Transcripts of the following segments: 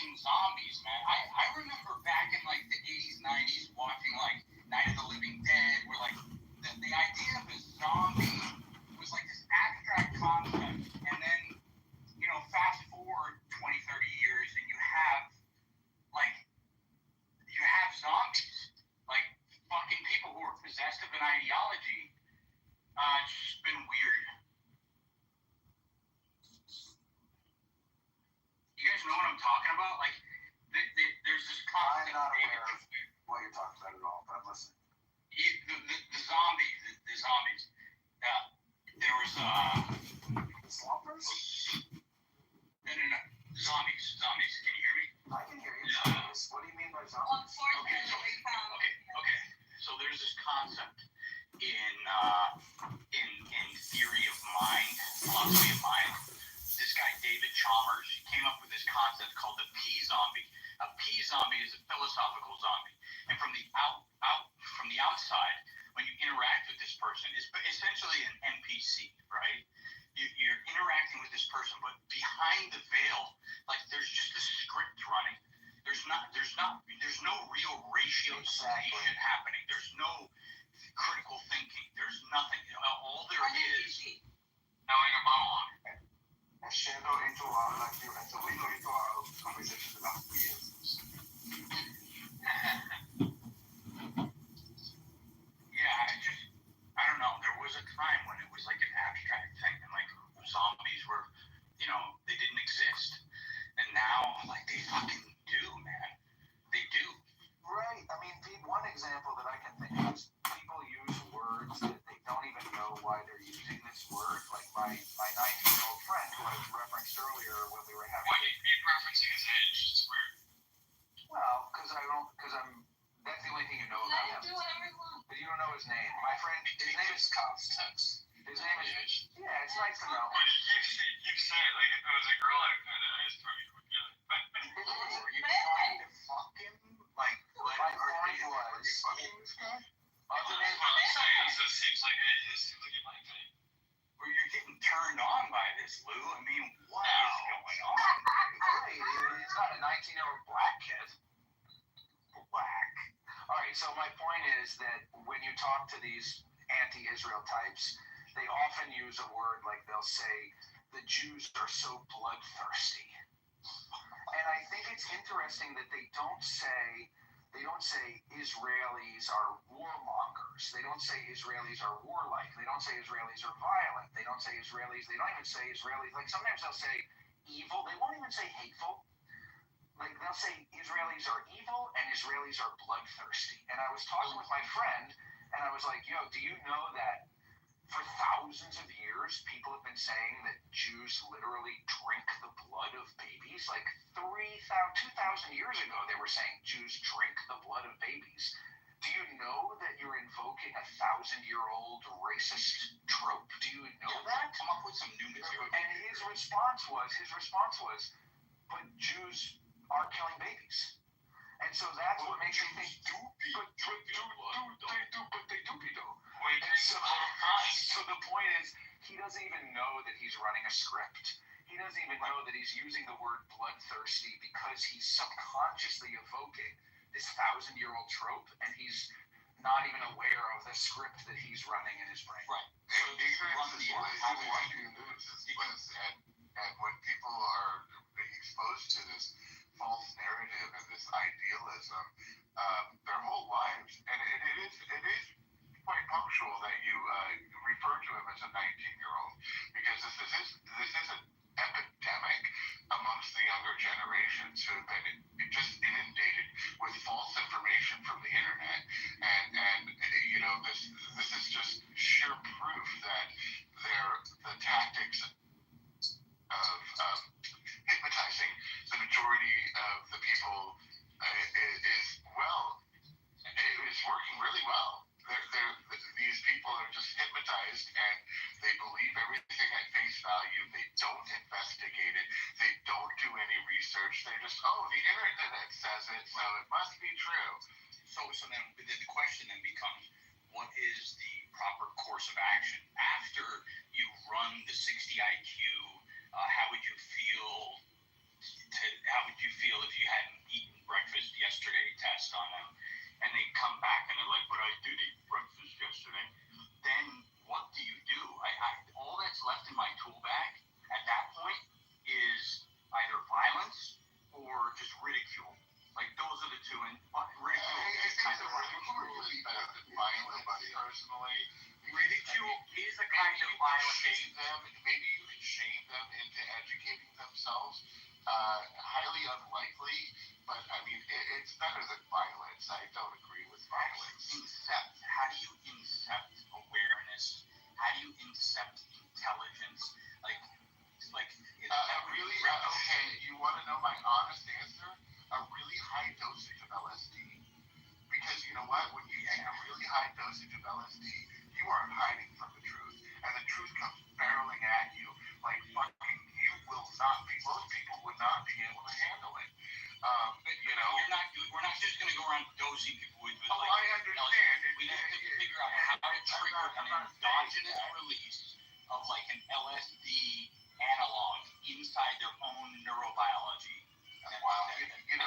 fucking zombies, man. I remember back in like the 80s, 90s watching like Night of the Living Dead, where like the idea of a zombie was like this abstract concept, and then fast forward 20, 30 years, and you have zombies, like fucking people who are possessed of an ideology. It's just been weird. You guys know what I'm talking about? Like, there's this constant. I'm not aware of what you're talking about at all, but I'm listening. The zombies. There was the Swampers? No. Zombies. Can you hear me? I can hear you. What do you mean by zombies? Okay. So there's this concept in theory of mind, philosophy of mind. This guy David Chalmers, he came up with this concept called the P zombie. A P zombie is a philosophical zombie, and from the outside, when you interact with this person, is essentially an NPC, right? You're interacting with this person, but behind the veil, like there's just a script running. There's no real ratiocination happening. There's no critical thinking. There's nothing. All there is knowing a monologue. A shadow into our, like you, as a window into our conversation about years. I don't know. There was a time when it was like an abstract thing, and like zombies were, they didn't exist, and now like they fucking do, man. They do. Right. I mean, one example that I can think of is people use words that they don't even know why they're using this word. Like my 19-year-old friend who I referenced earlier when we were having. Why do you keep referencing his age? It's weird. Well, because that's the only thing you know about him. Let him do whatever he wants. But you don't know his name. My friend, his name is Constance. His name is. Yeah, it's nice to know. But you keep saying like if it was a girl, I kind of asked for you. Were you trying to fuck him? Like, my point was. Are you fucking this guy? It seems like you like me. Or you're getting turned on by this, Lou. I mean, what is going on? He's not a 19-year-old black kid. Black. All right, so my point is that when you talk to these anti-Israel types, they often use a word like they'll say, the Jews are so bloodthirsty. And I think it's interesting that they don't say Israelis are warmongers. They don't say Israelis are warlike. They don't say Israelis are violent. They don't say Israelis, they don't even say Israelis, like sometimes they'll say evil. They won't even say hateful. Like they'll say Israelis are evil and Israelis are bloodthirsty. And I was talking with my friend and I was like, yo, do you know that for thousands of years, people have been saying that Jews literally drink the blood of babies? Like 2,000 years ago, they were saying Jews drink the blood of babies. Do you know that you're invoking a 1,000-year-old racist trope? Do you know that? Come up with some new material. And his response was, but Jews are killing babies. And so that's what makes me think, but they do. So the point is, he doesn't even know that he's running a script. He doesn't even know that he's using the word bloodthirsty because he's subconsciously evoking this 1,000-year-old trope, and he's not even aware of the script that he's running in his brain. Right. So watching the news and when people are exposed to this false narrative and this idealism, their whole lives, and it is quite punctual that you refer to him as a 19-year-old, because this is an epidemic amongst the younger generations who have been just inundated with false information from the internet, and this is just sheer proof that the tactics of hypnotizing the majority of the people is working really well. These people are just hypnotized and they believe everything at face value. They don't investigate it. They don't do any research. They just, the internet says it, so it must be true. So then the question then becomes, what is the proper course of action after you run the 60 IQ? How would you feel how would you feel if you hadn't eaten breakfast yesterday test on them, and they come back and they're like, but I did eat breakfast yesterday. Then what do you do? All that's left in my tool bag at that point is either violence or just ridicule. Like those are the two, and ridicule is kind of really better than violence, personally. Ridicule is a kind of violence. Shame them, maybe you can shame them into educating themselves. Highly unlikely, but I mean, it's better than violence. I don't agree with violence. How do you incept awareness? How do you incept intelligence? Okay, you want to know my honest answer? A really high dosage of LSD. Because you know what? When you take a really high dosage of LSD, you are hiding from the truth. And the truth comes barreling at you. Like fucking, you will not be, most people would not be able to handle it. We're not just going to go around dosing people with I understand. We have to figure out how to trigger an endogenous release of like an LSD analog inside their own neurobiology. Wow. Therapy,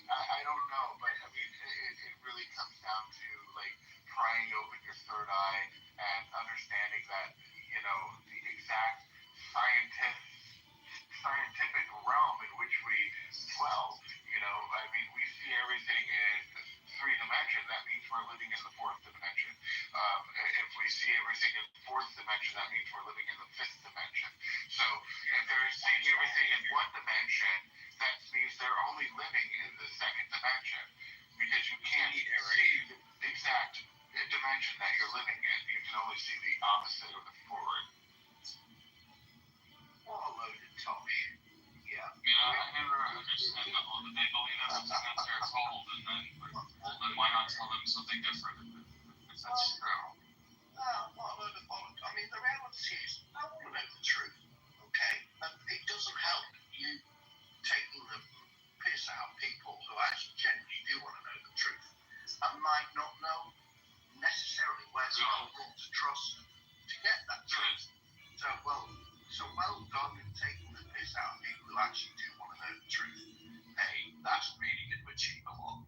I don't know, but I mean, it really comes down to like prying open your third eye and understanding that, the exact scientific realm in which we dwell. I mean, we see everything in three dimensions. That means we're living in the fourth dimension. If we see everything in fourth dimension, that means we're living in the fifth dimension. So if they're seeing everything in one dimension, that means they're only living in the second dimension, because you can't see the exact dimension that you're living in. You can only see the opposite or the forward. What a load of tosh. Yeah. I never understand the whole, they believe us because they're told, and then why not tell them something different if that's true? What a load of bollocks. I mean, the reality is, I want to know the truth, okay? And it doesn't help you taking the piss out of people who actually genuinely do want to know the truth and might not know necessarily where to go or to trust to get that truth. So well done in taking the piss out of people who actually do want to know the truth. Hey, that's really going to achieve a lot.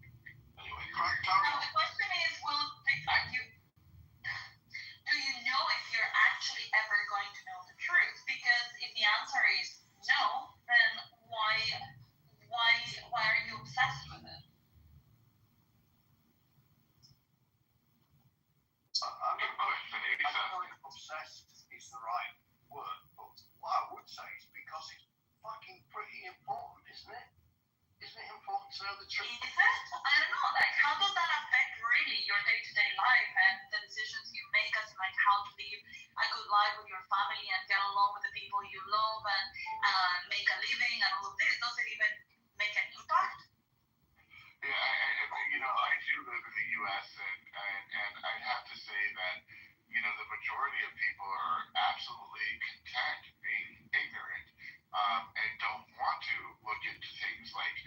Anyway, now the question is, do you know if you're actually ever going to know the truth? Because if the answer is no, then why are you obsessed with it? I'm not obsessed is the right word, but what I would say is because it's fucking pretty important, isn't it? Isn't it important to know the truth? Is it? I don't know. Like, how does that affect really your day-to-day life and the decisions you make as in like how to live a good life with your family and get along with the people you love and make a living and all of this? Does it even make an impact? Yeah, I do live in the U.S. and I'd have to say that, the majority of people are absolutely content being ignorant, and don't want to look into things like,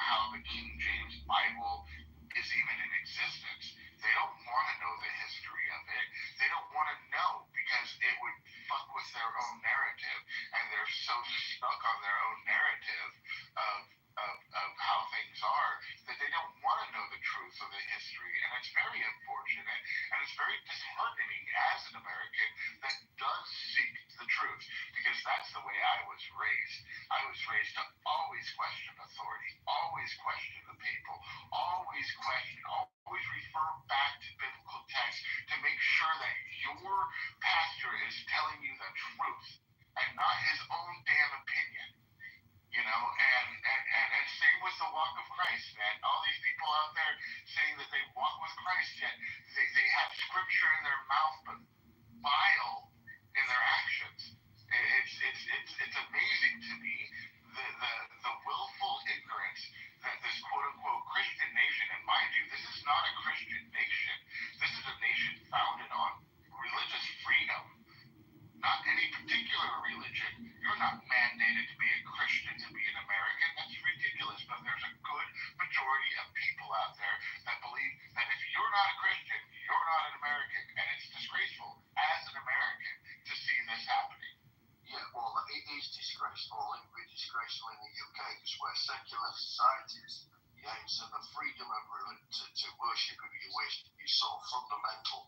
how the King James Bible is even in existence. They don't want to know the history of it. They don't want to know because it would fuck with their own narrative, and they're so stuck on their own narrative of how things are that they don't want to know the truth of the history. And it's very unfortunate, and it's very disheartening as an American that does seek the truth, because that's the way I was raised. I was raised to always question authority, always question the people, always refer back to biblical texts to make sure that your pastor is telling you the truth and not his own damn opinion. And same with the walk of Christ, man. All these people out there saying that they walk with Christ, yet they have scripture in their mouth but vile in their actions. It's amazing to me the willful ignorance that this quote unquote Christian nation, and mind you, this is not a Christian nation. This is a nation founded on religious freedom, not any particular religion. You're not mandated to be a Christian to be an American. That's ridiculous. But there's a good majority of people out there that believe that if you're not a Christian, you're not an American, and it's disgraceful as an American. place where secular societies, so the freedom of to worship who you wish is so fundamental.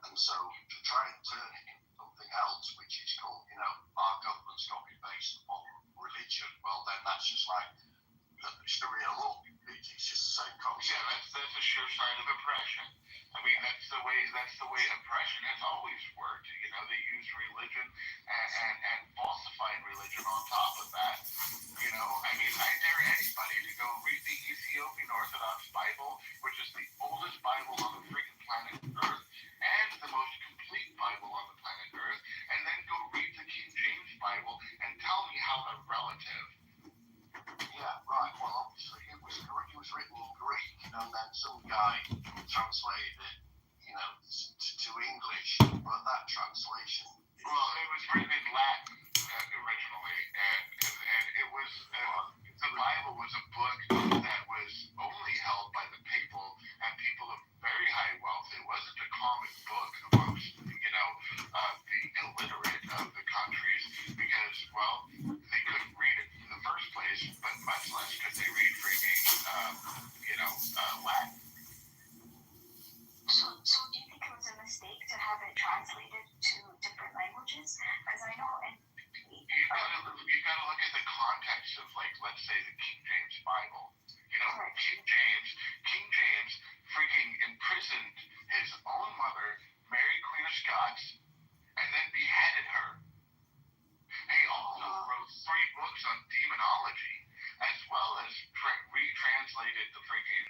And so to try and turn it into something else, which is called, our government's got to be based upon religion, well, then that's just like Sharia law. It's just the same concept. Yeah, that's a sure sign of oppression. I mean, that's the way oppression has always worked. They use religion and falsified religion on top of that. I mean, I dare anybody to go read the Ethiopian Orthodox Bible, which is the oldest Bible on the freaking planet Earth, and the most complete Bible on the planet Earth, and then go read the King James Bible and tell me how they're relative. Yeah, right. Well, obviously it was written in Greek, and then some guy translated it, to English. But that translation, well, it was written in Latin originally, and it was the Bible was a book that was only held by the people and people of very high wealth. It wasn't a common book amongst the illiterate of the countries because, well, they couldn't read it in the first place, but much less could they read freaking Latin. So do you think it was a mistake to have it translated to different languages? Because I know you gotta look at the context of, like, let's say the King James Bible. King James freaking imprisoned his own mother, Mary Queen of Scots, and then beheaded her. He also wrote 3 books on demonology, as well as retranslated the freaking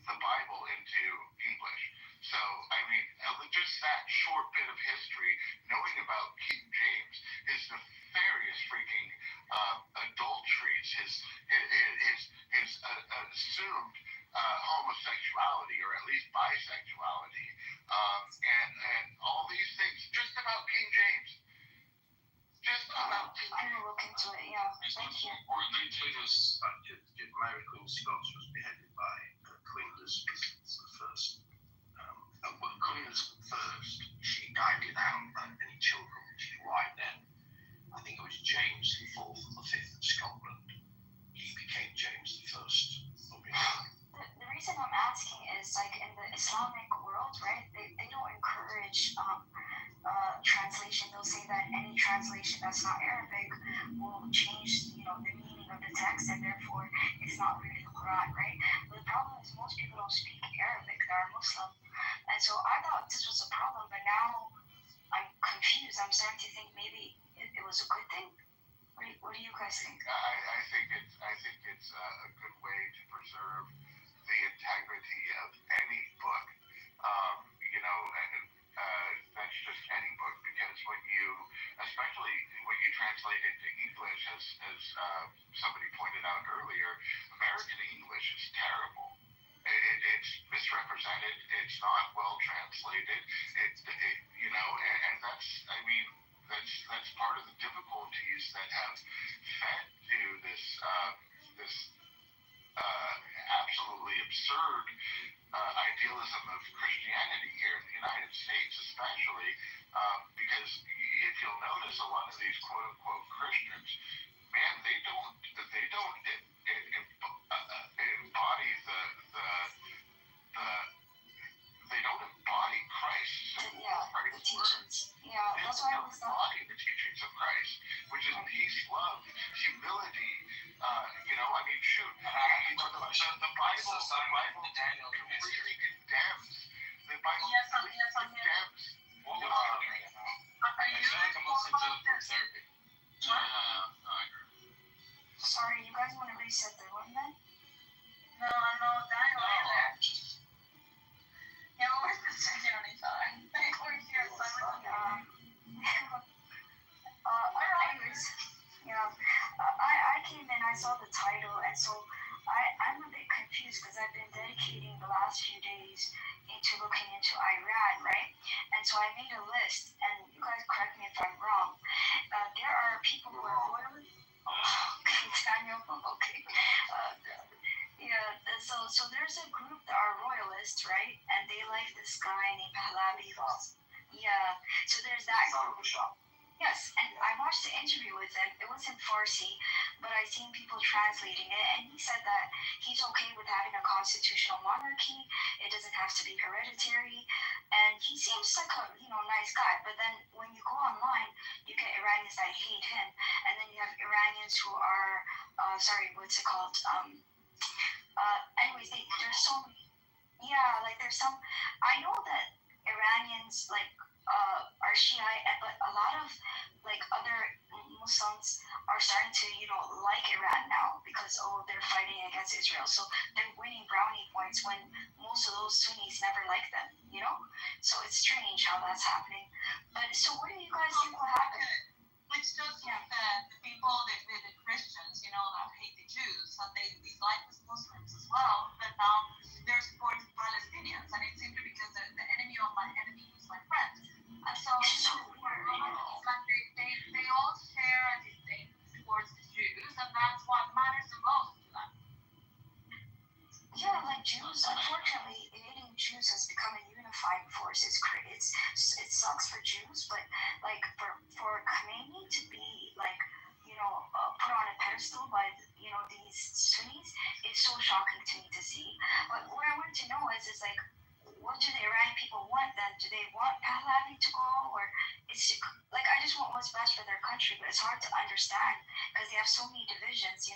the Bible into English. So, I mean, just that short bit of history, knowing about King James, his nefarious freaking adulteries, his assumed homosexuality, or at least bisexuality, and all these things, just about King James. Just about King I'm gonna look into it. Yeah, thank you. Importantly, to this, Mary Queen of Scots was beheaded by Queen Elizabeth I. Well, Queen Elizabeth I, she died without any children, which is why then I think it was James IV and the V of Scotland. He became James I. The reason I'm asking is, like, in the Islamic world, right? They don't encourage translation. They'll say that any translation that's not Arabic will change, the meaning of the text, and therefore it's not really the Quran, right? But the problem is most people don't speak Arabic. They're Muslim, and so I thought this was a problem, but now I'm confused. I'm starting to think maybe it was a good thing. What do you guys think? I think it's a good way to preserve the integrity of any book, and that's just any book, because especially when you translate it to English, as somebody pointed out earlier, American English is terrible. It's misrepresented. It's not well translated. And that's part of the difficulties that have fed to this absolutely absurd idealism of Christianity here in the United States, especially because if you'll notice, a lot of these quote unquote Christians, man, they don't embody they don't embody Christ. The teachings. Yeah, that's why I was embody the teachings of Christ, which is peace, love, humility. Shoot, the Bible completely condemns. The Bible completely condemns. Are you sorry, you guys want to reset the room then? No, Daniel either. Yeah, we're the second anytime. We're here anyways, I came in, I saw the title, and so I'm a bit confused because I've been dedicating the last few days into looking into Iran, right? And so I made a list, and you guys correct me if I'm wrong. There are people who are royalists. Okay, Daniel. Okay. So there's a group that are royalists, right? And they like this guy named Pahlavi. Yeah. So there's that group. Yes, and I watched the interview with him. It wasn't Farsi, but I've seen people translating it, and he said that he's okay with having a constitutional monarchy. It doesn't have to be hereditary, and he seems like a nice guy. But then when you go online, you get Iranians that hate him, and then you have Iranians who are what's it called? Anyways, there's so many. Yeah, like there's some. I know that Iranians are Shiite, but a lot of other Muslims are starting to like Iran now because they're fighting against Israel, so they're winning brownie points when most of those Sunnis never liked them. So it's strange how that's happening. But so what do you guys think will happen? It's just that the people, the Christians, that hate the Jews, and they dislike the Muslims as well, but now they're supporting Palestinians, and it's simply because the enemy of my enemy is my friend. And so it's like they all share a disdain towards the Jews, and that's what matters the most to them. Yeah, like Jews, unfortunately, hating Jews has become a unifying force. It sucks for Jews, but for Khomeini to be put on a pedestal by these Sunnis, it's so shocking to me to see. But what I wanted to know is what do the Iranian people want then? Do they want Pahlavi to go, or it's I just want what's best for their country, but it's hard to understand because they have so many divisions,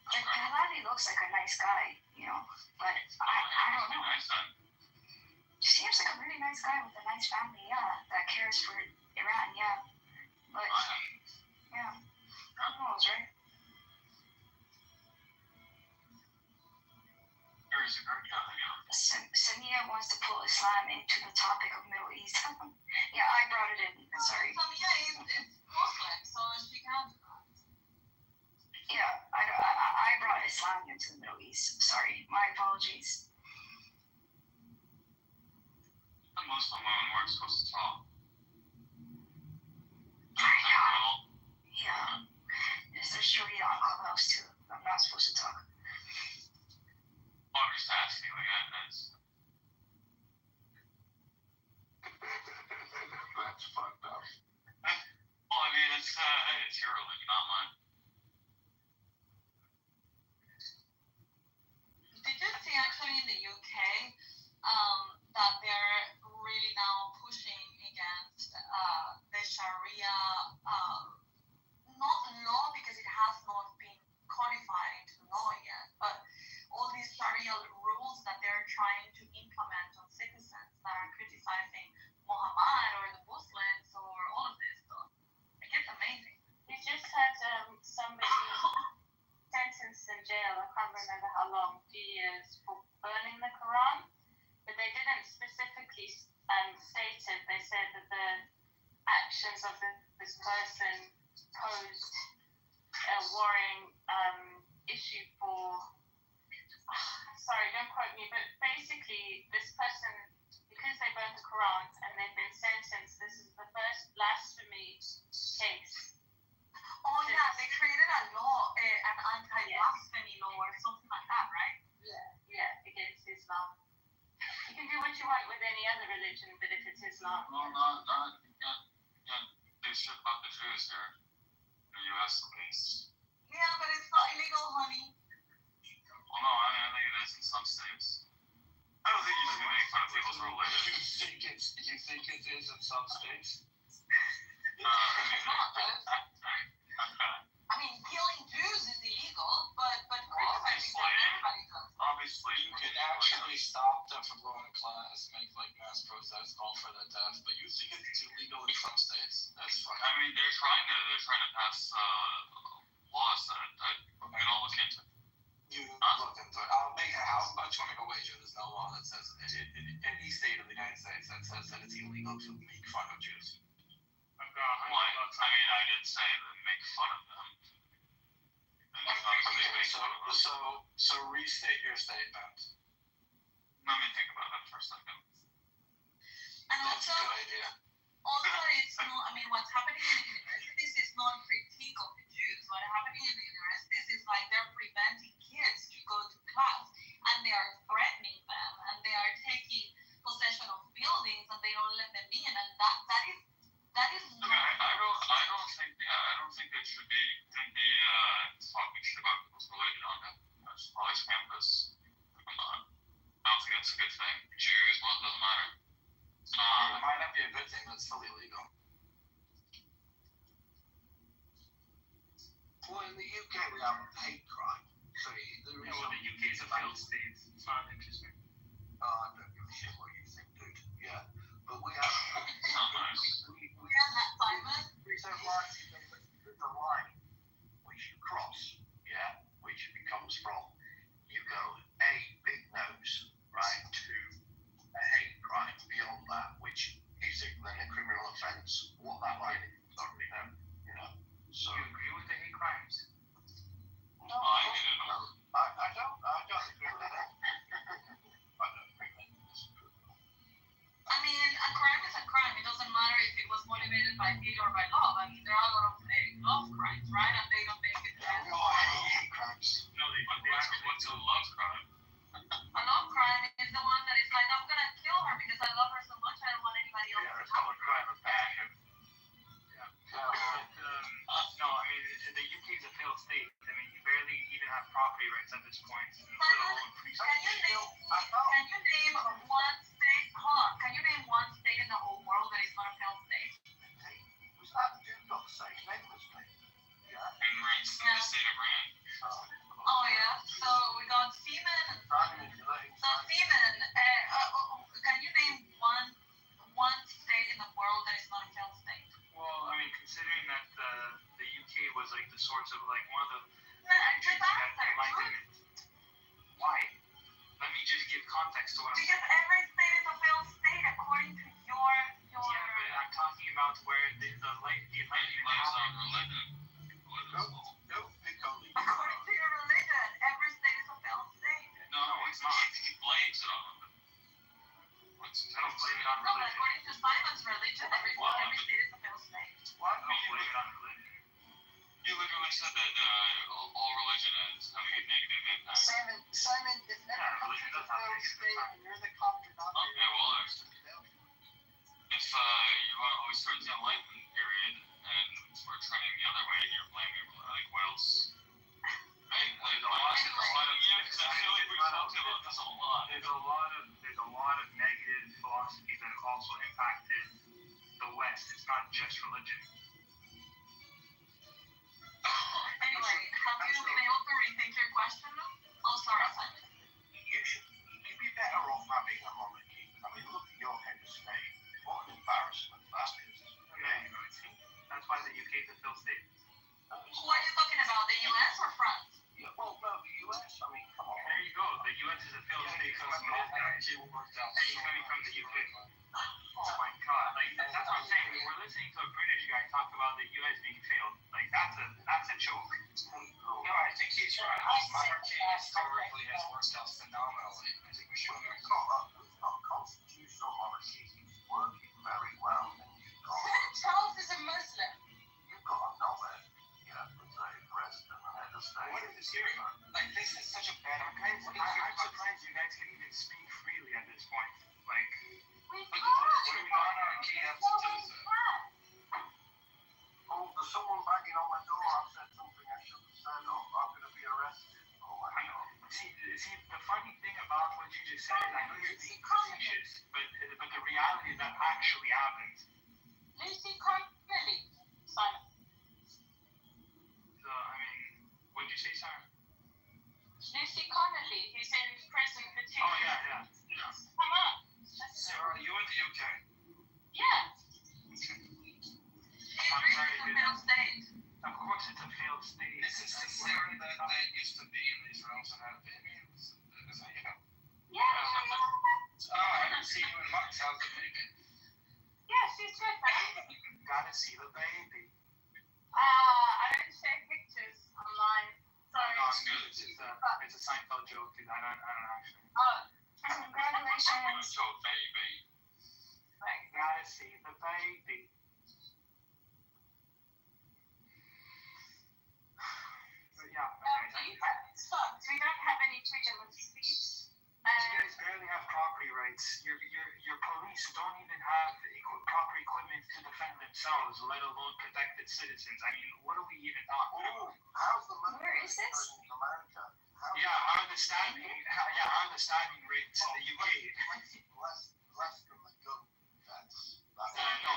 Pahlavi looks like a nice guy, but I don't know. He seems like a really nice guy with a nice family, that cares for Iran, but who knows, right? Samia wants to pull Islam into the topic of Middle East. Yeah, I brought it in. Sorry. Samia is Muslim, so she can do that. Yeah, I brought Islam into the Middle East. Sorry, my apologies. The Muslim women weren't supposed to talk. I know. Yeah. There's Sharia on Clubhouse too. I'm not supposed to talk. I'm just asking, that's fucked up. Well, I mean, it's your religion, not mine. Did you see actually in the UK that they're really now pushing against the Sharia, not law because it has not been codified into law yet, but all these Sharia rules that they're trying to implement on citizens that are criticizing Muhammad or the Muslims or all of this stuff. It's amazing. We just had somebody sentenced in jail, I can't remember how long, 2 years, for burning the Quran, but they didn't specifically state it. They said that the actions of this person posed a worrying issue for, sorry, don't quote me, but basically this person, because they burned the Quran and they've been sentenced, this is the first blasphemy case. Oh yeah, they created a law, an anti-blasphemy law or something like that, right? Yeah, against Islam. You can do what you want with any other religion, but if it's Islam. Well, not you can't do shit about the Jews here. In the U.S. at least. Yeah, but it's not illegal, honey. Well, no, I think it is in some states. I don't think you should make fun of people's religion. You think it is in some states? It's not, dude. I mean, killing Jews is illegal, but criticizing them, everybody does. Obviously, You can actually stop them from going to class, make mass protests, call for their death, but you think it's illegal in some states. That's fine. I mean, they're trying to pass laws that I'll look into. You look into it. How much I'm going to wager there's no law that says in any state of the United States that says that it's illegal to make fun of Jews. I mean, I didn't say that make fun of them. So restate your statement. Let me think about that for a second. And That's also, a good idea. it's not, I mean, what's happening in the universities is not critique of the Jews. What's happening in the universities is they're preventing kids to go to class, and they are threatening them, and they are taking possession of buildings, and they don't let them in, and that it's fully legal. Well, in the UK we have hate crime. So there is. Well, the UK is a failed state. It's not interesting. I don't give a shit what you think, dude. Yeah, but we have. We're on that Simon. We don't like the line which you cross. Yeah, which becomes from you go a big nose right to a hate crime beyond that, which is then a criminal offence. What that line is, I don't really know. You know. So. You agree with the hate crimes? No, I don't agree with that. I don't agree with that. I mean, a crime is a crime. It doesn't matter if it was motivated by hate or by love. I mean, there are a lot of love crimes, right? And they don't make it. No, I hate crimes. No, what's a love crime? A love crime is the one that is like, I'm gonna kill her because I love her so much. I don't want anybody else to Yeah, it's called a crime of passion. No, I mean, the UK is a failed state. I mean, you barely even have property rights at this point, let alone free Can speech. you name one state? Hold on. Can you name one state in the whole world that is not a failed state? Was that the dude not the same name as me? Yeah. And we're in the state of Iran. Oh yeah. So we got Seaman. Driving into lane. So Seaman, can you name one state in the world that is not a failed state? Well, I mean, considering that the UK was like the source of like one of the Just answer. enlightenment. Why? Let me just give context to what I'm saying. Because every state is a failed state according to your. Yeah, but I'm talking about where the enlightenment Lives on happened. religion. Don't pick on me. According to your religion, every state is a failed state. No, it's not. He blames it on them. I don't blame it on No, but religion. according to Simon's religion, every state is a failed state. Why I don't blame it on religion. You literally said that all religion is having a negative impact. Simon, if every country is a failed state and you're the cop, you're not Okay, well, if you want to always start the enlightenment period and we're trending the other way and you're blaming like Wales, right? Like, because I feel like we've talked about this a lot. There's a lot of negative philosophies that have also impacted the West. It's not just religion. Anyway, have you been able to rethink your question? Oh, sorry, Simon. You'd be better off having a monarchy. I mean, look at your head of state. What an embarrassment that is. Yeah, that's why the UK is a failed state. Who are you talking about, the US or France? Yeah, well, no, the US, I mean, come on. There you go. The US is a failed state because of this guy. And he's coming from the UK. Oh my god. Like, that's what I'm saying. We're listening to a British guy talk about the US being failed. Like, that's a joke. No, I think he's right. Monarchy historically has worked out phenomenally. I think we should. We've got constitutional monarchy. It's working very well. Charles is a Muslim. You've got another, with a president and head of state. What is this hearing on? Like, this is such a bad. I'm surprised you guys can even speak freely at this point. Like, We What do monarchy have to do with it? Oh, there's someone banging on my door. I've said something I shouldn't have said. Oh, I'm going to be arrested. Oh my God. see, the funny thing about what you just said is I know you're being facetious, but the reality is that actually happened. Lucy Connolly, Simon. So, I mean, what did you say, Simon? Lucy Connolly, who's in prison for 2 Oh, years. yeah. Come on. Sarah, you in the UK? Yeah. I'm sorry to hear that. Of course it's a failed state. Is it Sarah that used to be in Israel and had a baby? Is that you know? Yeah. Oh, I didn't see you in Mark's house the baby. Yeah, she's good, man. You gotta see the baby. I don't share pictures online. Sorry. No, it's a Seinfeld joke. I don't actually. Oh, Congratulations. So, baby. You gotta see the baby. But yeah, anyways, sucks. We don't have any freedom of speech. you guys barely have property rights. Your police don't even have proper equipment to defend themselves, let alone protect its citizens. I mean, what are we even talking about? How's the Where is this? in America? How are the stabbing rates in the UK? Less from the gun. That's No,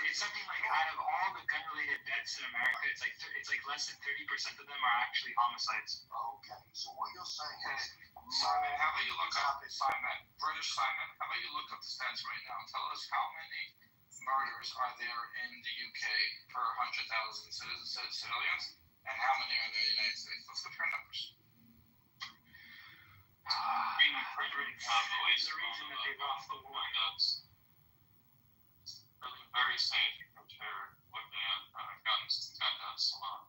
it's something like out of all the gun-related deaths in America, it's like less than 30% of them are actually homicides. Okay, so what you're saying is, Simon, how about you look up British Simon? How about you look up the stats right now and tell us how many murders are there in the UK per 100,000 civilians, and how many are there in the United States? Let's compare numbers. There's a reason that they lost the war. Very safe compared looking at guns, gun deaths alone.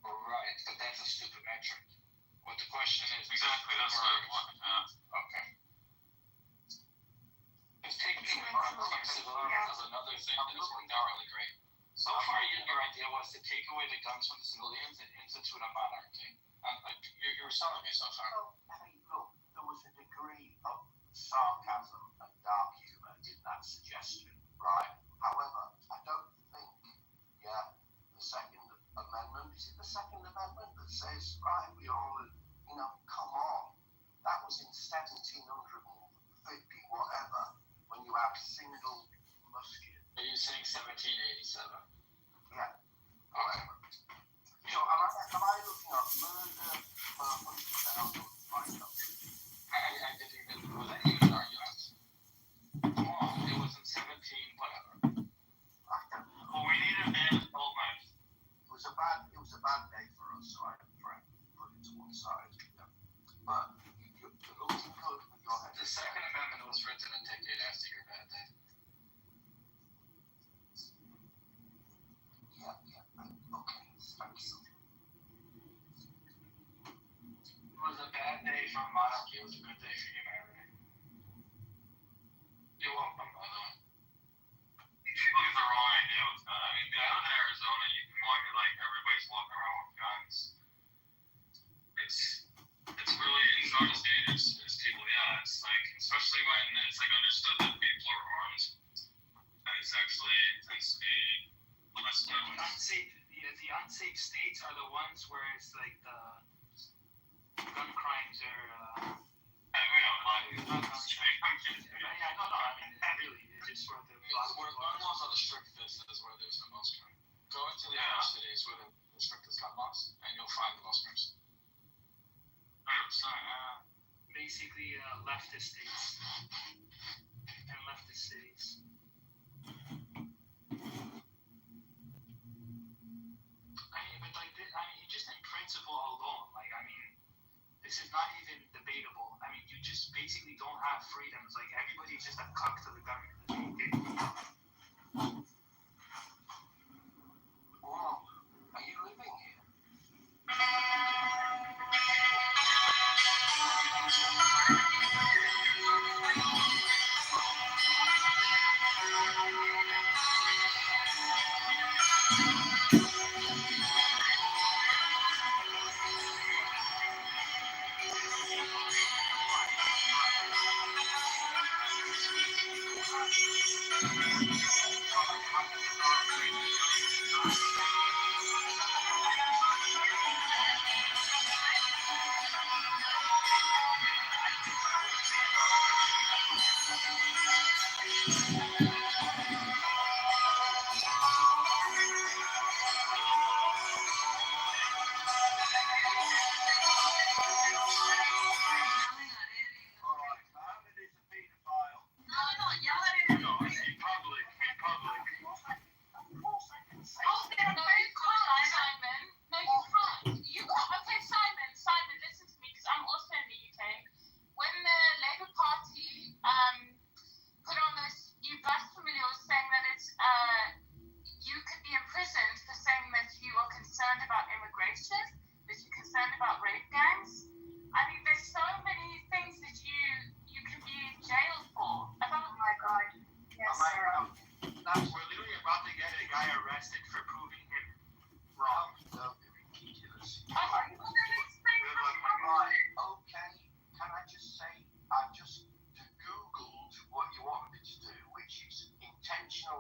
Right, but that's a stupid metric. What the question is exactly that's what I want. Okay. Because taking away civilians is another thing that has worked out really great. So far, your idea was to take away the guns from the civilians and institute a monarchy. You were selling me so far. well, I mean, look, there was a degree of sarcasm and dark humor in that suggestion, right? However, I don't think, the Second Amendment, is it the Second Amendment that says, right, we all, come on. That was in 1750 whatever, when you have single musket. Are you saying 1787? Yeah. Whatever. So am I looking at murder per 100,000 right up? I didn't even, was that even an argument? Come on, it was in 17 whatever. I don't know. Well, we need a man with gold knife. It was a bad day for us, so I put it to one side. Yeah. But you're looking good with your head. The Second Amendment was written a decade after your bad day. Yeah. Okay, thank you. It was a bad day for monarchy. It was a good day for humanity. You're welcome, by the way. These people get the wrong idea with that. I mean, I live in Arizona. You can walk it like everybody's walking around with guns. It's really not as dangerous as people. Yeah, it's like especially when it's like understood that people are armed, and it's actually tends to be less violent. The unsafe states are the ones where it's like the gun crimes are. We don't like it. I don't know. I mean, really, it's just sort of the. Where gun laws are the strictest is where there's the most crime. Go into the inner cities where the strictest gun laws, and you'll find the most crimes. 100%. Basically, leftist states and leftist cities. Just in principle alone, this is not even debatable. You just basically don't have freedoms. Everybody's just a cuck to the government. Wow, are you living here?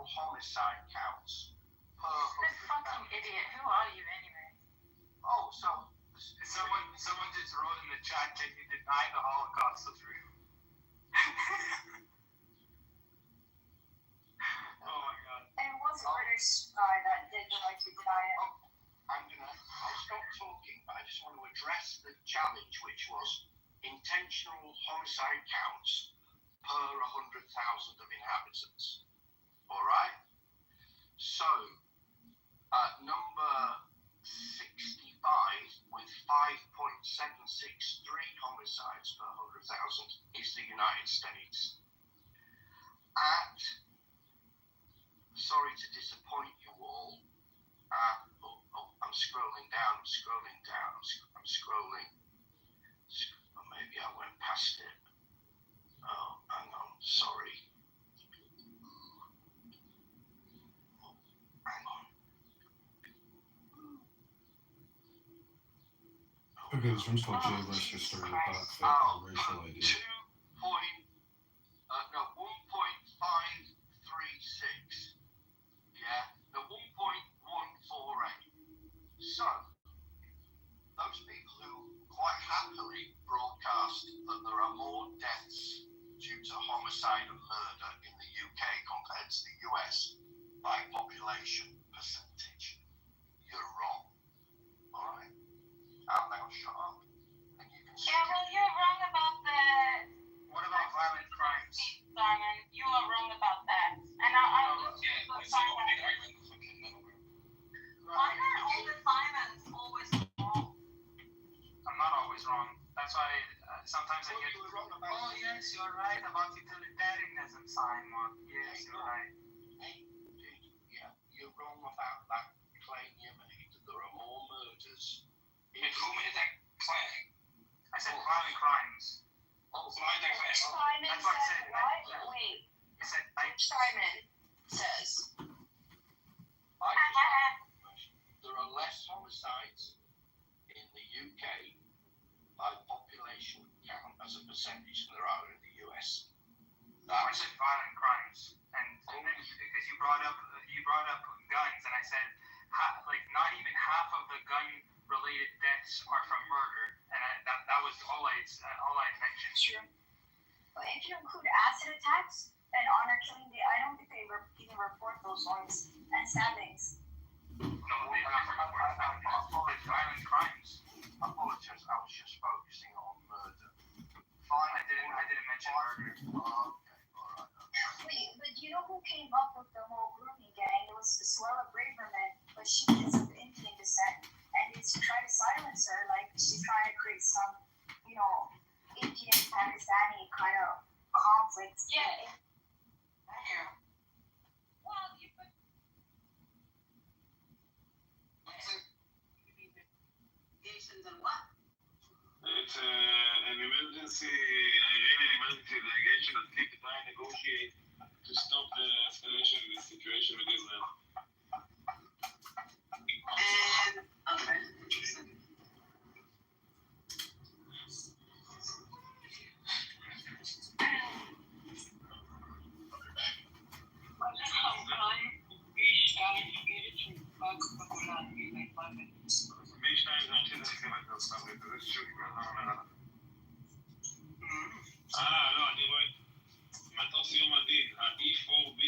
Homicide counts per 100,000. Idiot, who are you anyway? Oh, so Someone just wrote in the chat, can you deny the Holocaust was real? addressed the challenge, which was intentional homicide counts per 100,000 of inhabitants. All right? So, number 65 with 5.763 homicides per 100,000 is the United States. Sorry to disappoint you all. I'm scrolling down. Oh, maybe I went past it. Oh, hang on. Sorry. Hang on. Okay, this room's called Jailbreast History about racial ID. 1.536. Yeah, the 1.148. So, those people who quite happily broadcast that there are more deaths due to homicide and murder in the UK compared to the US by population percentage, you're wrong. Alright? I'll now shut up. And you can Yeah, well, you're wrong about the. What about violent crimes? Simon, you are wrong about that. And I'll look Yeah, to that's a big argument. Why are all the Simons always wrong? I'm not always wrong. That's why sometimes I get. You were wrong about Oh yes, you're right about utilitarianism, Simon. Yes, you're right. Yeah, you're wrong about that claim you made. There are more murders. Who made that claim? I said violent crimes. Oh, Who made that claim? Simon That's what I said said. what? Wait, I said Simon says. There are less homicides in the UK by population count as a percentage than there are in the US. I said violent crimes, and because you brought up guns, and I said like not even half of the gun-related deaths are from murder, and that was all I mentioned. True. But if you include acid attacks and honor killing, I don't think they even report those ones, and stabbings. No, they apologize. Violent crimes. Apologize, I was just focusing on murder. Fine, I didn't mention murder. Okay, alright. Wait, but you know who came up with the whole grooming gang? It was Suella Braverman, but she is of Indian descent, and it's to try to silence her, like she's trying to create some, Indian Pakistani kind of conflict. Yeah. Well, you could. Asians and what? It's an emergency, Iranian emergency delegation that keep trying to negotiate to stop the escalation of the situation with Israel. Okay. B2 זה אנשים צריכים את זה, זה שוב, לא, אני רואה, מטוס יום הדין, ה-E4B,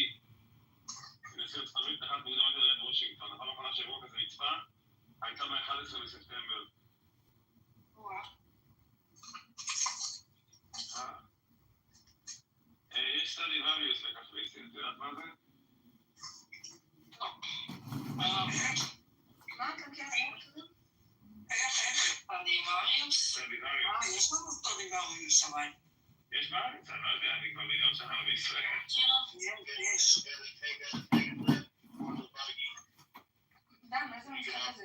נסיעות חזית תחת מוקדמת ליד וושינגטון, נכון לאחרונה שבוע כזה נצפה, הייתה מ-11 בספטמבר. יש סטרדיווריוס לכך בישראל, את יודעת מה זה? יש לנו סטרדיווריוס, אבל... יש בארץ, אני לא יודע, אני כבר מיליון שנה בישראל. יש. מה זה המשחק הזה?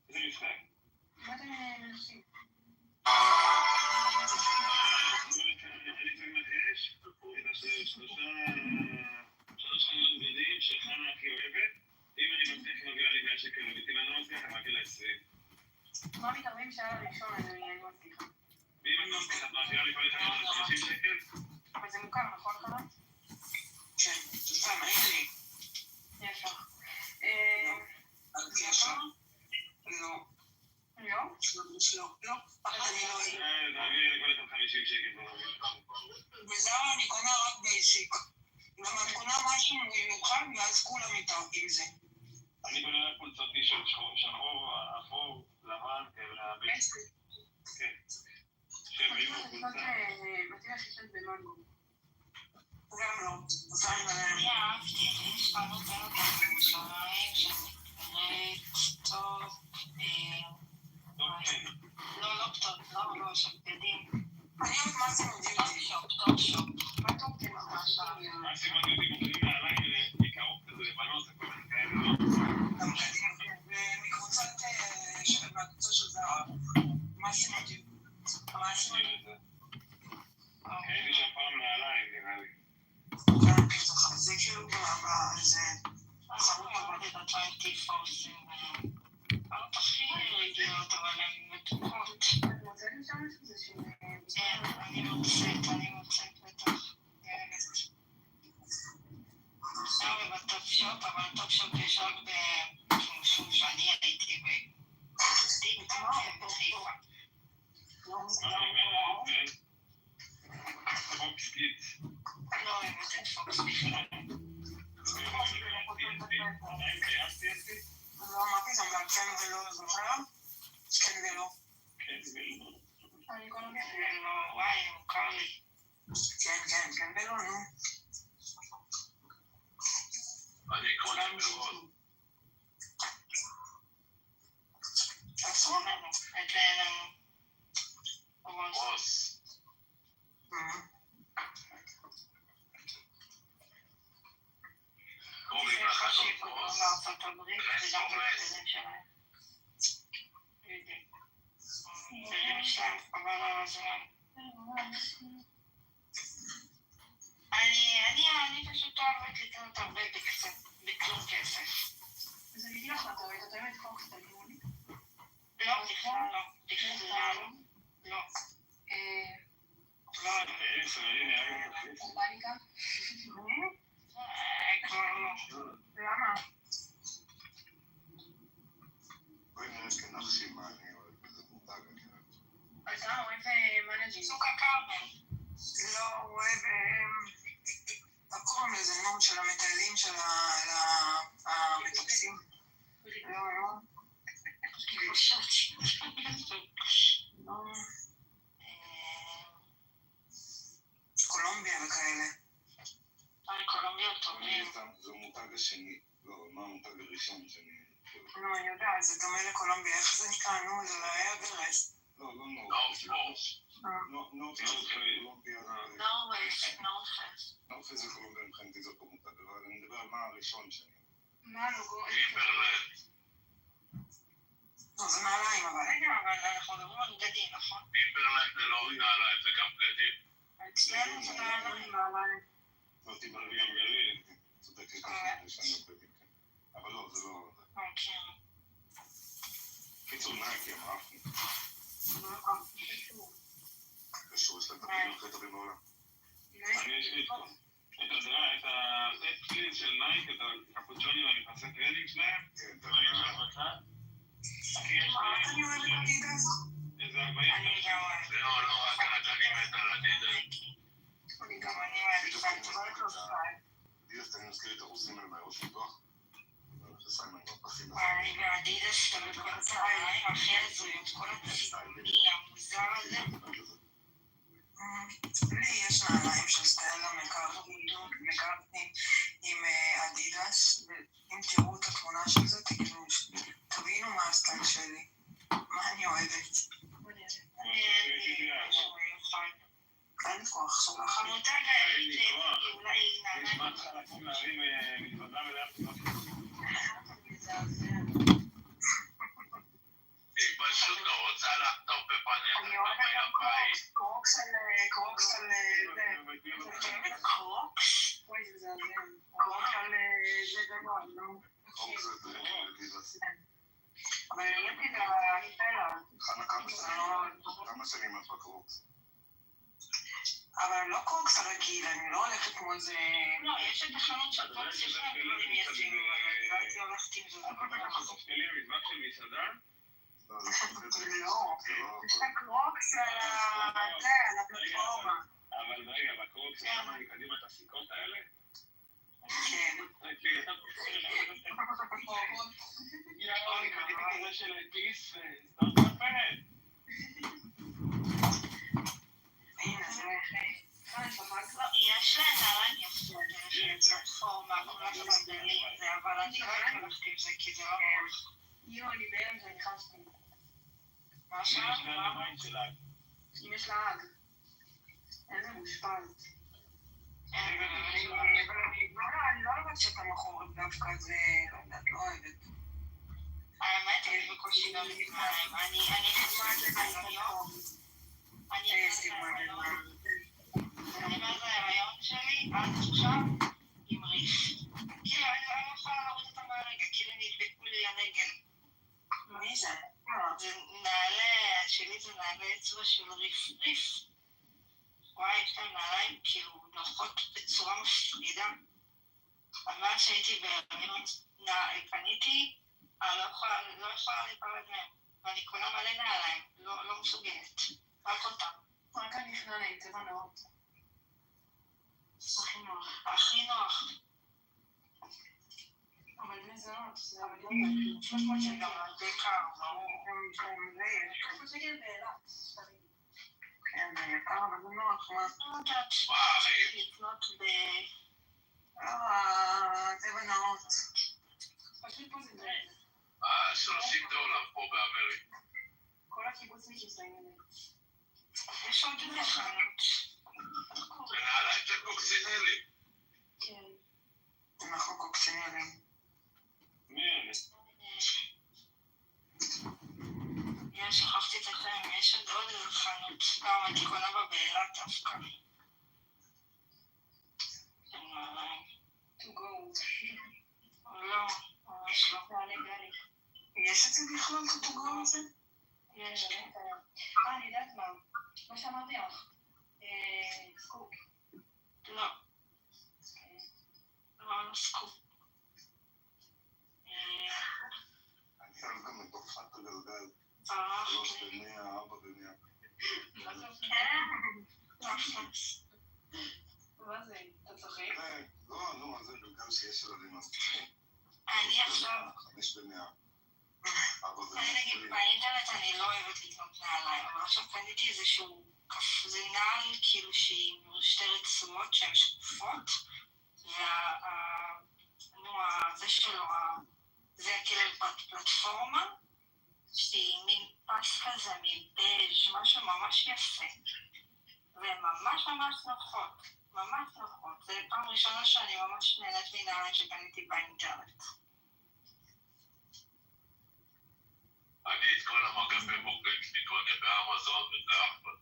איזה משחק? מה אתם מנסים? אני צריך לנחש את שלוש חנויות בגדים שחנה הכי אוהבת. אם אני מצליח היא מביאה לי 100 שקל לבית, אם אני לא מצליח אני מגיע ל-20. מה מתארים שעה ראשון, אני מצליחה. ואם אני לא מצליח את מעבירה לי פעם אחת 50 שקל? אבל זה מוכר, נכון חבר? כן, תשמע, מה לי? יש לך. אל תהיה שם. לא. לא? לא. אני לא... תעבירי לי כל אחד 50 שקל. וזהו, אני קונה רק בייסיק. למה את קונה משהו מיוחד, ואז כולם איתה עם זה. אני קונה רק חולצות טישרט שחור, אפור, לבן, כן. שהם היו בקבוצה. מתאים לחישת במנגו. גם לא. אני אהבתי את ההשתנות האלה בירושלים, שנקראת טוב, לא טוב, לא, שבגדים. אני אוהבת מה זה מודיעי. טוב שופ. מה טוב כן ממש? מה סימן יודעים מוכנים מעליי לקרוב כזה לבנות, זה כל מיני כאלה, לא? גם בגדים, ומקבוצת מהקבוצה של זהב. מה זה מודיעי? מה זה מודיעי? הייתי שם פעם מעליי, נראה לי. זה כאילו זה חנות עבודת ה-24/7. חנות הכי רגילות, אבל הן מתוקות. את מוצאת משם שזה שונה? כן, אני מוצאת בטח. שם בטופ-שופ, אבל הטופ-שופ יש רק במשום שאני הייתי בטיקטוק ובחיפה. פוקס קיטס. לא אוהבת את פוקס בכלל. לא, מה פתאום, כן ולא זוכר? כן ולא. וואי, מוכר לי. כן ולא, נו. אני קונה מאוד. איפה? אצלנו. רוס. קוראים לחנות רוס. לארצות הברית וגם בצדדים שלהם. צדדים שלהם, חבל על הזמן. אני פשוט אוהבת לקנות הרבה בכלום כסף. אז אני אגיד לך מה קורה, אתה אוהבת פוקס תגימוני? לא, בכלל לא. לא. אורבניקה? כבר לא. למה? בואי נראה כנחשים מה אני אוהב בזה מותג. אתה אוהב מנג'י? סוכה קרבן. לא, אוהב... מה קוראים לזה? נו, של המטיילים של המטפסים. לא. קולומביה וכאלה. קולומביה טובים. זה מותג השני, לא, מה המותג הראשון שאני... נו, אני יודעת, זה דומה לקולומביה, איך זה נקרא? נו, זה לא היה ברס. לא, לא נורפס. נורפס זה קולומביה, מבחינתי זה פה מותג, אבל אני מדבר על מה הראשון שאני... מה הלוגו? טימברלנד. לא, זה נעליים, אבל אנחנו מדברים על בגדים, נכון? טימברלנד זה לא נעליים, זה גם בגדים. אצלנו זה נעליים. לא, טימברלנד, צודקת, יש לנו בגדים, כן. אבל לא, זה לא... אוקיי. קיצור נייקי, אמרנו. קשור, יש להם את הפעילות הכי טובים בעולם. אני יש לי את הסט פליז של נייק, את הקפוצ'ונים והמפסי טרנינג שלהם. כן, אתה אני אוהבת אדידס. איזה 40? אני גם אוהבת. זה לא רק אני מת על אדידס. אני גם אוהבת. אדידס, אני מזכיר את הרוסים האלה מהראש פיתוח. אני באדידס, אתה בכל הצהריים הכי הזויות, כל הציוני המוזר הזה. לי יש נעליים של סטיילה מקארטני עם אדידס, ואם תראו את התמונה של זה, תבינו מה הסטייל שלי, מה אני אוהבת. אין לי כוח שלך. המותג האלה, אולי נעליים. נשמע לך לקום להרים מזוודה ולהפך. היא פשוט לא רוצה לחטוף בפניה. אני אוהבת גם קרוקס על... אתה אוהבת קרוקס? וואי, זה זעזם. קרוקס על זה גדול, לא? אבל אני אוהבת את הסטיילה. חנה, כמה שנים את בקרוקס? אבל לא קרוקס הרגיל, אני לא הולכת כמו זה... לא, יש את החנות של קרוקס, יש לה דברים יפים, אבל לא הייתי הולכת עם זה. בסוף שלי המזמן של מסעדה? לא, יש לה קרוקס על הפלטפורמה. אבל רגע, בקרוקס, כמה אני קדימה את הסיכות האלה? כן. יאללה, אני קניתי כזה של כיס, סתם תפת. הנה, זה... יש להם נעליים יפות, יש פלטפורמה, כולם סנדלים, אבל אני לא הלכתי עם זה כי זה לא נוח. אני בהלם שנכנסתי. מה השאלה? יש לה לבית שלה. אם יש לה אג. איזה מושפעת. אני לא אוהבת שאתה מכור דווקא, זה... לא יודעת, לא אוהבת. האמת, יש בקושי גם נעליים. אני נחמד להיריון. אני מה זה ההיריון שלי, עד עכשיו, עם ריף. כאילו, אני לא יכולה להוריד אותם מהרגע, כאילו נדבקו לי לרגל. מי זה? זה נעלי, שלי זה נעלי אצבע של ריף. וואי, יש להם נעליים כאילו נוחות בצורה מפחידה. אז מאז שהייתי בהיריון קניתי, אני לא יכולה להיפרד מהם. ואני קונה מלא נעליים, לא מסוגלת. רק אותם. רק אני חננה, צבע נאות. הכי נוח. אבל מזונות, זה אבל לא 300 שקל. גם הרבה קר, ברור. גם זה יש. כן, זה יקר, אבל זה נוח, מה? לא יודעת, לקנות צבע נאות. פשוט פה זה $30 פה באמריקה. כל הקיבוצניקים שמים את זה. יש עוד איזה חנות. זה נעליים של קוקסינלי. כן. אנחנו קוקסינלים. מי אלה? שכחתי את השם, יש עוד איזה חנות. גם הייתי קונה בה באילת דווקא. To go. לא, ממש לא. יש את זה בכלל כתוגרם הזה? יש, כן. אני יודעת מה. מה שאמרתי לך. סקופ. לא. לא סקופ. אני אוהב גם את הופעת הגלגל. 3 ב-100, 4 ב-100. מה זה? אתה צוחק? לא, נו, זה גלגל שיש ילדים אז. אני עכשיו... 5 ב-100. אני נגיד באינטרנט אני לא אוהבת לקנות נעליים, אבל עכשיו קניתי איזשהו זה נעל כאילו שהיא שתי רצועות שהן שקופות, זה שלו, זה כאילו פלטפורמה שהיא מין פס כזה מבז' משהו ממש יפה וממש נוחות, זה פעם ראשונה שאני ממש נהנית מנעליים שקניתי באינטרנט. אני את כל המגבי בוקרים שלי קונה באמזון וזה אחלה.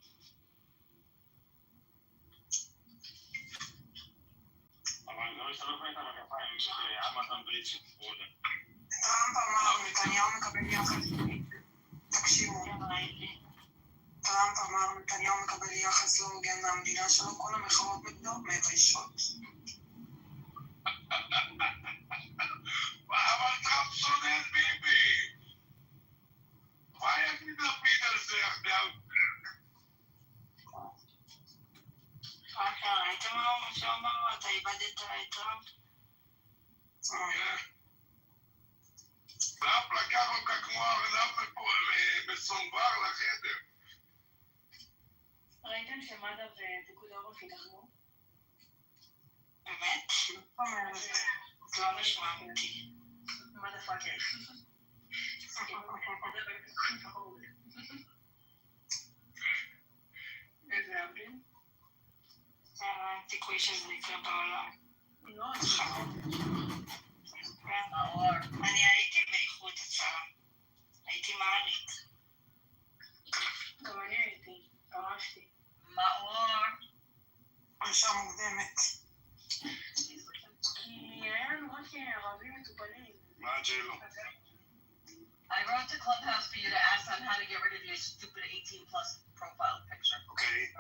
אבל לא השתלב את המגפיים שאמזון בליצ'ים פרודה. טראמפ אמר, נתניהו מקבל יחס, תקשיבו, טראמפ אמר, נתניהו מקבל יחס לא הוגן מהמדינה שלו, כל המחאות נגדו מביישות. אבל טראמפ שונא את ביבי. מה יגיד לפיד על זה עכשיו? ראיתם מה שאומר? אתה איבדת את טראמפ? טראמפ לקח אותך כמו ארנב מסונבר לחדר. ראיתם שמד"א ופיקוד העורף יתאחדו? באמת? זה לא נשמע אמיתי. מד"א פאקר. איזה אבלים? אין סיכוי שזה יקרה בעולם. לא, אני הייתי באיחוד הצלה. הייתי מעלית. גם אני הייתי, פרשתי. מאור. פרישה מוקדמת. כי היה לנו רק ערבים מטופלים. מה הג'לו? I wrote to Clubhouse for you to ask them how to get rid of your stupid 18 plus profile picture. Okay,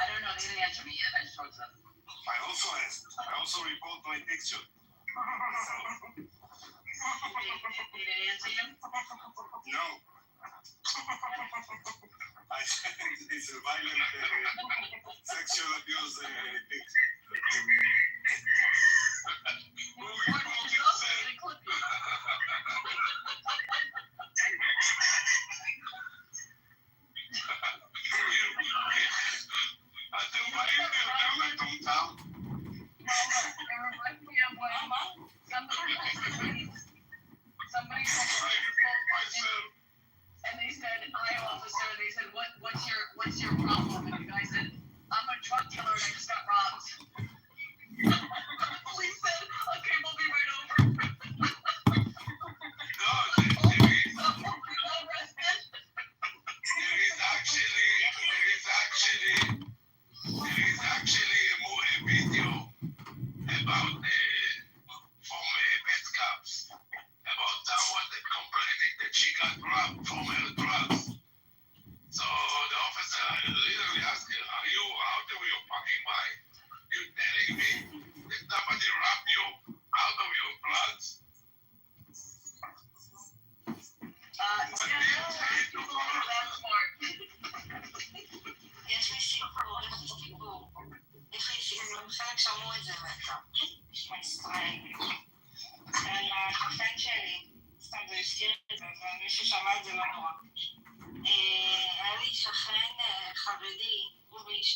I don't know, they didn't answer me yet, I just wrote to them. I also asked. I also report my picture. They didn't answer you? No. I think it's a violent sexual abuse picture.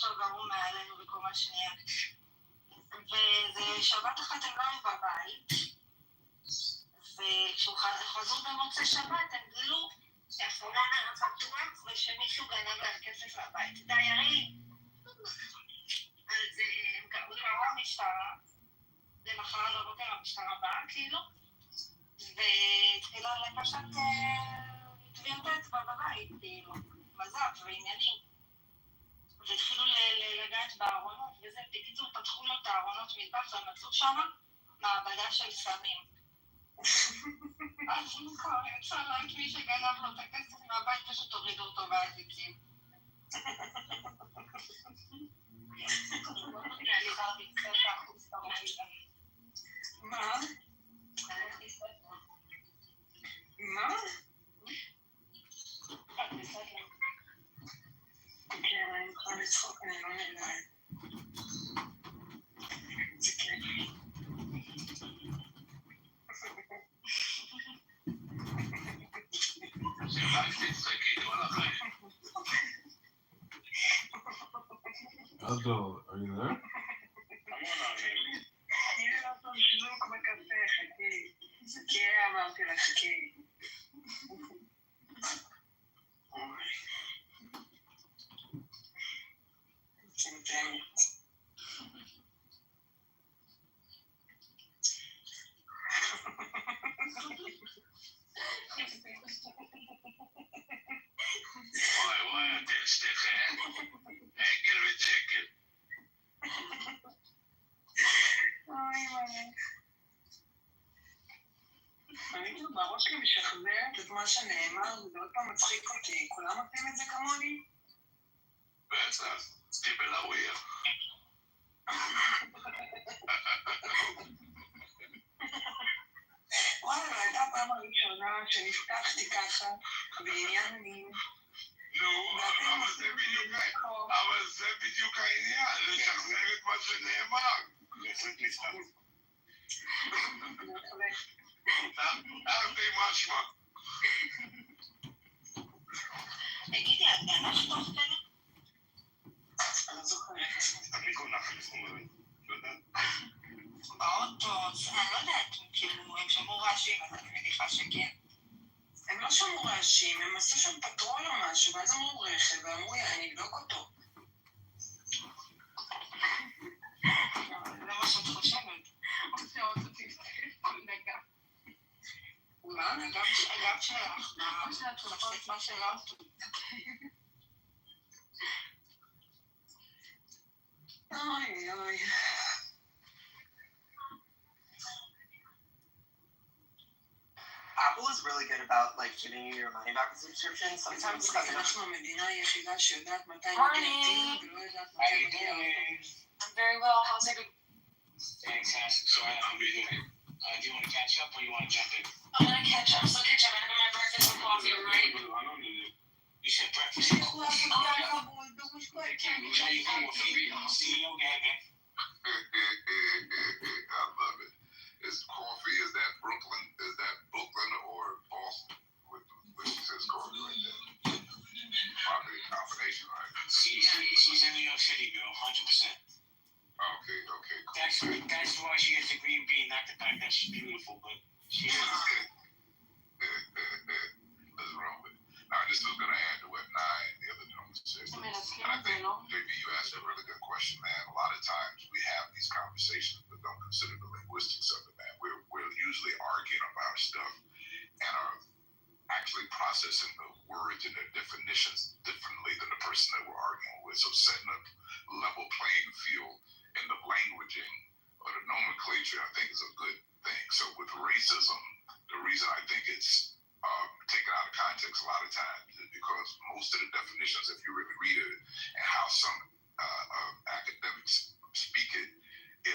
עכשיו גרו מעלינו בקומה שנייה. וזה שבת אחת הם לא היו בבית, וכשחזרו במוצאי שבת הם גילו שהפולנה רצה פתוח ושמישהו גנב להם כסף לבית. דיירים. אז הם קראו למשטרה, למחרת בבוקר המשטרה באה כאילו, והתחילה לפשט טביעות אצבע בבית, כאילו, מז"פ ועניינים. והתחילו לגעת בארונות וזה, בקיצור פתחו לו את הארונות מטבח ומצאו שם מעבדה של סמים. אז יצא לו את מי שגנב לו את הכסף מהבית פשוט הורידו אותו באזיקים. מה? מה? כן, אני יכולה לצחוק, אני לא נרגעת. זה כיף. Aldo, are you there? הנה לא טוב חיזוק בקפה, חכי. חכי, אמרתי לה, חכי. צמצמת. וואי, אתם שתיכם? עגל וצ'קל. אוי, מלך. אני כאילו בראש שלי משכנעת את מה שנאמר, וזה עוד פעם מצחיק אותי. כולם עושים את זה כמוני? בטח, תבלאוויה. וואלה, הייתה הפעם הראשונה שנפתחתי ככה, בעניין מין. נו, אבל זה בדיוק העניין, לשחזר את מה שנאמר. בהחלט נפתח. תרתי משמע. תגידי, את גנשת תוך כדי? אני לא זוכרת. תדליקו נחל חומרים. לא יודעת. באוטו, אני לא יודעת, כאילו, הם שמעו רעשים, אז אני מניחה שכן. הם לא שמעו רעשים, הם עשו שם פטרול או משהו, ואז אמרו רכב, ואמרו, אני אבדוק אותו. זה מה שאת חושבת. מה? הגב שלך, מה שלך? אוי, אוי. Apple is really good about like giving you your money back with subscriptions. Sometimes it's אנחנו המדינה היחידה שיודעת מתי מגיעים ולא יודעת מתי מגיעים. I'm very well. How's it going? Fantastic. So I'm doing. Do you want to catch up or you want to jump in? I'm gonna catch up. So catch up. I have my breakfast and coffee, right? You said breakfast and coffee. CEO gagging. I love it. Is coffee, is that Brooklyn or Boston? Which says coffee right there. Probably a combination, right? She's in New York City, girl, 100%. Okay, cool. That's why she has the green bean, not the fact that she's beautiful, but she is. Let's roll with it. Now, this is going to add to what Nye and the other gentlemen said. And I think, JB, you asked a really good question, man. A lot of times we have these conversations but don't consider the linguistics of it, man. We're usually arguing about stuff and are actually processing the words and their definitions differently than the person that we're arguing with. So setting a level playing field in the languaging or the nomenclature, I think, is a good thing. So with racism, the reason I think it's taken out of context a lot of times is because most of the definitions, if you really read it, and how some academics speak it,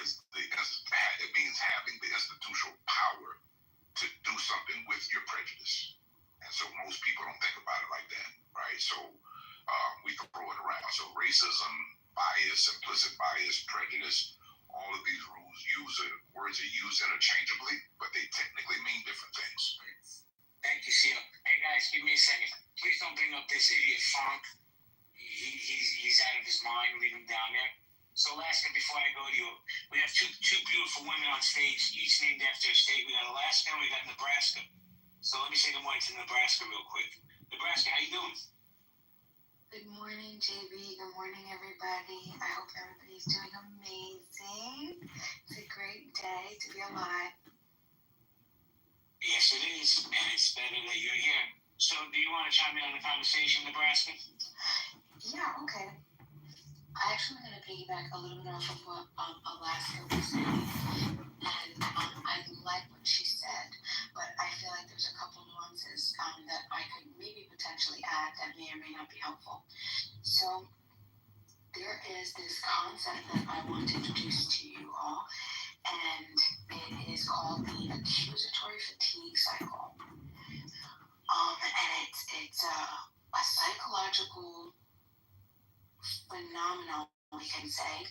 is it means having the institutional power to do something with your prejudice. And so most people don't think about it like that, right? So we can throw it around. So racism, bias, implicit bias, prejudice, all of these words are used interchangeably, but they technically mean different things. Thank you, CEO. Hey guys, give me a second. Please don't bring up this idiot Funk. He's he's out of his mind leaving down there. So Alaska, before I go to you, we have two beautiful women on stage, each named after a state. We got Alaska and we got Nebraska. So let me say good morning to Nebraska real quick. Nebraska, how you doing? Good morning, JB. Good morning, everybody. I hope everybody's doing amazing. It's a great day to be alive. Yes, it is, and it's better that you're here. So, do you want to chime in on the conversation, Nebraska? Yeah, okay. I actually going to piggyback a little bit off of what Alaska was saying, and I like what she said, but I feel like there's a couple nuances that I could maybe potentially add that may or may not be helpful. So there is this concept that I want to introduce to you all, and it is called the accusatory fatigue cycle. And it's a psychological phenomenon, we can say,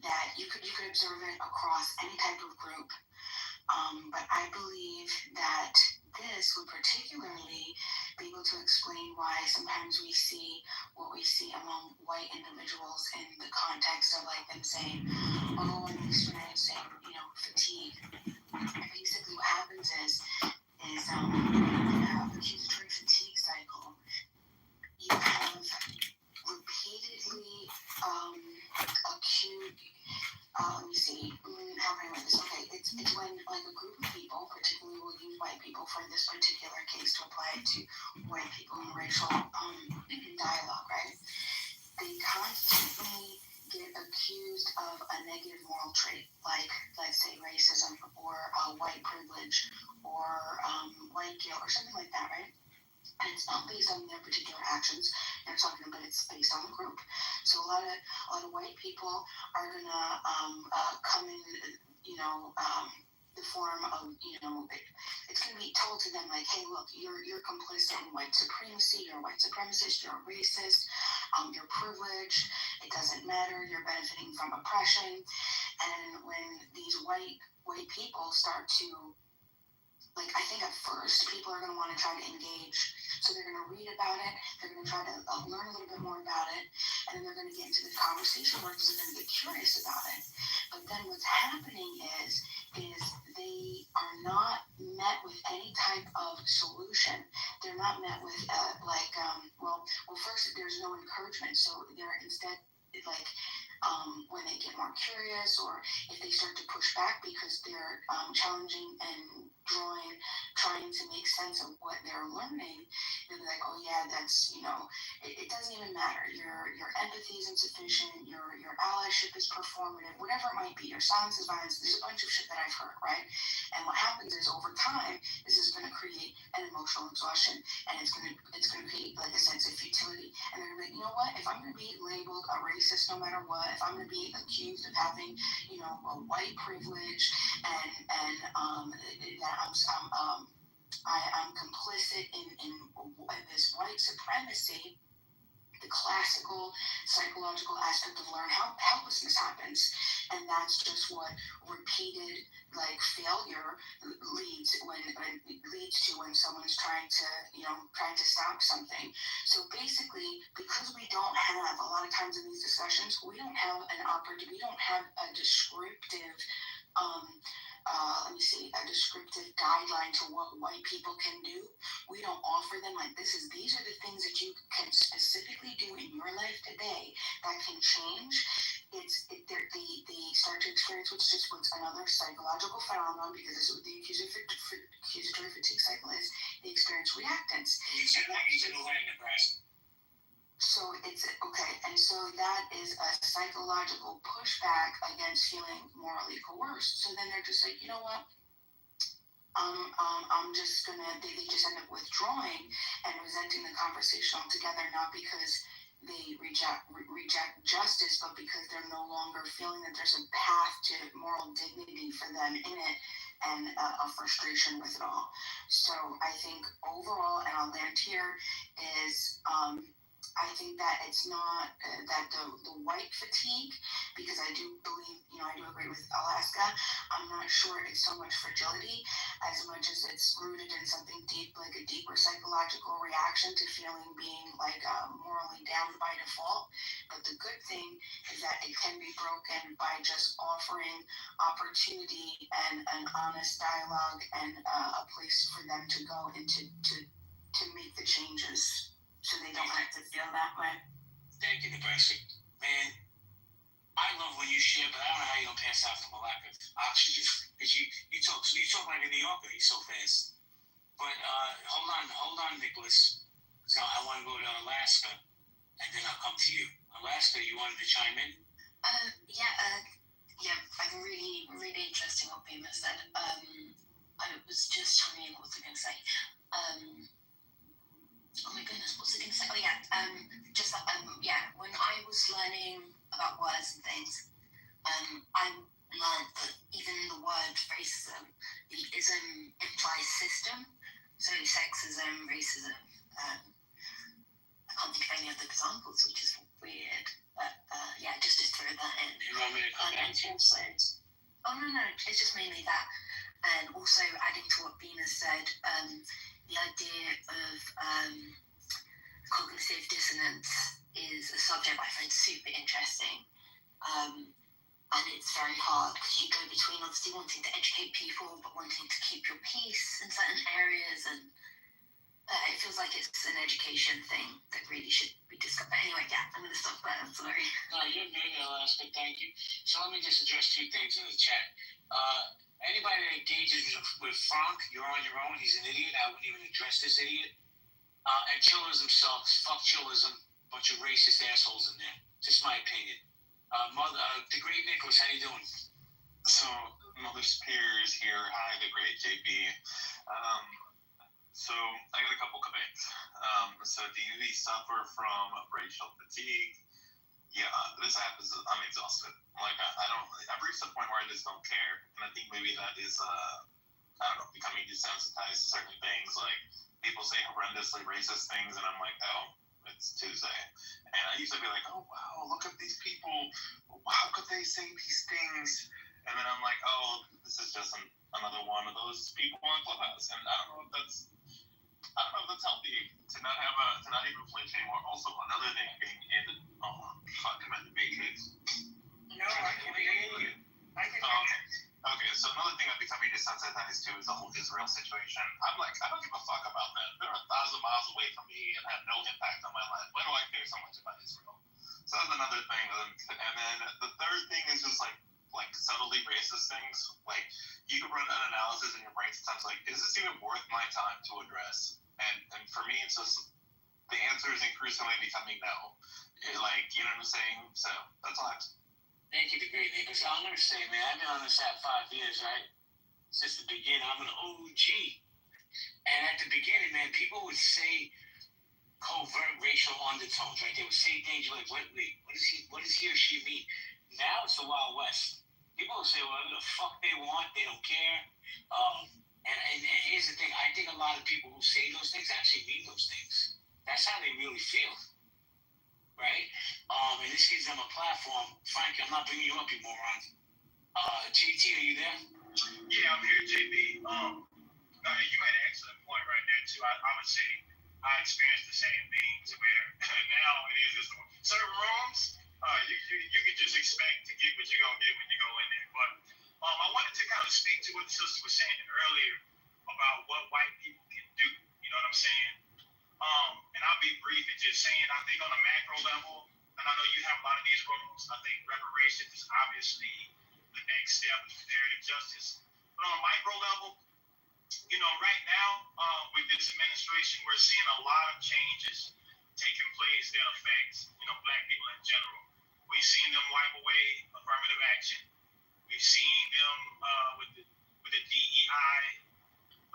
that you could observe it across any type of group. But I believe that this would particularly be able to explain why sometimes we see what we see among white individuals in the context of like them saying, oh, I'm experiencing, fatigue. Basically what happens is in the accusatory fatigue cycle, you have repeatedly accused. Let me see. How can I write this? Okay, it's when like a group of people, particularly we'll use white people for this particular case to apply it to white people in racial dialogue, right? They constantly get accused of a negative moral trait, like let's say racism or white privilege or white guilt or something like that, right? And it's not based on their particular actions they're talking about, it's based on the group. So a lot of white people are gonna come in, the form of, it's gonna be told to them like, hey, look, you're complicit in white supremacy, you're a white supremacist, you're a racist, you're privileged, it doesn't matter, you're benefiting from oppression. And when these white people start to, like, I think at first people are going to want to try to engage. So they're going to read about it. They're going to try to learn a little bit more about it. And then they're going to get into the conversation where they're going to get curious about it. But then what's happening is they are not met with any type of solution. They're not met with first there's no encouragement. So they're instead like, when they get more curious or if they start to push back because they're challenging and trying to make sense of what they're learning, they'll be like, oh yeah, that's, it doesn't even matter. Your empathy is insufficient, your allyship is performative, whatever it might be, your silence is violence. There's a bunch of shit that I've heard, right? And what happens is over time, this is going to create an emotional exhaustion, and it's going to create like a sense of futility. And they're going to be like, you know what? If I'm going to be labeled a racist no matter what, if I'm going to be accused of having, a white privilege and that I'm complicit in this white supremacy, the classical psychological aspect of learned helplessness happens, and that's just what repeated like failure leads to when someone's trying to stop something. So basically, because we don't have a lot of times in these discussions, we don't have a descriptive a descriptive guideline to what white people can do. We don't offer them like these are the things that you can specifically do in your life today that can change. They start to experience what's another psychological phenomenon, because this is what the accusatory fatigue cycle is. They experience reactance. So it's okay, and so that is a psychological pushback against feeling morally coerced. So then they're just like, you know what? I'm just gonna. They just end up withdrawing and resenting the conversation altogether, not because they reject justice, but because they're no longer feeling that there's a path to moral dignity for them in it, and a frustration with it all. So I think overall, and I'll land here, is I think that it's not that the white fatigue, because I do believe, I do agree with Alaska. I'm not sure it's so much fragility as much as it's rooted in something deep, like a deeper psychological reaction to being like morally by default. But the good thing is that it can be broken by just offering opportunity and an honest dialogue and a place for them to go and to make the changes so they don't have to feel that way. Thank you, Nebraska. Man, I love when you share, but I don't know how you don't pass out from a lack of oxygen. Because you talk like a New Yorker. You're so fast. But hold on, Nicholas. So I want to go to Alaska, and then I'll come to you. Alaska, you wanted to chime in? Yeah, I'm really, really interesting what Pima said. I was just trying to, what was I going to say? Oh my goodness, what was I going to say? Oh yeah, when I was learning about words and things, I learned that even the word racism, the ism implies system. So sexism, racism, I can't think of any other examples, which is weird. But just to throw that in. You want me to come back to you? No, it's just mainly that. And also adding to what Bina said, the idea of cognitive dissonance is a subject I find super interesting. And it's very hard because you go between obviously wanting to educate people but wanting to keep your peace in certain areas, and it feels like it's an education thing that really should be discussed. But anyway, I'm going to stop there. I'm sorry. No, you're good, Alaska. Thank you. So let me just address two things in the chat. Anybody that engages with Frank, you're on your own. He's an idiot. I wouldn't even address this idiot. And chillism sucks. Fuck chillism. Bunch of racist assholes in there. Just my opinion. The great Nicholas, how you doing? So, Mother Spears here. Hi, the great JB. So, I got a couple comments. So, do you suffer from racial fatigue? Yeah, this app is, I'm exhausted. Like, I've reached a point where I just don't care. And I think maybe that is, becoming desensitized to certain things. Like, people say horrendously racist things, and I'm like, oh, it's Tuesday. And I used to be like, oh, wow, look at these people. How could they say these things? And then I'm like, oh, this is just another one of those people on Clubhouse. And I don't know if that's healthy to not even flinch anymore. Also, another thing being in the I'm at the Matrix. No, I can hear you. Okay, so another thing I'm becoming desensitized to is the whole Israel situation. I'm like, I don't give a fuck about them. They're 1,000 miles away from me and have no impact on my life. Why do I care so much about Israel? So that's another thing. And then the third thing is just like subtly racist things. Like, you can run an analysis in your brain sometimes like, is this even worth my time to address? And for me, it's just, the answer is increasingly becoming no. You know what I'm saying? So that's all I have to say. Thank you, the great Nicholas. I'm going to say, man, I've been on this app 5 years, right? Since the beginning. I'm an OG. And at the beginning, man, people would say covert racial undertones, right? They would say things like, what does he or she mean? Now it's the Wild West. People will say whatever the fuck they want. They don't care. And here's the thing. I think a lot of people who say those things actually mean those things. That's how they really feel. Right? And this gives them a platform. Frank, I'm not bringing you up, you moron. JT, are you there? Yeah, I'm here, JB. You made an excellent point right there, too. I would say I experienced the same things where now it is just certain rooms, you can just expect to get what you're going to get when you go in there. But I wanted to kind of speak to what the sister was saying earlier about what white people can do. You know what I'm saying? And I'll be brief in just saying, I think on a macro level, and I know you have a lot of these rooms, I think reparations is obviously the next step in comparative justice. But on a micro level, right now, with this administration, we're seeing a lot of changes taking place that affect, black people in general. We've seen them wipe away affirmative action. We've seen them with the DEI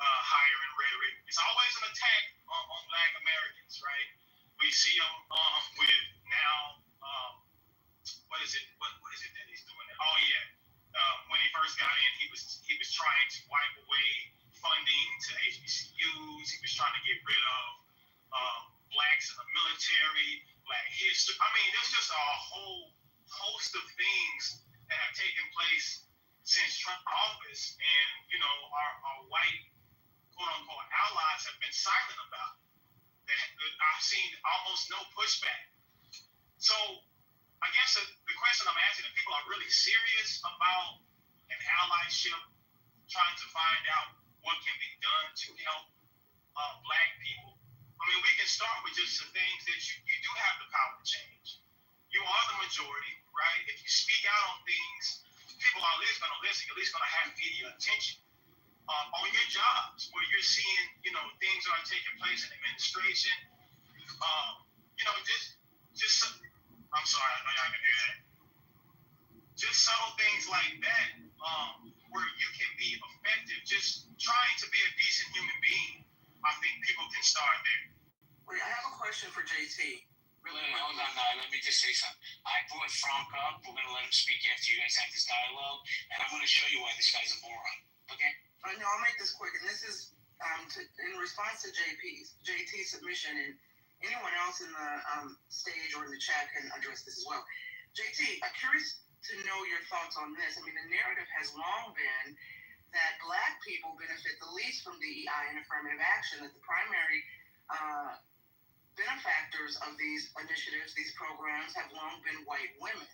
hiring rhetoric. It's always an attack on black Americans, right? We see them with now, what is it that he's doing? Oh yeah, when he first got in, he was trying to wipe away funding to HBCUs. He was trying to get rid of blacks in the military, black history. I mean, there's just a whole host of things that have taken place since Trump office, and our white quote unquote allies have been silent about it. I've seen almost no pushback So I guess the question I'm asking, if people are really serious about an allyship, trying to find out what can be done to help Black people. I mean, we can start with just some things that you do have the power to change. You are the majority, right? If you speak out on things, people are at least going to listen, at least going to have media attention. On your jobs, where you're seeing, things are taking place in administration, just I'm sorry, I know y'all can hear that. Just subtle things like that, where you can be effective, just trying to be a decent human being. I think people can start there. Wait, I have a question for JT. Really, hold on, let me just say something. I brought Frank up. We're going to let him speak after you guys have this dialogue, and I'm going to show you why this guy's a moron. Okay? No, I'll make this quick, and this is in response to JT's submission, and anyone else in the stage or in the chat can address this as well. JT, I'm curious to know your thoughts on this. I mean, the narrative has long been that Black people benefit the least from DEI and affirmative action, that the primary benefactors of these initiatives, these programs, have long been white women.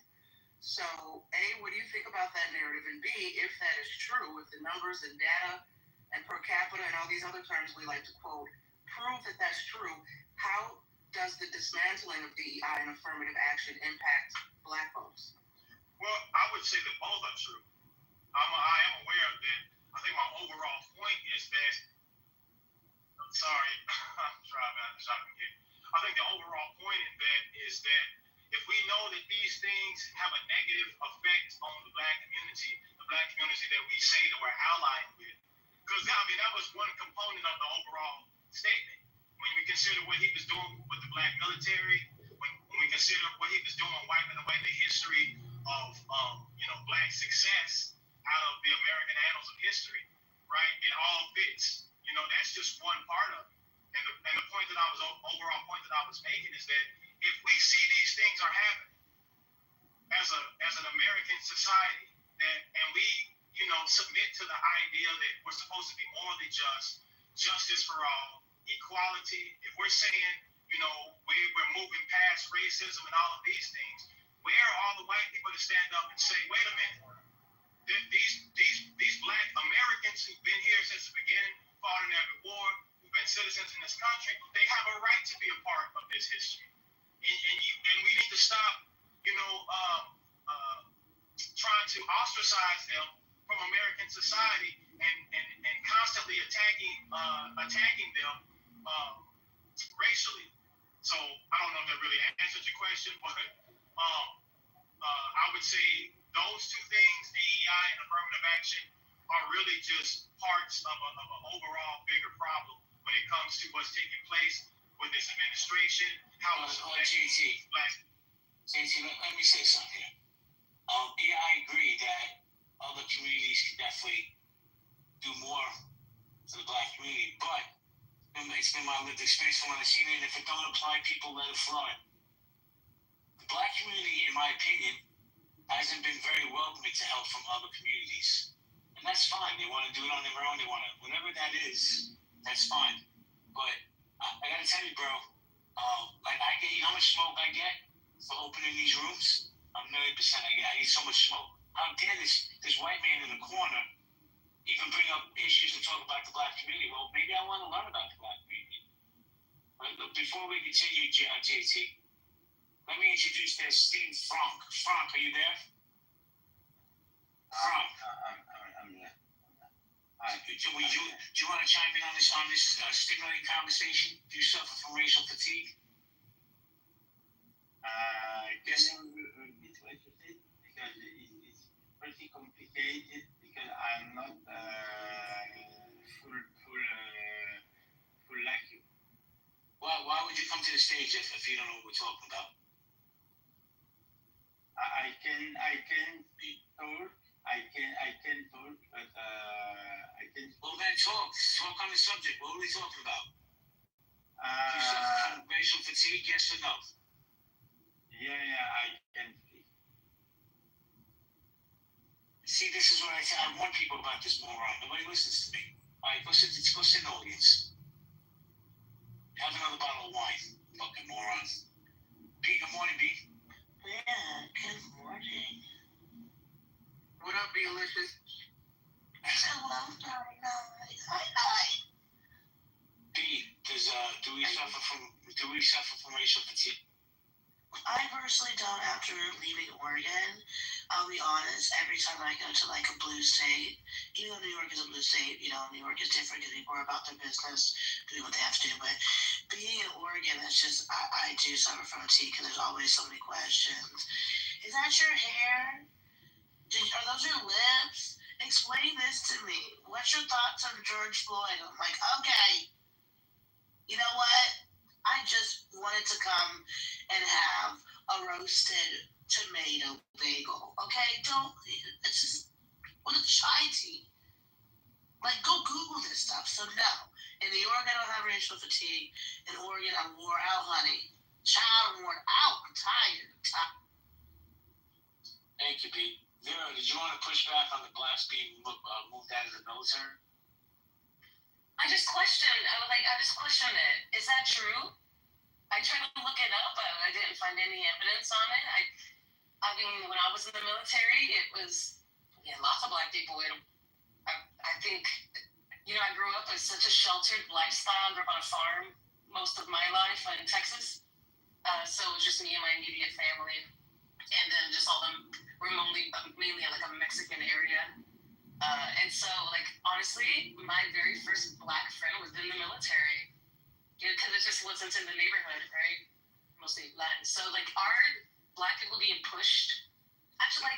So, A, what do you think about that narrative? And B, if that is true, if the numbers and data and per capita and all these other terms we like to quote prove that that's true, how does the dismantling of DEI and affirmative action impact Black folks? Well, I would say that both are true. I am aware of that. I think my overall point is that, I'm sorry, I'm driving out the shopping gate. I think the overall point in that is that if we know that these things have a negative effect on the Black community that we say that we're allying with, because that was one component of the overall statement. When we consider what he was doing with the Black military, when we consider what he was doing wiping away the history of Black success out of the American annals of history, right? It all fits. That's just one part of it. And the point that overall point that I was making is that if we see these things are happening as an American society, and we submit to the idea that we're supposed to be morally just, justice for all, equality. If we're saying we're moving past racism and all of these things, where are all the white people to stand up and say, wait a minute, these Black Americans who've been here since the beginning, fought in every war, who've been citizens in this country, they have a right to be a part of this history. And we need to stop, trying to ostracize them from American society and constantly attacking them racially. So I don't know if that really answered your question, but I would say those two things, DEI and affirmative action, are really just parts of an overall bigger problem when it comes to what's taking place with this administration, how it's affecting Black. JT, let me say something here. Yeah, I agree that other communities can definitely do more for the Black community, but it's been my lived experience from when I've seen it. If it don't apply, people let it fly. The Black community, in my opinion, hasn't been very welcoming to help from other communities. And that's fine. They want to do it on their own. They want to, whatever that is, that's fine. But I got to tell you, bro, I get, how much smoke I get for opening these rooms? I'm 90%. I get so much smoke. How dare this white man in the corner even bring up issues and talk about the Black community? Well, maybe I want to learn about the Black community. But before we continue, JT, let me introduce this Steve Frank. Frank, are you there? Frank. I'm here. Do you want to chime in on this stimulating conversation? Do you suffer from racial fatigue? Yes. Can you repeat what you said? Because it's pretty complicated. Because I'm not full like you. Well, why would you come to the stage if you don't know what we're talking about? I can talk. I can talk, but I can. Well, then talk. Talk on the subject. What are we talking about? Do you suffer from racial fatigue? Yes or no? Yeah, I can speak. See, this is what I warn people about this moron. Nobody listens to me. All right, go sit in the audience. Have another bottle of wine, fucking moron. Pete, good morning, Pete. Do we suffer from racial fatigue? I personally don't after leaving Oregon. I'll be honest, every time I go to like a blue state, even though New York is a blue state, New York is different because people are about their business, doing what they have to do. But being in Oregon, it's just, I do suffer from fatigue because there's always so many questions. Is that your hair? Are those your lips? Explain this to me. What's your thoughts on George Floyd? I'm like, okay, you know what? I just wanted to come and have a roasted tomato bagel. Okay, it's just with a chai tea. Like, go Google this stuff. So no, in New York I don't have racial fatigue. In Oregon I'm wore out, honey. Child, I'm worn out. I'm tired. Thank you, Pete. Vera, did you want to push back on the blacks being moved out of the military? I just questioned it. Is that true? I tried to look it up, but I didn't find any evidence on it. I mean, when I was in the military, it was, lots of black people. I think, I grew up with such a sheltered lifestyle. I grew up on a farm most of my life in Texas. So it was just me and my immediate family. And then just all them, we're mainly like a Mexican area. And so, honestly, my very first black friend was in the military. Because it just wasn't in the neighborhood, right? Mostly Latin. So, are black people being pushed, actually,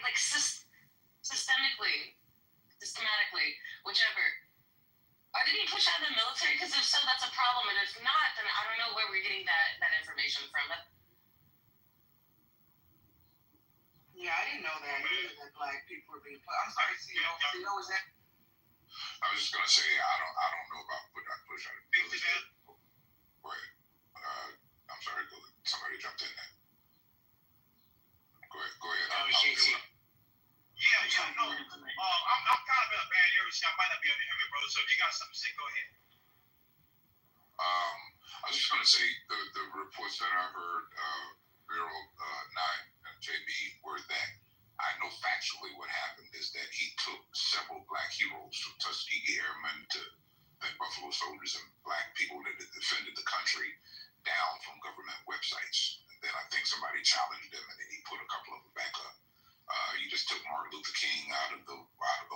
systematically, whichever, are they being pushed out of the military? Because if so, that's a problem. And if not, then I don't know where we're getting that information from. Yeah, I didn't know that either, that black people were being pushed. I'm sorry, CEO, is that? I was just gonna say, I don't know about push out of the military. Go ahead. I'm sorry, somebody jumped in there. Go ahead. I'm kind of in a bad area, so I might not be able to hear me, brother. So if you got something to say, go ahead. I was just gonna say the reports that I heard, Bureau 9 and JB, were that I know factually what happened is that he took several black heroes, from Tuskegee Airmen to Buffalo Soldiers, and black people that had defended the country down from government websites. And then I think somebody challenged him, and then he put a couple of them back up. He just took Martin Luther King out of the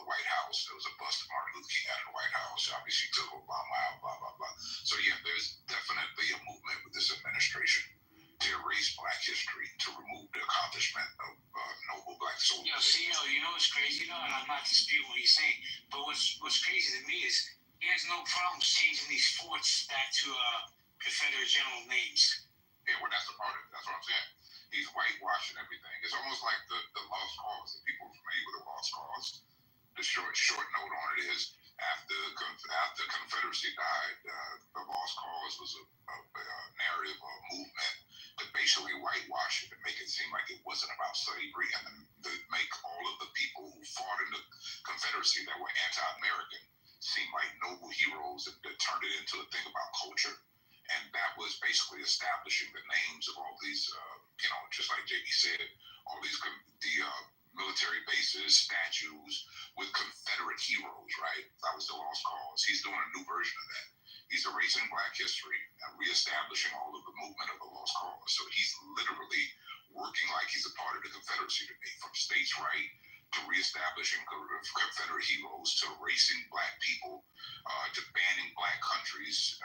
White House. There was a bust of Martin Luther King out of the White House. Obviously, took Obama out. Blah blah blah. So yeah, there's definitely a movement with this administration to erase black history, to remove the accomplishment of noble black soldiers. You know what's crazy though, and I'm not disputing what he's saying, but what's crazy to me is he has no problems changing these forts back to Confederate general names. Yeah, well, that's a part of it. That's what I'm saying. He's whitewashing everything. It's almost like the lost cause. If people are familiar with the lost cause, the short note on it is after Confederacy died, the lost cause was a narrative or a movement to basically whitewash it and make it seem like it wasn't about slavery, and to make all of the people who fought in the Confederacy that were anti-American seem like noble heroes, and turned it into a thing about culture. And that was basically establishing the names of all these, just like JB said, all these military bases, statues with Confederate heroes, right? That was the lost cause. He's doing a new version of that. He's erasing black history and reestablishing all of the movement of the lost cause. So he's literally working like he's a part of the Confederacy to me, from states' right to reestablishing Confederate heroes, to erasing black people, to banning black countries,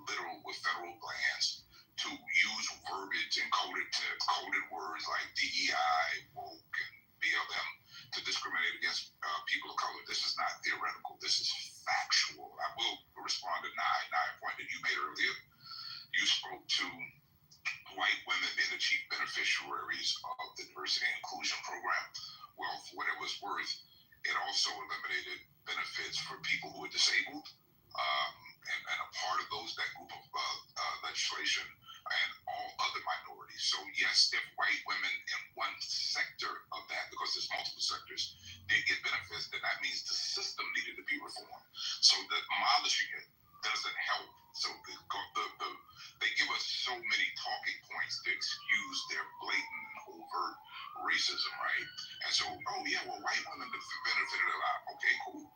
literal with federal lands, to use verbiage and coded words like DEI, woke, and BLM to discriminate against people of color. This is not theoretical. This is factual. I will respond to nine point that you made earlier. You spoke to white women being the chief beneficiaries of the diversity and inclusion program. Well, for what it was worth, it also eliminated benefits for people who are disabled, and a part of that group of legislation, and all other minorities. So yes, if white women in one sector of that, because there's multiple sectors, did get benefits, then that means the system needed to be reformed. So demolishing it doesn't help. So they give us so many talking points to excuse their blatant and overt racism, right? And so, oh yeah, well, white women benefited a lot. Okay, cool.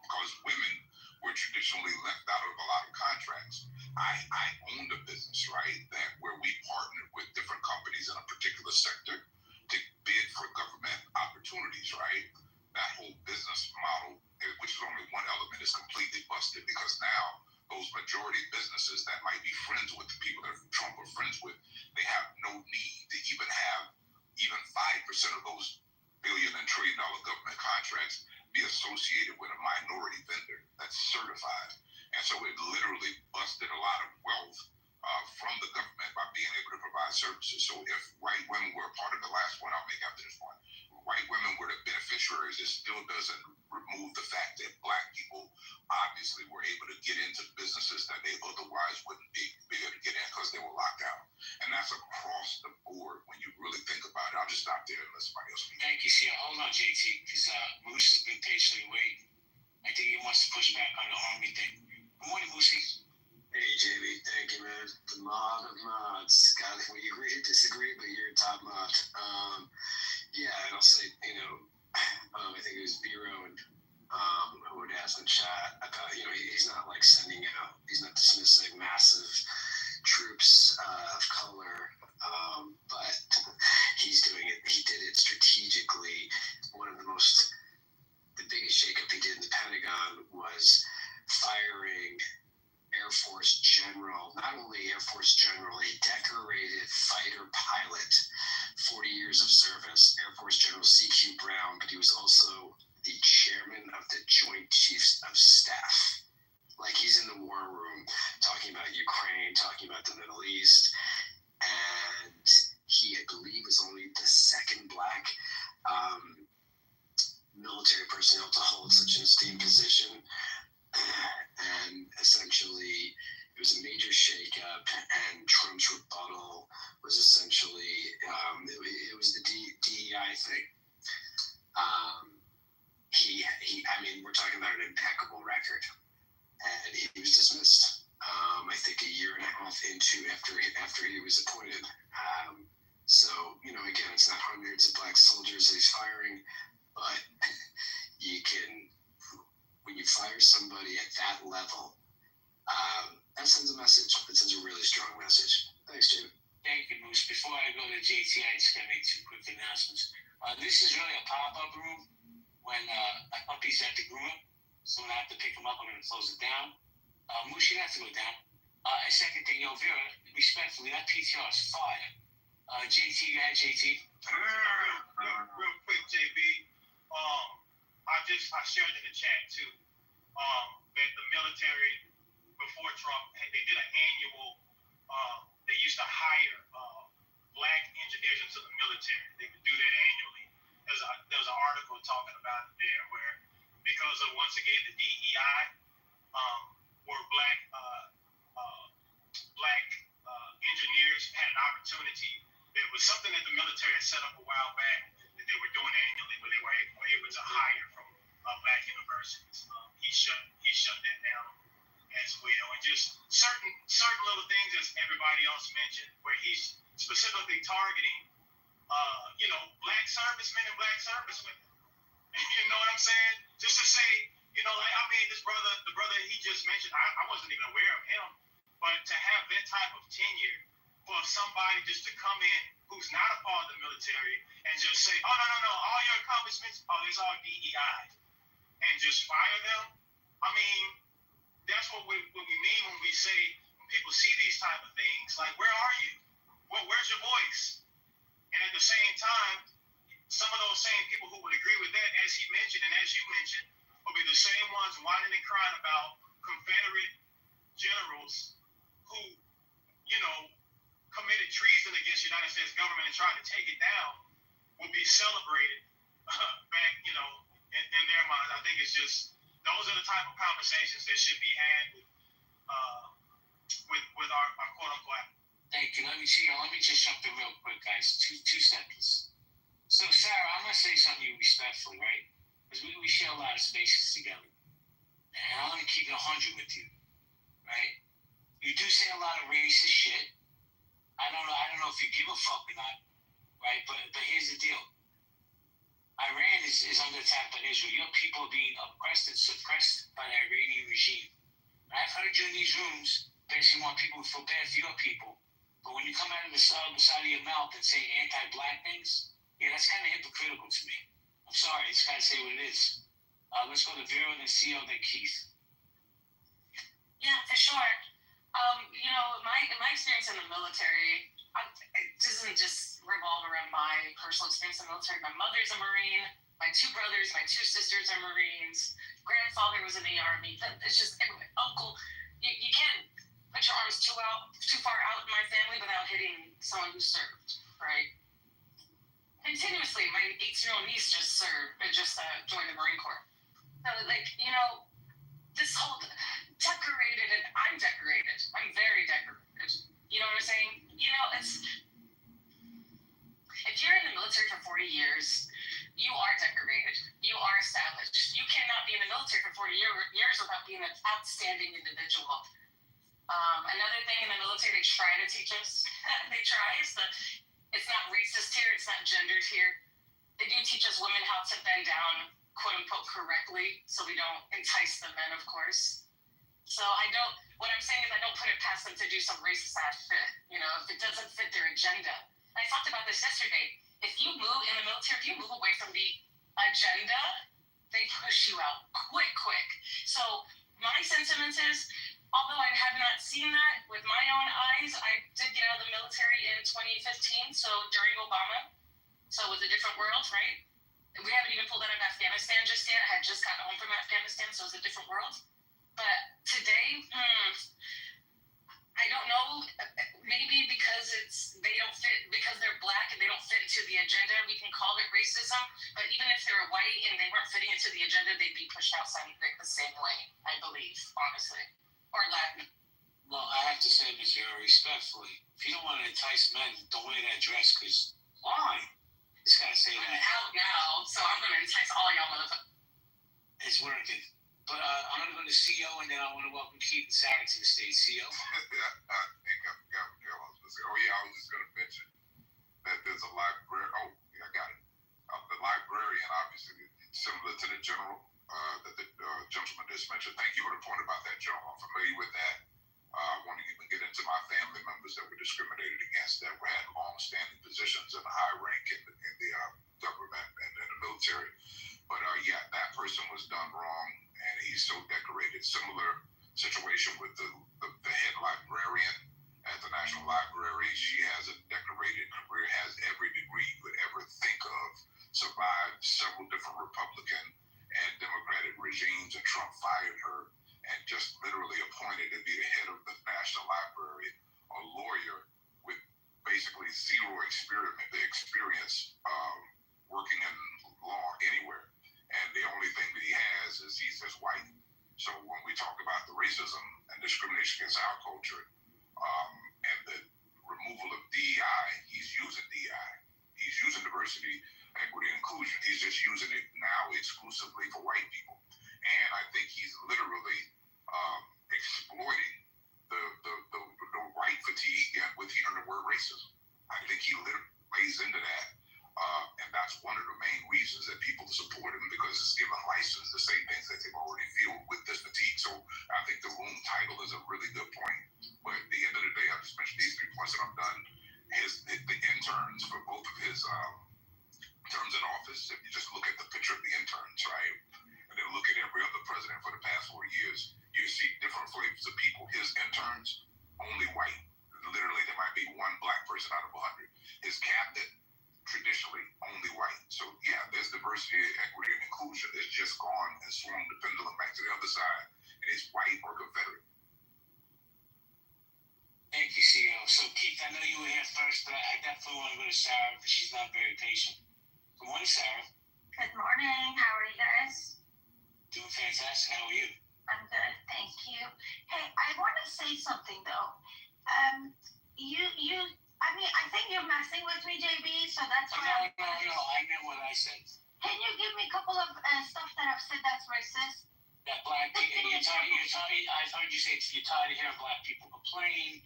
Because women were traditionally left out of a lot of contracts. I owned a business, right, that where we partnered with different companies in a particular sector to bid for government opportunities, right? That whole business model, which is only one element, is completely busted because now those majority businesses that might be friends with the people that Trump are friends with, they have no need to even have even 5% of those billion and trillion dollar government contracts be associated with a minority vendor that's certified. And so it literally busted a lot of wealth from the government by being able to provide services. So if white women were a part of the last one, I'll make after this point, white women were the beneficiaries, it still doesn't remove the fact that black people obviously were able to get into businesses that they otherwise wouldn't be able to get in because they were locked out. And that's across the board when you really think about it. I'll just stop there and let somebody else speak. Thank you, Sia. Hold on, JT, because Moose has been patiently waiting. I think he wants to push back on the army thing. Good morning, Moosey. Hey, JB, thank you, man. The mod of mods. God, we agree to disagree, but you're a top mod. Yeah, and I'll say, I think it was Vero and who would ask in chat about, he's not like sending out, he's not dismissing massive troops of color, but he's doing it, he did it strategically. One of the biggest shakeup he did in the Pentagon was firing Air Force General, not only Air Force General, a decorated fighter pilot, 40 years of service, Air Force General C.Q. Brown, but he was also the chairman of the Joint Chiefs of Staff. Like, he's in the war room talking about Ukraine, talking about the Middle East, and he, I believe, was only the second black military personnel to hold such an esteemed position. And essentially, it was a major shakeup, and Trump's rebuttal was essentially, it was the DEI thing. We're talking about an impeccable record, and he was dismissed. I think a year and a half after he was appointed. So, again, it's not hundreds of black soldiers that he's firing, but when you fire somebody at that level, that sends a message. That sends a really strong message. Thanks, Jim. Thank you, Moose. Before I go to JT, I just got to make two quick announcements. This is really a pop-up room when a puppy's at the groomer, so when I have to pick him up, I'm going to close it down. Moose, you don't have to go down. Second thing, Vera, respectfully, that PTR is fire. JT, go ahead, JT. Real quick, JB. I shared in the chat too that the military before Trump they did an annual. They used to hire black engineers into the military. They would do that annually. There's an article talking about it there where because of once again the DEI, where black engineers had an opportunity. There was something that the military had set up a while back that they were doing annually, where they were able to hire from black universities. He shut that down as well, and just certain little things, as everybody else mentioned, where he's specifically targeting, black servicemen and black servicewomen. You know what I'm saying? Just to say, the brother he just mentioned, I wasn't even aware of him, but to have that type of tenure for somebody just to come in who's not a part of the military and just say, oh, no, all your accomplishments, it's all DEI, and just fire them. That's what we mean when we say, when people see these type of things, like, where are you? Where's your voice? And at the same time, some of those same people who would agree with that, as he mentioned and as you mentioned, will be the same ones whining and crying about Confederate generals who, committed treason against the United States government and tried to take it down, will be celebrated back, in their minds. I think it's just, those are the type of conversations that should be had with our quote unquote. Thank you. Let me just jump in real quick, guys. Two seconds. So, Sarah, I'm going to say something to you respectfully, right? Because we share a lot of spaces together. And I'm going to keep it 100 with you, right? You do say a lot of racist shit. I don't know if you give a fuck or not, right? But here's the deal. Iran is under attack by Israel. Your people are being oppressed and suppressed by the Iranian regime. And I've heard you in these rooms basically want people to feel bad for your people. But when you come out of the side of your mouth and say anti-black things, yeah, that's kind of hypocritical to me. I'm sorry, it's got to say what it is. Let's go to Vera, then CEO, then Keith. Yeah, for sure. My experience in the military, it doesn't just revolve around my personal experience in the military. My mother's a Marine. My two brothers, my two sisters are Marines. Grandfather was in the Army. It's just uncle. You can't put your arms too far out in my family without hitting someone who served, right? Continuously, my 18-year-old niece just joined the Marine Corps. So, this whole decorated, and I'm decorated. I'm very decorated. You know what I'm saying? If you're in the military for 40 years, you are decorated. You are established. You cannot be in the military for 40 years without being an outstanding individual. Another thing in the military they try to teach us, it's not racist here, it's not gendered here. They do teach us women how to bend down, quote unquote, correctly, so we don't entice the men, of course. So what I'm saying is I don't put it past them to do some racist ass shit, if it doesn't fit their agenda. And I talked about this yesterday. If you move in the military, if you move away from the agenda, they push you out quick. So my sentiment is, although I have not seen that with my own eyes, I did get out of the military in 2015, so during Obama. So it was a different world, right? We haven't even pulled out of Afghanistan just yet. I had just gotten home from Afghanistan, so it was a different world. But today, I don't know. Maybe because they don't fit, because they're black and they don't fit into the agenda, we can call it racism. But even if they're white and they weren't fitting into the agenda, they'd be pushed outside the same way, I believe, honestly. Or Latin. Well, I have to say, Ms. Vera, respectfully, if you don't want to entice men, don't wear that dress, because why? Just gotta say that. I'm out now, so I'm going to entice all y'all motherfuckers. It's working. But I'm going to go to CEO, and then I want to welcome Keith and Sarah to the stage. CEO? I think I forgot what the hell I was going to say. Oh, yeah, I was just going to mention that there's a librarian. Oh, yeah, I got it. The librarian, obviously, similar to the general that the gentleman just mentioned. Thank you for the point about that, Joe. I'm familiar with that. I want to even get into my family members that were discriminated against that had long-standing positions in a high rank in the government and in the military. But yeah, that person was done wrong, and he's so decorated. Similar situation with the head librarian at the National Library. She has a decorated career, has every degree you could ever think of, survived several different Republican and Democratic regimes, and Trump fired her and just literally appointed to be the head of the National Library, a lawyer with basically zero experience working in law anywhere. And the only thing that he has is he's just white. So when we talk about the racism and discrimination against our culture and the removal of DEI, he's using DEI. He's using diversity, equity, and inclusion. He's just using it now exclusively for white people. And I think he's literally exploiting the white fatigue within the word racism. I think he literally plays into that. And that's one of the main reasons that people support him, because it's given license to say things that they've already feel with this fatigue. So I think the room title is a really good point. But at the end of the day, I'll just mention these 3 points that I'm done. The interns for both of his terms in office, if you just look at the picture of the interns, right? And then look at every other president for the past 4 years, you see different flavors of people. His interns, only white. Literally, there might be one black person out of 100. His cabinet, traditionally only white. So yeah, there's diversity, equity, and inclusion. It's just gone and swung the pendulum back to the other side, and it's white or Confederate. Thank you, CEO. So Keith, I know you were here first, but I definitely want to go to Sarah because she's not very patient. Good morning, Sarah. Good morning. How are you guys? Doing fantastic. How are you? I'm good, thank you. Hey, I want to say something though. I think you're messing with me, JB. So that's why. No. I know what I said. Can you give me a couple of stuff that I've said that's racist? that black people, I've heard you say you're tired of hearing black people complain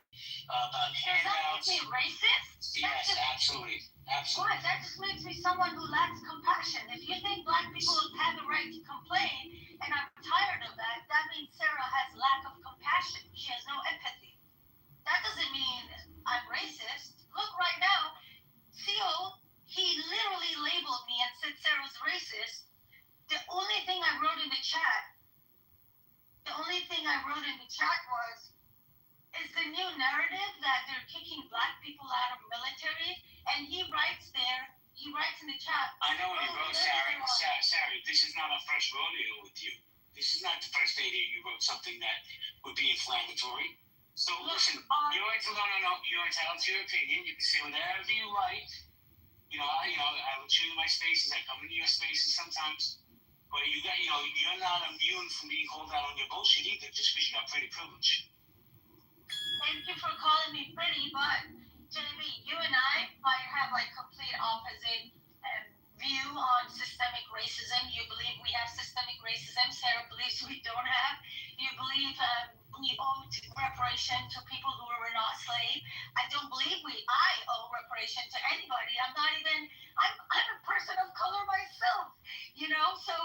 about handouts. Does that make me racist? Yes, absolutely. Absolutely. Why? That just makes me someone who lacks compassion. If you think black people have the right to complain, and I'm tired of that, that means Sarah has lack of compassion. She has no empathy. That doesn't mean I'm racist. Look right now, Theo, he literally labeled me and said Sarah's racist. The only thing I wrote in the chat was, is the new narrative that they're kicking black people out of military, and he writes in the chat. I know what he wrote, Sarah, this is not our first rodeo with you. This is not the first day that you wrote something that would be inflammatory. So listen, you're entitled to your opinion. You can say whatever you like. I will choose my spaces. I come into your spaces sometimes. But you're not immune from being called out on your bullshit either, just because you got pretty privilege. Thank you for calling me pretty, but JB, you and I might have like complete opposite view on systemic racism. You believe we have systemic racism. Sarah believes we don't have. You believe we owe reparation to people who were not slaves. I don't believe I owe reparation to anybody. I'm a person of color myself, so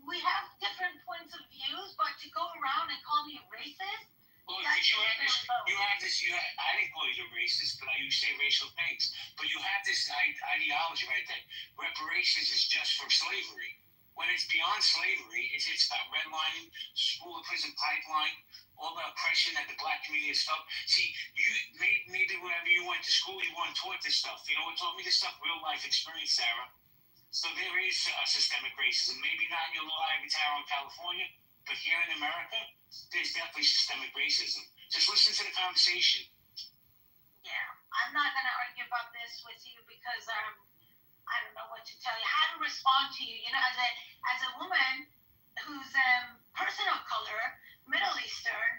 we have different points of views, but to go around and call me a racist, well, did you have this, I didn't call you a racist, but you say racial things. But you have this ideology, right, that reparations is just for slavery. When it's beyond slavery, it's about redlining, school to prison pipeline, all the oppression that the black community has felt. See, maybe wherever you went to school, you weren't taught this stuff. You know what taught me this stuff? Real life experience, Sarah. So there is systemic racism. Maybe not in your little ivory tower in California, but here in America, there's definitely systemic racism. Just listen to the conversation. Yeah, I'm not going to argue about this with you because I don't know what to tell you, how to respond to you. As a woman who's person of color, Middle Eastern,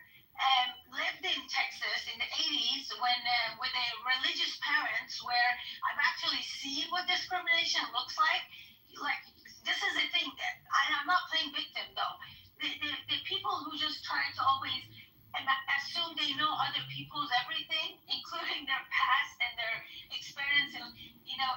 lived in Texas in the 80s with a religious parents, where I've actually seen what discrimination looks like. Like, this is the thing that I'm not playing victim though. The people who just try to always assume they know other people's everything, including their past and their experience, and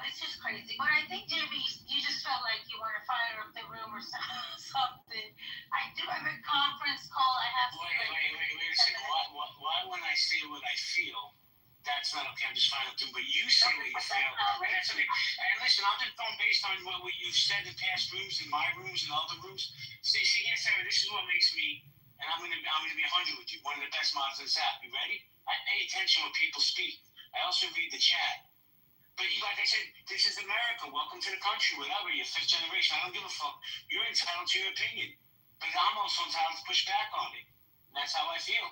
it's just crazy. But I think, JB, you just felt like you want to fire up the room or something. I do have a conference call. I have to. Wait a second. Why when I say what I feel, that's not okay? I'm just firing up the room. But you say what you feel. And that's okay. And listen, I'm just going based on what you've said in past rooms, in my rooms, and other rooms. See here, Sarah, this is what makes me, and I'm gonna be 100 with you, one of the best mods on this app. You ready? I pay attention when people speak. I also read the chat. But like I said, this is America. Welcome to the country. Whatever, you're fifth generation. I don't give a fuck. You're entitled to your opinion. But I'm also entitled to push back on it. And that's how I feel.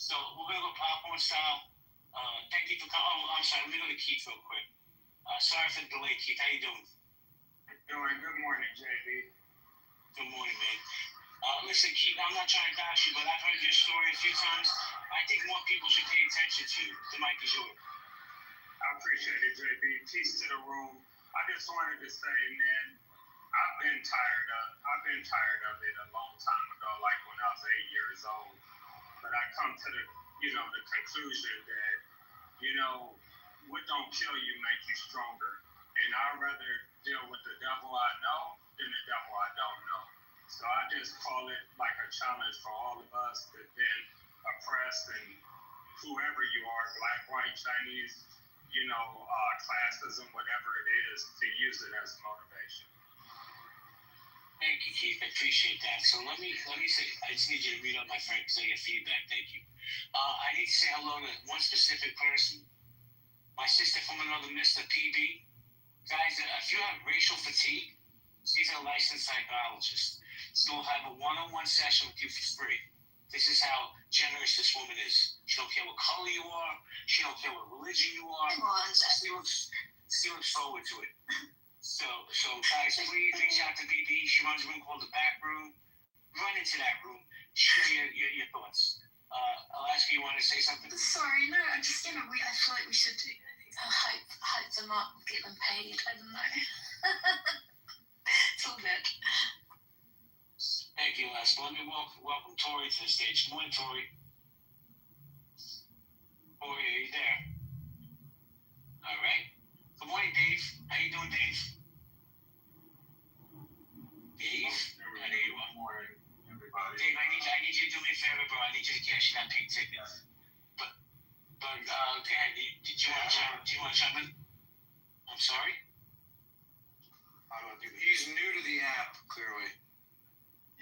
So we're gonna go popcorn style. Thank you for coming. Oh, I'm sorry. Let me go to Keith real quick. Sorry for the delay, Keith. How you doing? Good morning, JB. Good morning, man. Listen, Keith, I'm not trying to dox you, but I've heard your story a few times. I think more people should pay attention to you. The mic is yours. I appreciate it, JB. Peace to the room. I just wanted to say, man, I've been tired of it a long time ago, like when I was 8 years old. But I come to the conclusion that, what don't kill you make you stronger. And I'd rather deal with the devil I know than the devil I don't know. So I just call it like a challenge for all of us that been oppressed, and whoever you are, black, white, Chinese, classism, whatever it is, to use it as motivation. Thank you, Keith. I appreciate that. So let me say, I just need you to read up my friend because I get feedback. Thank you. I need to say hello to one specific person. My sister from another Mr. PB. Guys, if you have racial fatigue, she's a licensed psychologist. So we'll have a one-on-one session with you for free. This is how generous this woman is. She don't care what color you are. She don't care what religion you are. She looks forward to it. So guys, please reach out to BB. She runs a room called the Back Room. Run into that room. Share your thoughts. Alaska, you want to say something? Sorry, no, I feel like we should hype them up, get them paid. I don't know. It's all good. Thank you, So let me welcome Tori to the stage. Good morning, Tori. Tori, are you there? All right. Good morning, Dave. How you doing, Dave? Dave? I know you are. Good morning, everybody. Dave, I need you to do me a favor, bro. I need you to cash in that pink ticket. But okay, do you want to chime in? I'm sorry? He's new to the app, clearly.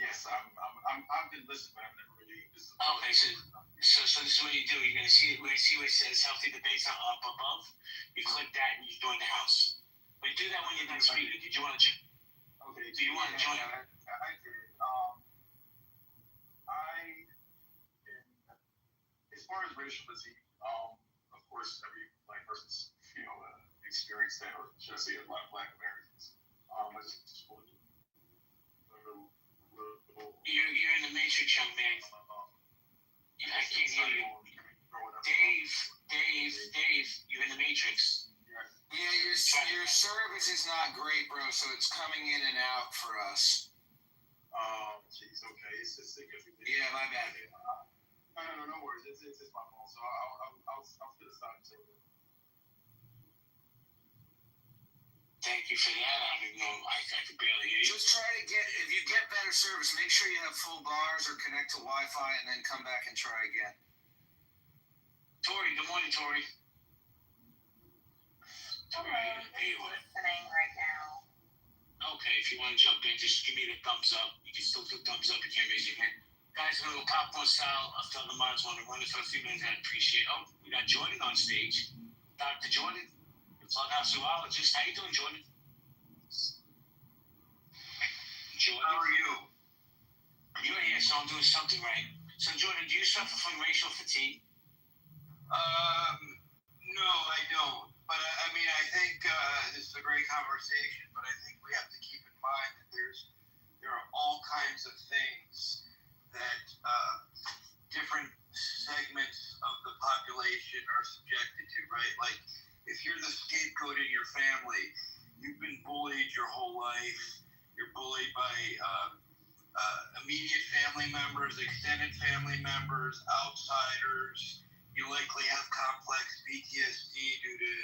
Yes, I've been listening, but I've never really. Okay, so this is what you do. You're gonna see where it says healthy debates up above. You click that and you join the house. But do that when you're done speaking. Did you want to? Okay. Do you want to join? I did. As far as racialism, of course, every black person's experienced that, or should I say, a lot of black Americans. You're in the matrix, young man. I can't hear you. Dave, you're in the matrix. Yeah, your service is not great, bro, so it's coming in and out for us. Jeez, okay. It's significant. Yeah, my bad. No worries. It's my fault. So I'll fit aside until then. Thank you for that. I don't even know. I could barely hear you. Just try to if you get better service, make sure you have full bars or connect to Wi-Fi and then come back and try again. Tori, good morning, Tori. Hello, listening right now. Okay, if you want to jump in, just give me the thumbs up. You can still do thumbs up. You can't raise your hand. Guys, we're going to go popcorn style. I'll tell the mods want to run it for a few minutes. I appreciate it. Oh, we got Jordan on stage. Dr. Jordan. Clubhouse zoologist. How you doing, Jordan? Jordan? How are you? You're here, so I'm doing something right. So, Jordan, do you suffer from racial fatigue? No, I don't. But I mean, I think this is a great conversation. But I think we have to keep in mind that there are all kinds of things that different segments of the population are subjected to, right? Like, if you're the scapegoat in your family, you've been bullied your whole life. You're bullied by immediate family members, extended family members, outsiders. You likely have complex PTSD due to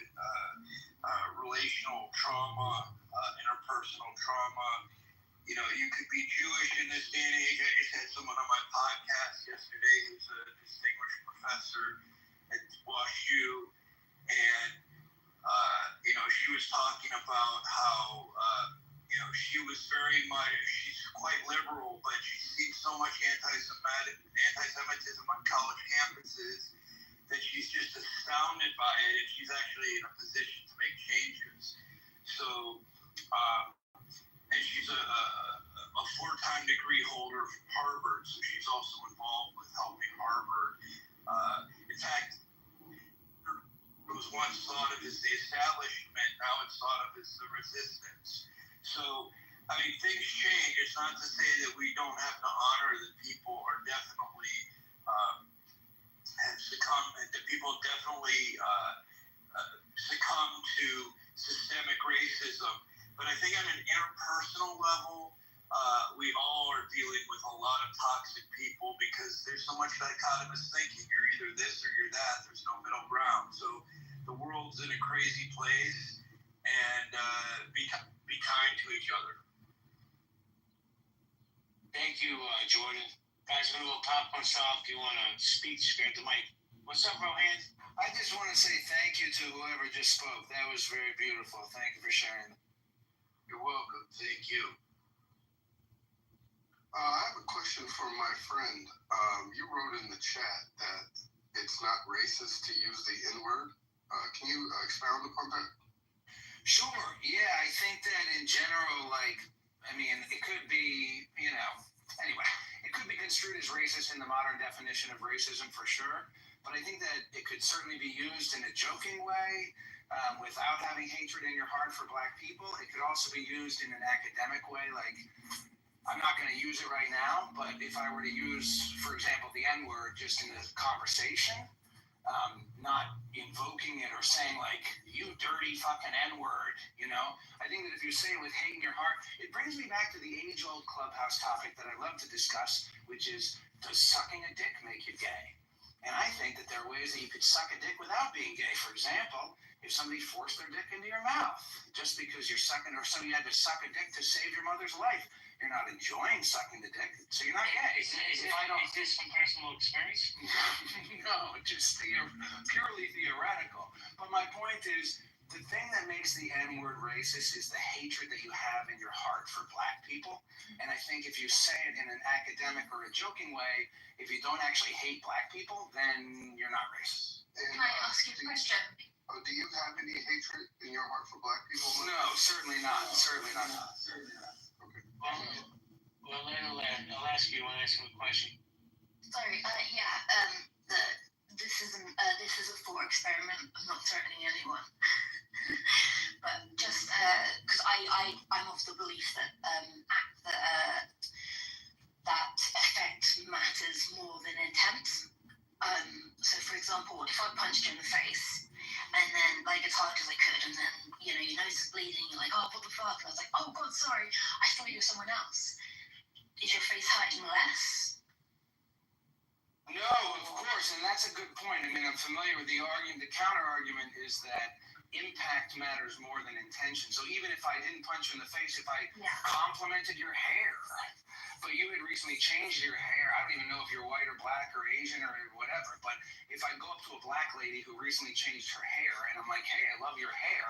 relational trauma, interpersonal trauma. You know, you could be Jewish in this day and age. I just had someone on my podcast yesterday who's a distinguished professor at WashU, and she was talking about how, she was she's quite liberal, but she's seen so much anti-Semitism on college campuses that she's just astounded by it, and she's actually in a position to make changes. So, and she's a four-time degree holder from Harvard, so she's also involved with helping Harvard. In fact, it was once thought of as the establishment, now it's thought of as the resistance. So, I mean, things change. It's not to say that we don't have to honor that people are definitely have succumbed, that people definitely succumb to systemic racism. But I think on an interpersonal level, we all are dealing with a lot of toxic people because there's so much dichotomous thinking. You're either this or you're that. There's no middle ground. So the world's in a crazy place, and be kind to each other. Thank you, Jordan. Guys, we're going to go popcorn style. If you want to speak, just grab the mic. What's up, Rohan? I just want to say thank you to whoever just spoke. That was very beautiful. Thank you for sharing. You're welcome. Thank you. I have a question for my friend. You wrote in the chat that it's not racist to use the N-word. Can you expound upon that? Sure. Yeah, I think that in general, it could be, anyway, it could be construed as racist in the modern definition of racism for sure. But I think that it could certainly be used in a joking way, without having hatred in your heart for Black people. It could also be used in an academic way, like, I'm not going to use it right now, but if I were to use, for example, the N-word just in a conversation, not invoking it or saying like, you dirty fucking N-word, you know? I think that if you say it with hate in your heart, it brings me back to the age-old Clubhouse topic that I love to discuss, which is, does sucking a dick make you gay? And I think that there are ways that you could suck a dick without being gay. For example, if somebody forced their dick into your mouth, just because you're sucking, or somebody had to suck a dick to save your mother's life, you're not enjoying sucking the dick, so you're not gay. Is this from personal experience? No, just purely theoretical. But my point is, the thing that makes the N-word racist is the hatred that you have in your heart for black people. And I think if you say it in an academic or a joking way, if you don't actually hate black people, then you're not racist. Can I ask you a question? Do you have any hatred in your heart for black people? No, certainly not. Certainly not. Okay. Well, I'll ask you. I want to ask him a question. Sorry. This is a thought experiment. I'm not threatening anyone. But just because I'm of the belief that that effect matters more than intent. So for example, if I punched you in the face and then like as hard as I could, and then your nose is bleeding, you're like, oh, what the fuck? And I was like, oh god, sorry, I thought you were someone else. Is your face hurting less? No, of course, and that's a good point. I mean, I'm familiar with the argument. The counter argument is that impact matters more than intention. So even if I didn't punch you in the face, if I complimented your hair, but you had recently changed your hair, I don't even know if you're white or black or Asian or whatever, but if I go up to a black lady who recently changed her hair and I'm like, hey, I love your hair,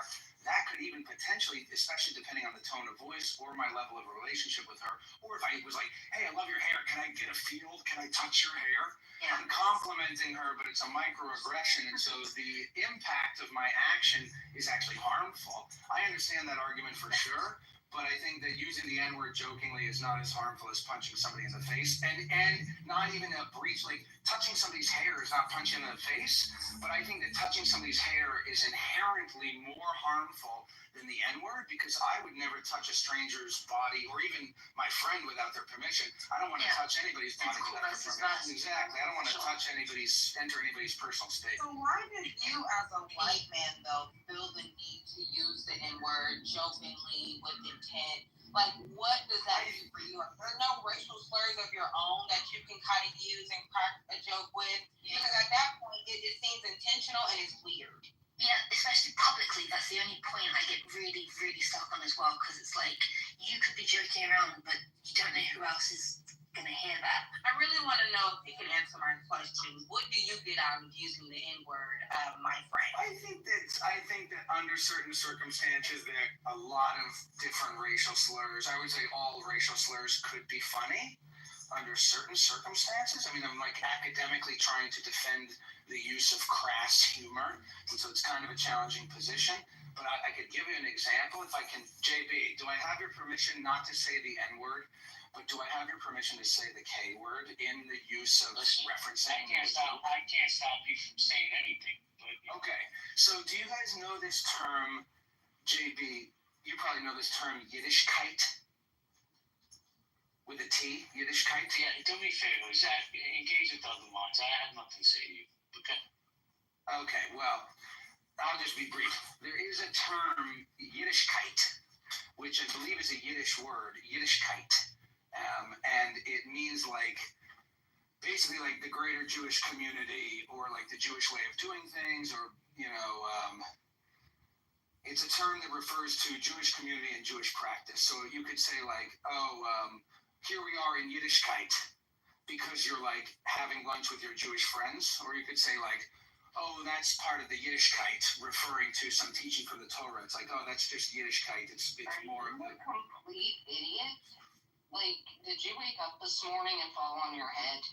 that could even potentially, especially depending on the tone of voice or my level of relationship with her, or if I was like, hey, I love your hair, can I get a feel? Can I touch your hair? Yeah. I'm complimenting her, but it's a microaggression, and so the impact of my action is actually harmful. I understand that argument for sure, but I think that using the N-word jokingly is not as harmful as punching somebody in the face, and not even a breach, like touching somebody's hair is not punching in the face, but I think that touching somebody's hair is inherently more harmful than the N-word, because I would never touch a stranger's body or even my friend without their permission. I don't want to touch anybody's body without their permission. Exactly. I don't want to enter anybody's personal space. So why did you as a white man though feel the need to use the N-word jokingly with intent? Like, what does that do for you? Are there no racial slurs of your own that you can kind of use and crack a joke with? Because at that point, it seems intentional and it's weird. Yeah, especially publicly, that's the only point I get really, really stuck on as well, because it's like, you could be joking around, but you don't know who else is going to hear that. I really want to know if you can answer my question. What do you get out of using the N-word, my friend? I think that under certain circumstances, there are a lot of different racial slurs. I would say all racial slurs could be funny under certain circumstances. I mean, I'm like academically trying to defend the use of crass humor, and so it's kind of a challenging position. But I could give you an example if I can. JB, do I have your permission not to say the N-word, but do I have your permission to say the K-word in the use of referencing? I can't stop you from saying anything. But, okay, so do you guys know this term, JB? You probably know this term, Yiddishkeit. With a T, Yiddishkeit? Yeah, do me a favor, Zach. Engage with other minds. I have nothing to say to you. Okay, well, I'll just be brief. There is a term, Yiddishkeit, which I believe is a Yiddish word, Yiddishkeit. And it means like, basically like the greater Jewish community or like the Jewish way of doing things, or, it's a term that refers to Jewish community and Jewish practice. So you could say like, here we are in Yiddishkeit because you're like having lunch with your Jewish friends, or you could say like, oh, that's part of the Yiddishkeit, referring to some teaching from the Torah. It's like, oh, that's just Yiddishkeit. It's more of the complete idiot. Like, did you wake up this morning and fall on your head?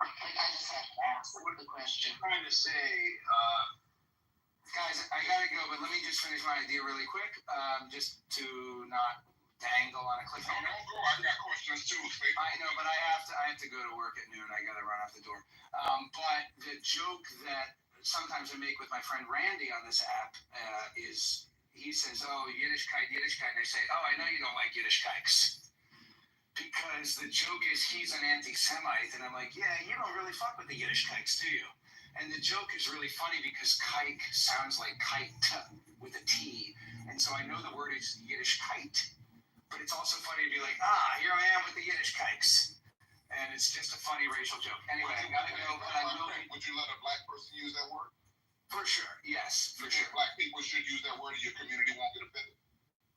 Like, I just have to ask the question. I'm trying to say, guys, I gotta go, but let me just finish my idea really quick, just to not dangle on a cliffhanger. I got questions too. I know, but I have to go to work at noon. I gotta run out the door. But the joke that sometimes I make with my friend Randy on this app is, he says, oh, Yiddishkeit, and I say, oh, I know you don't like Yiddishkeiks. Because the joke is he's an anti-Semite, and I'm like, yeah, you don't really fuck with the Yiddishkeiks, do you? And the joke is really funny because kike sounds like kite with a T. And so I know the word is Yiddish kite, but it's also funny to be like, here I am with the Yiddish kikes. And it's just a funny racial joke. Anyway, I gotta go, but I will. Would you let a black person use that word? For sure, yes, for sure. Black people should use that word and your community won't get offended.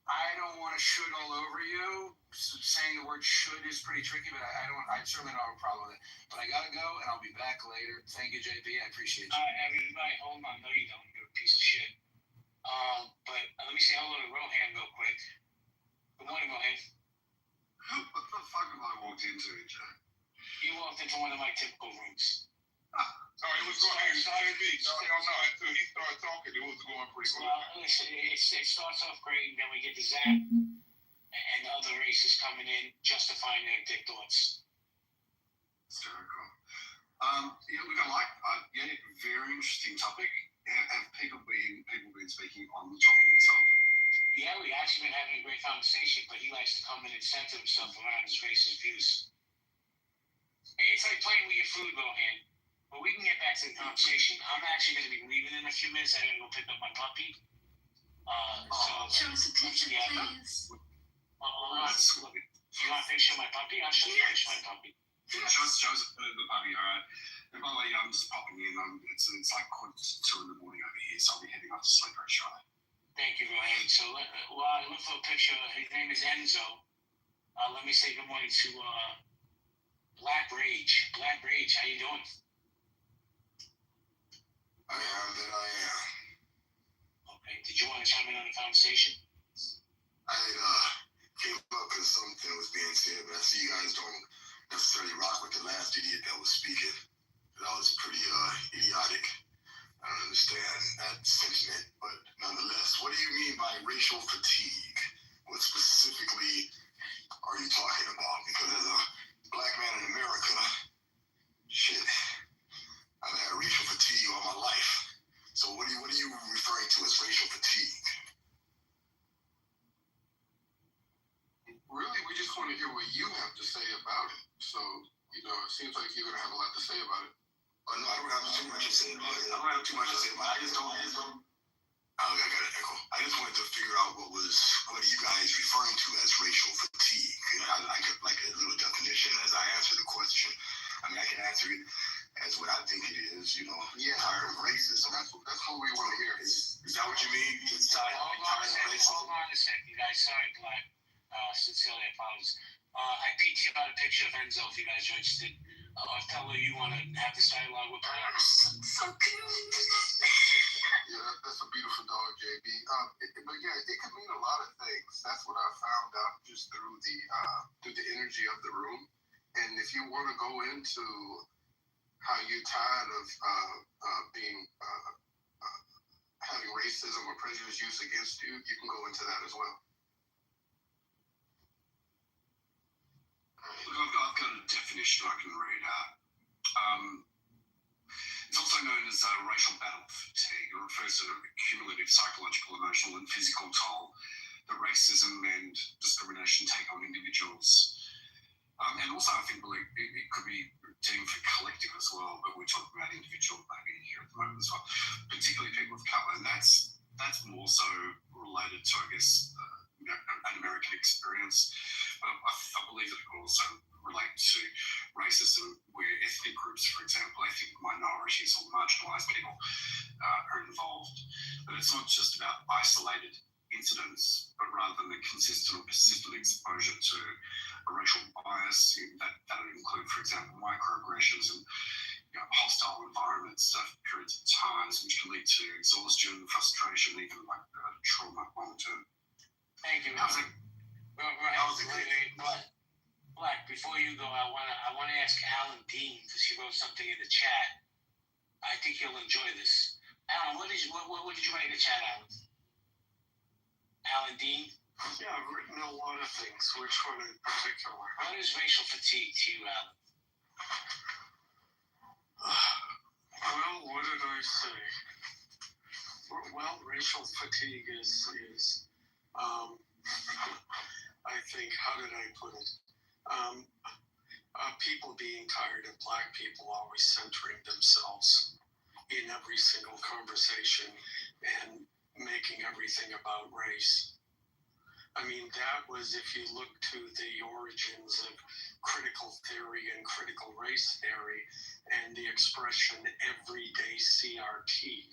I don't want to should all over you. Saying the word should is pretty tricky, but I certainly don't have a problem with it. But I gotta go, and I'll be back later. Thank you, JP. I appreciate you. Everybody, hold on. No, you don't. You're a piece of shit. But let me say hello to Rohan real quick. Good morning, Rohan. What the fuck have I walked into, Jack? You walked into one of my typical rooms. No, it was going to started me. No, until he started talking, it was going pretty good. Well, listen, it starts off great, and then we get to Zach and the other races coming in, justifying their thoughts. Hysterical. Look, very interesting topic. Have people been speaking on the topic itself? Yeah, we actually been having a great conversation, but he likes to come in and center himself around his racist views. It's like playing with your food, Rohan. But we can get back to the conversation. I'm actually going to be leaving in a few minutes. I got to go pick up my puppy. Show us a picture, please. You want to picture my puppy? I'll show you a picture of my puppy. Yeah, show us the puppy, all right? And by the way, I'm just popping in. It's like 2:45 in the morning over here, so I'll be heading off to sleep very shortly. Thank you, Rohan. So while I look for a picture, his name is Enzo. Let me say good morning to Black Rage. Black Rage, how you doing? I am that I am. Okay. Did you want to chime in on the conversation? I came up because something was being said, but I see you guys don't necessarily rock with the last idiot that was speaking. That was pretty idiotic. I don't understand that sentiment, but nonetheless, what do you mean by racial fatigue? What specifically are you talking about? Because as a black man in America, shit, I've had racial fatigue all my life. So what are you referring to as racial fatigue? Really, we just want to hear what you have to say about it. So, it seems like you're going to have a lot to say about it. Oh, no, I don't have too much to say about it. I just don't. I got an echo. I just wanted to figure out what are you guys referring to as racial fatigue? I could like a little definition as I answer the question. I mean, I can answer it as what I think it is, tired of racism. That's what we want to hear. Is that what you mean? Tired of racism? Hold on a second, you guys. Sorry, Black. Sincerely, I apologize. I PT'd out a picture of Enzo if you guys are interested. Tell her you want to have this dialogue with her. So cute. Yeah, that's a beautiful dog, JB. But yeah, it could mean a lot of things. That's what I found out just through the energy of the room. And if you want to go into how you're tired of having racism or prejudice used against you, you can go into that as well. Look, I've got a definition I can read out. It's also known as racial battle fatigue. It refers to the cumulative psychological, emotional, and physical toll that racism and discrimination take on individuals. And also, I think it could be deemed for collective as well, but we're talking about individual maybe here at the moment as well, particularly people of colour. And that's more so related to, I guess, an American experience. But I believe that it can also relate to racism where ethnic groups, for example, ethnic minorities or marginalised people are involved. But it's not just about isolated incidents, but rather than the consistent or persistent exposure to a racial bias that would include, for example, microaggressions and hostile environments, periods of times, which can lead to exhaustion, frustration, even like trauma long term. Thank you. Black, before you go, I want to ask Alan Dean, because he wrote something in the chat. I think he'll enjoy this. Alan, what did you write in the chat, Alan? Alan Dean? Yeah, I've written a lot of things. Which one in particular? What is racial fatigue to you, Alan? Well, what did I say? Well, racial fatigue is I think, how did I put it? People being tired of black people always centering themselves in every single conversation and making everything about race. I mean, that was, if you look to the origins of critical theory and critical race theory and the expression everyday CRT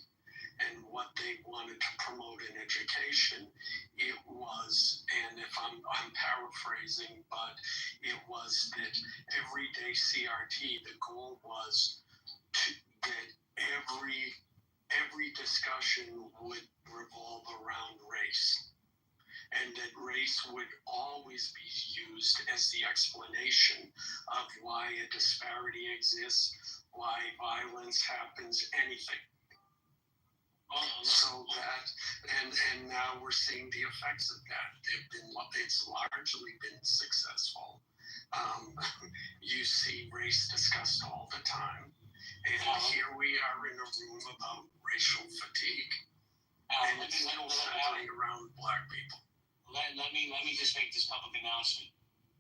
and what they wanted to promote in education, it was, and if I'm paraphrasing, but it was that everyday CRT, the goal was that every discussion would revolve around race, and that race would always be used as the explanation of why a disparity exists, why violence happens, anything. So that, and now we're seeing the effects of that. It's largely been successful. You see race discussed all the time. And here we are in a room about racial fatigue. And it's still centering around Black people. Let me just make this public announcement.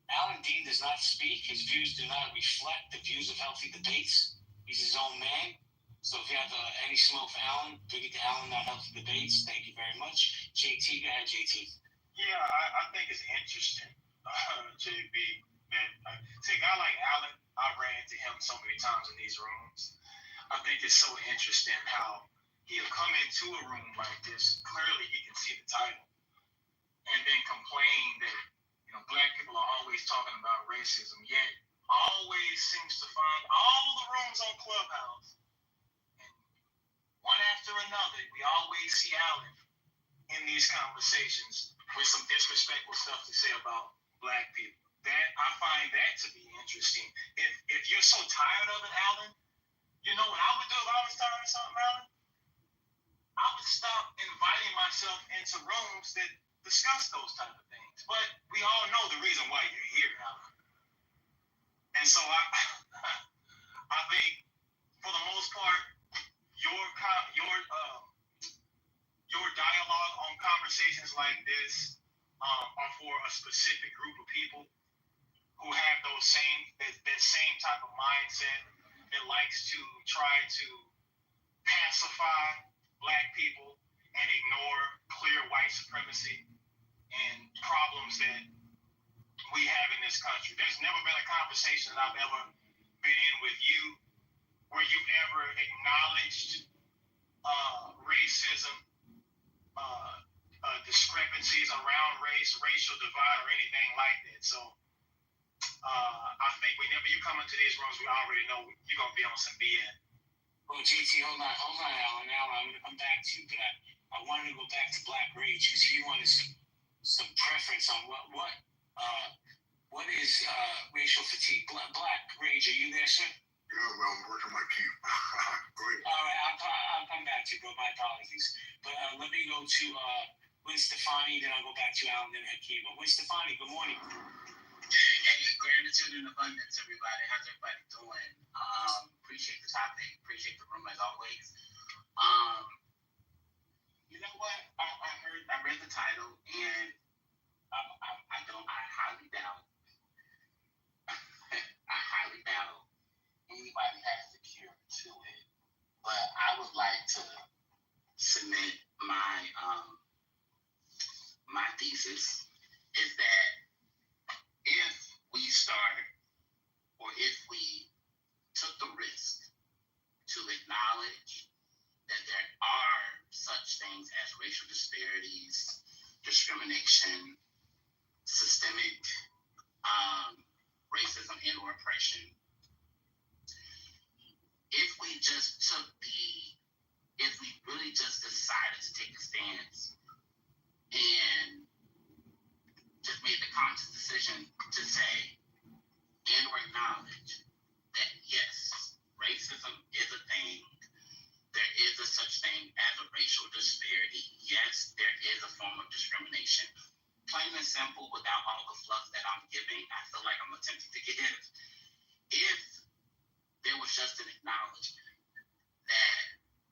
Alan Dean does not speak. His views do not reflect the views of Healthy Debates. He's his own man. So if you have any smoke for Alan, bring it to Alan, not Healthy Debates. Thank you very much. JT, go ahead, JT. Yeah, I think it's interesting, JB, that see, a guy like Alan, I ran into him so many times in these rooms. I think it's so interesting how he'll come into a room like this. Clearly, he can see the title, and then complain that Black people are always talking about racism, yet always seems to find all the rooms on Clubhouse. One after another, we always see Alan in these conversations with some disrespectful stuff to say about Black people. That I find that to be interesting. If you're so tired of it, Alan, you know what I would do if I was tired of something, Alan? I would stop inviting myself into rooms that discuss those type of things. But we all know the reason why you're here, Alan. And so I think for the most part, your dialogue on conversations like this are for a specific group of people who have that same type of mindset that likes to try to pacify Black people and ignore clear white supremacy and problems that we have in this country. There's never been a conversation that I've ever been in with you where you've ever acknowledged racism, discrepancies around race, racial divide, or anything like that. So I think whenever you come into these rooms, we already know you're going to be on some BS. Well, JT, hold on, Alan. Now I'm going to come back to you, but I wanted to go back to Black Rage because he wanted some preference on what is racial fatigue. Black Rage, are you there, sir? Yeah, well, I'm working my team. Go ahead. All right, I'll come back to you, bro. My apologies. But let me go to Win Stefani, then I'll go back to Alan, then Hakeem. But Win Stefani, good morning. Hey, gratitude and abundance, everybody. How's everybody doing? Appreciate the topic. Appreciate the room as always. You know what? I read the title, and I highly doubt. I highly doubt anybody has the cure to it. But I would like to submit my thesis is that if we started, or if we took the risk to acknowledge that there are such things as racial disparities, discrimination, systemic racism and or oppression, if we really just decided to take a stance and just made the conscious decision to say and or acknowledge that yes, racism is a thing. There is a such thing as a racial disparity. Yes, there is a form of discrimination. Plain and simple, without all the fluff that I'm giving, I feel like I'm attempting to give. If there was just an acknowledgement that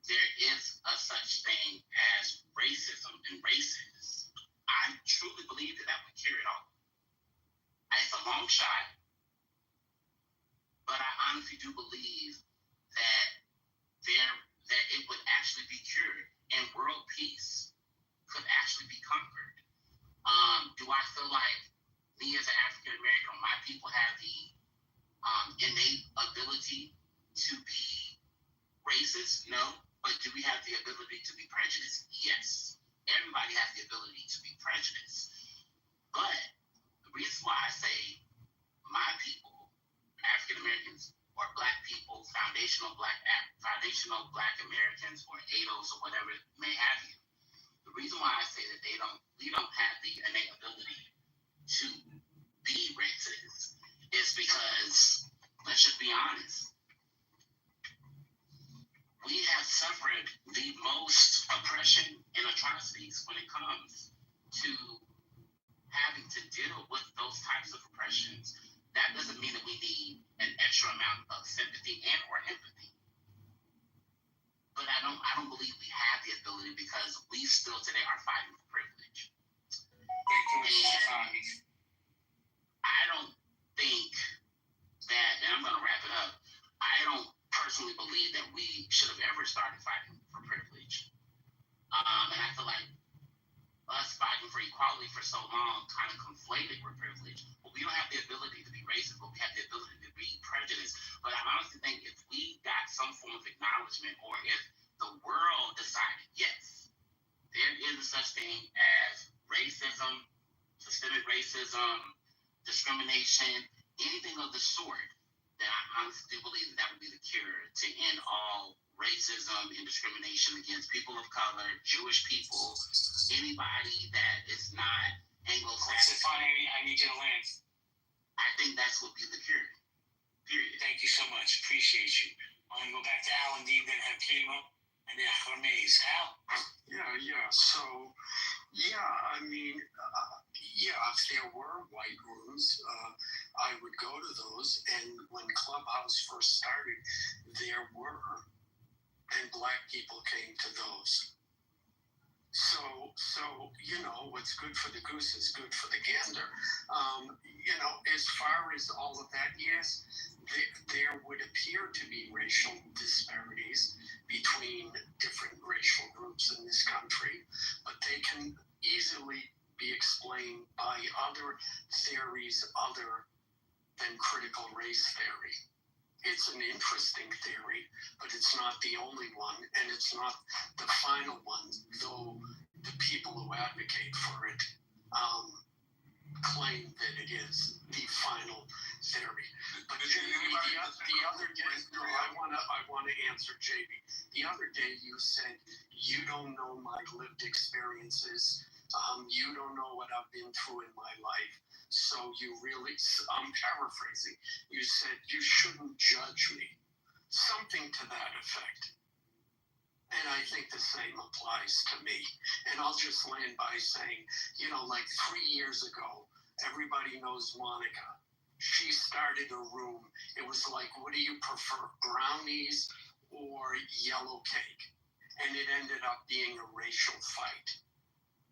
there is a such thing as racism and racists, I truly believe that would cure it all. It's a long shot, but I honestly do believe that that it would actually be cured and world peace could actually be conquered. Do I feel like me as an African American, my people have the innate ability to be racist? No. But do we have the ability to be prejudiced? Yes. Everybody has the ability to be prejudiced. But the reason why I say my people, African Americans, or Black people, foundational Black Americans, or ADOS, or whatever it may have you. The reason why I say that we don't have the innate ability to be racist is because, let's just be honest, we have suffered the most oppression and atrocities when it comes to having to deal with those types of oppressions. That doesn't mean that we need an extra amount of sympathy and or empathy. But I don't believe we have the ability because we still today are fighting for privilege. And I don't think that, and I'm going to wrap it up, I don't personally believe that we should have ever started fighting for privilege. And I feel like us fighting for equality for so long kind of conflated with privilege. Well, we don't have the ability to be racist, but we have the ability to be prejudiced. But I honestly think if we got some form of acknowledgement, or if the world decided, yes, there is such thing as racism, systemic racism, discrimination, anything of the sort, then I honestly believe that would be the cure to end all racism and discrimination against people of color, Jewish people, anybody that is not Anglo-Saxon. I need you to land. I think that's what would be the cure. Period. Thank you so much. Appreciate you. I'm going to go back to Al and Dean, then have Primo, and then Hermes. Al? Yeah. So, I mean, if there were white rooms, I would go to those. And when Clubhouse first started, there were, and Black people came to those. So what's good for the goose is good for the gander. As far as all of that, yes, there would appear to be racial disparities between different racial groups in this country, but they can easily be explained by other theories other than critical race theory. It's an interesting theory, but it's not the only one, and it's not the final one, though the people who advocate for it claim that it is the final theory. But the other day, I want to answer JB. The other day you said, you don't know my lived experiences, you don't know what I've been through in my life. So I'm paraphrasing, you said you shouldn't judge me. Something to that effect. And I think the same applies to me. And I'll just land by saying, like 3 years ago, everybody knows Monica. She started a room. It was like, what do you prefer, brownies or yellow cake? And it ended up being a racial fight.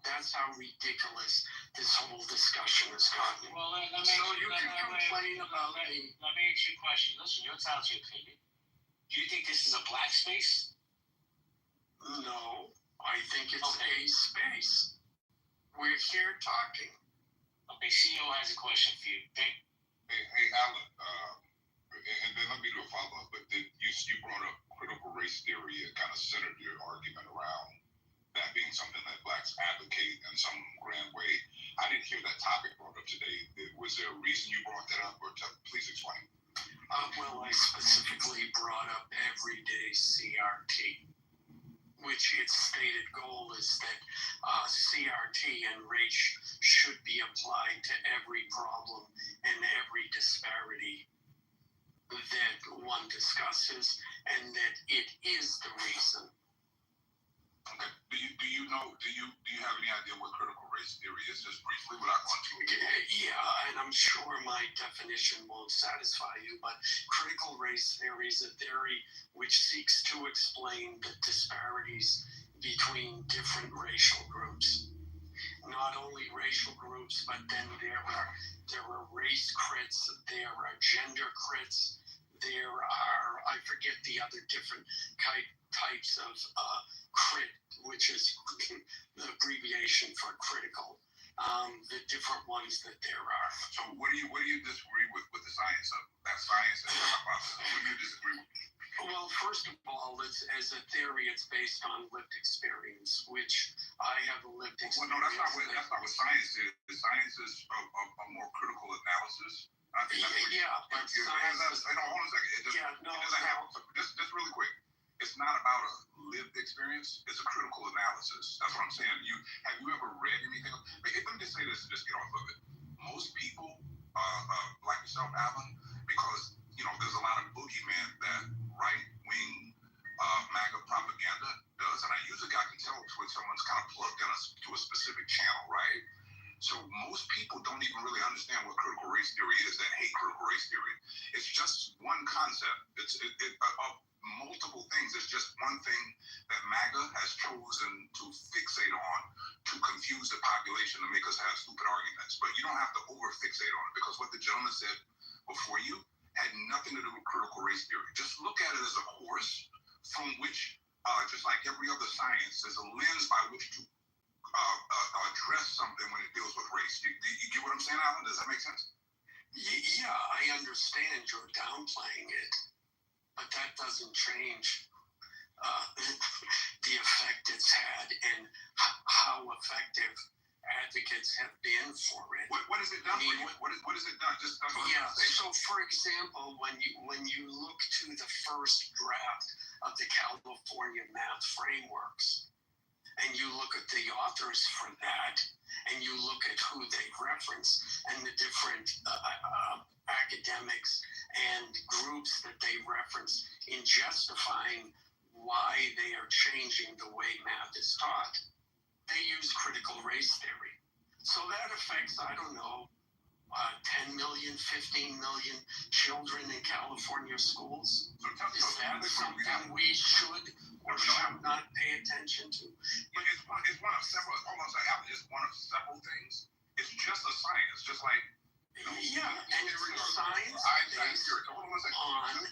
That's how ridiculous this whole discussion has gotten. Well, let me complain about me. Let me ask you a question. Listen, you're entitled to your opinion. Do you think this is a Black space? No, I think it's a space. We're here talking. Okay, CEO has a question for you. Hey, Alan, and then let me do a follow-up, but you brought up critical race theory and kind of centered your argument around that being something that Blacks advocate in some grand way. I didn't hear that topic brought up today. Was there a reason you brought that up, or please explain? Well, I specifically brought up everyday CRT, which its stated goal is that CRT and race should be applied to every problem and every disparity that one discusses, and that it is the reason. Okay. Do you have any idea what critical race theory is, just briefly, without going to it? Yeah, and I'm sure my definition won't satisfy you, but critical race theory is a theory which seeks to explain the disparities between different racial groups. Not only racial groups, but then there are race crits, there are gender crits, there are, I forget the other different types of crit, which is the abbreviation for critical, the different ones that there are. So what do you disagree with the science of that science and hypothesis? What do you disagree with? Well, first of all, as a theory, it's based on lived experience, which I have a lived experience. Well, no, that's not what science is. The science is a more critical analysis. I think that's what but science. Hold on a second. It doesn't have. Just really quick. It's not about a lived experience. It's a critical analysis. That's what I'm saying. Have you ever read anything? Let me just say this and just get off of it. Most people, like yourself, Alan, because there's a lot of boogeyman that right-wing MAGA propaganda does, and I usually can tell when someone's kind of plugged in to a specific channel, right? So most people don't even really understand what critical race theory is that hate critical race theory. It's just one concept. It's multiple things. It's just one thing that MAGA has chosen to fixate on to confuse the population to make us have stupid arguments. But you don't have to over-fixate on it, because what the gentleman said before you had nothing to do with critical race theory. Just look at it as a course from which, just like every other science, there's a lens by which to address something when it deals with race. You get what I'm saying, Alan? Does that make sense? Yeah, I understand you're downplaying it, but that doesn't change the effect it's had and how effective advocates have been for it. What has it done for you? What has it done? So for example, when you look to the first draft of the California math frameworks, and you look at the authors for that, and you look at who they reference, and the different academics and groups that they reference in justifying why they are changing the way math is taught, they use critical race theory. So that affects, 10 million, 15 million children in California schools. Is that something we should or should not pay attention to? It's one of several. It's one of several things. It's just a science, just like and it's a science based on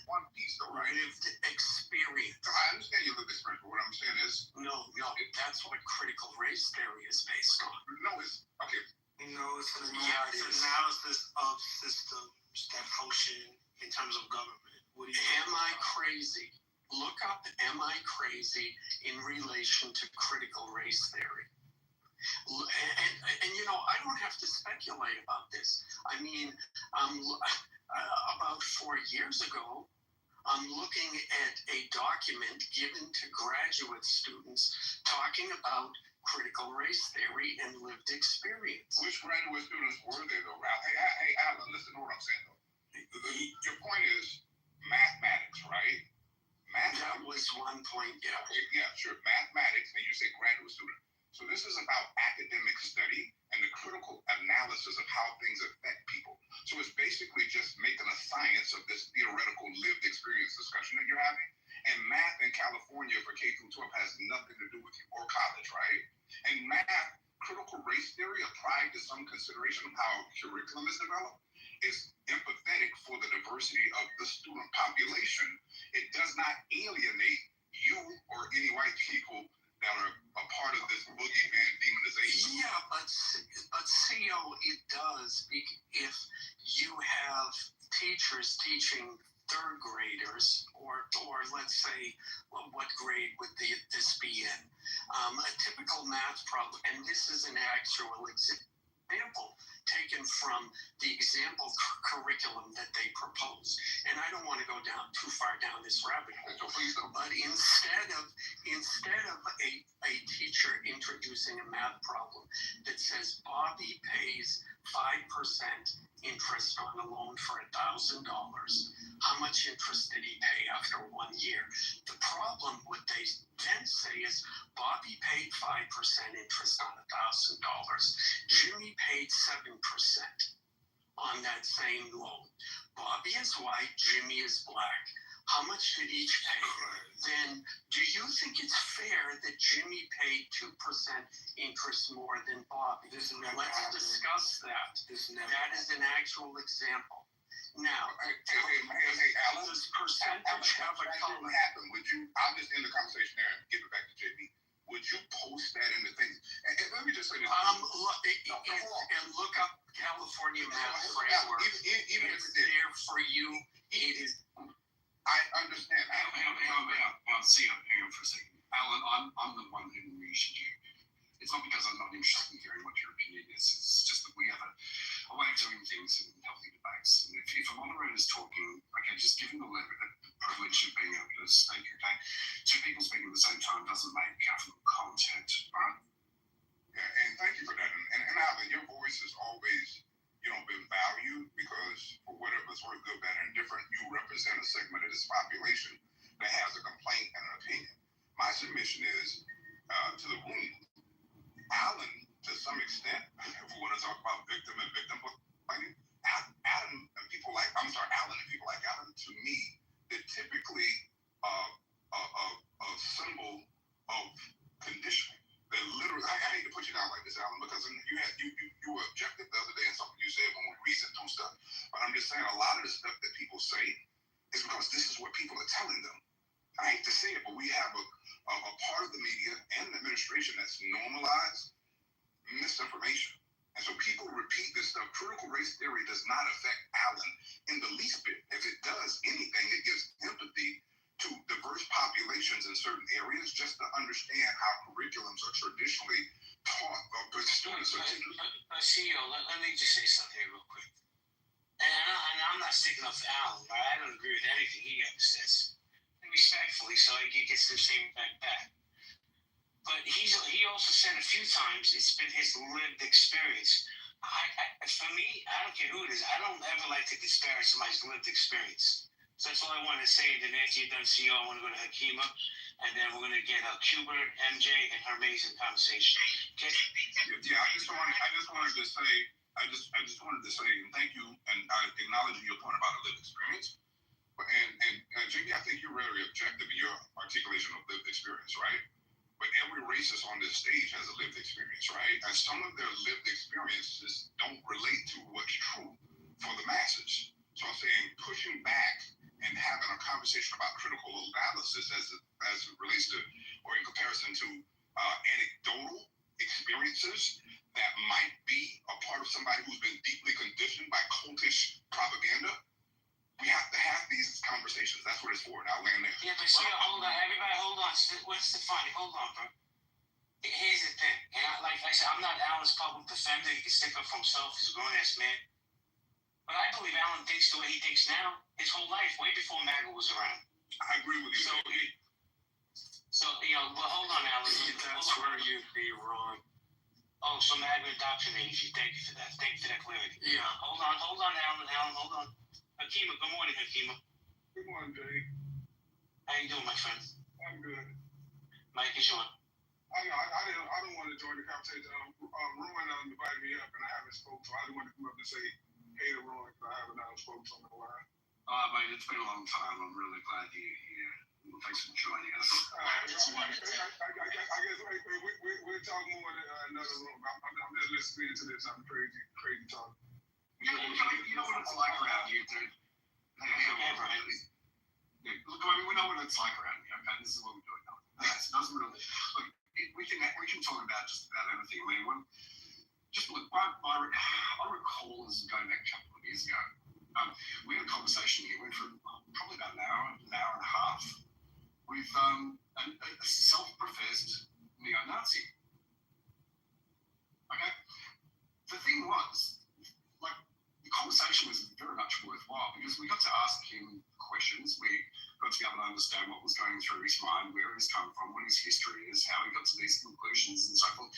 one piece, though, right? Lived experience. I understand your lived experience, but what I'm saying is that's what critical race theory is based on. It's okay. It's an analysis of systems that function in terms of government. Am I crazy? Look up "Am I crazy" in relation to critical race theory. And I don't have to speculate about this. I mean, about 4 years ago, I'm looking at a document given to graduate students talking about critical race theory and lived experience. Which graduate students were they, though, Ralph? Hey, Alan, listen to what I'm saying, though. Your point is mathematics, right? That was one point, yeah. Yeah, sure. Mathematics, and you say graduate student. So this is about academic study and the critical analysis of how things affect people. So it's basically just making a science of this theoretical lived experience discussion that you're having. And math in California for K through 12 has nothing to do with you or college, right? And math, critical race theory applied to some consideration of how curriculum is developed is empathetic for the diversity of the student population. It does not alienate you or any white people that are a part of this boogeyman demonization. Yeah, but CO, it does if you have teachers teaching third graders, or let's say, what grade would this be in? A typical math problem, and this is an actual example taken from the example curriculum that they proposed. And I don't want to go too far down this rabbit hole, but instead of a teacher introducing a math problem that says Bobby pays 5% interest on a loan for $1,000, how much interest did he pay after 1 year? The problem, what they then say is Bobby paid 5% interest on $1,000. Jimmy paid 7% on that same loan. Bobby is white, Jimmy is black. How much did each pay? Then do you think it's fair that Jimmy paid 2% interest more than Bobby? Let's discuss that. That is an actual example. Now, hey, Alan, this percentage of a that color. didn't happen. Would you? I'll just end the conversation there and give it back to JB. Would you post that in the things? And let me just say this. And look up California Math Framework. Even if it's it did. there for you. It is. I understand. Hang on for a second. Alan, I'm the one who mentioned you. It's not because I'm not interested in hearing what your opinion is. It's just that we have a way of doing things in healthy debates. And if a moderator is talking, okay, just giving the privilege of being able to speak, okay, two people speaking at the same time doesn't make content, right? Yeah, and thank you for that. And Alan, your voice has always, been valued because for whatever it's worth, good, bad, and different, you represent a segment of this population that has a complaint and an opinion. My submission is to the room, Alan, to some extent, if we want to talk about victim and victim blaming, Alan and people like Alan, to me, they're typically a symbol of conditioning. They're literally, I hate to put you down like this, Alan, because you were objective the other day in something you said when we reasoned through stuff. But I'm just saying a lot of the stuff that people say is because this is what people are telling them. I hate to say it, but we have a part of the media and the administration that's normalized misinformation. And so people repeat this stuff. Critical race theory does not affect Alan in the least bit. If it does anything, it gives empathy to diverse populations in certain areas just to understand how curriculums are traditionally taught by students. CEO, let me just say something here real quick. And I'm not sticking up for Alan, right? I don't agree with anything he ever says. Respectfully, so he gets the same back. But he also said a few times it's been his lived experience. For me, I don't care who it is. I don't ever like to disparage somebody's lived experience. So that's all I wanted to say. And then after you're done, CEO, I want to go to Hakima, and then we're going to get Cuba, MJ, and her amazing conversation. Okay? Yeah, I just wanted to say, and thank you, and I acknowledge your point about a lived experience. And JB, I think you're very objective in your articulation of lived experience, right? But every racist on this stage has a lived experience, right? And some of their lived experiences don't relate to what's true for the masses. So I'm saying pushing back and having a conversation about critical analysis as it relates to, or in comparison to anecdotal experiences that might be a part of somebody who's been deeply conditioned by cultish propaganda. We have to have these conversations. That's what it's for. Now, land there. Yeah, but see, hold on. Everybody, hold on. What's the funny? Hold on, bro. Here's the thing. And like I said, I'm not Alan's public defender. He can stick up for himself. He's a grown-ass man. But I believe Alan thinks the way he thinks now his whole life, way before MAGA was around. I agree with you. So but hold on, Alan. That's where you'd be wrong. Oh, so MAGA indoctrinated you. Thank you for that. Thank you for that clarity. Yeah. Hold on, Alan, hold on. Hakima, good morning, Hakima. Good morning, Jay. How you doing, my friend? I'm good. Mike is on. I don't want to join the conversation. Rowan invited me up, and I haven't spoken, so I didn't want to come up and say, hey to Rowan, because I haven't spoken to him in a while. Mate, it's been a long time. I'm really glad you're here. Thanks for joining us. I guess we'll talk more in another room. I'm just listening to this. I'm crazy talk. You know what it's like around here, dude. Look, we know what it's like around here, okay? This is what we're doing now. It doesn't really... Look, we can talk about just about anything. I mean, I recall this going back a couple of years ago. We had a conversation here, went for probably about an hour and a half, with a self-professed neo-Nazi. Okay? The thing was, like, the conversation was very much worthwhile because we got to ask him questions. We got to be able to understand what was going through his mind, where he's come from, what his history is, how he got to these conclusions and so forth.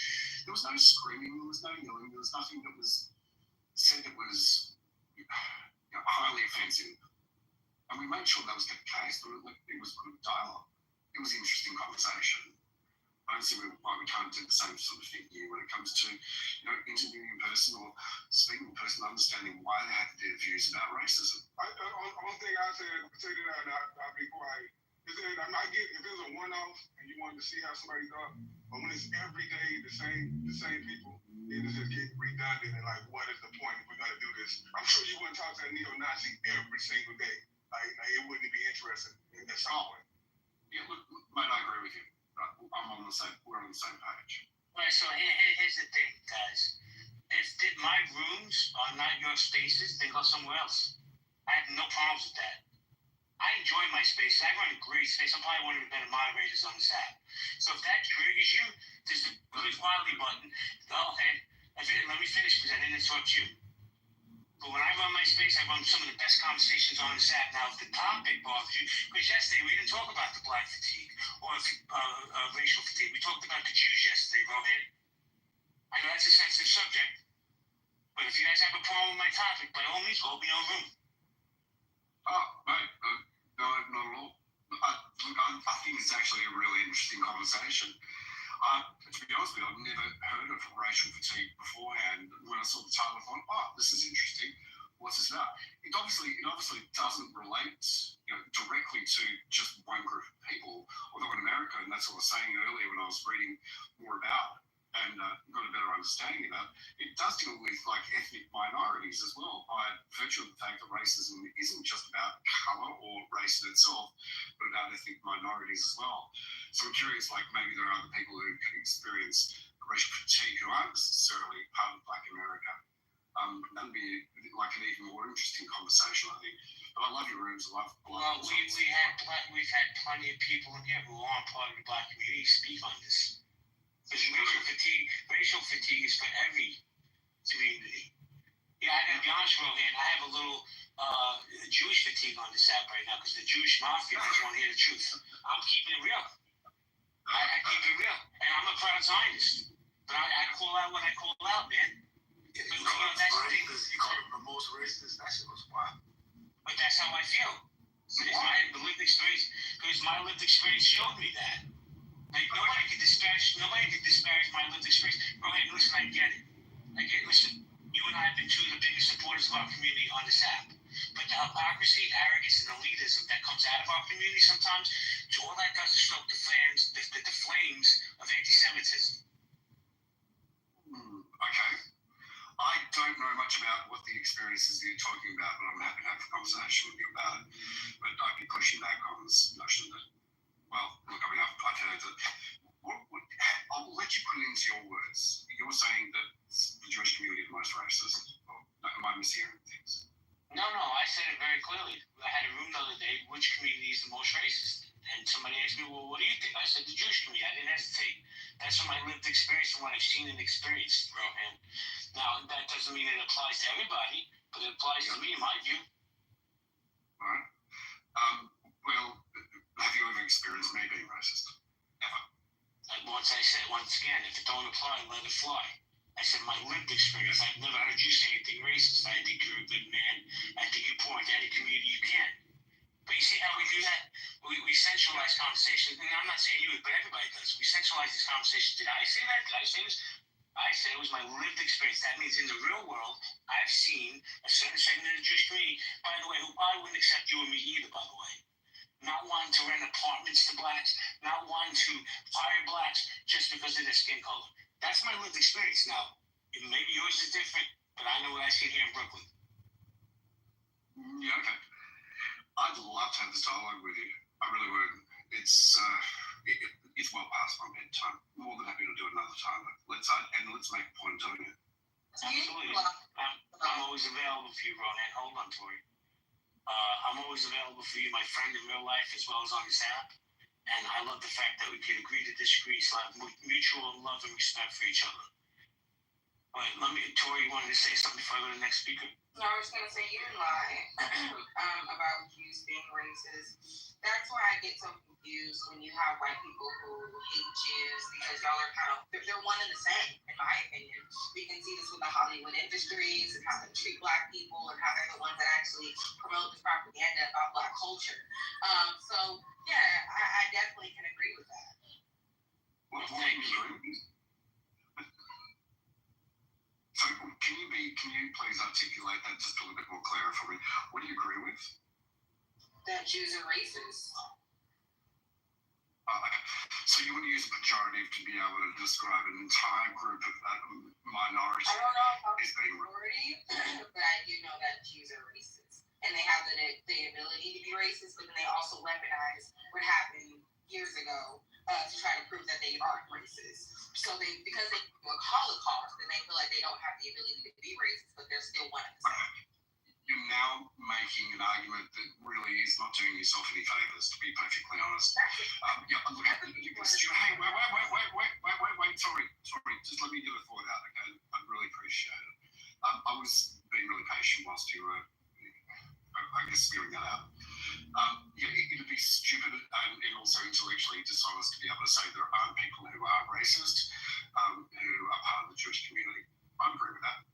There was no screaming, there was no yelling, there was nothing that was said that was highly offensive. And we made sure that was the case, but it was good dialogue. It was an interesting conversation. I don't see why we can't do the same sort of thing here when it comes to interviewing a person or speaking to a person, understanding why they have their views about racism. One thing I say to that, and I'll be quiet, is that I might get, if it was a one-off and you wanted to see how somebody thought, but when it's every day the same people, it just get redundant. redundant and like, what is the point if we're gonna do this? I'm sure you wouldn't talk to a neo-Nazi every single day. Like it wouldn't be interesting at some point. Yeah, look, mate, I agree with you. I'm on the same. We're on the same page. Right. So here's the thing, guys. If my rooms are not your spaces, then go somewhere else. I have no problems with that. I enjoy my space. I run a great space. I'm probably one of the better moderators on this app. So if that triggers you, there's the good quality button. Go ahead. Let me finish because I didn't interrupt you. But when I run my space, I run some of the best conversations on this app. Now, if the topic bothers you, because yesterday we didn't talk about the black fatigue or racial fatigue. We talked about the Jews yesterday, Rohan. I know that's a sensitive subject, but if you guys have a problem with my topic, by all means, open your room. Oh, mate, no, not at all. I think it's actually a really interesting conversation. To be honest with you, I've never heard of racial fatigue beforehand. When I saw the title, I thought, oh, this is interesting. What's this about? It obviously doesn't relate, directly to just one group of people. Although in America, and that's what I was saying earlier when I was reading more about and got a better understanding about, it does deal with like ethnic minorities as well, by virtue of the fact that racism isn't just about colour or race in itself, but about ethnic minorities as well. So I'm curious, like maybe there are other people who can experience racial fatigue who aren't necessarily part of Black America. That'd be like an even more interesting conversation, I think. But I love your rooms. Well, we've had plenty of people in here who aren't part of the Black community speak on this. Because racial fatigue is for every community. Yeah, I gotta be honest, Rohan, I have a little Jewish fatigue on this app right now because the Jewish mafia doesn't want to hear the truth. I'm keeping it real. I keep it real. And I'm a proud Zionist. But I call out what I call out, man. You call them the most racist. That shit was wild. But that's how I feel. Because my lived experience showed me that. Like, nobody could disparage my lived experience. Go ahead, listen, I get it. Listen, you and I have been two of the biggest supporters of our community on this app. But the hypocrisy, arrogance, and elitism that comes out of our community sometimes, all that does is stoke the flames of anti-Semitism. Okay. I don't know much about what the experiences you're talking about, but I'm happy to have a conversation with you about it. But I'd be pushing back on this notion that, well, look, I mean, I've heard that. I'll let you put it into your words. You're saying that the Jewish community is the most racist. Am I mishearing things? No, I said it very clearly. I had a room the other day, which community is the most racist? And somebody asked me, well, what do you think? I said, the Jewish community. I didn't hesitate. That's from my lived experience and what I've seen and experienced, Rohan. Now, that doesn't mean it applies to everybody, but it applies to me, in my view. All right. Well, have you ever experienced me being racist? Ever? Once again, if it don't apply, let it fly. I said my lived experience. I've never heard you say anything racist. I think you're a good man. I think you point to any community you can. But you see how we do that? We centralize conversations. And I'm not saying you, but everybody does. We centralize these conversations. Did I say that? Did I say this? I said it was my lived experience. That means in the real world, I've seen a certain segment of the Jewish community, by the way, who probably wouldn't accept you or me either, by the way. Not wanting to rent apartments to blacks, not wanting to fire blacks just because of their skin color. That's my lived experience. Now, maybe yours is different, but I know what I see here in Brooklyn. Yeah, okay. I'd love to have this dialogue with you. I really would. It's well past my bedtime. More than happy to do it another time. Let's make a point of doing it. Absolutely. I'm always available for you, Ronan. Hold on, Tori. I'm always available for you, my friend in real life as well as on this app. And I love the fact that we can agree to disagree, so have mutual love and respect for each other. But Tori, you wanted to say something before I go to the next speaker? No, I was going to say you didn't lie about Jews being racist. That's why I get so confused when you have white people who hate Jews because y'all are they're one and the same, in my opinion. We can see this with the Hollywood industries and how they treat black people and how they're the ones that actually promote this propaganda about black culture. So, yeah, I definitely can agree with that. Well, thank you. So can you please articulate that just a little bit more clearer for me? What do you agree with? That Jews are racist. So you want to use pejorative to be able to describe an entire group of minorities I don't know about as being minority, but I do know that Jews are racist. And they have the ability to be racist, but then they also weaponize what happened years ago to try to prove that they aren't racist. So because they do a Holocaust, then they feel like they don't have the ability to be racist, but they're still one of the same. You're now making an argument that really is not doing yourself any favors, to be perfectly honest. Hey, wait, sorry. Just let me get a thought out, okay? I'd really appreciate it. I was being really patient whilst you were, I guess, spewing that out. It'd be stupid and also intellectually dishonest to be able to say there aren't people who are racist who are part of the Jewish community. I agree with that.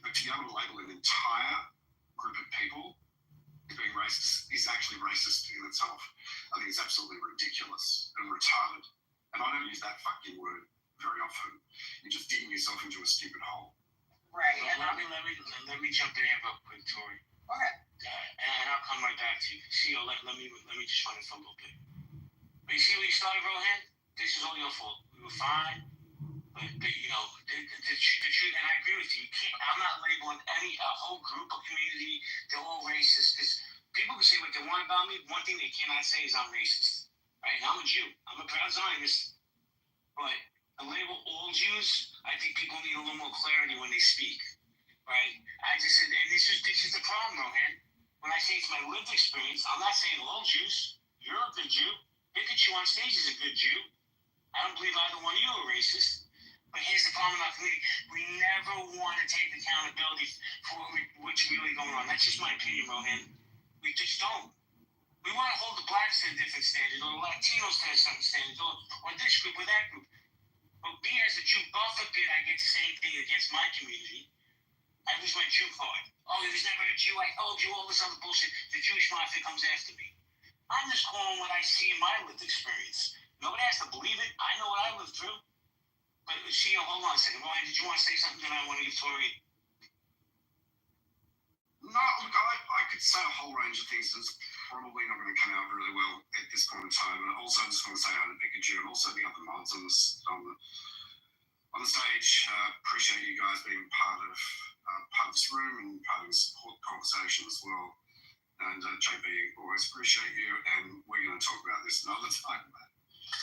But to be able to label an entire group of people as being racist is actually racist in itself. I think it's absolutely ridiculous and retarded. And I don't use that fucking word very often. You're just digging yourself into a stupid hole. Right. Let me jump in here real quick, Tori. Okay. And I'll come right back to you. See, let me just run it for a little bit. But you see where you started, Rohan? This is all your fault. We were fine. But you know, the truth, and I agree with you. I'm not labeling a whole group of community, they're all racist, because people can say what they want about me. One thing they cannot say is I'm racist. Right? I'm a Jew. I'm a proud Zionist. But to label all Jews, I think people need a little more clarity when they speak. Right? I just said, and this is the problem, Rohan. When I say it's my lived experience, I'm not saying all Jews. You're a good Jew. Pick at you on stage is a good Jew. I don't believe either one of you are racist. But here's the problem in our community. We never want to take accountability for what's really going on. That's just my opinion, Rohan. We just don't. We want to hold the blacks to a different standard, or the Latinos to a certain standard, or this group or that group. But me as a Jew, God forbid I get the same thing against my community. I lose my Jew card. Oh, he was never a Jew. I told you all this other bullshit. The Jewish mafia comes after me. I'm just calling what I see in my lived experience. Nobody has to believe it. I know what I lived through. But see, hold on a second. Ryan, did you want to say something that I want to give Tori? No, look, I could say a whole range of things that's probably not going to come out really well at this point in time. And also, I just want to say hi to Pikachu and also the other mods on the stage. Appreciate you guys being part of this room and part of this conversation as well. And JB, always appreciate you. And we're going to talk about this another time, man.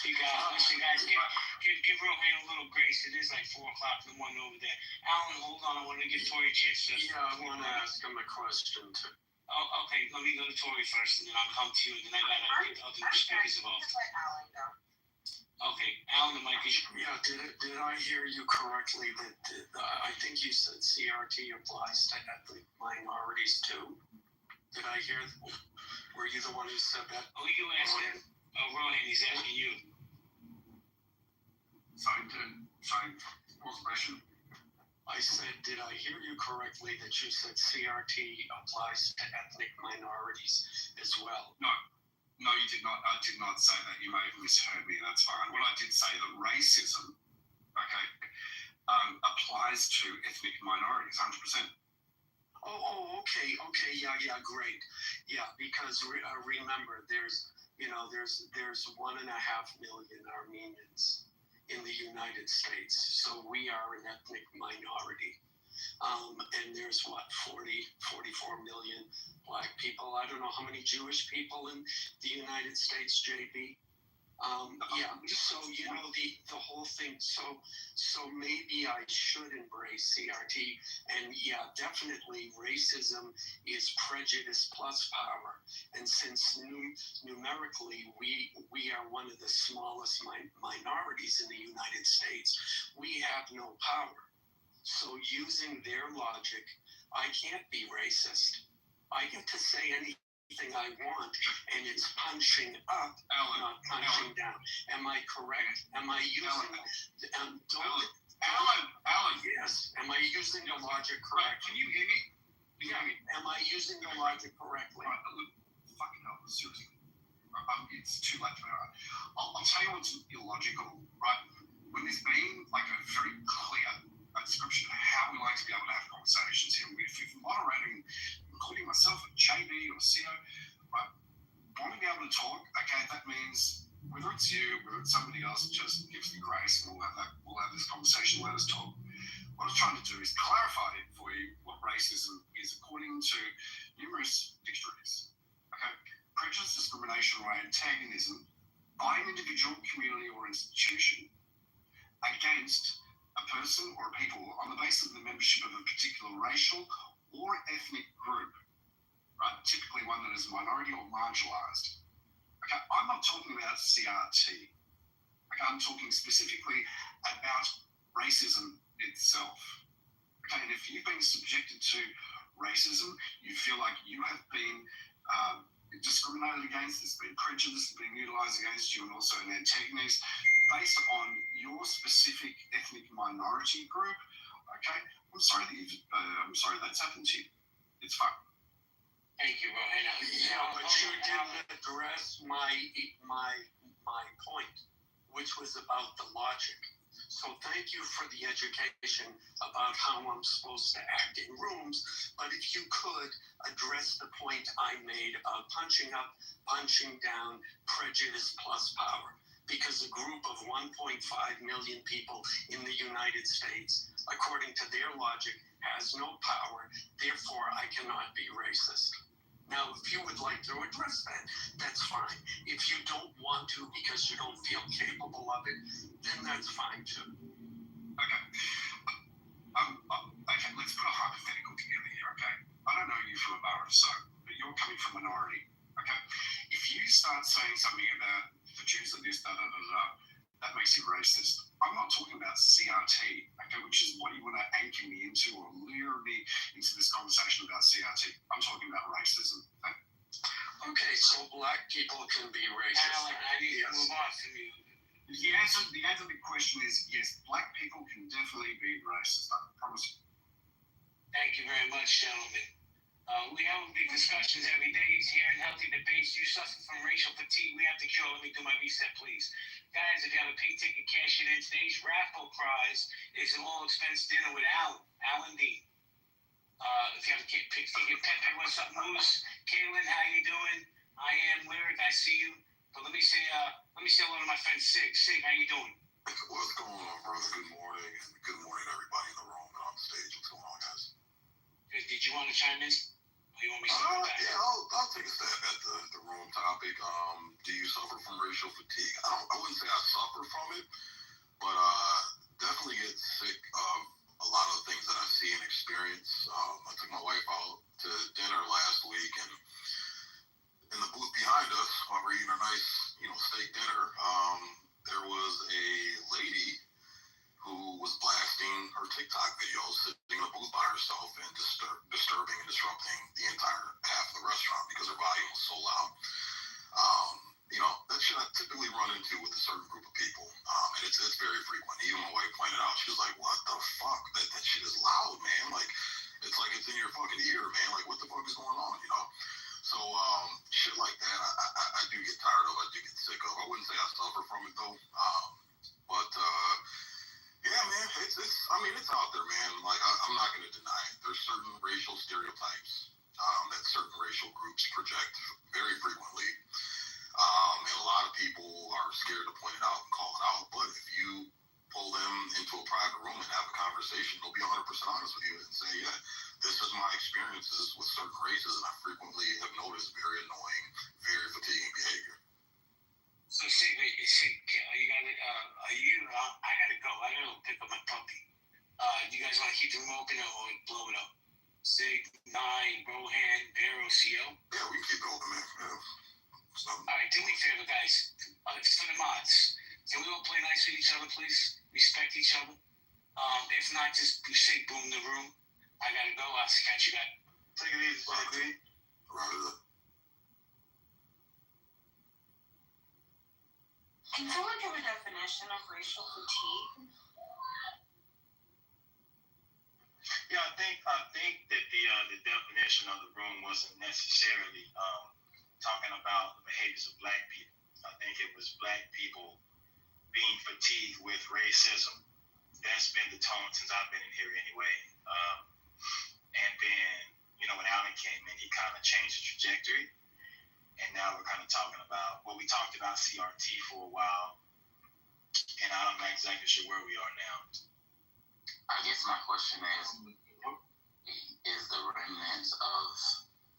You guys, give Rohan a little grace. It is like 4 o'clock in the morning over there. Alan, hold on. I want to give Tori a chance to. Yeah, I want to ask him a question too. Oh, okay. Let me go to Tori first, and then I'll come to you, and then I got to get other speakers involved. Just let Alan go. Okay, Alan, the mic is yours. Yeah, did I hear you correctly that I think you said CRT applies to ethnic minorities too? Did I hear? Were you the one who said that? Oh, you asked him. Oh, Rohan, he's asking you. Sorry, what's the question? I said, did I hear you correctly that you said CRT applies to ethnic minorities as well? No, you did not. I did not say that. You may have misheard me. That's fine. What I did say that racism, applies to ethnic minorities, 100%. Oh, okay, yeah, great. Yeah, because remember, there's 1.5 million Armenians in the United States, so we are an ethnic minority. And there's 44 million black people. I don't know how many Jewish people in the United States, JB. So the whole thing. So maybe I should embrace CRT. And yeah, definitely racism is prejudice plus power. And since numerically we are one of the smallest minorities in the United States, we have no power. So using their logic, I can't be racist. I get to say anything I want, and it's punching up, not punching down. Am I correct? Am I using Alan? Yes. Am I using the logic correctly? Can you hear me? Yeah. Am I using the logic correctly? Fucking hell, seriously. It's too late for me. I'll tell you what's illogical, right? When there's been like a very clear description of how we like to be able to have conversations here, if you're moderating, including myself, JB or CO, right, want to be able to talk, okay, that means whether it's you, whether it's somebody else, just gives me grace, and we'll have this conversation. Let us talk. What I was trying to do is clarify for you what racism is according to numerous dictionaries. Okay, prejudice, discrimination, or antagonism by an individual, community, or institution against a person or a people on the basis of the membership of a particular racial or ethnic group, right? Typically one that is minority or marginalized. Okay, I'm not talking about CRT. Okay, I'm talking specifically about racism itself. Okay, and if you've been subjected to racism, you feel like you have been discriminated against, there's been prejudice being utilized against you, and also an antagonist based on your specific ethnic minority group. Okay, I'm sorry that's happened to you. It's fine. Thank you, Rohan. Yeah, but you didn't address my point, which was about the logic. So thank you for the education about how I'm supposed to act in rooms, but if you could address the point I made about punching up, punching down, prejudice plus power. Because a group of 1.5 million people in the United States, according to their logic, has no power, therefore I cannot be racist. Now, if you would like to address that, that's fine. If you don't want to because you don't feel capable of it, then that's fine too. Okay. Okay, let's put a hypothetical together here, okay? I don't know you from a bar of soap, but you're coming from a minority, okay? If you start saying something about the Jews are this, that makes you racist. I'm not talking about CRT, okay, which is what you want to anchor me into or lure me into this conversation about CRT. I'm talking about racism. Okay, so black people can be racist. Alan, I need to move on from you. The answer to the question is yes, black people can definitely be racist. I promise you. Thank you very much, gentlemen. We have big discussions every day here in Healthy Debates. You suffer from racial fatigue. We have to cure. Let me do my reset, please. Guys, if you have a pink ticket, cash it in. Today's raffle prize is an all-expense dinner with Alan D. If you have a pink ticket, Pepe, what's up, Moose? Kaylin, how you doing? I am Lyric. I see you. But let me say hello to my friend Sig. Sig, how you doing? What's going on, brother? Good morning, and good morning to everybody in the room and on the stage. What's going on, guys? Did you want to chime in? Or you want me to start with that? Yeah, I'll take a stab at the room topic. Do you suffer from racial fatigue? I wouldn't say I suffer from it, but definitely get sick of a lot of the things that I see and experience. I took my wife out to dinner last week, and in the booth behind us, while we're eating a nice, steak dinner, there was a lady who was blasting her TikTok videos, sitting in the booth by herself and disturbing and disrupting the entire half of the restaurant because her volume was so loud. That shit I typically run into with a certain group of people, and it's very frequent. Even my wife pointed out, she was like, "What the fuck? That shit is loud, man. Like it's in your fucking ear, man. Like, what the fuck is going on, So, shit like that, I do get tired of, I do get sick of. I wouldn't say I suffer from it, though. But yeah, man, it's out there, man. Like, I'm not going to deny it. There's certain racial stereotypes that certain racial groups project very frequently. And a lot of people are scared to point it out and call it out. But if you pull them into a private room and have a conversation, they'll be 100% honest with you and say, yeah, this is my experiences with certain races, and I frequently have noticed very annoying, very fatiguing behavior. So, Sig, you got it. I gotta go. I gotta pick up my puppy. Do you guys want to keep the room open or blow it up? Sig, Nye, Rohan, Vero, CO? Yeah, we can keep it open, man. Yeah. All right, do me a favor, guys. For the mods, can we all play nice with each other, please? Respect each other. If not, just say boom the room. I gotta go. I'll catch you back. Take it easy, JB. Right. Can someone give a definition of racial fatigue? Yeah, I think that the definition of the room wasn't necessarily talking about the behaviors of black people. I think it was black people being fatigued with racism. That's been the tone since I've been in here anyway. And then, when Alan came in, he kind of changed the trajectory. And now we're kind of of talking about. Well, we talked about CRT for a while, and I'm not exactly sure where we are now. I guess my question is the remnants of,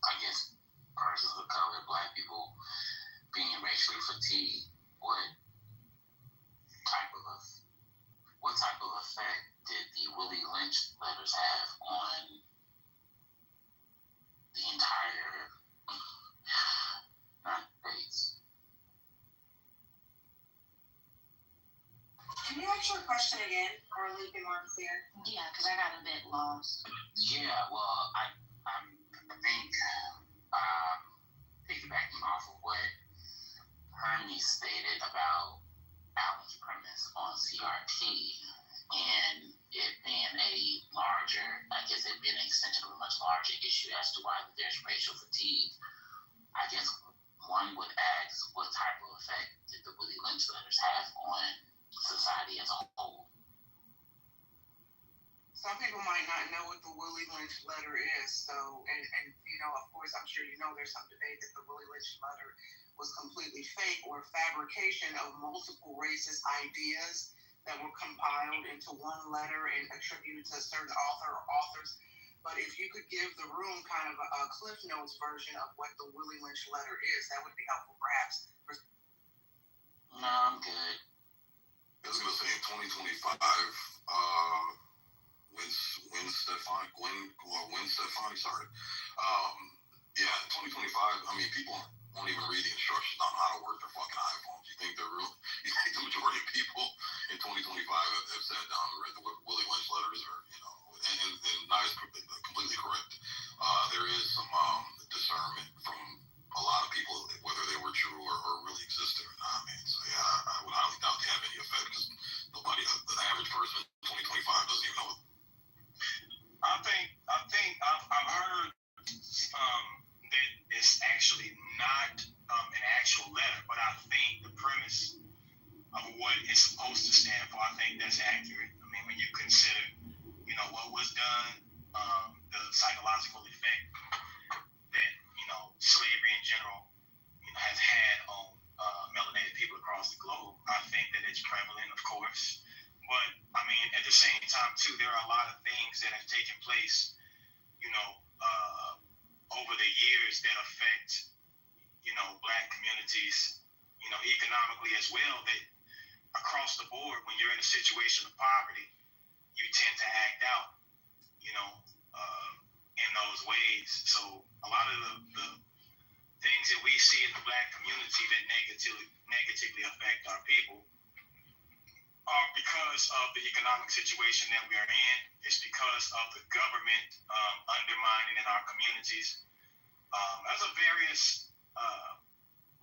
I guess, persons of color, Black people being racially fatigued. What type of effect did the Willie Lynch letters have on the entire United States? Can you ask your question again, or a little bit more clear? Yeah, because I got a bit lost. Yeah, well, I think piggybacking off of what Hermes stated about Allen's premise on CRT and it being a larger, I guess it being an extension of a much larger issue as to why there's racial fatigue, I guess one would ask what type of effect did the Willie Lynch letters have on society as a whole? Some people might not know what the Willie Lynch letter is, so, and you know, of course, I'm sure you know there's some debate that the Willie Lynch letter was completely fake or fabrication of multiple racist ideas that were compiled into one letter and attributed to a certain author or authors. But if you could give the room kind of a Cliff Notes version of what the Willie Lynch letter is, that would be helpful perhaps. No, I'm good. I was gonna say in 2025, when Stefani started. Yeah, 2025. I mean, people won't even read the instructions on how to work their fucking iPhones. You think the majority of people in 2025 have sat down and read the Willie Lynch letters, or and Nye's completely correct. There is some discernment from a lot of people whether they were true or really existed or not, man. So yeah, I would highly doubt they have any effect because nobody, the average person in 2025 doesn't even know it. I think I've heard that it's actually not an actual letter, but I think the premise of what it's supposed to stand for, I think that's accurate. I mean, when you consider, what was done, the psychological effect that, slavery in general, has had on melanated people across the globe, I think that it's prevalent, of course. But, I mean, at the same time, too, there are a lot of things that have taken place, over the years that affect, Black communities, economically as well, that across the board, when you're in a situation of poverty, you tend to act out, in those ways. So a lot of the things that we see in the Black community that negatively affect our people are because of the economic situation that we are in. It's because of the government undermining in our communities. There's a various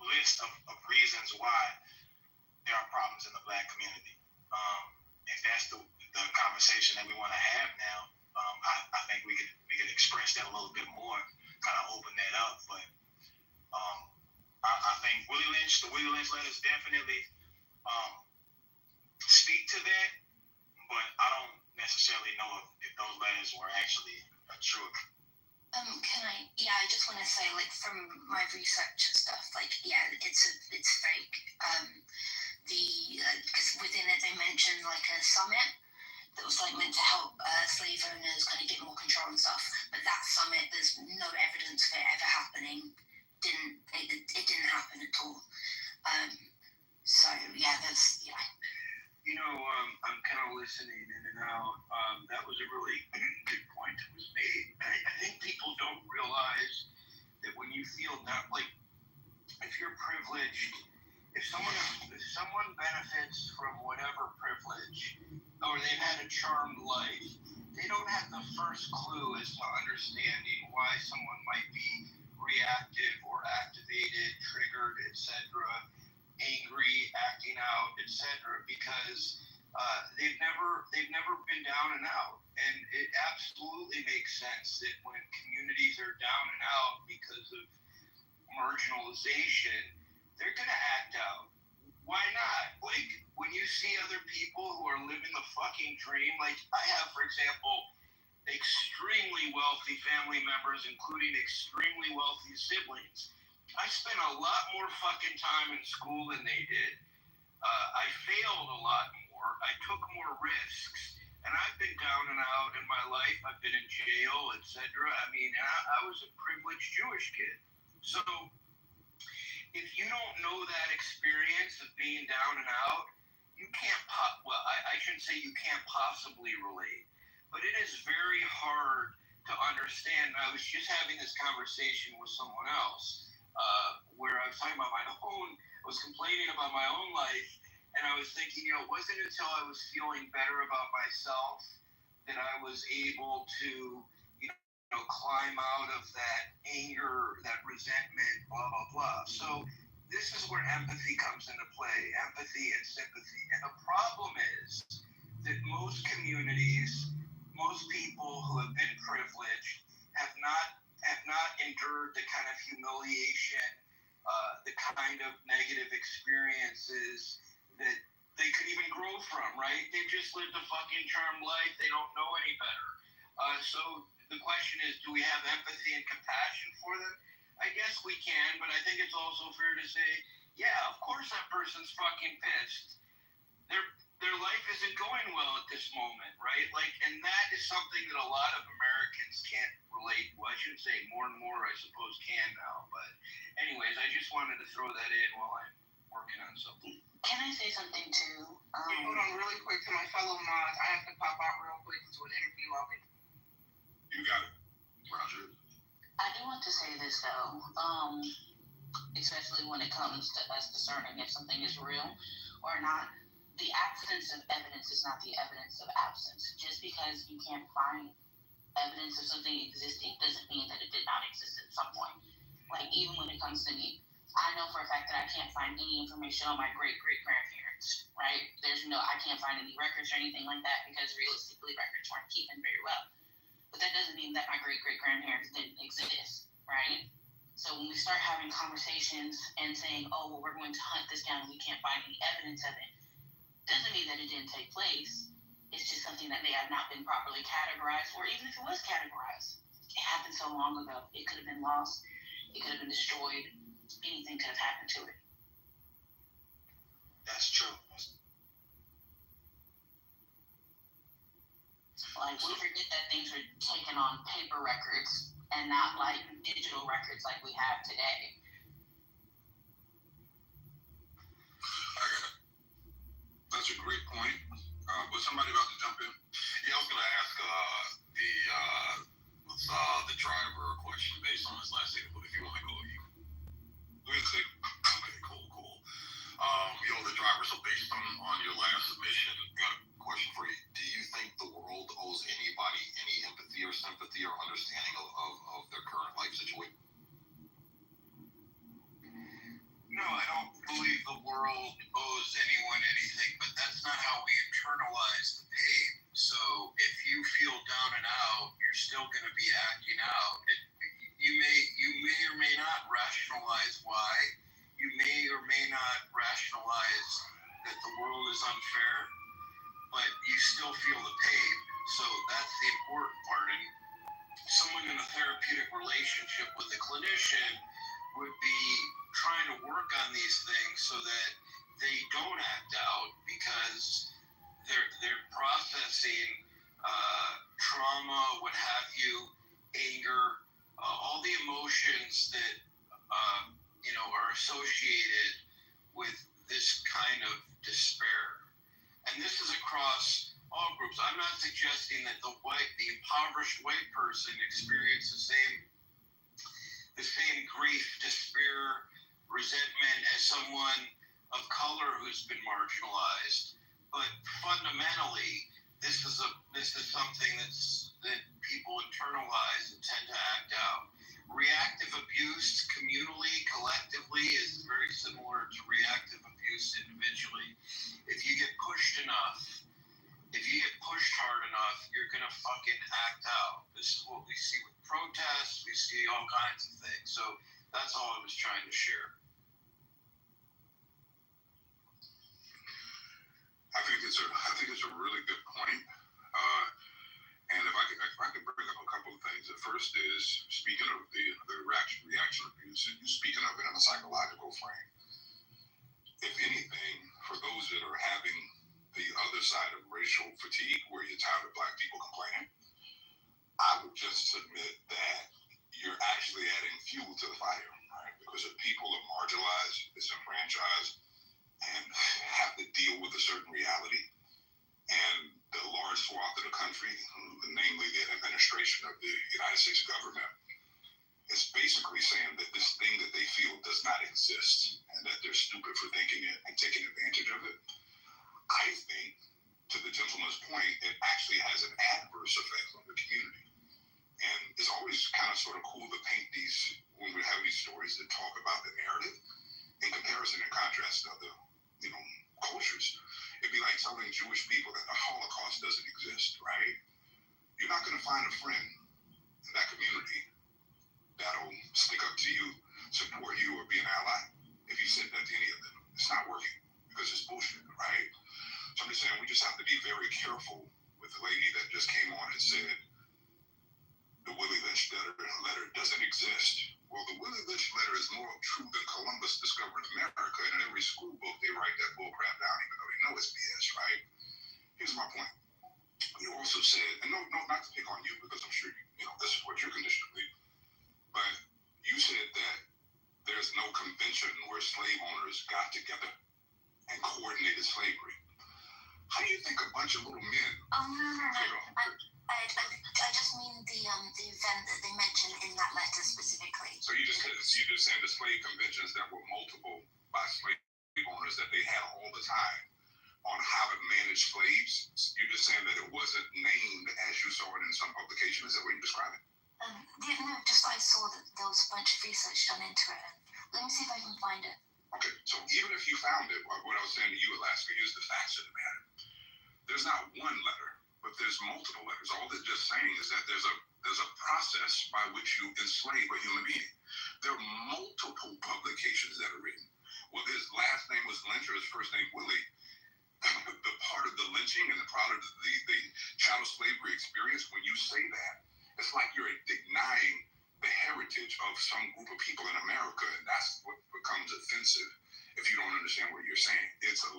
list of reasons why there are problems in the Black community. If that's the conversation that we want to have now, I think we could express that a little bit more, kind of open that up. But I think the Willie Lynch letters definitely speak to that, but I don't necessarily know if those letters were actually true. I just want to say, like, from my research and stuff, like, yeah, it's fake. Because within it they mentioned like a summit that was like meant to help slave owners kind of get more control and stuff. But that summit, there's no evidence of it ever happening. It didn't happen at all. So yeah, I'm kind of listening in and out. That was a really good point that was made. I think people don't realize that when you feel that, like, if you're privileged, if someone benefits from whatever privilege, or they've had a charmed life, they don't have the first clue as to understanding why someone might be reactive or activated, triggered, etc., angry, acting out, etc., because they've never been down and out. And it absolutely makes sense that when communities are down and out because of marginalization, they're going to act out. Why not? Like, when you see other people who are living the fucking dream, like I have, for example, extremely wealthy family members, including extremely wealthy siblings. I spent a lot more fucking time in school than they did. I failed a lot more. I took more risks. And I've been down and out in my life. I've been in jail, etc. I mean, I was a privileged Jewish kid. So if you don't know that experience of being down and out, you can't I shouldn't say you can't possibly relate. But it is very hard to understand. I was just having this conversation with someone else where I was talking about I was complaining about my own life. And I was thinking, it wasn't until I was feeling better about myself that I was able to, climb out of that anger, that resentment, blah, blah, blah. So this is where empathy comes into play, empathy and sympathy. And the problem is that most communities, most people who have been privileged have not endured the kind of humiliation, the kind of negative experiences that they could even grow from, right? They've just lived a fucking charmed life. They don't know any better. So the question is, do we have empathy and compassion for them? I guess we can, but I think it's also fair to say, yeah, of course that person's fucking pissed. Their life isn't going well at this moment, right? And that is something that a lot of Americans can't relate. Well, I shouldn't say more and more, I suppose, can now. But anyways, I just wanted to throw that in while I'm working on something. Can I say something too? Hold on really quick to my fellow mods. I have to pop out real quick into an interview. You got it, Roger. I do want to say this though, especially when it comes to us discerning if something is real or not. The absence of evidence is not the evidence of absence. Just because you can't find evidence of something existing doesn't mean that it did not exist at some point. Even when it comes to me, I know for a fact that I can't find any information on my great-great-grandparents, right? I can't find any records or anything like that because realistically records weren't keeping very well. But that doesn't mean that my great-great-grandparents didn't exist, right? So when we start having conversations and saying, oh, well, we're going to hunt this down and we can't find any evidence of it, doesn't mean that it didn't take place. It's just something that may have not been properly categorized, or even if it was categorized, it happened so long ago. It could have been lost. It could have been destroyed. Anything could have happened to it. That's true. We forget that things were taken on paper records and not digital records like we have today. That's a great point. Was somebody about to jump in? Yeah, I was going to ask the driver a question based on his last statement, but if you want to go, you can. Okay, cool. The driver, so based on your last submission, got a question for you. Do you think the world owes anybody any empathy or sympathy or understanding of their current life situation? No, I don't believe the world owes anyone anything, but that's not how we internalize the pain. So if you feel down and out, you're still going to be acting out. You may or may not rationalize why. You may or may not rationalize that the world is unfair, but you still feel the pain. So that's the important part. And someone in a therapeutic relationship with a clinician would be trying to work on these things so that they don't act out because they're processing trauma, what have you, anger, all the emotions that are associated with this kind of despair. And this is across all groups. I'm not suggesting that the impoverished white person experiences the same grief, despair, resentment as someone of color who's been marginalized. But fundamentally, this is something that people internalize and tend to act out. Reactive abuse, communally, collectively, is very similar to reactive abuse individually. If you get pushed enough, if you get pushed hard enough, you're gonna fucking act out. This is what we see with protests. We see all kinds of things. So that's all I was trying to share. I think it's a really good point. And if I could bring up a couple of things. First first is, speaking of the reaction abuse, and you speaking of it in a psychological frame. If anything, for those that are having the other side of racial fatigue, where you're tired of black people complaining, I would just submit that you're actually adding fuel to the fire, right? Because if people are marginalized, disenfranchised, and have to deal with a certain reality, and the large swath of the country, namely the administration of the United States government, is basically saying that this thing that they feel does not exist and that they're stupid for thinking it and taking advantage of it. I think, to the gentleman's point, it actually has an adverse effect on the community. And it's always kind of sort of cool to paint these, when we have these stories that talk about the narrative in comparison and contrast to other, cultures. It'd be like telling Jewish people that the Holocaust doesn't exist, right? You're not going to find a friend in that community that'll stick up to you, support you, or be an ally if you said that to any of them. It's not working because it's bullshit, right? So I'm just saying we just have to be very careful with the lady that just came on and said the Willie Lynch letter doesn't exist. Well, the Willie Lynch letter is more true than Columbus discovered America, and in every school book they write that bullcrap down, even though they know it's BS, right? Here's my point. You also said, and no, not to pick on you, because I'm sure this is what you're conditioned to believe, but you said that there's no convention where slave owners got together and coordinated slavery. How do you think a bunch of little men? I just mean the event that they mentioned in that letter specifically. So you just saying the slave conventions that were multiple by slave owners that they had all the time on how to manage slaves. You're just saying that it wasn't named as you saw it in some publication. Is that what you're describing? No, just I saw that there was a bunch of research done into it. Let me see if I can find it. Okay, so even if you found it, what I was saying to you, Alaska, here's the facts of the matter. There's not one letter, but there's multiple letters. All they're just saying is that there's a process by which you enslave a human being. There are multiple publications that are written. Well, his last name was Lynch or his first name Willie. The part of the lynching and the part of the chattel slavery experience, when you say that, it's like you're denying the heritage of some group of people in America, and that's what becomes offensive if you don't understand what you're saying. It's a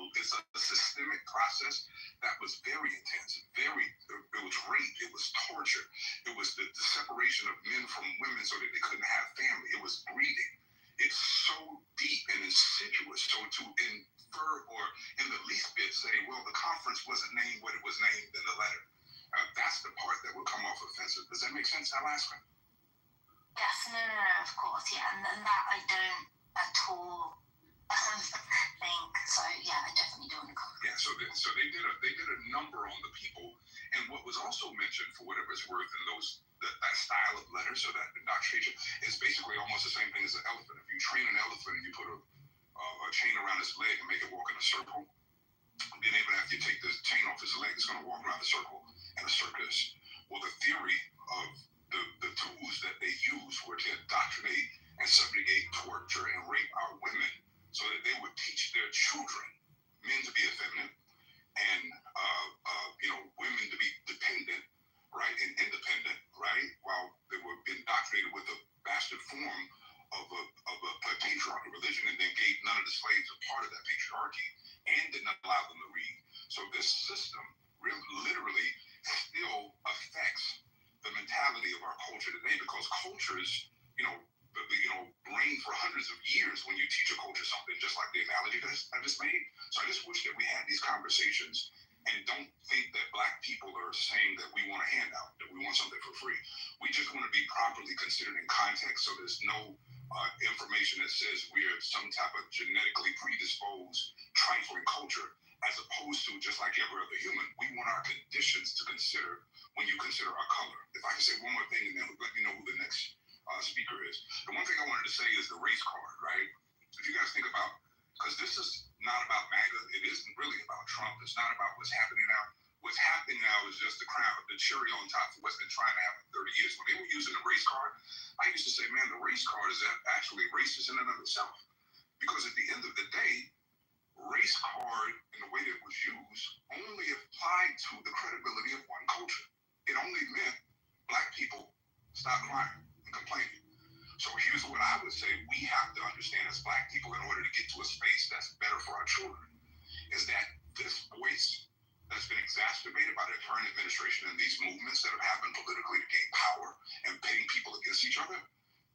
systemic process that was very intense, it was rape, it was torture, it was the separation of men from women so that they couldn't have family, it was breeding. It's so deep and insidious, so to infer or in the least bit say, well, the conference wasn't named what it was named in the letter. That's the part that would come off offensive. Does that make sense, Alaska? Yes, no, of course, yeah, and that I don't at all think. So yeah, I definitely don't want to comment. Yeah, so they did a number on the people, and what was also mentioned, for whatever it's worth, in that style of letter, so that indoctrination is basically almost the same thing as an elephant. If you train an elephant and you put a chain around its leg and make it walk in a circle, then even after you take the chain off its leg, it's going to walk around the circle in a circus. Well, the theory of the tools that they used were to indoctrinate and subjugate, torture, and rape our women so that they would teach their children, men to be effeminate, and women to be dependent, right, and independent, right, while they were indoctrinated with a bastard form of a patriarchal religion, and then gave none of the slaves a part of that patriarchy and did not allow them to read. So this system literally still affects the mentality of our culture today, because cultures, reign for hundreds of years when you teach a culture something, just like the analogy that I just made. So I just wish that we had these conversations and don't think that black people are saying that we want a handout, that we want something for free. We just want to be properly considered in context, so there's no information that says we are some type of genetically predisposed trifling culture, as opposed to just like every other human. We want our conditions to consider when you consider our color. If I can say one more thing and then let me know who the next speaker is. The one thing I wanted to say is the race card, right? If you guys think about, because this is not about MAGA, it isn't really about Trump, it's not about what's happening now. What's happening now is just the crown, the cherry on top of what's been trying to happen 30 years. When they were using the race card, I used to say, man, the race card is actually racist in and of itself. Because at the end of the day, race card in the way that it was used only applied to the credibility of one culture. It only meant black people Stop crying and complaining. So here's what I would say we have to understand as Black people in order to get to a space that's better for our children is that this voice that's been exacerbated by the current administration and these movements that have happened politically to gain power and pitting people against each other,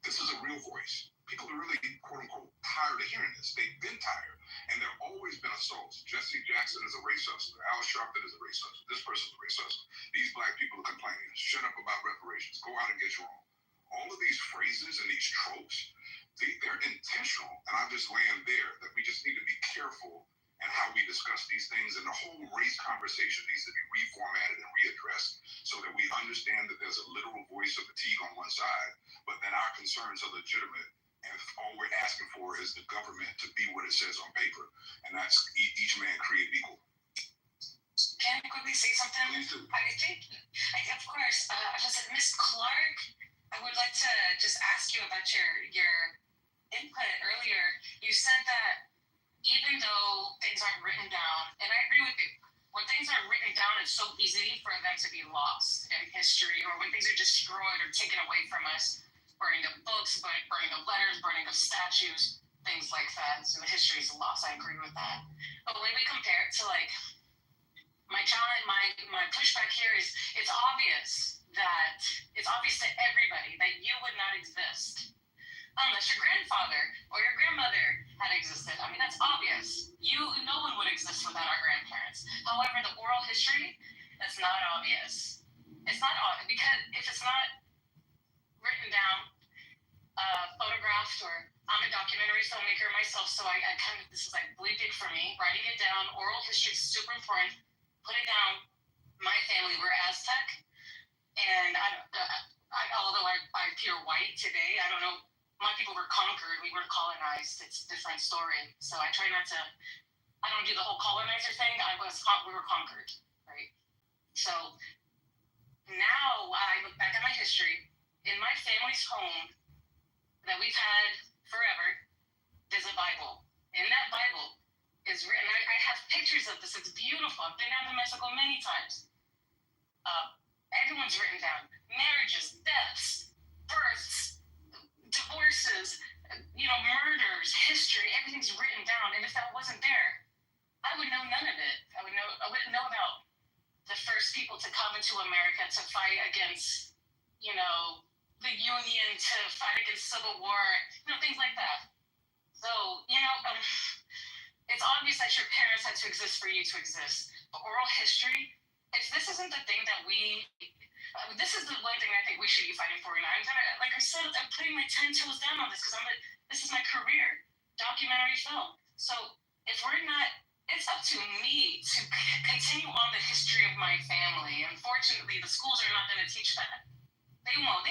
this is a real voice. People are really, quote unquote, tired of hearing this. They've been tired. And there have always been assaults. Jesse Jackson is a race hustler. Al Sharpton is a race hustler. This person's a race hustler. These Black people are complaining. Shut up about reparations. Go out and get your own. All of these phrases and these tropes, they're intentional. And I'm just laying there that we just need to be careful in how we discuss these things. And the whole race conversation needs to be reformatted and readdressed so that we understand that there's a literal voice of fatigue on one side, but that our concerns are legitimate. And all we're asking for is the government to be what it says on paper. And that's each man created equal. Can I quickly say something? Please do. I think, of course, Miss Clark, I would like to just ask you about your input earlier. You said that even though things aren't written down, and I agree with you, when things aren't written down, it's so easy for them to be lost in history, or when things are destroyed or taken away from us, burning of books, burning of letters, burning of statues, things like that. So the history is lost. I agree with that. But when we compare it to like my challenge, my pushback here is it's obvious to everybody that you would not exist unless your grandfather or your grandmother had existed. I mean, that's obvious. No one would exist without our grandparents. However, the oral history, that's not obvious. It's not obvious because if it's not written down, photographed, or I'm a documentary filmmaker myself, so I kind of, this is like really big for me. Writing it down, oral history is super important. Put it down. My family, we're Aztec, and although I appear white today, I don't know. My people were conquered. We weren't colonized. It's a different story. So I try not to. I don't do the whole colonizer thing. We were conquered, right? So now I look back at my history. In my family's home that we've had forever, there's a Bible. In that Bible is written. I have pictures of this. It's beautiful. I've been down to Mexico many times. Everyone's written down. Marriages, deaths, births, divorces, murders, history, everything's written down. And if that wasn't there, I would know none of it. I wouldn't know about the first people to come into America to fight against, the Union, to fight against Civil War, things like that. So, it's obvious that your parents had to exist for you to exist. But oral history, if this isn't the thing that this is the one thing I think we should be fighting for. And I'm like I said, I'm putting my 10 toes down on this because this is my career, documentary film. So if we're not, it's up to me to continue on the history of my family. Unfortunately, the schools are not going to teach that. They won't.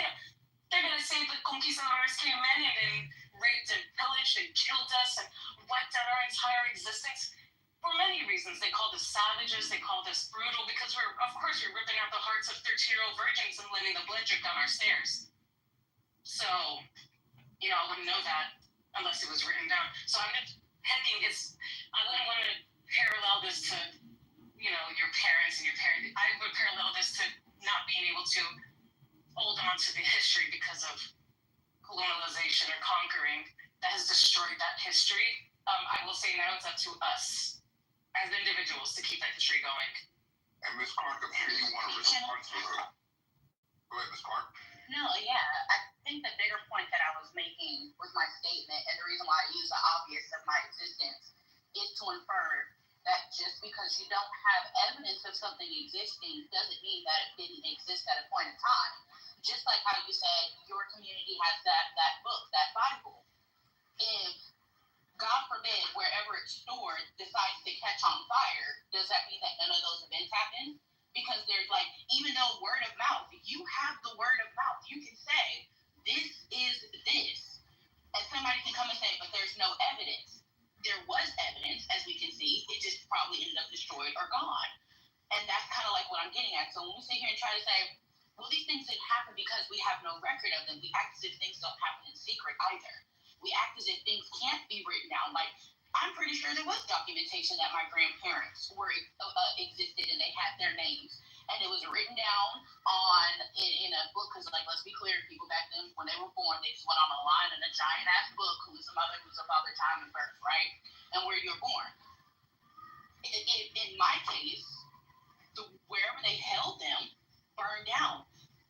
They're going to say the conquistadors came in and raped and pillaged and killed us and wiped out our entire existence. For many reasons, they called us savages, they called us brutal, because we're ripping out the hearts of 13-year-old virgins and letting the blood drip down our stairs. So, I wouldn't know that unless it was written down. So I'm just I wouldn't want to parallel this to, your parents and your parents. I would parallel this to not being able to hold on to the history because of colonialization or conquering that has destroyed that history. I will say now it's up to us as individuals to keep that history going. And Ms. Clark, I'm sure you want to respond to her. Go ahead, Ms. Clark. No, yeah. I think the bigger point that I was making with my statement, and the reason why I use the obvious of my existence, is to infer that just because you don't have evidence of something existing doesn't mean that it didn't exist at a point in time. Just like how you said your community has that book, that Bible. If God forbid, wherever it's stored decides to catch on fire, does that mean that none of those events happen? Because there's even though word of mouth, you have the word of mouth. You can say, this is this. And somebody can come and say, but there's no evidence. There was evidence, as we can see. It just probably ended up destroyed or gone. And that's kind of like what I'm getting at. So when we sit here and try to say, well, these things didn't happen because we have no record of them, we act as if things don't happen in secret either. We act as if things can't be written down. Like, I'm pretty sure there was documentation that my grandparents existed and they had their names. and it was written down in a book, because, like, let's be clear, people back then, when they were born, they just went on a line in a giant-ass book, who's the mother, who's the father, time and birth, right? And where you're born. In my case, wherever they held them burned down.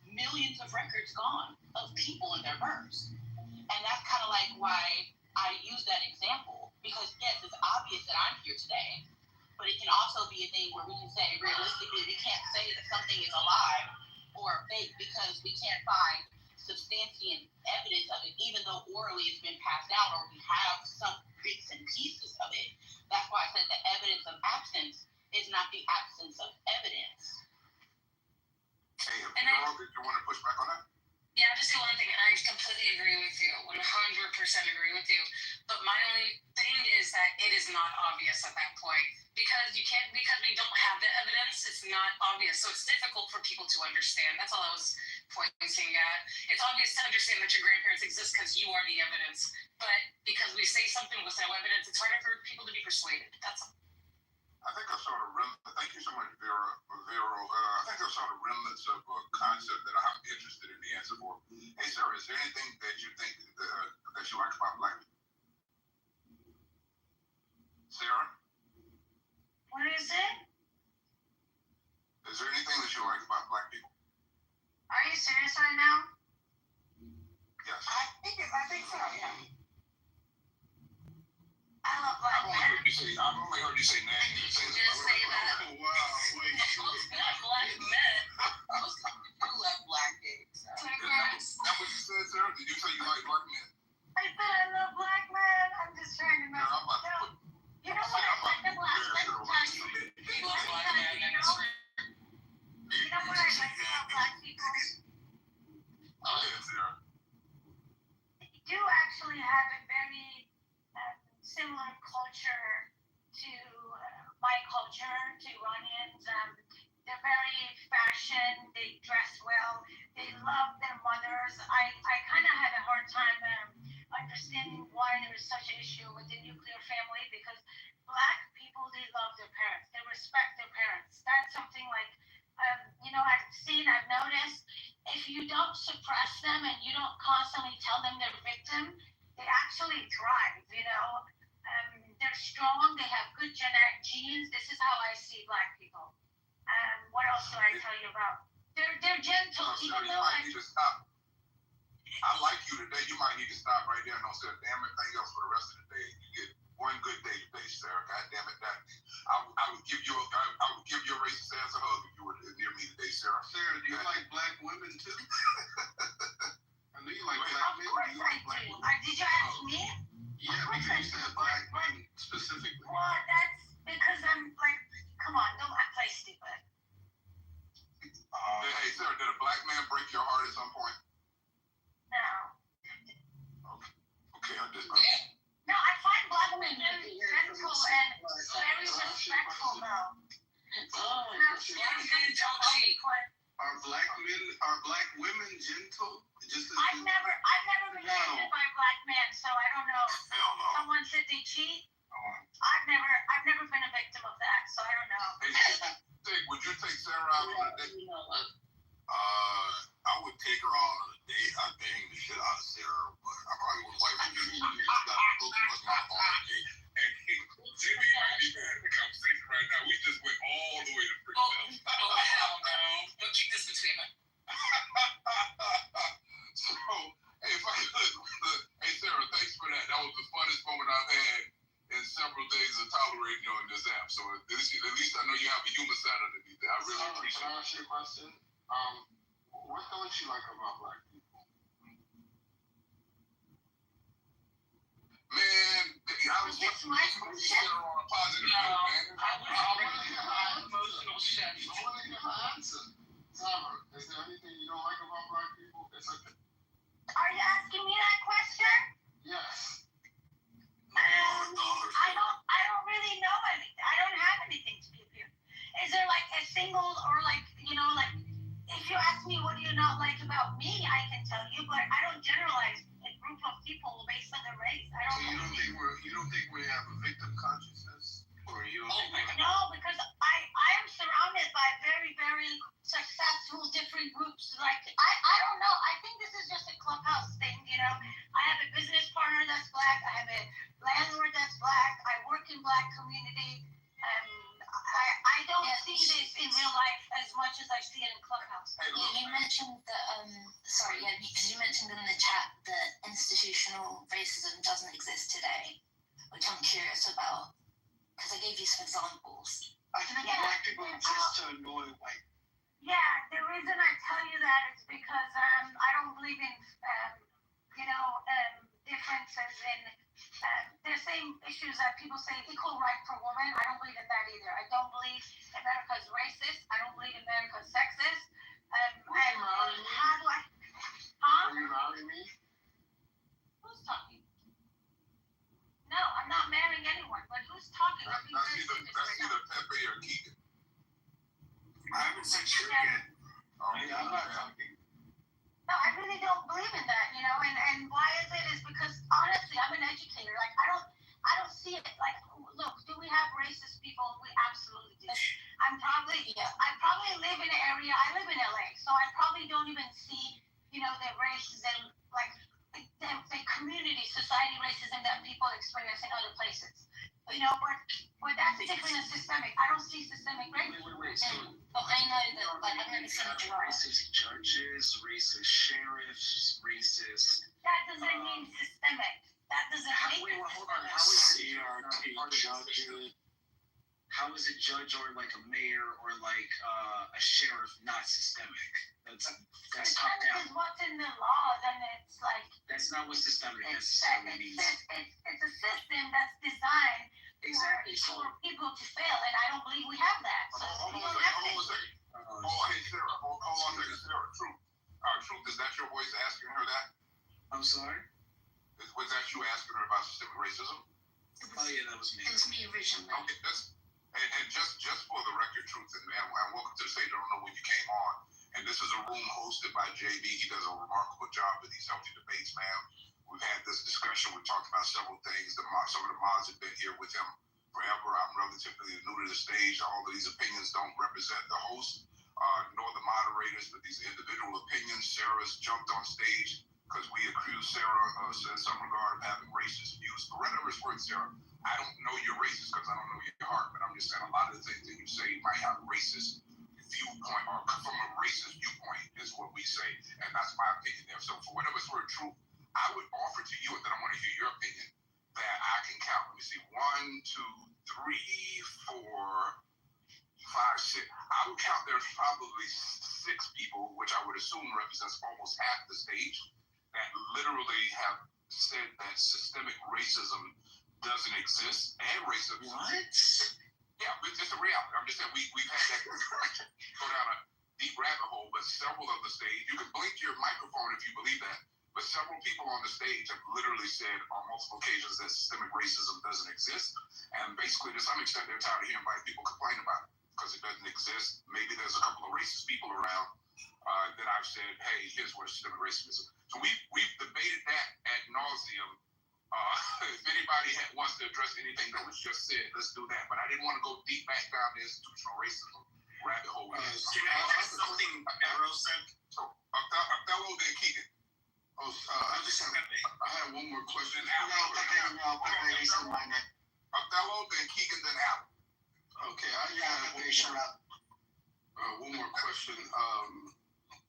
Millions of records gone of people and their births. And that's kind of like why I use that example, because yes, it's obvious that I'm here today, but it can also be a thing where we can say, realistically, we can't say that something is alive or fake because we can't find substantial evidence of it, even though orally it's been passed down or we have some bits and pieces of it. That's why I said the evidence of absence is not the absence of evidence. Hey, did you want to push back on that? Yeah, I'll just say one thing, and I completely agree with you, 100% agree with you. But my only thing is that it is not obvious at that point. Because we don't have the evidence, it's not obvious. So it's difficult for people to understand. That's all I was pointing at. It's obvious to understand that your grandparents exist because you are the evidence. But because we say something with no evidence, it's harder for people to be persuaded. That's all. I think I saw the remnants. Thank you so much, Vero. I think I saw the remnants of a concept that I'm interested in the answer for. Hey, Sarah, is there anything that you think that you like about Black people? Sarah? What is it? Is there anything that you like about Black people? Are you serious right now? Yes. I think so, yeah. I love Black men. I've only heard you say nasty. You should just say that. Oh, wow, wait. Most Black men. Most people love Black gays. Is that what you said, Sarah? Did you say you like Black men? I said I love Black men. I'm just trying to No, I'm about to put... You know what I like about Black men? You love Black men, and it's true. You know what I like about Black people? Go ahead, Sarah. They do actually have a very similar culture to my culture, to Iranians. They're very fashion, they dress well, they love their mothers. I kind of had a hard time understanding why there is such an issue with the nuclear family, because Black people, they love their parents, they respect their parents. That's something like, I've noticed, if you don't suppress them and you don't constantly tell them they're victim, they actually thrive, they're strong, they have good genetic genes. This is how I see Black people. What else do I tell you about? They're gentle, even though I need to stop. I like you today. You might need to stop right there and don't say a damn thing else for the rest of the day. You get one good day today, Sarah. God damn it, I would give you a racist ass a hug if you were near me today, Sarah. Sarah, do you like Black women too? I know you like Black men. Of course I do. Did you ask me? Yeah, because you said Black men specifically. Well, that's because I'm like, come on, don't play stupid. Hey, Sarah, did a Black man break your heart at some point? No. Okay, I just... No, I find Black men very gentle and very respectful, though. Are Black women gentle? I've never been dated by a Black man, so I don't know. Hell no. Someone said they cheat. I've never been a victim of that, so I don't know. Hey, would you take Sarah out on a date? I would take her out on a date. I'd bang the shit out of Sarah, but I probably wouldn't like her to do it. That's my fault. Jamie might be bad in the conversation right now. We just went all the way to freaking Oh, hell no. We'll keep this between us. So, hey, if I could, hey, Sarah, thanks for that. That was the funnest moment I've had in several days of tolerating you on this app. So at least I know you have a human side underneath that. I really appreciate it. Can I ask you a question? What don't you like about Black people? Man, I was just on a positive note, man. I want to hear my emotional shit. I want to hear my answer. Sarah, is there anything you don't like about Black people? It's okay. Are you asking me that question? Yes. I don't really know anything. I don't have anything to give you. Is there like a single or like if you ask me what do you not like about me, I can tell you, but I don't generalize a group of people based on their race. I don't. So you don't think we have a victim consciousness? Or you? No, because I am surrounded by very, very successful different groups. Like, I don't know. I think this is just a clubhouse thing, you know. I have a business partner that's black. I have a landlord that's black. I work in black community. I don't see this in real life as much as I see it in clubhouse. You mentioned that, because you mentioned in the chat that institutional racism doesn't exist today, which I'm curious about, because I gave you some examples. I think black people exist to annoy white. Yeah, the reason I tell you that is because I don't believe in, differences in the same issues that people say equal right for women. I don't believe in that either. I don't believe America's racist. I don't believe America's sexist. How do I? Huh? Are you marrying me? Who's talking? No, I'm not marrying anyone. But who's talking? That's either Pepe or Keegan. I haven't said shit yet. I'm not talking. No, I really don't believe in that, you know, and why is it is because honestly, I'm an educator. Like I don't see it. Like, look, do we have racist people? We absolutely do. I probably live in an area. I live in LA, so I probably don't even see, you know, the racism, like the community, society racism that people experience in other places. You know, but that's different and systemic. I don't see systemic racism. But I know that, like, I've never seen a racist judges, racist sheriffs, racist. That doesn't mean systemic. That doesn't mean. Hold on. How is CRT judge? How is a judge or like a mayor or like a sheriff not systemic? That's top down. Is what's in the law, then it's like. That's not what systemic necessarily means. It's a system that's designed for people to fail, and I don't believe we have that. So we don't have to. Hey, Sarah. Hold on a second, Sarah. Truth, is that your voice asking her that? I'm sorry? Was that you asking her about systemic racism? Oh, yeah, that was me. It was me originally. Okay, and just for the record, Truth, and welcome to the stage. I don't know when you came on. And this is a room hosted by JB. He does a remarkable job with these healthy debates, man. We've had this discussion. We've talked about several things. Some of the mods have been here with him forever. I'm relatively new to the stage. All of these opinions don't represent the host nor the moderators, but these individual opinions. Sarah's jumped on stage because we accused Sarah in some regard of having racist views. For whatever it's worth, Sarah, I don't know you're racist because I don't know your heart, but I'm just saying a lot of the things that you say might have racist viewpoint or come from a racist viewpoint is what we say, and that's my opinion there. So for whatever it's worth, true, I would offer to you, and then I want to hear your opinion, that I can count. Let me see, 1, 2, 3, 4, 5, 6. I would count there's probably 6 people, which I would assume represents almost half the stage, that literally have said that systemic racism doesn't exist, and racism. What? Yeah, it's just a reality. I'm just saying we've had that go down a deep rabbit hole, but several of the stage, you can blink your microphone if you believe that, but several people on the stage have literally said on multiple occasions that systemic racism doesn't exist, and basically to some extent they're tired of hearing white people complain about it because it doesn't exist. Maybe there's a couple of racist people around that I've said, hey, here's what systemic racism is. So we've debated that ad nauseum. If anybody wants to address anything that was just said, let's do that. But I didn't want to go deep back down the institutional racism rabbit hole. Can I address something Arrow said? So, Othello, then Keegan. I have one more question. Othello, then Keegan, then Al. Okay, I have one more question.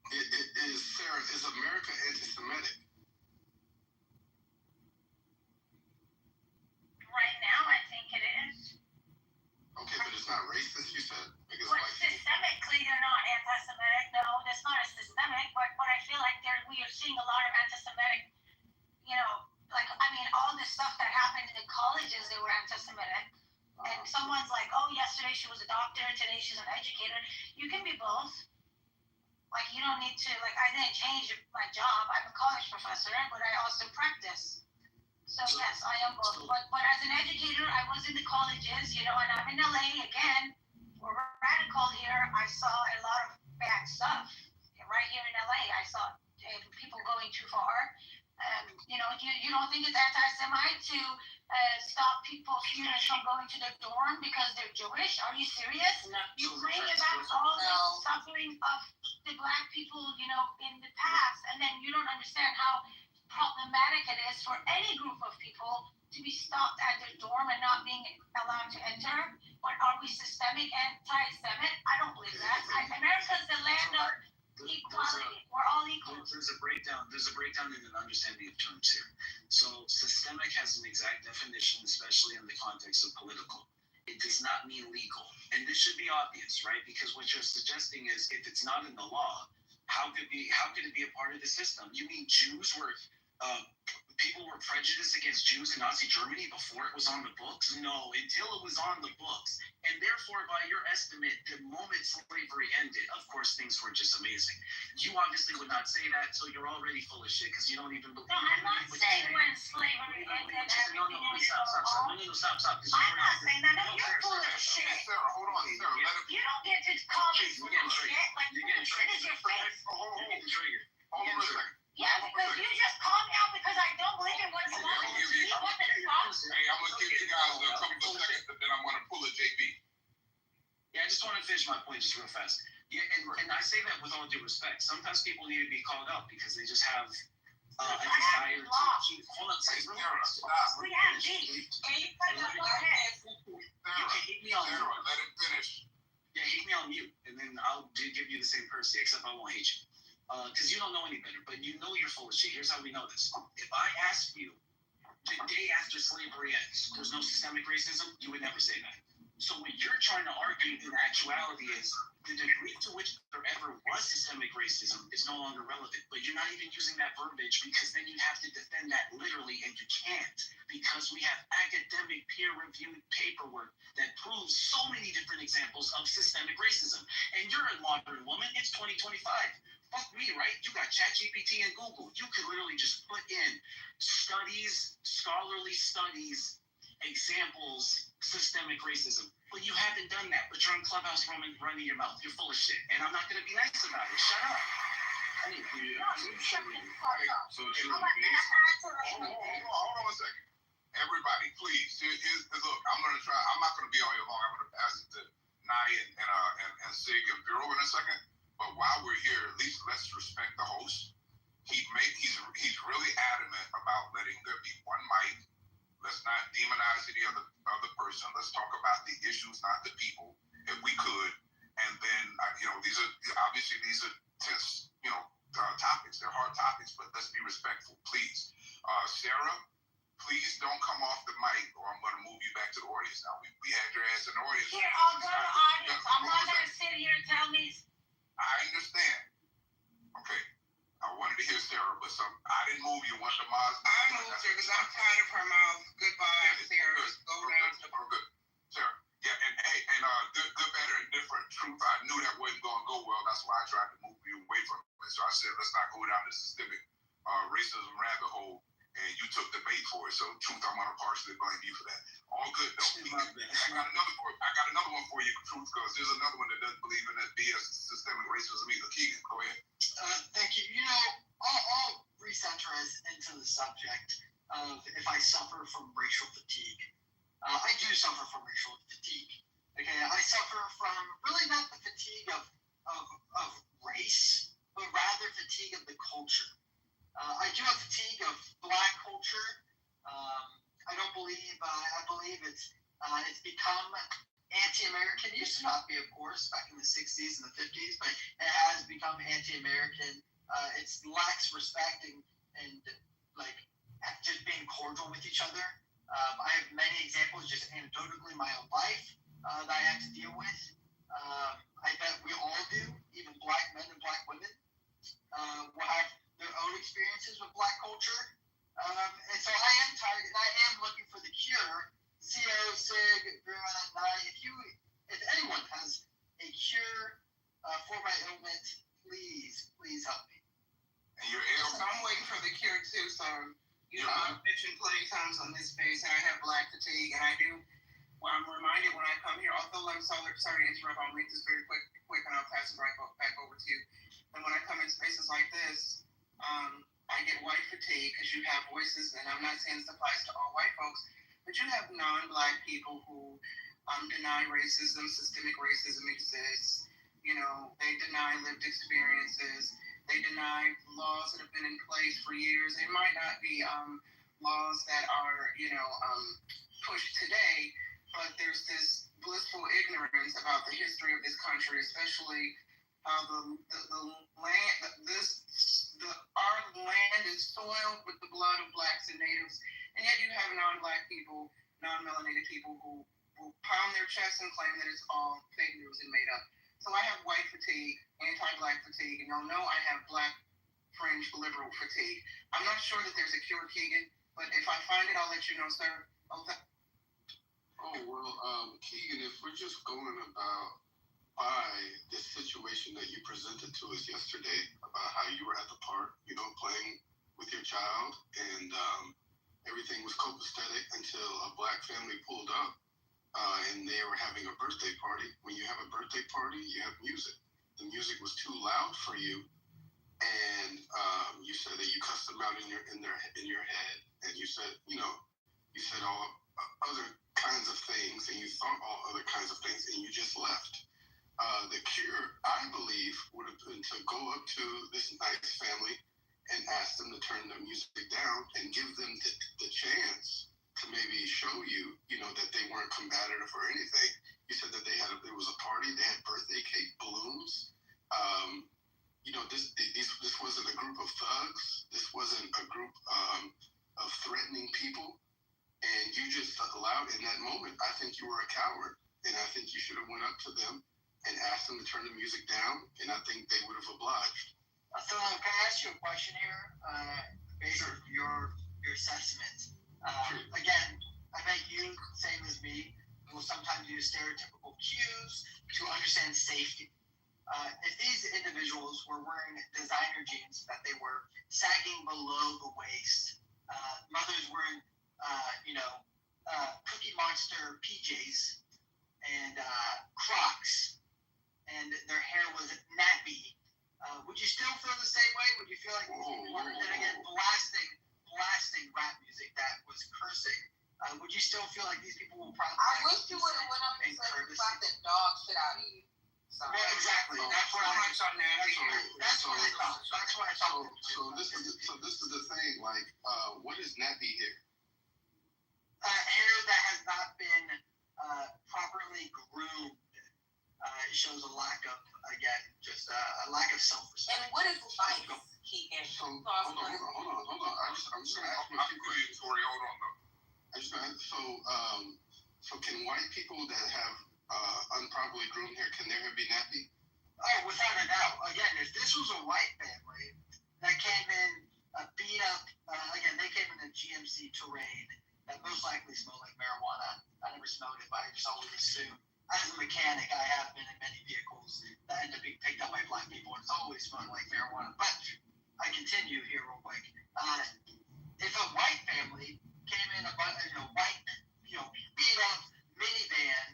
Is America anti-Semitic? Right now, I think it is. Okay, but it's not racist, you said? But systemically, they're not anti-Semitic. No, that's not a systemic. But I feel like we are seeing a lot of anti-Semitic, you know, like, I mean, all this stuff that happened in the colleges, they were anti-Semitic. And someone's like, oh, yesterday she was a doctor, today she's an educator. You can be both. Like, you don't need to, like, I didn't change my job. I'm a college professor, but I also practice. So yes, I am both. But as an educator, I was in the colleges, you know, and I'm in LA again. We're radical here. I saw a lot of bad stuff right here in LA. I saw people going too far. You don't think it's anti-Semite to stop people, students from going to the dorm because they're Jewish? Are you serious? You bring about all the suffering of the black people, in the past, and then you don't understand how problematic it is for any group of people to be stopped at their dorm and not being allowed to enter. But are we systemic anti-Semite? I don't believe that. America's the land of equality. We're all equal. There's a breakdown in an understanding of terms here. So systemic has an exact definition, especially in the context of political. It does not mean legal. And this should be obvious, right? Because what you're suggesting is if it's not in the law, how could it be a part of the system? You mean Jews were people were prejudiced against Jews in Nazi Germany before it was on the books? No, until it was on the books. And therefore, by your estimate, the moment slavery ended, of course, things were just amazing. You obviously would not say that, so you're already full of shit because you don't even believe. No, I'm not saying when slavery ended, everything was stop. No, stop. I'm not saying that. No, you're full of shit. Sarah, hold on. Sarah, you don't get to call me full of shit. Like, shit is your face. Hold on a second. Yeah, because you just called me out because I don't believe in what you want to see. What the fuck? Hey, I'm going to give you guys a couple of seconds, and then I'm going to pull a JB. Yeah, I just want to finish my point just real fast. Yeah, and I say that with all due respect. Sometimes people need to be called out because they just have a desire to keep. Hold on, say we have beef. Can you put that on head? You can hit me on mute. Let him finish. Yeah, hit me on mute, and then I'll give you the same courtesy, except I won't hate you. Because you don't know any better, but you know you're full of shit. Here's how we know this. If I ask you the day after slavery ends, there's no systemic racism, you would never say that. So what you're trying to argue in actuality is the degree to which there ever was systemic racism is no longer relevant. But you're not even using that verbiage because then you have to defend that literally, and you can't because we have academic peer-reviewed paperwork that proves so many different examples of systemic racism. And you're a modern woman. It's 2025. Fuck me, right? You got ChatGPT and Google. You could literally just put in studies, scholarly studies, examples, systemic racism. But you haven't done that. But you're on Clubhouse running your mouth. You're full of shit. And I'm not going to be nice about it. Shut up. So hold on a second. Everybody, please. Look, I'm not going to be on here long. I'm going to pass it to Nai and Sig and Vero in a second. But while we're here, at least let's respect the host. He's really adamant about letting there be one mic. Let's not demonize any other person. Let's talk about the issues, not the people, if we could. And then, these are tense, topics. They're hard topics, but let's be respectful, please. Sarah, please don't come off the mic, or I'm going to move you back to the audience. Now, we had your ass in the audience. Here, I'll go to audience. I'm not going to sit here and tell me. I understand. Okay. I wanted to hear Sarah, but I didn't move you. One of the mods. I moved her because I'm tired of her mouth. Goodbye, Sarah. Just go down to the. Good. Sarah. Yeah, and good, better, and different truth. I knew that wasn't going to go well. That's why I tried to move you away from it. So I said, let's not go down this systemic racism rabbit hole. And you took the bait for it. So truth, I'm going to partially blame you for that. All good though. I got another one for you, Truth, because there's another one that doesn't believe in that BS systemic racism either. Keegan, go ahead. Thank you. I'll recenter us into the subject of if I suffer from racial fatigue. I do suffer from racial fatigue. Okay, I suffer from really not the fatigue of race, but rather fatigue of the culture. I do have fatigue of Black culture. I believe it's become anti-American. It used to not be, of course, back in the 60s and the 50s, but it has become anti-American. It lacks respect and just being cordial with each other. I have many examples, just anecdotally, my own life that I have to deal with. I bet we all do, even Black men and Black women will have their own experiences with Black culture. And so I am tired, and I am looking for the cure. CO, Sig, Vera, Nai, if anyone has a cure for my ailment, please help me. And you're ill. So I'm waiting for the cure too. So I've mentioned plenty of times on this space, and I have Black fatigue, and I do. Well, I'm reminded when I come here. Although I'm sorry to interrupt, I'll make this very quick, and I'll pass it back over to you. And when I come in spaces like this, I get white fatigue. fatigue because you have voices, and I'm not saying this applies to all white folks, but you have non-black people who deny racism, systemic racism exists. You know, they deny lived experiences. They deny laws that have been in place for years. It might not be laws that are, pushed today, but there's this blissful ignorance about the history of this country, especially how the land, our land is soiled with the blood of blacks and natives, and yet you have non-black people, non-melanated people who will pound their chests and claim that it's all fake news and made up. So I have white fatigue, anti-black fatigue, and y'all know I have black fringe liberal fatigue. I'm not sure that there's a cure, Keegan, but if I find it, I'll let you know, sir. Keegan, if we're just going about by this situation that you presented to us yesterday about how you were at the park, playing with your child, and everything was copacetic until a black family pulled up and they were having a birthday party. When you have a birthday party, you have music. The music was too loud for you, and you said that you cussed them out in your head, and you said all other kinds of things, and you thought all other kinds of things, and you just left. The cure, I believe, would have been to go up to this nice family and ask them to turn their music down and give them the chance to maybe show you, that they weren't combative or anything. You said that there was a party, they had birthday cake, balloons. This wasn't a group of thugs. This wasn't a group of threatening people. And you just allowed, in that moment, I think you were a coward. And I think you should have went up to them and asked them to turn the music down. And I think they would have obliged. So can I ask you a question here, based on your assessment? Again, I bet you, same as me, will sometimes use stereotypical cues to understand safety. If these individuals were wearing designer jeans that they were sagging below the waist, mothers wearing, Cookie Monster PJs and Crocs, and their hair was nappy, would you still feel the same way? Would you feel like and again, blasting rap music that was cursing? Would you still feel like these people will probably? I wish you would have went up and said the fact that dog shit out of you. Yeah, exactly. That's what I thought. That's what I thought. So this is the thing. Like, what is nappy hair? Hair that has not been properly groomed. It shows a lack of, again, just a lack of self-respect. And what is life, Keegan? Hold on. I'm just gonna ask you a few questions. Hold on. So can white people that have unproperly groomed hair, can their hair be nappy? Oh, without a doubt. Again, if this was a white family that came in beat up, again, they came in a GMC Terrain that most likely smelled like marijuana. I never smelled it, but I just always assume. As a mechanic, I have been in many vehicles that end up being picked up by black people, and it's always smelled like marijuana. But I continue here real quick. If a white family came in a white, beat up minivan,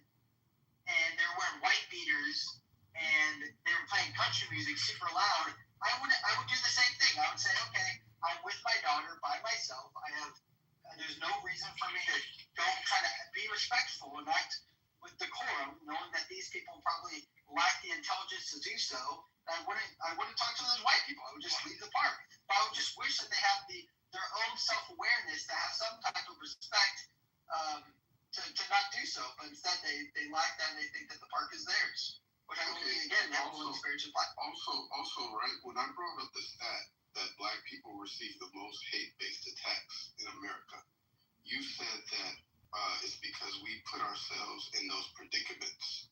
and they're wearing white beaters, and they were playing country music super loud, I would do the same thing. I would say, okay, I'm with my daughter by myself. There's no reason for me to don't try to be respectful and act with decorum, knowing that these people probably lack the intelligence to do so. I wouldn't talk to those white people. I would just leave the park. But I would just wish that they have their own self-awareness, to have some type of respect to not do so. But instead, they lack that, and they think that the park is theirs. Which I believe, again, that will experience black. Also, right, when I brought up the stat that black people receive the most hate-based attacks in America, you said that it's because we put ourselves in those predicaments.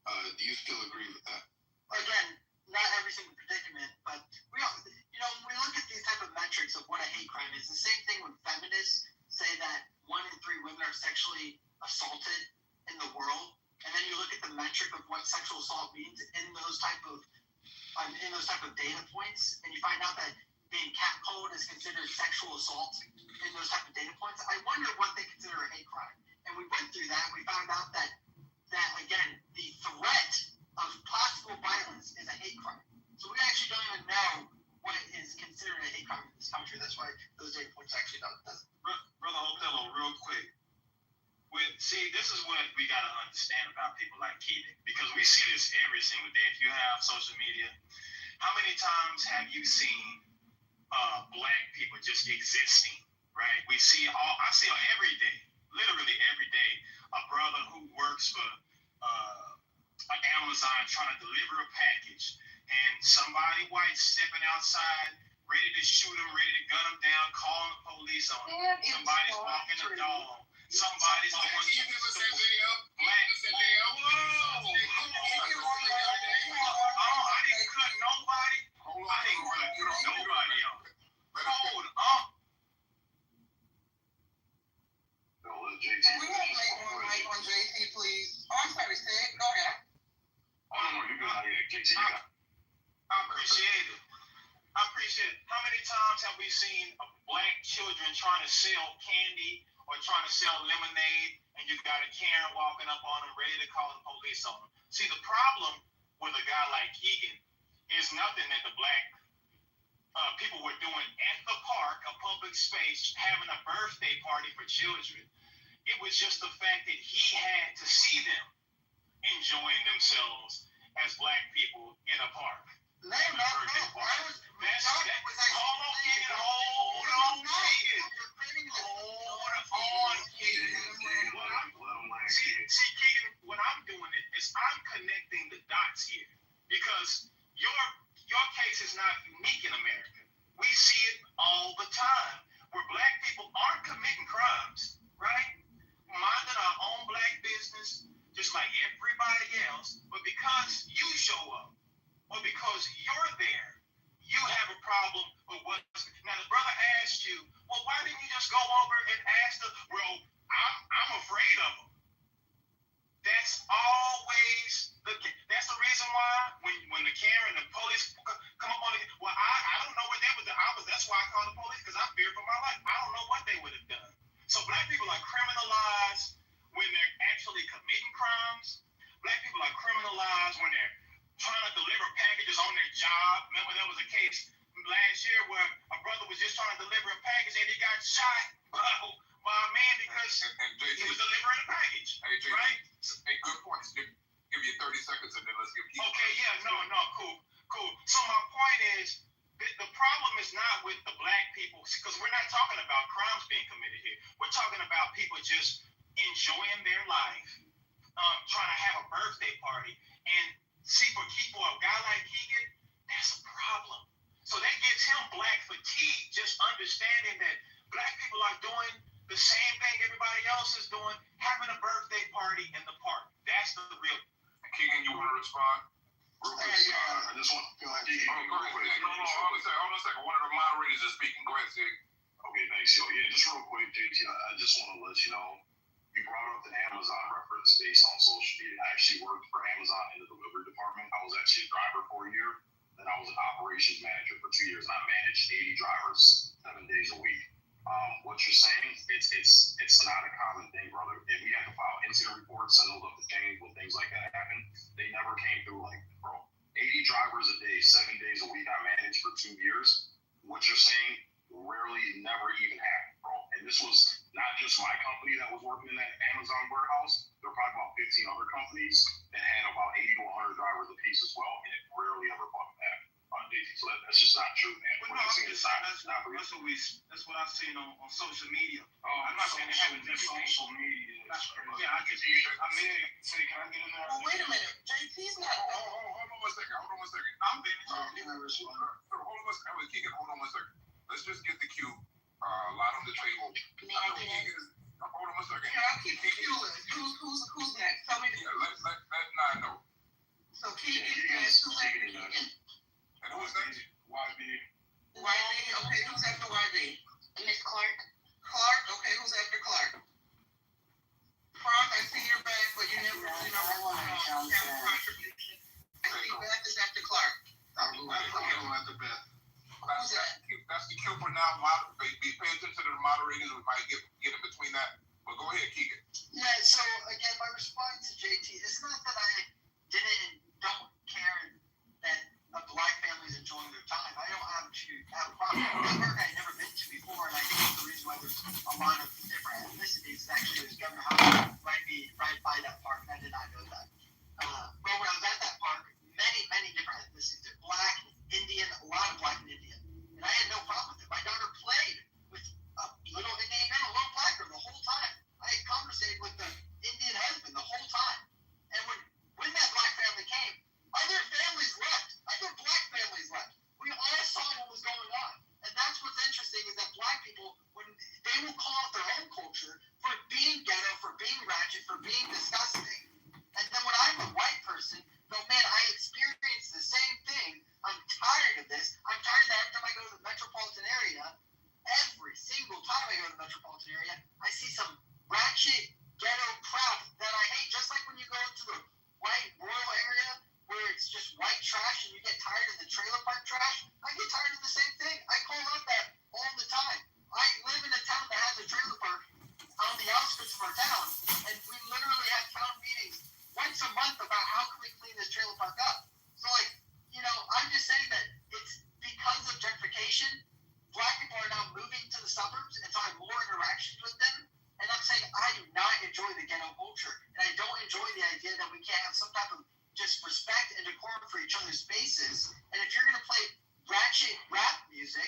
Do you still agree with that? Again, not every single predicament, but we all, when we look at these type of metrics of what a hate crime is, the same thing when feminists say that 1 in 3 women are sexually assaulted in the world, and then you look at the metric of what sexual assault means in those type of data points, and you find out that being catcalled is considered sexual assault in those type of data points. I wonder what they consider a hate crime. And we went through that. We found out that again, the threat of possible violence is a hate crime. So we actually don't even know what is considered a hate crime in this country. country. That's why those data points actually don't. Brother Otello, real quick. See, this is what we got to understand about people like Keegan, because we see this every single day. If you have social media, how many times have you seen black people just existing, right? I see every day, literally every day, a brother who works for Amazon trying to deliver a package, and somebody white stepping outside, ready to shoot him, ready to gun him down, calling the police on him. Somebody's walking the dog. Somebody's doing black. Whoa! I didn't cut nobody. I didn't cut nobody off. Hold up. We want to make one mic on JT, please. Oh, I'm sorry, Sid. Go ahead. Oh, no, you got it. JT, I appreciate it. How many times have we seen black children trying to sell candy or trying to sell lemonade, and you got a Karen walking up on them, ready to call the police on them? See, the problem with a guy like Keegan is nothing that the black people were doing at the park, a public space, having a birthday party for children. It was just the fact that he had to see them enjoying themselves as black people in a park. Hold on, Keegan. See, Keegan, what I'm doing is I'm connecting the dots here, because your case is not unique in America. We see it all the time, where black people aren't committing crimes, right? Minding our own black business, just like everybody else, but because you show up, or because you're there, you have a problem with what. Now the brother asked you, well, why didn't you just go over and ask them? Well, I'm afraid of them. That's the reason why when the Karen and the police come up on it. Well, I don't know what they would do. That's why I called the police, because I fear for my life. I don't know what they would have done. So black people are criminalized when they're actually committing crimes. Black people are criminalized when they're trying to deliver packages on their job. Remember, there was a case last year where a brother was just trying to deliver a package and he got shot by a man because he was delivering a package. Hey, JT, right? Hey, good point. Give you 30 seconds and then let's give you. Okay, yeah, no, cool. So my point is, the problem is not with the black people, because we're not talking about crimes being committed here. We're talking about people just enjoying their life, trying to have a birthday party. And see, for a guy like Keegan, that's a problem. So that gives him black fatigue, just understanding that black people are doing the same thing everybody else is doing, having a birthday party in the park. That's the real. Keegan, you want to respond? Real quick, I just want to feel like Keegan. Hold on a second. One of the moderators is speaking. Go ahead, Sig. Okay, thanks, yo. Yeah, just real quick, JT, I just want to let you know, you brought up the Amazon reference based on social media. I actually worked for Amazon in the delivery department. I was actually a driver for a year. Then I was an operations manager for 2 years, and I managed 80 drivers 7 days a week. What you're saying, it's not a common thing, brother. And we had to file incident reports, send those up the chain when things like that happen. They never came through like, bro. 80 drivers a day, 7 days a week I managed for 2 years. What you're saying rarely, never even happened, bro. And this was not just my company that was working in that Amazon warehouse. There were probably about 15 other companies that had about 80 to 100 drivers apiece as well, and it rarely ever fucking happened. So that's just not true, man. But no, that's what I've seen on social media. I'm not saying it happens every day. Social media. Yeah, I get you. I mean, say, can I get in there? Well, wait a minute. JT's not. Hold on one second. I'm finished. Hold on one second. Let's just get the cue. A lot on the table. Hold on one second. Yeah, I'll keep you. Who's next? Tell me. Let Nye know. So Keegan is who's after Keegan? And who's next? YB. Okay, who's after YB? Miss Clark. Clark. Okay, who's after Clark? Frank, I see your back, but you never have a contribution. I see Beth is after Clark. I'm going after Beth. That's the cue for now. Pay attention to the moderators. We might get in between that. But go ahead, Keegan. Yeah, so again, my response to JT, it's not that I don't care that black families enjoying their time. I don't have a problem. One park I'd never been to before, and I think that's the reason why there's a lot of different ethnicities. Actually, there's Governor House right by that park, and I did not know that. But when I was at that park, many different ethnicities. There's black, Indian, a lot of black and Indian, and I had no problem with it. My daughter played with a little Indian girl, a little black girl the whole time. I had conversated with the Indian husband the whole time, and when that black family came, other families left. Other black families left. We all saw what was going on. And that's what's interesting is that black people, when they will call out their own culture for being ghetto, for being ratchet, for being disgusting. And then when I'm a white person, no man, I experience the same thing. I'm tired of this. I'm tired that every time I go to the metropolitan area, every single time I go to the metropolitan area, I see some ratchet ghetto crap that I hate. Just like when you go into the white rural area where it's just white trash and you get tired of the trailer park trash, I get tired of the same thing. I call out that all the time. I live in a town that has a trailer park on the outskirts of our town, and we literally have town meetings once a month about how can we clean this trailer park up. So, like, you know, I'm just saying that it's because of gentrification, black people are now moving to the suburbs, and so I have more interactions with them. And I'm saying I do not enjoy the ghetto culture, and I don't enjoy the idea that we can't have some type of just respect and decorum for each other's spaces. And if you're going to play ratchet rap music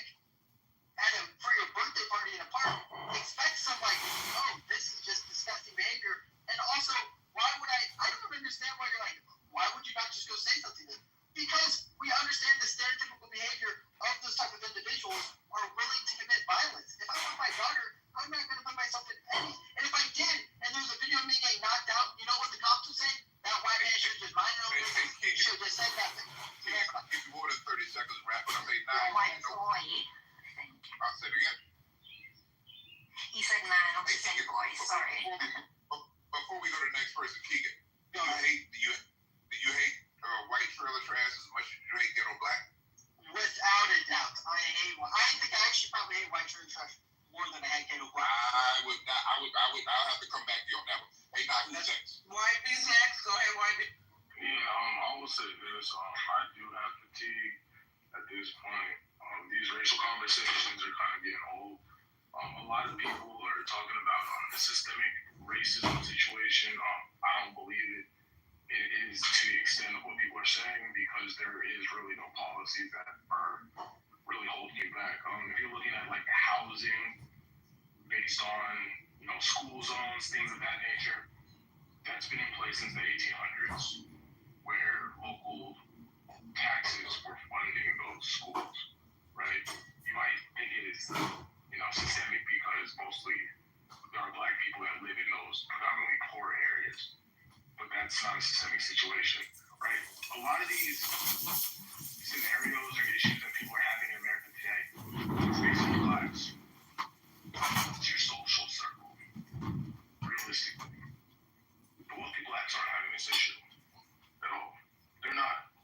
for your birthday party in a park, expect some like, oh, this is just disgusting behavior. And also, why would I don't understand why you're like, why would you not just go say something to them? Because we understand the stereotypical behavior of those type of individuals are willing to commit violence. If I want my daughter, I'm not going to put myself in any. And if I did, and there's a video of me getting knocked out, you know what the cops would say? That white man should just mind his own business. He should just say nothing. Give you more than 30 seconds to wrap it up. White boy. I'll say it again. He said man, I'm just saying boy, sorry. Before we go to the next person, Keegan, do you hate white trailer trash as much as you hate ghetto black? Without a doubt, I hate white. I think I actually probably hate white trailer trash more than I hate ghetto black. I'll have to come back to you on that one. Hey, now who's next? YB's next. Go ahead, YB. Yeah, I will say this. I do have fatigue at this point. These racial conversations are kind of getting old. A lot of people are talking about the systemic racism situation. I don't believe it is to the extent of what people are saying because there is really no policies that are really holding you back. If you're looking at like housing based on school zones, things of that nature, that's been in place since the 1800s, where local taxes were funding those schools, right? You might think it is, systemic because mostly there are black people that live in those predominantly poor areas, but that's not a systemic situation, right? A lot of these scenarios or issues that people are having in America today is based on class. It's your social circle, realistically. The wealthy blacks aren't having this issue at all. They're not.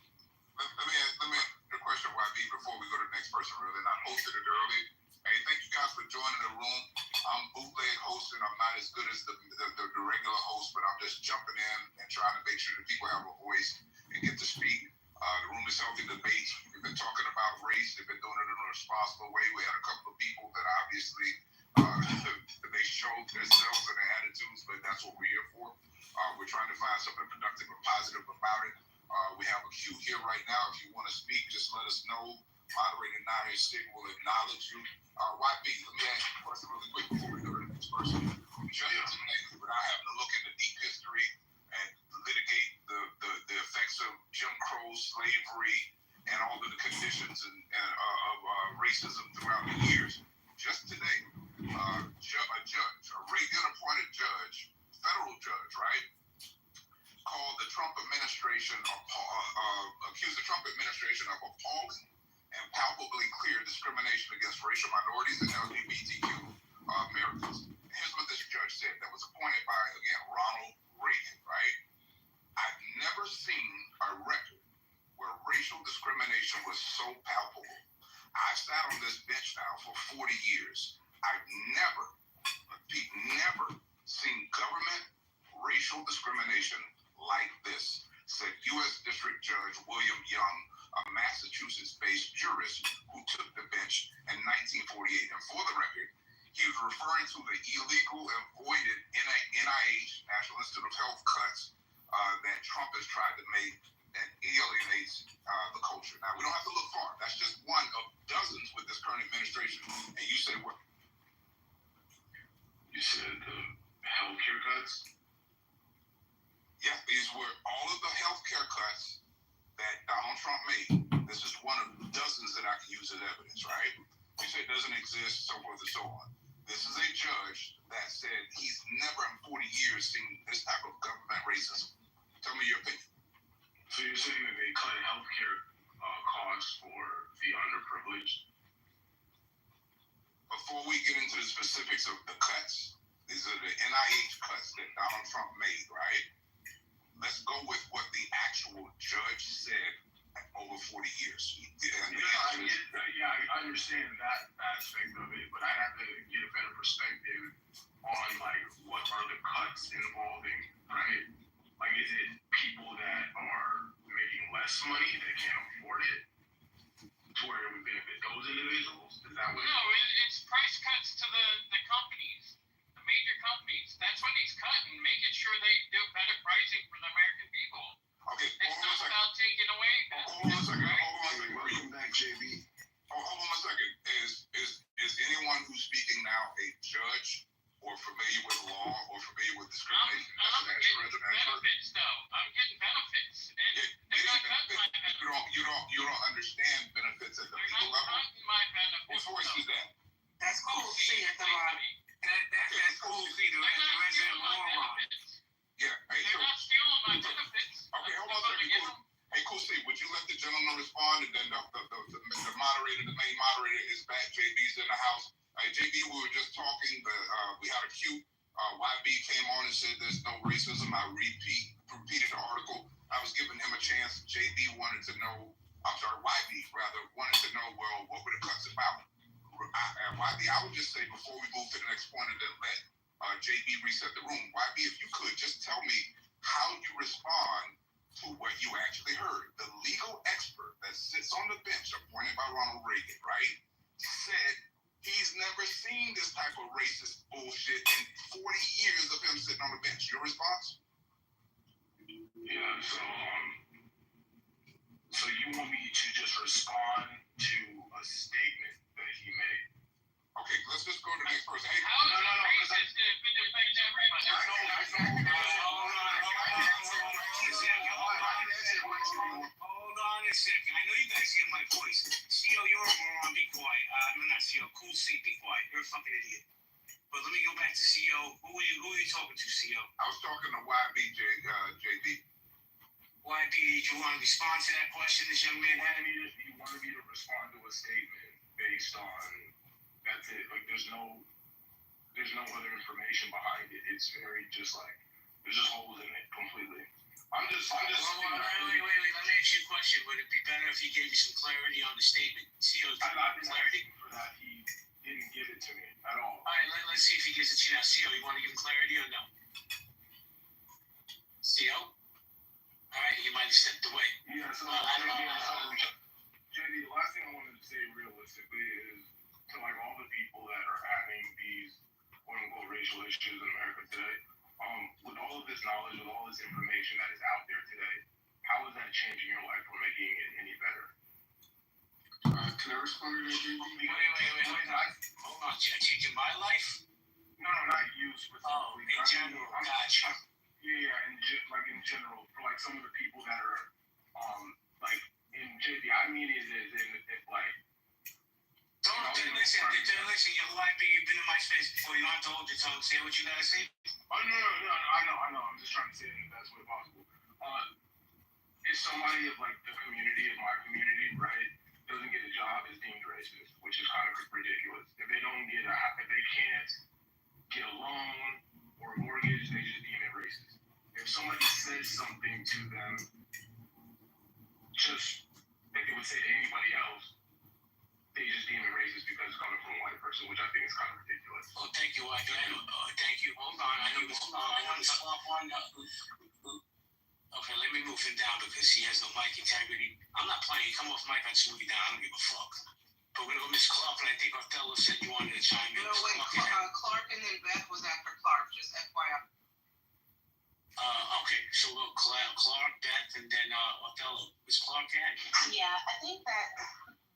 Let me ask the question, YB, before we go to the next person. Really, and I posted it early. Hey, thank you guys for joining the room. I'm bootleg hosting. I'm not as good as the regular host, but I'm just jumping in and trying to make sure that people have a voice and get to speak. The room is healthy debates. We've been talking about race. They've been doing it in a responsible way. We had a couple of people that obviously they showed themselves and their attitudes, but that's what we're here for. We're trying to find something productive and positive about it. We have a queue here right now. If you want to speak, just let us know. Moderator Naya Stick will acknowledge you. YB, let me ask you a question really quick before we go to the next person. Just today, without having to look into deep history and litigate the effects of Jim Crow, slavery, and all of the conditions of racism throughout the years, just today, a judge, a Reagan-appointed judge, federal judge, right, called the Trump administration, accused the Trump administration of appalling and palpably clear discrimination against racial minorities and LGBTQ Americans. Here's what this judge said that was appointed by, again, Ronald Reagan, right? I've never seen a record where racial discrimination was so palpable. I've sat on this bench now for 40 years. I've never seen government racial discrimination like this, said U.S. District Judge William Young a Massachusetts-based jurist who took the bench in 1948. And for the record, he was referring to the illegal and voided NIH, National Institute of Health cuts that Trump has tried to make that alienates the culture. Now, we don't have to look far. That's just one of dozens with this current administration. And you say what? You said the healthcare cuts? Yeah, these were all of the healthcare cuts that Donald Trump made. This is one of dozens that I can use as evidence, right? You say it doesn't exist, so forth and so on. This is a judge that said he's never in 40 years seen this type of government racism. Tell me your opinion. So you're saying that they cut healthcare costs for the underprivileged? Before we get into the specifics of the cuts, these are the NIH cuts that Donald Trump made, right? Let's go with what the actual judge said over 40 years. I understand that aspect of it, but I have to get a better perspective on like what are the cuts involving, right? Like, is it people that are making less money that can't afford it to where it would benefit those individuals? Is that what? No, it's price cuts to the companies, the major companies. That's what he's cutting, making sure they do better pricing for the American people. Okay, it's not about taking away. Hold on a second. Welcome back, JB. Hold on a second. Is anyone who's speaking now a judge or familiar with law or familiar with discrimination? I'm getting benefits, though. I'm getting benefits, and they're not cutting my benefits. You don't understand benefits at the legal level. They're not cutting my benefits. What voice is that? That's cool. See at the bottom. That's cool. See the resident moron. Yeah. Hey, they're not stealing my benefits. Okay, hold on a second. Hey, cool. See, would you let the gentleman respond, and then the moderator, the main moderator, is back. JB's in the house. JB, we were just talking. We had a cue. YB came on and said there's no racism. I repeated the article. I was giving him a chance. JB wanted to know. I'm sorry, YB rather wanted to know. Well, what were the cuts about? YB, I would just say before we move to the next point, and then let JB reset the room. YB, if you could just tell me how you respond to what you actually heard. The legal expert that sits on the bench appointed by Ronald Reagan, right, said he's never seen this type of racist bullshit in 40 years of him sitting on the bench. Your response? Yeah, so you want me to just respond to a statement that he made? Okay, let's just go to the next person. Hey, how is it racist if it affects everybody? Hold on a second. I know you guys hear my voice. CO, you're a moron. Be quiet. I'm not CO. Cool C. Be quiet. You're a fucking idiot. But let me go back to CO. Who are you talking to, CO? I was talking to YB, JB. YB, did you want to respond to that question this young man had? He wanted me to respond to a statement based on that's it. Like there's no other information behind it. It's very just like there's just holes in it completely. I'm just. Wait. Let me ask you a question. Would it be better if he gave you some clarity on the statement? CO's clarity for that. He didn't give it to me at all. All right, let's see if he gives it to you now. CO, you want to give him clarity or no? CO? All right, he might have stepped away. Yeah. So I don't know. JD, the last thing I wanted to say realistically is to like all the people that are having these quote unquote racial issues in America today. With all of this knowledge, with all this information that is out there today, how is that changing your life or making it any better? Can I respond to that, JB? Wait. Hold on. Changing my life? No, not you specifically. In general. Gotcha. Yeah, in general, for like some of the people that are, like in JB, I mean it is in like. Listen, you've been in my space before. You don't have to hold your tongue. Say what you gotta say. Oh, no, I know. I'm just trying to say it in the best way possible. If somebody of like the community, of my community, right, doesn't get a job, is deemed racist, which is kind of ridiculous. If they can't get a loan or a mortgage, they just deem it racist. If somebody says something to them, just like they would say to anybody else, they just deem it racist because it's coming from a white person, which I think is kind of ridiculous. Oh, thank you, thank you. Hold on. I know this. Okay, let me move him down because he has no mic integrity. I'm not playing. Come off mic, I just move you down. I don't give a fuck. But we're going to go Miss Clark, and I think Othello said you wanted to chime in. No, wait, Clark and then Beth was after Clark, just FYI. Okay, so we'll Clark, Beth, and then Othello. Miss Clark, Yeah, I think that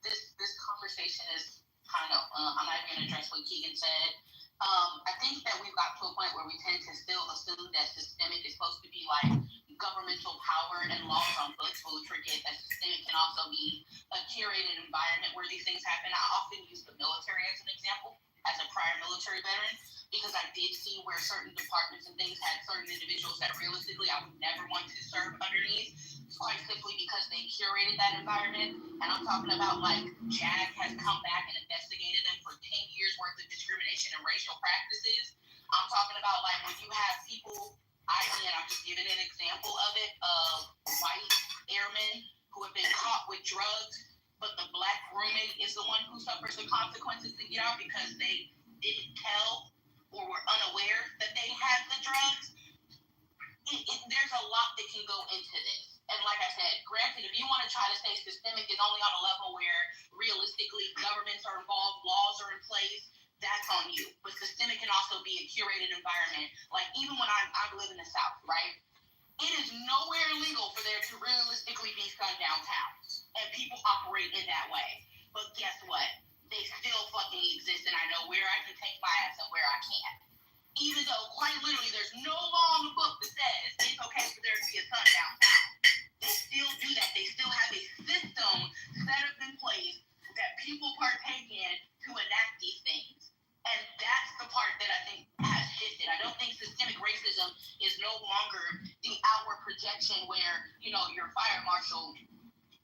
this conversation is kind of, I'm not even going to address what Keegan said. I think that we've got to a point where we tend to still assume that systemic is supposed to be like governmental power and laws on books, but we forget that systemic can also be a curated environment where these things happen. I often use the military as an example, as a prior military veteran, because I did see where certain departments and things had certain individuals that realistically I would never want to serve underneath, quite simply because they curated that environment. And I'm talking about like JAG has come back and investigated them for 10 years worth of discrimination and racial practices. I'm talking about like when you have people, I'm just giving an example of it, of white airmen who have been caught with drugs, but the black roommate is the one who suffers the consequences to get out because they didn't tell or were unaware that they had the drugs. There's a lot that can go into this. And like I said, granted, if you want to try to say systemic is only on a level where realistically governments are involved, laws are in place, that's on you. But systemic can also be a curated environment. Like even when I live in the South, right? It is nowhere legal for there to realistically be sundown towns. And people operate in that way. But guess what? They still fucking exist, and I know where I can take my ass and where I can't. Even though, quite literally, there's no law in the book that says it's okay for there to be a sundown town. They still do that. They still have a system set up in place that people partake in to enact these things. And that's the part that I think has shifted. I don't think systemic racism is no longer the outward projection where, you know, your fire marshal,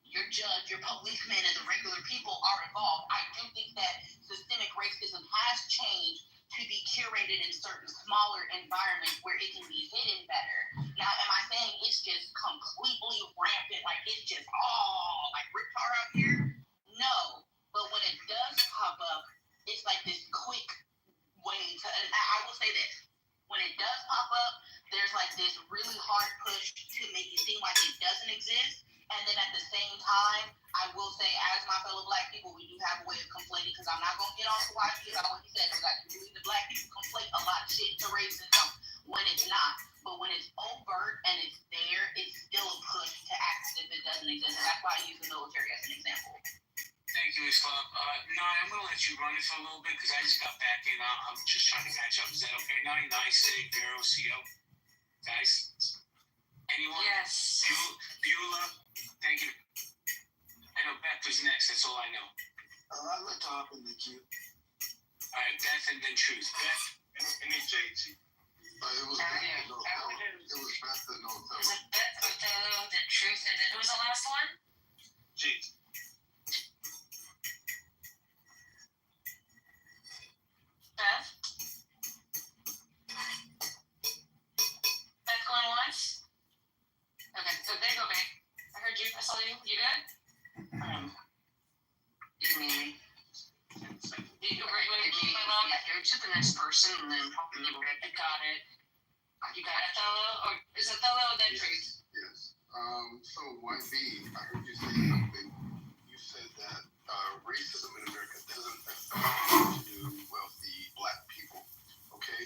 your judge, your policemen, and the regular people are involved. I do think that systemic racism has changed to be curated in certain smaller environments where it can be hidden better. Now, am I saying it's just completely rampant, like it's just all like Rick Tar out here? No. But when it does pop up, it's like this quick way to, and I will say this, when it does pop up, there's like this really hard push to make it seem like it doesn't exist. And then at the same time, I will say, as my fellow black people, we do have a way of conflating, because I'm not going to get off the YG about what he said, because I do believe that black people conflate a lot of shit to racism when it's not. But when it's overt and it's there, it's still a push to act as if it doesn't exist. And that's why I use the military as an example. Thank you, Ms. Clark. Nye, I'm going to let you run it for a little bit because I just got back in. I'm just trying to catch up. Is that okay, Nye? Nice, Sig, Vero, CO. Guys? Anyone? Yes. Beulah? Thank you. I know Beth was next. That's all I know. I'd like to hop in the queue. All right, Beth and then Truth. Beth? And then JT. It was Beth and Othello. It was Beth and Othello. Was it Beth, Othello, then Truth, and then who was the last one? JT. Beth? Beth going once? Okay, so there you go, babe. I heard you. I saw you. You good? You mean me? Go to the next person and then you got it. You got Othello? Or is Othello then Truth? Yes. So, YB, I heard you say something. You said that racism in America doesn't affect wealthy black people. Okay?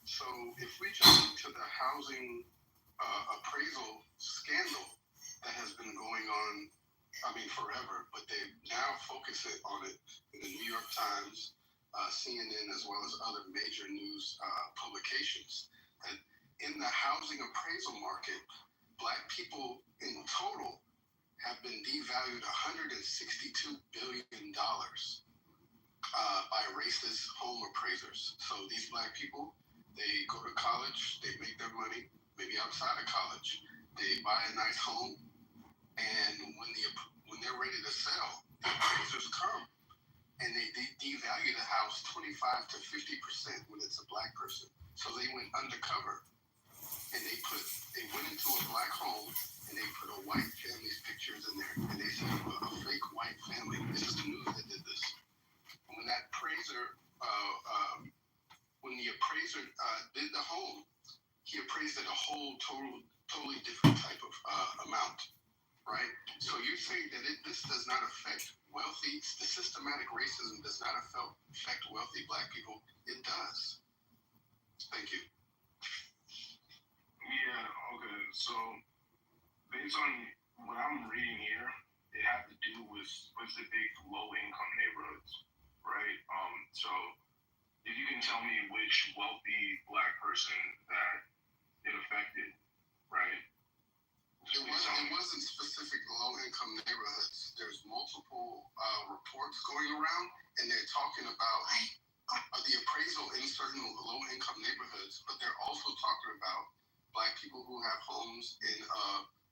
So, if we jump to the housing appraisal scandal that has been going on, forever, but they now focus on it in the New York Times, CNN, as well as other major news publications. And in the housing appraisal market, black people in total have been devalued $162 billion by racist home appraisers. So these black people, they go to college, they make their money, maybe outside of college, they buy a nice home, and when they're ready to sell, the appraisers come and they devalue the house 25 to 50% when it's a black person. So they went undercover and they went into a black home and they put a white family's pictures in there, and they said a fake white family. This is the news that did this. When that appraiser, when the appraiser did the home, he appraised at a whole totally different type of amount, right? So you say that this does not affect wealthy, the systematic racism does not affect wealthy black people. It does. Thank you. Yeah, okay. So based on what I'm reading here, it has to do with specific low-income neighborhoods, right? So if you can tell me which wealthy black person that it affected, right? It wasn't specific low-income neighborhoods. There's multiple reports going around, and they're talking about the appraisal in certain low-income neighborhoods, but they're also talking about black people who have homes in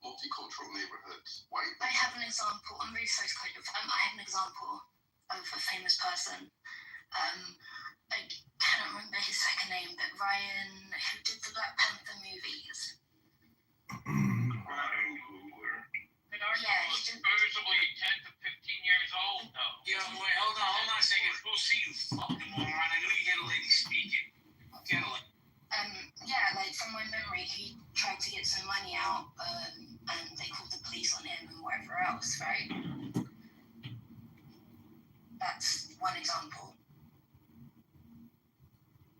multicultural neighborhoods. I have an example. I'm really sorry to cut you off. I have an example of a famous person. I cannot remember his second name, but Ryan, who did the Black Panther movies. Ryan Coogler. Yeah, he did. Supposedly 10 to 15 years old, though. Yo, wait, hold on a second. We'll see you, fucking moron. I know you get a lady speaking. Get a lady. Yeah, like from my memory, he tried to get some money out, and they called the police on him and whatever else, right? That's one example.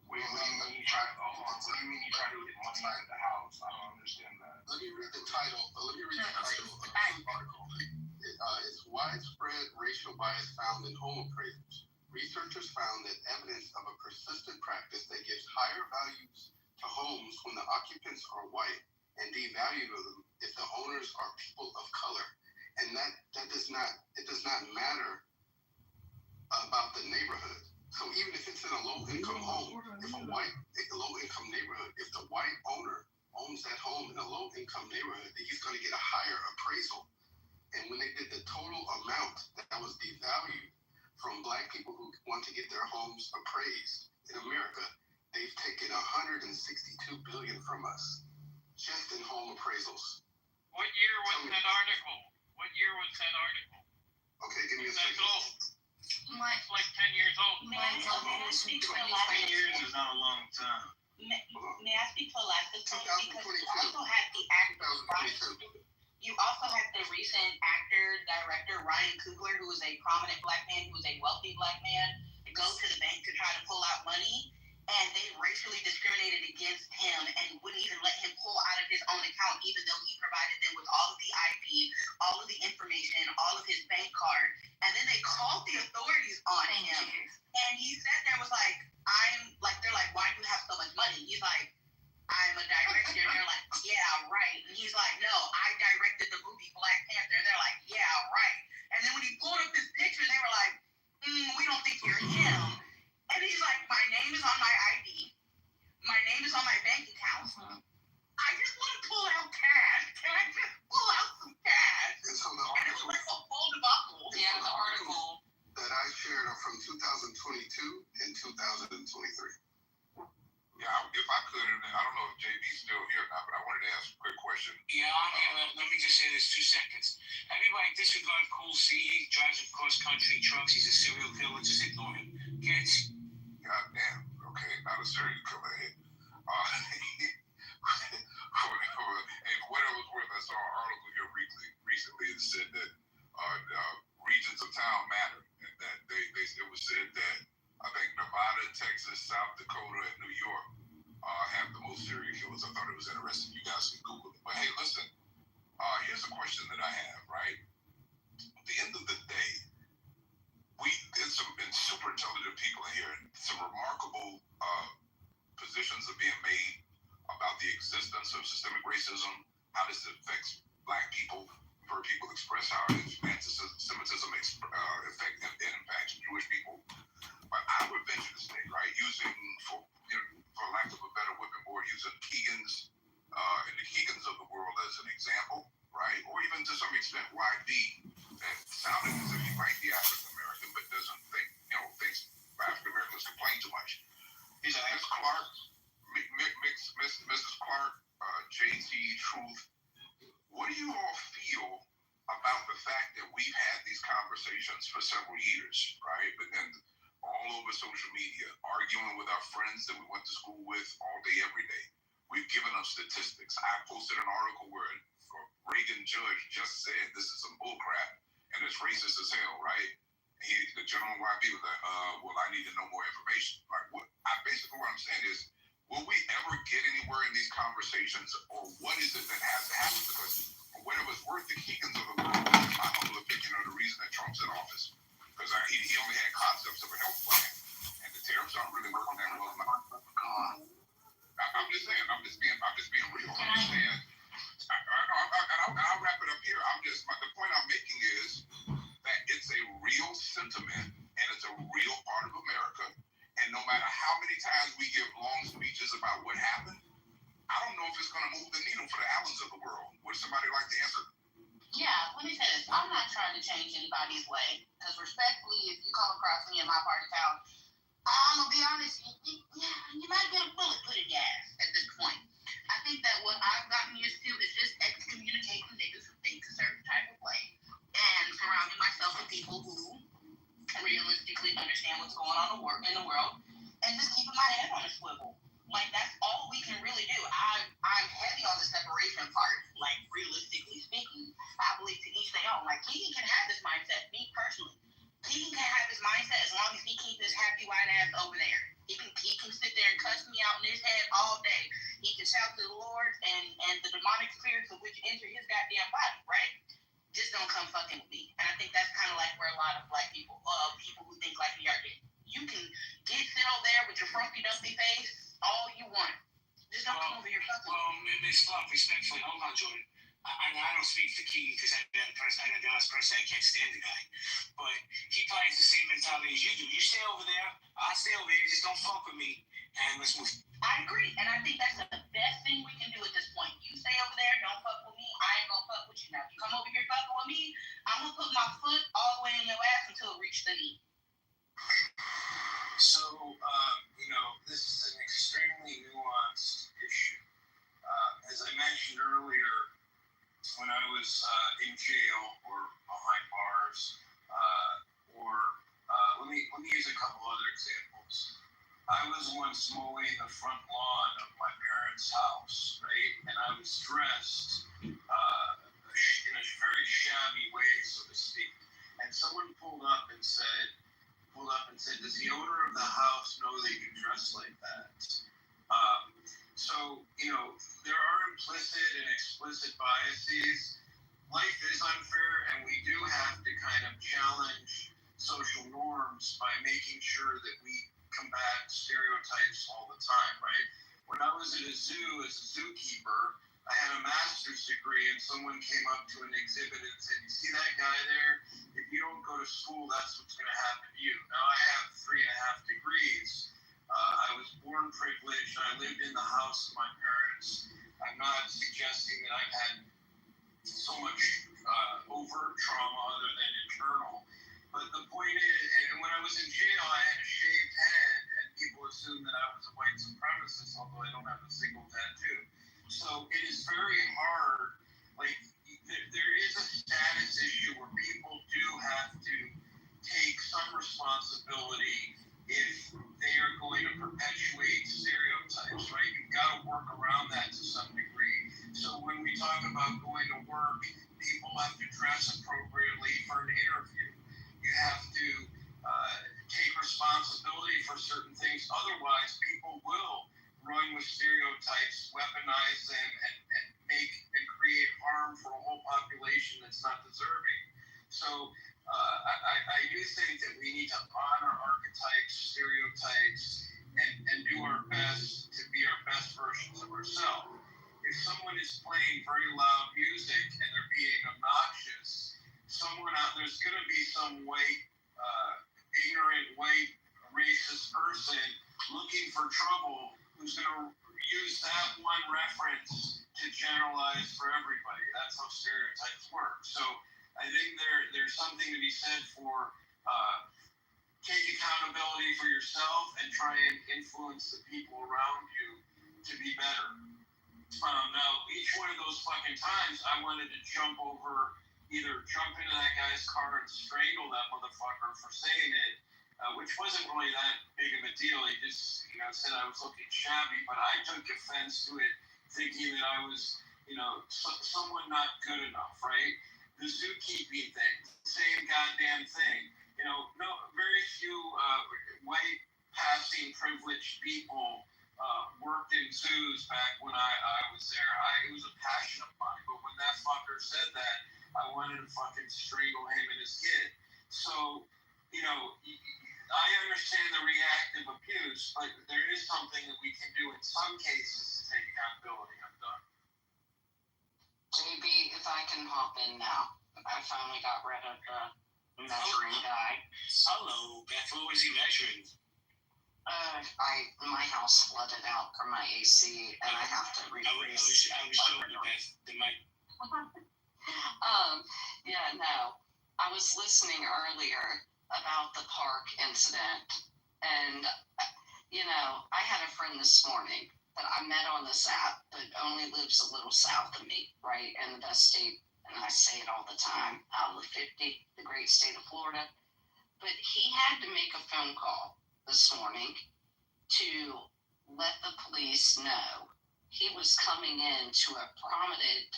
Wait, what do you mean you try to get money out of the house? I don't understand that. Let me read the title of the article. It's widespread racial bias found in home appraisals. Researchers found that evidence of a persistent practice that gives higher values to homes when the occupants are white and devalue them if the owners are people of color. And that does not matter about the neighborhood. So even if it's in a low-income home, low-income neighborhood, if the white owner owns that home in a low-income neighborhood, he's going to get a higher appraisal. And when they did the total amount that was devalued from black people who want to get their homes appraised in America, they've taken $162 billion from us just in home appraisals. What year was that article? Okay, give me a second. That's old. It's like 10 years old. 10 years is not a long time. May I speak to Alaska? Because you also had the actor, you also had the recent actor, director, Ryan Coogler, who was a prominent black man, who was a wealthy black man, go to the bank to try to pull out money, and they racially discriminated against him and wouldn't even let him pull out of his own account, even though he provided them with all of the ID, all of the information, all of his bank card. And then they called the authorities on him. And he sat there and was like, they're like, why do you have so much money? He's like, I'm a director. And they're like, yeah, right. And he's like, no, I directed the movie Black Panther. And they're like, yeah, right. And then when he pulled up his picture, they were like, we don't think you're him. And he's like, my name is on my ID. My name is on my bank account. I just want to pull out cash. Can I just pull out some cash? And so and it was like a full debacle. Yeah, the article that I shared are from 2022 and 2023. Yeah, if I could, and I don't know if JB's still here or not, but I wanted to ask a quick question. Yeah, I'm here. Let me just say this 2 seconds. Everybody disregard Cool C. He drives cross-country trucks. He's a serial killer. Just ignore him. Kids. God damn. Okay, not a serial killer. And whatever was worth, I saw an article here recently that said that regions of town matter, and that it was said that I think Nevada, Texas, South Dakota, and New York have the most serial killers. I thought it was interesting. You guys can Google it. But hey, listen, here's a question that I have, right? At the end of the day, there's some super intelligent people in here, and some remarkable positions are being made about the existence of systemic racism, how this affects black people. I've heard people express how anti-Semitism affects and impacts Jewish people. But I would venture to say, right, using, for lack of a better whipping board, using Keegans and the Keegans of the world as an example, right, or even to some extent YB, that sounded as if he might be African American, but doesn't think, thinks African Americans complain too much. He's an ex-Clark, Mrs. Clark, JT, Truth. What do you all feel about the fact that we've had these conversations for several years, right? But then all over social media, arguing with our friends that we went to school with all day, every day, We've given up statistics. I posted an article where a Reagan judge just said this is some bullcrap and it's racist as hell, right? The gentleman YB was like, well, I need to know more information. Like, what I'm saying is, will we ever get anywhere in these conversations, or what is it that has to happen? Because for whatever it's worth, the Keegans of the world, in my humble opinion, are the reason that Trump's in office. Because he only had concepts of a health plan, and the tariffs aren't really working that well. I'm just saying. I'm just being real. I'm just saying. I'll wrap it up here. The point I'm making is that it's a real sentiment and it's a real part of America. And no matter how many times we give long speeches about what happened, I don't know if it's going to move the needle for the Allens of the world. Would somebody like to answer? Yeah, let me say this. I'm not trying to change anybody's way. Because respectfully, if you come across me in my part of town, I'm going to be honest, you might get a bullet put in your ass at this point. I think that what I've gotten used to is just excommunicating niggas who think a certain type of way. And surrounding myself with people who realistically understand what's going on in the world. And just keeping my head on a swivel. Like, that's all we can really do. I'm heavy on the separation part. Like, realistically speaking, I believe to each their own. Like, Keegan can have this mindset. Me personally, Keegan can have this mindset as long as he keeps his happy white ass over there. He can sit there and cuss me out in his head all day. He can shout to the Lord and the demonic spirits of which enter his goddamn body, right? Just don't come fucking with me. And I think that's kind of like where a lot of black people, people who think like me are getting. You can sit over there with your frumpy dumpy face all you want. Just don't come over here fucking. Well, Ms. Clark, respectfully, hold on, Jordan. I don't speak for Keegan because I got the honest person, I can't stand the guy. But he probably has the same mentality as you do. You stay over there, I'll stay over here, just don't fuck with me, and let's move. I agree, and I think that's the best thing we can do at this point. You stay over there, don't fuck with me, I ain't gonna fuck with you. Now, if you come over here fucking with me, I'm gonna put my foot all the way in your ass until it reaches the knee. So, this is an extremely nuanced issue. As I mentioned earlier, when I was in jail or behind bars, let me use a couple other examples. I was once mowing the front lawn of my parents' house, right? And I was dressed in a very shabby way, so to speak. And someone pulled up and said, does the owner of the house know that you dress like that? So, there are implicit and explicit biases. Life is unfair, and we do have to kind of challenge social norms by making sure that we combat stereotypes all the time, right? When I was at a zoo as a zookeeper, I had a master's degree, and someone came up to an exhibit and said, you see that guy there? If you don't go to school, that's what's going to happen to you. Now, I have 3.5 degrees. I was born privileged. I lived in the house of my parents. I'm not suggesting that I've had so much overt trauma other than internal. But the point is, and when I was in jail, I had a shaved head, and people assumed that I was a white supremacist, although I don't have a single tattoo. So it is very hard. Like, there is a status issue where people do have to take some responsibility if they are going to perpetuate stereotypes, right? You've got to work around that to some degree. So when we talk about going to work, people have to dress appropriately for an interview. You have to take responsibility for certain things. Otherwise, people will run with stereotypes, weaponize them, and make and create harm for a whole population that's not deserving. So I do think that we need to honor archetypes, stereotypes, and do our best to be our best versions of ourselves. If someone is playing very loud music and they're being obnoxious, there's going to be some white, ignorant, white, racist person looking for trouble who's going to use that one reference to generalize for everybody. That's how stereotypes work. So I think there's something to be said for take accountability for yourself and try and influence the people around you to be better. Now, each one of those fucking times, I wanted to either jump into that guy's car and strangle that motherfucker for saying it, which wasn't really that big of a deal. He just, said I was looking shabby, but I took offense to it, thinking that I was, someone not good enough, right? The zookeeping thing, same goddamn thing. No, very few white passing privileged people worked in zoos back when I was there. It was a passion of mine, but when that fucker said that, I wanted to fucking strangle him and his kid. So, I understand the reactive abuse, but there is something that we can do in some cases to take accountability. I'm done. JB, if I can hop in now. I finally got rid of the measuring guy. Hello, Beth. What was he measuring? My house flooded out from my AC, and I have to replace. I was showing you Beth the mic. Yeah, no. I was listening earlier about the park incident, and I had a friend this morning that I met on this app, but only lives a little south of me, right in the best state, and I say it all the time, out of the 50, the great state of Florida. But he had to make a phone call this morning to let the police know he was coming into a prominent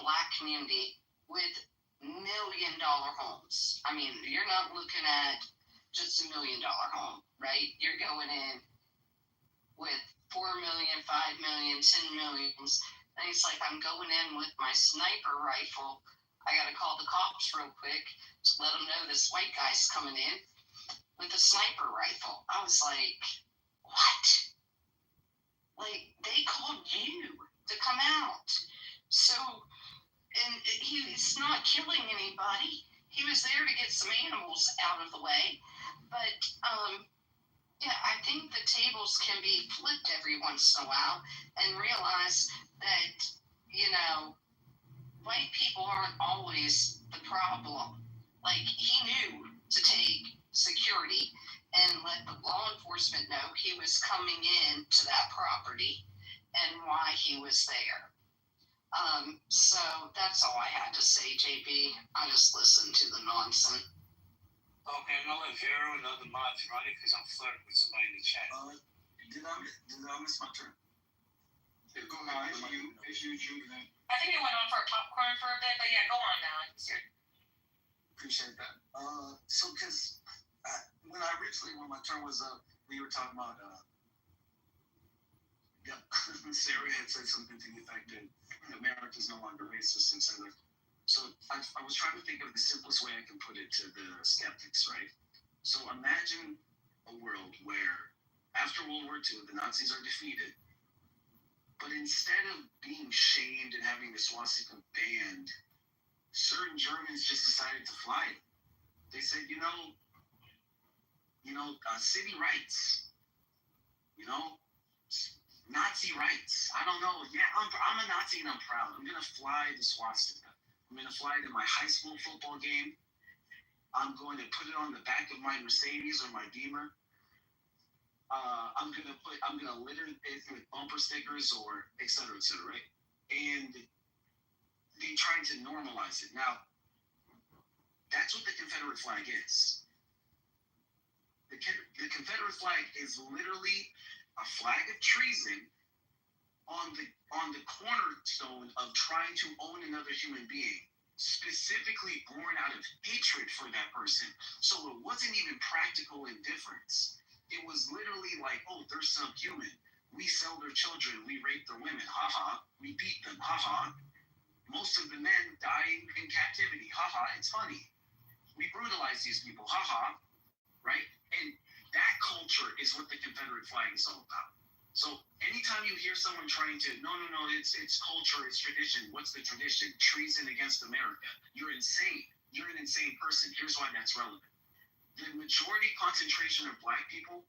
Black community with $1 million homes. I mean, you're not looking at just $1 million home, right? You're going in with 4 million, 5 million, 10 millions. And he's like, I'm going in with my sniper rifle. I got to call the cops real quick to let them know this white guy's coming in with a sniper rifle. I was like, what? Like, they called you to come out. So, and he's not killing anybody. He was there to get some animals out of the way. But, yeah, I think the tables can be flipped every once in a while and realize that, white people aren't always the problem. Like, he knew to take security and let the law enforcement know he was coming in to that property and why he was there. So that's all I had to say, JB. I just listened to the nonsense. Okay, I'm gonna let Vero and other mods run it because I'm flirting with somebody in the chat. Did I miss my turn? Go ahead. If you then. I think it went on for popcorn for a bit, but yeah, go on now. Appreciate that. So because when my turn was up, we were talking about Sarah had said something to the effect that America's no longer racist, etc. So I was trying to think of the simplest way I can put it to the skeptics, right? So imagine a world where after World War II, the Nazis are defeated, but instead of being shamed and having the swastika banned, certain Germans just decided to fly it. They said, city rights, Nazi rights. I don't know. Yeah, I'm a Nazi and I'm proud. I'm going to fly the swastika. I'm going to fly it in my high school football game. I'm going to put it on the back of my Mercedes or my Beamer. I'm going to litter it with bumper stickers or et cetera, right? And they tried to normalize it. Now, that's what the Confederate flag is. The Confederate flag is literally a flag of treason on the cornerstone of trying to own another human being, specifically born out of hatred for that person. So it wasn't even practical indifference. It was literally like, oh, they're subhuman. We sell their children. We rape their women. Ha-ha. We beat them. Ha-ha. Most of the men die in captivity. Ha-ha. It's funny. We brutalize these people. Ha-ha. Right? And that culture is what the Confederate flag is all about. So anytime you hear someone trying to, no, it's culture, it's tradition. What's the tradition? Treason against America. You're insane. You're an insane person. Here's why that's relevant. The majority concentration of Black people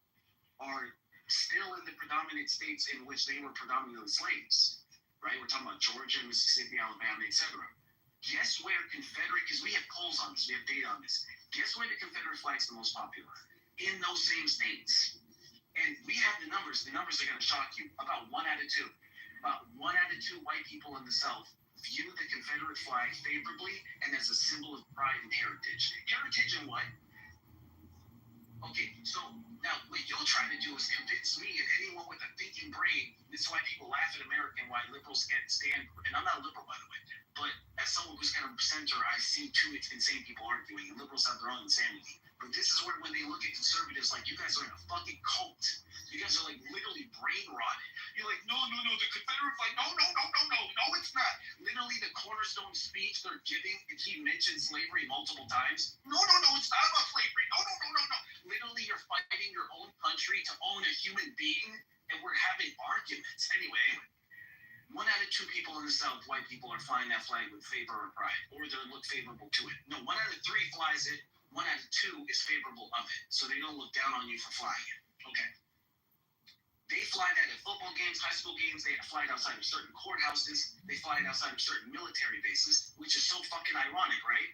are still in the predominant states in which they were predominantly slaves, right? We're talking about Georgia, Mississippi, Alabama, etc. Guess where Confederate, because we have polls on this, we have data on this. Guess where the Confederate flag is the most popular? In those same states. And we have the numbers. The numbers are going to shock you. About 1 out of 2. About 1 out of 2 white people in the South view the Confederate flag favorably and as a symbol of pride and heritage. Heritage in what? Okay, so now what you'll try to do is convince me and anyone with a thinking brain. This is why people laugh at America and why liberals can't stand. And I'm not a liberal, by the way, but as someone who's kind of center, I see two insane people arguing, and liberals have their own insanity. But this is where when they look at conservatives, like, you guys are in a fucking cult. You guys are like literally brain rotted. You're like, no, the Confederate flag. No, it's not. Literally, the cornerstone speech they're giving, and he mentions slavery multiple times. No, it's not about slavery. No. Literally, you're fighting your own country to own a human being, and we're having arguments. Anyway, 1 out of 2 people in the South, white people, are flying that flag with favor or pride, or they look favorable to it. No, 1 out of 3 flies it. 1 out of 2 is favorable of it, so they don't look down on you for flying it. Okay. They fly that at football games, high school games. They fly it outside of certain courthouses. They fly it outside of certain military bases, which is so fucking ironic, right?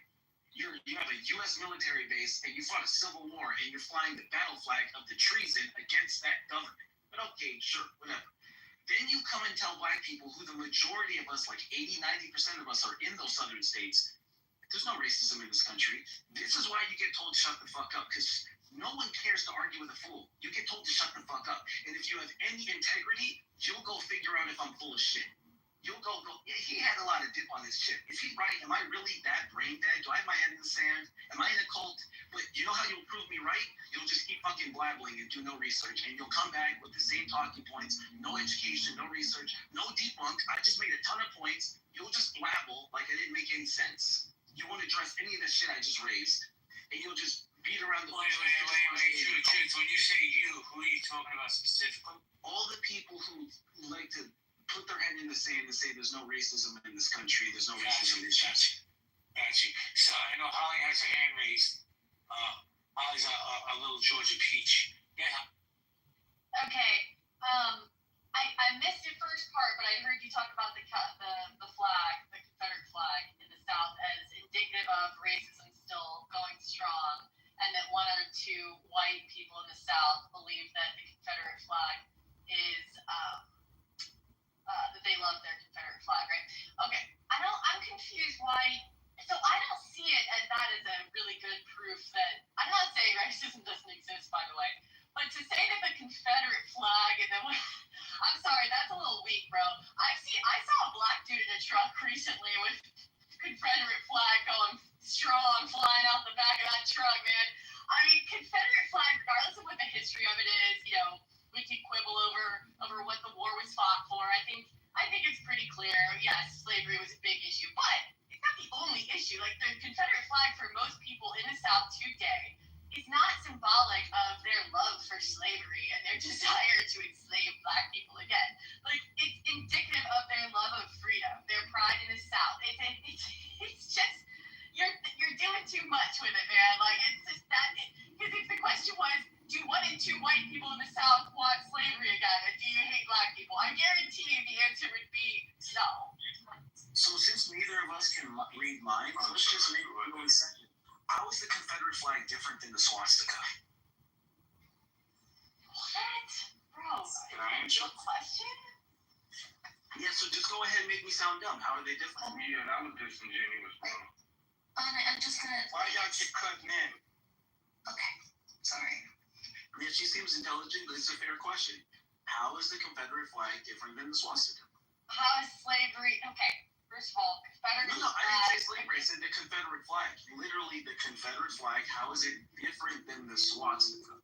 You have a U.S. military base, and you fought a civil war, and you're flying the battle flag of the treason against that government. But okay, sure, whatever. Then you come and tell black people, who the majority of us, like 80-90% of us, are in those southern states, there's no racism in this country. This is why you get told to shut the fuck up, because no one cares to argue with a fool. You get told to shut the fuck up. And if you have any integrity, you'll go figure out if I'm full of shit. You'll go, yeah, he had a lot of dip on his chip. Is he right? Am I really that brain dead? Do I have my head in the sand? Am I in a cult? But you know how you'll prove me right? You'll just keep fucking blabbling and do no research. And you'll come back with the same talking points. No education, no research, no debunk. I just made a ton of points. You'll just blabble like it didn't make any sense. You won't address any of the shit I just raised. And you'll just beat around the bush. Wait. Truth. When you say you, who are you talking about specifically? All the people who like to put their head in the sand and say there's no racism in this country, there's no racism in this country. Got you. So I know Holly has her hand raised. Holly's a little Georgia peach. Yeah. Okay. I missed your first part, but I heard you talk about the flag, the Confederate flag in the South, as indicative of racism still going strong, and that 1 out of 2 white people in the South believe that the Confederate flag is that they love their Confederate flag, right? Okay. I'm confused why. So I don't see it as that as a really good proof that, I'm not saying racism doesn't exist, by the way, but to say that the Confederate flag and then I'm sorry, that's a little weak, bro. I saw a black dude in a truck recently with Confederate flag going strong, flying out the back of that truck, man. I mean, Confederate flag, regardless of what the history of it is, we can quibble over what the war was fought for. I think it's pretty clear. Yes, slavery was a big issue, but it's not the only issue. Like, the Confederate flag for most people in the South today is not symbolic of their love for slavery and their desire to enslave black people again. Like, it's indicative of their love of freedom, their pride in the South. It's just, you're doing too much with it, man. Like, it's just that, because if the question was, do 1 in 2 white people in the South want slavery again, and do you hate black people? I guarantee you the answer would be no. So since neither of us can read minds, let's just make it really simple. How is the Confederate flag different than the swastika? What? Bro, Can I answer? Your question? Yeah, so just go ahead and make me sound dumb. How are they different? Yeah, that was disingenuous, bro. I'm just gonna. Why y'all keep cutting in? Okay, sorry. Yeah, she seems intelligent, but it's a fair question. How is the Confederate flag different than the swastika? How is slavery? Okay, first of all, Confederate No, I didn't say slavery. I said the Confederate flag. Literally, the Confederate flag. How is it different than the swastika?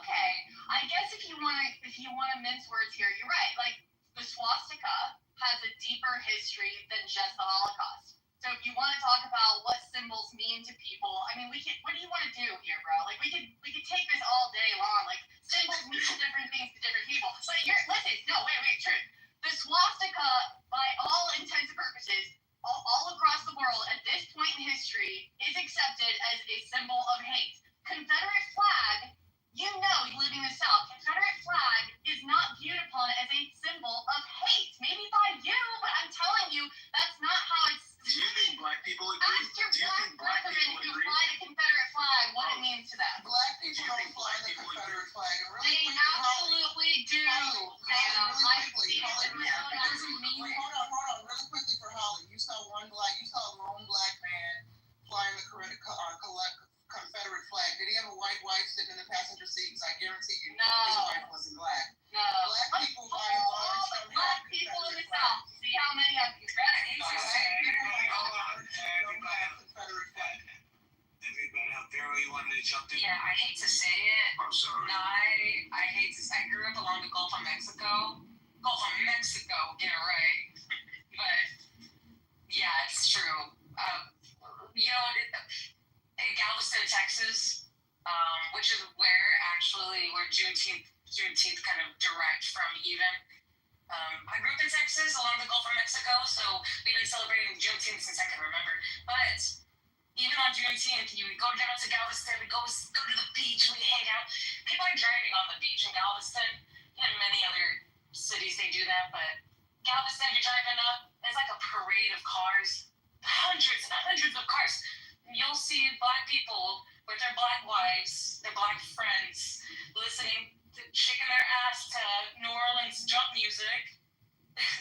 Okay, I guess if you want to mince words here, you're right. Like, the swastika has a deeper history than just the Holocaust. So if you want to talk about what symbols mean to people, I mean, what do you want to do here, bro? Like, we could take this all day long. Like, symbols mean different things to different people. But wait, truth. The swastika, by all intents and purposes, all across the world at this point in history, is accepted as a symbol of hate. Confederate flag, living in the South, Confederate flag is not viewed upon as a symbol of hate. Maybe by you, but I'm telling you, that's not how it's. Do you think black people agree? Ask your black brethren who fly the Confederate flag what it means to them. Black people don't fly the Confederate flag. They absolutely along the Gulf of Mexico. Get it right. But yeah, it's true. In Galveston, Texas, which is where Juneteenth kind of derived from even. I grew up in Texas along the Gulf of Mexico, so we've been celebrating Juneteenth since I can remember. But even on Juneteenth, you go down to Galveston, we go to the beach, we hang out. People are driving on the beach in Galveston. In many other cities they do that, but Galveston, you're driving up, it's like a parade of cars, hundreds and hundreds of cars. You'll see black people with their black wives, their black friends, shaking their ass to New Orleans jump music,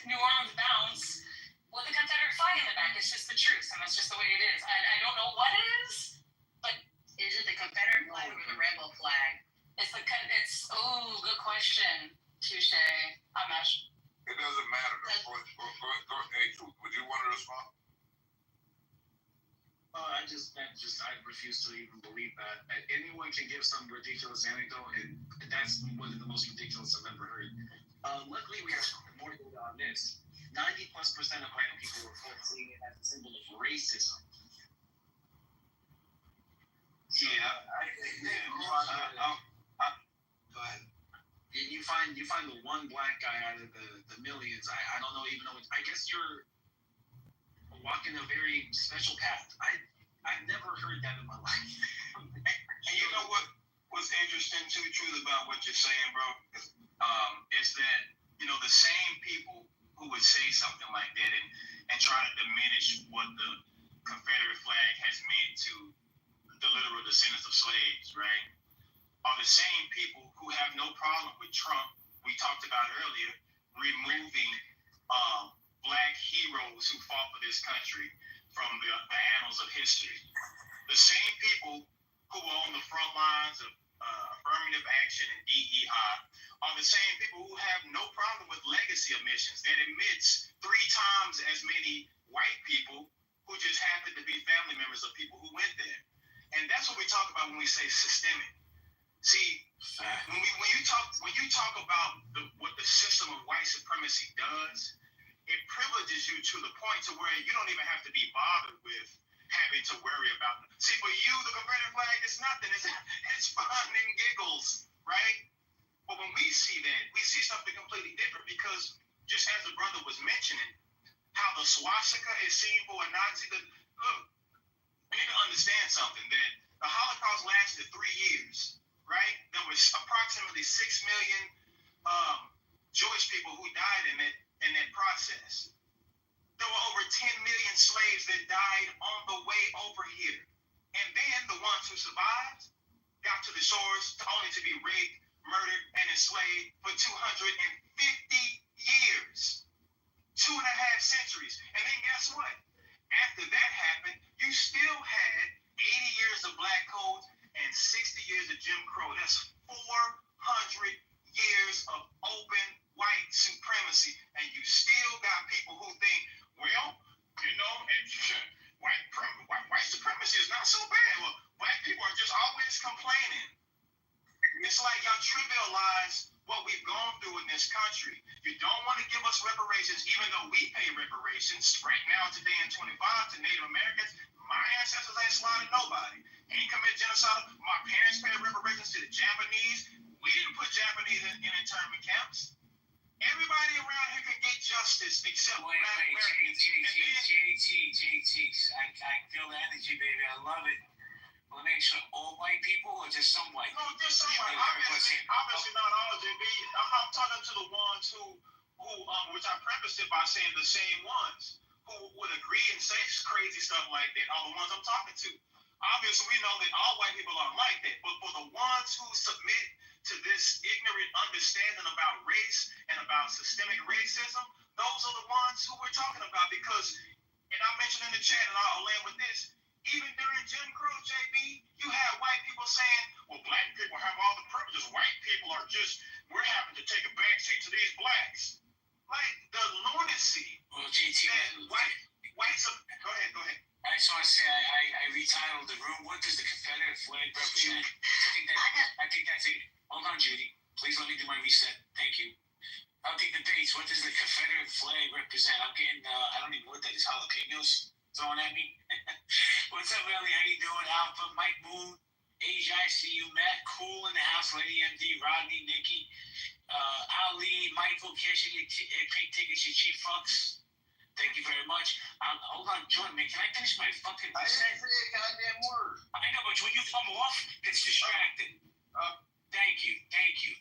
New Orleans bounce, with a Confederate flag in the back. It's just the truth, and that's just the way it is. I don't know what it is, but is it the Confederate flag or the rebel flag? Good question. Touche. I'm not sure. It doesn't matter. Hey, would you want to respond? I refuse to even believe that. Anyone can give some ridiculous anecdote, and that's one of the most ridiculous I've ever heard. Luckily, we have more data on this. 90+% of white people report seeing it as a symbol of racism. Go ahead. You find the one black guy out of the millions. I don't know even know. I guess you're walking a very special path. I've never heard that in my life. And you know what's interesting too, truth about what you're saying, bro, is that the same people who would say something like that and try to diminish what the Confederate flag has meant to the literal descendants of slaves, right, are the same people who have no problem with Trump, we talked about earlier, removing black heroes who fought for this country from the annals of history. The same people who are on the front lines of affirmative action and DEI are the same people who have no problem with legacy omissions that admits 3 times as many white people who just happen to be family members of people who went there. And that's what we talk about when we say systemic. See, when you talk about what the system of white supremacy does, it privileges you to the point to where you don't even have to be bothered with having to worry about it. See, for you, the Confederate flag is nothing. It's fun and giggles, right? But when we see that, we see something completely different because just as the brother was mentioning, how the swastika is seen for a Nazi, look, we need to understand something, that the Holocaust lasted 3 years, right? There was approximately 6 million Jewish people who died in that process. There were over 10 million slaves that died on the way over here. And then the ones who survived got to the shores only to be raped, murdered, and enslaved for 250 years. 2.5 centuries. And then guess what? After that happened, you still had 80 years of black codes and 60 years of Jim Crow. That's 400 years of open white supremacy. And you still got people who think, well, white supremacy is not so bad. Well, black people are just always complaining. It's like y'all trivialize what we've gone through in this country. You don't want to give us reparations, even though we pay reparations right now, today in 25, to Native Americans. My ancestors ain't slaughtered nobody. Ain't commit genocide. My parents paid reparations to the Japanese. We didn't put Japanese in internment camps. Everybody around here can get justice except Black Americans. JT, I feel the energy, baby. I love it. Well, make sure all white people or just some white? No, just some white. Obviously not all, JB. I'm talking to the ones who, which I prefaced it by saying the same ones who would agree and say crazy stuff like that are the ones I'm talking to. Obviously, we know that all white people aren't like that, but for the ones who submit to this ignorant understanding about race and about systemic racism, those are the ones who we're talking about because, and I mentioned in the chat, and I'll land with this, even during Jim Crow, JB, you had white people saying, well, black people have all the privileges. White people are just, we're having to take a backseat to these blacks. Like, the lunacy. Well, JT, go ahead. I just want to say, I retitled the room. What does the Confederate flag represent? I think that's it. Hold on, Judy. Please let me do my reset. Thank you. Healthy debates. What does the Confederate flag represent? I'm getting, I don't even know what that is. Jalapenos thrown at me. What's up, Ellie? How you doing? Alpha, Mike Moon, Asia, I see you. Matt, Cool in the house. Lady MD, Rodney, Nikki, Ali, Michael, cashing your pink tickets, you cheap fucks. Thank you very much. Hold on, Jordan, man. Can I finish my fucking reset? I didn't say a goddamn word. I know, but when you come off, it's distracted. Thank you.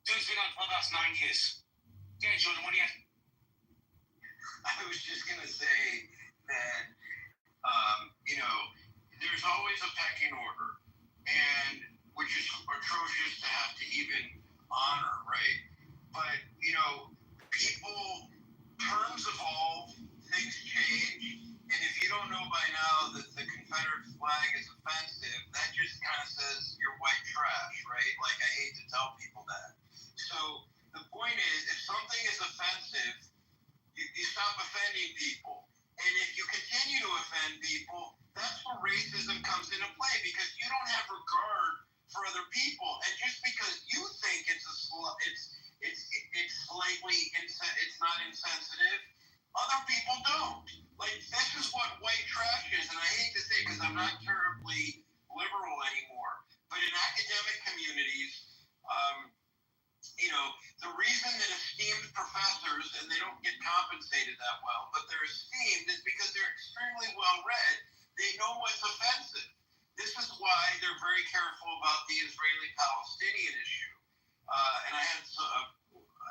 Dude's been on Clubhouse 9 years. Yeah, Jordan, what do you have? I was just gonna say that, there's always a pecking order, and which is atrocious to have to even honor, right? But people, terms evolve, things change, and if you don't know by now that the Confederate flag is offensive, that just kind of says you're white trash, right? Like, I hate to tell people that. So the point is, if something is offensive, you stop offending people. And if you continue to offend people, that's where racism comes into play, because you don't have regard for other people. And just because you think it's not insensitive, other people don't. Like, this is what white trash is, and I hate to say, because I'm not terribly liberal anymore, but in academic communities, the reason that esteemed professors, and they don't get compensated that well, but they're esteemed, is because they're extremely well read. They know what's offensive. This is why they're very careful about the Israeli-Palestinian issue. And I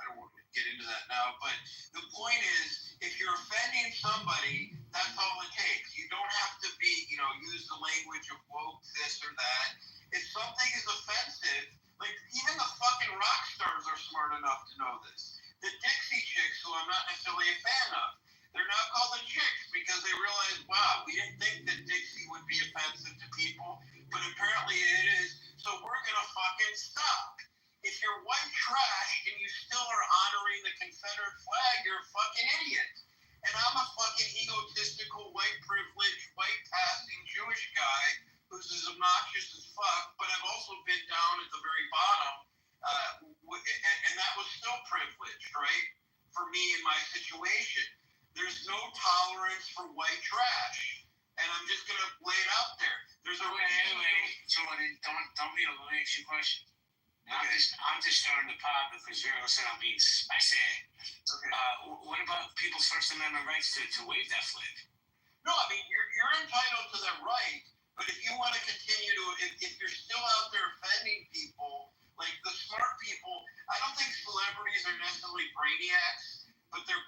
don't want to get into that now, but the point is, if you're offending somebody, that's all it takes. You don't have to use the language of woke, this or that. If something is offensive, like, even the fucking rock stars are smart enough to know this. The Dixie Chicks, who I'm not necessarily a fan of, they're now called the Chicks because they realized, wow, we didn't think that Dixie would be offensive to people, but apparently it is, so we're gonna fucking stop. If you're white trash and you still are honoring the Confederate flag, you're a fucking idiot. And I'm a fucking egotistical, white privileged, white passing Jewish guy who's as obnoxious as fuck, but I've also been down at the very bottom, and that was still privileged, right? For me in my situation. There's no tolerance for white trash. And I'm just going to lay it out there. There's a Jordan, don't be a lazy question. I'm just starting the pod because Vero said I'm being spicy. Okay. What about people's First Amendment rights to wave that flag? No, I mean, you're entitled to that right. But if you want to continue to, if you're still out there offending people, like the smart people, I don't think celebrities are necessarily brainiacs, but they're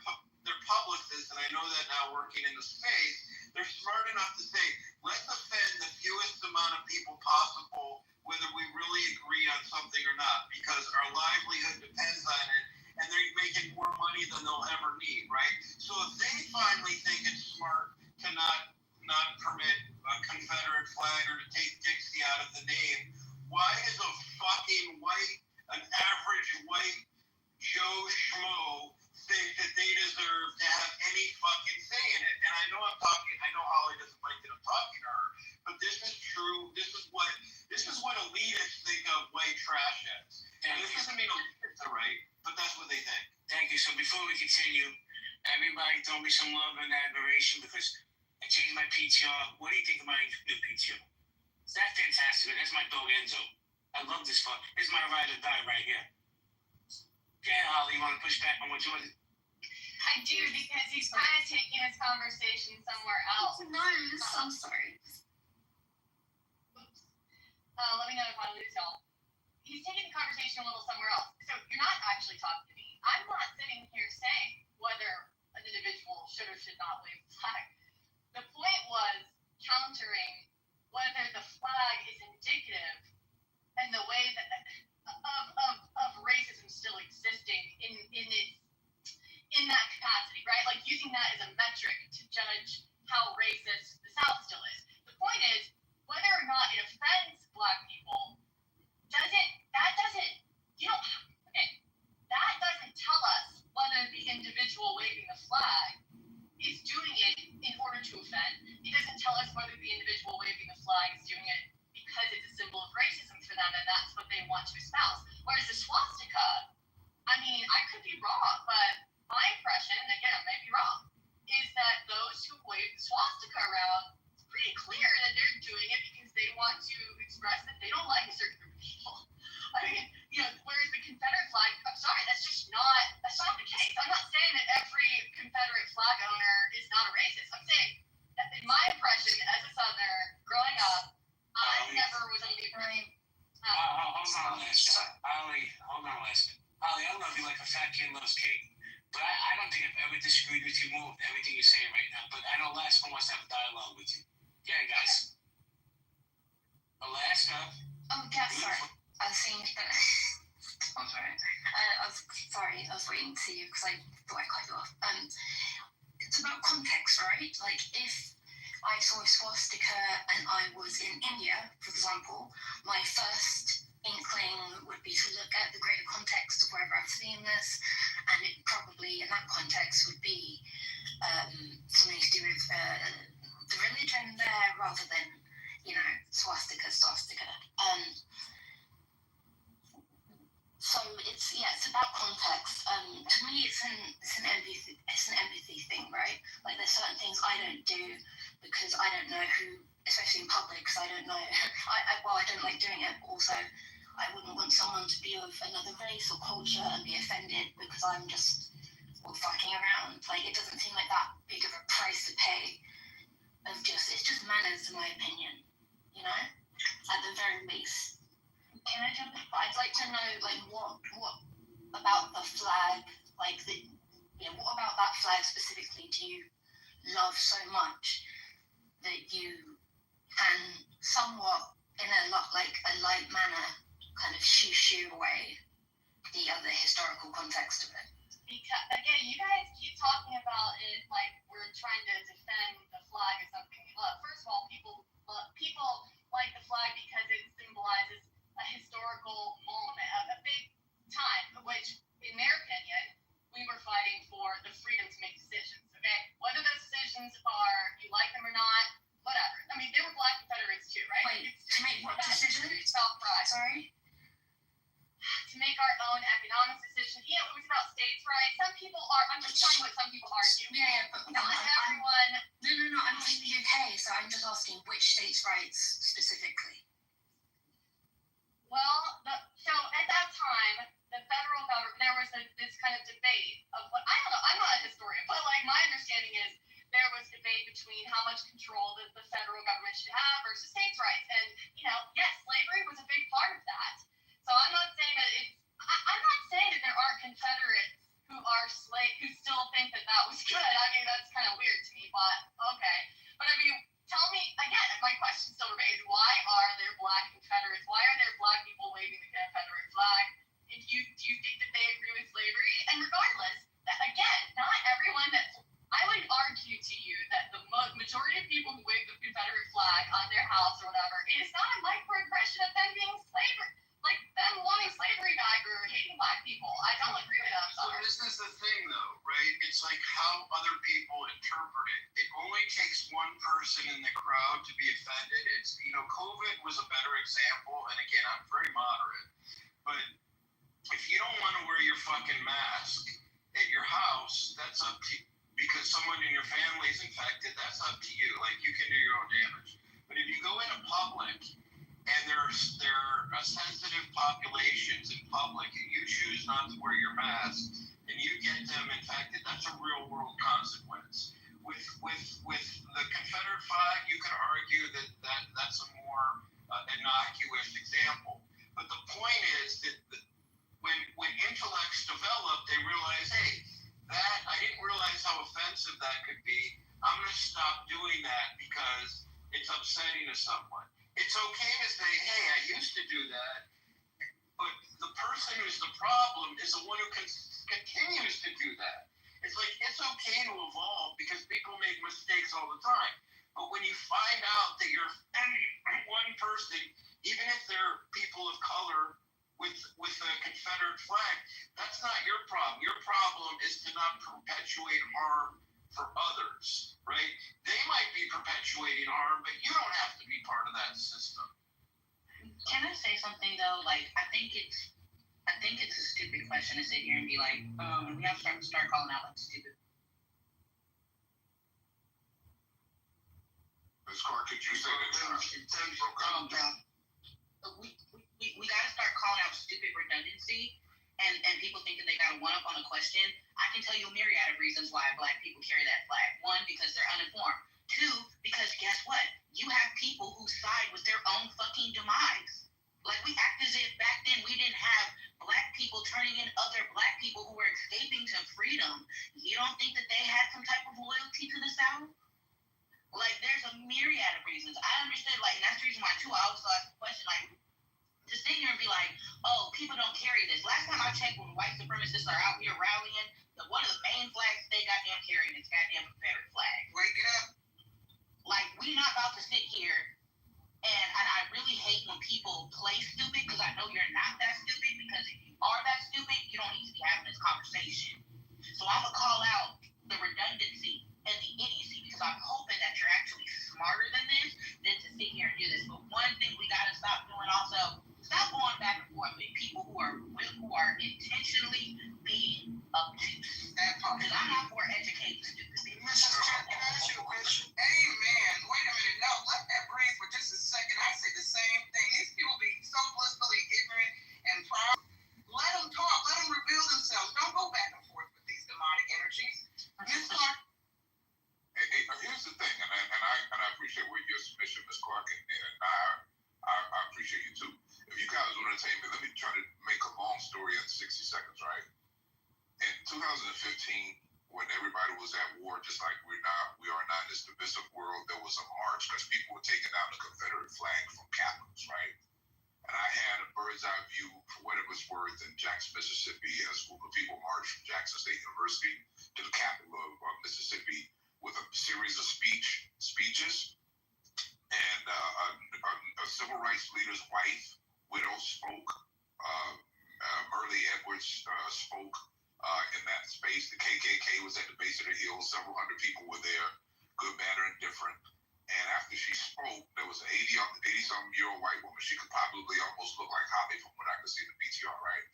publicists, and I know that now working in the space, they're smart enough to say, let's offend the fewest amount of people possible, whether we really agree on something or not, because our livelihood depends on it, and they're making more money than they'll ever need, right? So if they finally think it's smart to not permit a Confederate flag or to take Dixie out of the name, why is a fucking an average white Joe Schmo think that they deserve to have any fucking say in it? And I know Holly doesn't like that I'm talking to her, but this is true. This is what elitists think of white trash as. And this doesn't mean elitists are right, but that's what they think. Thank you. So before we continue, everybody throw me some love and admiration because I changed my PTR. What do you think of my new PTR? Is that fantastic? That's my dog Enzo. I love this fuck. This is my ride or die right here. Okay, Holly, you want to push back on what Jordan? I do, because he's kind of taking his conversation somewhere else. No, I'm sorry. Oops. Let me know if I lose y'all. He's taking the conversation a little somewhere else. So you're not actually talking to me. I'm not sitting here saying whether an individual should or should not wave the flag. The point was countering whether the flag is indicative and the way that of racism still existing in that capacity, right? Like using that as a metric to judge how racist the South still is. The point is, whether or not it offends Black people, that doesn't tell us whether the individual waving the flag is doing it in order to offend. It doesn't tell us whether the individual waving the flag is doing it because it's a symbol of racism for them, and that spouse. Whereas the swastika, I mean, I could be wrong, but my impression, and again, I may be wrong, is that those who wave the swastika around, it's pretty clear that they're doing it because they want to express that they don't like a certain group of people. I mean, whereas the Confederate flag, I'm sorry, that's not the case. I'm not saying that every Confederate flag owner is not a racist. I'm saying that in my impression as a Southerner, growing up, I never was under the impression. Hold on, Alaska. Ollie, I love you like a fat kid loves cake. But I don't think I've ever disagreed with you more with everything you're saying right now. But I know Alaska wants to have a dialogue with you. Yeah, guys. Alaska. Oh, yeah, sorry. I was saying that. I'm sorry. I was waiting to see you because I thought I cut you off. It's about context, right? Like, if I saw a swastika and I was in India, for example, my first inkling would be to look at the greater context of wherever I've seen this, and it probably, in that context, would be something to do with the religion there rather than, swastika. So it's about context. To me, it's an empathy thing, right? Like, there's certain things I don't do because I don't know who, especially in public, because I don't know. I don't like doing it, but also I wouldn't want someone to be of another race or culture and be offended because I'm just fucking around. Like, it doesn't seem like that big of a price to pay. It's just manners, in my opinion. At the very least. Can I jump in? I'd like to know, like, what about the flag, like, what about that flag specifically do you love so much that you can somewhat, in a light manner, kind of shoo away the other historical context of it? Because, again, you guys keep talking about it like we're trying to defend the flag as something we love. First of all, people like the flag because it symbolizes a historical moment, a big time, which, in their opinion, we were fighting for the freedom to make decisions, okay? Whether those decisions are, you like them or not, whatever. I mean, they were Black Confederates too, right? Wait, to make what decision? Sorry? To make our own economic decision. It was about states' rights. I'm just telling you what some people argue. Yeah, but not everyone. No, I'm from the UK, so I'm just asking which states' rights specifically. Well, so at that time, the federal government, there was this kind of debate of what, I don't know, I'm not a historian, but like my understanding is there was debate between how much control the federal government should have versus states' rights. And, yes, slavery was a big part of that. So I'm not saying that there aren't Confederates who are who still think that was good. I mean, that's kind of weird to me, but okay. But I mean, tell me, again, my question still remains, why are there Black Confederates? Why are there Black people waving the Confederate flag? Do you think that they agree with slavery? And regardless, again, not everyone I would argue to you that the majority of people who wave the Confederate flag on their house or whatever, it is not a microaggression of them being like them wanting slavery back or hating Black people. I don't agree with them. So this is the thing, though, right? It's like how other people interpret it. It only takes one person in the crowd to be offended. It's, COVID was a better example. And again, I'm very moderate. But if you don't want to wear your fucking mask at your house, that's up to you. Because someone in your family is infected, that's up to you. Like, you can do your own damage. But if you go into public and there are sensitive populations in public and you choose not to wear your mask and you get them infected, that's a real world consequence. With the Confederate flag, you could argue that's a more innocuous example. But the point is that when intellects develop, they realize, hey, I didn't realize how offensive that could be. I'm going to stop doing that because it's upsetting to someone. It's okay to say, hey, I used to do that, but the person who's the problem is the one who continues to do that. It's like, it's okay to evolve because people make mistakes all the time. But when you find out that you're one person, even if they're people of color with a Confederate flag, that's not your problem. Your problem is to not perpetuate harm for others, right? They might be perpetuating harm, but you don't have to be part of that system. Can I say something though? Like, I think it's a stupid question to sit here and be like, we have to start calling out like stupid. Ms. Clark, could you say that? We got to start calling out stupid redundancy and people thinking they got to one up on a question. I can tell you a myriad of reasons why Black people carry that flag. One, because they're uninformed. Two, because guess what? You have people who side with their own fucking demise. Like, we act as if back then we didn't have Black people turning in other Black people who were escaping to freedom. You don't think that they had some type of loyalty to the South? Like, there's a myriad of reasons. I understand, like, and that's the reason why, too, I always ask the question, like, to sit here and be like, oh, people don't carry this. Last time I checked, when white supremacists are out here rallying, one of the main flags they goddamn carrying is goddamn Confederate flag. Wake it up. Like, we not about to sit here, and I really hate when people play stupid, because I know you're not that stupid, because if you are that stupid, you don't need to be having this conversation. So I'm going to call out the redundancy and the idiocy, because I'm hoping that you're actually smarter than this, than to sit here and do this. But one thing we got to stop doing also, stop going back and forth with people who are intentionally being obtuse. Because I'm not for educating stupid people. Mrs. Clark, can I ask you a question? Amen. Wait a minute. No, let that breathe for just a second. I say the same thing. These people be so blissfully ignorant and proud. Let them talk. Let them reveal themselves. Don't go back and forth with these demonic energies. Ms. Clark. Here's the thing, and I appreciate your submission, Ms. Clark, and I appreciate you too. If you guys want to take me, let me try to make a long story in 60 seconds, right? In 2015, when everybody was at war, just like we are now in this divisive world, there was a march because people were taking down the Confederate flag from capitals, right? And I had a bird's eye view, for what it was worth, in Jackson, Mississippi, as a group of people marched from Jackson State University to the capital of Mississippi with a series of speeches. And a civil rights leader's wife, widow, spoke. Merle Edwards spoke in that space. The KKK was at the base of the hill. Several hundred people were there, good, bad, or indifferent. And after she spoke, there was an 80-something-year-old white woman. She could probably almost look like Holly from what I could see in the PTR, right?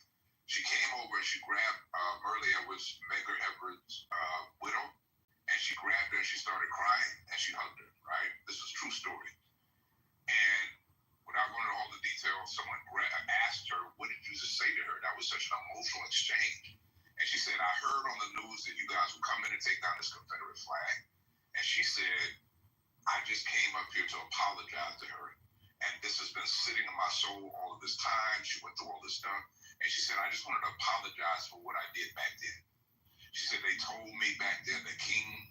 She came over and she grabbed Merle Edwards, Medgar Evers' widow, and she grabbed her and she started crying and she hugged her, right? This is a true story. And without going into all the details, someone asked her, what did you just say to her? That was such an emotional exchange. And she said, I heard on the news that you guys would come in and take down this Confederate flag. And she said, I just came up here to apologize to her. And this has been sitting in my soul all of this time. She went through all this stuff. And she said, I just wanted to apologize for what I did back then. She said, they told me back then that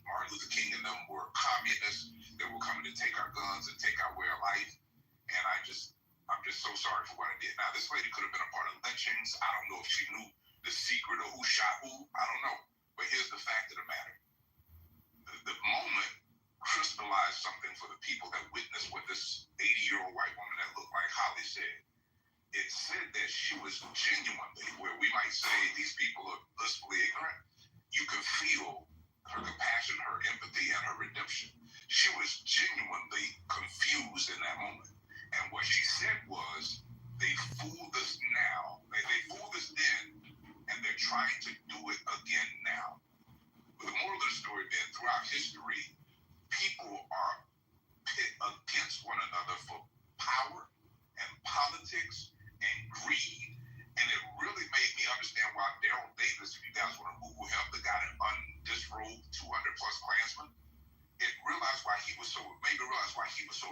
Martin Luther King and them were communists. They were coming to take our guns and take our way of life. And I'm just so sorry for what I did. Now, this lady could have been a part of lynchings. I don't know if she knew the secret or who shot who. I don't know. But here's the fact of the matter. The moment crystallized something for the people that witnessed what this 80-year-old white woman that looked like Holly said. It said that she was genuinely, where we might say these people are blissfully ignorant, you could feel her compassion, her empathy, and her redemption. She was genuinely confused in that moment. And what she said was, they fooled us now. They fooled us then, and they're trying to do it again now. But the moral of the story being, throughout history, people are pit against one another for power and politics and greed. And it really made me understand why Daryl Davis, if you guys want to Google him, the guy that undisrobed 200 plus Klansmen, made me realize why he was so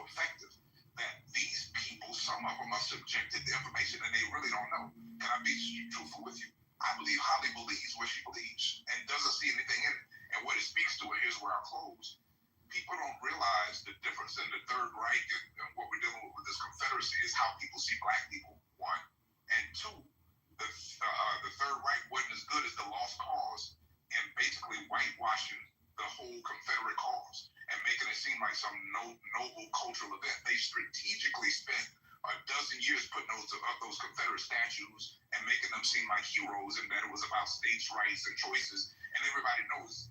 effective. That these people, some of them are subjected to information and they really don't know. Can I be truthful with you? I believe Holly believes what she believes and doesn't see anything in it. And what it speaks to, and here's where I'll close. People don't realize the difference in the Third Reich and what we're dealing with this Confederacy is how people see Black people, one. And two, the Third Reich wasn't as good as the Lost Cause and basically whitewashing the whole Confederate cause and making it seem like some noble cultural event. They strategically spent a dozen years putting those Confederate statues and making them seem like heroes and that it was about states' rights and choices. And everybody knows,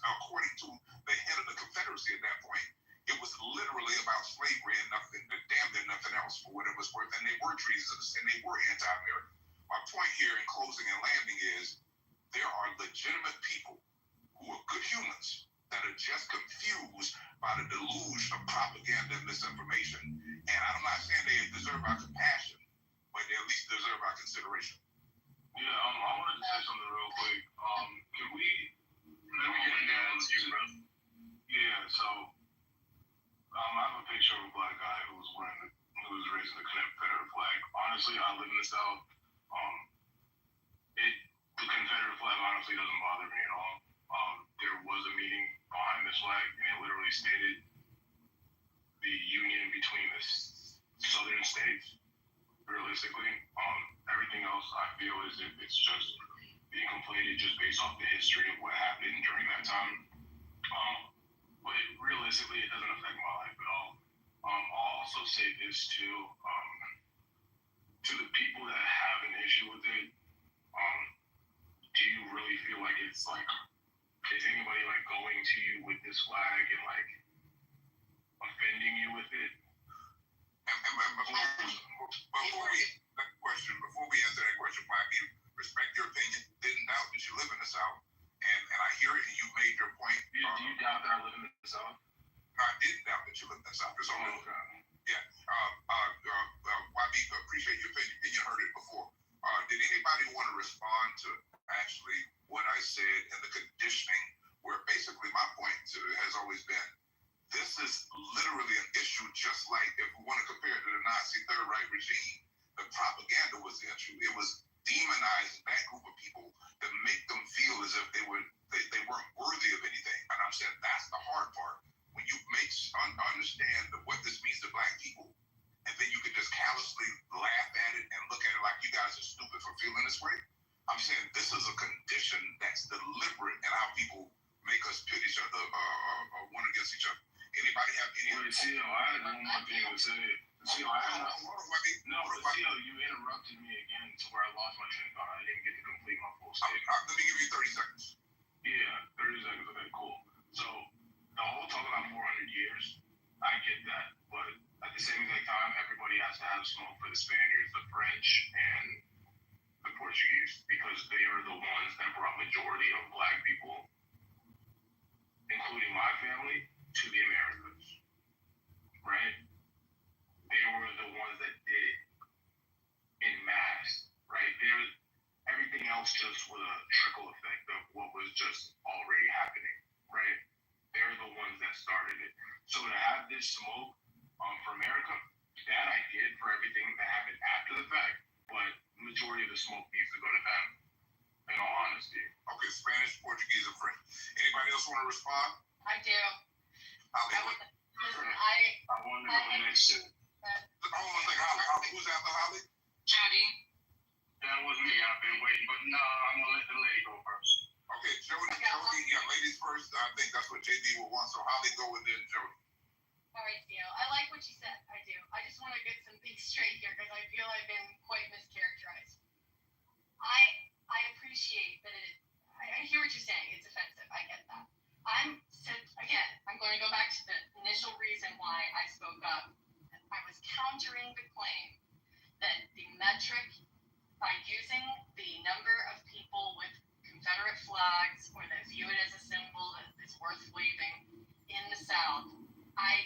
according to the head of the Confederacy at that point, It was literally about slavery and nothing, damn near nothing else for what it was worth. And they were treasonous and they were anti-American. My point here in closing and landing is there are legitimate people who are good humans that are just confused by the deluge of propaganda and misinformation. And I'm not saying they deserve our compassion, but they at least deserve our consideration. Yeah, I wanted to say something real quick. Can we get into you, bro? Yeah, so I have a picture of a black guy who was raising the Confederate flag. Honestly, I live in the South. The Confederate flag honestly doesn't bother me at all. There was a meeting behind this flag, and it literally stated the union between the southern states. Realistically, everything else I feel is it's just being conflated just based off the history of what happened during that time. But realistically, it doesn't affect my life at all. I'll also say this too, to the people that have an issue with it. Do you really feel like it's like, is anybody like going to you with this flag and like offending you with it? Before we answer that question, Bobby, respect your opinion. Didn't doubt that you live in the South, and I hear it, and you made your point. Do you doubt that I live in the South? No, I didn't doubt that you live in the South. It's only yeah. Bobby, appreciate your opinion. You heard it before. Did anybody want to respond to actually what I said and the conditioning, where basically my point has always been, this is literally an issue just like if we want to compare it to the Nazi Third Reich regime, the propaganda was the issue. It was demonizing that group of people to make them feel as if they weren't worthy of anything. And I'm saying that's the hard part. When you understand what this means to black people, and then you can just callously laugh at it and look at it like you guys are stupid for feeling this way. I'm saying this is a condition that's deliberate in how people make us pit each other, one against each other. Anybody have any? Wait, Theo, I had one more thing to say. Theo, you interrupted me again to where I lost my train of thought. I didn't get to complete my full statement. Let me give you 30 seconds. Yeah, 30 seconds. Okay, cool. So the whole talk about 400 years, I get that, but at the same exact time, everybody has to have smoke for the Spaniards, the French, and the Portuguese, because they are the ones that brought majority of black people, including my family, to the Americas, right? They were the ones that did it in mass, right? Everything else just was a trickle effect of what was just already happening, right? They're the ones that started it. So to have this smoke for America, that I get for everything that happened after the fact, but the majority of the smoke needs to go to them, in all honesty. Okay, Spanish, Portuguese, and French. Anybody else want to respond? I do. I want to go next to. Hold on a second, Holly. Who's after Holly? Jody. That was me. I've been waiting, but no, I'm gonna let the lady go first. Okay, Jody, yeah, ladies first. I think that's what JD will want. So Holly, go and then Jody. All right, Theo. I like what you said. I do. I just want to get some things straight here because I feel I've been quite mischaracterized. I appreciate that I hear what you're saying. It's offensive. I get that. I'm going to go back to the initial reason why I spoke up. I was countering the claim that the metric, by using the number of people with Confederate flags or that view it as a symbol that is worth waving in the South, I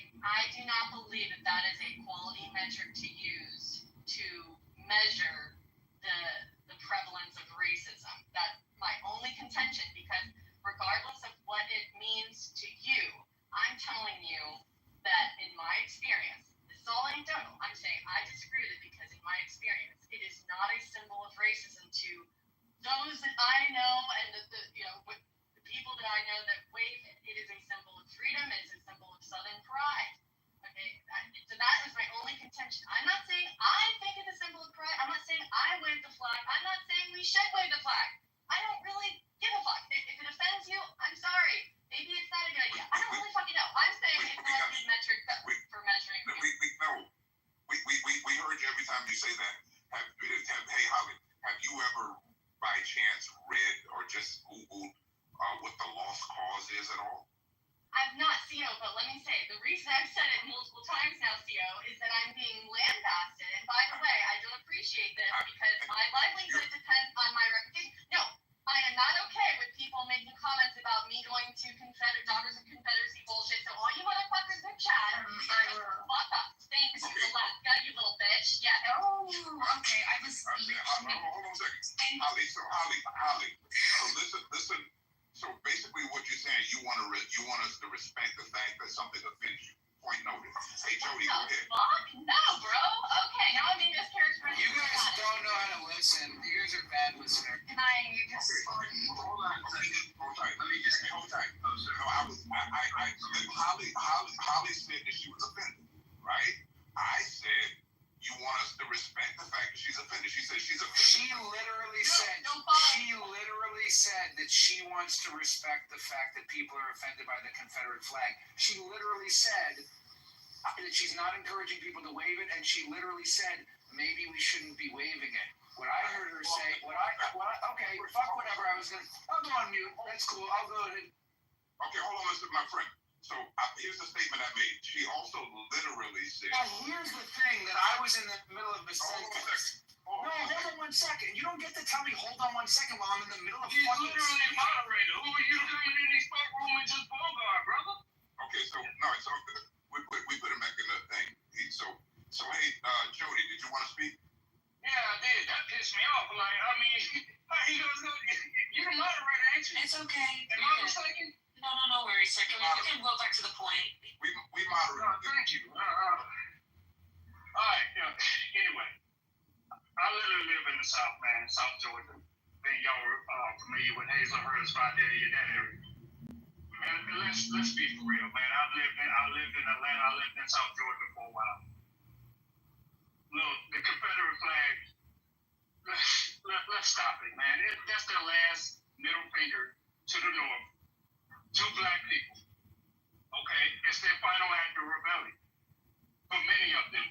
do not believe that is a quality metric to use to measure the prevalence of racism. That's my only contention, because regardless of what it means to you, I'm telling you that in my experience, this is all anecdotal. I'm saying I disagree with it because in my experience, it is not a symbol of racism to those that I know and the people that I know that wave it. It is a symbol of freedom. It is a symbol of Southern pride. Okay, so that is my only contention. I'm not saying I think it's a symbol of pride. I'm not saying I wave the flag. I'm not saying we should wave the flag. I don't really give a fuck. If it offends you, I'm sorry. Maybe it's not a good idea. I don't really fucking know. I'm saying it's not a good metric for measuring. We heard you every time you say that. Hey, Holly, have you ever by chance read or just Googled what the lost cause is at all? I've not seen it, but let me say, the reason I've said it multiple times now, CO, is that I'm being lambasted. And by the way, I don't appreciate this because my livelihood depends on my reputation. No, I am not okay with people making comments about me going to Daughters of Confederacy bullshit. So all you motherfuckers in chat, fuck up. Thanks, you Alaska, you little bitch. Yeah. Oh, okay. I was. Hold on a second. Holly. So listen. So basically, what you're saying, you want us to respect the fact that something offends you. Point noted. Hey, Jody, go ahead. Fuck no, bro. Okay, now I'm being this character. You guys don't know how to listen. You guys are bad listeners. Can I just? Hold on. Let me just hold tight. Holly said that she was offended, right? I said you want us to respect the fact that she's offended. She said she's offended. She literally said that she wants to respect the fact that people are offended by the Confederate flag. She literally said that she's not encouraging people to wave it, and she literally said maybe we shouldn't be waving it. What I heard her say, okay, fuck whatever. I'll go on mute. That's cool. I'll go ahead. Okay, hold on, listen, my friend. So here's the statement I made. She also literally said. Well, here's the thing that I was in the middle of the sentence. No, hold on 1 second. You don't get to tell me hold on 1 second while I'm in the middle of He's literally moderator. Who are you to come in this back room and just bogart, brother? Okay, so we put him back in the thing. So hey, Jody, did you want to speak? Yeah, I did. That pissed me off. Like, I mean, you're the moderator, ain't you? It's okay. Am I mistaken? No worries, sir. We can go back to the point. We moderate. No, thank you. All right. Anyway, I literally live in the South, man, South Georgia. Then y'all were familiar with Hazelhurst, right there in that area. And let's be for real, man. I lived in Atlanta. I lived in South Georgia for a while. Look, the Confederate flag. Let's stop it, man. That's their last middle finger to the North. To black people. Okay? It's their final act of rebellion. For many of them.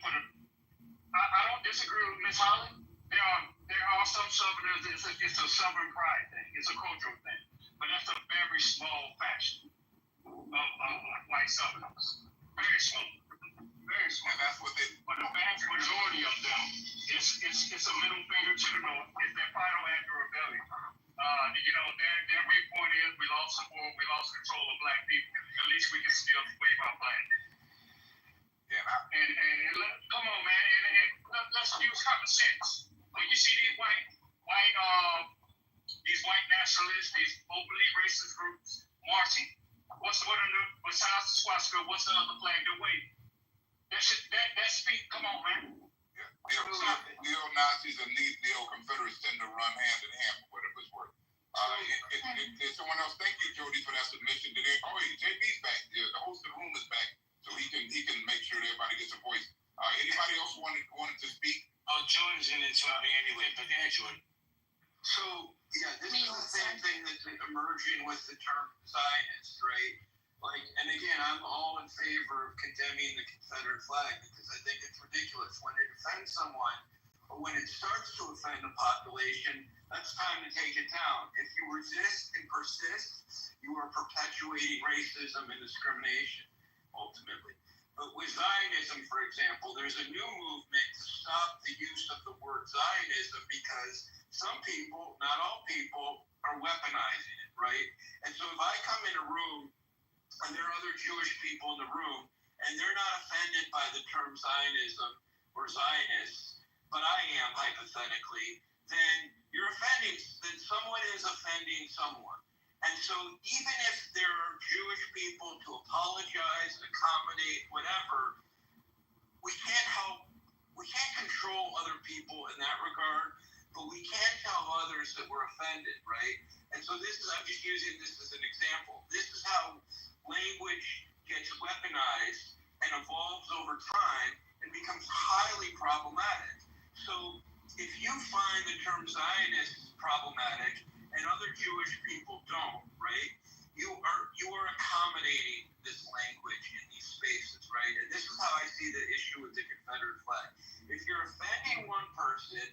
I don't disagree with Miss Holly. There are some Southerners, it's a Southern pride thing. It's a cultural thing. But that's a very small faction of white Southerners. Very small. Very small. And that's what they. But the vast majority of them, it's a middle finger to the North. It's their final act of rebellion. Their viewpoint is we lost the war, we lost control of black people. At least we can still wave our flag. And come on, man, and let's use common sense. When you see these white nationalists, these openly racist groups marching, besides the swastika, what's the other flag they're waving? That speak. Come on, man. Neo-Nazis and neo-Confederates tend to run hand in hand for whatever it's worth. Is someone else? Thank you, Jody, for that submission. JB's back. The host of the room is back, so he can make sure that everybody gets a voice. Anybody else wanted to speak? Oh, Jordan's in it to me anyway, but go ahead, Jordan. So, yeah, this is the same thing that's emerging with the term Zionist, right? And again, I'm all in favor of condemning the Confederate flag because I think it's ridiculous when it offends someone or when it starts to offend the population. That's time to take it down. If you resist and persist, you are perpetuating racism and discrimination, ultimately. But with Zionism, for example, there's a new movement to stop the use of the word Zionism because some people, not all people, are weaponizing it, right? And so if I come in a room and there are other Jewish people in the room, and they're not offended by the term Zionism or Zionists, but I am hypothetically, then then someone is offending someone. And so even if there are Jewish people to apologize, accommodate, whatever, we can't control other people in that regard, but we can tell others that we're offended, right? And so I'm just using this as an example. This is how language gets weaponized and evolves over time and becomes highly problematic. So if you find the term Zionist problematic and other Jewish people don't, right, you are accommodating this language in these spaces, right? And this is how I see the issue with the Confederate flag. If you're offending one person,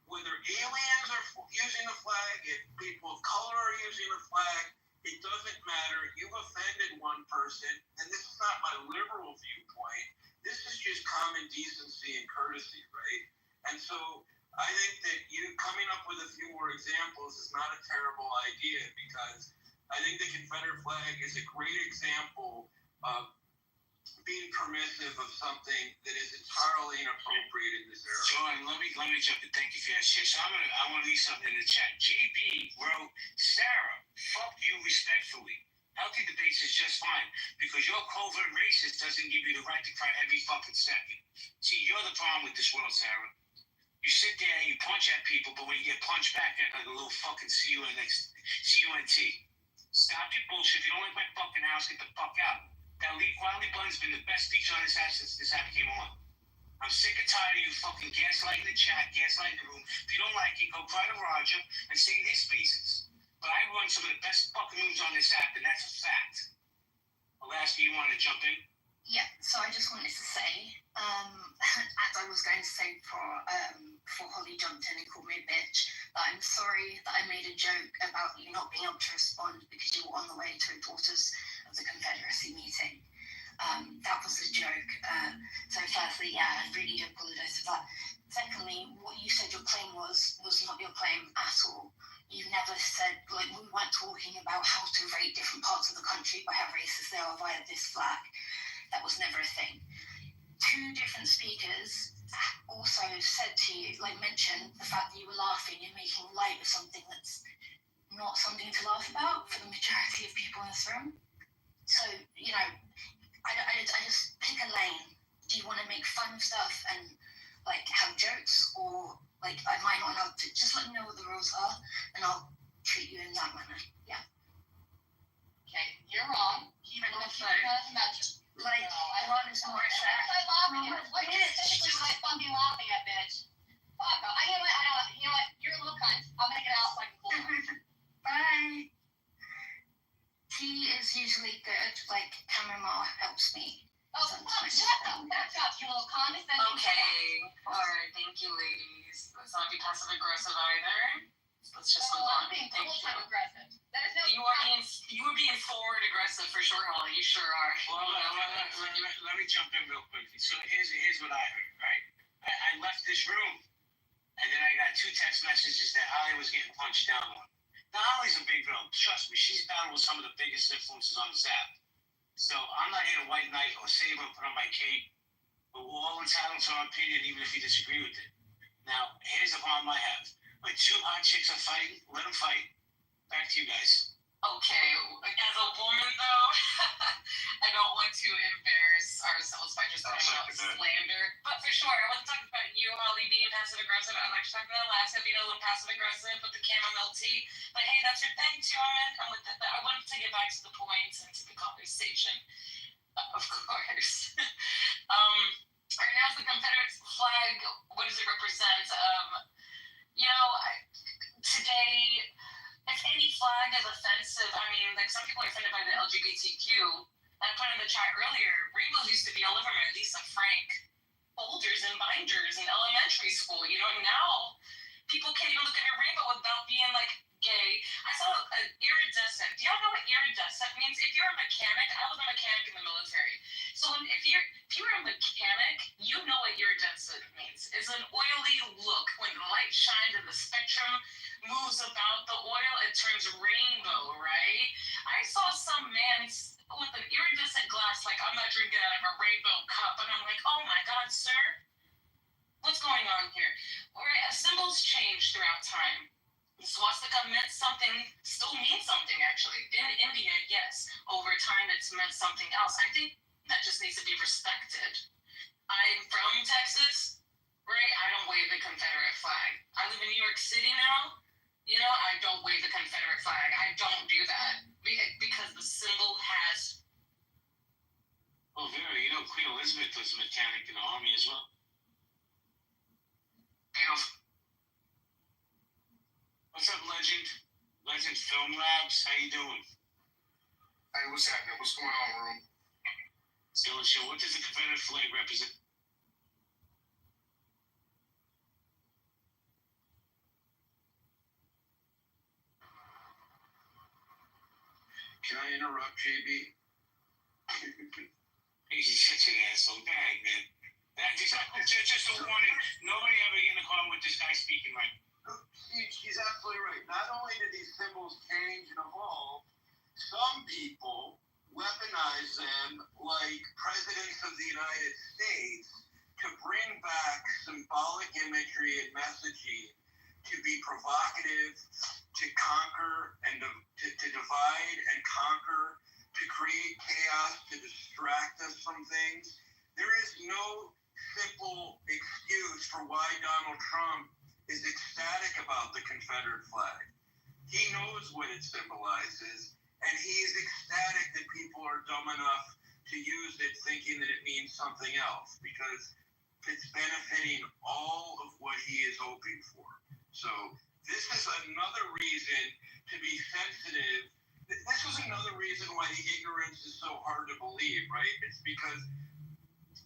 whether aliens are using the flag, if people of color are using the flag, It doesn't matter. You've offended one person, and this is not my liberal viewpoint. This is just common decency and courtesy, right? And so I think that you coming up with a few more examples is not a terrible idea, because I think the Confederate flag is a great example of being permissive of something that is entirely inappropriate in this era. Jordan, let me jump in. Thank you for that shit. So I want to leave something in the chat. GB wrote, Sarah, fuck you respectfully. Healthy debates is just fine, because your covert racist doesn't give you the right to cry every fucking second. See, you're the problem with this world, Sarah. You sit there and you punch at people, but when you get punched back, you're like a little fucking CUNT. Stop your bullshit. If you don't like my fucking house, get the fuck out. That Lee Wiley Button's been the best speech on this app since this app came on. I'm sick and tired of you fucking gaslighting the chat, gaslighting the room. If you don't like it, go cry to Roger and stay in his spaces. But I run some of the best fucking rooms on this app, and that's a fact. Alaska, you want to jump in? Yeah, so I just wanted to say, as I was going to say before Holly jumped in and called me a bitch, that I'm sorry that I made a joke about you not being able to respond because you were on the way to a Daughters of the Confederacy meeting. That was a joke. So firstly, yeah, I really do apologize for that. Secondly, what you said your claim was not your claim at all. You never said, like, we weren't talking about how to rate different parts of the country by how racist they are via this flag. That was never a thing. Two different speakers also said to you, like, mentioned the fact that you were laughing and making light of something that's not something to laugh about for the majority of people in this room. So, you know, I just pick a lane. Do you want to make fun of stuff and, like, have jokes, or, like, am I not allowed to? Just let me know what the rules are, and I'll treat you in that manner. Yeah. Okay, you're wrong. Like, I want this more respect. I'm laughing at what is typically what I'm fucking laughing at, bitch. Fuck off. You know what? You're a little cunt. I'll make it out so I can pull it. Bye. Tea is usually good. Like, chamomile helps me. Oh, fuck, shut the fuck up, you little condescending. Okay. Alright, thank you, ladies. Let's not be passive aggressive either. Let's just move on. I'm being Thank full you. time aggressive. That is no. You were being forward aggressive for sure, Holly. You sure are. Well, let me jump in real quick. So here's what I heard, right? I left this room, and then I got 2 text messages that Holly was getting punched down on. Now, Holly's a big girl. Trust me, she's battled with some of the biggest influences on this app. So I'm not here to white knight or save her and put on my cape. But we're all entitled to our opinion, even if you disagree with it. Now, here's the problem I have. When 2 hot chicks are fighting, let them fight. Back to you guys. Okay, as a woman though, I don't want to embarrass ourselves by just talking about slander. But for sure, I wasn't talking about you, Holly, being passive aggressive. I'm actually talking about Alaska being a little passive aggressive with the chamomile tea. But hey, that's your thing too. I'm gonna come with it. But I wanted to get back to the points and to the conversation. Of course. Right now, it's the Confederate flag. What does it represent? Today, if any flag is offensive, I mean, like, some people are offended by the LGBTQ. I put in the chat earlier, rainbows used to be all over my Lisa Frank folders and binders in elementary school. You know, now people can't even look at a rainbow without being, like, gay. I saw an iridescent. Do y'all know what iridescent means? If you're a mechanic, I was a mechanic in the military. So if you're a mechanic, you know what iridescent means. It's an oily look. When the light shines and the spectrum moves about the oil, it turns rainbow, right? I saw some man with an iridescent glass, like, I'm not drinking out of a rainbow cup, and I'm like, oh my God, sir, what's going on here? Right, symbols change throughout time. The swastika meant something, still means something actually. In India, yes, over time it's meant something else. I think that just needs to be respected. I'm from Texas, right? I don't wave the Confederate flag. I live in New York City now. You know, I don't wave the Confederate flag. I don't do that because the symbol has. Oh, Vera, you know Queen Elizabeth was a mechanic in the army as well. Beautiful. What's up, Legend? Legend Film Labs, how you doing? Hey, what's happening? What's going on, room? So, what does the Confederate flag represent? Can I interrupt, JB? He's such an asshole. Go ahead, man. Just a warning. Nobody ever get in a car with this guy speaking right. He's absolutely right. Not only did these symbols change and evolve, some people weaponize them like presidents of the United States to bring back symbolic imagery and messaging to be provocative, to conquer and to divide and conquer, to create chaos, to distract us from things. There is no simple excuse for why Donald Trump is ecstatic about the Confederate flag. He knows what it symbolizes, and he is ecstatic that people are dumb enough to use it thinking that it means something else, because it's benefiting all of what he is hoping for. So this is another reason to be sensitive. This is another reason why the ignorance is so hard to believe, right? It's because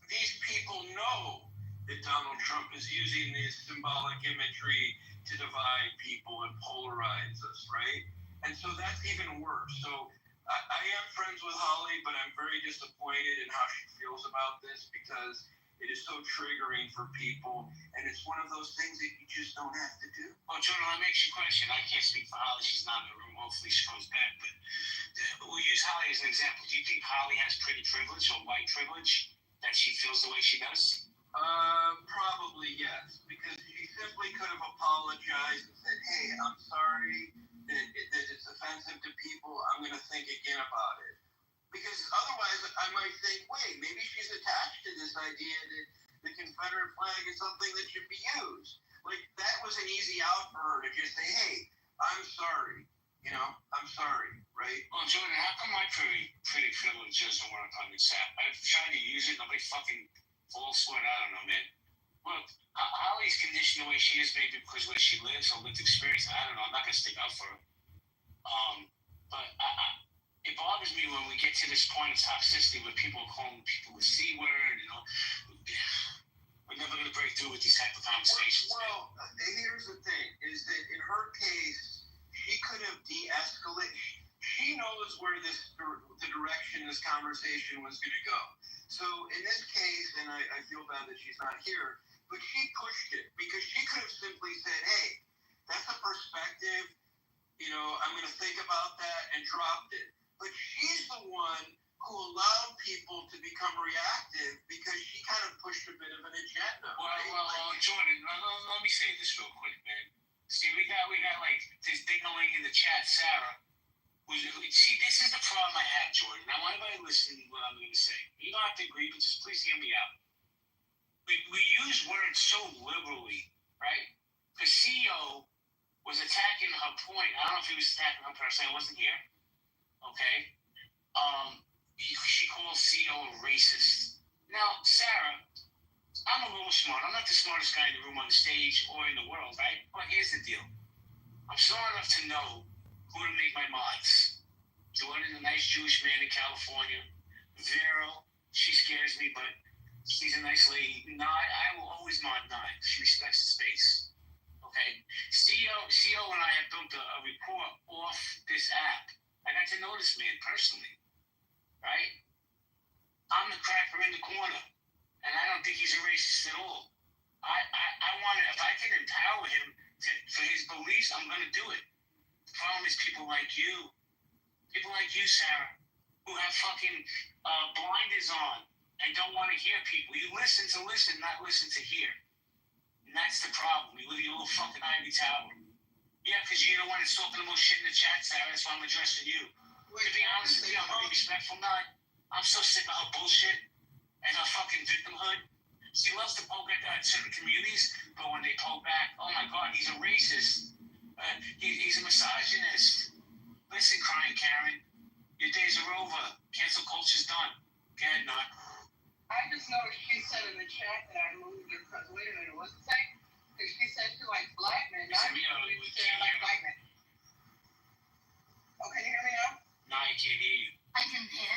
these people know that Donald Trump is using this symbolic imagery to divide people and polarize us, right? And so that's even worse. So I am friends with Holly, but I'm very disappointed in how she feels about this, because it is so triggering for people, and it's one of those things that you just don't have to do. Well, Jordan, that makes you question. I can't speak for Holly. She's not in the room. Hopefully she comes back. But we'll use Holly as an example. Do you think Holly has pretty privilege or white privilege, that she feels the way she does? Probably yes, because she simply could have apologized and said, hey, I'm sorry that it's offensive to people. I'm going to think again about it. Because otherwise I might think, wait, maybe she's attached to this idea that the Confederate flag is something that should be used. Like, that was an easy out for her to just say, hey, I'm sorry. You know, I'm sorry, right? Well, Jordan, how come my pretty privilege doesn't work on this app? I've tried to use it. Nobody fucking falls for it. I don't know, man. Look, Holly's conditioned the way she is, maybe because where she lives, her lived experience. I don't know. I'm not going to stick up for her. But it bothers me when we get to this point of toxicity where people are calling people the C word, you know. We're never going to break through with these type of conversations. Well, here's the thing, is that in her case, she could have de-escalated. She knows where the direction this conversation was going to go. So in this case, and I feel bad that she's not here, but she pushed it, because she could have simply said, hey, that's a perspective, you know, I'm going to think about that, and dropped it. But she's the one who allowed people to become reactive, because she kind of pushed a bit of an agenda. Well, Jordan, let me say this real quick, man. See, we got like this dingling in the chat, Sarah. See, this is the problem I have, Jordan. Now, anybody listening to what I'm going to say, you don't have to agree, but just please hear me out. We use words so liberally, right? Because CEO was attacking her point. I don't know if he was attacking her personally. I wasn't here. Okay? She calls CEO a racist. Now, Sarah, I'm a little smart. I'm not the smartest guy in the room, on the stage, or in the world, right? But here's the deal. I'm smart enough to know who to make my mods. Jordan, a nice Jewish man in California. Vero, she scares me, but she's a nice lady. I will always mod Nye. She respects the space. Okay? CEO and I have built a rapport off this app. I got to know this man personally. Right? I'm the cracker in the corner. And I don't think he's a racist at all. I want to, if I can empower him for his beliefs, I'm going to do it. The problem is people like you, Sarah, who have fucking blinders on and don't want to hear people. You listen to listen, not listen to hear. And that's the problem. You live in your little fucking ivory tower. Yeah, because you don't want to talk the most shit in the chat, Sarah. That's why I'm addressing you. To be honest with you, I'm going to be respectful. I'm so sick of her bullshit and her fucking victimhood. She loves to poke at certain communities, but when they poke back, oh my God, he's a racist. He's a misogynist. Listen, crying Karen, your days are over. Cancel culture's done. Go ahead, Nut. I just noticed she said in the chat that I moved her because, wait a minute, what's it say? Because she said she likes black men. Not she like black men. Oh, can you hear me now? No, I can't hear you. I can hear.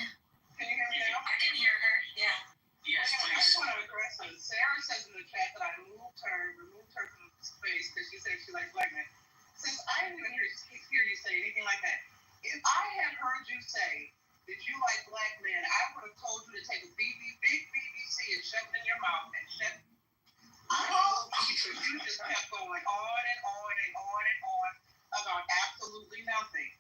Can you hear me now? I can hear her, yeah. Yes, I please. just want to address this. Sarah says in the chat that I removed her from space because she said she likes black men. Since I didn't even hear you say anything like that, if I had heard you say that you like black men, I would have told you to take a big BBC and shove it in your mouth and shut. Because you just kept going on and on and on and on about absolutely nothing.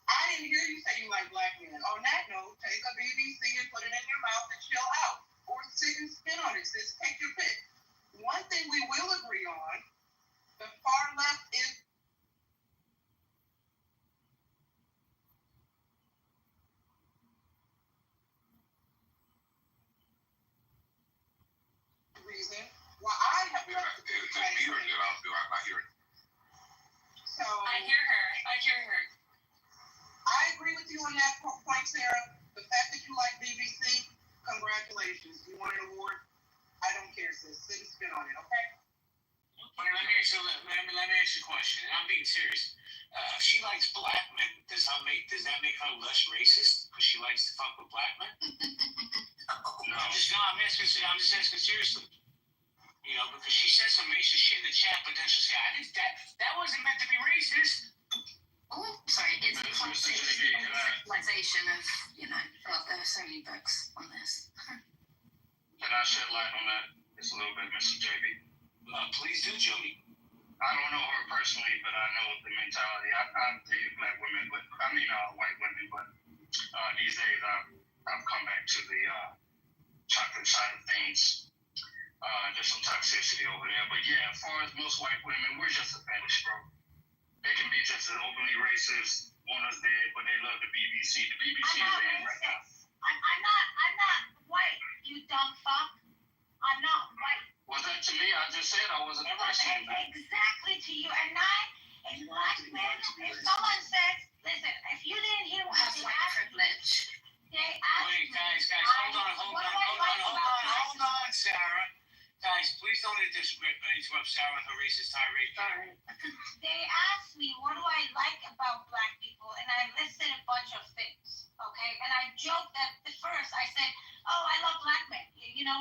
I didn't hear you say you like black men. On that note, take a BBC and put it in your mouth and chill out. Or sit and spin on it. Just take your pick. One thing we will agree on, the far left is the reason why I have I'm not hearing. So I hear her. I agree with you on that point, Sarah. The fact that you like BBC, congratulations. You won an award. I don't care, sis. Sit and spin on it, okay? Okay, let me ask you a question. And I'm being serious. If she likes black men, does that make her less racist because she likes to fuck with black men? No. I'm just asking seriously. You know, because she said some racist shit in the chat, but then she'll say, that wasn't meant to be racist. Oh, sorry, it's a sexualization of, there are so many books on this. Can I shed light on that? It's a little bit, Mr. JB. Please do, Jody. I don't know her personally, but I know the mentality. I've dated black women, but white women, but these days I've come back to the chocolate side of things. There's some toxicity over there. But yeah, as far as most white women, we're just a fetish, bro. They can be just as openly racist, want us dead, but they love the BBC. The BBC is in right now. I'm not white, you dumb fuck. I'm not white. Was that to me? I just said I wasn't a person. Exactly to you. And black men, if someone says, listen, if you didn't hear what That's white privilege. they asked Wait, guys, hold on, Sarah. Guys, please don't interrupt Sarah with her racist tirade. They asked me, what do I like about black people? And I listed a bunch of things, okay? And I joked at the first, I said, oh, I love black men,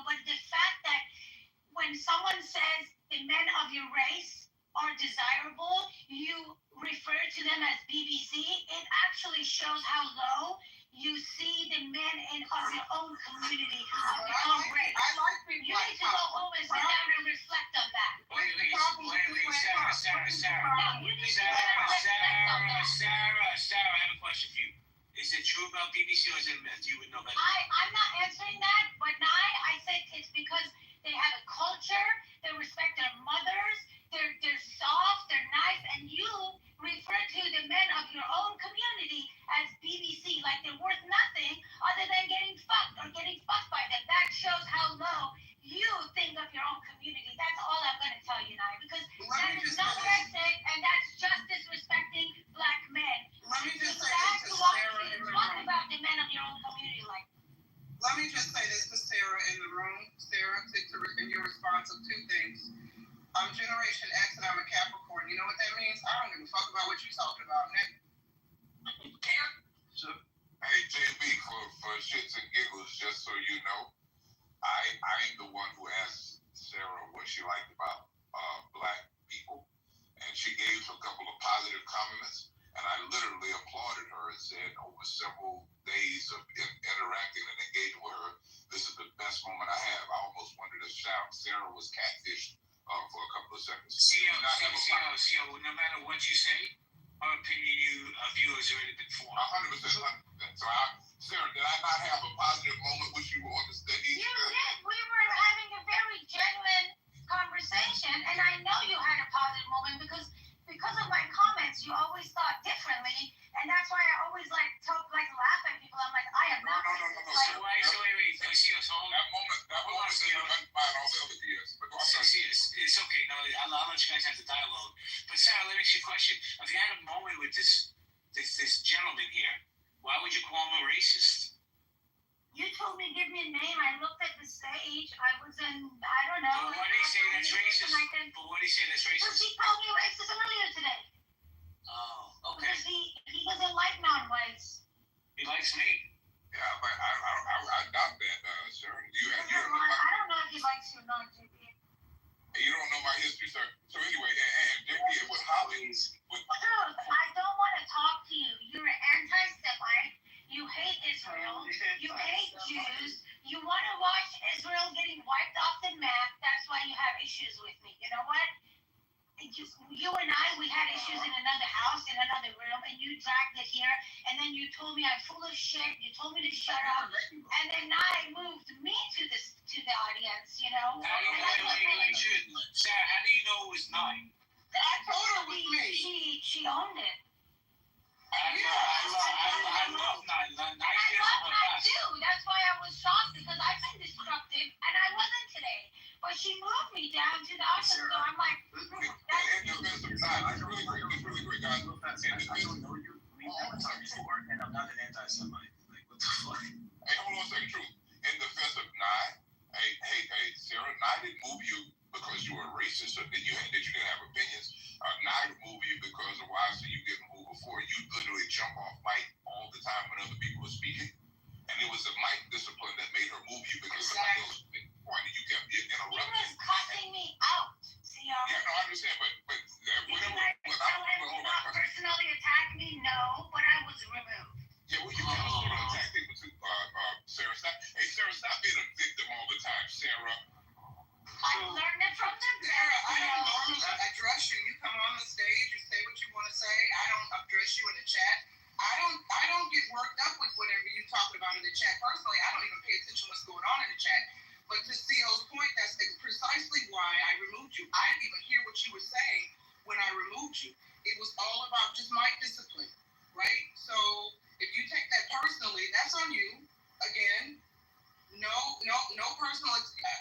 but the fact that when someone says the men of your race are desirable, you refer to them as BBC, it actually shows how low you see the men of your own community, of your own race. I like people. You need to go home and sit down and reflect on that. Sarah, I have a question for you. Is it true about BBC or is it myth? You would know better. I'm not answering that, but I said it's because they have a culture, they respect their mothers, they're soft, they're nice, and you refer to the men of your own community as BBC, like they're worth nothing other than getting fucked or getting fucked by them. That shows how low you think of your own community. That's all I'm going to tell you now, because that is not racist and that's just disrespecting black men. Let me just say this to Sarah in the talk room. about the men of your own community like. Let me just say this to Sarah in the room. Sarah, in your response of two things. I'm Generation X and I'm a Capricorn. You know what that means? I don't give a fuck about what you're talking about, Nick. Hey, JB, for shits and giggles, just so you know, I'm the one who asked Sarah what she liked about black people, and she gave a couple of positive comments, and I literally applauded her and said over several days of interacting and engaging with her, this is the best moment I have. I almost wanted to shout Sarah was catfished for a couple of seconds. No matter what you say, our opinion, viewers are already been formed. 100%. So, Sarah, did I not have a positive moment with you on the stage? You did. We were having a very genuine conversation, and I know you had a positive moment because of my comments, you always thought differently, and that's why I always laugh at people. I'm like, I am not. So wait. That moment didn't unfine all the other BS. But go on. It's okay. No, I'll let you guys have the dialogue. But Sarah, let me ask you a question. If you had a moment with this gentleman here, why would you call him a racist? You told me give me a name. I looked at the stage. I don't know. But why do you say that's racist? Because he called me racist earlier today. Oh, okay. Because he doesn't like non-whites. He likes me. Yeah, but I doubt that, sir. I don't know if he likes you or not, JP. You don't know my history, sir. So anyway, and JP, with Holly, Dude, I don't want to talk to you. You're an anti-Semite. the house in another room, and you dragged it here, and then you told me I'm full of shit. You told me to shut up, and then I moved me to the audience. You know. Sarah, how do you know it was 9? I told her it was me. She owned it. I love 9. And I love that too. That's why I was shocked, because I've been destructive and I wasn't today. But she moved me down to the audience, so I'm like, In defense of nine, it's really great, guys. In defense, We've never talked before, and I'm not an anti-Semite. Like, what the fuck? hey, hold on a second, truth. In defense of nine, hey, Sarah, nine didn't move you because you were racist or that you didn't have opinions. Nine moved you because of why I see you getting moved before. You literally jump off mic all the time when other people were speaking. And it was the mic discipline that made her move you because somebody else was making a point and you kept getting interrupted. He was cussing me out. See, yeah, no, I understand, but whenever not personally attack me, no, but I was removed. Yeah, well, you can't sort of attack people too, Sarah. Stop being a victim all the time, Sarah. I learned it from them. Sarah, I don't normally address you. You come on the stage, you say what you want to say. I don't address you in the chat. I don't get worked up with whatever you talking about in the chat. Personally, I don't even pay attention to what's going on in the chat. But to CEO's point, that's precisely why I removed you. I didn't even hear what you were saying when I removed you. It was all about just mic discipline, right? So if you take that personally, that's on you. Again, no personal.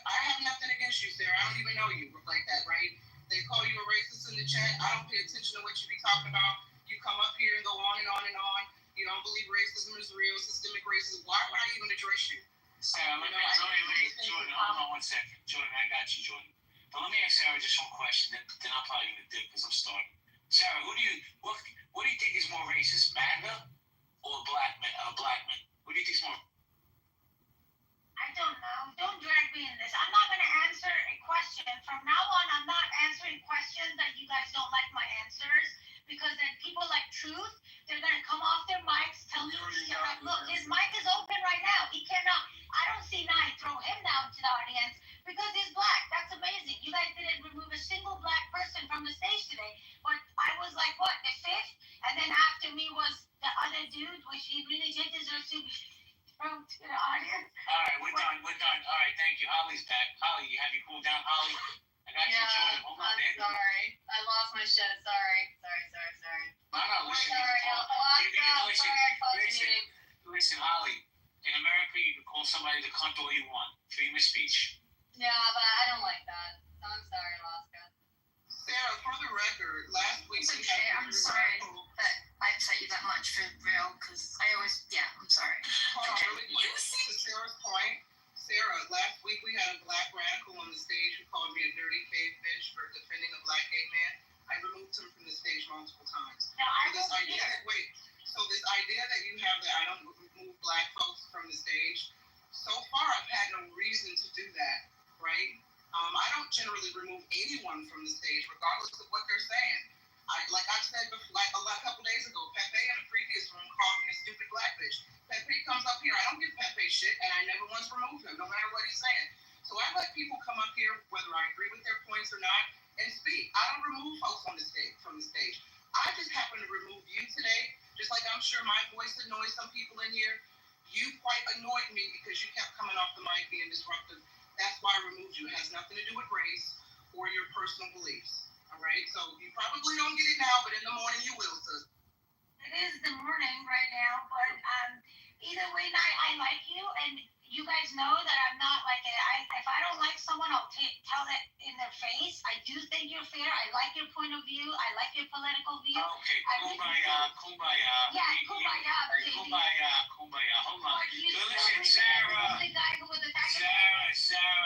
I have nothing against you, Sarah. I don't even know you like that, right? They call you a racist in the chat. I don't pay attention to what you be talking about. You come up here and go on and on and on. You don't believe racism is real, systemic racism. Why would I even address you? Sarah, let me Jordan, hold on 1 second. Jordan, I got you, Jordan. But let me ask Sarah just one question, then I'm probably gonna dip because I'm starting. Sarah, what do you think is more racist, MAGA or black men? What do you think is more? I don't know. Don't drag me in this. I'm not going to answer a question. From now on, I'm not answering questions that you guys don't like my answers, because then people like Truth, they're going to come off their mics, tell me, look, his mic is open right now. He cannot. I don't see Nye throw him down to the audience because he's black. That's amazing. You guys didn't remove a single black person from the stage today. But I was like, what, the 5th? And then after me was the other dude, which he really did deserve to be thrown to the audience. All right, we're done. All right, thank you. Holly's back. Holly, you have you cool down, Holly? I got you, Jordan. Hold on, man. Sorry. I lost my shit. Sorry. No, listen. Listen, Holly. In America, you can call somebody the cunt all you want. Freedom of speech. Yeah, but I don't like that. I'm sorry, Alaska. Sarah, for the record, last week it's okay. I'm sorry that I upset you that much for real, because I'm sorry. Hold on, really quick. To Sarah's point, Sarah, last week we had a black radical on the stage who called me a dirty cave bitch for defending a black gay man. I removed him from the stage multiple times. So this idea that you have that I don't remove black folks from the stage, so far I've had no reason to do that, right? I don't generally remove anyone from the stage, regardless of what they're saying. Like I said before, like a couple days ago, Pepe in a previous room called me a stupid black bitch. Pepe comes up here, I don't give Pepe shit, and I never once remove him, no matter what he's saying. So I let people come up here, whether I agree with their points or not, and speak. I don't remove folks from the stage. I just happen to remove you today, just like I'm sure my voice annoys some people in here. You quite annoyed me because you kept coming off the mic being disruptive. That's why I removed you. It has nothing to do with race or your personal beliefs. All right? So you probably don't get it now, but in the morning you will, sis. It is the morning right now, but either way, I like you, and you guys know that I'm not like it. If I don't like someone, I'll tell it in their face. I do think you're fair. I like your point of view. I like your political view. Okay, kumbaya. Yeah, kumbaya, baby. Kumbaya. Hold on. Listen, Sarah,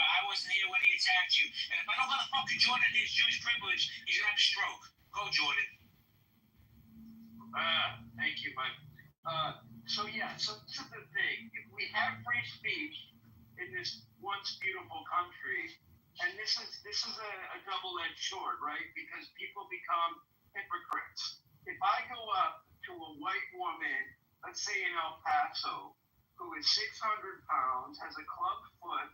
I wasn't here when he attacked you. And if I don't gonna fucking Jordan his Jewish privilege, he's gonna have a stroke. Go, Jordan. Thank you, Mike. So this is the thing. If we have free speech in this once beautiful country, and this is a double-edged sword, right? Because people become hypocrites. If I go up to a white woman, let's say in El Paso, who is 600 pounds, has a club foot,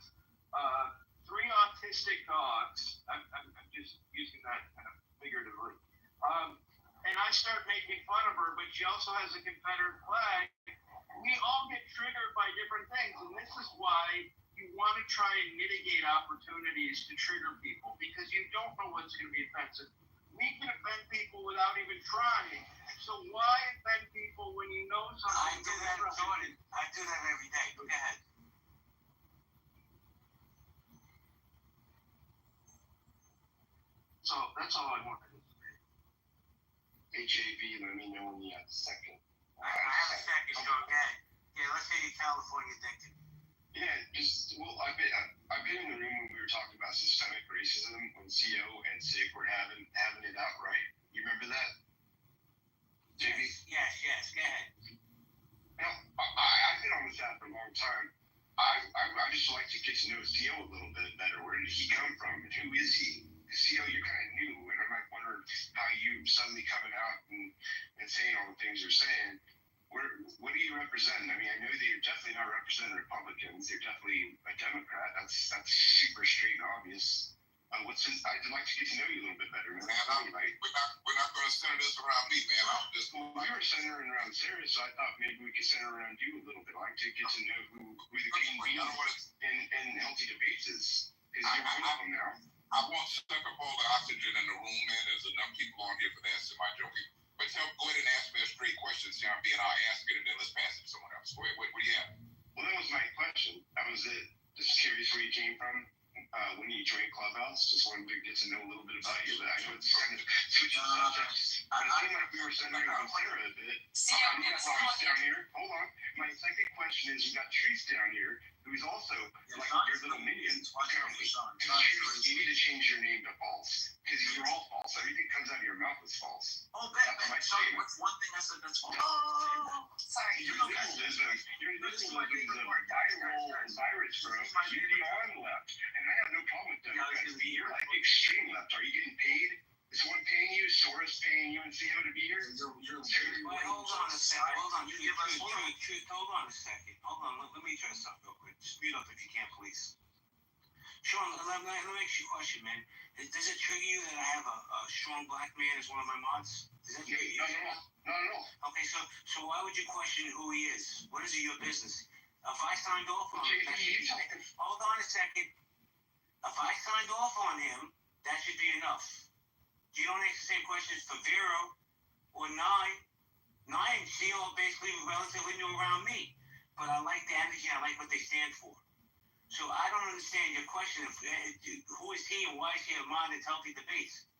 3 autistic dogs, I'm just using that kind of figuratively, and I start making fun of her, but she also has a Confederate flag, we all get triggered by different things. And this is why you want to try and mitigate opportunities to trigger people, because you don't know what's going to be offensive. We can offend people without even trying. So why offend people when you know something? I do that, Jordan. I do that every day. Go ahead. So that's all I wanted to say. HAB, let me know when you have a second. I have a second, so go ahead. Yeah, let's say you're California addicted. Yeah, I've been in the room when we were talking about systemic racism when CO and SIG were having it outright. You remember that? JB? Yes, go ahead. Now, I've been on this app for a long time. I just like to get to know CO a little bit better. Where did he come from and who is he? CO, you're kind of new, and I'm like wondering how you suddenly coming out and saying all the things you're saying. What do you represent? I mean, I know that you're definitely not representing Republicans. You're definitely a Democrat. That's super straight and obvious. I'd like to get to know you a little bit better, man. We're not going to center this around me, man. We were centering around Sarah, so I thought maybe we could center around you a little bit. I'd like to get to know who the king in healthy debates is. Because you're one of them now. I won't suck up all the oxygen in the room, man. There's enough people on here for that semi-joking. But go ahead and ask me a straight question, Sean B, and I'll ask it, and then let's pass it to someone else. Go ahead. What do you have? Well, that was my question. That was it. Just curious where you came from when you joined Clubhouse. Just wanted to get to know a little bit about you. But I know it's kind of switching subjects. But it seemed like we were centering on Sarah a bit. Down here. Hold on. My second question is, you got Treese down here, who's also like your little minion. You need to change your name to False. Because you're all false. Everything comes out of your mouth is false. Oh, sorry, what's one thing I said that's false? Oh, sorry. Your liberalism is a viral virus, bro. You're the on left. And I have no problem with Democrats. You're like extreme left. Are you getting paid? Is someone paying you? Soros paying you and CO to be here? Hold on a second. Hold on. Hold on a second. Hold on. Let me address something real quick. Speed up if you can, please. Sean, let me ask you a question, man. Does it trigger you that I have a strong black man as one of my mods? Does that trigger you? Not at all. Okay, so why would you question who he is? What is it your business? If I signed off on him, hold on a second. If I signed off on him, that should be enough. You don't ask the same questions for Vero or Nine. Nine and CO are basically relatively new around me, but I like the energy. I like what they stand for. So I don't understand your question of who is he and why is he a mod in healthy debates.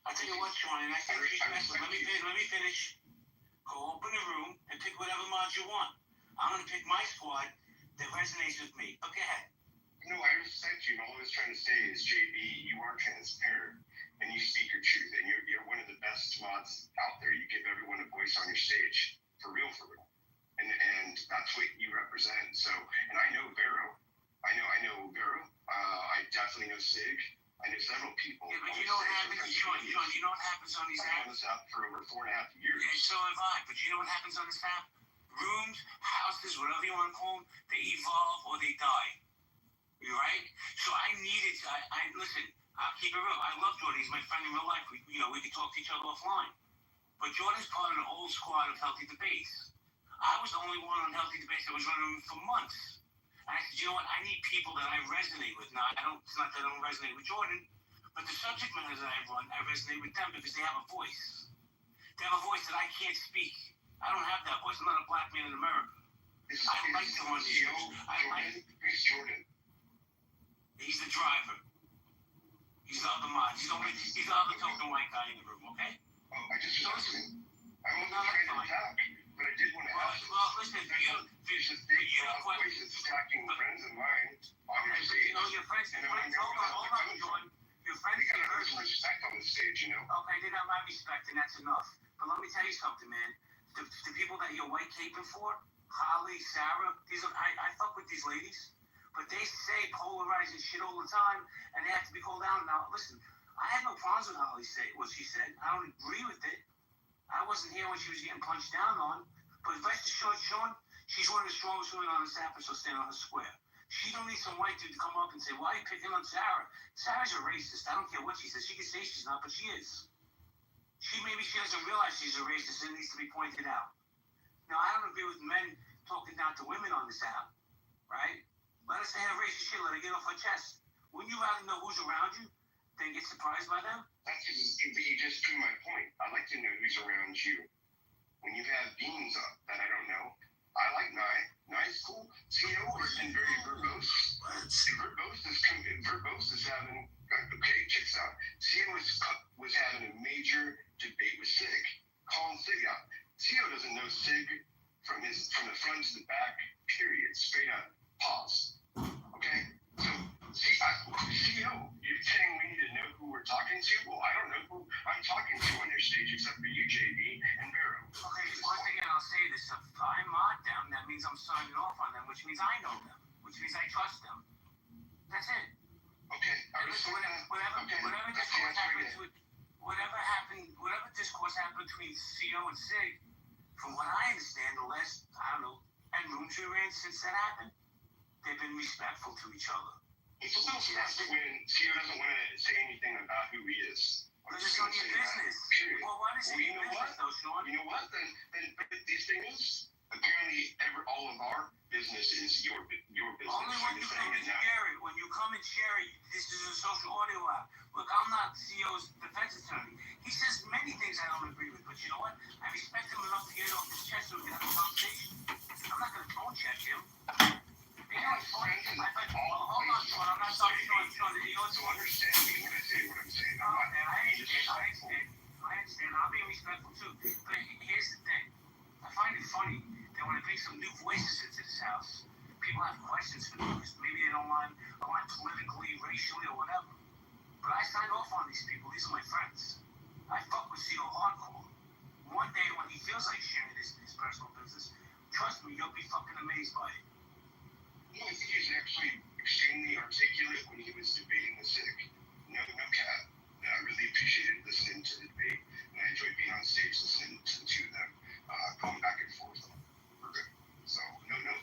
I'll tell you what, Sean, and I say respectfully, let me finish. Go open the room and pick whatever mod you want. I'm going to pick my squad that resonates with me. Go ahead. No, I respect you. All I was trying to say is, JB, you are transparent and you speak your truth, and you're one of the best mods out there. You give everyone a voice on your stage, for real. And that's what you represent. So, and I know Vero. I know Vero. I definitely know Sig. I know several people. Yeah, but you know what happens, Sean, you know what happens on these apps? I've been on this app for over 4.5 years. And so have I. But you know what happens on this app? Rooms, houses, whatever you want to call them, they evolve or they die. You right? So I needed. Listen. I'll keep it real. I love Jordan. He's my friend in real life. We can talk to each other offline. But Jordan's part of the old squad of Healthy Debates. I was the only one on Healthy Debates that was running for months. And I said, you know what? I need people that I resonate with. Now, it's not that I don't resonate with Jordan, but the subject matters that I run, I resonate with them because they have a voice. They have a voice that I can't speak. I don't have that voice. I'm not a black man in America. I like to run these shows. Who's Jordan? He's the driver. He's the other mod. He's the other token white guy in the room, okay? Oh, I just was asking. I wasn't trying to attack, but I did want to ask. Well, listen, there's a big voice that's attacking friends of mine. Obviously, you know your friends. Hold on, Jordan. Your friends they gotta have some respect on the stage, you know? Okay, they got my respect, and that's enough. But let me tell you something, man. The people that you're white caping for, Holly, Sarah, I fuck with these ladies. But they say polarizing shit all the time, and they have to be called out. Now, listen, I had no problems with what she said. I don't agree with it. I wasn't here when she was getting punched down on. But rest assured, Sean, she's one of the strongest women on this app, and she'll stand on her square. She don't need some white dude to come up and say, why are you picking on Sarah? Sarah's a racist. I don't care what she says. She can say she's not, but she is. Maybe she doesn't realize she's a racist and it needs to be pointed out. Now, I don't agree with men talking down to women on this app, right? Let us say have racist shit, let her get off her chest. Wouldn't you rather know who's around you than get surprised by them? You just proved my point. I like to know who's around you. When you have beans up that I don't know, I like Nye. Nye's cool. CO has been very verbose. Verbose is having, okay, checks out. CO was having a major debate with Sig, calling Sig out. CO doesn't know Sig from the front to the back, period, straight up. Pause. Okay? So, CO, you're saying we need to know who we're talking to? Well, I don't know who I'm talking to on your stage except for you, JB, and Vero. Okay, once again, I'll say this. If I mod them, that means I'm signing off on them, which means I know them, which means I trust them. That's it. Okay. Whatever discourse happened between CO and Sig, from what I understand, the last, and rooms we ran since that happened, they've been respectful to each other. It's a little stressful when CO doesn't want to say anything about who he is. But it's on your business. Period. Well, why does it you know what? though, Sean? You know what? But this thing is, apparently, all of our business is your business. Only when you come and share it. When you come and share it, this is a social audio app. Look, I'm not CO's defense attorney. He says many things I don't agree with, but you know what? I respect him enough to get it off his chest so we can have a conversation. I'm not going to phone check him. You know, it's funny. Hold on, Sean. I'm not talking to Sean. So understand me when I say what I'm saying. I understand. I'll be respectful too. But here's the thing. I find it funny that when I bring some new voices into this house, people have questions for me because maybe they don't align politically, racially, or whatever. But I sign off on these people. These are my friends. I fuck with CO hardcore. One day when he feels like sharing his personal business, trust me, you'll be fucking amazed by it. I think he was actually extremely articulate when he was debating the Sig. No cap. I really appreciated listening to the debate, and I enjoyed being on stage listening to the two of them going back and forth. We're good. So I don't know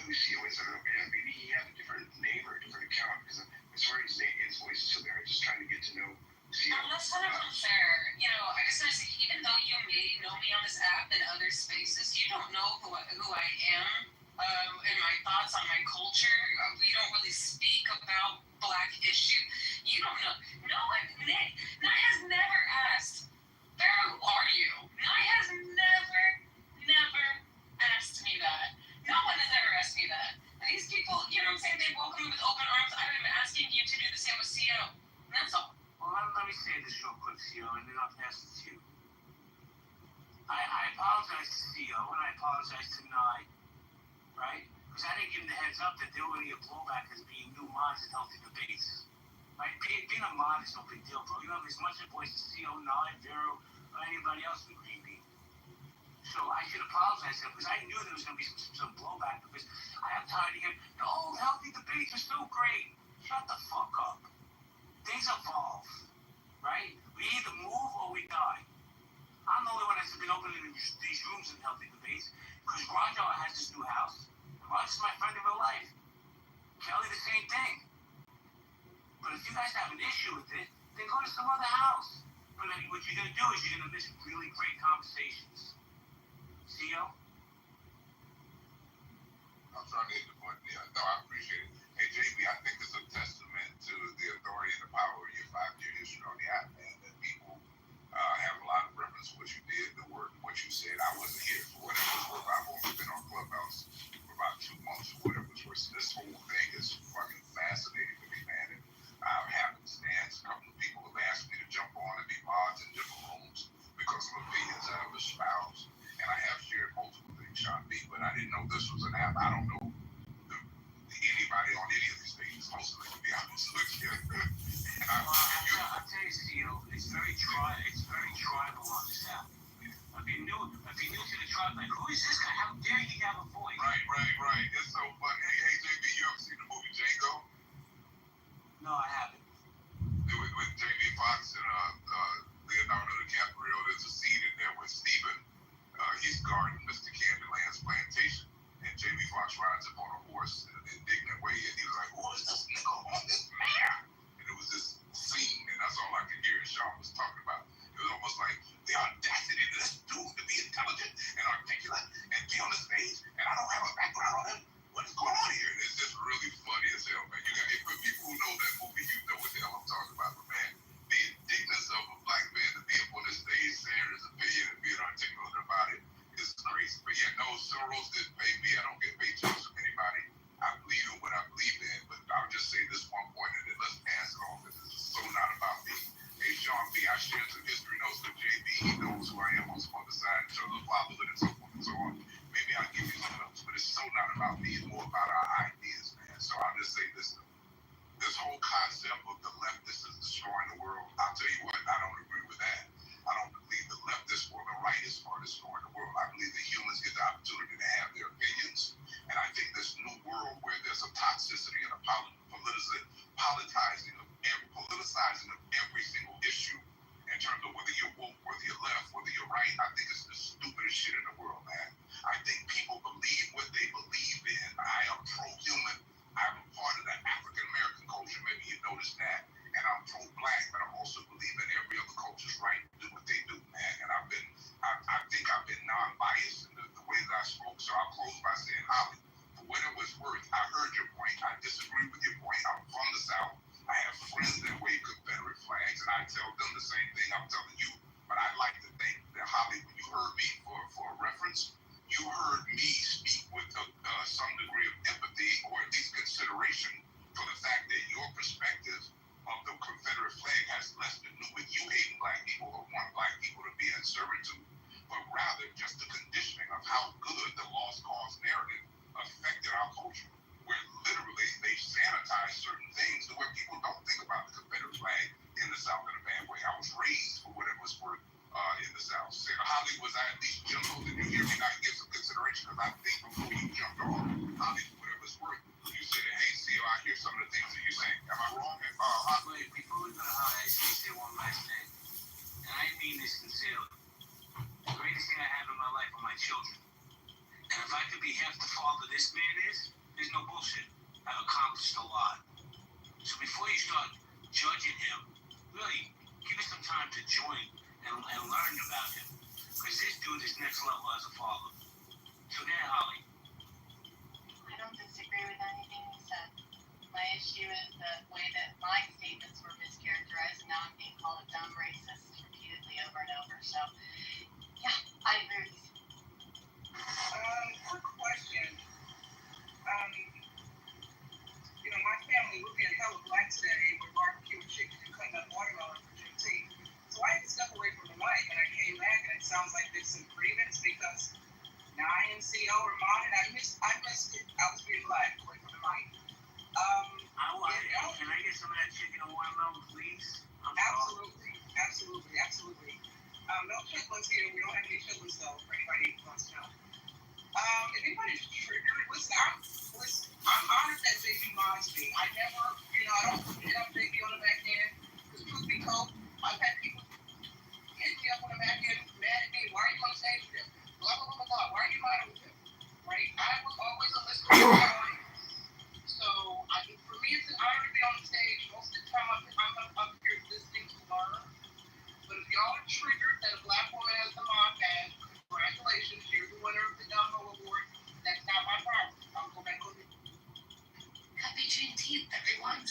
who CO is. I don't know. Maybe he had a different name or a different account because as far as his voice is so there, I'm just trying to get to know CO. That's kind of unfair. I just want to say, even though you may know me on this app and other spaces, you don't know who I am. And my thoughts on my culture. We don't really speak about Black issue. You don't know. No one, Nye has never asked, Vera, who are you? Nye has never asked me that. No one has ever asked me that. And these people, you know what I'm saying, they welcome me with open arms. I'm asking you to do the same with CO. That's all. Well, let me say this real quick, CO, and then I'll pass it to you. I apologize to CO, and I apologize to Nye. Right? Because I didn't give them the heads up that there would be a blowback as being new mods and healthy debates. Right? Being a mod is no big deal, bro. You have as much a voice as CO, Nye, Vero, or anybody else in Green Bean. So I should apologize to them because I knew there was going to be some blowback because I am tired of hearing, the old healthy debates are so great. Shut the fuck up. Things evolve. Right? We either move or we die. I'm the only one that's been opening these rooms in healthy debates because Roger has this new house. Roger's my friend in real life. Kelly, the same thing. But if you guys have an issue with it, then go to some other house. But then what you're going to do is you're going to miss really great conversations. CO? I'm trying to hit the button. Yeah, no, I appreciate it. Hey, JB, I think it's a testament to the authority and the power of your 5-year history on the app, man, that people have a lot of reference to what you did, what you said. I wasn't here for whatever it was worth. I've only been on Clubhouse for about 2 months or whatever it was worth. This whole thing is fucking fascinating to me, man. And I've happenstance, a couple of people have asked me to jump on and be mods in different rooms because of opinions I have espoused. And I have shared multiple things, Sean B, but I didn't know this was an app. I don't know anybody on any of these things, mostly, to be honest with you. And I'll tell you, CO, it's very tribal on this app. If you're new to the tribe, like, who is this guy? How dare he have a voice? Right. It's so funny. Hey, JB, you ever seen the movie Django? No, I haven't. With Jamie Foxx and Leonardo DiCaprio, there's a scene in there where Steven, he's guarding Mr. Candyland's plantation, and Jamie Foxx rides up on a horse in an indignant way, and he was like, "Who is this nigga on this mare?" And it was this scene, and that's all I could hear. Sean was the father this man is, there's no bullshit. I've accomplished a lot. So before you start judging him, really give it some time to join and learn about him. Because this dude is next level as a father. So there, Holly. I don't disagree with anything you said. My issue is the way that my statements were mischaracterized, and now I'm being called a dumb racist repeatedly over and over. So, yeah, I agree with you. Quick question. My family, we're being hella black today with barbecue chicken and cutting up watermelon for Juneteenth. So I had to step away from the mic, and I came back, and it sounds like there's some grievance because NCO or modded. I missed it. I was being black away from the mic. Can I get some of that chicken and watermelon, please? Absolutely. No chicklets here. We don't have any chicklets though for anybody who wants to know. If anybody's triggered, I'm honored that JB mods me. I never, I don't hit up JB on the back end. Because truth be told, I've had people hit me up on the back end, mad at me. Why are you on stage with him? Blah, blah, blah, blah. Why are you modding with him? Right? I was always a listener. So, for me, it's an honor to be on the stage. Most of the time, I'm up here listening to learn. But if y'all are triggered that a black woman has the mod badge, congratulations, you're the winner of the Dumbo Award. That's not my problem. I'll go back on it. Happy Juneteenth, everyone.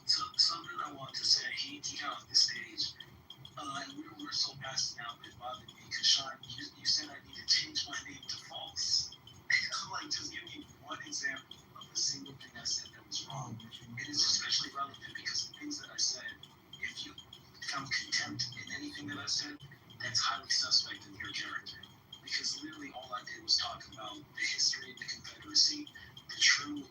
So something I want to say, he got off the stage, and we were so past now, it bothered me, because Sean, you said I need to change my name to False. Like, just give me one example of a single thing I said that was wrong. It is especially relevant because the things that I said, if you found contempt in anything that I said, that's highly suspect of your character. Because literally all I did was talk about the history of the Confederacy, the true,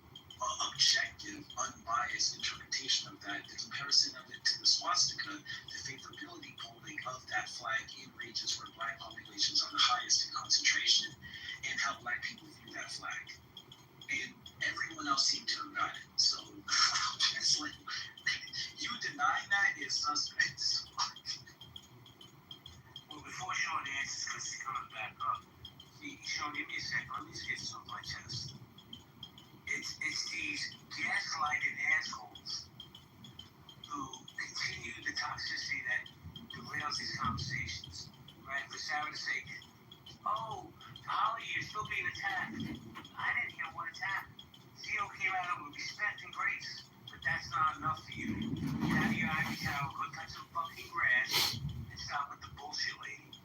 objective, unbiased interpretation of that, the comparison of it to the swastika, the favorability polling of that flag in regions where black populations are the highest in concentration, and how black people view that flag. And everyone else seemed to have got it. So, it's like, you denying that is suspect. Well, before Sean answers, because he's coming back up, Sean, give me a second. Let me just get this off my chest. It's these gaslighting assholes who continue the toxicity that derails these conversations. Right? For Sarah to say, oh, Holly, you're still being attacked. I didn't hear one attack. CO came at him with respect and grace, but that's not enough for you. Get out of your ivory tower, go cut some fucking grass, and stop with the bullshit, lady.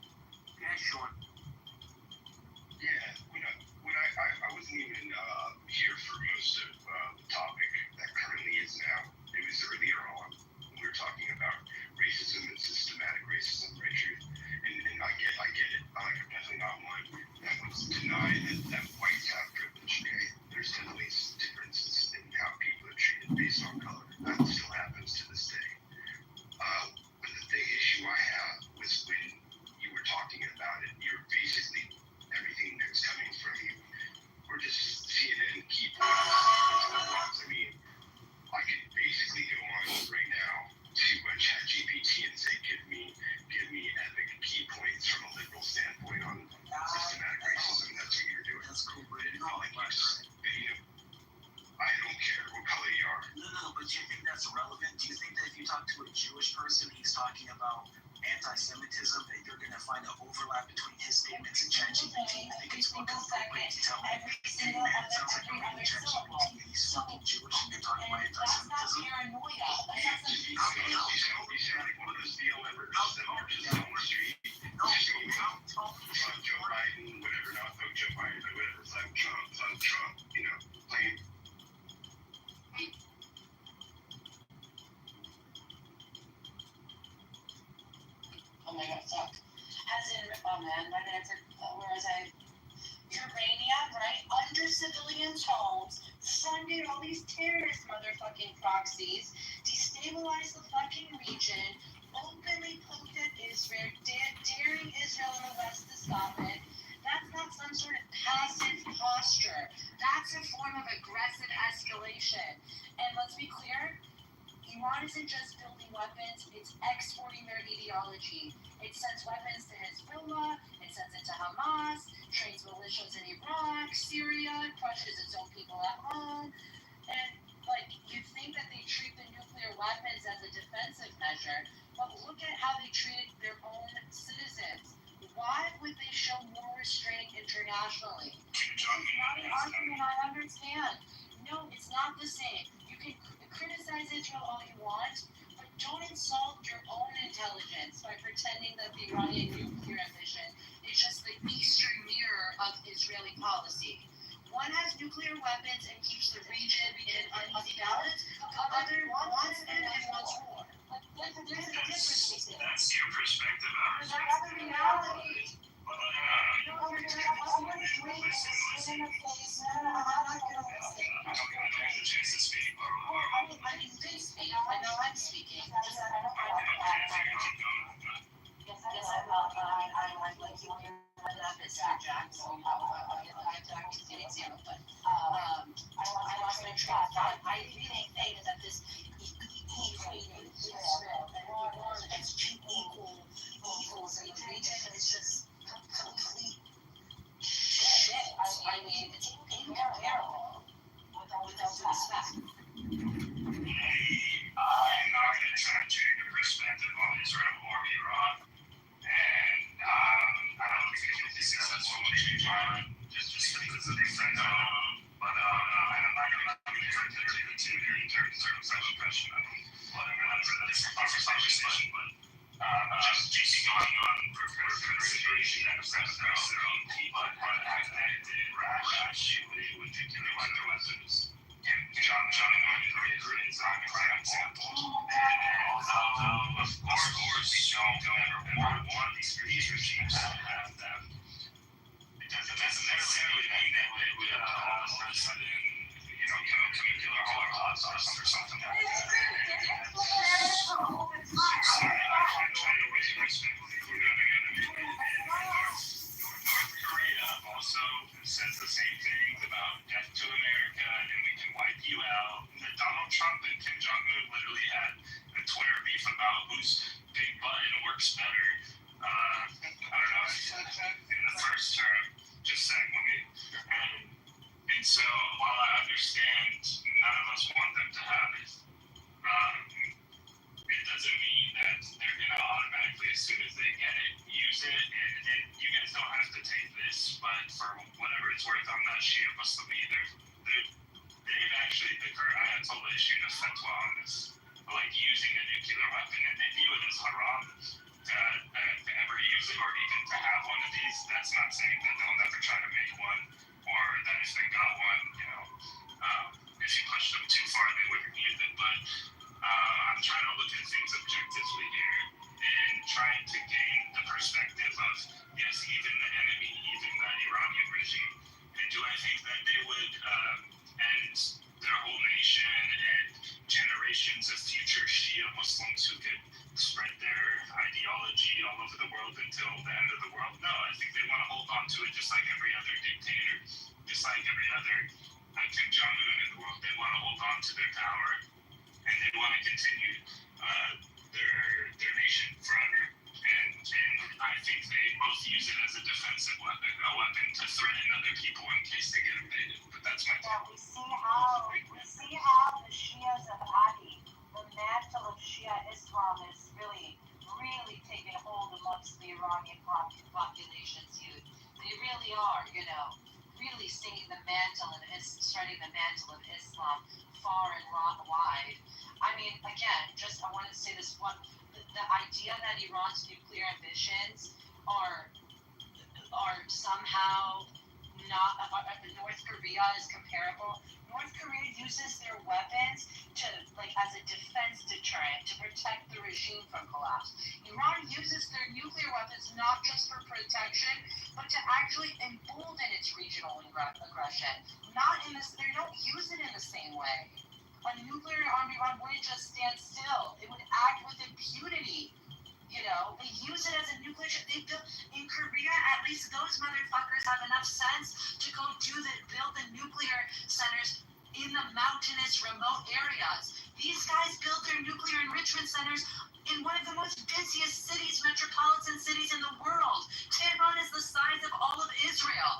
Yeah, Sean. Yeah, I wasn't even here for most of the topic that currently is now. It was earlier on when we were talking about racism and systematic racism, right? And I get it. I'm definitely not one that would deny that whites have privilege. Okay? There's definitely differences in how people are treated based on color. That still happens to this day. But the big issue I have was when you were talking about it, you're basically everything that's coming from you. We're just CNN key points. I mean, I could basically go on right now to ChatGPT and say, give me epic key points from a liberal standpoint on systematic racism. That's what you're doing. That's cool, but you know, like I don't care what color you are. No, but do you think that's relevant? Do you think that if you talk to a Jewish person, he's talking about anti-Semitism, that you're going to find an overlap between his statements and ChatGPT? I think it's more appropriate to tell me, hey man, it sounds like you're reading ChatGPT and he's fucking Jewish and you're talking about anti-Semitism. You sound like one of those DL members that marches on the street. Fuck Joe Biden, whatever, not fuck Joe Biden, or whatever, fuck Trump, playing. Oh my god, fuck. As in, oh man, my minutes are, where was I? Uranium, right? Under civilians' homes, funded all these terrorist motherfucking proxies, destabilized the fucking region, openly poked at Israel, daring Israel and the West to stop it. That's not some sort of passive posture. That's a form of aggressive escalation. And let's be clear, Iran isn't just building weapons, it's exporting their ideology. It sends weapons to Hezbollah, it sends it to Hamas, trains militias in Iraq, Syria, crushes its own people at home, and like you'd think that they treat the nuclear weapons as a defensive measure, but look at how they treated their own citizens. Why would they show more restraint internationally? This is not an argument I understand. No, it's not the same. You can criticize Israel all you want, but don't insult your own intelligence by pretending that the Iranian nuclear ambition is just the eastern mirror of Israeli policy. One has nuclear weapons and keeps the region in uneasy balance. The other wants them and wants war. There's a difference. That's your perspective. That's the reality. I know I'm speaking. Yes, I like you up as Jack, so I'll get back to the example, but I lost my train of thought. I really think that this equating Israel and Iran as two equal evils in the region is just complete shit. I mean, it's incomparable with all due respect. I'm not going to try to change your perspective on Israel or Iran. And I don't think it's a successful change just because of the friend. But I'm not going to take it to in terms of impression of whatever that's a conversation. But just going on for consideration and assessment of people that acted rationally with nuclear weapons. And John is an example. And of course, we don't ever want these regimes to have them. It doesn't necessarily mean that we would all of a sudden, nuclear holocaust or something like that. Sorry, I'm trying to raise respectfully for North Korea also says the same things about death to America and we can wipe you out. Donald Trump and Kim Jong-un literally had a Twitter beef about whose big button works better. I don't know, in the first term, just saying with me. And so while I understand none of us want them to have it, it doesn't mean that they're going to automatically, as soon as they get it, use it. And you guys don't have to take this, but for whatever it's worth, I'm not Shia Muslim either. They've actually, the current Ayatollah issued a fatwa on this, like using a nuclear weapon, and they view it as haram to ever use it or even to have one of these. That's not saying that they'll never try to make one, or that if they got one, if you pushed them too far, they wouldn't use it. But I'm trying to look at things objectively here and trying to gain the perspective of, yes, even the enemy, even the Iranian regime. And do I think that they would end their whole nation and generations of future Shia Muslims who could spread their ideology all over the world until the end of the world? No, I think they want to hold on to it just like every other dictator, just like every other Kim Jong-un in the world. They want to hold on to their power and they want to continue their nation forever. And I think they both use it as a defensive weapon, a weapon to threaten other people in case they get invaded. But that's my Yeah, we see how the Shias of Ali, the mantle of Shia Islam is really taking hold amongst the Iranian population's youth. They really are, really seeing the mantle and spreading the mantle of Islam far and wide. I mean, again, I want to say this one: the idea that Iran's nuclear ambitions are somehow not North Korea is comparable. North Korea uses their weapons as a defense deterrent to protect the regime from collapse. Iran uses their nuclear weapons not just for protection, but to actually embolden its regional aggression. They don't use it in the same way. A nuclear armed Iran wouldn't just stand still. It would act with impunity. They use it as a nuclear. They built in Korea. At least those motherfuckers have enough sense to go build the nuclear centers in the mountainous, remote areas. These guys build their nuclear enrichment centers in one of the most busiest cities, metropolitan cities in the world. Tehran is the size of all of Israel.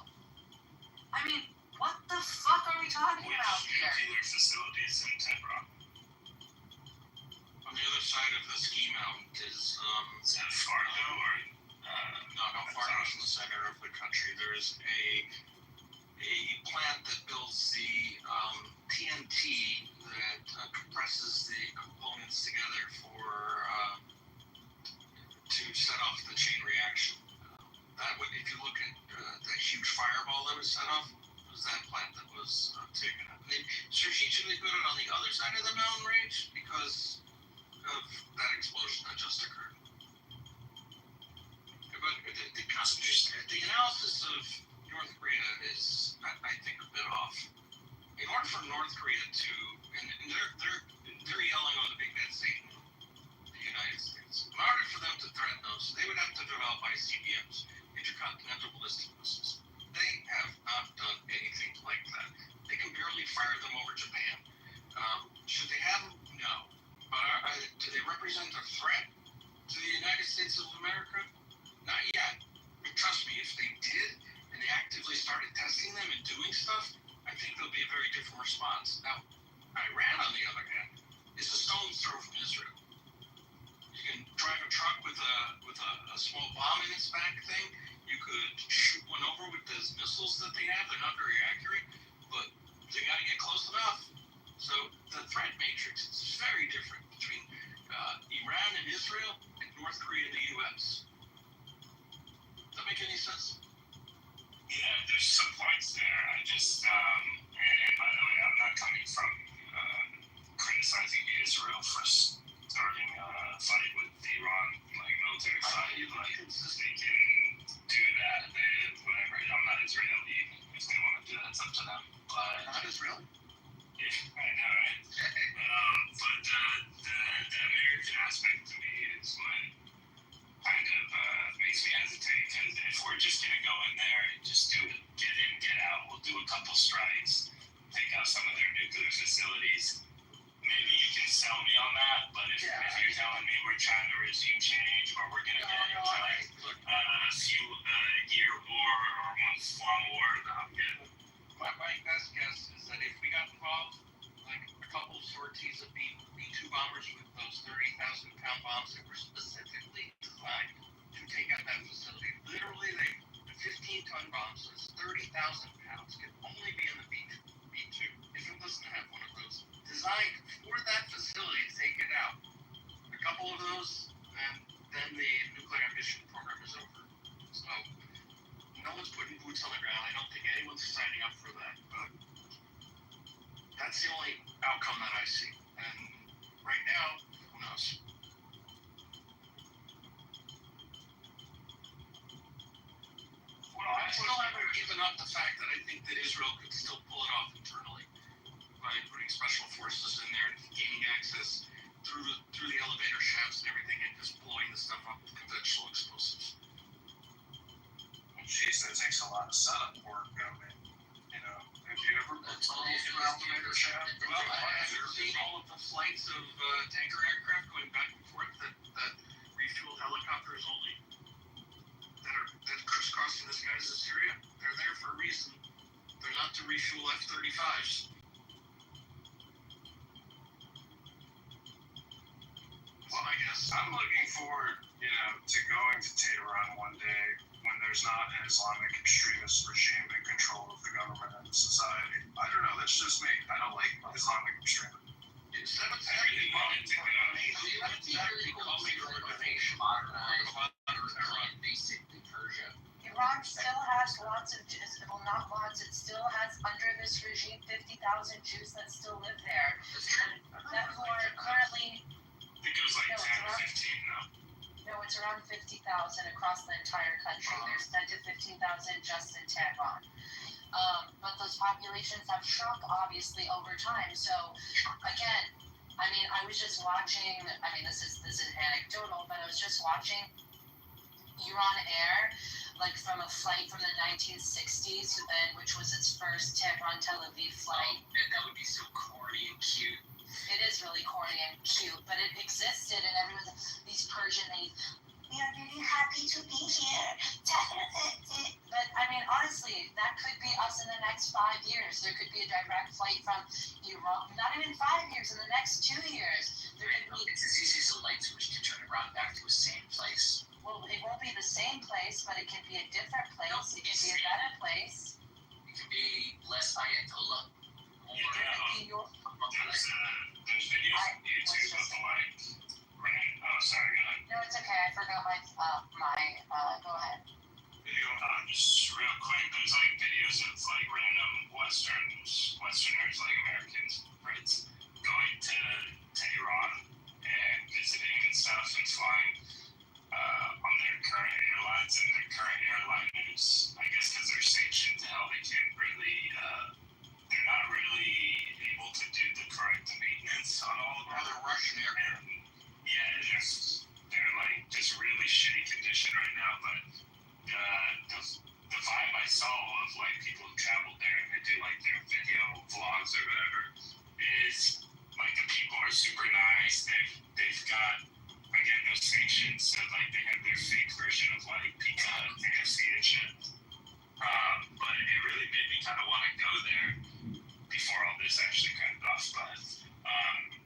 in the center of the country. There's a plant that builds the TNT that compresses the components together to set off the chain reaction. That would, if you look at the huge fireball that was set off, it was that plant that was taken out. They strategically put it on the other side of the mountain range because of that explosion that just occurred. But the analysis of North Korea is, I think, a bit off. In order for North Korea to, and they're yelling on the big bad Satan, the United States. In order for them to threaten those, they would have to develop ICBMs, intercontinental ballistic missiles. They have not done anything like that. They can barely fire them over Japan. Should they have them? No. But do they represent a threat to the United States of America? Not yet. But trust me, if they did, and they actively started testing them and doing stuff, I think there'll be a very different response. Now, Iran, on the other hand, is a stone's throw from Israel. You can drive a truck with a small bomb in its back thing. You could shoot one over with those missiles that they have. They're not very accurate, but they got to get close enough. So the threat matrix is very different between Iran and Israel and North Korea and the U.S. Does that make any sense? Yeah, there's some points there. I just, and by the way, I'm not coming from criticizing Israel for starting a fight with Iran, like military fight. Like, they can do that. Whatever. I'm not Israeli. If they want to do that, it's up to them. But Not Israeli. yeah, I know, right? But the American aspect to me is what kind of makes me hesitate, because if we're just going to go in there and just do it, get in, get out, we'll do a couple strikes, take out some of their nuclear facilities. Maybe you can sell me on that, but if you're telling me we're trying to resume change, or we're going to get into a few year war or months long war, then I'm good. My best guess is that if we got involved, like a couple of sorties of B-2 bombers with those 30,000-pound bombs that were specifically designed to take out that facility. Literally, the 15-ton bombs, that's 30,000 pounds, can only be in the B-2 if it doesn't have one of those. Designed for that facility to take it out. A couple of those, and then the nuclear mission program is over. So, no one's putting boots on the ground. I don't think anyone's signing up for that, but that's the only outcome that I see. And right now, who knows? Well, I still haven't given up the fact that I think that Israel could still pull it off internally by putting special forces in there and gaining access through the elevator shafts and everything, and just blowing the stuff up with conventional explosives. Jeez, that takes a lot of setup work, I mean, you know, have you ever Well, I haven't seen all of the flights of tanker aircraft going back and forth that refuel helicopters only, that crisscrossing the skies of Syria. They're there for a reason. They're not to refuel F-35s. Well, I guess I'm looking forward, to going to Tehran one day when there's not an Islamic extremist regime in control of the government and the society. I don't know, that's just me. I don't like Islamic extremism. Iran still has lots of Jews, well, not lots, it still has, under this regime, 50,000 Jews that still live there. That who are currently, I think it was like 10 or 15 now. no, it's around 50,000 across the entire country. There's 10 to 15,000 just in Tehran. But those populations have shrunk, obviously, over time. So, again, I mean, I was just watching, I mean, this is anecdotal, but I was just watching Iran Air, like from a flight from the 1960s, which was its first Tehran-Tel Aviv flight. That would be so corny and cute. It is really corny and cute, but it existed, and everyone, these Persian, we are really happy to be here. But I mean, honestly, that could be us in the next 5 years. There could be a direct flight from Iran. Not even 5 years. In the next 2 years, there could be. It's as easy as a light switch to turn Iran back to a sane place. Well, it won't be the same place, but it can be a different place. It can be a better place. It could be less Ayatollah. More There's videos on YouTube of sorry, go ahead. No, it's okay. I forgot my go ahead. Video, just real quick, there's like videos of like random Westerners, like Americans, Brits, going to Iran and visiting and stuff and flying on their current airlines, and their current airline is, I guess because they're sanctioned to hell, they can't really, they're not really able to do the correct maintenance on all of the Russian aircraft. Yeah, they're like just really shitty condition right now, but the vibe I saw of like people who traveled there and they do like their video vlogs or whatever is like the people are super nice. They've got, again, those sanctions, so like they have their fake version of like pizza, KFC and shit. But it really made me kind of want to go there before all this actually kind of off. But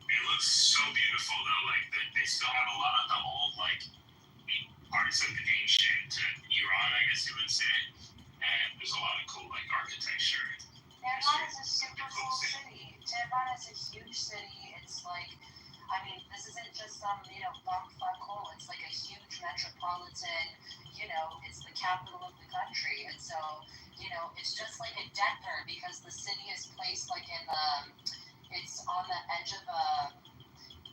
it looks so beautiful though. Like they still have a lot of the old like parts of the ancient Iran, I guess you would say. And there's a lot of cool like architecture. Tehran is a super cool city. Tehran is a huge city. It's like, I mean, this isn't just some, bump fuck hole. It's like a huge metropolitan, it's the capital of the country. And so, it's just like a Denver because the city is placed like in it's on the edge of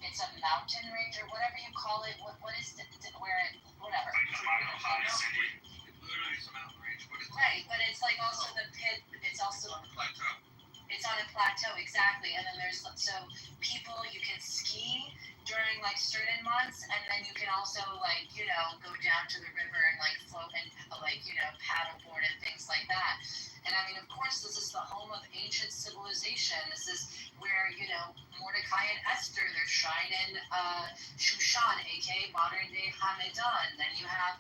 it's a mountain range or whatever you call it. What is where it, whatever. Like the Mile High City. Literally it's a mountain range. Right, but it's like also the pit, it's also on a plateau. It's on a plateau, exactly. And then there's, so people, you can ski during like certain months, and then you can also like, go down to the river and like float and like, paddleboard and things like that. And I mean, of course, this is the home of ancient civilization. This is where, Mordecai and Esther, they're shrine in Shushan, aka modern day Hamadan. Then you have,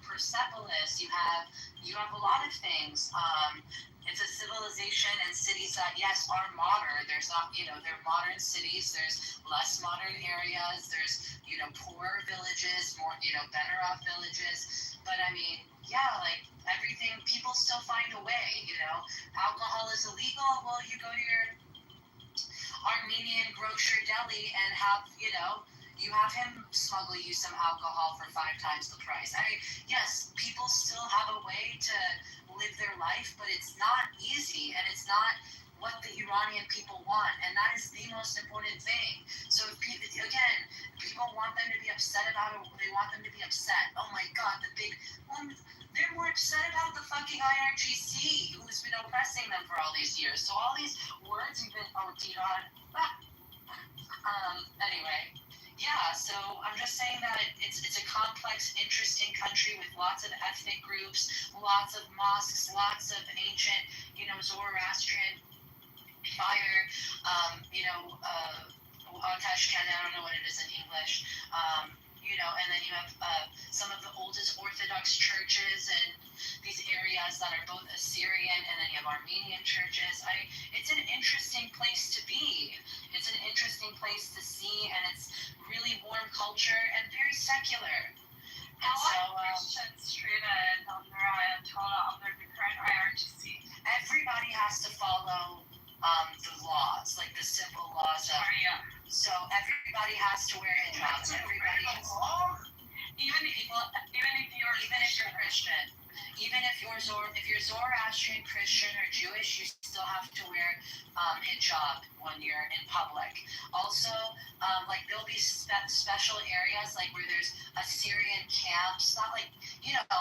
Persepolis. You have a lot of things. It's a civilization and cities that, yes, are modern. There's not, they're modern cities. There's less modern areas. There's, poorer villages, more, better off villages. But I mean, yeah, like everything, people still find a way, Alcohol is illegal. Well, you go to your Armenian grocer deli and have, you have him smuggle you some alcohol for 5 times the price. I mean, yes, people still have a way to live their life, but it's not easy, and it's not what the Iranian people want, and that is the most important thing. So, again, people want them to be upset about it. They want them to be upset. Oh my God, they're more upset about the fucking IRGC, who's been oppressing them for all these years. So all these words you've been, anyway. Yeah, so I'm just saying that it's a complex, interesting country with lots of ethnic groups, lots of mosques, lots of ancient, Zoroastrian fire, Tashkent, I don't know what it is in English, and then you have some of the oldest Orthodox churches in these areas that are both Assyrian, and then you have Armenian churches. It's an interesting place to be. It's an interesting place to see, and it's really warm culture and very secular. How are Christians treated under Ayatollah, under the current IRGC? Everybody has to follow the laws, like the civil laws. So everybody has to wear hijabs. Everybody has. Even if you're Christian, even if you're Zoroastrian, Christian, or Jewish, you still have to wear hijab when you're in public. Also, like there'll be special areas like where there's Assyrian camps, not like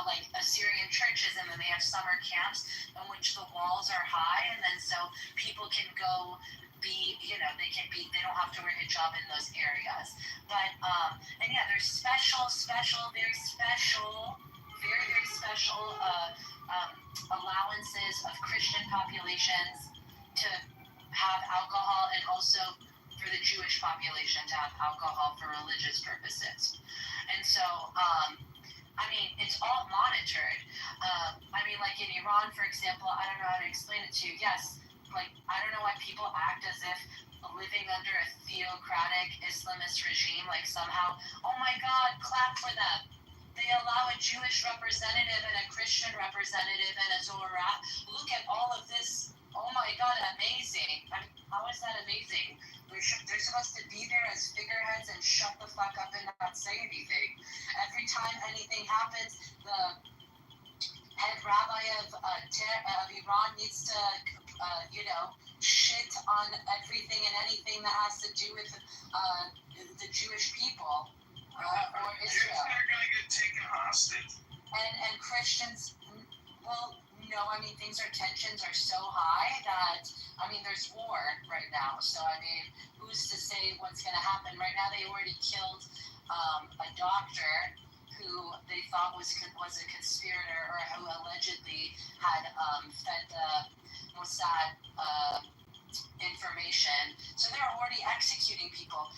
like Assyrian churches, and then they have summer camps in which the walls are high, and then so people can go. They don't have to wear hijab in those areas. But, and yeah, there's very special allowances of Christian populations to have alcohol, and also for the Jewish population to have alcohol for religious purposes. And so, I mean, it's all monitored. I mean, like in Iran, for example, I don't know how to explain it to you. Yes, like, I don't know why people act as if living under a theocratic Islamist regime, like somehow, oh my God, clap for them. They allow a Jewish representative and a Christian representative and a Zorah. Look at all of this. Oh my God, amazing. I mean, how is that amazing? They're supposed to be there as figureheads and shut the fuck up and not say anything. Every time anything happens, the head rabbi of Iran needs to, shit on everything and anything that has to do with the Jewish people or Israel. They're gonna get taken hostage. And Christians, well, no, I mean, tensions are so high that, I mean, there's war right now. So, I mean, who's to say what's going to happen? Right now, they already killed a doctor who they thought was a conspirator or who allegedly had fed the Mossad information. So they're already executing people.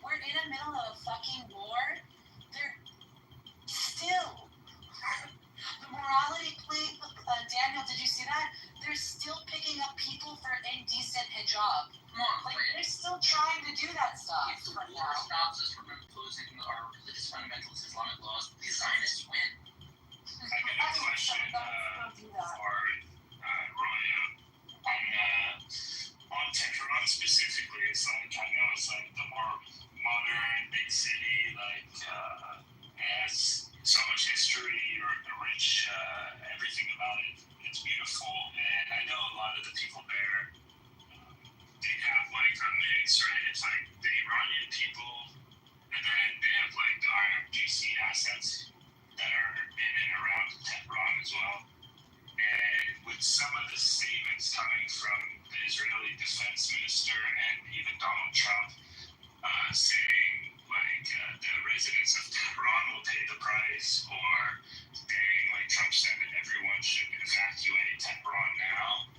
We're in the middle of a fucking war. They're still... The morality plea, Daniel, did you see that? They're still picking up people for indecent hijab. Like, they're still trying to do that stuff. If the war stops us from imposing our religious fundamentalist Islamic laws, the Zionists win. I got a question for Roya on Tehran specifically. It's like, I know it's like the more modern big city, like has so much history or rich, everything about it. It's beautiful, and I know a lot of the people there, they have like a mix, right? It's like the Iranian people, and then they have like the IRGC assets that are in and around Tehran as well. And with some of the statements coming from the Israeli defense minister and even Donald Trump saying like the residents of Tehran will pay the price, or saying like Trump said that everyone should evacuate Tehran now,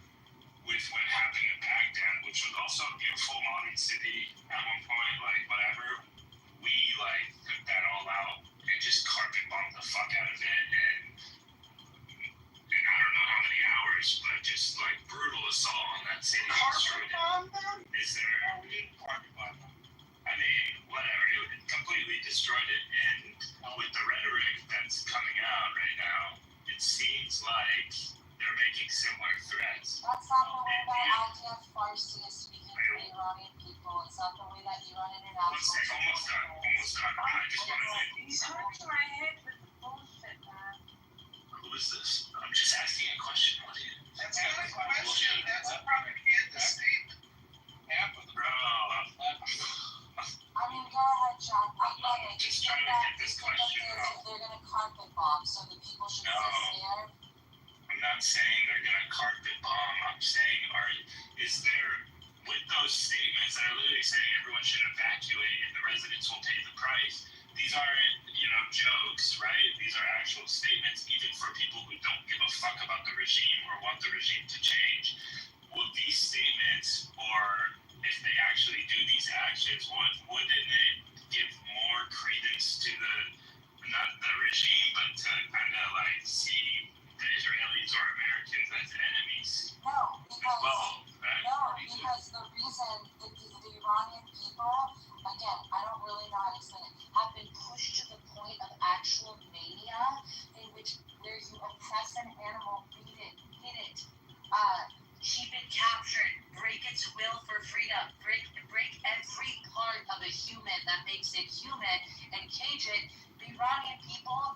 with what happened in Baghdad, which was also a beautiful modern city at one point, like whatever, we like took that all out and just carpet bombed the fuck out of it, and I don't know how many hours, but just like brutal assault on that city. Carpet bomb them? Is there? We didn't carpet bomb them. I mean, whatever, it completely destroyed it, and with the rhetoric that's coming out right now, it seems like they're making similar threats. That's not the way that IDF Farsi is speaking to the Iranian people. It's not the way that Iran International is speaking. Almost done. I just want to He's hurting my head with the bullshit, man. Who is this? I'm just asking a question. What do you? That's not a question. That's a propaganda statement. Half of the I mean, go ahead, John. I get it. Just trying to get this question out. They're going to carpet bomb, so the people should stay scared. I'm not saying they're going to carpet bomb. I'm saying, is there, with those statements that are literally saying everyone should evacuate and the residents will pay the price, these aren't, jokes, right? These are actual statements, even for people who don't give a fuck about the regime or want the regime to change. Will these statements, or if they actually do these actions, wouldn't it give more credence to not the regime, but to kind of like see the Israelis or Americans as enemies? No, because the reason that the Iranian people, again, I don't really know how to explain it, have been pushed to the point of actual mania in which where you oppress an animal, beat it, hit it, keep it captured, break its will for freedom, break every part of a human that makes it human and cage it. The Iranian people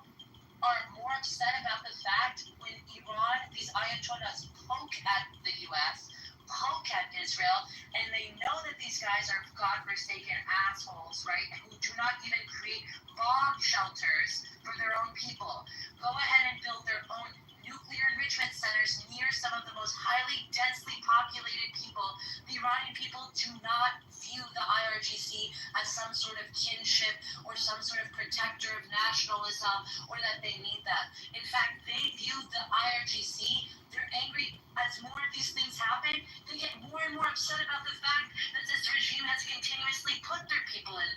are more upset about the fact when Iran, these ayatollahs poke at the U.S., poke at Israel, and they know that these guys are godforsaken assholes, right, who do not even create bomb shelters for their own people. Go ahead and build their own nuclear enrichment centers near some of the most highly densely populated people. The Iranian people do not view the IRGC as some sort of kinship or some sort of protector of nationalism, or that they need that. In fact, they view the IRGC, they're angry as more of these things happen, they get more and more upset about the fact that this regime has continuously put their people in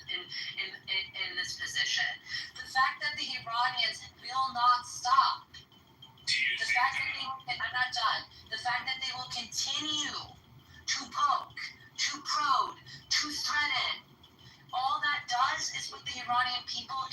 this position. The fact that the Iranians will not stop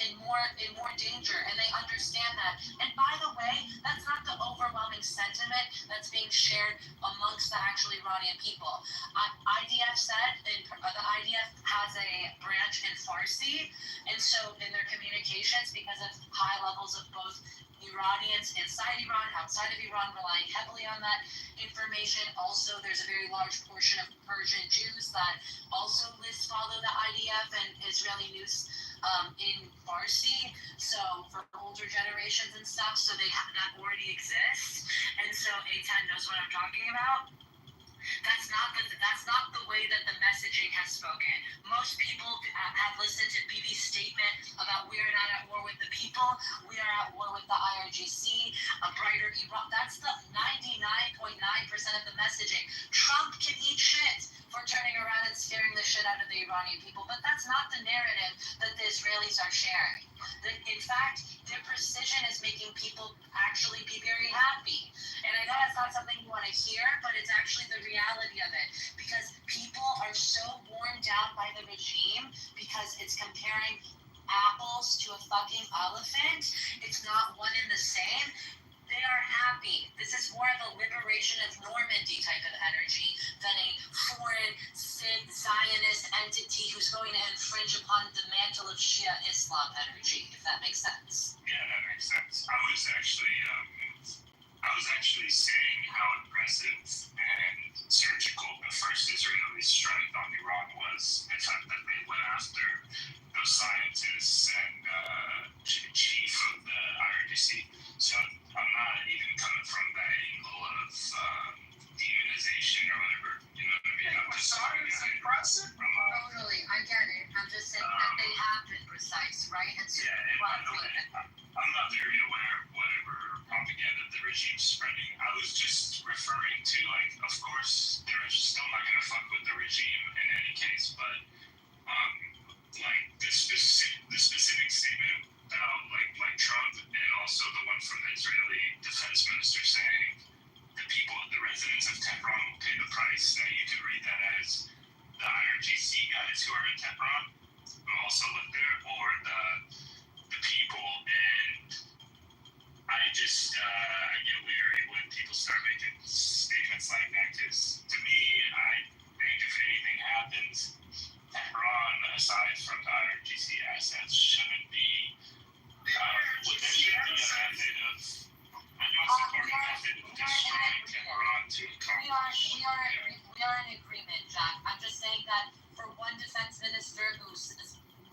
in more danger, and they understand that. And by the way, that's not the overwhelming sentiment that's being shared amongst the actual Iranian people. IDF said, the IDF has a branch in Farsi, and so in their communications, because of high levels of both Iranians inside Iran, outside of Iran, relying heavily on that information. Also, there's a very large portion of Persian Jews that also follow the IDF and Israeli news in Farsi, so for older generations and stuff, so that already exists, and so A10 knows what I'm talking about. That's not the way that the messaging has spoken. Most people have listened to Bibi's statement about we are not at war with the people, we are at war with the IRGC, a brighter Iran. That's the 99.9% of the messaging. Trump can eat shit for turning around and scaring the shit out of the Iranian people, but that's not the narrative that the Israelis are sharing. In fact, their precision is making people actually be very happy. And I know that's not something you want to hear, but it's actually the reality of it. Because people are so worn down by the regime because it's comparing apples to a fucking elephant. It's not one and the same. They are happy. This is more of a liberation of Normandy type of energy than a foreign Zionist entity who's going to infringe upon the mantle of Shia Islam energy, if that makes sense. Yeah, that makes sense. I was actually saying how impressive and surgical the first Israeli strike on Iran was. The fact that they went after those scientists and chief of the IRGC. So I'm not even coming from that angle of demonization or whatever. You know what I mean? I'm just talking Impressive. Totally, I get it. I'm just saying that they have been precise, right? And so yeah, and by the way, I'm not very aware of whatever propaganda the regime's spreading. I was just referring to, like, of course, they're still not going to fuck with the regime in any case, but like the specific statement about like Trump and also the one from the Israeli defense minister saying the people, the residents of Tehran will pay the price. Now you can read that as the IRGC guys who are in Tehran will also live there, or the people. And I just I get weary when people start making statements like that, because to me, I think if anything happens, Tehran, aside from the IRGC assets, shouldn't be what should be a method of. I know it's a party method of destroying Tehran to accomplish. We are in agreement, Jack. I'm just saying that for one defense minister who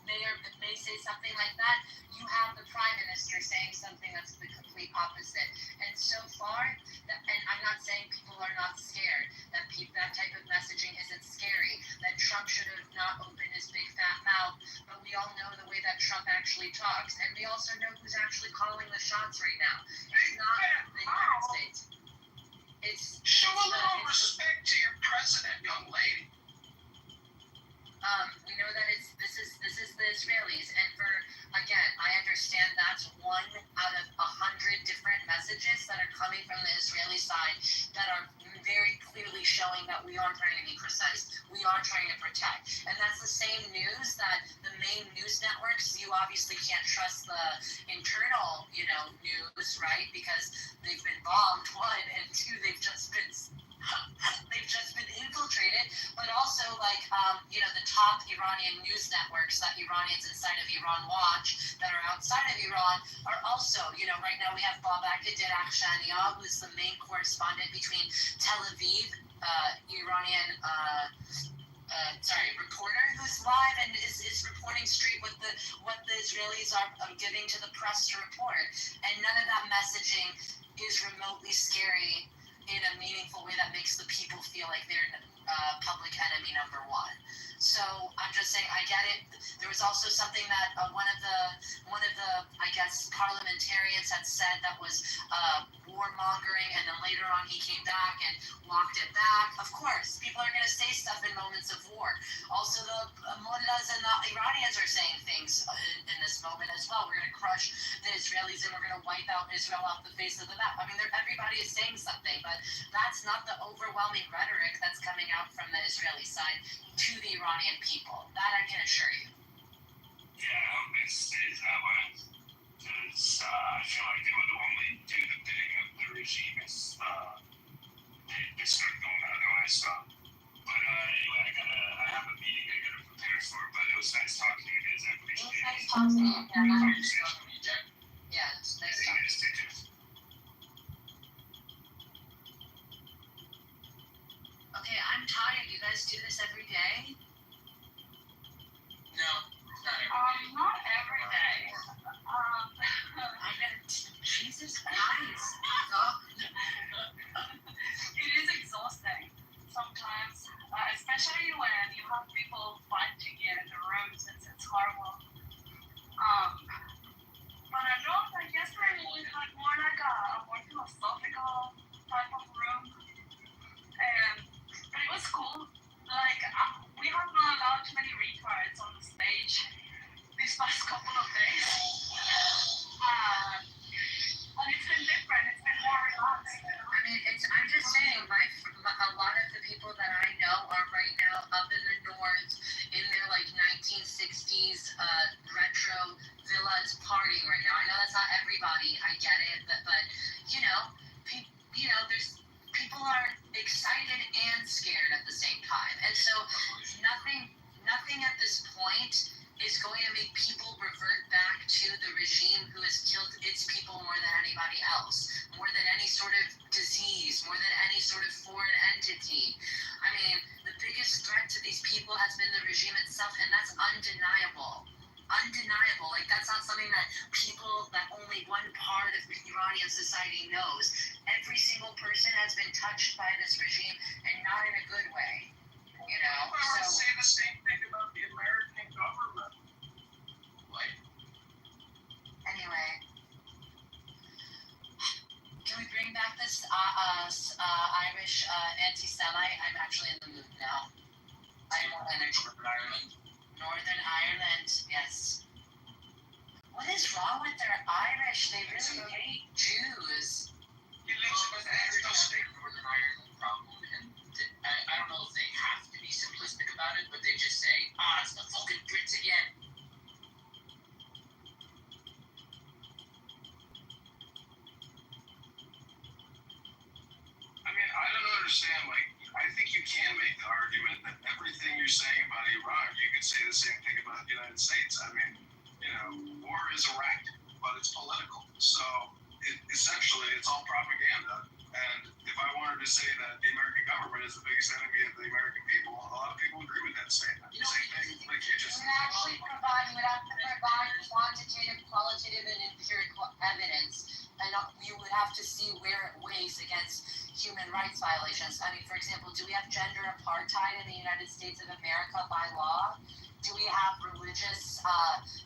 may say something like that, you have the prime minister saying something that's the complete opposite. And so far, and I'm not saying people are not scared, that type of messaging isn't scary, that Trump should have not opened his big fat mouth, but we all know the way that Trump actually talks, and we also know who's actually calling the shots right now. It's not the United States. Show a little respect to your president, young lady. We know that this is the Israelis, and again, I understand that's one out of 100 different messages that are coming from the Israeli side that are very clearly showing that we are trying to be precise, we are trying to protect, and that's the same news that the main news networks. You obviously can't trust the internal, news, right? Because they've been bombed, one, and two, they've just been infiltrated, but also the top Iranian news networks that Iranians inside of Iran watch that are outside of Iran are also, right now we have Babak Akhshanian, who's the main correspondent between Tel Aviv, Iranian reporter who's live and is reporting straight what the Israelis are giving to the press to report, and none of that messaging is remotely scary in a meaningful way that makes the people feel like they're public enemy number one. So I'm just saying, I get it. There was also something that one of the I guess parliamentarians had said that was warmongering, and then later on he came back and walked it back. Of course, people are going to say stuff in moments of war. Also, the mullahs and the Iranians are saying things in this moment as well. We're going to crush the Israelis and we're going to wipe out Israel off the face of the map. I mean, everybody is saying something, but that's not the overwhelming rhetoric that's coming out from the Israeli side to the Iranian people. That I can assure you. It's that way. Because I feel like they would only do the bidding of the regime if they start going the other way. So, but anyway, I have a meeting I gotta prepare for. But it was nice talking to you guys. I appreciate it. Nice talking to you. Yeah, it's nice talking. Okay, I'm tired. You guys do this every day? No, not every day. I got Jesus Christ. It is exhausting sometimes, especially when you have people fighting you in the rooms. It's horrible. But I know that yesterday we had more like a more philosophical type of room, but it was cool. Like we have not allowed too many retards on the stage these past couple of days, and it's been different. It's been more relaxed. I mean, I'm just saying, a lot of the people that I know are right now up in the north in their like 1960s retro villas partying right now. I know that's not everybody. I get it, but there's people are excited and scared at the same time, and so nothing at this point is going to make people revert back to the regime who has killed its people more than anybody else, more than any sort of disease, more than any sort of foreign entity. I mean, the biggest threat to these people has been the regime itself, and that's undeniable. Undeniable. Like, that's not something that only one part of Iranian society knows. Every single person has been touched by this regime, and not in a good way. I would say the same thing about the American government. Anyway, can we bring back this Irish anti-Semite? I'm actually in the mood now. I want energy. Northern Ireland, yes. What is wrong with their Irish? They really hate Jews. Northern Ireland problem, and I don't know if they have to be simplistic about it, but they just say, it's the fucking Brits again. I mean, I don't understand. Like, I think you can make the argument that everything you're saying about Iraq, you could say the same thing about the United States. I mean, war is erratic, but it's political. So, essentially, it's all propaganda. And if I wanted to say that the American government is the biggest enemy of the American people, a lot of people agree with that statement. Same thing, like you just. You would have to provide quantitative, qualitative, and empirical evidence, and you would have to see where it weighs against human rights violations. I mean, for example, do we have gender apartheid in the United States of America by law? Do we have religious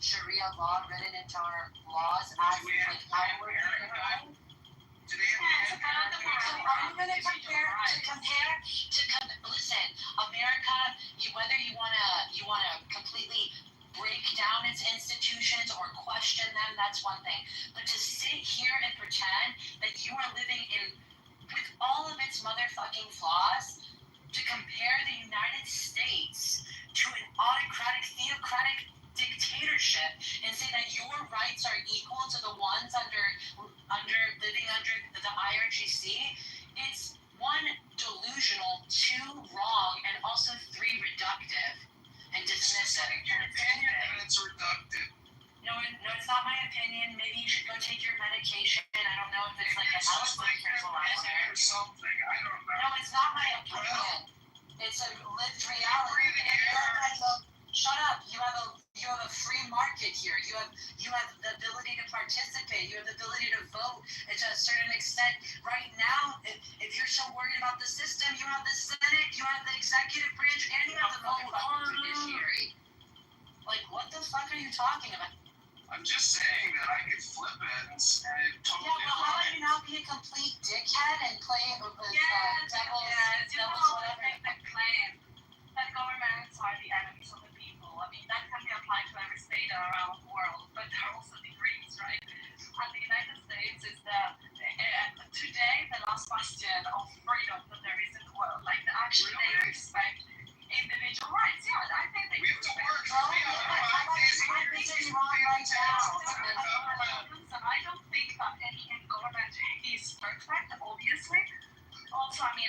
Sharia law written into our laws as like our Do they have are you going to compare? Listen, America. Whether you wanna completely break down its institutions or question them, that's one thing. But to sit here and pretend that you are living with all of its motherfucking flaws, to compare the United States to an autocratic, theocratic dictatorship and say that your rights are equal to the ones living under the IRGC, it's one, delusional, two, wrong, and also three, reductive and dismissive. Your opinion, and it's reductive. No, it's not my opinion. Maybe you should go take your medication. I don't know if it's like an elephant tranquilizer or something. I don't know. No, it's not my opinion. It's a lived reality. Shut up. You have a free market here. You have the ability to participate. You have the ability to vote to a certain extent. Right now, if you're so worried about the system, you have the Senate, you have the executive branch, and you have the judiciary. Like, what the fuck are you talking about? I'm just saying that I could flip it and totally. Yeah, well, how about you not be a complete dickhead and play devil's whatever? They claim that governments are the enemies of the people. I mean, that can be applied to every state around the world, but there are also degrees, right? And the United States is today the last bastion of freedom that there is in the world. Like, actually, they respect individual rights. Yeah, I think they we have to work. How about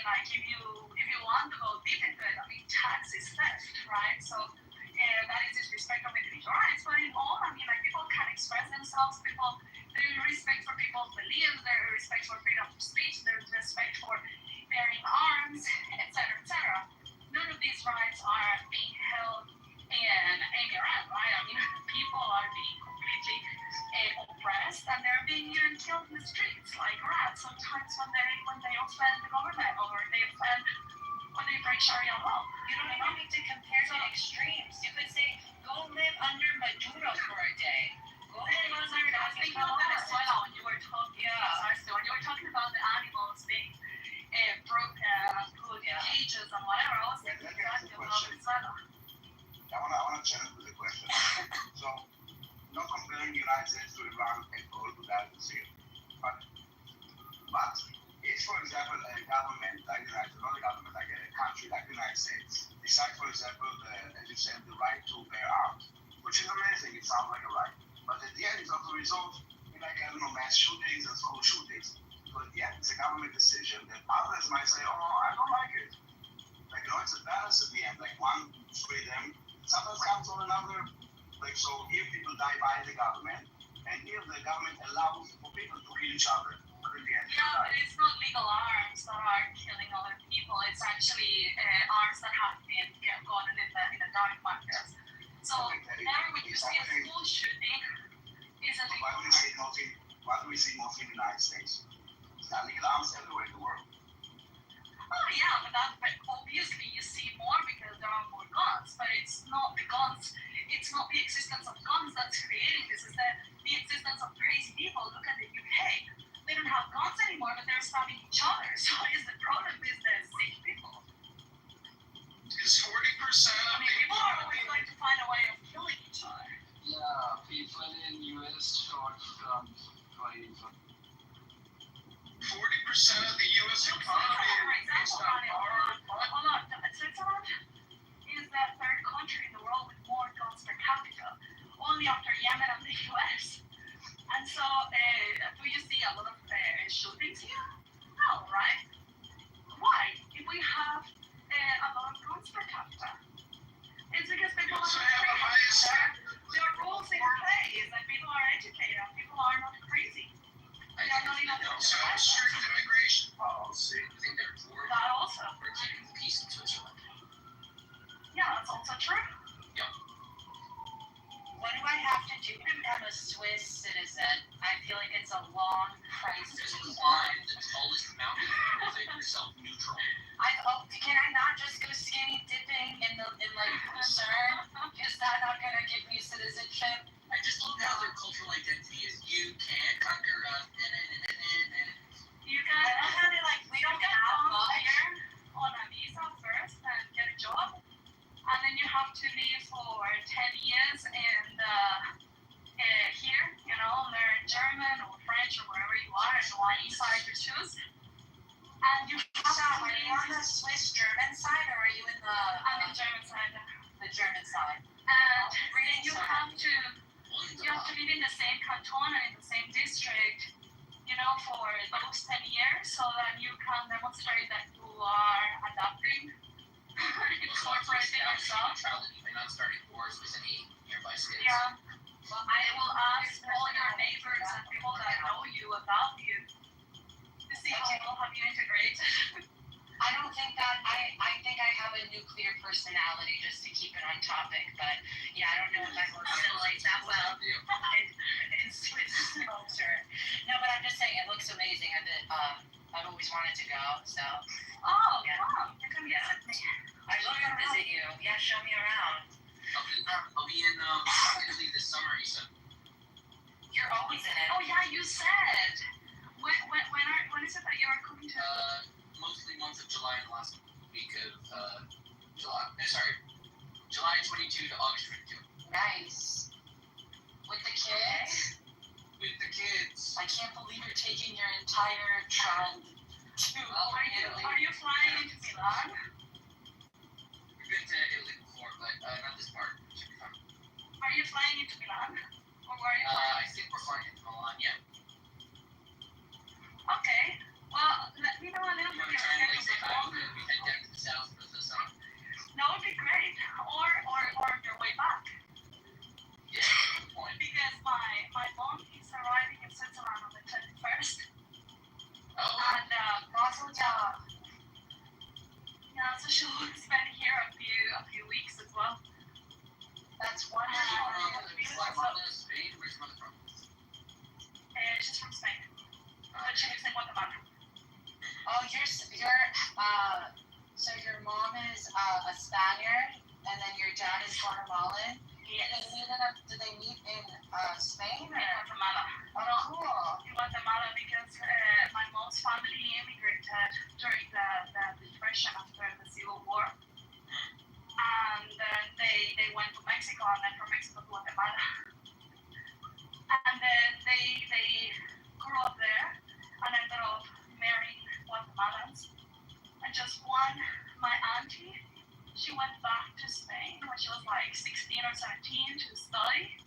like if you want to go deep into it, I mean, tax is theft, right? So that is disrespect of individual rights. But in all, I mean, like people can express themselves. People, there is respect for people's beliefs. There is respect for freedom of speech. There is respect for bearing arms, etc., etc. None of these rights are being held in Iran, right? I mean, people are being completely oppressed, and they're being even killed in the streets like rats. Sometimes when they offend the government or when they break Sharia law. You don't even need to compare to extremes. You could say, go live under Maduro for a day. Go live under. I was thinking of Venezuela when you were talking. When you were talking about the animals being broken, put in cages and whatever. I was thinking exactly about Venezuela. I want to challenge with a question. So, not comparing the United States to Iran and all to that is here. But if, for example, a government like the United States, not a government, like a country like the United States, decides, for example, as you said, the right to bear arms, which is amazing, it sounds like a right. But at the end, it's also result in, like, I don't know, mass shootings and school shootings. So at the end, it's a government decision that others might say, oh, I don't like it. Like, it's a balance at the end. Like, one freedom sometimes comes on another. Like, so here people die by the government, and here the government allows for people to kill each other. Yeah, but it's not legal arms that are killing other people. It's actually arms that have been gotten in the dark markets. So whenever when you see a school shooting, is it? Why do we see mostly in the United States? It's not legal arms everywhere in the world. Oh yeah, but obviously you see more because there are more guns. But it's not the guns. It's not the existence of guns that's creating this. It's the existence of crazy people. Look at the UK. They don't have guns anymore, but they're stabbing each other. So is the problem is the sick people? Is 40% of people are always going to find a way of killing each other. Yeah, people in US short from 40% of the US economy is based on hard money. Hold on, Switzerland is the third country in the world with more guns per capita, only after Yemen and the US. And so, do you see a lot of shootings here? No, right? Why? If we have a lot of guns per capita, it's because people are there are rules in place, and people are educated, and people are not crazy. They are not enough. Strict immigration policy. I think they're for that also. We're keeping the peace in Switzerland. Yeah, that's also true. Yeah. What do I have to do to become a Swiss citizen? I feel like it's a long process. There's a climb the tallest mountain and make yourself neutral. Can I not just go skinny dipping in like Lucerne? Is that not gonna give me citizenship? I just love how their cultural identity is you can't conquer us. You can we don't get come here on a visa first and get a job. And then you have to live for 10 years and here, learn German or French or wherever you are, and why side you choose. And you have to are you on the Swiss German side or are you in the I'm in German side. The German side. And you have to live in the same canton and in the same district, for those 10 years so that you can demonstrate that you are adapting. Incorporating yourself. You're not starting wars with any nearby states. Yeah. Well, I will ask all your neighbors and people that know you about you to see how well have you integrated. I don't think that I think I have a nuclear personality, just to keep it on topic, but yeah, I don't know if I will assimilate that well in Swiss culture. No, but I'm just saying it looks amazing. I've always wanted to go, so. Oh, yeah. Wow. You can visit me. I'd love to visit you. Yeah, show me around. I'll be in Italy this summer, you said. You're always in it. Oh yeah, you said. When is it that you're coming to? Mostly month of July and the last week of July 22 to August 22. Nice. With the kids? With the kids. I can't believe you're taking your entire tribe to Italy. Are you flying into Milan? We've been to Italy before, but not this part. Should be fun. Are you flying into Milan? Or where are you flying? I think we're flying into Milan, yeah. Okay. Well, let me know a little bit of your schedule before That would be great. Or on your way back. Yeah, good point. Because my mom is arriving in Switzerland on the 21st. Oh, And yeah, so she'll spend here a few weeks as well. That's wonderful. She's from Spain. Where's your mother from? She's from Spain, but she lives in Guatemala. Oh, so your mom is a Spaniard, and then your dad is Guatemalan. Yes. Did they meet in Spain or? In Guatemala. Oh, cool. In Guatemala because my mom's family immigrated during the Depression after the Civil War. And then they went to Mexico and then from Mexico to Guatemala. And then they grew up there and ended up marrying Guatemalans. And just my auntie, she went back to Spain when she was like 16 or 17 to study.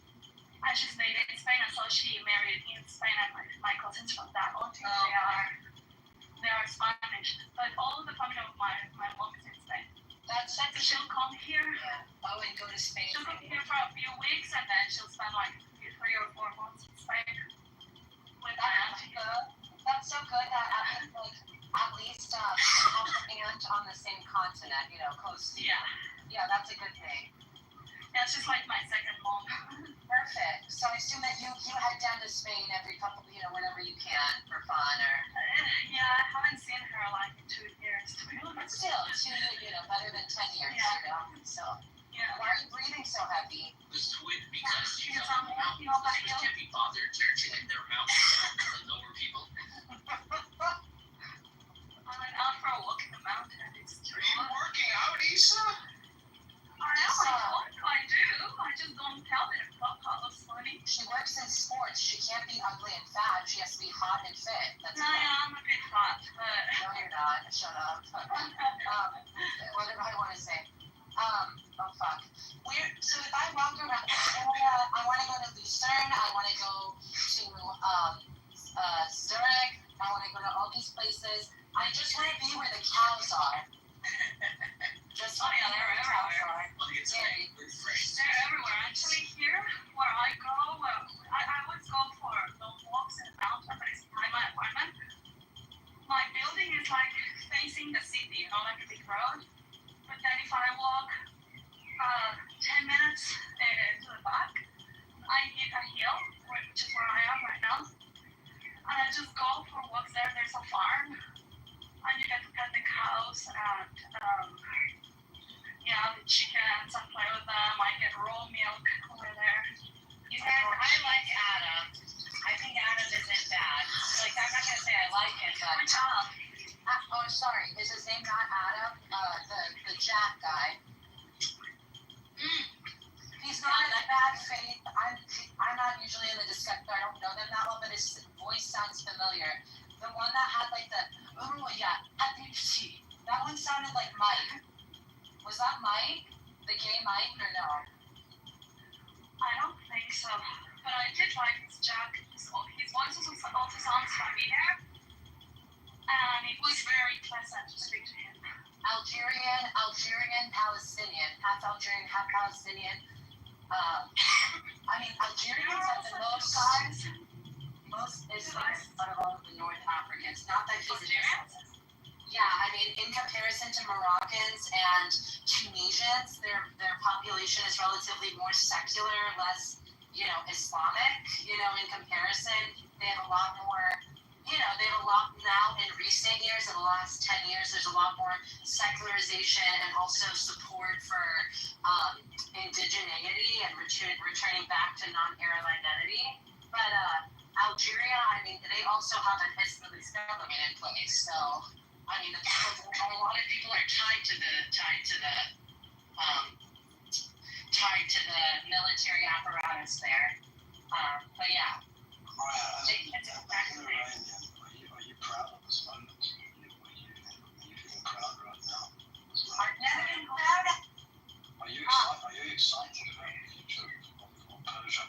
And she stayed in Spain and so she married in Spain and my cousins from that auntie, they are Spanish. But all the family of my mom is in Spain. That's so she'll come here. Yeah. Oh, and go to Spain. She'll come here for a few weeks and then she'll spend like 3 or 4 months in Spain with my auntie. That's so good that at least have an aunt on the same continent, close to you. Yeah, that's a good thing. Yeah, she's like my second mom. Perfect. So I assume that you head down to Spain every couple, whenever you can for fun or. Yeah, I haven't seen her like in 2 years. But still, better than 10 years. Yeah. So. Yeah. Why are you breathing so heavy? This twin because you know mountains can't be bothered searching their mountains for the lower people. I went out for a walk in the mountain. It's true. Are you working out, Issa? I do. I just don't tell it. That's funny. She works in sports. She can't be ugly and fat. She has to be hot and fit. That's I'm a bit fat, but. No, you're not. Shut up. What did I want to say? Oh fuck. So if I walk around the area, I want to go to Lucerne. I want to go to Zurich. I want to go to all these places. I just want to be where the cows are. They're everywhere. They're everywhere. Actually, here where I go, I always go for long walks in the mountain, but it's behind my apartment. My building is like facing the city, like a big road. But then if I walk 10 minutes to the back, I hit a hill, which is where I am right now. And I just go for walks there. There's a farm. And you get to pet the cows and the chickens and play with them. I get raw milk over there. You guys, I like Adam. I think Adam isn't bad. Like, I'm not gonna say I like him, but. Good job. Oh, sorry. Is his name not Adam? The Jack guy. He's not in bad faith. I'm not usually in the discussion. I don't know them that well, but his voice sounds familiar. The one that had like that one sounded like Mike. Was that Mike? The gay Mike or no? I don't think so. But I did like his Jack. His voice also sounds familiar. And it was very pleasant to speak to him. Algerian, Palestinian. Half Algerian, half Palestinian. Algerians have the most Islamic out of all of the North Africans. Not that he's Algerian. Yeah, in comparison to Moroccans and Tunisians, their population is relatively more secular, less, Islamic, in comparison. They have a lot more, now in recent years, in the last 10 years, there's a lot more secularization and also support for indigeneity and returning back to non-Arab identity. But Algeria, they also have an Islamic government in place, so. A lot of people are tied to the military apparatus there. But yeah. Are you proud of this moment? Are you feeling proud right now? Are you excited about the future of Persia?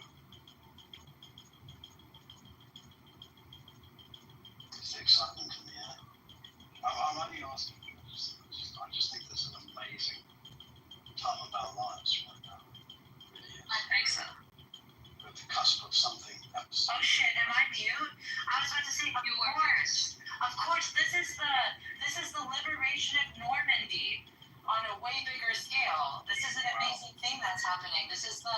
It's exciting to me, yeah. I'm only asking. I just think this is an amazing This is the liberation of Normandy on a way bigger scale. This is an amazing thing that's happening. This is the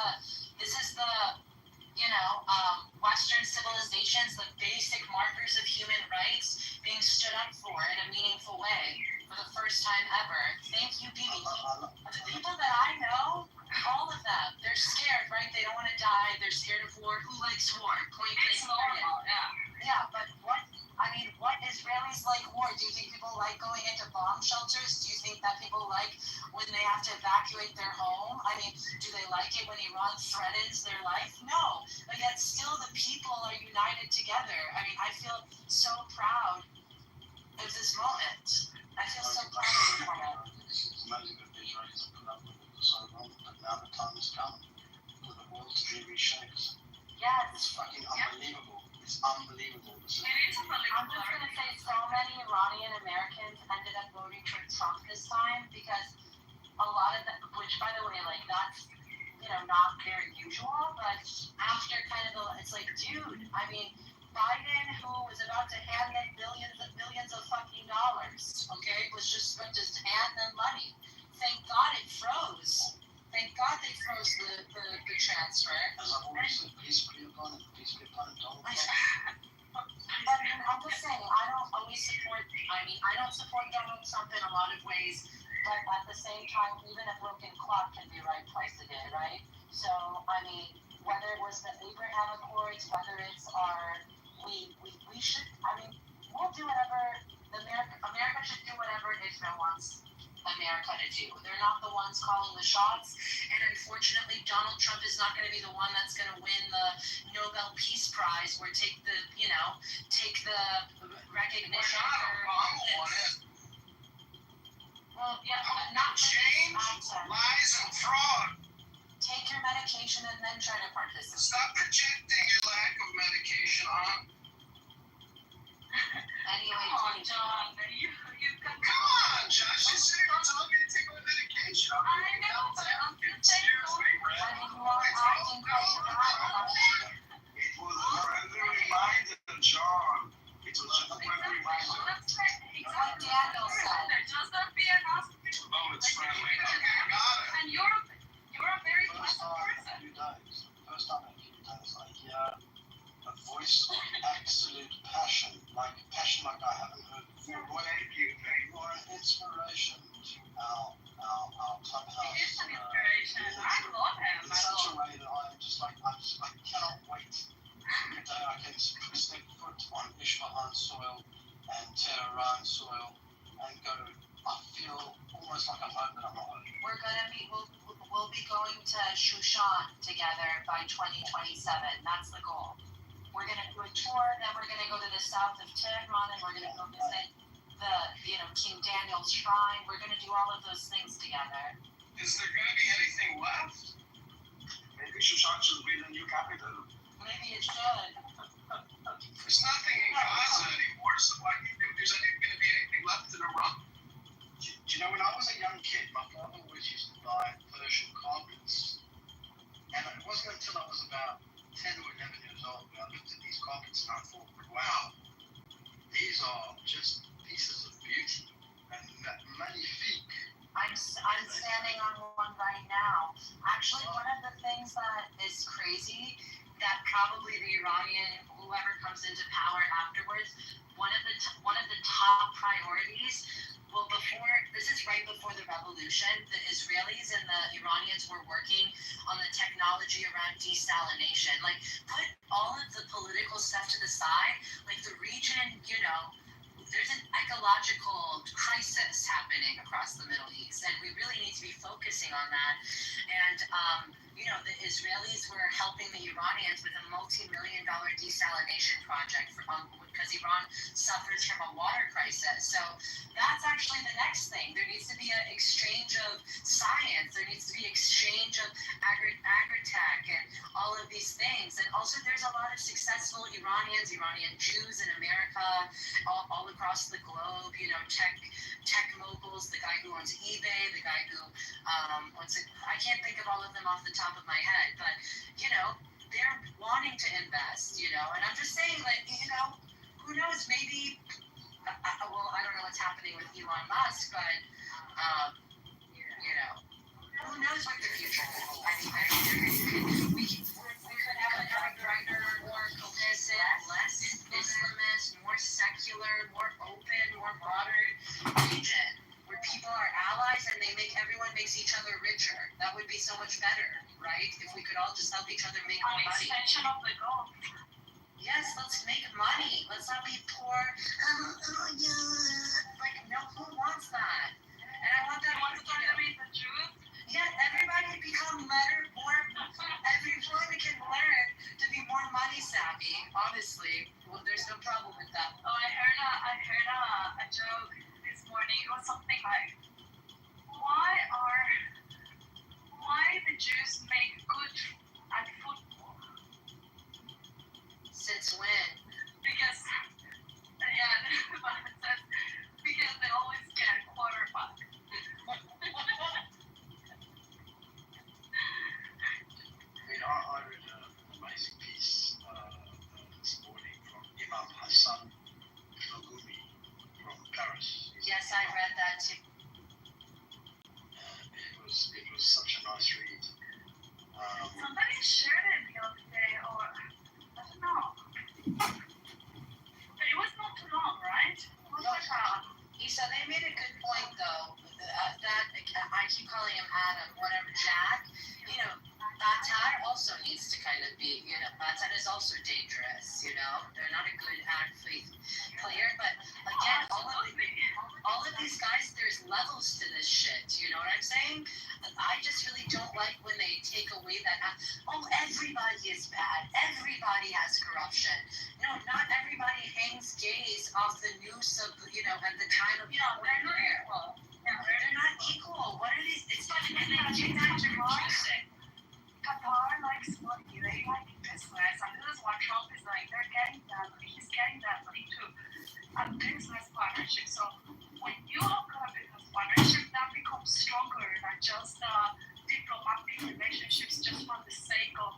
Western civilizations, the basic markers of human rights being stood up for in a meaningful way for the first time ever. Thank you, Bibi. The people that I know, all of them, they're scared, right? They don't want to die. They're scared of war. Who likes war? Point blank period. Yeah, but what Israelis like war? Do you think people like going into bomb shelters? Do you think that people like when they have to evacuate their home? I mean, do they like it when Iran threatens their life? No, but yet still the people are united together. I mean, I feel so proud of this moment. I feel so proud of this moment. It's amazing that the Israelis have put up with it for so long, but now the time has come for the world to be reshaped. Yes. It's fucking unbelievable. It's unbelievable. It is unbelievable. I'm just going to say so many Iranian Americans ended up voting for Trump this time because a lot of them, which by the way, like that's, not very usual, but after kind of it's like, dude, I mean, Biden, who was about to hand them billions and billions of fucking dollars, okay, was just going to just hand them money. Thank God it froze. Thank God they froze the transfer. As I've always said, peace be upon it. Peace be upon it. Don't I mean, I'm just saying, I don't support Donald Trump in a lot of ways, but at the same time, even a broken clock can be right twice a day, right? So, I mean, whether it was the Abraham Accords, whether it's we should, I mean, we'll do whatever, America should do whatever Israel wants America to do. They're not the ones calling the shots, and unfortunately, Donald Trump is not going to be the one that's going to win the Nobel Peace Prize or take the recognition Well, yeah, not change, lies, and fraud. Take your medication and then try to participate. Stop projecting your lack of medication on. Anyway, Come on, John. Come on, Josh. You said you're telling me to take my medication. I know, but I'm just saying. It was a friendly reminder, John. It was just a friendly reminder. That's right. Exactly. Daniel said. Just don't be an asshole. Oh, it's friendly. Okay, got it. And you're a very pleasant person. First time in a few days, I hear a voice of absolute passion like I haven't heard before. What thank you. You are an inspiration to our clubhouse. He is an inspiration. I love him. In such a way that I cannot wait for the day I can step foot on Isfahan soil and Tehran soil and go. I feel almost like I'm home, but I'm not home. We'll be going to Shushan together by 2027. That's the goal. We're gonna do a tour, then we're gonna go to the south of Tehran, and we're gonna go visit the King Daniel's shrine. We're gonna do all of those things together. Is there going to be anything left? Maybe Shushan should be the new capital. Maybe it should. There's nothing in Gaza anymore, so why do you think there's going to be anything left in Iran? Do you know, when I was a young kid, my father always used to buy Persian carpets. And it wasn't until I was about 10 or 11 years old when I looked at these carpets and I thought, wow, these are just pieces of beauty and magnifique. I'm standing on one right now. Actually, one of the things that is crazy that probably the Iranian, whoever comes into power afterwards, one of the top priorities. Well, this is right before the revolution, the Israelis and the Iranians were working on the technology around desalination. Like, put all of the political stuff to the side. Like, the region, there's an ecological crisis happening across the Middle East, and we really need to be focusing on that. And, the Israelis were helping the Iranians with a multi-million-dollar desalination project because Iran suffers from a water crisis. So that's actually the next thing. There needs to be an exchange of science. There needs to be exchange of agri-tech and all of these things. And also there's a lot of successful Iranian Jews in America, all across the globe, tech moguls, the guy who owns eBay, the guy who I can't think of all of them off the top of my head, but, they're wanting to invest, and I'm just saying, like, who knows, maybe well, I don't know what's happening with Elon Musk, but who knows what the future will hold? I mean, we could have a brighter, more cohesive, less Islamist, more secular, more open, more modern region where people are allies and everyone makes each other richer. That would be so much better, right? If we could all just help each other make more money. Extension of the Gulf. Yes, let's make money. Let's not be poor. Like, no, who wants that? And I want that one to be the truth. Yeah, everybody become everyone can learn to be more money savvy. Honestly, well, there's no problem with that. Oh, I heard a joke this morning. It was something like, why the Jews make good at football? Since when? Because because they always get quarterback. I read an amazing piece this morning from Imam Hassan from Paris. Yes, I read that too. It was such a nice read. Somebody shared it the other day, or I don't know. But it was not too long, right? Isa, they made a good point though. That I keep calling him Adam, whatever, Jack. Batat also needs to kind of be, Batat is also dangerous, They're not a good athlete player, but again, all of these guys, there's levels to this shit, you know what I'm saying? I just really don't like when they take away that, everybody is bad, everybody has corruption. No, not everybody hangs gays off the noose of, at the time of, they're not equal. They're not equal. What are these? It's like Qatar likes money, they like business, and this is what Trump is like. He's getting that money too. A business partnership. So when you have got a business partnership, that becomes stronger than just diplomatic relationships just for the sake of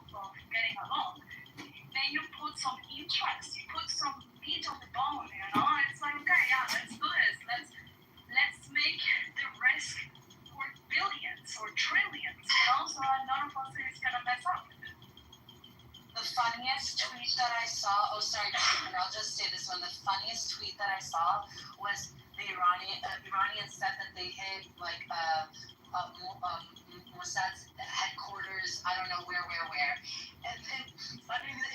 getting along. Then you put some interest, you put some meat on the bone, It's like, okay, yeah, let's do this. Let's make the risk for billions or trillions, so none of us is gonna mess up. The funniest tweet that I saw, I'll just say this one. The funniest tweet that I saw was the Iranians said that they hit Mossad's headquarters, I don't know where. And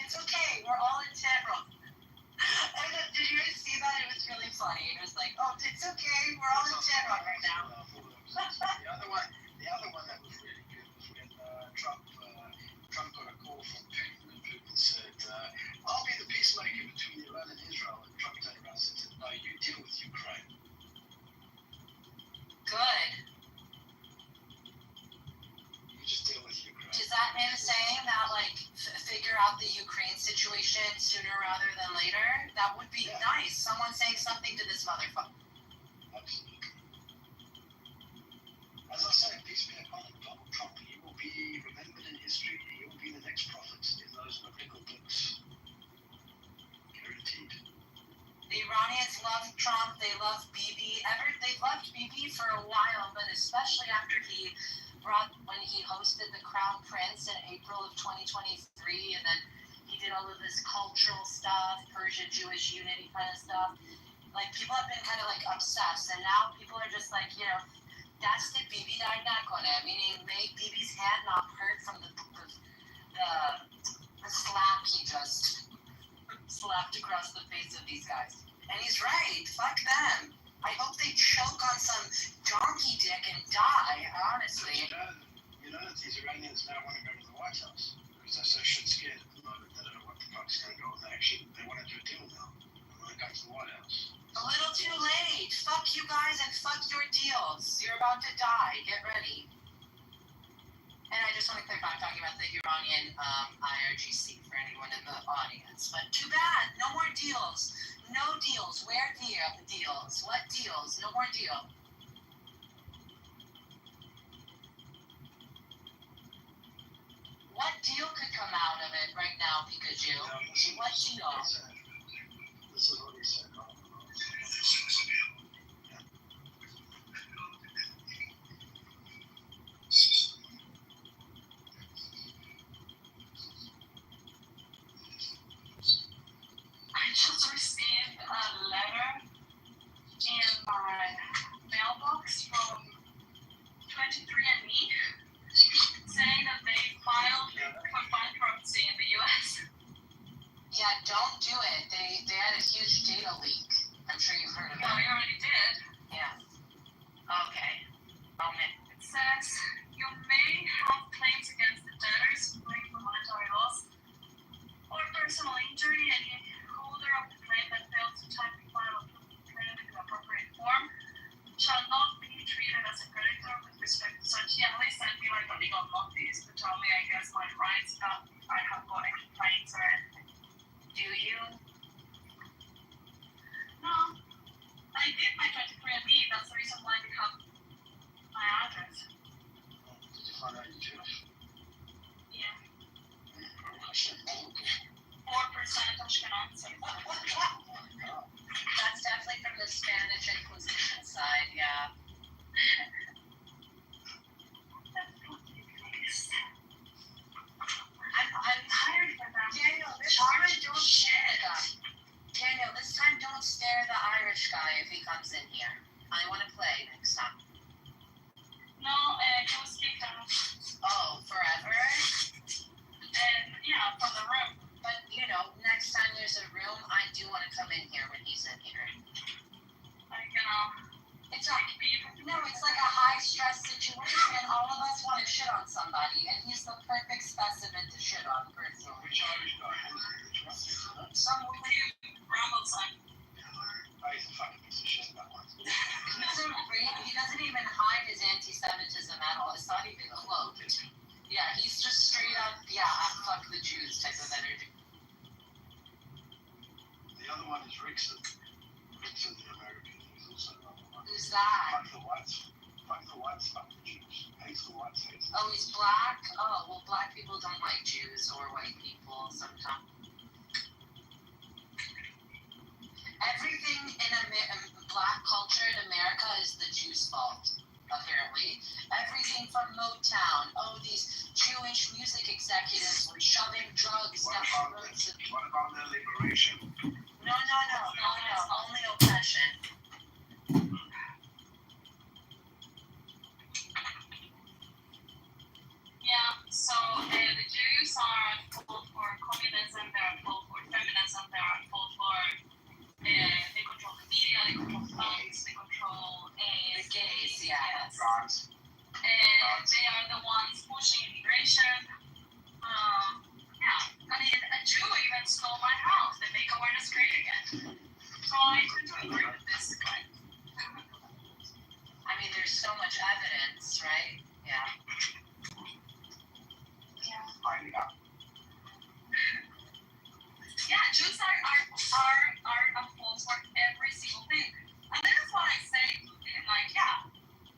it's okay, we're all in Tehran. And did you guys see that? It was really funny. It was like, it's okay, we're all in Tehran right now. The other one that was really good was when Trump got a call from Putin, and Putin said, I'll be the peacemaker between Iran and Israel. And Trump turned around and said, no, you deal with Ukraine. Good. You just deal with Ukraine. Is that him saying that, figure out the Ukraine situation sooner rather than later? That would be nice. Someone saying something to this motherfucker. Absolutely. As I said, peace be upon him, Donald Trump. He will be remembered in history. He will be the next prophet in those biblical books. Guaranteed. The Iranians love Trump. They love Bibi. They've loved Bibi for a while, but especially after when he hosted the Crown Prince in April of 2023, and then he did all of this cultural stuff, Persian-Jewish unity kind of stuff. People have been kind of obsessed, and now people are just that's the Bibi Darnakone, meaning make Bibi's hand not hurt from the slap he just slapped across the face of these guys. And he's right, fuck them. I hope they choke on some donkey dick and die, honestly. You know that these Iranians now want to go to the White House because they're so shit scared at the moment. They don't know what the fuck's going to go on. They want to do a deal now. They want to go to the White House. A little too late. Fuck you guys and fuck your deals. You're about to die. Get ready. And I just want to clarify, I'm talking about the Iranian IRGC for anyone in the audience. But too bad. No more deals. No deals. Where deals? What deals? No more deal. What deal could come out of it right now, Pikachu? What deal? This is what he said. used to tell me, I guess, my rights that I have got a complaint to it. Do you? No, I did my 23andMe. That's the reason why they have my address. Did you find out you're Jewish? Yeah. I said, oh, okay. 4% Ashkenazi. That's definitely from the Spanish Inquisition side, yeah. I'm tired of that. Daniel, this time don't stare. Daniel, this time don't stare the Irish guy if he comes in here. I want to play next time. No, he was kicked out. Oh, forever? And yeah, from the room. But, you know, next time there's a room, I do want to come in here when he's in here. Like, it's like a high-stress situation. All of us want to shit on somebody, and he's the perfect specimen to shit on, personally. Which Irish guy? Some Ramble son. He's a fucking piece of shit, that one. He doesn't even hide his anti-Semitism at all. It's not even close. Yeah, he's just straight up, fuck the Jews type of energy. The other one is Rickson. Rickson, the American. He's also another one. Who's that? Fuck the whites. Fuck the whites, fuck the Jews. Hates the whites, hates the Oh, he's black? Oh, well, black people don't like Jews or white people sometimes. Everything in black culture in America is the Jews' fault, apparently. Everything from Motown, these Jewish music executives were shoving drugs down the roads. What about their liberation? No, only oppression. Yeah, so the Jews are at fault for communism, they're at fault for feminism, they're at fault for they control the media, they control phones, they control the gays, yes. Drugs. And they are the ones pushing immigration. I mean, a Jew even stole my house. They make awareness great again. So I tend to agree with this guy. I mean, there's so much evidence, right? Yeah. Finding out. Yeah, Jews are a fault for every single thing. And that is what I say to him, like, yeah,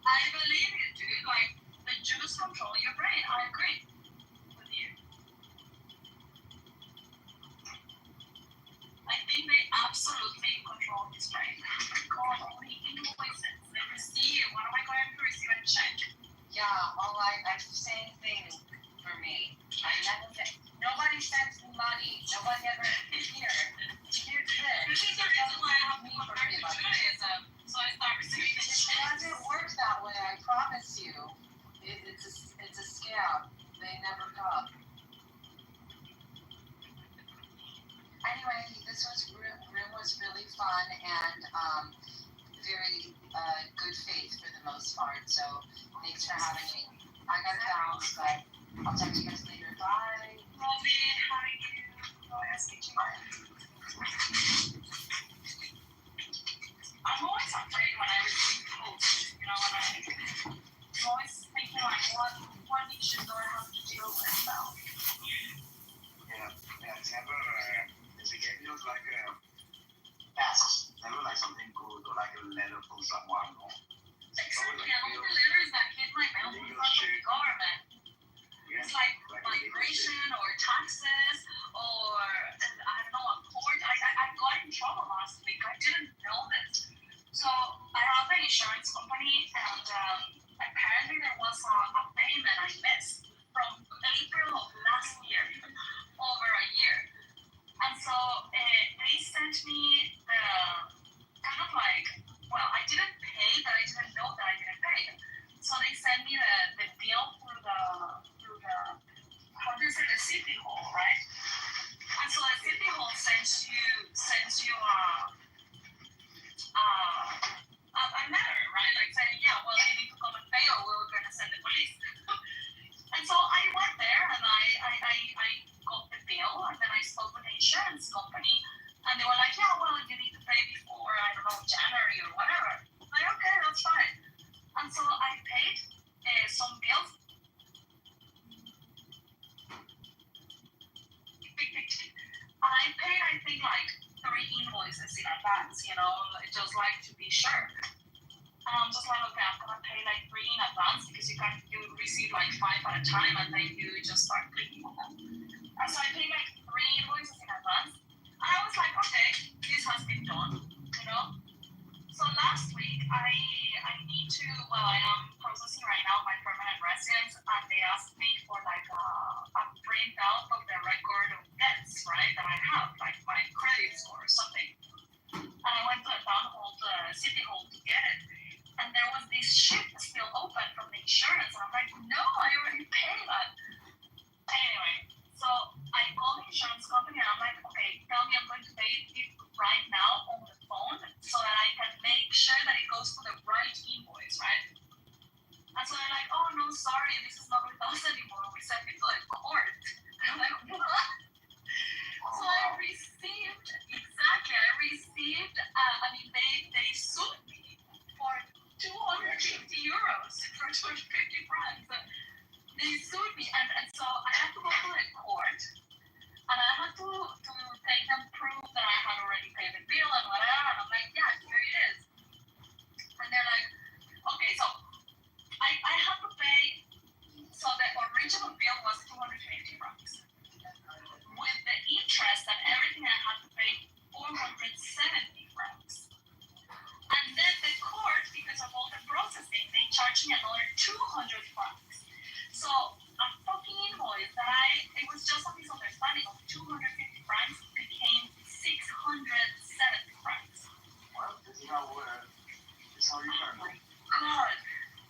I believe you, dude. Like, the Jews control your brain. I agree with you. I think they absolutely control his brain. God, only invoices. They receive. What am I going to receive and check? Yeah, same thing for me. Nobody sends me money. Nobody ever here. Here's this. This is the reason why I have to convert to Judaism. So I start receiving the It doesn't work that way, I promise you. It's a scam. They never come. Anyway, this room was really fun and very good faith for the most part. So thanks for having me. I gotta bounce, but I'll talk to you guys later. Bye. Robbie, how are you? Nice meeting you. I'm always afraid when I receive posts, you know, I'm always thinking like, what issues do I have to deal with now? Yeah, it's never, it's like tasks, never like something good or like a letter from someone. Exactly, and all the letters that hit my mailbox from the government. It's like migration or taxes or, I don't know, a court. I got in trouble last week. I didn't know this. So I have an insurance company and apparently there was a payment I missed from April of last year, over a year. And so they sent me kind of like, well, I didn't pay, but I didn't know that I didn't pay. So they sent me the bill through the how do you say, the city hall, right? And so the city hall sends you a letter, right? Like saying, yeah, well, you need to come and pay or we're going to send the police. And so I went there and I got the bill and then I spoke with the insurance company and they were like, yeah, well, you need to pay before, I don't know, January And I'm just like, okay, I'm gonna pay like 3 in advance because you receive like 5 at a time and then you just start clicking on them. And so I paid like 3 invoices in advance. And I was like, okay, this has been done, you know? So last week I need to, well, I am processing right now my permanent residence, and they asked me for like a printout of the record of debts, right, that I have, like my credit score or something. And I went to the town hall, the city hall to get it. And there was this sheet still open from the insurance. And I'm like, no, I already paid that. Anyway, so I called the insurance company and I'm like, okay, tell me I'm going to pay it right now on the phone so that I can make sure that it goes to the right invoice, right? And so they're like, oh, no, sorry, this is not with us anymore. We sent it to the court. And I'm like, what? So I received, they sued me for 250 euros, for 250 francs. They sued me, and so I had to go to the court, and I had to take them proof that I had already paid the bill and whatever, and I'm like, yeah, here it is. And they're like, okay, so I have to pay, so the original bill was 250 francs. With the interest and everything, I had to pay 470 francs. And then the court, because of all the processing, they charged me another 200 francs. So a fucking invoice that it was just a misunderstanding of 250 francs became 670 francs. Well, this is how you learn. Oh my God.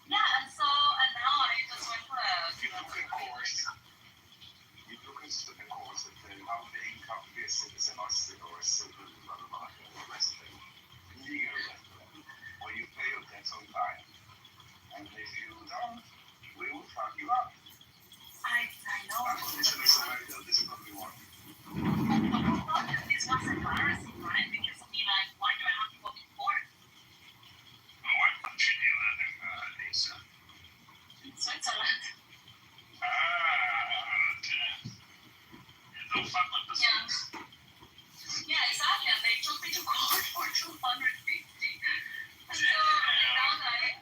Yeah, and now I just went to You look at course, and then how they come to be a citizen or civil, blah, blah, blah, the rest of it. Legal, or you pay your debts on time. And if you don't, we will fuck you up. I know. This is somebody though. This is what we want. This was embarrassing, right? Because why do I have to go to court? What country do you live in, Lisa? In Switzerland. Don't fuck with the Swiss. Yeah, exactly. And they took me to court for 250. And so now that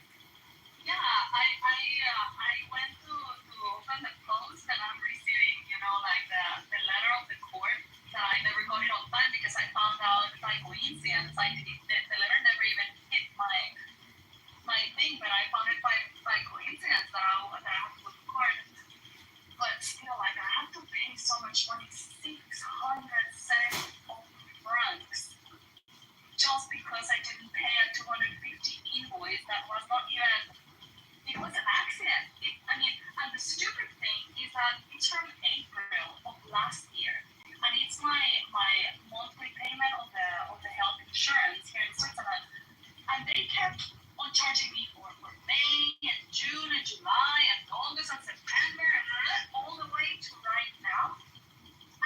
I went to open the post and I'm receiving, like the letter of the court that I never got it on time because I found out by coincidence. The letter never even hit my thing, but I found it by coincidence that I had to go to court. But still, like, I have to pay so much money, 670 francs, just because I didn't pay a 250 invoice that was not even. It was an accident. And the stupid thing is that it's from April of last year, and it's my monthly payment of the health insurance here in Switzerland, and they kept on charging me for May and June and July and August and September and all the way to right now,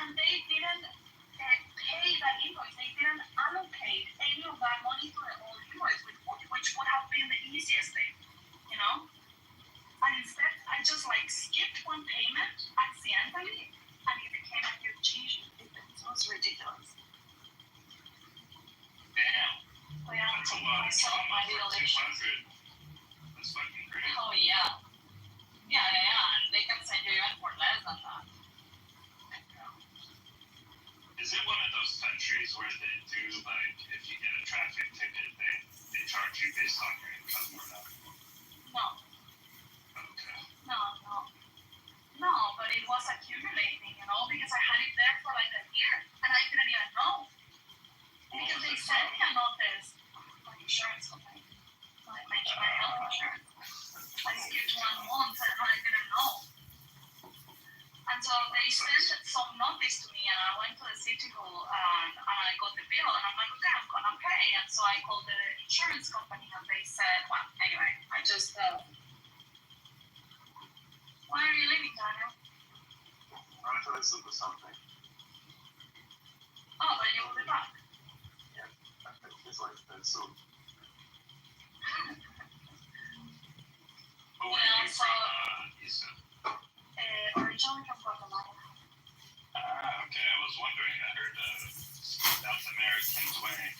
and they didn't pay that invoice. They didn't allocate any of that money to the old invoice, which would have been the easiest thing. And instead, I just skipped one payment accidentally, and it became a huge issue. It was ridiculous. Damn. So yeah, I'm taking myself my little issue. That's fucking great. Oh yeah. Yeah, and they can send you even for less than that. Is it one of those countries where they do, if you get a traffic ticket, they charge you based on your income or not? No. Okay. No, but it was accumulating, because I had it there for like a year, and I didn't even know. Because they sent me a notice, my insurance company, my health insurance. I skipped 1 month, and I didn't know. And so they sent some notice to me, and I went to the city hall, and I got the bill, and I'm like, okay, I'm gonna pay. And so I called the insurance company, and they said, well, anyway, I just, why are you leaving, Daniel? I'm trying to listen to something. Oh, but you will be back. Yeah, I think it's like that soon. But where are you from, Issa? Originally from Guatemala. Okay, I was wondering. I heard South American twang.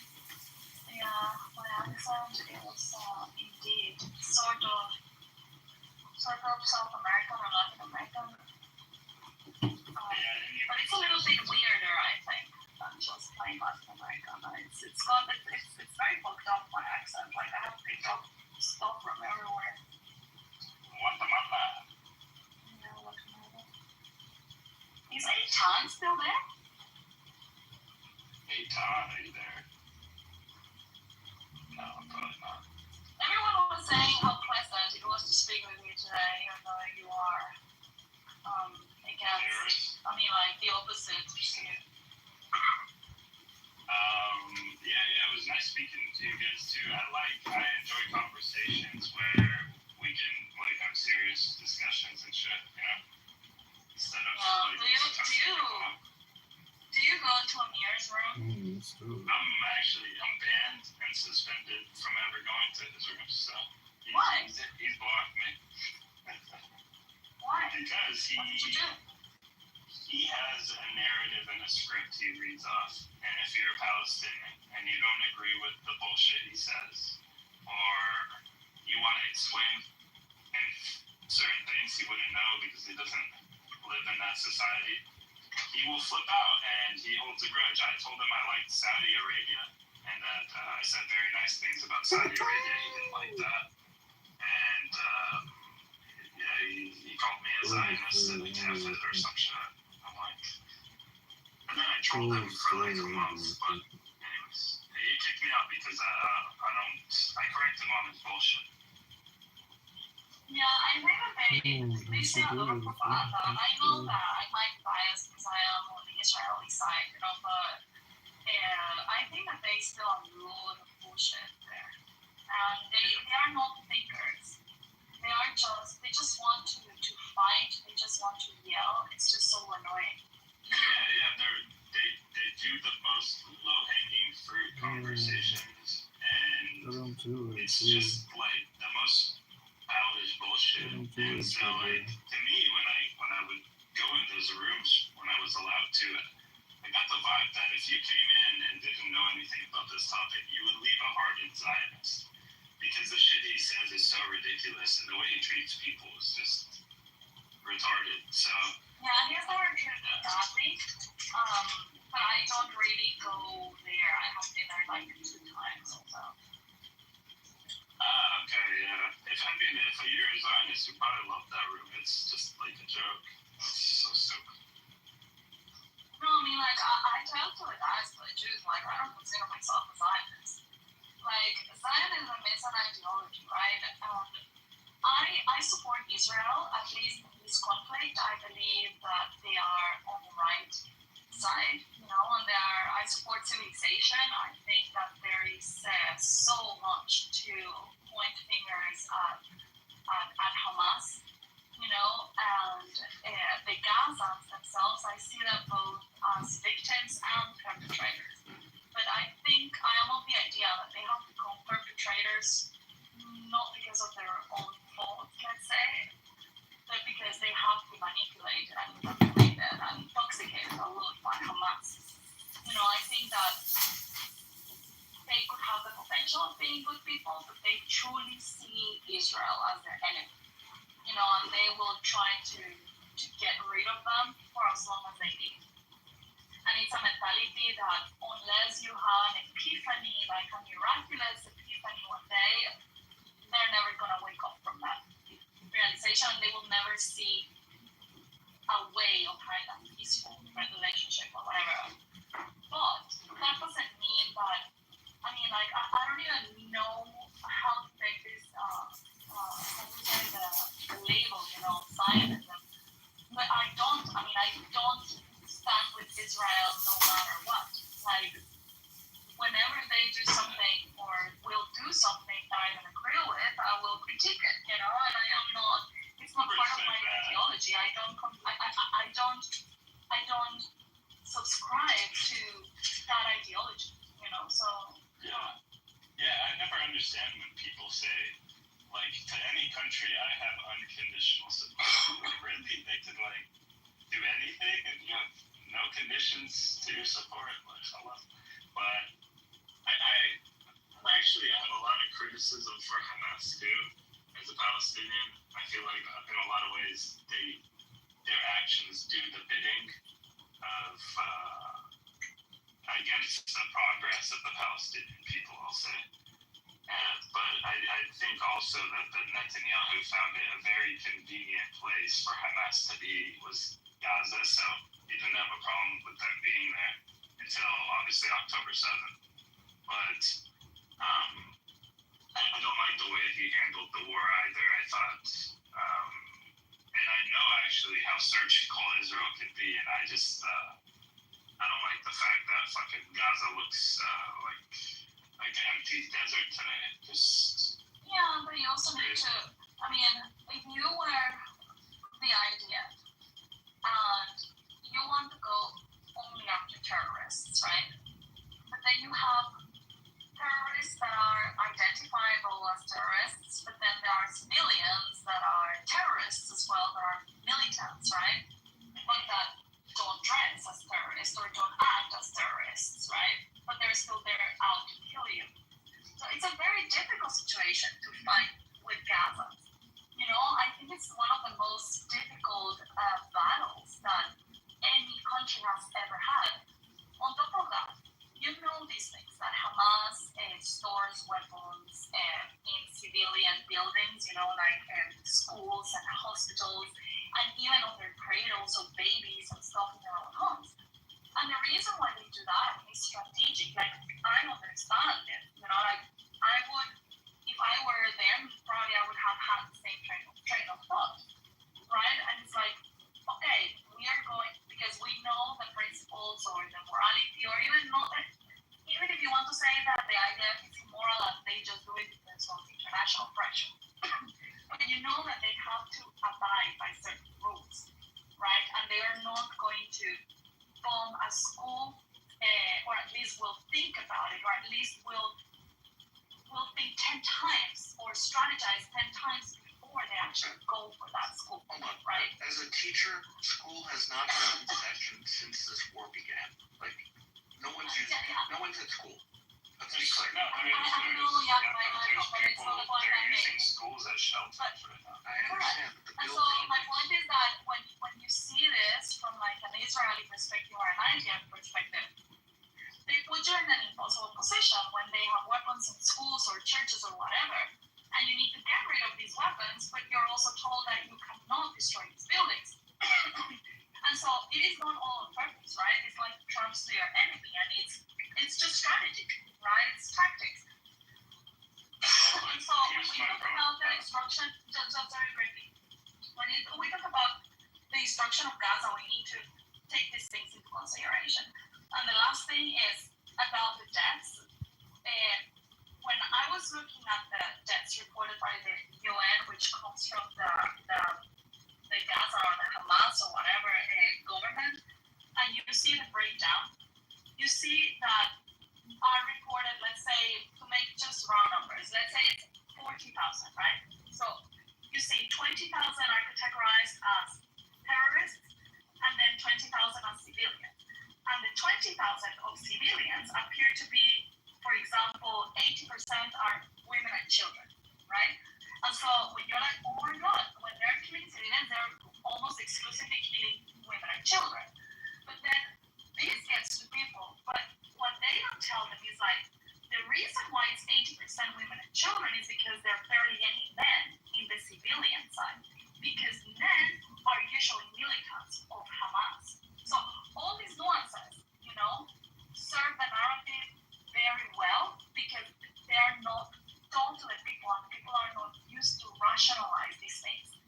Yeah, my accent, it was indeed sort of South American or Latin American. But it's a little bit weirder, I think, than just plain Latin American. It's very fucked up, my accent. Like, I have picked up stuff from everywhere. Guatemala. Yeah, Guatemala. Is Eitan still there? Eitan, are you there? No, probably not. Everyone was saying how pleasant it was to speak with you today, even though you are against, like the opposite. Yeah, it was nice speaking to you guys too. I enjoy conversations where we can like have serious discussions and shit, you know? Instead of do you go to Amir's room? I'm banned and suspended from ever going to his room, so Why? He's blocked me. Why? Because what did you do? He has a narrative and a script he reads off, and if you're a Palestinian and you don't agree with the bullshit he says, or you want to explain certain things he wouldn't know because he doesn't live in that society, he will flip out and he holds a grudge. I told him I liked Saudi Arabia and that I said very nice things about Saudi Arabia. He didn't like that, and he called me a Zionist and a kafir or some shit. And then I trolled him for like a month, but anyways, he kicked me out because I correct him on his bullshit. Yeah, I think that they say a lot of propaganda. I know that I might be biased because I am on the Israeli side, but I think that they still have a lot of bullshit there. And they are not thinkers. They just want to fight, they just want to yell. It's just so annoying. Yeah, they do the most low-hanging fruit conversations, and it's just like the most childish bullshit. And so, like, to me, when I would go in those rooms when I was allowed to, I got the vibe that if you came in and didn't know anything about this topic, you would leave a hardened Zionist, because the shit he says is so ridiculous, and the way he treats people is just retarded. So yeah, he's never treated me badly, but I don't really go there. I have been there like 2 times also. Okay, yeah. If you're a Zionist, you probably love that room. It's just like a joke. It's so stupid. No, I mean, like, I tell to the guys, the Jews, like, I don't consider myself a Zionist. Like, Zionism is an ideology, right? I support Israel, at least in this conflict. I believe that they are on the right side, and I support civilization. I think that there is so much to point fingers at Hamas, and the Gazans themselves, I see them both as victims and perpetrators. But I think I am of the idea that they have become perpetrators not because of their own fault, let's say, but because they have been manipulated and intoxicated a lot by Hamas. I think that they could have the potential of being good people, but they truly see Israel as their enemy. And they will try to get rid of them for as long as they need. And it's a mentality that unless you have an epiphany, like a miraculous epiphany one day, they're never going to wake up from that realization. They will never see a way of having a peaceful relationship or whatever. But that doesn't mean that, I don't even know how to take this, the label, Zionism. But I don't stand with Israel no matter what. Like, whenever they do something or will do something that I don't agree with, I will critique it, and I am not, it's not part of my ideology. I don't subscribe to that ideology, so. Yeah, I never understand when people say, like, to any country I have unconditional support. Really? They could, like, do anything and you have no conditions to support? Like, but I actually have a lot of criticism for Hamas too. as a Palestinian, I feel like in a lot of ways their actions do the bidding of against the progress of the Palestinian people, I'll say. But I think also that the Netanyahu found it a very convenient place for Hamas to be was Gaza, so he didn't have a problem with them being there until obviously October 7th. But I don't like the way he handled the war either. I thought, and I know actually how surgical Israel can be, and I just I don't like the fact that fucking Gaza looks like an empty desert today. Yeah, but you also need to, I mean, if you were the idea and you want to go only after terrorists, right? But then you have terrorists that are identifiable as terrorists, but then there are civilians that are terrorists as well, that are militants, right? But that don't dress as terrorists or don't act as terrorists, right? But they're still there out to kill you. So it's a very difficult situation to fight with Gaza. You know, I think it's one of the most difficult battles that any country has ever had. On top of that, you know these things, that Hamas stores weapons in civilian buildings, you know, like schools and hospitals, and even on their cradles of babies and stuff in their own homes. And the reason why they do that is strategic. Like, I understand it. You know, like, I would, if I were them, probably I would have had the same train of thought, right? And it's like, okay, we are going, because we know the principles or the morality, or even if you want to say that the IDF is immoral and they just do it because of international pressure. But you know that they have to abide by certain rules, right? And they are not going to bomb a school, or at least will think about it, or at least will think 10 times or strategize 10 times before they actually go for that school, right? As a teacher, school has not been in session since this war began. Like, no one's at school. Let's be clear. No, I mean, there's people, they're using schools as shelters right now. I understand, but the And so building. my point is that when you see this from like an Israeli perspective or an IDF perspective, they put you in an impossible position when they have weapons in schools or churches or whatever, and you need to get rid of these weapons, but you're also told that you cannot destroy these buildings. And so it is not all on purpose, right? It's like Trump's to your enemy, and it's just strategy, right? It's tactics. And so when we talk about the destruction, just very briefly, when we talk about the destruction of Gaza, we need to take these things into consideration. And the last thing is about the deaths. When I was looking at the deaths reported by the UN, which comes from the Gaza or the Hamas or whatever government, and you see the breakdown, you see that are reported, let's say, to make just round numbers, let's say it's 40,000, right? So you see 20,000 are categorized as terrorists, and then 20,000 as civilians. And the 20,000 of civilians appear to be, for example, 80% are women and children, right? And so when you're like, oh my God, when they're killing civilians, they're almost exclusively killing women and children. But then this gets to people, but what they don't tell them is like, the reason why it's 80% women and children is because there are barely any men in the civilian side. Because men are usually militants of Hamas. So all these nuances, you know, serve the narrative very well because they are not told to the people, and people are not used to rationalize these things.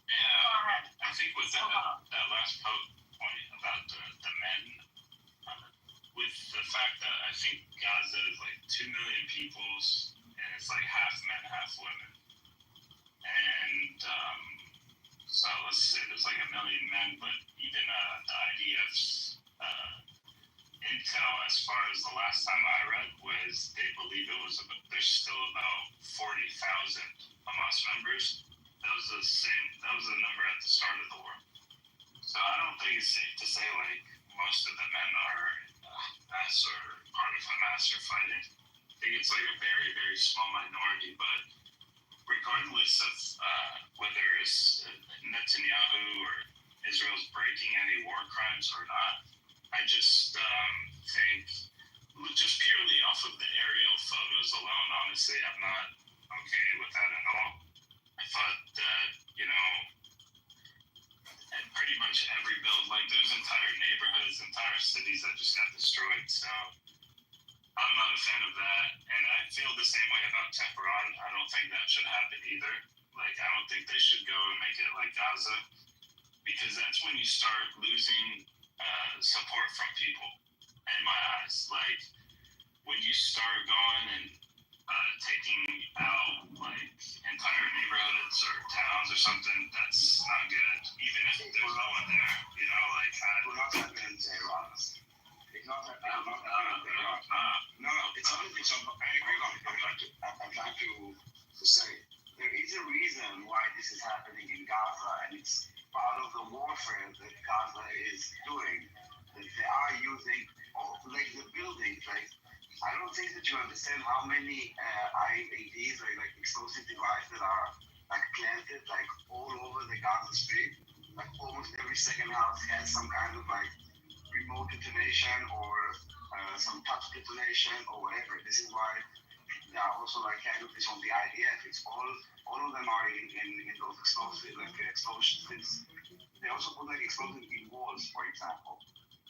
Yeah, I think with that last point about the men, with the fact that I think Gaza is like 2 million people, and it's like half men, half women. And so let's say there's like 1 million men, but even the IDF's intel, as far as the last time I read, was they believe there's still about 40,000 Hamas members. That was the number at the start of the war. So I don't think it's safe to say like most of the men are Hamas or part of Hamas are fighting. I think it's like a very, very small minority, but regardless of whether it's Netanyahu or Israel's breaking any war crimes or not. I just think, just purely off of the aerial photos alone, honestly, I'm not okay with that at all. I thought that, and pretty much every build, like there's entire neighborhoods, entire cities that just got destroyed. So I'm not a fan of that. And I feel the same way about Tehran. I don't think that should happen either. Like, I don't think they should go and make it like Gaza, because that's when you start losing support from people, in my eyes. Like, when you start going and taking out like entire neighborhoods or towns or something, that's not good. Even if there's no one there, like will not happen in Tehran. It's not happening. No, it's not. I agree on it. I'm trying to say there is a reason why this is happening in Gaza, and it's part of the warfare that Gaza is doing. That they are using, like the buildings, like. I don't think that you understand how many IEDs, like explosive devices, that are like planted like all over the Gaza Strip. Like almost every second house has some kind of like remote detonation or some touch detonation or whatever. This is why there are also like casualties on the IDF. It's all of them are in those explosives, like explosions. They also put like explosives in walls, for example.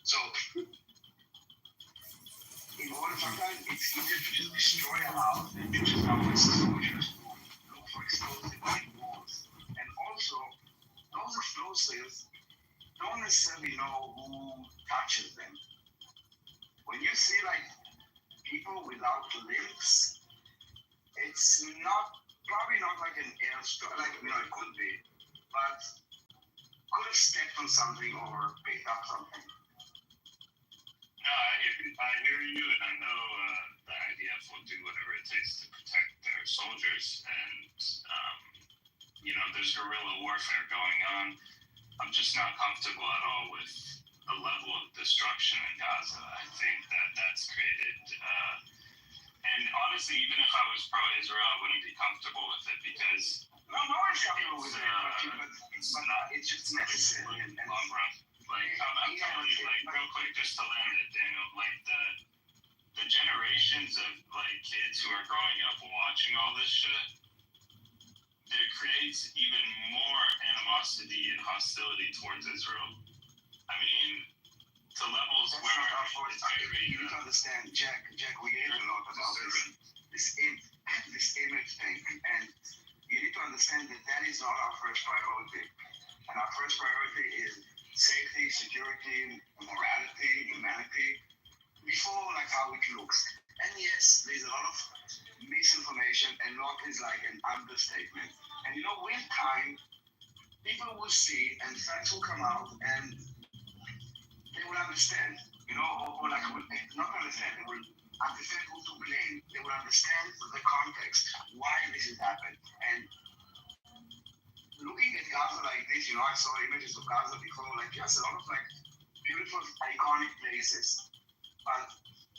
So. In order, sometimes it's easier to just destroy a house than to just have like soldiers who look for explosives in walls. And also, those explosives don't necessarily know who touches them. When you see like people without limbs, it's probably not like an airstrike, like it could be, but could have stepped on something or picked up something. No, I hear you, and I know the IDF will do whatever it takes to protect their soldiers, and there's guerrilla warfare going on. I'm just not comfortable at all with the level of destruction in Gaza. I think that's created, and honestly, even if I was pro-Israel, I wouldn't be comfortable with it, because no one's comfortable with it, but it's just necessary in the long run. Like, I'm telling you, like, real quick, just to land it, Daniel, like, the generations of, like, kids who are growing up watching all this shit, it creates even more animosity and hostility towards Israel. I mean, to levels that's where it's very... You need to understand, Jack, we hear a lot about this image thing, and you need to understand that is not our first priority. And our first priority is safety, security, morality, humanity, before like how it looks. And yes, there's a lot of misinformation, and lot is like an understatement. And with time, people will see, and facts will come out, and they will understand, or like not understand, they will understand who to blame. They will understand the context, why this has happened. And looking at Gaza like this, I saw images of Gaza before, like, yes, a lot of like beautiful, iconic places. But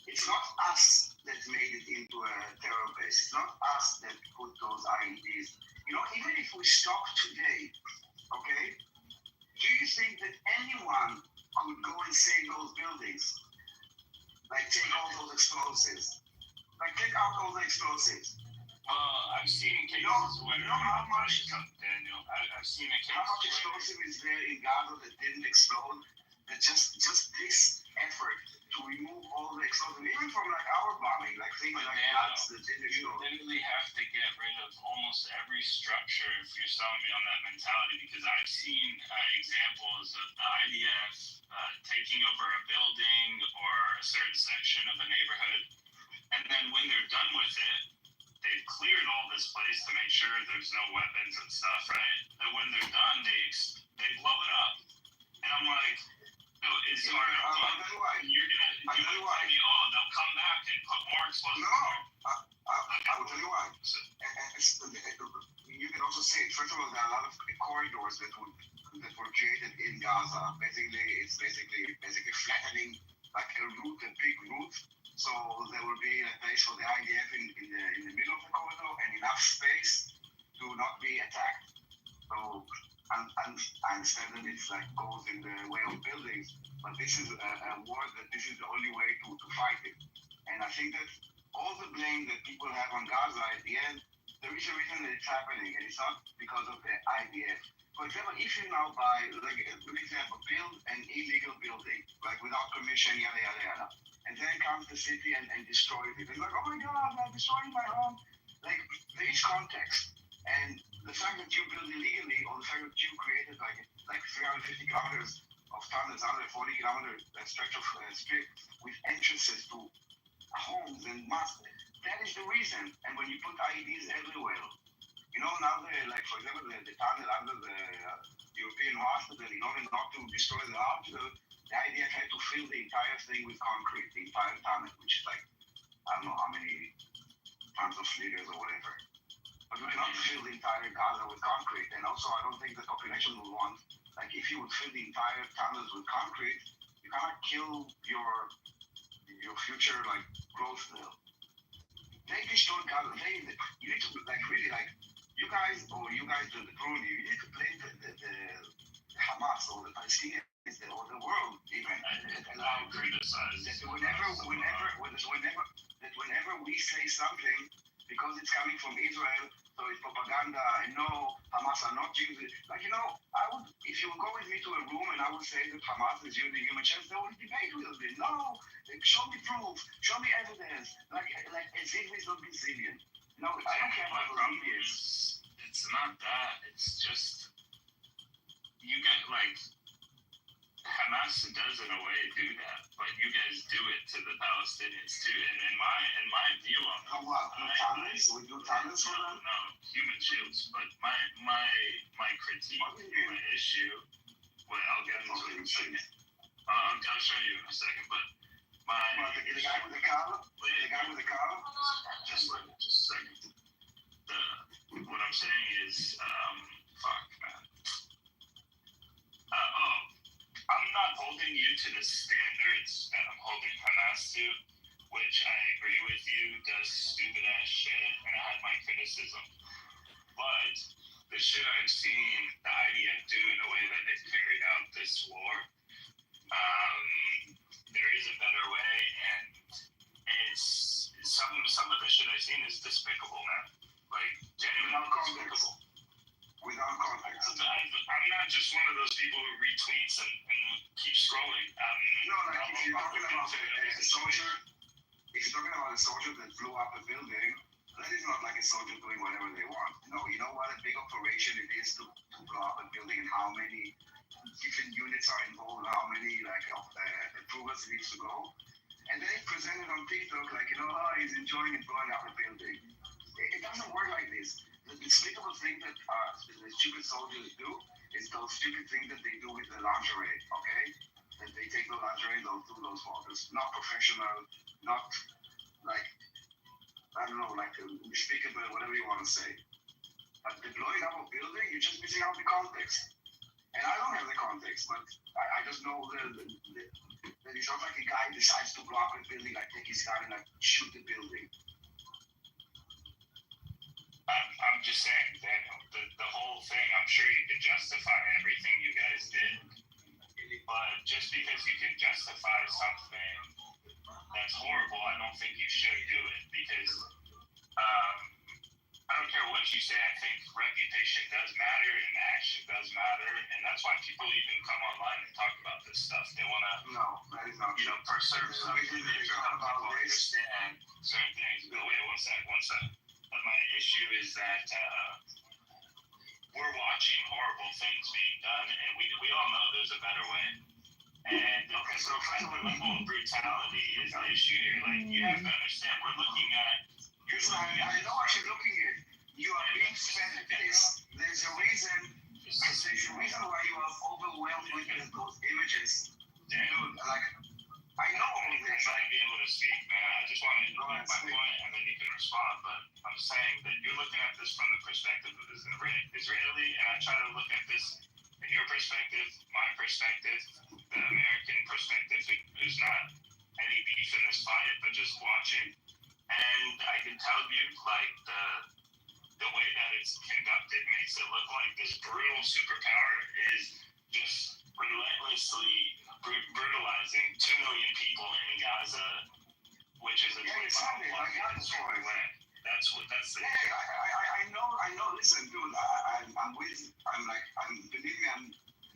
it's not us that made it into a terror base. It's not us that put those IEDs. Even if we stop today, okay, do you think that anyone could go and save those buildings? Like, take all those explosives. Like, take out all the explosives. I've seen cases where how much Daniel. I've seen a case. How much explosive is there in Gaza that didn't explode? That just this effort to remove all the explosive, even from like our bombing, like things like nuts that didn't explode. You literally have to get rid of almost every structure if you're selling me on that mentality, because I've seen examples of the IDF taking over a building or a certain section of a neighborhood, and then when they're done with it, they've cleared all this place to make sure there's no weapons and stuff, right? And when they're done, they blow it up. And I'm like, is it you're gonna tell me, they'll come back and put more explosives? No, I will tell you why. You can also see, first of all, there are a lot of corridors that were created in Gaza. It's basically flattening like a big route. So there will be a place for the IDF in the middle of the corridor, and enough space to not be I understand that it's like goes in the way of buildings, but this is a war that this is the only way to fight it. And I think that all the blame that people have on Gaza at the end, there is a reason that it's happening, and it's not because of the IDF. For example, if you now buy, like a good example, build an illegal building, like without permission, yada yada yada, and then comes the city and destroys it. It's like, oh my God, they're destroying my home. Like there is context, and the fact that you build illegally, or the fact that you created like 350 kilometers of tunnels, 140 kilometers stretch of strip with entrances to homes and mosques, that is the reason. And when you put IEDs everywhere, you know, now like for example the tunnel under the European hospital, in order not to destroy the hospital, the IDF had to fill the entire thing with concrete, the entire tunnel, which is like I don't know how many tons of liters or whatever. But we cannot fill the entire Gaza with concrete, and also I don't think the population will want, like if you would fill the entire tunnels with concrete, you cannot kill your future like growth there. They destroyed Gaza. You need to like really like you guys the crew, you need to blame the Hamas or the Palestinians or the world even. I criticize that whenever we say something, because it's coming from Israel, so it's propaganda, and no, Hamas are not using it. Like, you know, if you would go with me to a room and I would say that Hamas is using human chance, they would debate with me. No, show me proof, show me evidence. Like as if it's not Brazilian. No, I don't care about Brazilians. It's not that. It's just you get like Hamas does in a way do that, but you guys do it to the Palestinians too. And in my view on that, we do tunnels for them? No, human shields. But my critique, my issue, well, I'll get into it in a second. I'll show you in a second, but the guy with the car? The guy with the car? Just a second. What I'm saying is, fuck, man. I'm not holding you to the standards that I'm holding Hamas to, which I agree with you, does stupid ass shit, and I have my criticism. But the shit I've seen the IDF do in the way that they've carried out this war, there is a better way, and it's some of the shit I've seen is despicable, man. Like, genuinely despicable. Without context. I'm not just one of those people who retweets and keeps scrolling. No, like if you're talking about a soldier, that blew up a building, that is not like a soldier doing whatever they want. You know what a big operation it is to blow up a building, and how many different units are involved, and how many approvals it needs to go. And then he presented on TikTok like, he's enjoying it blowing up a building. It doesn't work like this. The despicable thing that the stupid soldiers do is those stupid things that they do with the lingerie, okay? That they take the lingerie, they'll do those photos. Not professional, not like, I don't know, like despicable, whatever you want to say. But the blowing up of building, you're just missing out the context. And I don't have the context, but I just know that it's not like a guy decides to blow up a building, like take his gun and like shoot the building. I'm just saying, Daniel, the whole thing, I'm sure you could justify everything you guys did. But just because you can justify something that's horrible, I don't think you should do it. Because I don't care what you say, I think reputation does matter and action does matter. And that's why people even come online and talk about this stuff. They want to, that is not preserve something. They want to understand certain things. But wait, one sec. But my issue is that we're watching horrible things being done, and we all know there's a better way. And the level of brutality is the issue here. Like, you have to understand, we're looking at... I know what you're looking at. You are being fed this. There's a reason why you are overwhelmed with those images. Dude, like, I know all of this. I might be able to speak, man. I just want to make my point, and then you can respond. But I'm saying that you're looking at this from the perspective of this Israeli, and I try to look at this in your perspective, my perspective, the American perspective, who's not any beef in this fight, but just watching. And I can tell you, like, the way that it's conducted makes it look like this brutal superpower is just relentlessly brutalizing 2 million people in Gaza, which is a 25 square land. That's the. I know. Listen, dude, believe me, I'm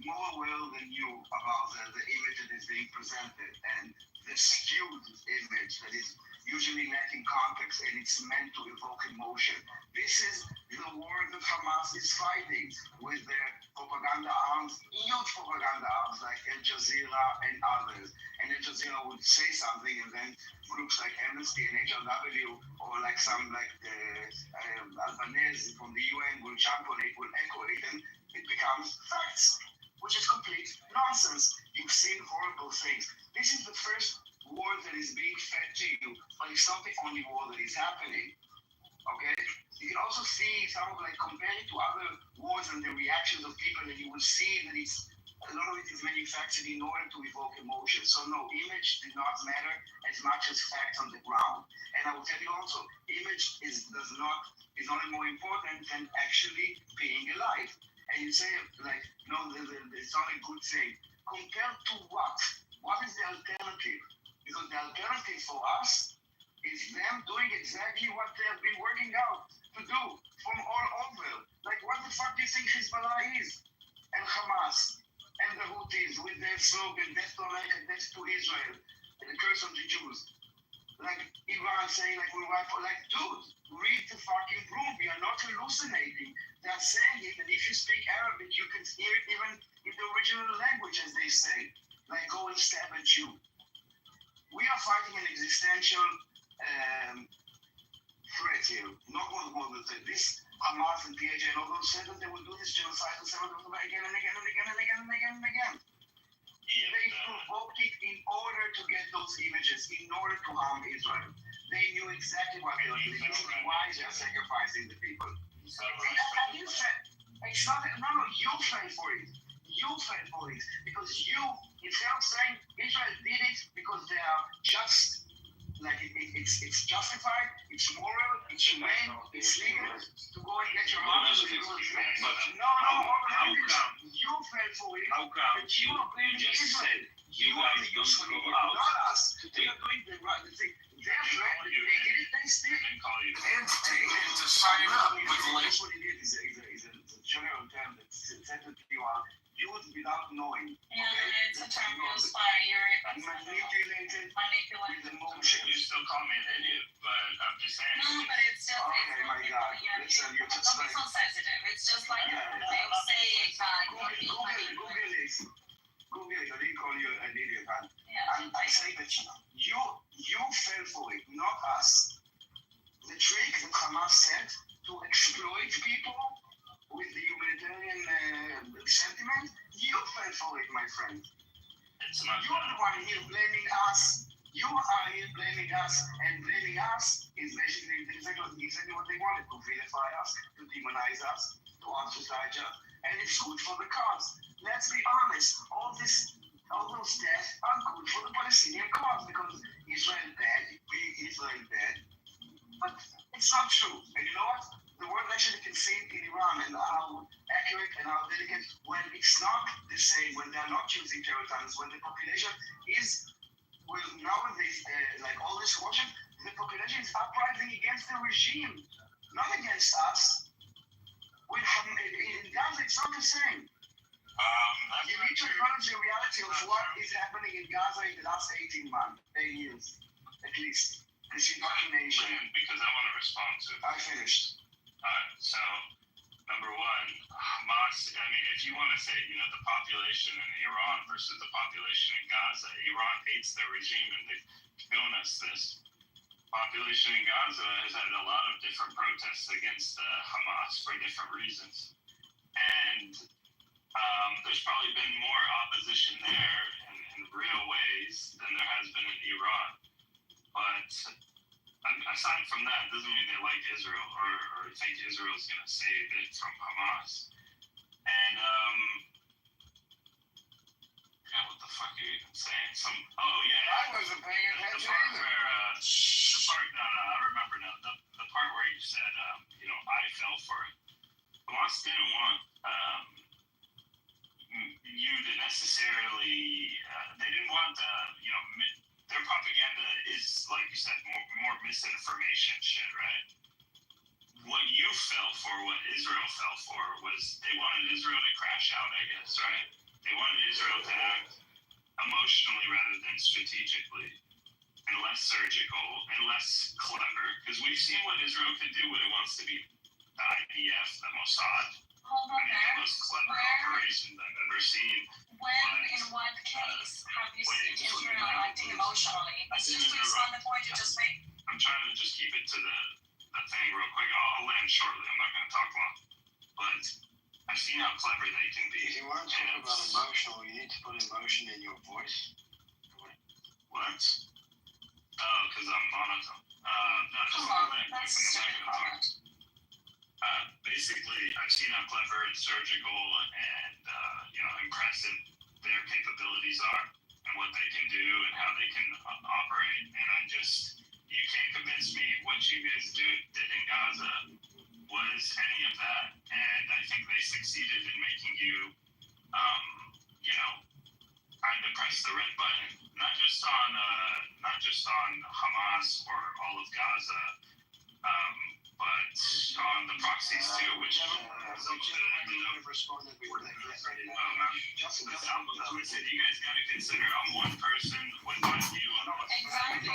more aware than you about the image that is being presented and the skewed image that is usually lacking context and it's meant to evoke emotion. This is the war that Hamas is fighting with their propaganda arms, huge propaganda arms like Al Jazeera and others. And Al Jazeera would say something and then groups like Amnesty and HRW or like some Albanese from the UN will jump on it, will echo it, and it becomes facts, which is complete nonsense. You've seen horrible things. This is the first war that is being fed to you, but it's not the only war that is happening. Okay? You can also see compare it to other wars and the reactions of people, and you will see that a lot of it is manufactured in order to evoke emotion. So no, image did not matter as much as facts on the ground. And I will tell you also, image is only more important than actually being alive. And you say no, it's not a good thing. Compared to what? What is the alternative? Because the alternative for us is them doing exactly what they have been working out to do from all over. Like, what the fuck do you think Hezbollah is? And Hamas and the Houthis with their slogan, death to America, death to Israel, and the curse of the Jews. Like Iran saying, we're right for, dude, read the fucking room. We are not hallucinating. They are saying it, and if you speak Arabic, you can hear it even in the original language, as they say. Like, go and stab a Jew. We are fighting an existential threat here. Not more than that. This Hamas and PAJ and all those said that they will do this genocidal settlement again and again and again and again and again and again. They provoked it in order to get those images, in order to harm Israel. They knew exactly what they were doing. This is why they are sacrificing the people. And you said, you fell for it. You fell for it. Because you, instead of saying Israel did it because they are just, it's justified, it's moral, it's humane, it's legal to go and get your arms. No, how come? You fell for it. How come? You just said you guys don't go out. Not us. They are doing the right thing. They're threat. They did it. They still. And to sign up with that's what it is. Is a general term that said that you are used without knowing. Yeah, it's a term used by manipulated with emotion. You still call me an idiot, but I'm just saying. No, but it's just. Okay, my God. Listen, you're just don't be so sensitive. It's just like they say Google it. Google it. I didn't call you an idiot. I say that you fell for it, not us. The trick that Hamas said to exploit people with the humanitarian sentiment, you fell for it, my friend. You're the one here blaming us. You are here blaming us, and blaming us is basically exactly what they wanted, to vilify us, to demonize us, to ostracize us, and it's good for the cause. Let's be honest, all those deaths are good for the Palestinian cause, because Israel bad, Israel bad, but it's not true. And you know what? The world actually can see it in Iran and how accurate and how delicate when it's not the same, when they're not using terror tunnels, when the population is, nowadays, all this watching, the population is uprising against the regime, not against us. In Gaza, it's not the same. You need to acknowledge the reality of what is happening in Gaza in the last 18 months, 8 years, at least. This indoctrination. Because I want to respond to it. I finished. So, number one, Hamas, if you want to say, the population in Iran versus the population in Gaza, Iran hates their regime, and they've shown us this. Population in Gaza has had a lot of different protests against Hamas for different reasons. And there's probably been more opposition there in real ways than there has been in Iran. But aside from that, it doesn't mean they like Israel or think Israel is going to save it from Hamas. And what the fuck are you even saying? I wasn't paying attention either. I remember now. The part where you said, I fell for it. Hamas didn't want you to necessarily, they didn't want their propaganda is, like you said, more misinformation shit, right? What you fell for, what Israel fell for, was they wanted Israel to crash out, I guess, right? They wanted Israel to act emotionally rather than strategically, and less surgical, and less clever, because we've seen what Israel can do when it wants to be the IDF, the Mossad. Hold on there. The most clever operations I've ever seen. In what case have you seen Israel acting emotionally? Let's just respond the point you just made. I'm trying to just keep it to the thing real quick. I'll land shortly. I'm not going to talk long. But I've seen how clever they can be. If you want to talk about emotional, you need to put emotion in your voice. What? Oh, because I'm monotone. No, come on, that's a stupid comment. Basically, I've seen how clever and surgical and impressive their capabilities are and what they can do and how they can operate. And you can't convince me what you guys did in Gaza was any of that. And I think they succeeded in making you, kind of press the red button, not just on Hamas or all of Gaza, but on the proxies too, which some of it ended up. You guys got to consider I'm one person with my view on what. Exactly.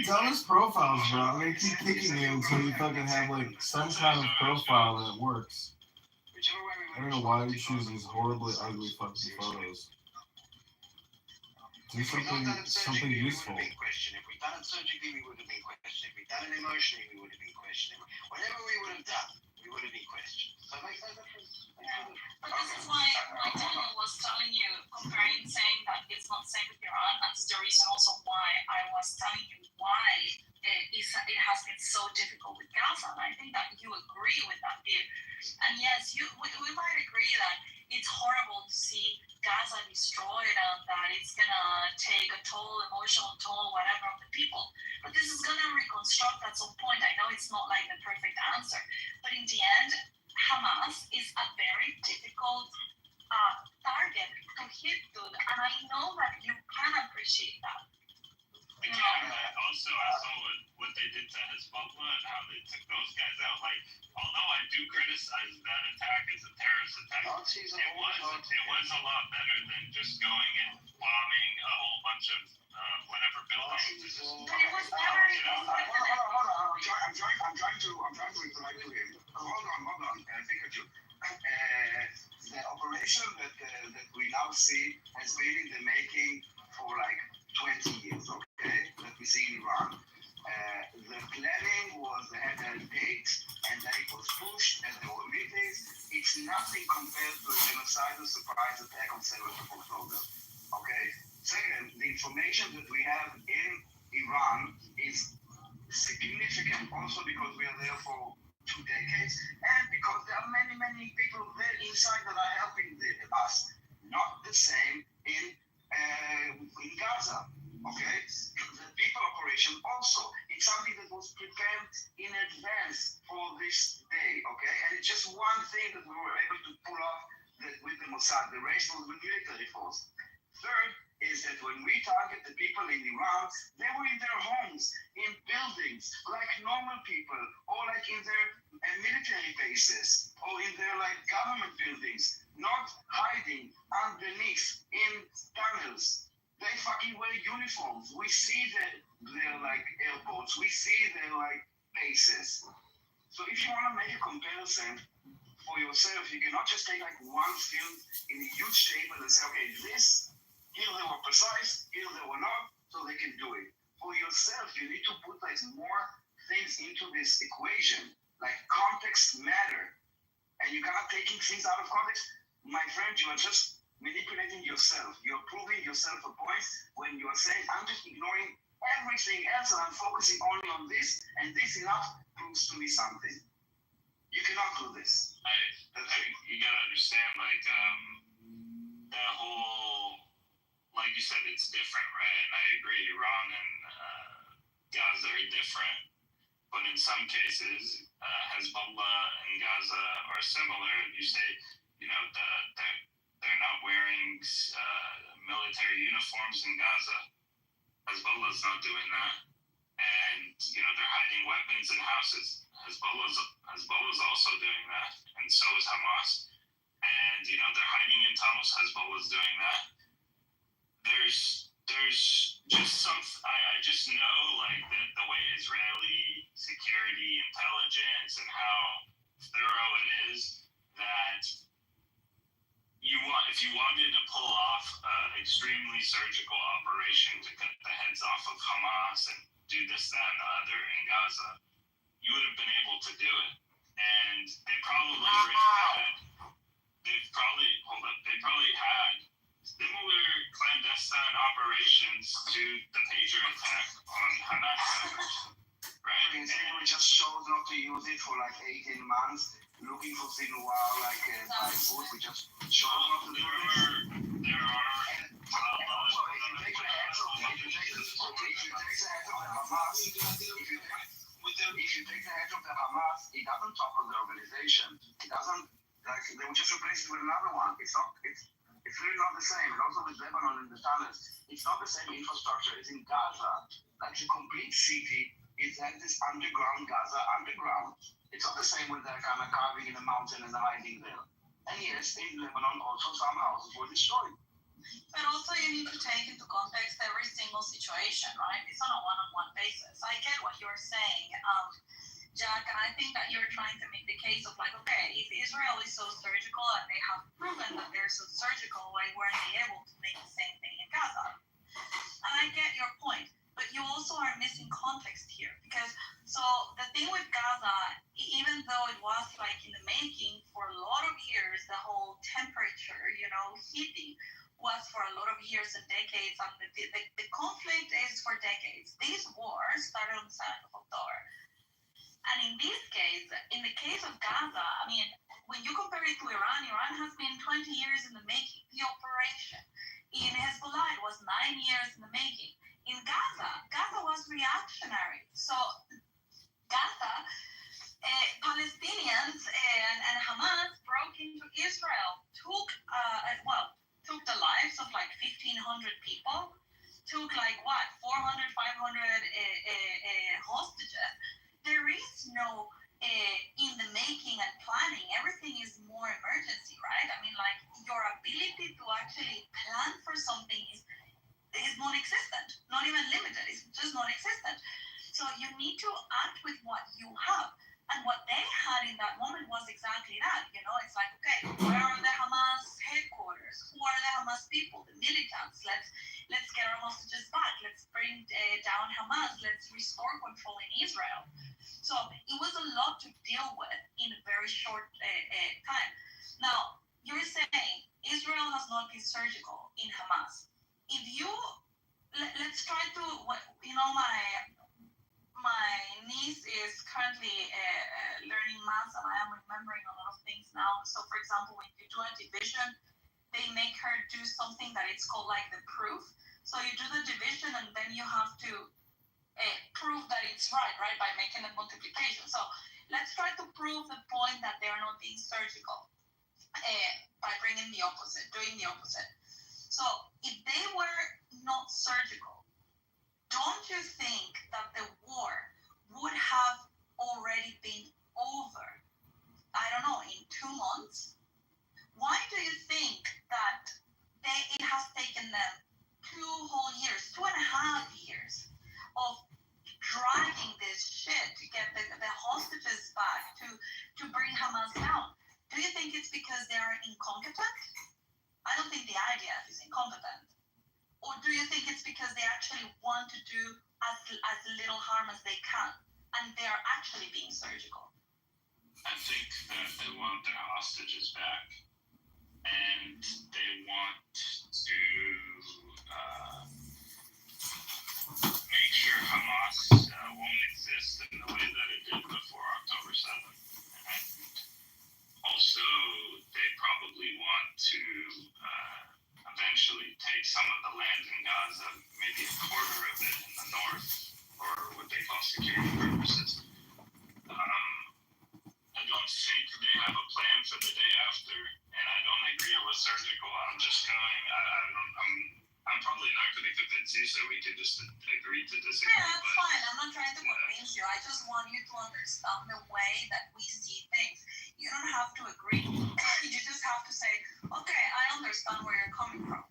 Dumbest profiles, bro. I'm gonna keep picking you until you fucking have like some kind of profile that works. I don't know why you choose these horribly ugly fucking photos. Do something useful. If we'd done it surgically, we would have been questioned. If we'd done it emotionally, we would have been questioned. Whatever we would have done, we would have been questioned. So it makes no difference. But this is why Daniel was telling you, saying that it's not safe with Iran, and this is the reason also why I was telling you why it has been so difficult with Gaza. And I think that you agree with that view. And yes, we might agree that it's horrible to see Gaza destroyed and that it's gonna take a toll, emotional toll, whatever, of the people. But this is gonna reconstruct at some point. I know it's not like the perfect answer, but in the end, Hamas is a very difficult target to hit, dude. And I know that you can appreciate that. Also, I saw what they did to Hezbollah and how they took those guys out. Like, although I do criticize that attack as a terrorist attack, it was a lot better than just going and bombing a whole bunch of whatever buildings. But it was never. I'm trying to reply to him. Hold on. I think I do. The operation that we now see has been in the making for like 20 years, okay? That we see in Iran. The planning was they had a date and then it was pushed and there were meetings. It's nothing compared to a genocidal surprise attack on 7th of October, okay? Second, the information that we have in Iran is significant also because we are there for 2 decades and because there are many people there inside that are helping us. Not the same in Gaza, okay? The people operation also, it's something that was prepared in advance for this day, okay? And it's just one thing that we were able to pull off with the Mossad, the rest was the military force. Third is that when we target the people in Iran, they were in their homes, in buildings, like normal people, or like in their military bases, or in their like government buildings, not hiding underneath in tunnels. They fucking wear uniforms. We see their like airports, we see their like bases. So if you want to make a comparison for yourself, you cannot just take like one film in a huge table and say, okay, here they were precise, here they were not, so they can do it. For yourself, you need to put like more things into this equation. Like context matter. And you cannot taking things out of context. My friend, you are just manipulating yourself. You're proving yourself a point when you are saying, I'm just ignoring everything else and I'm focusing only on this, and this enough proves to me something. You cannot do this. You gotta understand, like, that whole like you said, it's different, right? And I agree, Iran and Gaza are different, but in some cases, Hezbollah and Gaza are similar. You say, they're not wearing military uniforms in Gaza. Hezbollah's not doing that, and they're hiding weapons in houses. Hezbollah's also doing that, and so is Hamas. And they're hiding in tunnels. Hezbollah's doing that. There's just I just know like the way Israeli security intelligence and how thorough it is, that if you wanted to pull off an extremely surgical operation to cut the heads off of Hamas and do this, that, and the other in Gaza, you would have been able to do it. And they probably had similar clandestine operations to the pager attack on Hamas members, right? And we just chose not to use it for like 18 months, looking for Sinwar like food. We just chose not to do it. There are. Also, if you take the heads of the Hamas, it doesn't topple the organization. It doesn't, like, they will just replace it with another one. It's really not the same. And also with Lebanon and the tunnels, it's not the same infrastructure. It's in Gaza. Like the complete city is like this underground Gaza underground. It's not the same when they're kind of carving in a mountain and hiding there. And yes, in Lebanon also some houses were destroyed. But also you need to take into context every single situation, right? It's on a one-on-one basis. I get what you're saying, Jack, and I think that you're trying to make the case of like, okay, if Israel is so surgical and they have proven that they're so surgical, why weren't they able to make the same thing in Gaza? And I get your point, but you also are missing context here, because so the thing with Gaza, even though it was like in the making for a lot of years, the whole temperature, heating was for a lot of years and decades, and the conflict is for decades. These wars started on the 7th of October. And in the case of Gaza, I mean, when you compare it to Iran has been 20 years in the making, the operation. In Hezbollah, it was 9 years in the making. In Gaza was reactionary. So Gaza, Palestinians and Hamas broke into Israel, took the lives of like 1,500 people, took like 400, 500 hostages. There is no in the making and planning. Everything is more emergency, right? I mean, like your ability to actually plan for something is non-existent, not even limited. It's just non-existent. So you need to act with what you have. And what they had in that moment was exactly that. It's like, okay, where are the Hamas headquarters? Who are the Hamas people, the militants? Let's get our hostages back. Let's bring down Hamas. Let's restore control in Israel. So it was a lot to deal with in a very short time. Now, you're saying Israel has not been surgical in Hamas. If you, let's try to, my niece is currently learning math, and I am remembering a lot of things now. So, for example, when you do a division, they make her do something that it's called like the proof. So you do the division, and then you have to prove that it's right, by making the multiplication. So let's try to prove the point that they are not being surgical by doing the opposite. So if they were not surgical, don't you think that the war would have already been over, I don't know, in 2 months? Why do you think that it has taken them 2 whole years, 2.5 years of dragging this shit to get the hostages back, to bring Hamas down? Do you think it's because they are incompetent? I don't think the IDF is incompetent. Or do you think it's because they actually want to do as little harm as they can, and they are actually being surgical? I think that they want their hostages back, and they want to make sure Hamas won't exist in the way that it did before October 7th. And also, they probably want to eventually take some of the land in Gaza, maybe a quarter of it in the north, for what they call security purposes. I don't think they have a plan for the day after, and I don't agree with surgical. I'm just going. I'm probably not going to convince you, so we can just agree to disagree. Yeah, that's fine. I'm not trying to convince you. I just want you to understand the way that we see things. You don't have to agree. You just have to say, okay, I understand where you're coming from.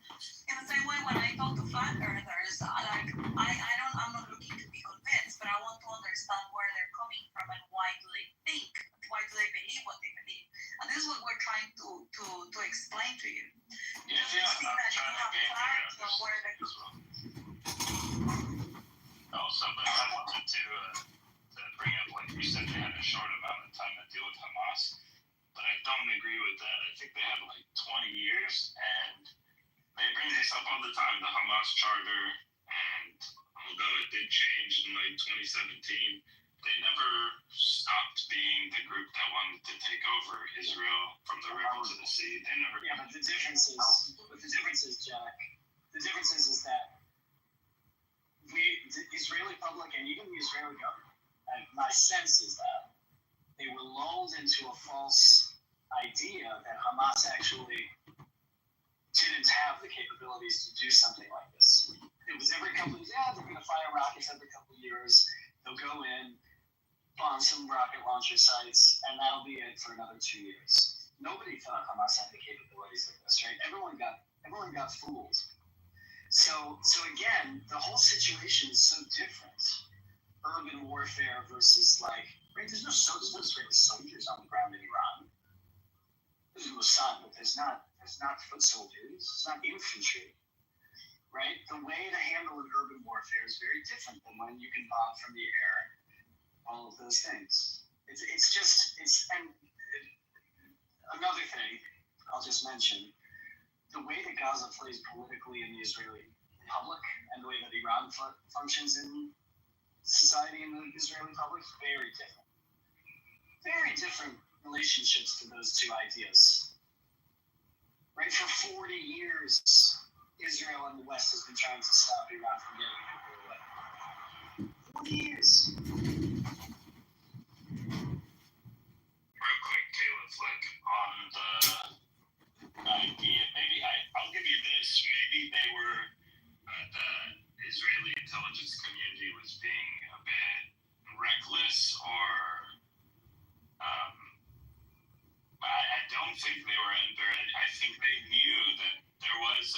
In the same way, when I talk to flat earthers, I'm not looking to be convinced, but I want to understand where they're coming from and why do they think, why do they believe what they believe. And this is what we're trying to explain to you. Yeah, See I'm that you trying to have gain clarity your on where they're understanding as well. Also, but I wanted to bring up, like you said, they had a short amount of time to deal with Hamas, but I don't agree with that. I think they had like 20 years, and they bring this up all the time, the Hamas charter, and although it did change in like 2017, they never stopped being the group that wanted to take over Israel from the river to the sea. They never. Yeah, but the difference is, Jack, is that the Israeli public and even the Israeli government, and my sense is that they were lulled into a false idea that Hamas actually didn't have the capabilities to do something like this. It was every couple of years, they're going to fire rockets every couple of years. They'll go in, bomb some rocket launcher sites, and that'll be it for another 2 years. Nobody thought Hamas had the capabilities of this, right? Everyone got fooled. So again, the whole situation is so different. Urban warfare versus right? There's no Israeli soldiers on the ground in Iran. There's Mossad, but there's not foot soldiers. It's not infantry, right? The way to handle an urban warfare is very different than when you can bomb from the air. All of those things. And another thing I'll just mention, the way that Gaza plays politically in the Israeli public and the way that Iran functions in society in the Israeli public is very different. Very different relationships to those two ideas. Right? For 40 years, Israel and the West has been trying to stop Iran from getting nuclear weapons. 40 years. Real quick, Caleb, like on the idea, maybe I'll give you this. Maybe they were, the Israeli intelligence community was being a bit reckless, or I don't think they were under it. I think they knew that there was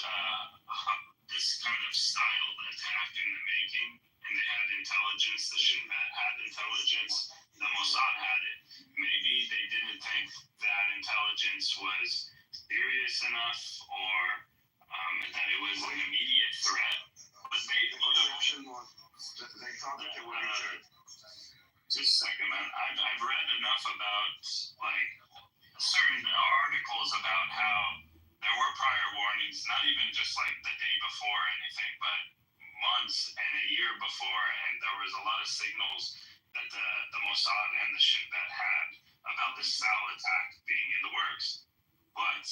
this kind of styled attack in the making, and they had intelligence. The Shin Bet had intelligence. The Mossad had it. Maybe they didn't think that intelligence was serious enough, or that it was an immediate threat. But they would have. They thought that they would be good. Just a second, man. I've read enough about like certain articles about how there were prior warnings, not even just like the day before or anything, but months and a year before, and there was a lot of signals that the Mossad and the Shin Bet had about this style attack being in the works. But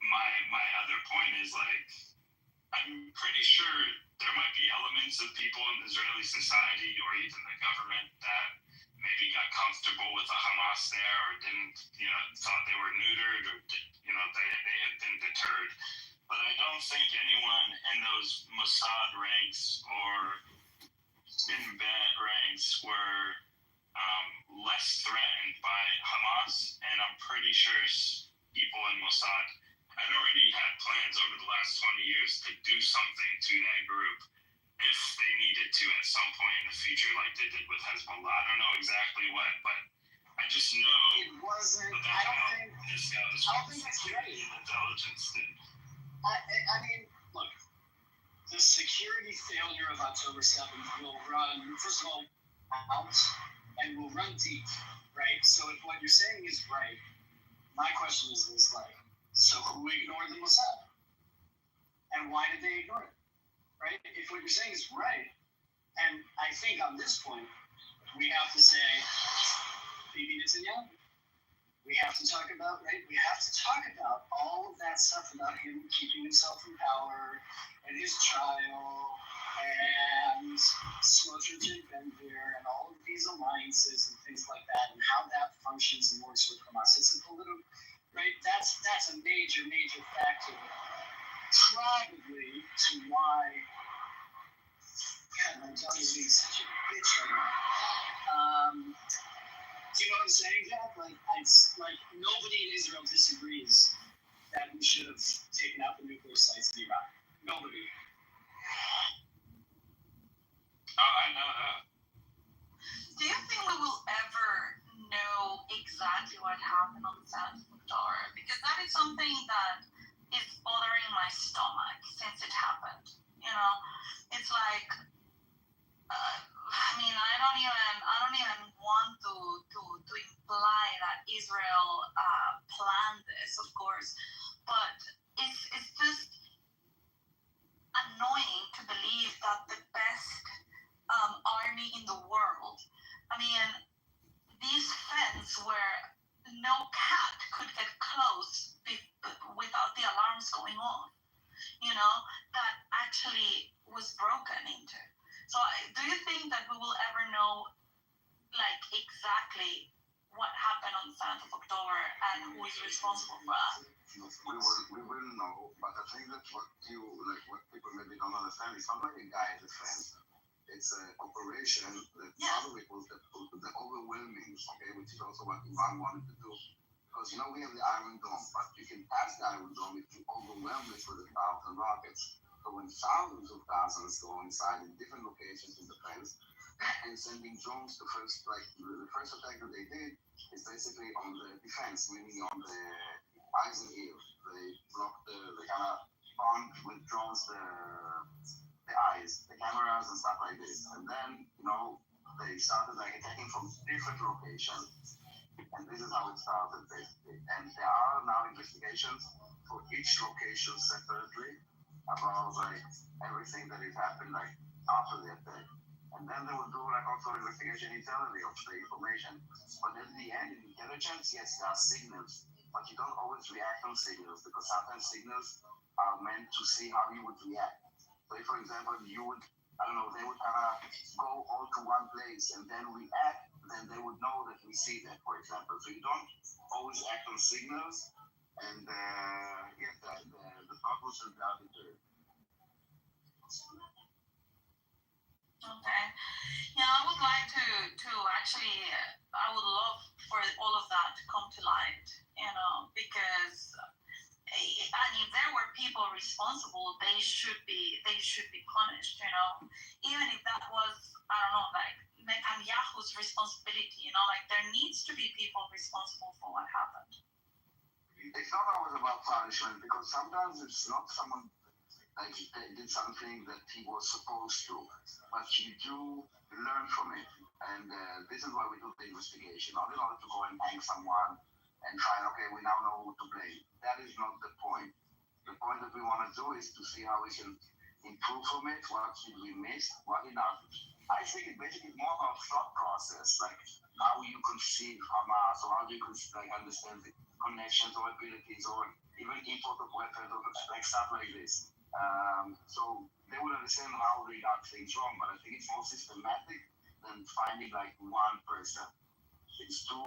my other point is, like, I'm pretty sure there might be elements of people in Israeli society or even the government that maybe got comfortable with the Hamas there, or didn't, thought they were neutered, or, they had been deterred. But I don't think anyone in those Mossad ranks or Shin Bet ranks were less threatened by Hamas, and I'm pretty sure people in Mossad had already had plans over the last 20 years to do something to that group if they needed to at some point in the future, like they did with Hezbollah. I don't know exactly what, but I just know it wasn't. I don't think it's great. Intelligence did. I mean, look, the security failure of October 7th will run, first of all, out and will run deep, right? So if what you're saying is right, my question is like, so who ignored the Mossad? And why did they ignore it, right? If what you're saying is right, and I think on this point, we have to say, Bibi Netanyahu. we have to talk about, right? We have to talk about all of that stuff about him keeping himself in power and his trial and Smotrich and Ben-Gvir and all of these alliances and things like that and how that functions and works with Hamas. It's a political, right? That's a major factor, probably to why. God, my dog is being such a bitch right now. Do you know what I'm saying, Jack? Like nobody in Israel disagrees that we should have taken out the nuclear sites in Iraq. Nobody. Oh, I know that. Do you think we will ever know exactly what happened on the 7th of October? Because that is something that is bothering my stomach since it happened. You know, it's like, I don't even want to imply that Israel planned this, of course, but it's just annoying to believe that the best army in the world, this fence where no cat could get close without the alarms going off, that actually was broken into. So do you think that we will ever know, exactly what happened on the 7th of October and who is responsible for that? We will know, but I think that what people maybe don't understand is not like a guy in the fence. It's an operation that part of it was the overwhelming, okay, which is also what Iran wanted to do. Because, we have the Iron Dome, but you can pass the Iron Dome if you overwhelm it with 1,000 rockets. So when thousands of thousands go inside in different locations in the fence and sending drones, the first attack that they did is basically on the defense, meaning on the eyes and ears. They blocked they kind of armed with drones the eyes, the cameras and stuff like this. And then, they started attacking from different locations. And this is how it started basically. And there are now investigations for each location separately about everything that has happened after the attack. And then they will do also investigation internally of the information. But at the end, intelligence, yes, there are signals, but you don't always react on signals because sometimes signals are meant to see how you would react. So if, for example, they would kind of go all to one place and then react, then they would know that we see that, for example. So you don't always act on signals, and the focus is now deterred. Okay. Yeah, I would like to actually, I would love for all of that to come to light, because, and if there were people responsible, they should be punished, even if that was, I don't know, Netanyahu's responsibility, there needs to be people responsible for what happened. It's not always about punishment, because sometimes it's not someone they did something that he was supposed to, but you do learn from it. And this is why we do the investigation, not in order to go and hang someone and find, okay, we now know who to blame. That is not the point. The point that we want to do is to see how we can improve from it, what did we miss, what enough. I think it's basically more about thought process, how you conceive Hamas, or how do you understand the connections or abilities, or even import of weapons, or stuff like this. So they will understand how they got things wrong, but I think it's more systematic than finding one person. It's too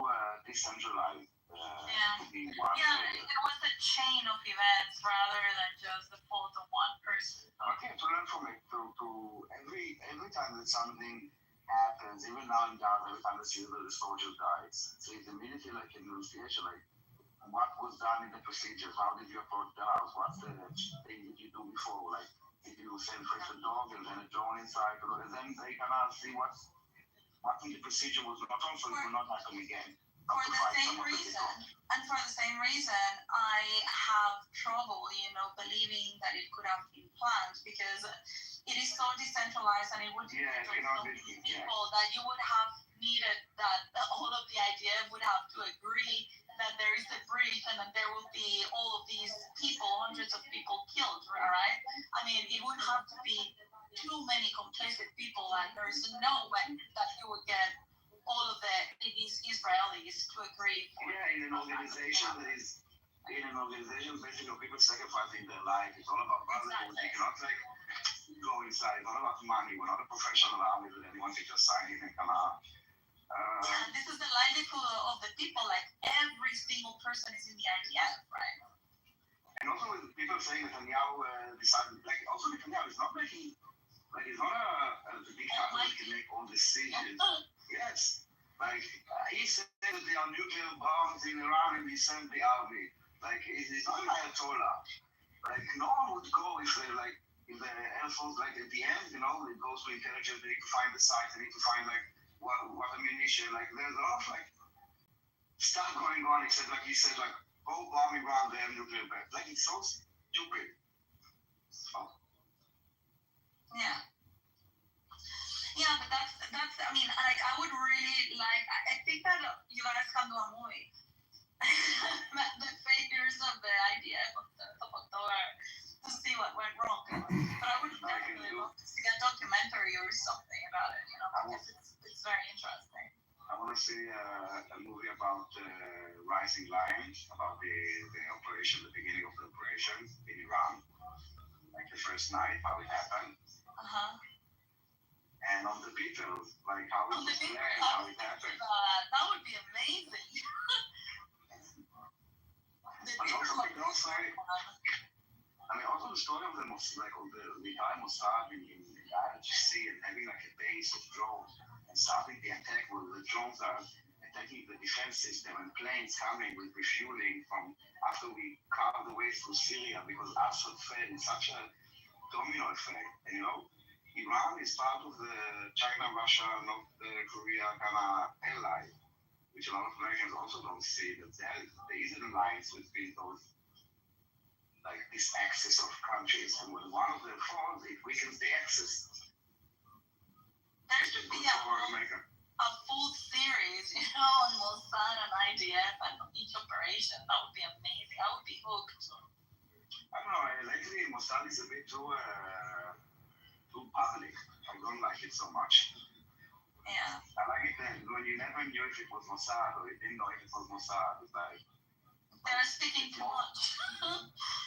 decentralized. It was a chain of events rather than just the fault of one person. Okay, to learn from it, to every time that something happens, even now in Gaza, every time the soldier dies, so it's immediately an investigation, what was done in the procedures, how did you approach the house, what's the thing that you do before, did you send first a dog and then a drone inside, and then they kind of see what in the procedure was not on, so it will not happen again. For the same reason, I have trouble, believing that it could have been planned, because it is so decentralized and it would be people that you would have needed that all of the idea would have to agree that there is a breach and that there will be all of these people, hundreds of people killed, right? It would have to be too many complicit people, and there's no way that you would get all of these Israelis to agree. Yeah, in an organization basically of people sacrificing their life. It's all about brotherhood. You cannot like go inside. It's not about money. We're not a professional army that anyone can just sign in and come out. And this is the livelihood of the people. Like every single person is in the IDF, right? And also with people saying Netanyahu decided, like also Netanyahu is not making, like he's not a dictator that can make all decisions. Yes. Like he said that there are nuclear bombs in Iran and he sent the army. Like he's not an Ayatollah. Like no one would go if like if the Air Force, like at the end, it goes to intelligence, they need to find the site, they need to find like what ammunition, like there's a lot of like stuff going on, except like he said, like go bomb Iran, they have nuclear weapons. Like it's so stupid. Yeah. Yeah, but that's I mean, like I would really like I think that you guys come to a movie. The failures of the idea of October to see what went wrong. But I would definitely love to see a documentary or something about it, because it's very interesting. I want to see a movie about Rising Lions, about the operation, the beginning of the operation in Iran, like the first night, how it happened. And on the Beatles, like how it was planned, how it happened. That would be amazing. Also the story of the Mossad, like of the entire Mossad in IRGC and having like a base of drones and starting the attack where the drones are attacking the defense system and planes coming with refueling from after we carved the way through Syria because Assad fell in such a domino effect. And Iran is part of the China, Russia, North Korea kind of ally, which a lot of Americans also don't see, that there is an alliance between those, like this axis of countries, and when one of them falls, it weakens the axis. There should be a full series, on Mossad and IDF and each operation. That would be amazing. I would be hooked. I don't know, lately Mossad is a bit too public. I don't like it so much. Yeah. I like it when you never knew if it was Mossad or you didn't know if it was Mossad. It's like they're speaking too much.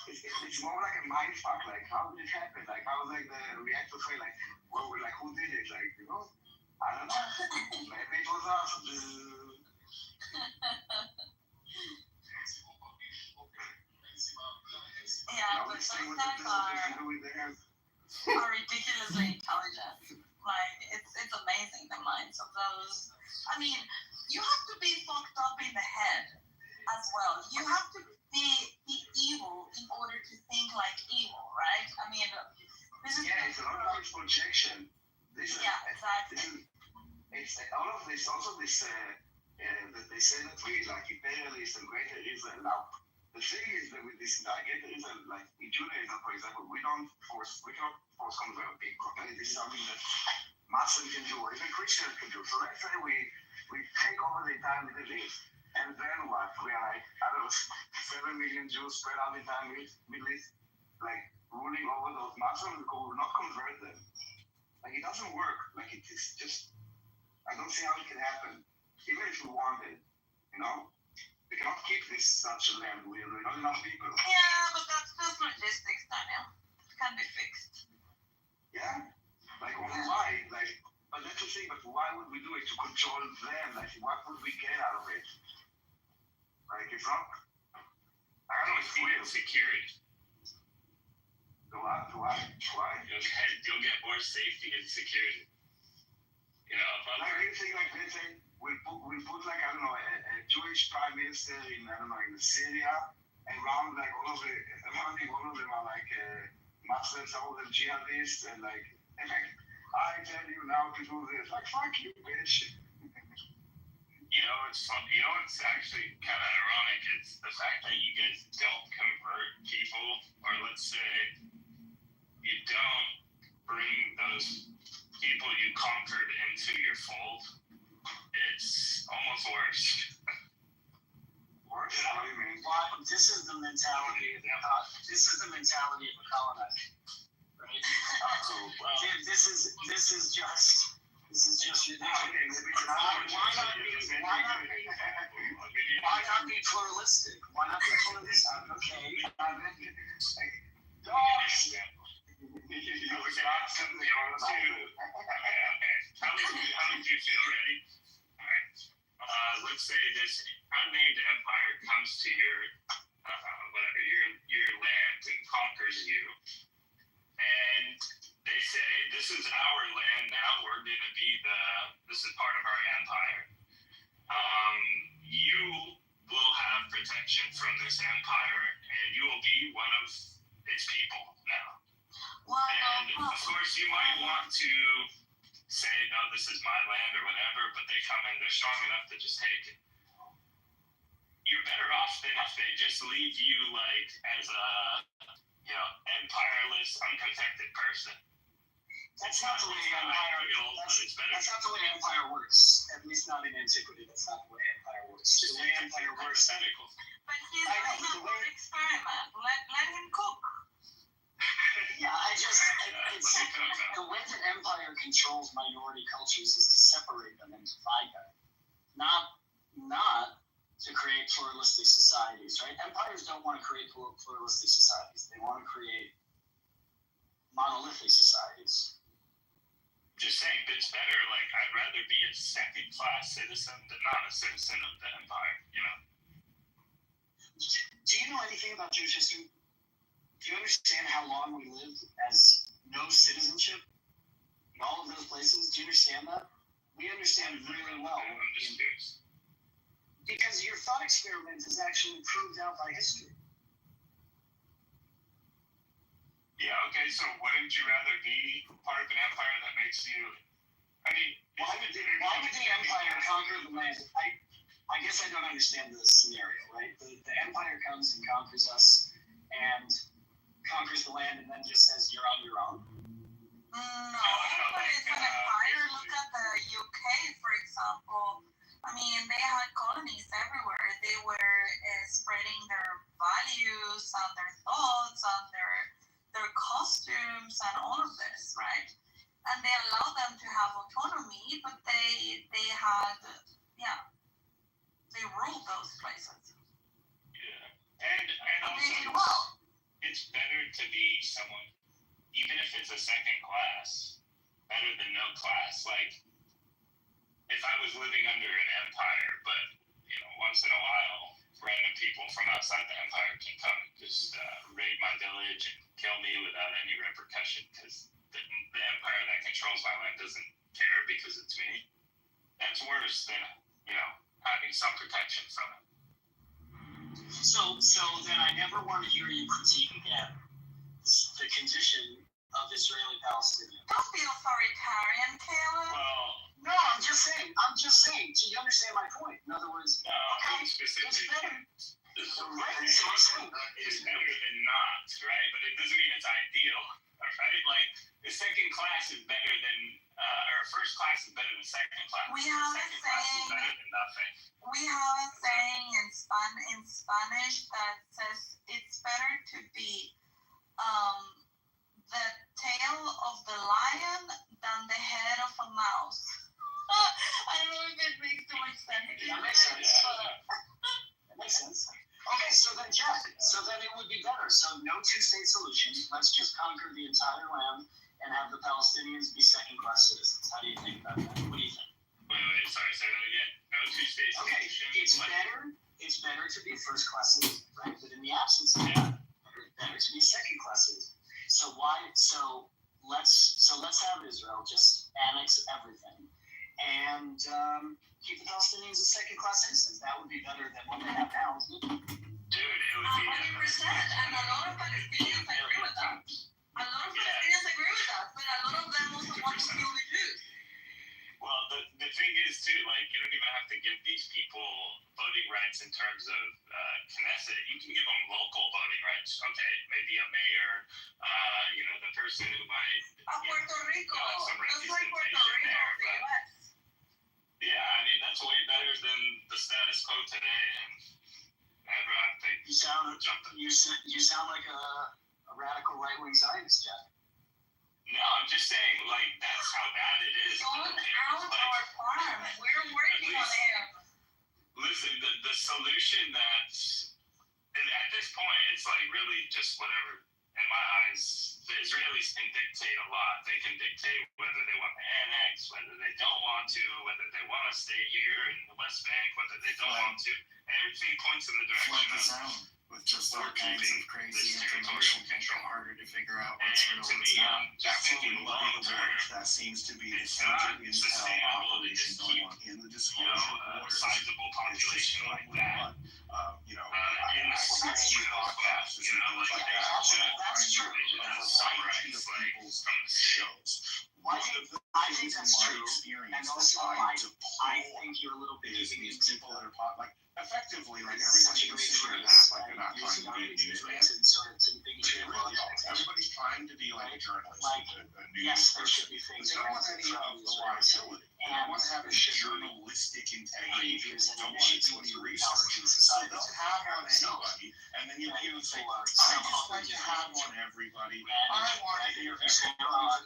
It's more like a mind fuck. Like how did it happen? Like how was like the reactor fail? Like we're like who did it? Like I don't know. Maybe it was us. Yeah, but those guys are ridiculously intelligent. Like it's amazing the minds of those. I mean, you have to be fucked up in the head as well. You have to be evil in order to think like evil, right? I mean, this is it's a lot of projection. Exactly. It's all of this. Also, this that they say that we like imperialist and greater Israel. Now, the thing is that with this greater Israel, like in Judaism, for example, we cannot force convert people. Okay? This is something that Muslims can do, or even Christians can do. So let's say we take over the entire Middle East. And then what? We are like, I don't know, 7 million Jews spread out the entire Middle East, like ruling over those Muslims who will not convert them. Like it doesn't work. Like it's just, I don't see how it can happen. Even if we wanted, we cannot keep this such a land. We're not enough people. Yeah, but that's just logistics, Daniel. It can be fixed. Yeah? Like why? Like, but that's the thing, but why would we do it? To control them? Like what would we get out of it? Like it's not. I don't know. It's weird. Security. Why? You'll get more safety and security. Like you think like they say we put like I don't know a Jewish prime minister in in Syria and around like all of them are like Muslims, some of them jihadists and like I tell you now to do this. Like fuck you, bitch. It's fun. What's actually kind of ironic is the fact that you guys don't convert people, or let's say you don't bring those people you conquered into your fold. It's almost worse. Worse? What do you mean? Well, this is the mentality. This is the mentality of a colonizer, right? This is just This is just ridiculous. Why not be pluralistic? Why not be pluralistic? Okay. How would you feel? Ready? All right. Let's say this unnamed empire comes to your whatever your land and conquers you, and they say, "This is our land now. We're gonna be this is part of our empire. You will have protection from this empire, and you will be one of its people now." And of course, you might want to say, "No, this is my land" or whatever, but they come in, they're strong enough to just take it. You're better off than if they just leave you like as a empireless, unprotected person. That's not the way empire. That's not the way empire works. At least not in antiquity. That's not the way empire works. The way empire works. But he's doing a good experiment. Let him cook. Yeah, it's the way that empire controls minority cultures is to separate them and divide them, not to create pluralistic societies, right? Empires don't want to create pluralistic societies. They want to create monolithic societies. Just saying, it's better, like, I'd rather be a second-class citizen than not a citizen of the empire, Do you know anything about Jewish history? Do you understand how long we lived as no citizenship in all of those places? Do you understand that? We understand really well. I'm just curious. Because your thought experiment is actually proved out by history. Yeah, okay, so wouldn't you rather be part of an empire that makes you... I mean... Why would the empire conquer the land? I guess I don't understand the scenario, right? The empire comes and conquers us and conquers the land and then just says, "You're on your own." No, but it's an empire. Look at the UK, for example. I mean, they had colonies everywhere. They were spreading their values and their thoughts and their costumes and all of this, right? And they allowed them to have autonomy, but they had, they ruled those places. Yeah, and also, they did well. It's better to be someone, even if it's a second class, better than no class. Like, if I was living under an empire, but, once in a while, random people from outside the empire can come and just raid my village and kill me without any repercussion, because the empire that controls my land doesn't care because it's me. That's worse than, having some protection from it. So then I never want to hear you critique again the condition of Israeli-Palestinians. Don't be authoritarian, Caleb. Well, no, I'm just saying. Do you understand my point? In other words, okay, it's better. It's better than not, right? But it doesn't mean it's ideal, right? Like, the second class is better than, or first class is better than second class. We have a second class is better than nothing. We have a saying in Spanish that says it's better to be the tail of the lion than the head of a mouse. I don't know if it makes too much sense. That makes sense. That makes sense. Okay, so then, Jeff, it would be better. So no two-state solution. Let's just conquer the entire land and have the Palestinians be second-class citizens. How do you think about that? What do you think? Wait, sorry, say that again? No two-state solution? Okay, it's better to be first-class citizen, right? But in the absence of that, it's better to be second-class citizen. So let's have Israel just annex everything and keep the Palestinians as second-class citizens. That would be better than what they have now, isn't it? Dude, it would be 100%, and a lot of Palestinians agree with that. A lot of Palestinians agree with that, but a lot of them also want to kill the Jews. Well, the thing is, too, like, you don't even have to give these people voting rights in terms of Knesset. You can give them local voting rights. Okay, maybe a mayor, the person who might... Puerto Rico, some just like Puerto representation Rico, there, the but, U.S. Yeah, I mean, that's way better than the status quo today, and everyone thinks... You sound like a radical right-wing Zionist, Jeff. No, I'm just saying, like, that's how bad it is. Don't out our farm. We're working on it. Listen, the solution and at this point, it's like really just whatever, in my eyes, the Israelis can dictate a lot. They can dictate whether they want to annex, whether they don't want to, whether they want to stay here in the West Bank, whether they don't want to. Everything points in the direction Flood the of zone with just all kinds of crazy information, control. harder to figure out what's And real to and me, what's not. I'm thinking long term, That seems to be the it's not center intel sustainable to operation just going keep, on in the a disclosure orders. sizable population like that. In the school, podcasts and things like that. that's true. Some rights, like from the state. Shows. One of the I think things that's in my true. experience And also, trying to I pull think you're a little bit is giving these into people that are like effectively like It's such everybody a is great sitting choice. back like they're not trying to be a newsman. And sort of to big They really are. Everybody's trying to be like a journalist, Like, a news yes, there should person. be But things they don't want around any of the liability. They don't want to have a journalistic integrity. They don't want to do any research. So they'll have on anybody, and then you say, I just like to have on everybody. I want to hear everybody's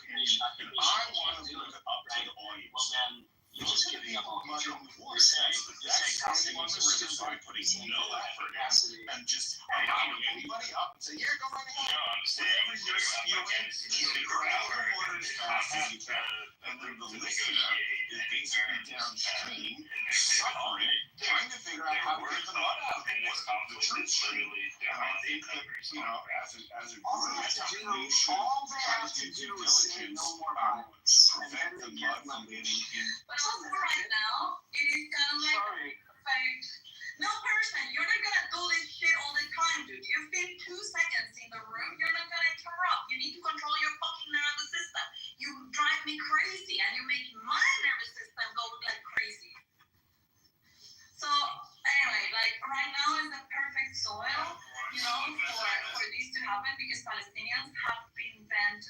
opinion, and I want to look up to the audience. Well, then you just give me a whole Money bunch on of the floor says that's standing on the riverside putting no effort in and just allowing anybody up and say, yeah, go right ahead. Whatever you're spewing, you grab the water as fast as you can. And then the listener is basically downstream, suffering, trying to figure out how to get the mud out of the water, the truth stream. And I think that, as a All group, they have to do, we should all they try have to to do do is say diligence no more to violence. prevent the mud from getting in. But also right now, it is kind of like Sorry. fake. No person, you're not gonna do this shit all the time, dude. You've been 2 seconds in the room, you're not gonna interrupt. You need to control your fucking nervous system. You drive me crazy and you make my nervous system go like crazy. So anyway, like right now is the perfect soil, for this to happen because Palestinians have been bent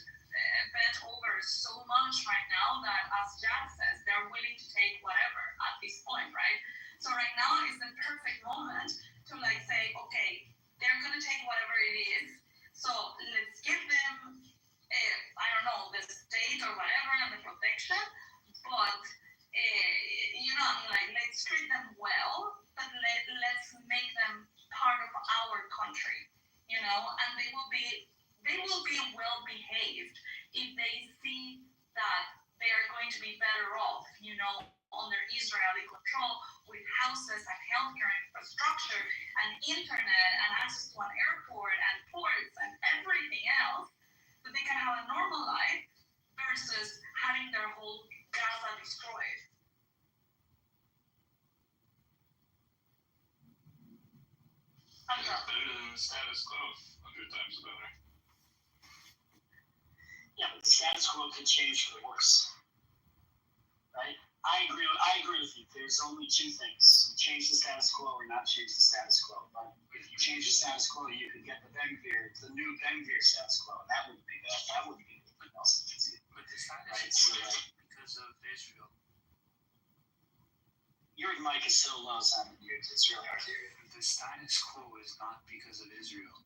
over so much right now that, as Jack says, they're willing to take whatever at this point, right? So right now is the perfect moment to like say, okay, they're gonna take whatever it is. So let's give them, I don't know, the state or whatever and the protection, but let's treat them well, but let's make them part of our country, and they will be well behaved if they see that they are going to be better off, under Israeli control with houses and healthcare infrastructure and internet and access to an airport and ports and everything else, that they can have a normal life versus having their whole Gaza destroyed. It's better than the status quo, 100 times better. Yeah, but the status quo could change for the worse, right? I agree with you. There's only two things: change the status quo or not change the status quo. But if you change the status quo, you could get the new Ben-Gvir status quo, and that wouldn't be bad. That wouldn't be anything else. But the status quo is because of Israel. Your mic is so low, Simon. It's really hard to hear you. The status quo is not because of Israel.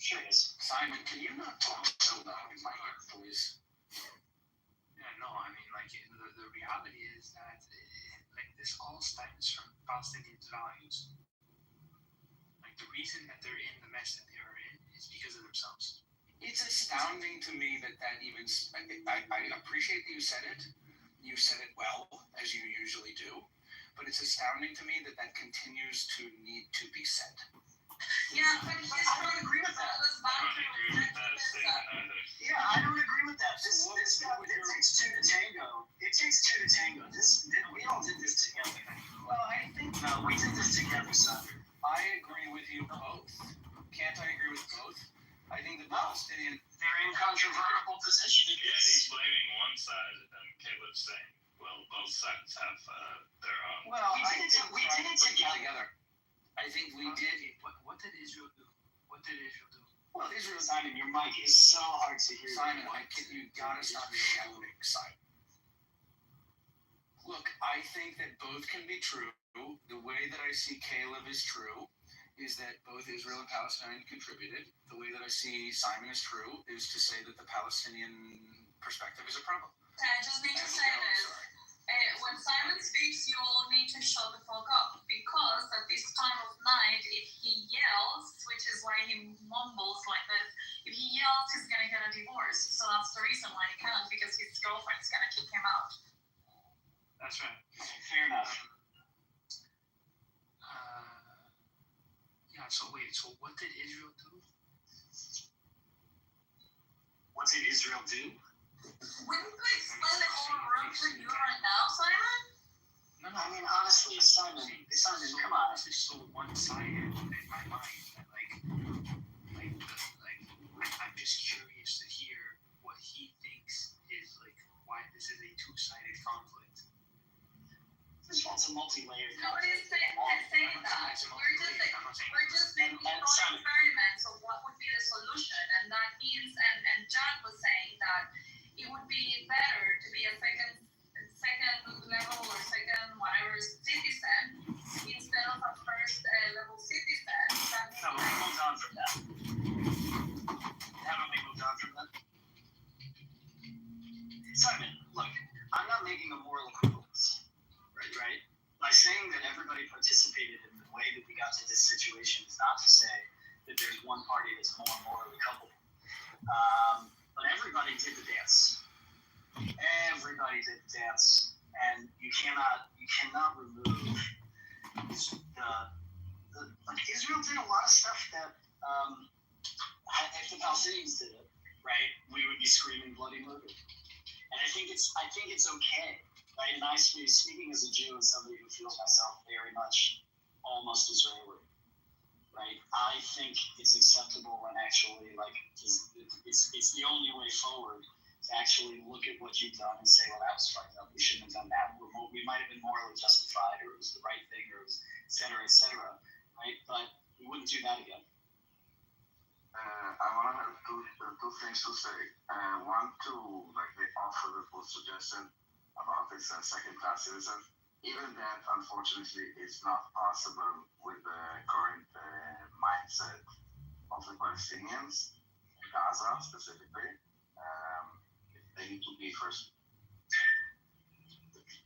Sure it is. Simon, can you not talk so loud in my ear, please? Yeah, no, I mean, the reality is that, this all stems from Palestinian values. Like, the reason that they're in the mess that they are in is because of themselves. It's astounding to me that even, I appreciate that you said it. You said it well, as you usually do. But it's astounding to me that continues to need to be said. Yeah, but I don't agree with that. Yeah, I don't agree with that. This it takes two to tango. It takes two to tango. We all did this together. Well, I think we did this together, Sandra. I agree with you both. Can't I agree with both? I think the Palestinian, they're in controversial positions. Yeah, he's blaming one side, and Caleb's saying, well, both sides have their own. Well, we did it together. I think we did. What did Israel do? Well, Israel. Simon, your mic is so hard to hear. Simon, you gotta stop shouting, Simon. Look, I think that both can be true. The way that I see Caleb is true is that both Israel and Palestine contributed. The way that I see Simon is true is to say that the Palestinian perspective is a problem. And it's gonna kick him out. That's right. Fair enough. Yeah. So wait. So what did Israel do? What did Israel do? Wouldn't you explain the whole room for you right now, Simon? No. I mean, honestly, Simon, come on. This is so one-sided in my mind that I'm just curious to hear what he thinks is like why this is a two-sided conflict. First of all, it's a multi-layered Nobody's saying that. We're just making thought experiments of what would be the solution, and that means, and John was saying that it would be better to be a second level or second whatever citizen instead of a first level citizen. No, we moved on from that. Haven't we moved on from that? Simon, look, I'm not making a moral equivalence, right? By saying that everybody participated in the way that we got to this situation is not to say that there's one party that's more morally culpable. But everybody did the dance. Everybody did the dance, and you cannot remove like Israel did a lot of stuff that if the Palestinians did it, right, we would be screaming bloody murder. And I think it's okay, right? And I speaking as a Jew and somebody who feels myself very much almost Israeli, right? I think it's acceptable and actually like it's the only way forward to actually look at what you've done and say, well, that was fucked up. We shouldn't have done that. We might have been morally justified, or it was the right thing, or it was et cetera, right? But we wouldn't do that again. I want to have two things to say. One, to like the offer that was suggested about this second-class citizen. Even that, unfortunately, is not possible with the current mindset of the Palestinians, in Gaza specifically. They need to be first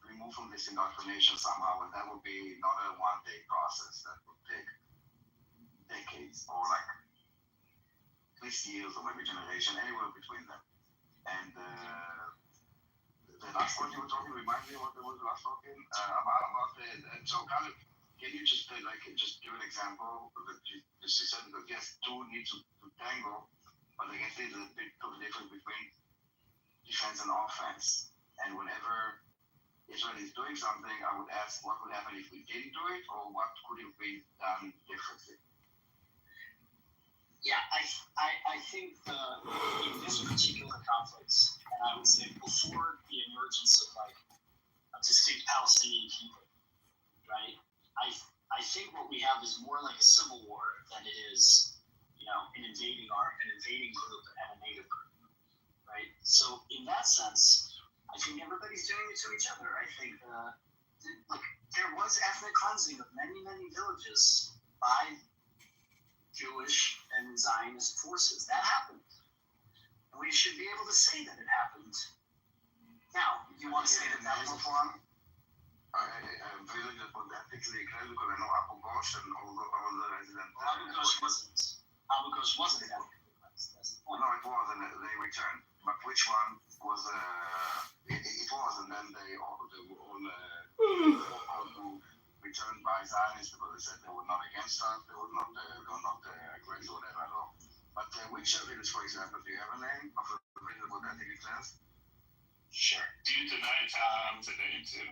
removed from this indoctrination somehow, and that would be not a one-day process. That would take decades or like at least years or maybe generation, anywhere between them. And the last point you were talking reminds me of what the last talking about so kind of, can you just just give an example that you said that yes, two need to tango, but I guess there's a big difference between defense and offense. And whenever Israel is doing something, I would ask what would happen if we didn't do it, or what could have been done differently. Yeah, I think in this particular conflict, and I would say before the emergence of like a distinct Palestinian people, right? I think what we have is more like a civil war than it is, an invading group and a native group, right? So in that sense, I think everybody's doing it to each other. I think look, there was ethnic cleansing of many, many villages by Jewish and Zionist forces. That happened. And we should be able to say that it happened. Now, you want to say that that was a form? I'm really good with that, particularly because I know Abu Ghosh and all the residents. Well, Abu Ghosh wasn't. Abu Ghosh wasn't ethnically cleansed. That's the point. No, it was, and they returned. But which one was? It was, and then they all returned by Zionists because they said they were not against us, they were not aggressive or whatever at all. But which village, for example, do you have a name of a village that was ethnically cleansed? Sure. Do you deny it's happening today too?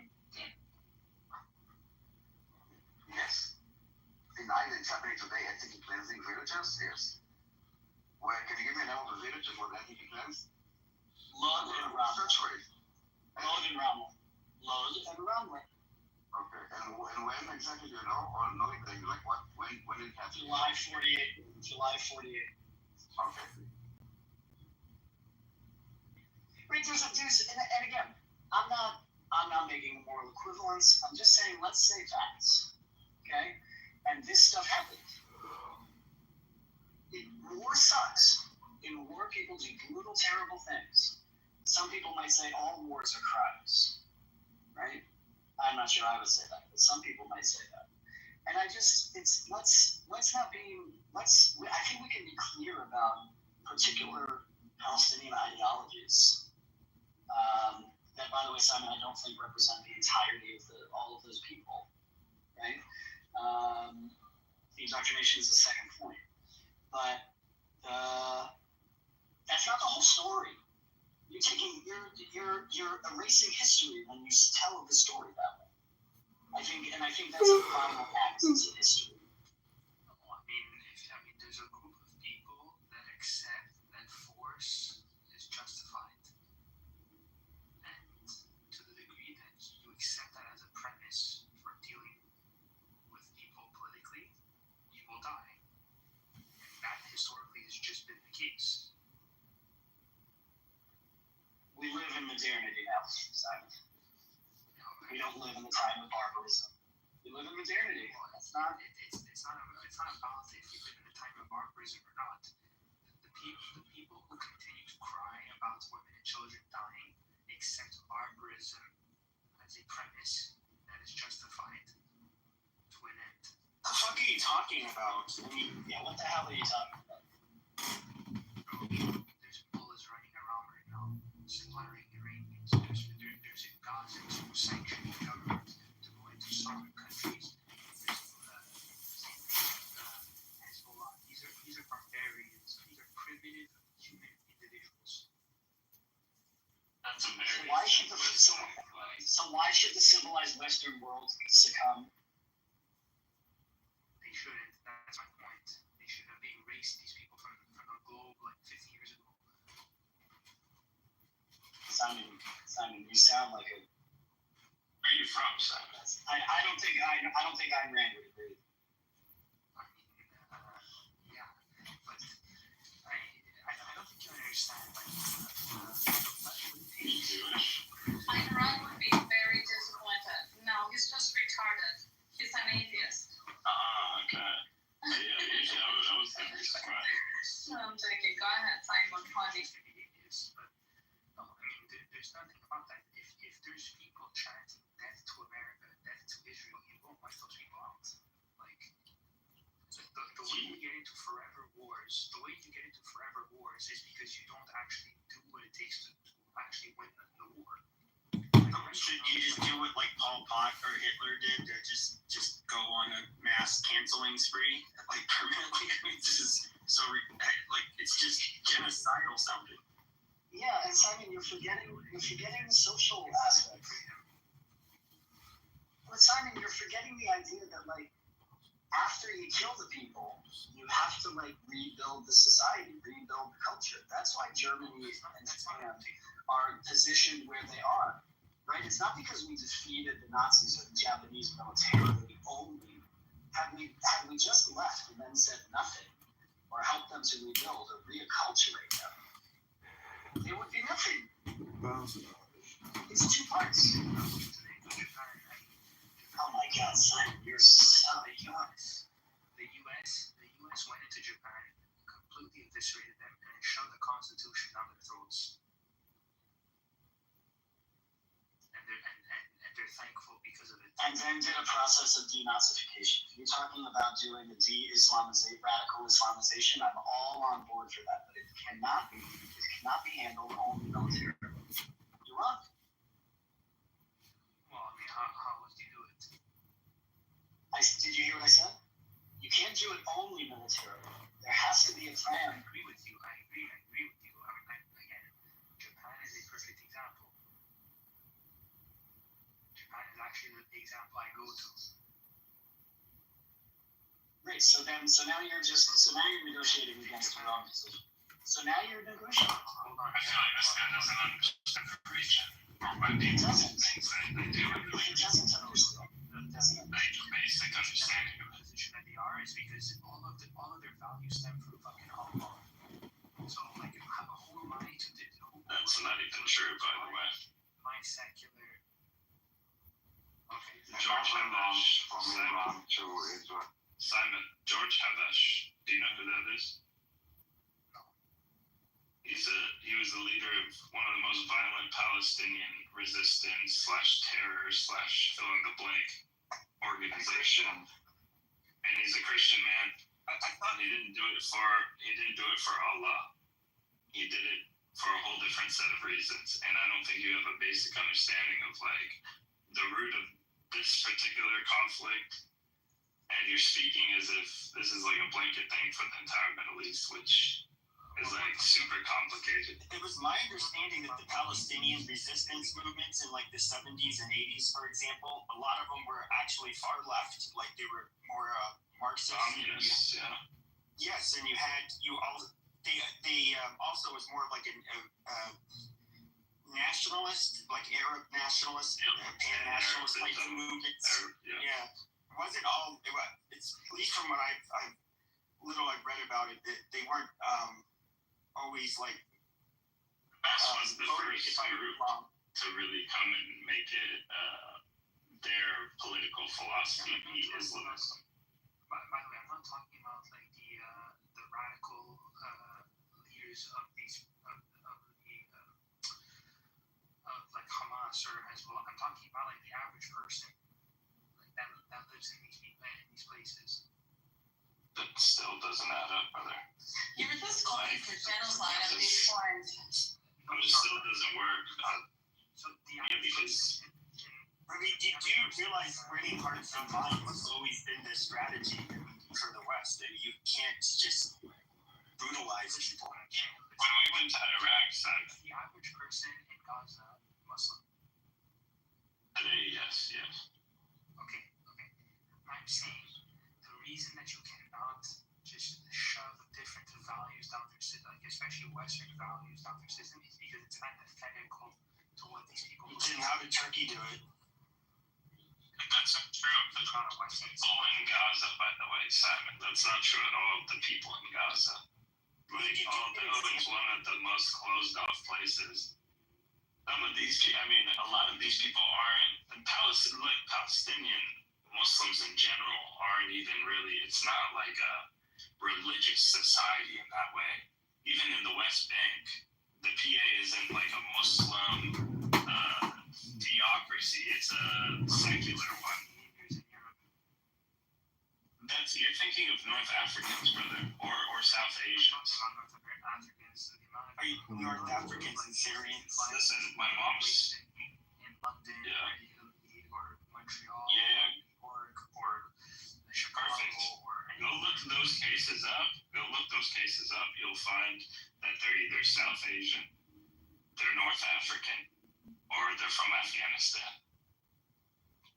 Yes. Deny that it's happening today, ethnically cleansing villages? Yes. Well, can you give me a name of the village that was ethnically cleansed? Lod and Ramah. Search for it. Lod and Ramah. Lod and Ramah. Okay, and when exactly do you know, or not exactly, like what, when did it happen? July 48. Okay. Right, and again, I'm not making a moral equivalence. I'm just saying, let's say facts, okay? And this stuff happened. War sucks. In war, people do brutal, terrible things. Some people might say all wars are crimes, right? I'm not sure I would say that, but some people might say that. And I think we can be clear about particular Palestinian ideologies way, Simon, I don't think represent the entirety of all of those people, right? The indoctrination is the second point, but that's not the whole story. You're erasing history when you tell the story that way. I think that's the final absence of history. I mean, there's a group of people that accept that force is justified, and to the degree that you accept that as a premise for dealing with people politically, you will die. And that historically has just been the case. We live in modernity now, Simon. We don't live in the time of barbarism. We live in modernity. It's not about if we live in the time of barbarism or not. The people who continue to cry about women and children dying accept barbarism as a premise that is justified to an end. The fuck are you talking about? I mean, yeah, what the hell are you talking about? There's bullets running around right now, slaughtering Iranians. There's in Gaza who sanctioned the government to go into starving countries. Hezbollah. These are barbarians. These are primitive human individuals. That's American. So why should the civilized Western world succumb? They shouldn't. That's my point. They should have erased these people from the globe like 50 years ago. Simon, you sound like a. Where are you from, Simon? I don't think Ayn Rand would agree. Yeah, but I don't think you understand. He's Jewish. Ayn Rand would be very disappointed. No, he's just retarded. He's an atheist. Okay. Yeah, I was thinking surprised. No, I'm joking. Go ahead, Simon. Honey. No, I mean, there's nothing about that. If there's people chanting death to America, death to Israel, you won't wipe those people out. Like, the way you get into forever wars is because you don't actually do what it takes to actually win the war. Should you just do what like Pol Pot or Hitler did, just go on a mass canceling spree, like permanently? This is so it's just genocidal sounding. Yeah, and Simon, you're forgetting the social aspect. But Simon, you're forgetting the idea that like after you kill the people, you have to like rebuild the society, rebuild the culture. That's why Germany and Japan are positioned where they are. Right? It's not because we defeated the Nazis or the Japanese militarily only. Had we just left and then said nothing, or helped them to rebuild or reacculturate them, there would be nothing. It's two parts. Oh my God, Simon, you're so young. The U.S. went into Japan, completely eviscerated them, and shoved the Constitution down their throats. And they're thankful because of it. And then did a process of denazification. If you're talking about doing a radical Islamization, I'm all on board for that. But it cannot be handled only militarily. You're wrong. Well, I mean, how would you do it? Did you hear what I said? You can't do it only militarily. There has to be a plan. I agree with you. I agree with you. Again, Japan is a perfect example. Japan is actually the example I go to. Great. So now you're negotiating against your own position. So now you're negotiating. Hold on. I feel like this guy doesn't understand the region. It doesn't. They do. It doesn't understand. Like a basic understanding of it. The position that they are is because all of their values stem from fucking Allah. So like, who am I to do? That's not even true, by the way. My secular. Okay. George Habash. Simon, George Habash. Do you know who that is? No. He was the leader of one of the most violent Palestinian resistance / terror / fill in the blank organization, and he's a Christian man. I thought he didn't do it for Allah. He did it for a whole different set of reasons. And I don't think you have a basic understanding of like the root of this particular conflict. And you're speaking as if this is like a blanket thing for the entire Middle East, which is like super complicated. It was my understanding that the Palestinian resistance movements in like the 70s and 80s, for example, a lot of them were actually far left, like they were more Marxist. Communists, yeah. Yes, and they also was more of like a nationalist, like Arab nationalist, pan-nationalist type of movements. Yeah. It wasn't all. It's at least from what I've read about it, that they weren't always like. That was the first group to really come and make it their political philosophy be Islamism. By the way, I'm not talking about like the radical leaders of these of like Hamas or Hezbollah. I'm talking about like the average person, like that lives in these places. That still doesn't add up, brother. You were just calling for genocide of these foreign. It still doesn't work. Because. I mean, do you realize Brady hearts and minds has always been this strategy for the West that you can't just brutalize people? When we went to Iraq, the average person in Gaza Muslim? Today, yes. Okay. I'm saying the reason that you cannot just shove different values down their system, like especially Western values down their system, is because it's antithetical to what these people believe. And how did Turkey do it? That's not true of the people in Gaza, by the way, Simon. That's not true at all of the people in Gaza. Like, although it's one of the most closed off places, some of these people, I mean, a lot of these people aren't, Palestinian Muslims in general aren't even really, it's not like a religious society in that way. Even in the West Bank, the PA isn't like a Muslim theocracy, it's a secular one. You're thinking of North Africans, brother, or South Asians. Are you North Africans and Syrians? Listen, my mom's in London, or Montreal, or Chicago, perfect. Go look those cases up. You'll find that they're either South Asian, they're North African, or they're from Afghanistan.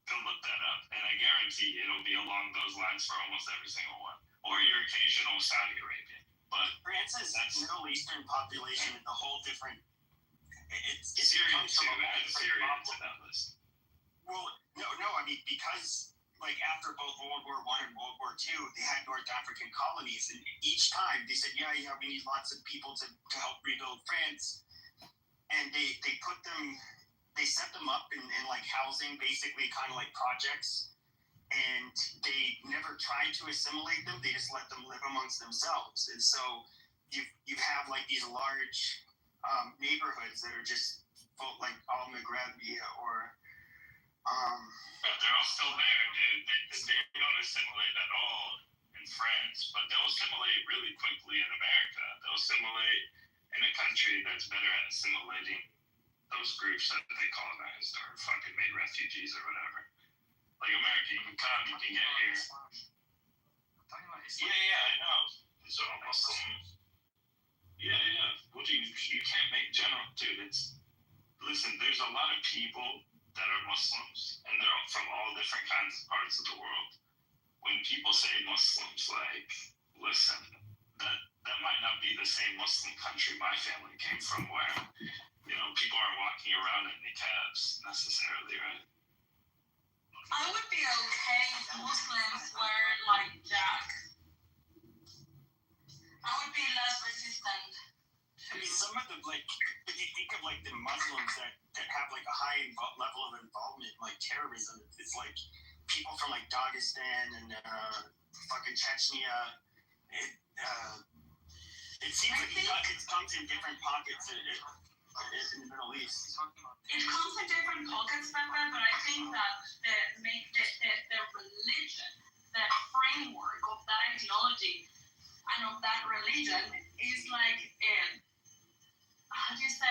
Go look that up, and I guarantee it'll be along those lines for almost every single one, or your occasional Saudi Arabian. But France's Middle Eastern population is a whole different. It's Syrian too. Add Syria to that list. Well, no. I mean, because like after both World War I and World War II, they had North African colonies, and each time they said, yeah, we need lots of people to help rebuild France, and they put them. They set them up in like housing, basically kind of like projects, and they never tried to assimilate them. They just let them live amongst themselves. And so you have like these large neighborhoods that are just like all Maghreb or. But they're all still there, dude. They don't assimilate at all in France, but they'll assimilate really quickly in America. They'll assimilate in a country that's better at assimilating those groups that they colonized or fucking made refugees or whatever. Like America, you can come, you can get here. Yeah, I know. It's all Muslim. Yeah. Well, you can't make general, dude. Listen, there's a lot of people that are Muslims, and they're from all different kinds of parts of the world. When people say Muslims, like, listen, that might not be the same Muslim country my family came from, where people aren't walking around in niqabs necessarily, right? I would be okay if Muslims were like Jack. I would be less resistant. I mean, some of the if you think of like the Muslims that have like a high level of involvement in like terrorism, it's like people from like Dagestan and fucking Chechnya. It seems like it comes in different pockets. In the Middle East. It comes in different pockets, but I think that the religion, the framework of that ideology and of that religion is like how do you say,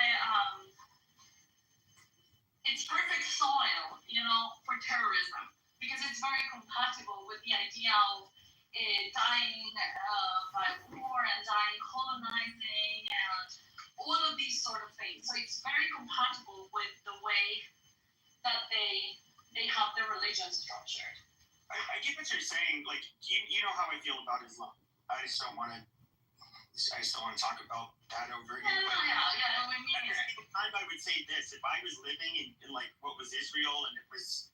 it's perfect soil, for terrorism, because it's very compatible with the idea of dying by war and dying colonizing and all of these sort of things. So it's very compatible with the way that they have their religion structured. I get what you're saying. Like, you know how I feel about Islam. I just don't want to talk about that over here. Yeah. No, I mean, at the same time, I would say this: if I was living in like what was Israel, and it was,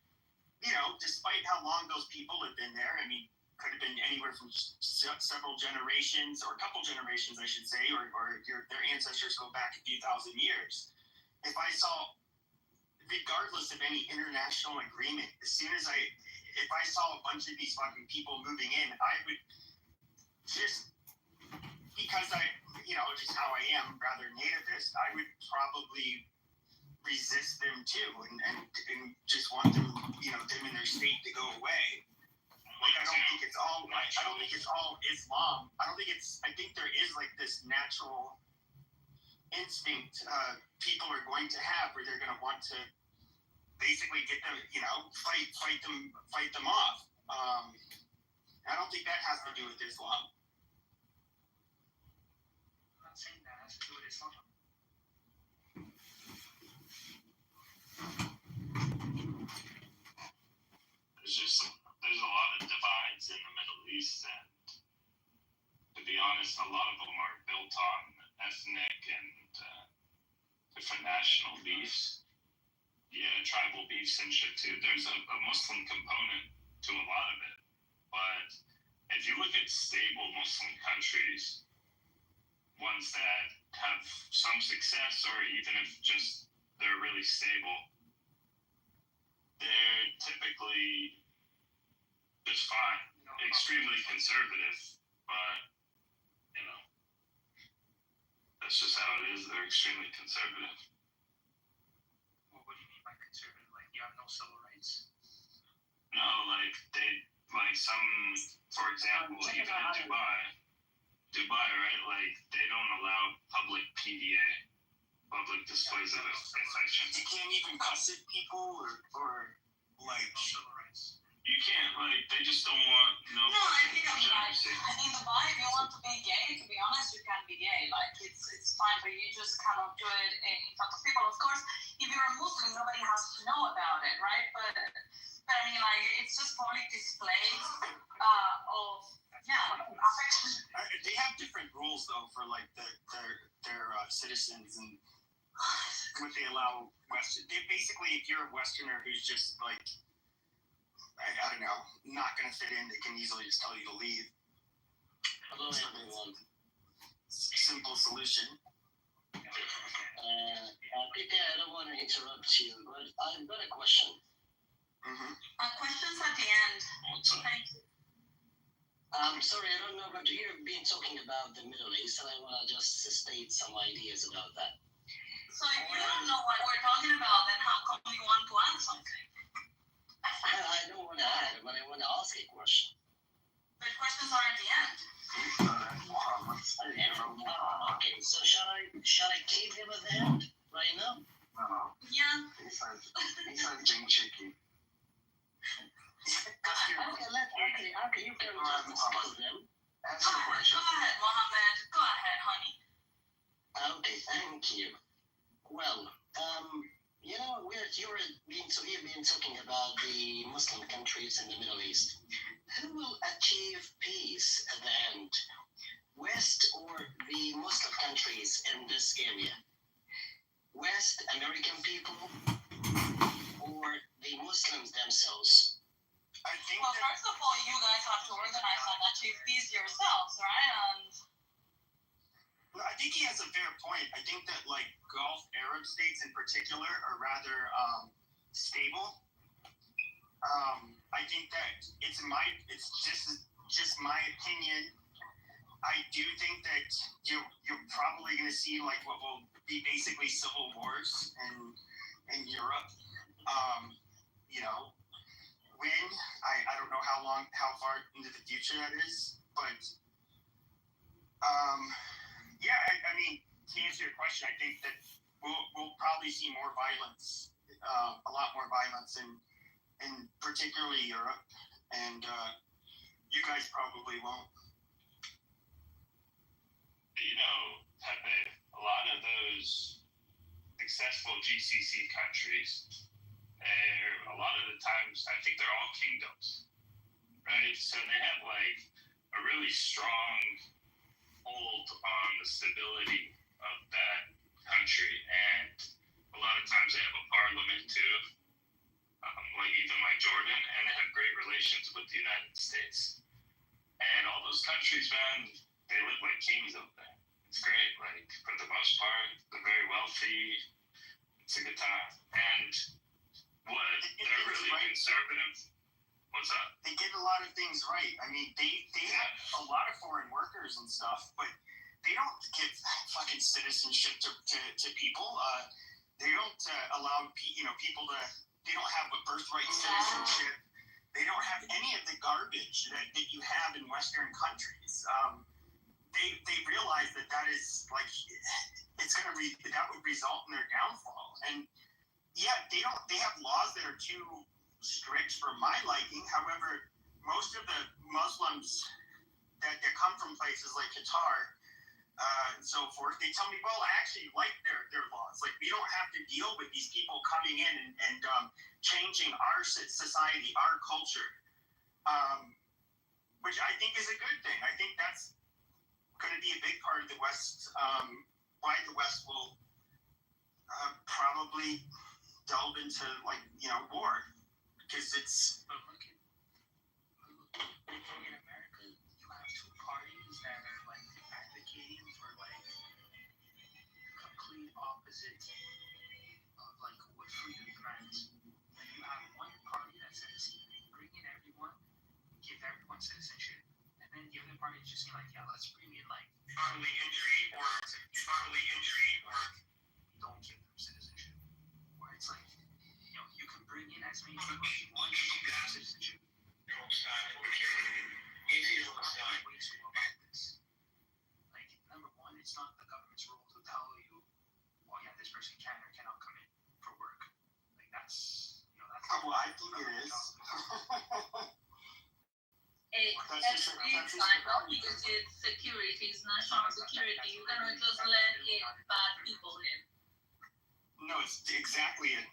despite how long those people have been there, I mean, could have been anywhere from several generations, or a couple generations, I should say, or their ancestors go back a few thousand years. If I saw, regardless of any international agreement, if I saw a bunch of these fucking people moving in, I would just, because just how I am, rather nativist, I would probably resist them too, and just want them, them in their state to go away. Like, I don't think it's all Islam. I think there is like this natural instinct people are going to have, where they're going to want to basically get them, fight them off. I don't think that has to do with Islam. I'm not saying that has to do with Islam. There's a lot of divides in the Middle East, and to be honest, a lot of them are built on ethnic and different national beefs. Yeah, tribal beefs and shit too. There's a Muslim component to a lot of it, but if you look at stable Muslim countries, ones that have some success, or even if just they're really stable, they're typically just fine. Extremely conservative, but that's just how it is. They're extremely conservative. Well, what do you mean by conservative? Like, you have no civil rights? No, some, for example, even in Dubai, right? Like, they don't allow public PDA, public displays of affection. You can't even cuss at people, or like civil rights. You can't, like, they just don't want No, I think I'm right. In Dubai, if you want to be gay, to be honest, you can be gay. Like, it's fine, but you just cannot do it in front of people. Of course, if you're a Muslim, nobody has to know about it, right? But I mean, like, it's just public displays of affection. They have different rules though for like their citizens, and what they allow basically, if you're a Westerner who's just like, I don't know, not going to fit in, they can easily just tell you to leave. Hello, everyone. Simple solution. Peter, I don't want to interrupt you, but I've got a question. Questions at the end. Thank you. Sorry, I don't know, but you've been talking about the Middle East, and I want to just state some ideas about that. So if you don't know what we're talking about, then how come you want to add something? I don't want to add, but I want to ask a question. The questions are at the end. Okay, so shall I keep him at the end right now? No. Yeah. He's being cheeky. Okay, you can just discuss them. Answer the question. Go ahead, Mohammed. Go ahead, honey. Okay, thank you. Well, you've been talking about the Muslim countries in the Middle East. Who will achieve peace at the end? West or the Muslim countries in this area? West American people or the Muslims themselves? First of all, you guys have to organize and achieve peace yourselves, right? I think he has a fair point. I think that like Gulf Arab states in particular are rather stable. I think that it's just my opinion. I do think that you're probably going to see like what will be basically civil wars in Europe. When I don't know how far into the future that is, but I mean, to answer your question, I think that we'll probably see more violence, a lot more violence in particularly Europe, and you guys probably won't. You know, Pepe, a lot of those successful GCC countries, a lot of the times, I think they're all kingdoms, right? So they have like a really strong hold on the stability of that country, and a lot of times they have a parliament too, like even like Jordan, and they have great relations with the United States. And all those countries, man, they live like kings over there. It's great. Like for the most part, they're very wealthy. It's a good time. And what they're really conservative. What's up? They get a lot of things right. I mean, they have a lot of foreign workers and stuff, but they don't give fucking citizenship to people. They don't allow people to. They don't have a birthright citizenship. They don't have any of the garbage that you have in Western countries. They realize that is like it's gonna that would result in their downfall. And yeah, they have laws that are too strict for my liking. However, most of the Muslims that come from places like Qatar and so forth, they tell me, well, I actually like their laws. Like, we don't have to deal with these people coming in and changing our society, our culture, which I think is a good thing. I think that's going to be a big part of the West, why the West will probably delve into, war. Because it's... But look in America, you have two parties that are, advocating for, complete opposite of, what freedom demands. And you have one party that says, bring in everyone, give everyone citizenship. And then the other party is just saying, let's bring in, bodily injury or don't give them citizenship. Where it's you can bring in as many people as you want, you don't give them citizenship. Ways to go about this. Number one, it's not the government's role to tell you, well, yeah, this person can or cannot come in for work. That's well, I think it is. It's like because it's security, it's national security. You cannot just let bad people in. No, it's exactly a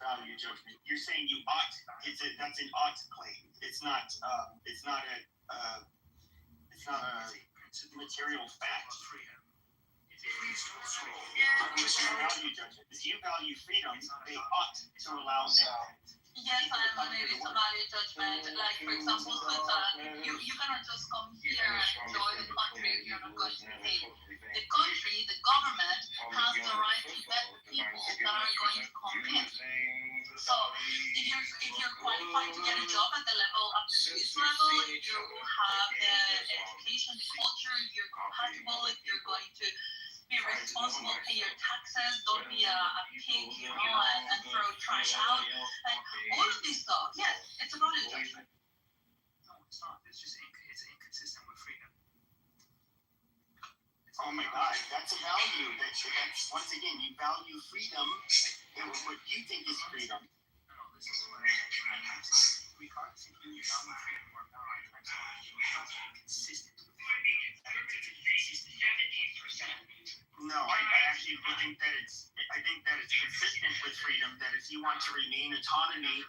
value judgment. You're saying you ought. That's an ought claim. It's not a material fact. It's a value judgment. If you value freedom, they ought to allow that. Yes, I'm on it. It's a value judgment. Like, for example, Switzerland, you cannot just come here and enjoy the country if you're not going to pay. The country, the government, has the right to vet people that are going to come in. So, if you're qualified to get a job at the level, up to this level, if you have the education, the culture, if you're compatible, if you're going to be responsible, pay your taxes, don't be a pig, and throw trash out. All of this stuff, yes, it's a value judgment. No, it's not. It's just it's inconsistent with freedom. Oh my God, that's a value. That's once again, you value freedom. What you think is freedom. No, this is what regardless if you value freedom or not, I'm saying you have to be consistent with freedom. No, I actually think that it's consistent with freedom. That if you want to remain autonomy,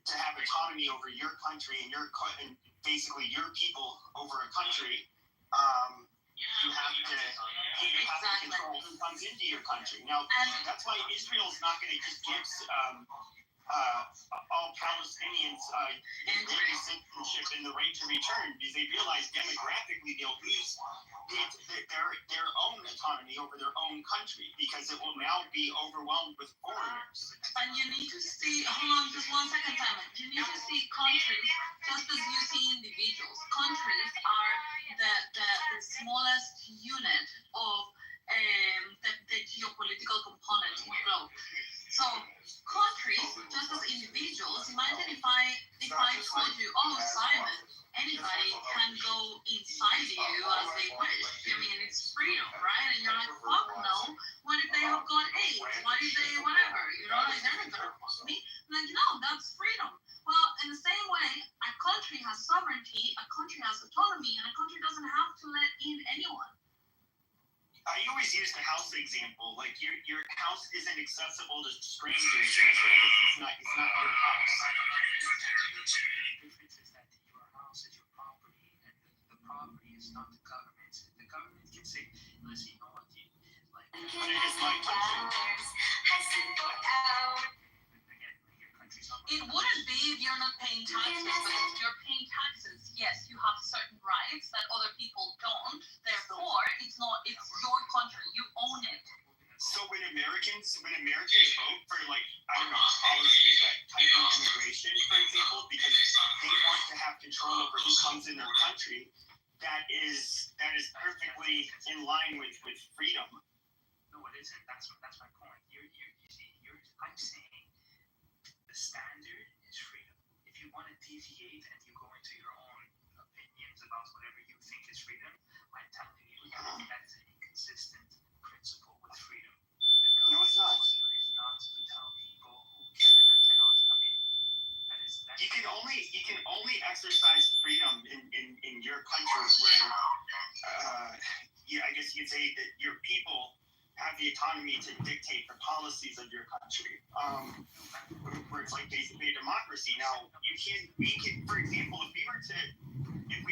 to have autonomy over your country and basically your people over a country, you have to control who comes into your country. Now, that's why Israel's not going to just give all Palestinians citizenship and the right to return, because they realize demographically they'll lose their own autonomy over their own country, because it will now be overwhelmed with foreigners. And you need to see, hold on just 1 second, Simon. You need to see countries just as you see individuals. Countries are the smallest unit of the geopolitical component in the globe. So countries, just as individuals, imagine if I told you, oh, Simon, anybody can go inside you as they wish. I mean, it's freedom, right? And you're like, fuck no. What if they have got AIDS? What if they, whatever? You know, like, they're not gonna fuck me. Like, no, that's freedom. Well, in the same way, a country has sovereignty, a country has autonomy, and a country doesn't have to let in anyone. I always use the house example. Like your house isn't accessible to strangers, and if it is, it's not your house. The difference is that your house is your property, and the property is not the government. The government can say, listen, you know what, like, But it is my country. It wouldn't be if you're not paying taxes, but if you're paying taxes, yes, you have certain rights that other people don't. Therefore, it's your country. You own it. So when Americans vote for, like, I don't know, policies that type of immigration, for example, because they want to have control over who comes in their country, that is perfectly in line with freedom. No, it isn't. That's my point. I'm saying the standard is freedom. If you want to deviate and you go into your own opinions about whatever you think is freedom, I'm telling you that is an inconsistent principle with freedom. No, it's not. Is not to tell people who can or cannot come in. You can only exercise freedom in your country where I guess you'd say that your people have the autonomy to dictate the policies of your country. Where it's like basically a democracy. Now we can, for example, if we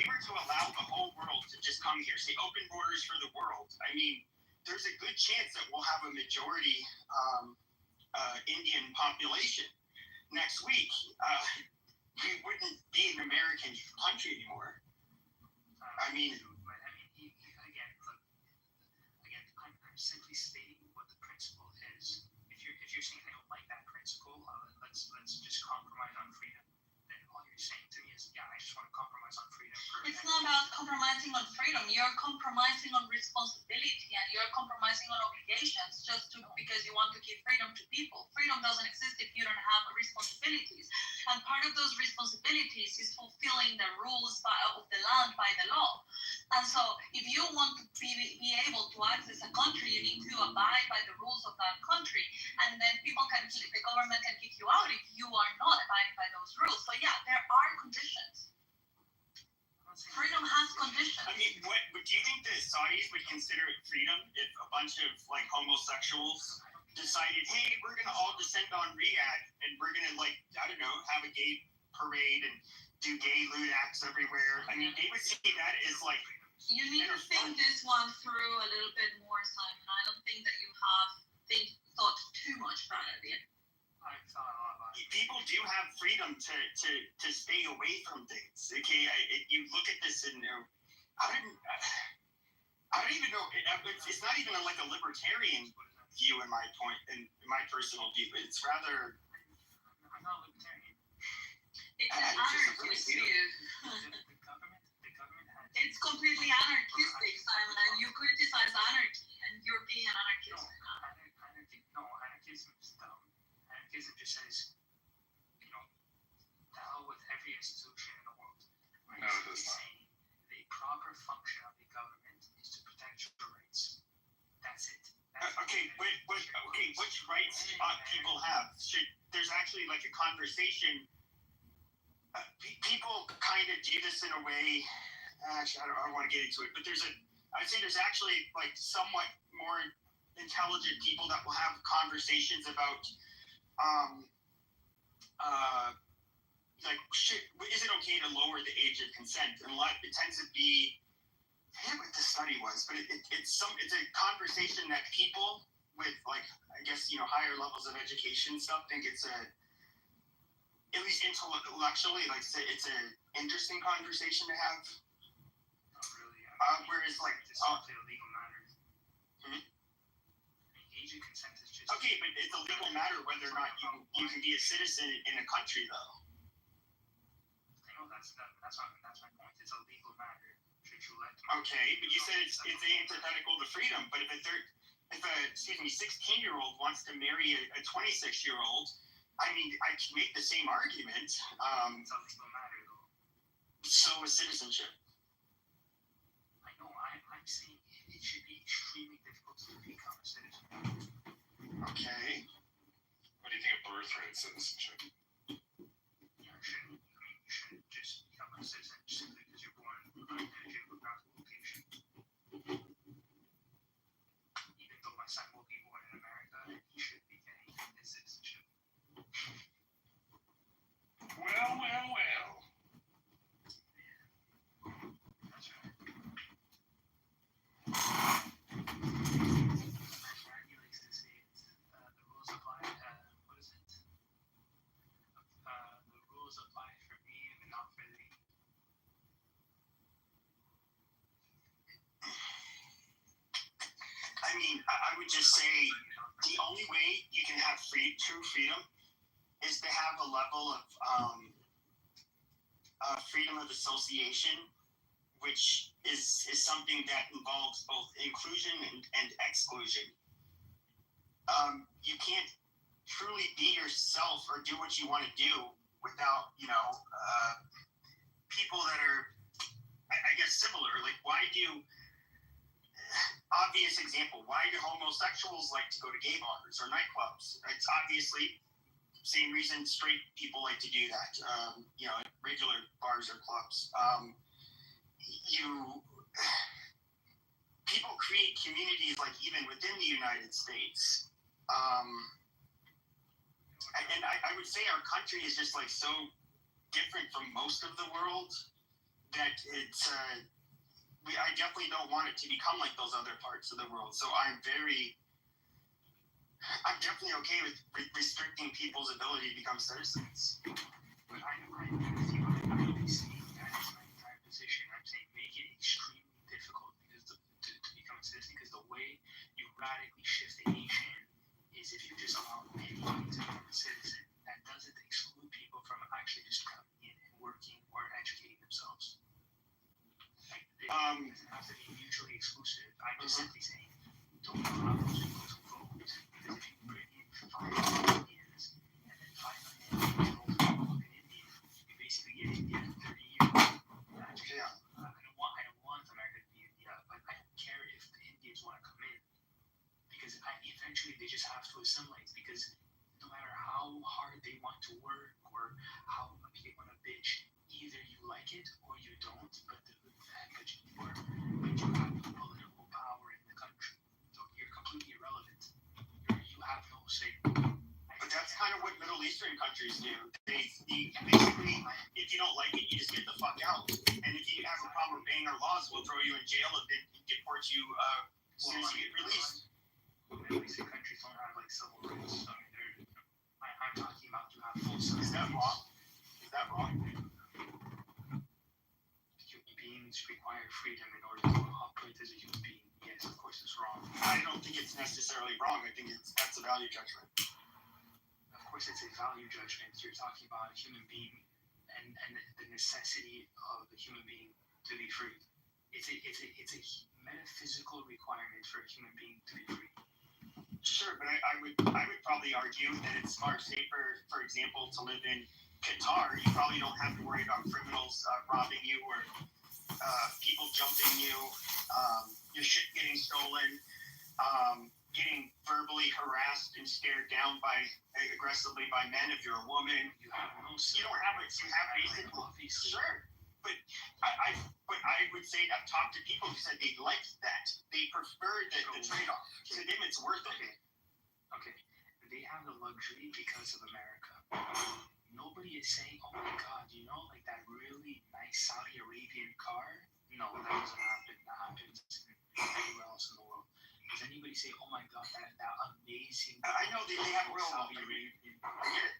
were to allow the whole world to just come here, say open borders for the world, I mean, there's a good chance that we'll have a majority Indian population next week. We wouldn't be an American country anymore. I mean, I'm simply stating what the principle is. If you're saying I don't like that principle, let's just compromise on freedom. Then all you're saying to me is, yeah, I just want to compromise on freedom. It's not about compromising on freedom. You're compromising on responsibility, and you're compromising on obligations because you want to give freedom to people. Freedom doesn't exist if you don't have responsibilities. And part of those responsibilities is fulfilling the rules of the land by the law. And so if you want to be able to access a country, you need to abide by the rules of that country. And then the government can kick you out if you are not abiding by those rules. So yeah, there are conditions. Freedom has conditions. I mean, what do you think the Saudis would consider it freedom if a bunch of like homosexuals decided, hey, we're gonna all descend on Riyadh and we're gonna, like, I don't know, have a gay parade and do gay lewd acts everywhere? I mean, they would see that as like. You need to think this one through a little bit more, Simon. I don't think that you have thought too much about it. I've thought a lot about it. People do have freedom to stay away from things. Okay, you look at this and I don't even know. It's not even like a libertarian view in my personal view. It's rather. I'm not libertarian. It's an anarchist view. It's completely anarchistic, Simon, and you criticize anarchy, and you're being an anarchist. Anarchism is dumb. Anarchism just says, the hell with every institution in the world. No, it does not. The proper function of the government is to protect your rights. That's it. Which rights people have? There's actually like a conversation. People kind of do this in a way. Actually, I don't want to get into it, but I'd say there's actually like somewhat more intelligent people that will have conversations about, like, is it okay to lower the age of consent? And it tends to be, I forget what the study was, but it's a conversation that people with, like, I guess, higher levels of education and stuff think it's at least intellectually, like, it's an interesting conversation to have. Whereas, like, it's a legal matter. Age of consent is just okay, but it's a legal matter whether or not you can be a citizen in a country, though. I know that's my point. It's a legal matter. Should you let? Okay, but you said it's antithetical to freedom. But if a 16-year-old wants to marry a 26-year-old, I mean, I can make the same argument. It's a legal matter, though. So is citizenship. I know. I'm saying it should be extremely difficult to become a citizen. Okay. What do you think of birthright citizenship? Yeah, you shouldn't just become a citizen simply because you're born in a geographical location. Even though my son will be born in America, he should be getting his citizenship. Well. That's right. Randy likes to say the rules apply. What is it? The rules apply for me, but not for thee. I mean, I would just say the only way you can have true freedom is to have a level of freedom of association, which is something that involves both inclusion and exclusion. You can't truly be yourself or do what you want to do without, people that are, I guess, similar. Like, obvious example, why do homosexuals like to go to gay bars or nightclubs? It's obviously same reason straight people like to do that, regular bars or clubs. People create communities, like, even within the United States. And I would say our country is just, like, so different from most of the world that it's, I definitely don't want it to become like those other parts of the world. So I'm definitely okay with restricting people's ability to become citizens. But I'm not saying that is my entire position. I'm saying make it extremely difficult to become a citizen, because the way you radically shift a nation is if you just allow anybody to become a citizen. That doesn't exclude people from actually just coming in and working or educating themselves. It doesn't have to be mutually exclusive. I'm just simply saying don't allow those people to vote, because if you bring in 5 million Indians and then 5 million Indians vote for an Indian, you basically get India in 30 years. I don't want America to be India, but I don't care if the Indians want to come in, because eventually they just have to assimilate, because no matter how hard they want to work or how much they want to bitch, either you like it or you don't, but you have no political power in the country, so you're completely irrelevant. You have no say. But that's kind of what Middle Eastern countries do. They basically, if you don't like it, you just get the fuck out. And if you have a problem obeying our laws, we'll throw you in jail and then deport you as soon as you get released. Middle Eastern countries don't have, like, civil rights. I mean, I'm talking about you have full civil rights. Is that wrong? Human beings require freedom in order to operate as a human being. Yes, of course it's wrong. I don't think it's necessarily wrong. I think that's a value judgment. Of course it's a value judgment. You're talking about a human being and the necessity of the human being to be free. It's a metaphysical requirement for a human being to be free. Sure, but I would probably argue that it's far safer, for example, to live in Qatar. You probably don't have to worry about criminals robbing you or people jumping you, your shit getting stolen, getting verbally harassed and stared down aggressively by men if you're a woman. You don't have it. You have basic. Sure, but I would say I've talked to people who said they liked that. They preferred the trade-off. To them, it's worth it. Okay, they have the luxury because of America. Nobody is saying, oh my God, like that really nice Saudi Arabian car? No, that doesn't happen. That happens everywhere else in the world. Does anybody say, oh my God, that amazing... I know they have real Saudi Arabian...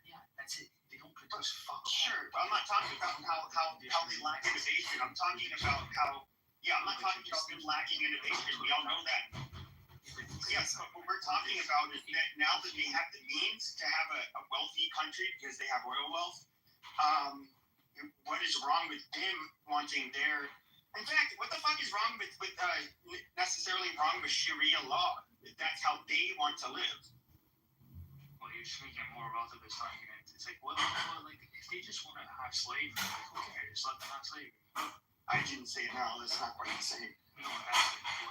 Yeah, that's it. They don't produce fuck. Sure, but I'm not talking about how they lack innovation. I'm talking about I'm not talking about them lacking innovation. We all know that. Yes, but what we're talking about is that now that they have the means to have a wealthy country because they have oil wealth, what is wrong with them wanting their... In fact, what the fuck is wrong with necessarily wrong with Sharia law if that's how they want to live? Well, you're just making a more relativist argument. It's like, well, like if they just want to have slavery, like who cares? Let them have slavery. I didn't say no. That's not quite the same. No,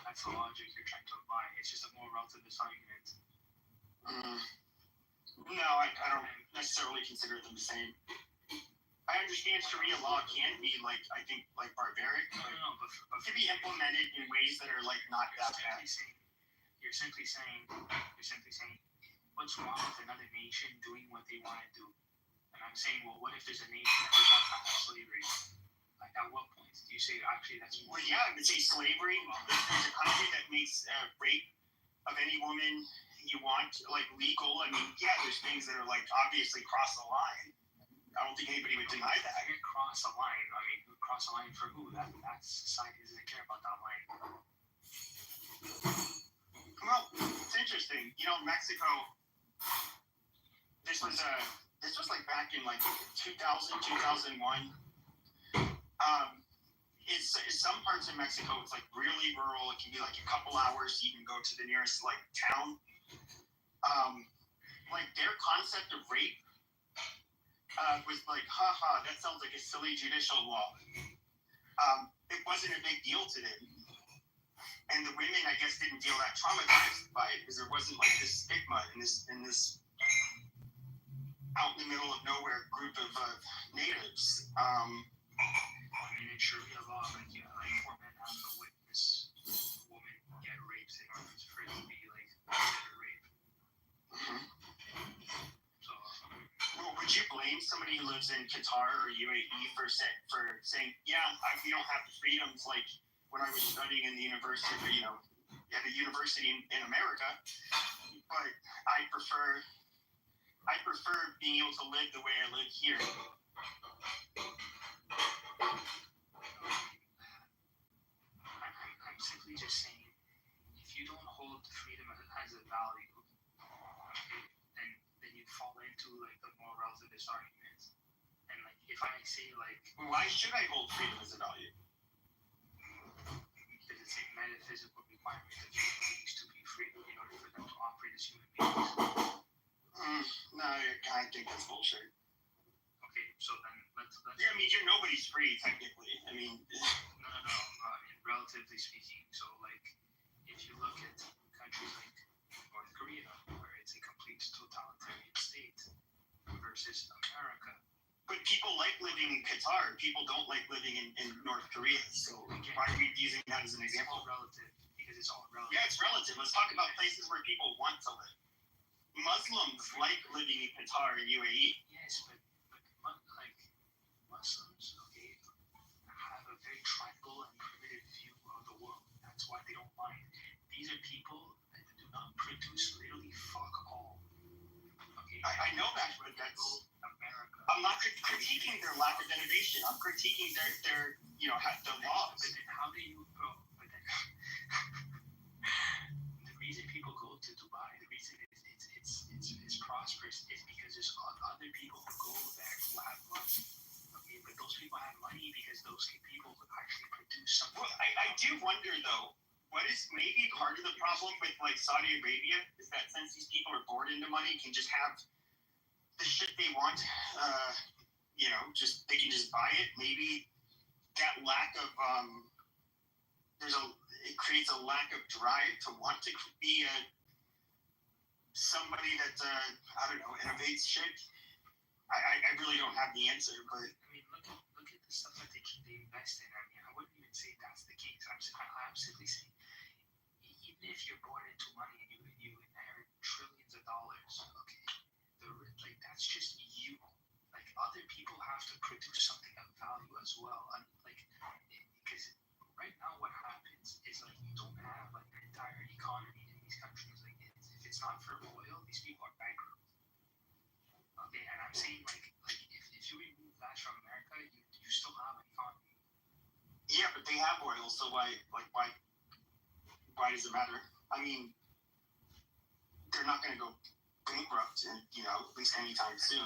that's the logic you're trying to apply. It's just a more relativist argument. No, I don't necessarily consider them the same. I understand Sharia law can be like, I think, like barbaric, but can be implemented in ways that are like not that bad. You're simply saying, what's wrong with another nation doing what they want to do? And I'm saying, well, what if there's a nation that does not have slavery? Like, at what point do you say, actually, that's more? Well, yeah, I would say slavery. There's a country that makes rape of any woman you want, like, legal. I mean, yeah, there's things that are, like, obviously cross the line. I don't think anybody would deny that. I didn't cross the line. I mean, cross the line for who? That society doesn't care about that line. Well, it's interesting. You know, Mexico, this was like back in like 2000, 2001. It's some parts of Mexico, it's like really rural. It can be like a couple hours to even go to the nearest like town. Like their concept of rape was like, haha, that sounds like a silly judicial law. It wasn't a big deal to them. And the women, I guess, didn't feel that traumatized by it because there wasn't like this stigma in this out in the middle of nowhere group of natives. I mean, in Sharia law, like, yeah, like 4 men have to witness a woman get raped in order for it to be like considered rape. So, well, would you blame somebody who lives in Qatar or UAE for saying, yeah, we don't have the freedoms like when I was studying in the university, you know, at a university in America, but I prefer being able to live the way I live here. I'm simply just saying, if you don't hold freedom as a value, then you fall into like the more relativist argument. And like, if I say like, why should I hold freedom as a value? Because it's a metaphysical requirement of human beings to be free in order for them to operate as human beings. No, I think that's bullshit. Okay, so then let's yeah, I mean, nobody's free technically. I mean, no. I mean, relatively speaking. So like, if you look at countries like North Korea, where it's a complete totalitarian state, versus America. But people like living in Qatar. People don't like living in North Korea. So why are we using that as an example? It's all relative because it's all relative. Yeah, it's relative. Let's talk about places where people want to live. Muslims like living in Qatar and UAE. Yes, but like Muslims, okay, have a very tribal and primitive view of the world. That's why they don't mind. These are people that do not produce literally fuck all. Okay, I know that, but that's America. I'm not critiquing their lack of innovation. I'm critiquing their you know, the laws. But then how do you go? But then the reason people go to Dubai, the reason it's prosperous is because there's other people who go there who have money. Okay, but those people have money because those people actually produce something. Well, I do wonder though, what is maybe part of the problem with like Saudi Arabia is that since these people are bored into money, can just have the shit they want. You know, they can just buy it. Maybe that lack of it creates a lack of drive to want to be somebody that I don't know, innovates shit. I really don't have the answer, but I mean, look at the stuff that they invest in. I mean, I wouldn't even say that's the case. I'm simply saying, even if you're born into money and you inherit trillions of dollars, okay, like that's just you. Like other people have to produce something of value as well. And like, because right now what happens is like you don't have like an entire economy in these countries. Like if it's not for oil, these people are bankrupt. Okay, and I'm saying like if you remove that from America, you still have an economy. Yeah, but they have oil, so why does it matter? I mean, they're not going to go bankrupt, you know, at least anytime soon.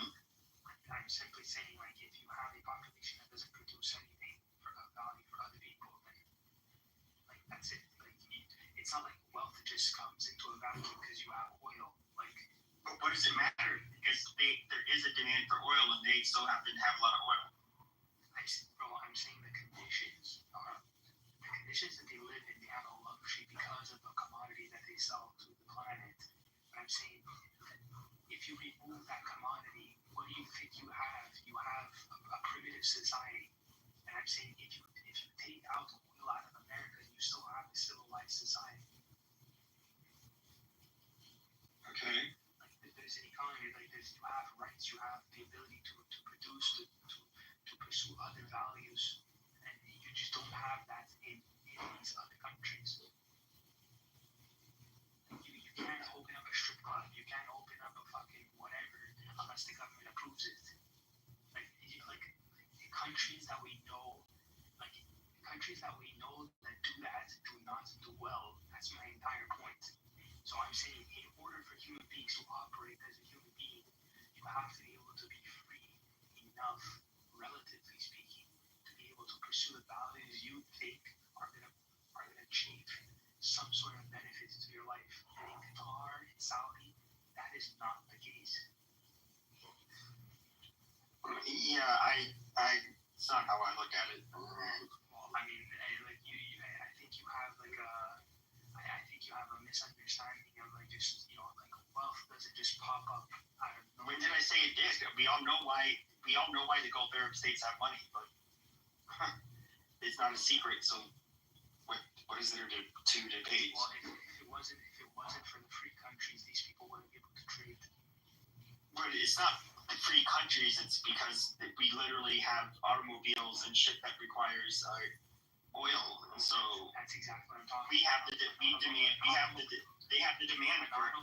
I'm simply saying, like, if you have a population that doesn't produce anything for value for other people, then, like, that's it. Like, it's not like wealth just comes into a vacuum because you have oil. Like, But what does it matter? Because there is a demand for oil, and they still happen to have a lot of oil. I'm saying the conditions that they live in, they have a luxury because of the commodity that they sell to the planet. But I'm saying, if you remove that commodity, what do you think you have? You have a primitive society. And I'm saying, if you take out oil out of America, you still have a civilized society. Okay. Like there's an economy like this. You have rights. You have the ability to produce, to pursue other values, and you just don't have that in these other countries. You can't open up a strip club. You can't open up a fucking whatever unless the government approves it. Like countries that we know, that do that do not do well. That's my entire point. So I'm saying, in order for human beings to operate as a human being, you have to be able to be free enough, relatively speaking, to be able to pursue the values you think are gonna achieve some sort of benefits to your life. And in Qatar, in Saudi, that is not the case. Yeah, it's not how I look at it. Well, I mean, I think you have a misunderstanding of wealth doesn't just pop up out of nowhere. When did I say it did? We all know why the Gulf Arab states have money, but it's not a secret. So what is there to debate? Well, if it wasn't for the free countries, these people wouldn't be able to trade. But it's not the free countries. It's because we literally have automobiles and shit that requires oil. And so that's exactly what I'm talking. They have the demand for it.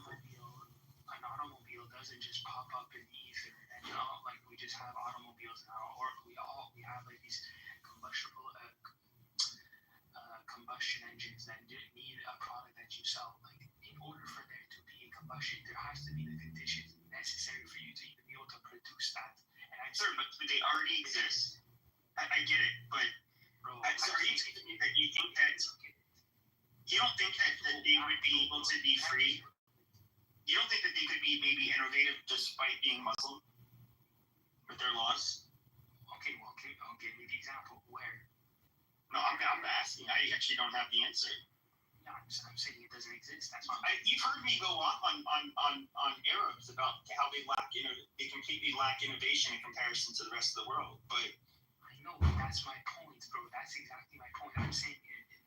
An automobile doesn't just pop up in the ether, and like we just have automobiles now, or we have like these combustion engines that need a product that you sell. Like, in order for there to be a combustion, there has to be the conditions necessary for you to even be able to produce that. And I'm sure, but they already exist. I get it, but bro, are you telling me that you think that you don't think that they would be able to be free? You don't think that they could be maybe innovative despite being Muslim with their laws? Okay, well, give me the example. Where? No, I'm asking. I actually don't have the answer. Yeah, I'm saying it doesn't exist. That's why. You've heard me go off on Arabs about how they completely lack innovation in comparison to the rest of the world. But I know, but that's my point, bro. That's exactly my point. I'm saying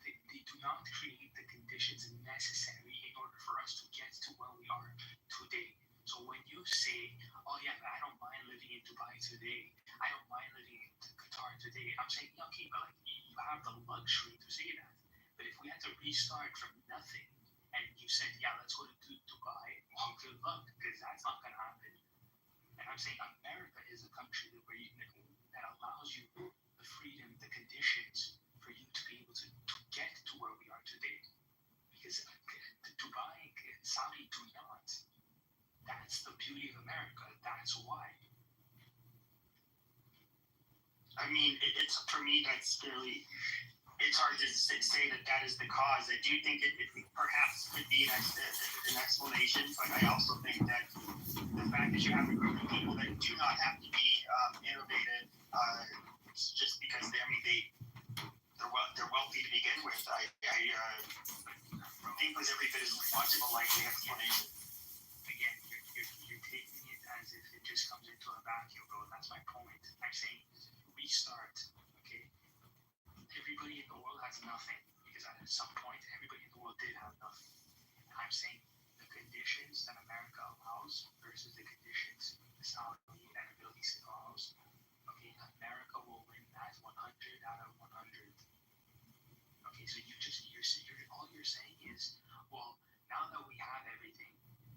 they do not create the conditions necessary in order for us to get to where we are today. So when you say, oh yeah, I don't mind living in Dubai today, I don't mind living in Qatar today, I'm saying, okay, but like, you have the luxury to say that. But if we had to restart from nothing, and you said, yeah, let's go to Dubai, well, good luck, because that's not going to happen. And I'm saying America is a country that allows you the freedom, the conditions for you to be able to get to where we are today. Because Dubai and Saudi do not. That's the beauty of America. That's why. I mean, it's for me, that's fairly. It's hard to say that is the cause. I do think it perhaps could be an explanation, but I also think that the fact that you have a group of people that do not have to be innovative, just because they're wealthy to begin with. I think was every bit as much of a likely explanation. Again, you're taking it as if it just comes into a vacuum, bro. That's my point. I'm saying restart. Okay, everybody in the world has nothing because at some point everybody in the world did have nothing. And I'm saying the conditions that America allows versus the conditions Saudi and the Middle East allows. Okay, America will win that 100 out of 100. Okay, so all you're saying is, well, now that we have everything,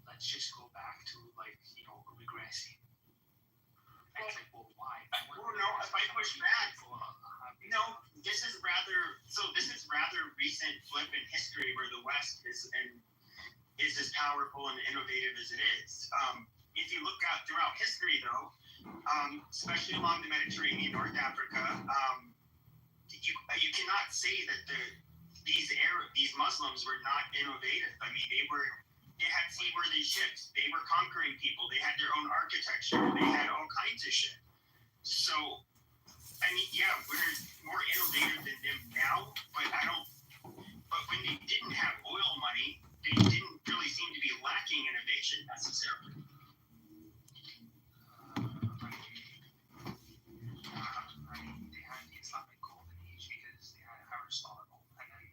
let's just go back to regressing. And it's like, well, why? Well, no, if I push back, this is rather recent flip in history where the West is as powerful and innovative as it is. If you look out throughout history, though, especially along the Mediterranean, North Africa, you cannot say that these Muslims were not innovative. I mean, they they had seaworthy ships. They were conquering people. They had their own architecture. They had all kinds of shit. So, I mean, yeah, we're more innovative than them now, but but when they didn't have oil money, they didn't really seem to be lacking innovation necessarily. They had the Islamic golden age because they had Aristotle, and then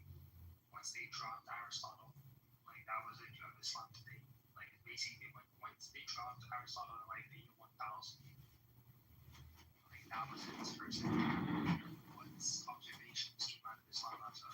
once they dropped Aristotle, like that was the age of Islam today. Like basically, once they dropped Aristotle in like the year 1000, like that was its first once observations came out of Islam after.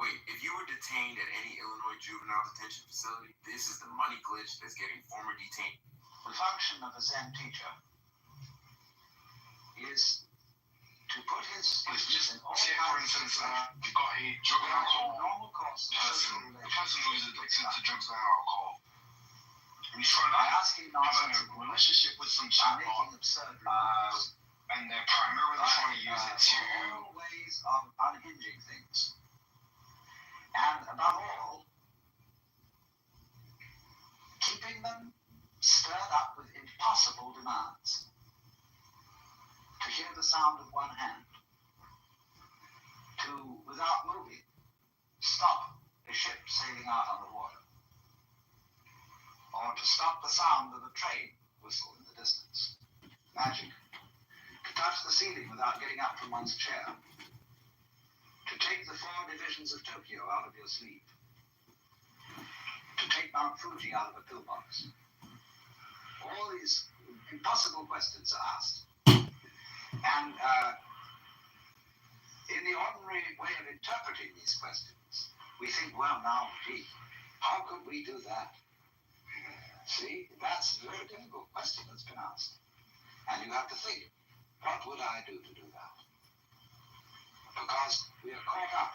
Wait, if you were detained at any Illinois juvenile detention facility, this is the money glitch that's getting former detainees. The function of a Zen teacher is to put his just in all say, for instance, you've got a drug and alcohol normal course of social person, a person who is addicted to drugs and alcohol, and he's trying by to asking have a nonsensical relationship with some and chatbot, making absurd remarks. and they're primarily trying to use it to all ways of unhinging things. And above all, keeping them stirred up with impossible demands. To hear the sound of one hand, to, without moving, stop a ship sailing out on the water, or to stop the sound of a train whistle in the distance. Magic. To touch the ceiling without getting up from one's chair. To take the 4 divisions of Tokyo out of your sleep. To take Mount Fuji out of a pillbox. All these impossible questions are asked. And in the ordinary way of interpreting these questions, we think, well, now, gee, how could we do that? See, that's a very difficult question that's been asked. And you have to think, what would I do to do that? Because we are caught up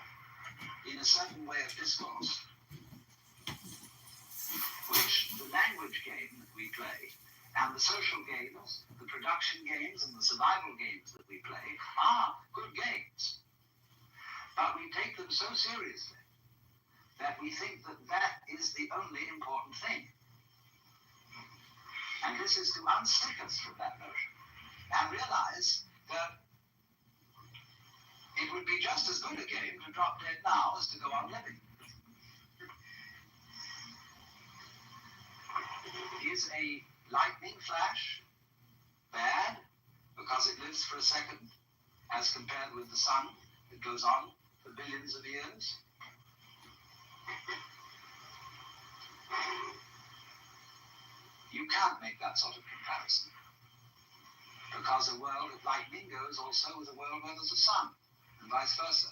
in a certain way of discourse, which the language game that we play, and the social games, the production games, and the survival games that we play are good games. But we take them so seriously that we think that that is the only important thing. And this is to unstick us from that notion and realize that it would be just as good a game to drop dead now as to go on living. Is a lightning flash bad because it lives for a second as compared with the sun that goes on for billions of years? You can't make that sort of comparison. Because a world of lightning goes also with a world where there's a sun, and vice versa.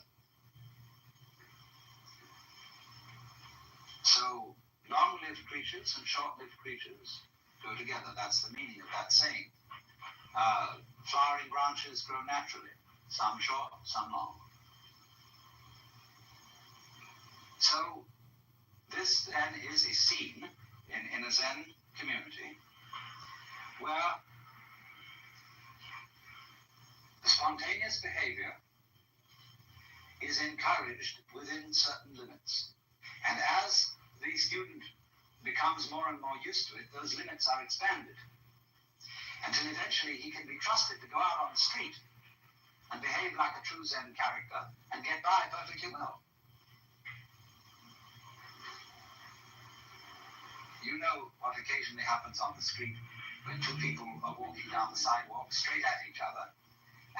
So, long-lived creatures and short-lived creatures go together. That's the meaning of that saying. Flowering branches grow naturally, some short, some long. So, this then is a scene in a Zen community where spontaneous behavior is encouraged within certain limits. And as the student becomes more and more used to it, those limits are expanded until eventually he can be trusted to go out on the street and behave like a true Zen character and get by perfectly well. You know what occasionally happens on the street when two people are walking down the sidewalk straight at each other,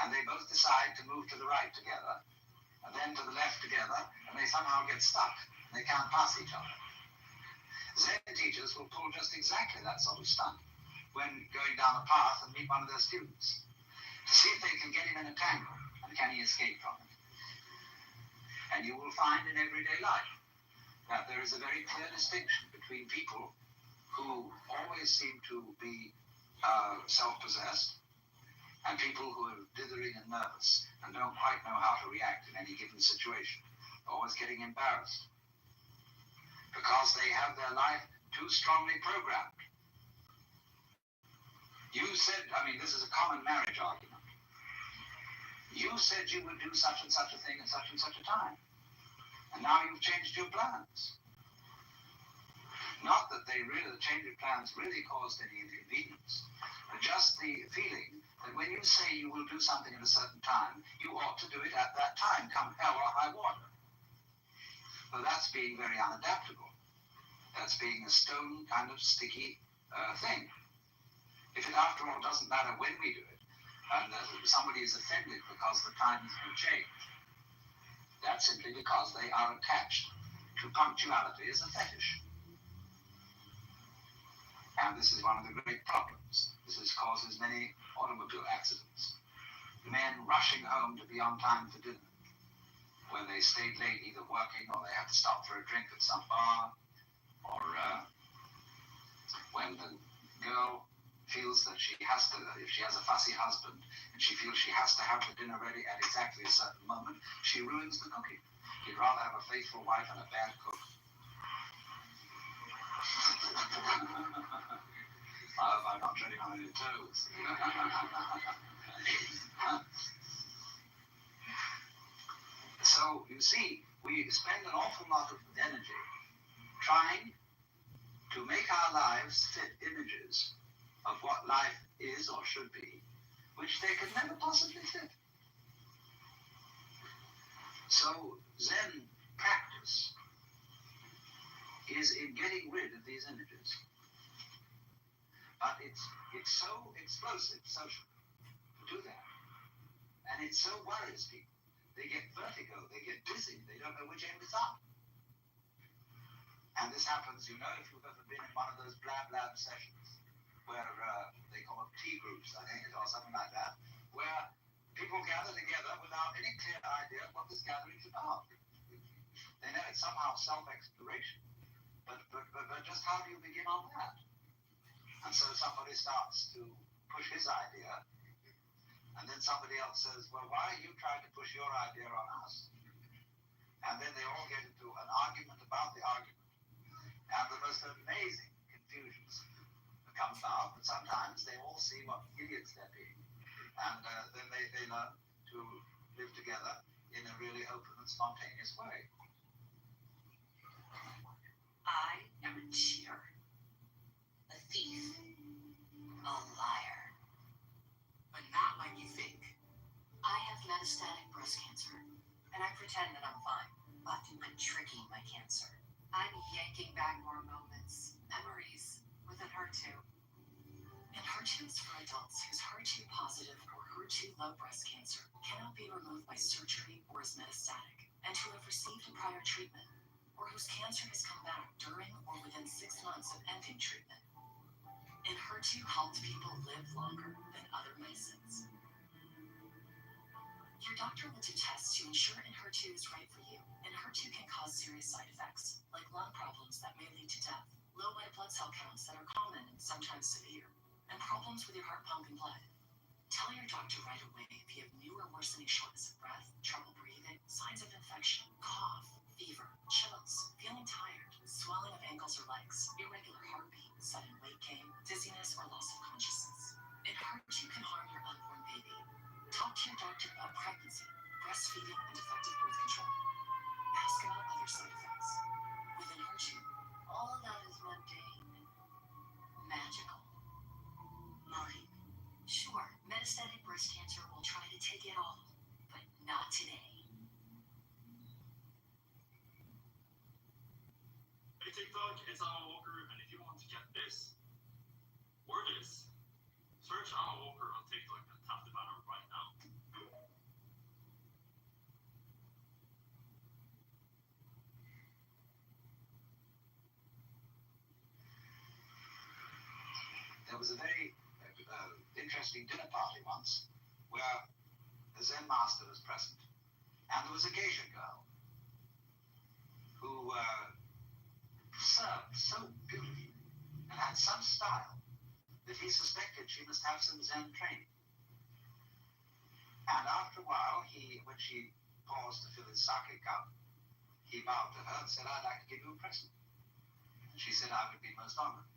and they both decide to move to the right together, and then to the left together, and they somehow get stuck. They can't pass each other. Zen teachers will pull just exactly that sort of stunt when going down a path and meet one of their students, to see if they can get him in a tangle, and can he escape from it. And you will find in everyday life that there is a very clear distinction between people who always seem to be self-possessed and people who are dithering and nervous and don't quite know how to react in any given situation, always getting embarrassed because they have their life too strongly programmed. You said, this is a common marriage argument. You said you would do such and such a thing at such and such a time. And now you've changed your plans. Not that the change of plans really caused any inconvenience, but just the feeling that when you say you will do something at a certain time, you ought to do it at that time, come hell or high water. So that's being very unadaptable. That's being a stone kind of sticky thing. If it after all doesn't matter when we do it, and somebody is offended because the time has been changed, that's simply because they are attached to punctuality as a fetish. And this is one of the great problems. This causes many automobile accidents. Men rushing home to be on time for dinner, when they stayed late either working or they had to stop for a drink at some bar, or when the girl feels that she has to, if she has a fussy husband, and she feels she has to have the dinner ready at exactly a certain moment, she ruins the cooking. You'd rather have a faithful wife and a bad cook. I'm not treading on any toes. So, you see, we spend an awful lot of energy trying to make our lives fit images of what life is or should be, which they could never possibly fit. So, Zen practice is in getting rid of these images. But it's so explosive socially to do that. And it so worries people. They get vertigo, they get dizzy, they don't know which end is up. And this happens, if you've ever been in one of those blab sessions, where they call them tea groups, I think, or something like that, where people gather together without any clear idea what this gathering is about. They know it's somehow self-exploration, but just how do you begin on that? And so somebody starts to push his idea, and then somebody else says, well, why are you trying to push your idea on us? And then they all get into an argument about the argument. And the most amazing confusions come about, but sometimes they all see what idiots they're being. And then they learn to live together in a really open and spontaneous way. I am a cheater, a thief, a liar. But not like you think. I have metastatic breast cancer, and I pretend that I'm fine, but I'm tricking my cancer. I'm yanking back more moments, memories, with an HER2. And HER2 is for adults whose HER2 positive or HER2 low breast cancer cannot be removed by surgery or is metastatic, and who have received prior treatment, or whose cancer has come back during or within 6 months of ending treatment. Enhertu helped people live longer than other medicines. Your doctor will do tests to ensure Enhertu is right for you. Enhertu can cause serious side effects, like lung problems that may lead to death, low white blood cell counts that are common and sometimes severe, and problems with your heart pumping blood. Tell your doctor right away if you have new or worsening shortness of breath, trouble breathing, signs of infection, cough, fever, chills, feeling tired, swelling of ankles or legs, irregular heartbeat, sudden weight gain, dizziness, or loss of consciousness. Enhertu can harm your unborn baby. Talk to your doctor about pregnancy, breastfeeding, and effective birth control. Ask about other side effects. With Enhertu, all that is mundane, magical. Mine. Sure, metastatic breast cancer will try to take it all, but not today. Hey TikTok, it's Alan Walker, and if you want to get this, or this, search Alan Walker on TikTok and tap the banner right now. There was a very interesting dinner party once where the Zen master was present, and there was a geisha girl who served so beautifully and had some style that he suspected she must have some Zen training. And after a while, when she paused to fill his sake cup, he bowed to her and said, "I'd like to give you a present." And she said, "I would be most honored."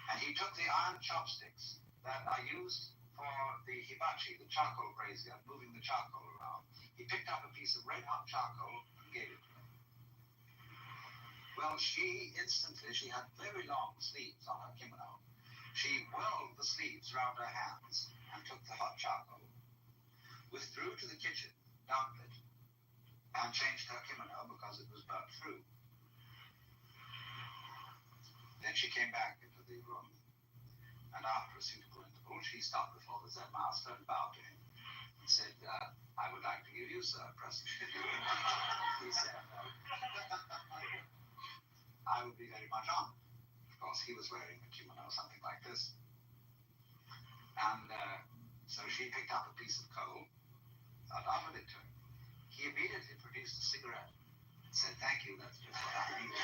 And he took the iron chopsticks that are used for the hibachi, the charcoal brazier, moving the charcoal around. He picked up a piece of red hot charcoal and gave it to her. Well, she had very long sleeves on her kimono. She whirled the sleeves around her hands and took the hot charcoal, withdrew to the kitchen, dumped it, and changed her kimono because it was burnt through. Then she came back into the room, and after a suitable interval, she stopped before the Zen master and bowed to him and said, "I would like to give you, sir, a present." He said, "I would be very much honored." Of course, he was wearing a kimono, something like this. And so she picked up a piece of coal and offered it to him. He immediately produced a cigarette and said, "Thank you, that's just what I needed."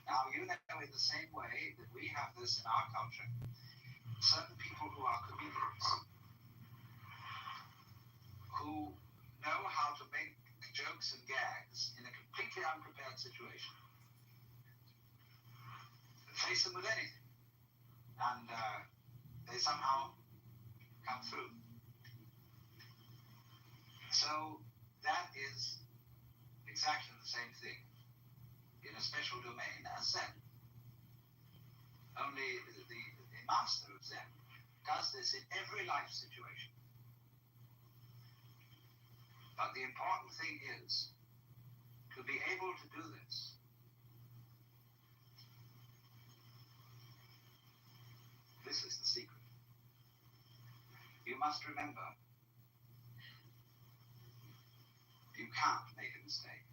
Now, you know, in the same way that we have this in our culture, certain people who are comedians, who know how to make jokes and gags in a completely unprepared situation, face them with anything, and they somehow come through. So that is exactly the same thing in a special domain as Zen. Only the master of Zen does this in every life situation. But the important thing is to be able to do this This is the secret. You must remember, you can't make a mistake.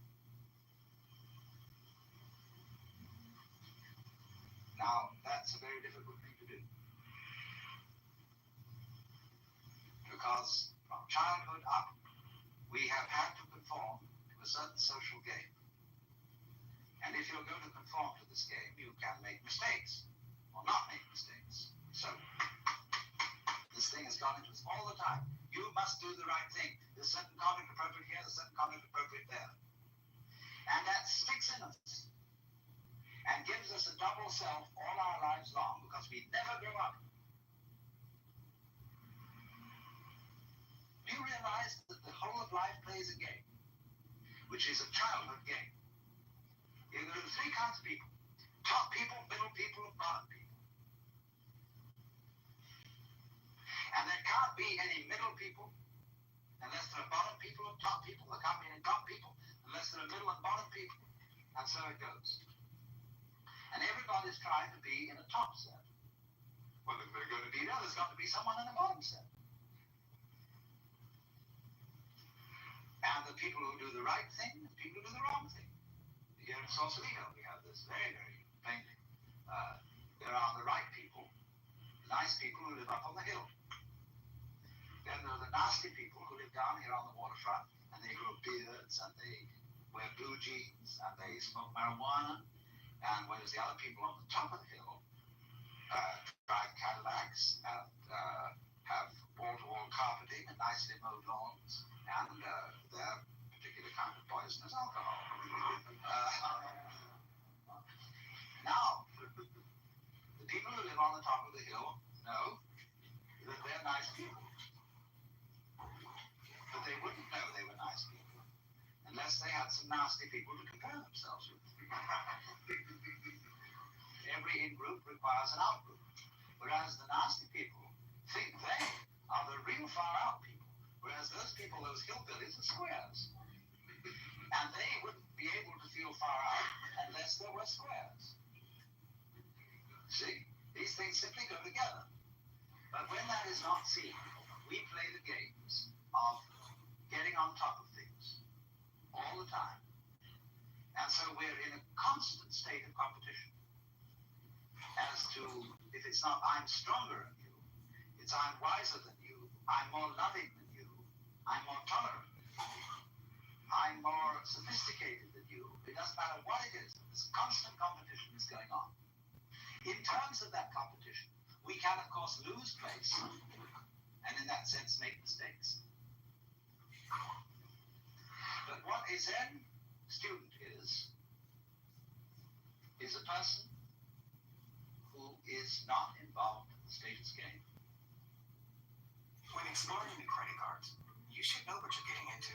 Now, that's a very difficult thing to do. Because from childhood up, we have had to conform to a certain social game. And if you're going to conform to this game, you can make mistakes, or not make mistakes. So, this thing has gone into us all the time. You must do the right thing. There's certain conduct appropriate here, there's certain conduct appropriate there. And that sticks in us. And gives us a double self all our lives long, because we never grow up. Do you realize that the whole of life plays a game, which is a childhood game? There are three kinds of people: top people, middle people, and bottom people. And there can't be any middle people unless there are bottom people and top people. There can't be any top people unless there are middle and bottom people. And so it goes. And everybody's trying to be in a top set. Well, if they're going to be there, there's got to be someone in the bottom set. And the people who do the right thing and people who do the wrong thing. Here in Sausalito, we have this very, very plain thing. There are the right people, nice people who live up on the hill. Then there are the nasty people who live down here on the waterfront, and they grow beards, and they wear blue jeans, and they smoke marijuana. And whereas the other people on the top of the hill drive Cadillacs and have wall-to-wall carpeting and nicely mowed lawns, and their particular kind of poison is alcohol. Now, the people who live on the top of the hill know that they're nice people. But they wouldn't know they were nice people unless they had some nasty people to compare themselves with. Every in-group requires an out-group, whereas the nasty people think they are the real far-out people, whereas those people, those hillbillies, are squares. And they wouldn't be able to feel far out unless there were squares. See, these things simply go together. But when that is not seen, we play the games of getting on top of things all the time. And so we're in a constant state of competition as to, if it's not I'm stronger than you, it's I'm wiser than you, I'm more loving than you, I'm more tolerant than you, I'm more sophisticated than you. It doesn't matter what it is. This constant competition is going on. In terms of that competition, we can, of course, lose place and in that sense make mistakes. But what a Zen student is a person who is not involved in the status game. When exploring the credit cards, you should know what you're getting into.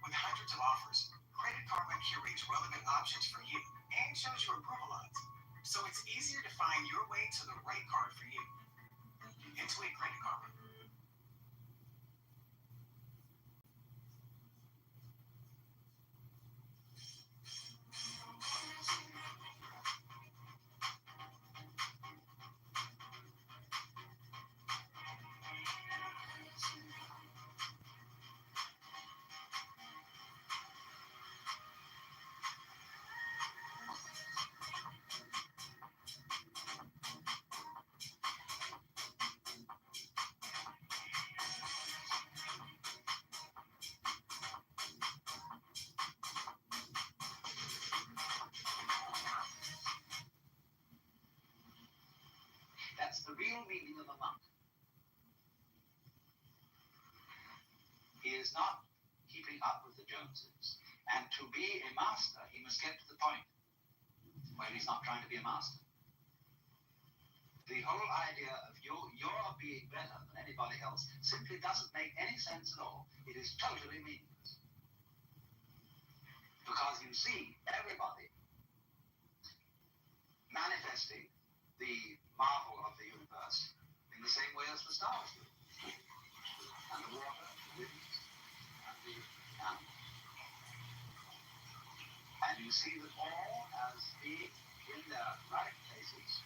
With hundreds of offers, Credit Karma curates relevant options for you and shows you approval odds. So it's easier to find your way to the right card for you. Intuit Credit Karma. That's the real meaning of a monk. He is not keeping up with the Joneses. And to be a master, he must get to the point where he's not trying to be a master. The whole idea of your being better than anybody else simply doesn't make any sense at all. It is totally meaningless. Because you see everybody manifesting the marvel of the universe in the same way as the stars do. And the water, the winds, and the animals. And you see them all as being in their right places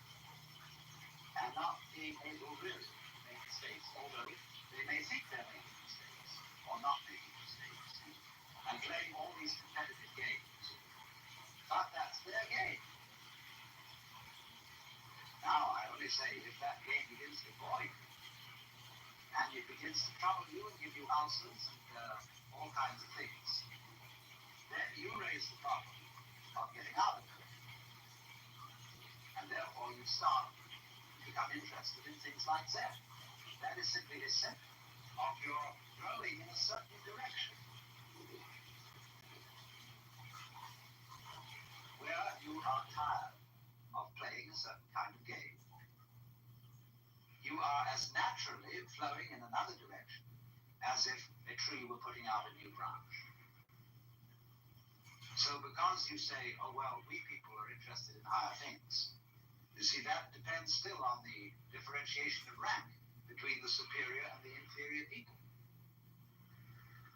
and not being able really to make mistakes, although they may think they're making mistakes or not making mistakes and playing all these competitive games. But that's their game. Now, I only say if that game begins to bore you and it begins to trouble you and give you ulcers and all kinds of things, then you raise the problem of getting out of it. And therefore you start to become interested in things like Zen. That is simply a symptom of your growing in a certain direction. Where you are tired of playing a certain kind of game. You are as naturally flowing in another direction as if a tree were putting out a new branch. So because you say, oh well, we people are interested in higher things, you see that depends still on the differentiation of rank between the superior and the inferior people.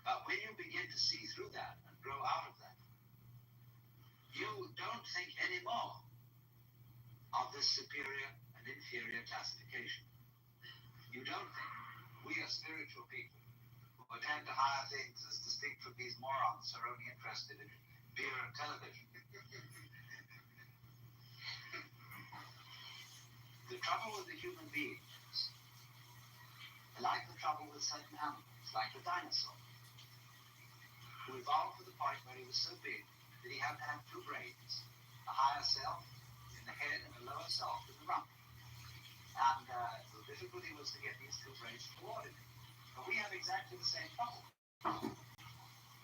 But when you begin to see through that and grow out of that, you don't think anymore of this superior and inferior classification. You don't think we are spiritual people who who tend to hire things as distinct from these morons who are only interested in beer and television. The trouble with the human beings, like the trouble with certain animals, like the dinosaur, who evolved to the point where he was so big that he had to have two brains, a higher self in the head and a lower self in the rump. And the difficulty was to get these two brains to coordinate. But we have exactly the same problem.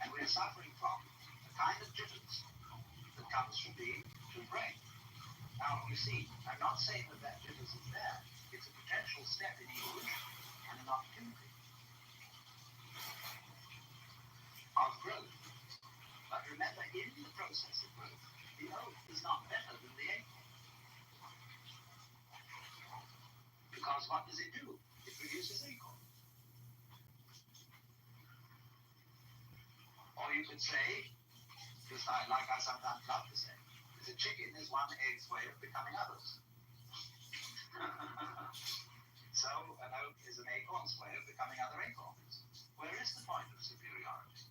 And we are suffering from a kind of difference that comes from being two brains. Now, you see, I'm not saying that that difference is there. It's a potential step in evolution and an opportunity of growth. But remember, in the process of growth, the oak is not better than the acorn. Because what does it do? It produces acorn. Or you could say, just like I sometimes love to say, the chicken is one egg's way of becoming others. So an oak is an acorn's way of becoming other acorns. Where is the point of superiority?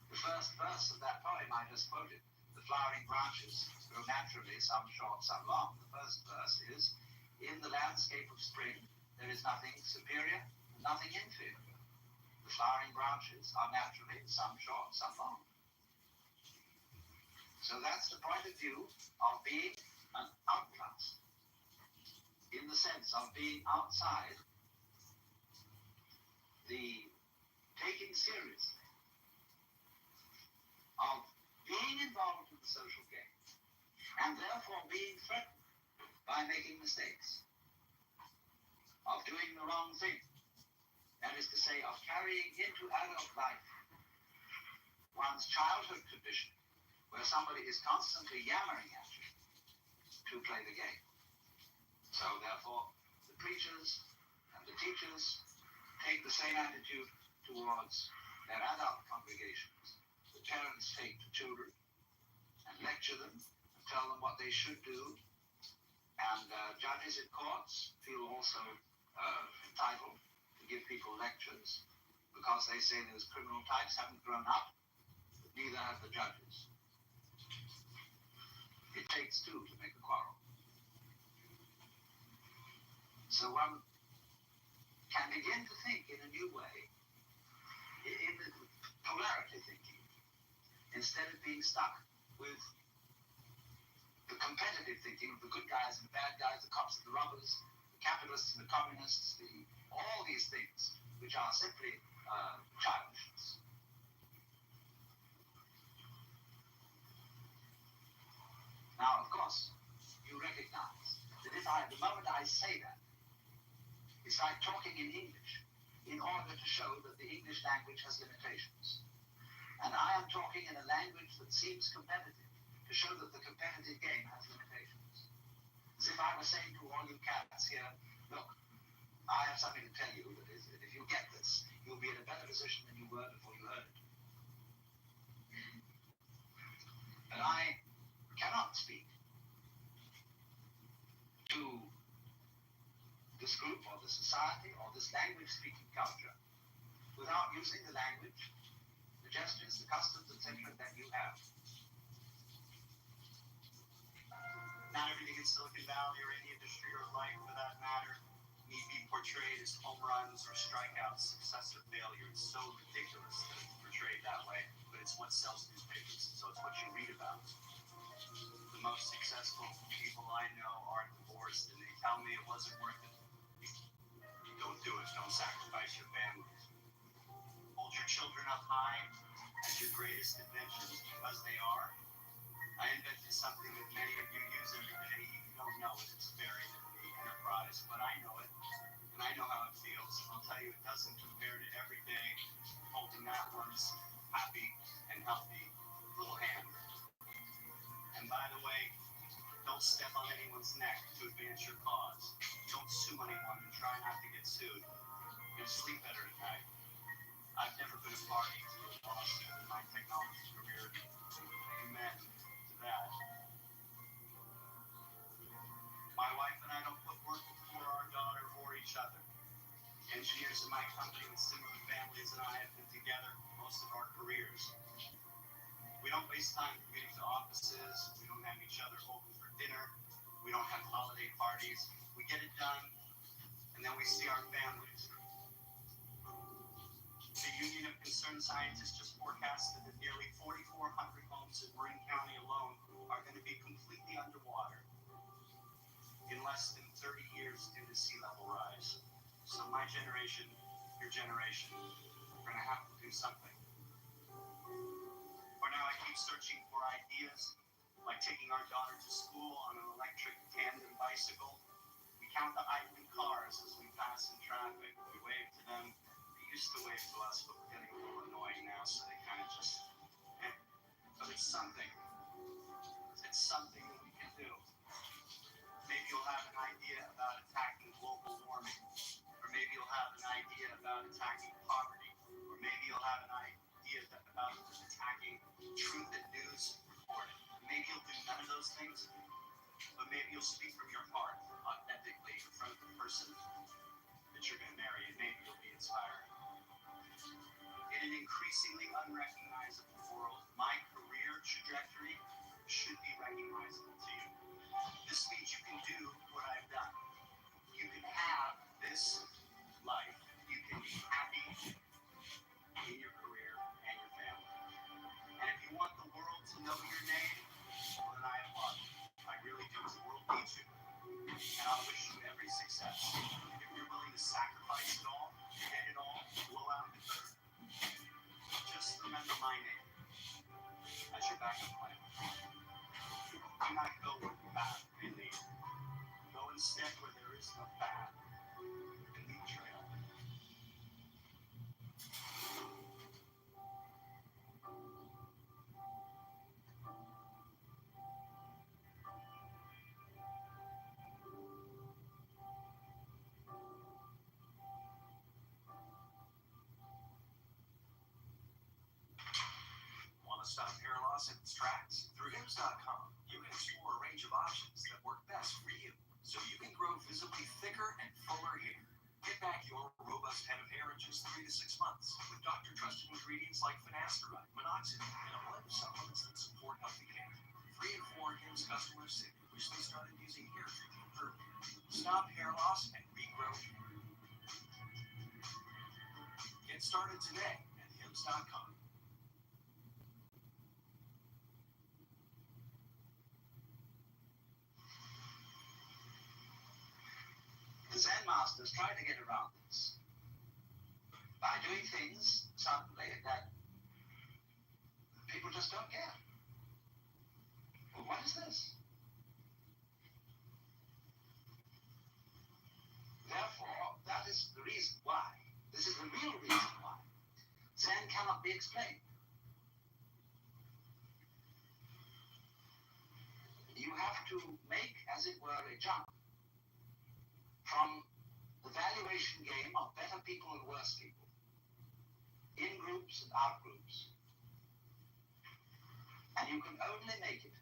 The first verse of that poem I just quoted, the flowering branches grow naturally, some short, some long. The first verse is, in the landscape of spring, there is nothing superior, nothing inferior. The flowering branches are naturally, some short, some long. So that's the point of view of being an outcast, in the sense of being outside the taking seriously of being involved in the social game, and therefore being threatened by making mistakes, of doing the wrong thing. That is to say, of carrying into adult life one's childhood condition, where somebody is constantly yammering at you to play the game. So therefore, the preachers and the teachers take the same attitude towards their adult congregations. The parents take to children and lecture them and tell them what they should do. And judges in courts feel also entitled to give people lectures because they say those criminal types haven't grown up, but neither have the judges. It takes two to make a quarrel. So one can begin to think in a new way, in the polarity thinking, instead of being stuck with the competitive thinking of the good guys and the bad guys, the cops and the robbers, the capitalists and the communists, all these things which are simply childishness. Now, of course, you recognize that the moment I say that, it's like talking in English in order to show that the English language has limitations. And I am talking in a language that seems competitive to show that the competitive game has limitations. As if I were saying to all you cats here, look, I have something to tell you that is, that if you get this, you'll be in a better position than you were before you heard it. But I cannot speak to this group or this society or this language-speaking culture without using the language, the gestures, the customs, etc. that you have. Not everything in Silicon Valley or any industry or life for that matter need be portrayed as home runs or strikeouts, success or failure. It's so ridiculous that it's portrayed that way, but it's what sells newspapers, so it's what you read about. The most successful people I know are divorced, and they tell me it wasn't worth it. Don't do it. Don't sacrifice your family. Hold your children up high as your greatest inventions, because they are. I invented something that many of you use every day. You don't know it. It's buried in the enterprise, but I know it, and I know how it feels. I'll tell you, it doesn't compare to every day holding that one's happy and healthy little hand. And by the way, don't step on anyone's neck to advance your cause. Don't sue anyone and try not to get sued. You'll sleep better at night. I've never been a party to a lawsuit in my technology career. Amen to that. My wife and I don't put work before our daughter or each other. Engineers in my company with similar families and I FaceTime meetings to offices. We don't have each other over for dinner. We don't have holiday parties. We get it done, and then we see our families. The Union of Concerned Scientists just forecasted that nearly 4,400 homes in Marin County alone are going to be completely underwater in less than 30 years due to sea level rise. So my generation, your generation, we're going to have to do something. For now, I keep searching for ideas, like taking our daughter to school on an electric tandem bicycle. We count the idling cars as we pass in traffic. We wave to them. They used to wave to us, but we're getting a little annoying now, so they kind of just, But it's something. It's something that we can do. Maybe you'll have an idea about attacking global warming. Or maybe you'll have an idea about attacking poverty. Or maybe you'll have an idea about attacking truth in news reporting. Maybe you'll do none of those things, but maybe you'll speak from your heart authentically in front of the person that you're going to marry, and maybe you'll be inspired. In an increasingly unrecognizable world, my career trajectory should be recognizable to you. This means you can do what I've done. You can have this life. You can be happy in your career and your family. And if you want the world to know your name, well, then I applaud you. I really do. The world needs you. And I'll wish you every success. If you're willing to sacrifice it all, get it all, blow out the curtain, just remember my name as your backup plan. Do not go where the path may lead. Go instead where there is no path and leave trail. Want to stop hair loss in its tracks? Through Hims.com, you can explore a range of options that work best for you, so you can grow visibly thicker and fuller hair. Get back your robust head of hair in just 3 to 6 months with doctor-trusted ingredients like finasteride, minoxidil, and a blend of supplements that support healthy hair. 3 in 4 Hims customers say they wish they started using hair treatment earlier. Stop hair loss and regrow hair. Get started today at Hims.com. The Zen masters try to get around this by doing things, suddenly, that people just don't get. Well, what is this? Therefore, that is the reason why. This is the real reason why Zen cannot be explained. You have to make, as it were, a jump from the valuation game of better people and worse people, in groups and out groups. And you can only make it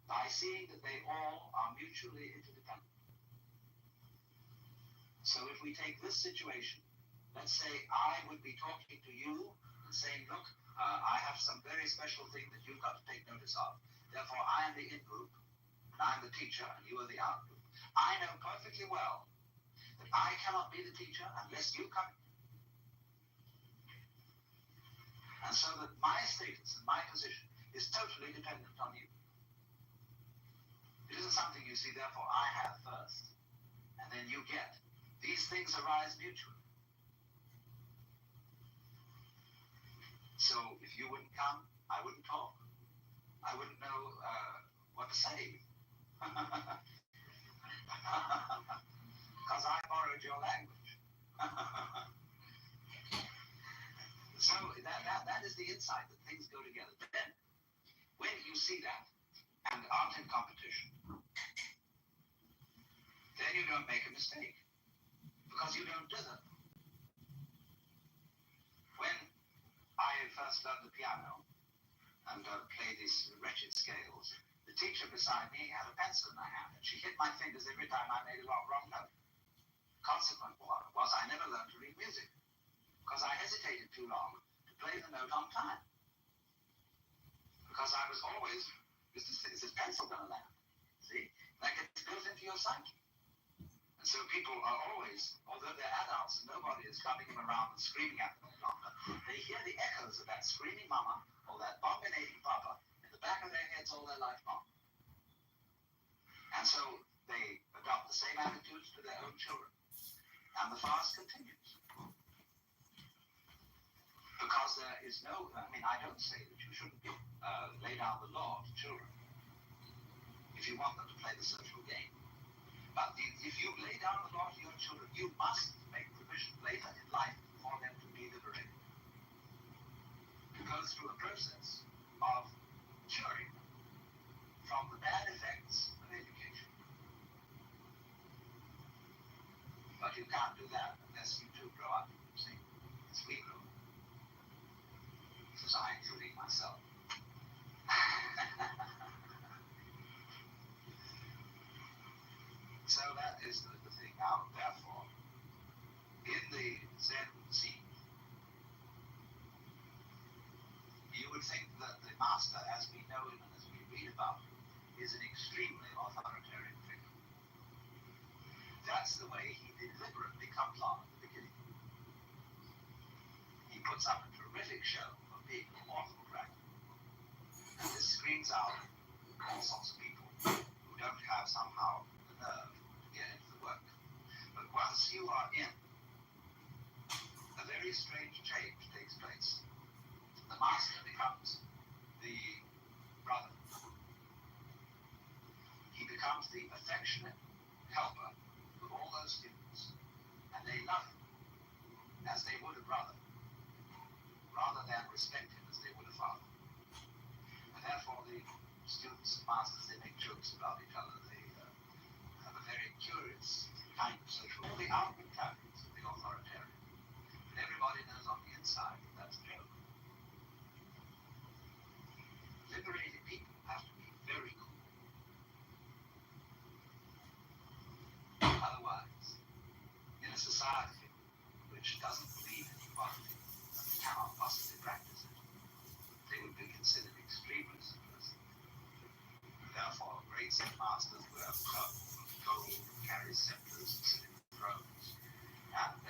by seeing that they all are mutually interdependent. So if we take this situation, let's say I would be talking to you and saying, look, I have some very special thing that you've got to take notice of. Therefore, I am the in group, and I'm the teacher, and you are the out group. I know perfectly well that I cannot be the teacher unless you come. And so that my status and my position is totally dependent on you. It isn't something you see, therefore I have first, and then you get. These things arise mutually. So if you wouldn't come, I wouldn't talk. I wouldn't know what to say. Because I borrowed your language. So that is the insight that things go together. But then, when you see that, and aren't in competition, then you don't make a mistake. Because you don't dither. When I first learned the piano and played these wretched scales, the teacher beside me had a pencil in her hand, and she hit my fingers every time I made a wrong note. Consequent was I never learned to read music, because I hesitated too long to play the note on time. Because I was always, this is penciled on that. See? That gets built into your psyche. And so people are always, although they're adults, nobody is coming around and screaming at them any longer. They hear the echoes of that screaming mama or that bombinating papa in the back of their heads all their life long. And so they adopt the same attitudes to their own children. And the fast continues. Because there is no, I don't say that you shouldn't lay down the law to children if you want them to play the social game. But if you lay down the law to your children, you must make provision later in life for them to be liberated. To go through a process of curing from the bad effects of education. But you can't do that unless you two grow up. See, as we grow up. I, including myself. So that is the thing. Now, therefore, in the Zen scene, you would think that the master, as we know him and as we read about him, is an extremely authoritarian figure. That's the way he deliberately comes on at the beginning. He puts up a terrific show of being an autocrat. And this screens out all sorts of people who don't have somehow the nerve to get into the work. But once you are in, a very strange change takes place. The master becomes the brother. He becomes the affectionate helper of all those students. And they love him as they would a brother, rather than respect him as they would a father. And therefore the students and masters, they make jokes about each other. They have a very curious kind of social. All the outward characters of the authoritarian. But everybody knows on the inside that that's a joke. Liberated people have to be very cool. Otherwise, in a society which doesn't believe in equality and cannot possibly practice it, they would be considered extremists. Therefore, great Zen masters wear purple and gold, carry scepters and sit in thrones, and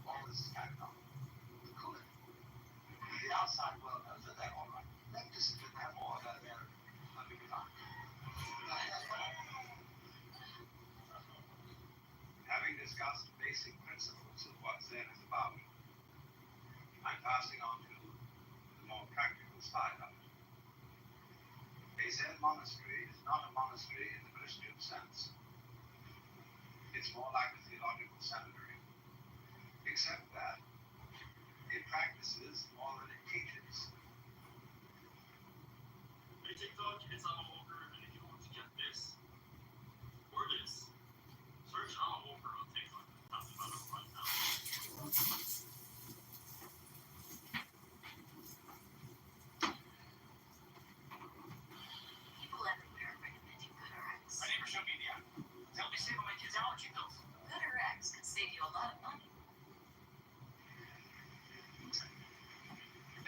all this is kind of cool. The outside world knows that they're all right. They're disciplined, they have order, they're perfectly fine. Having discussed basic principles of what Zen is about, I'm passing on to the more practical side of it. A Zen monastery is not a monastery in the Christian sense. It's more like a theological seminary, except that it practices more than it teaches. Hey TikTok, it's I'm a Walker, and if you want to get this, or this, search I'm a Walker on TikTok. That's about it right now. People everywhere are recommending GoodRx. My neighbor showed me the app. It's helped me save on my kids' allergy pills. GoodRx can save you a lot of money.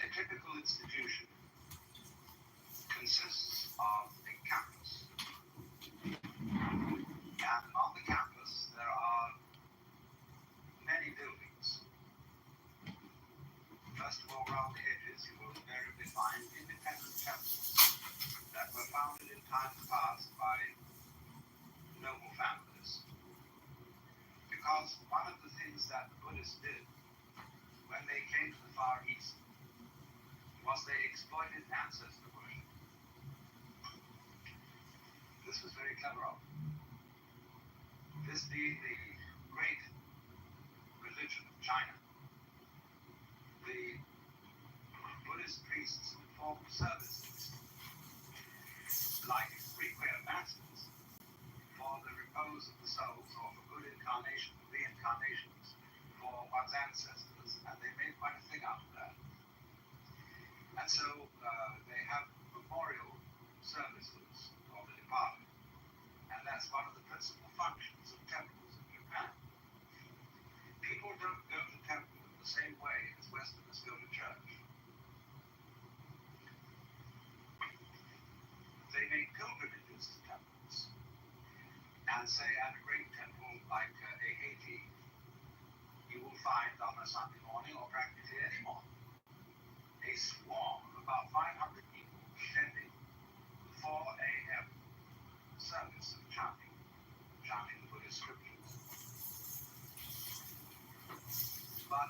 A typical institution consists of a campus. And on the campus, there are many buildings. First of all, around the edges, you will invariably find independent temples that were founded in times past by noble families. Because one of the things that the Buddhists did when they came to the Far East was they exploited ancestor worship. This was very clever of them. This being the great religion of China, the Buddhist priests performed services like requiem masters for the repose of the souls or for good incarnation, reincarnations for one's ancestors, and they made quite a thing out of that. And so they have memorial services for the departed, and that's one of the principal functions of temples in Japan. People don't go to temple in the same way as Westerners go to church. And say at a great temple like Haiti, you will find on a Sunday morning or practically any morning a swarm of about 500 people attending the 4 a.m. service of chanting the Buddhist scriptures. But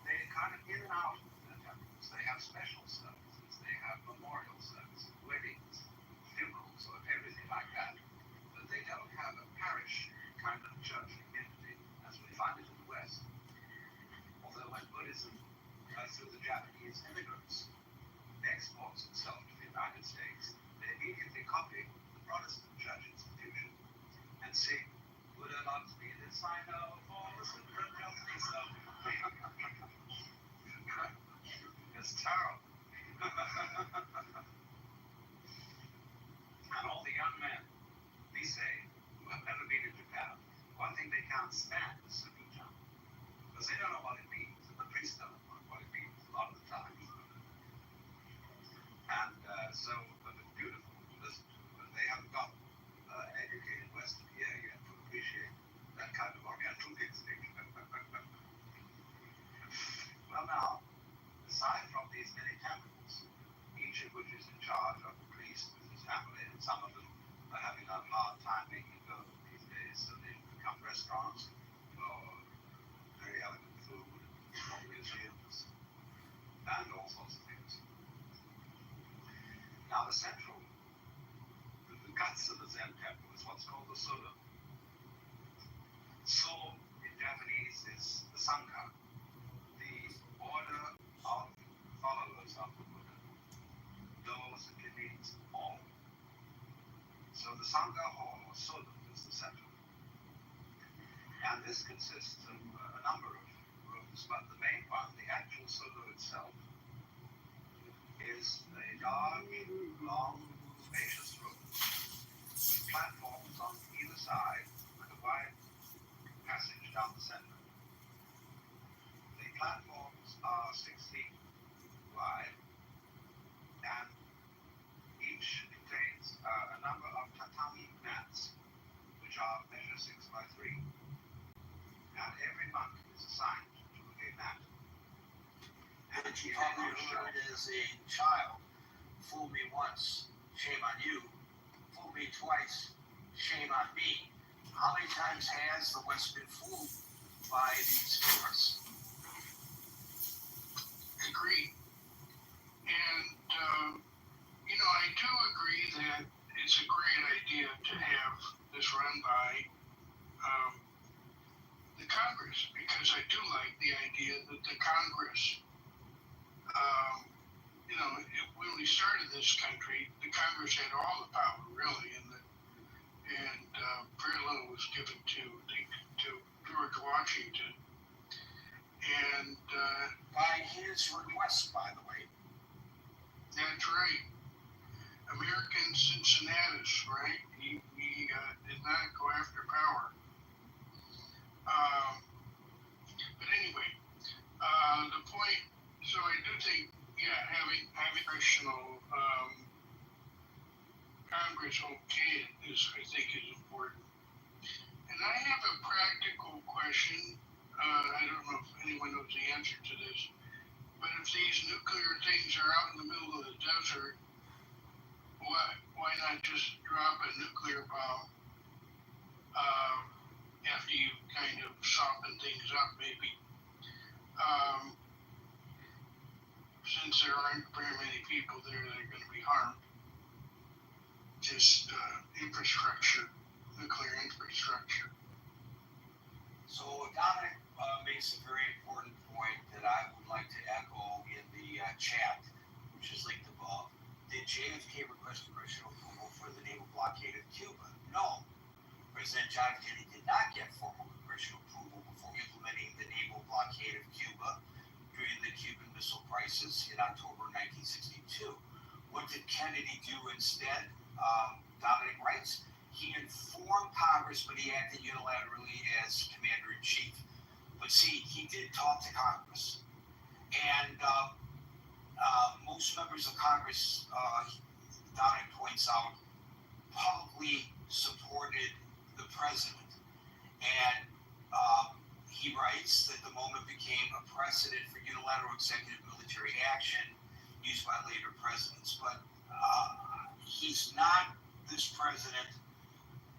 they kind of in and out of the temples. They have special services. They have memorial services, weddings, funerals, or everything like that. But they don't have a parish kind of church community as we find it in the West. Although when Buddhism, through the Japanese immigrants, exports itself to the United States, they immediately copy the Protestant church institution and sing, Buddha loves me, this I know, for the Buddha tells me so. It's terrible. And all the young men, we say, who have never been in Japan, one thing they can't stand is Sukuja. Because they don't know what it means, and the priests don't know what it means a lot of the time. And but it's beautiful to listen to, but they haven't got educated Western ear yet to appreciate that kind of Oriental instinct. Well, now, aside from these many temples, each of which is in charge of a priest with his family, and some of them are having a hard time making go these days, so they become restaurants for very elegant food, or museums, and all sorts of things. Now, the central, the guts of the Zen temple is what's called the Sodo. So, in Japanese, is the Sangha, the order of followers of the Buddha. Those it means all. So the Sangha hall, or Sodo, is the center. And this consists of a number of rooms, but the main one, the actual Sodo itself, is a large, long, spacious room with platforms on either side and a wide passage down the center. The platforms are 6 feet wide, and each contains a number of tatami mats, which measure 6 by 3. And every monk is assigned to a mat. And you probably heard as a child, fool me once, shame on you. Fool me twice, shame on me. How many times has the West been fooled by these figures? Agree. And, I do agree that it's a great idea to have this run by the Congress, because I do like the idea that the Congress, when we started this country, the Congress had all the power, really, and very little was given to George Washington. And by his request, by the way. That's right. American Cincinnatus, right? He did not go after power. But anyway, the point. So I do think, having congressional Congress okay I think is important. And I have a practical question. I don't know if anyone knows the answer to this, but if these nuclear things are out in the middle of the desert, why not just drop a nuclear bomb after you kind of soften things up, maybe? Since there aren't very many people there that are going to be harmed, just infrastructure, nuclear infrastructure. So Dominic makes a very important point that I would like to echo in the chat, which is linked above. Did JFK request congressional approval for the naval blockade of Cuba? No. President John Kennedy did not get formal congressional approval before implementing the naval blockade of Cuba during the Cuban Missile Crisis in October 1962. What did Kennedy do instead? Dominic writes, he informed Congress, but he acted unilaterally as commander-in-chief. But see, he did talk to Congress. And most members of Congress, Dominic points out, publicly supported became a precedent for unilateral executive military action used by later presidents. But he's not, this president,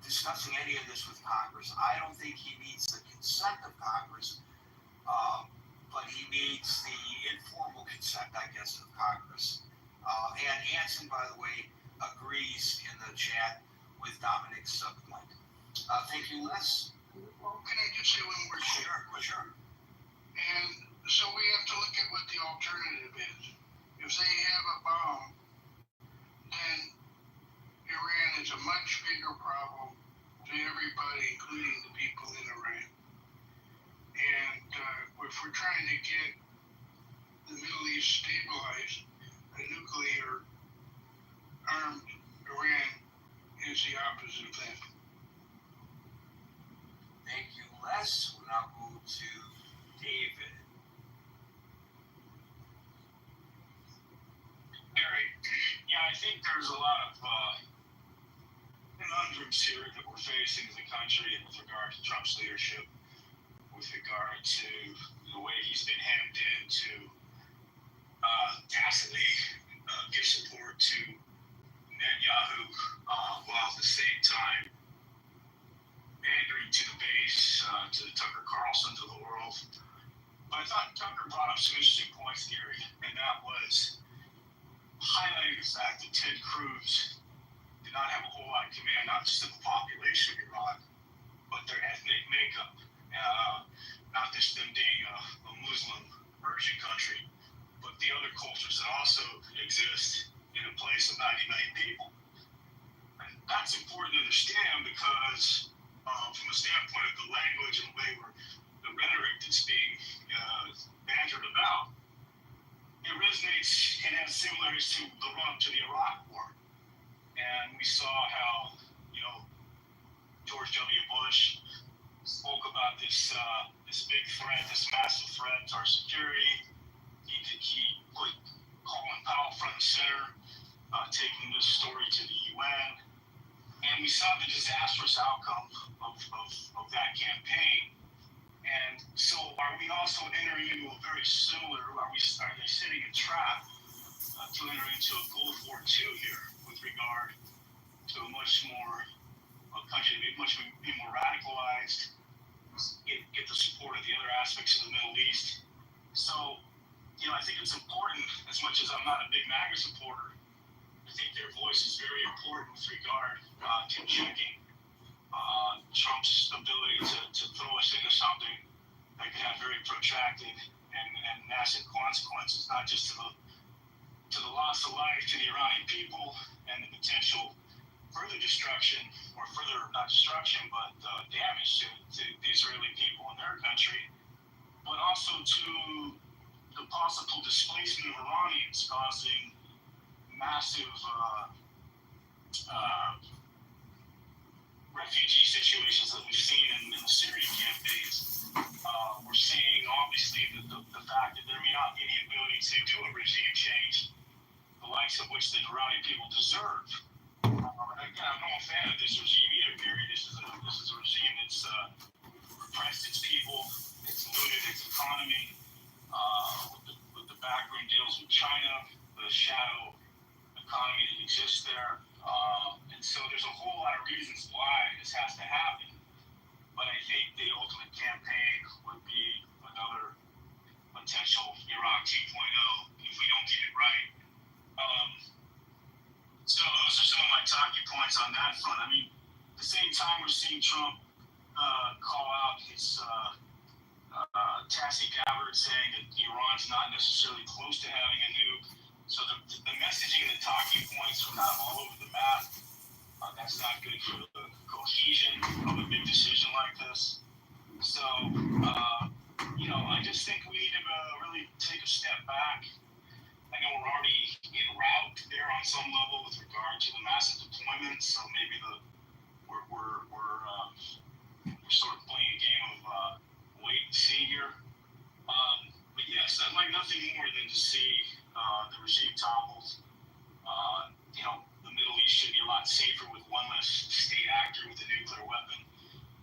discussing any of this with Congress. I don't think he needs the consent of Congress, but he needs the informal consent, I guess, of Congress. And Hanson, by the way, agrees in the chat with Dominic's point. Thank you, Les. Well, can I just say one more thing? Sure. And so we have to look at what the alternative is. If they have a bomb, then Iran is a much bigger problem to everybody, including the people in Iran. And if we're trying to get the Middle East stabilized, a nuclear armed Iran is the opposite of that. Thank you, Les. We'll now move to David. Gary, yeah, I think there's a lot of conundrums here that we're facing as a country with regard to Trump's leadership, with regard to the way he's been hemmed in to tacitly give support to Netanyahu, while at the same time pandering to the base, to Tucker Carlson, to the world. But I thought Tucker brought up some interesting points, Gary, and that was highlighting the fact that Ted Cruz did not have a whole lot of command, not just of the population of Iran, but their ethnic makeup. Not just them being a Muslim Persian country, but the other cultures that also exist in a place of 90 million people. And that's important to understand because from a standpoint of the language and the way the rhetoric that's being bantered about, it resonates and has similarities to the run-up to the Iraq War. And we saw how, George W. Bush spoke about this big threat, this massive threat to our security. He put Colin Powell front and center, taking this story to the UN. And we saw the disastrous outcome of that campaign. And so are we also entering into a very similar, are they setting a trap to enter into a Gulf War II here with regard to a country to be more radicalized, get the support of the other aspects of the Middle East. So, I think it's important, as much as I'm not a big MAGA supporter, I think their voice is very important with regard to checking Trump's ability to throw us into something that could have very protracted and massive consequences, not just to the loss of life to the Iranian people and the potential further destruction, or further, not destruction, but damage to the Israeli people in their country, but also to the possible displacement of Iranians, causing massive refugee situations that we've seen in the Syrian campaigns. We're seeing, obviously, the fact that there may not be the ability to do a regime change, the likes of which the Iranian people deserve. Again, I'm not a fan of this regime either, Gary. This is a regime that's repressed its people, it's looted its economy, with the backroom deals with China, the shadow economy that exists there. And so there's a whole lot of reasons why this has to happen. But I think the ultimate campaign would be another potential Iraq 2.0 if we don't get it right. So those are some of my talking points on that front. I mean, at the same time, we're seeing Trump call out his Tassie Gabbard saying that Iran's not necessarily close to having a nuke. So the messaging and the talking points are kind of all over the map. That's not good for the cohesion of a big decision like this. So, I just think we need to really take a step back. I know we're already en route there on some level with regard to the massive deployment. So maybe we're sort of playing a game of wait and see here. But yes, I'd like nothing more than to see the regime toppled. The Middle East should be a lot safer with one less state actor with a nuclear weapon.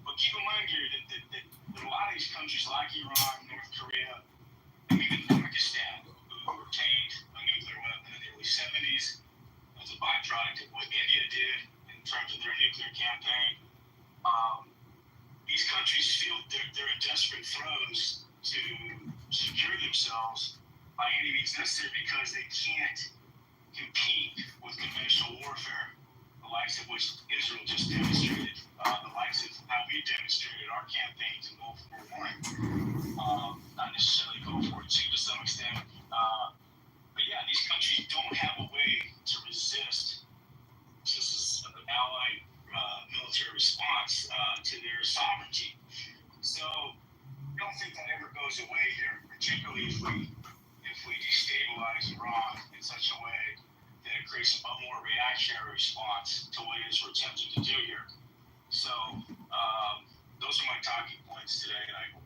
But keep in mind, Gary, that a lot of these countries like Iran, North Korea, make their campaign. These countries feel they're in desperate throes to secure themselves by any means necessary because they can't compete with conventional warfare, the likes of which Israel just demonstrated, the likes of how we demonstrated our campaigns in Gulf War I, not necessarily Gulf War II to some extent. But yeah, these countries don't have a way to resist just an allied military response to their sovereignty. So I don't think that ever goes away here, particularly if we destabilize Iran in such a way that it creates a more reactionary response to what it is we're attempting to do here. So those are my talking points today, and I hope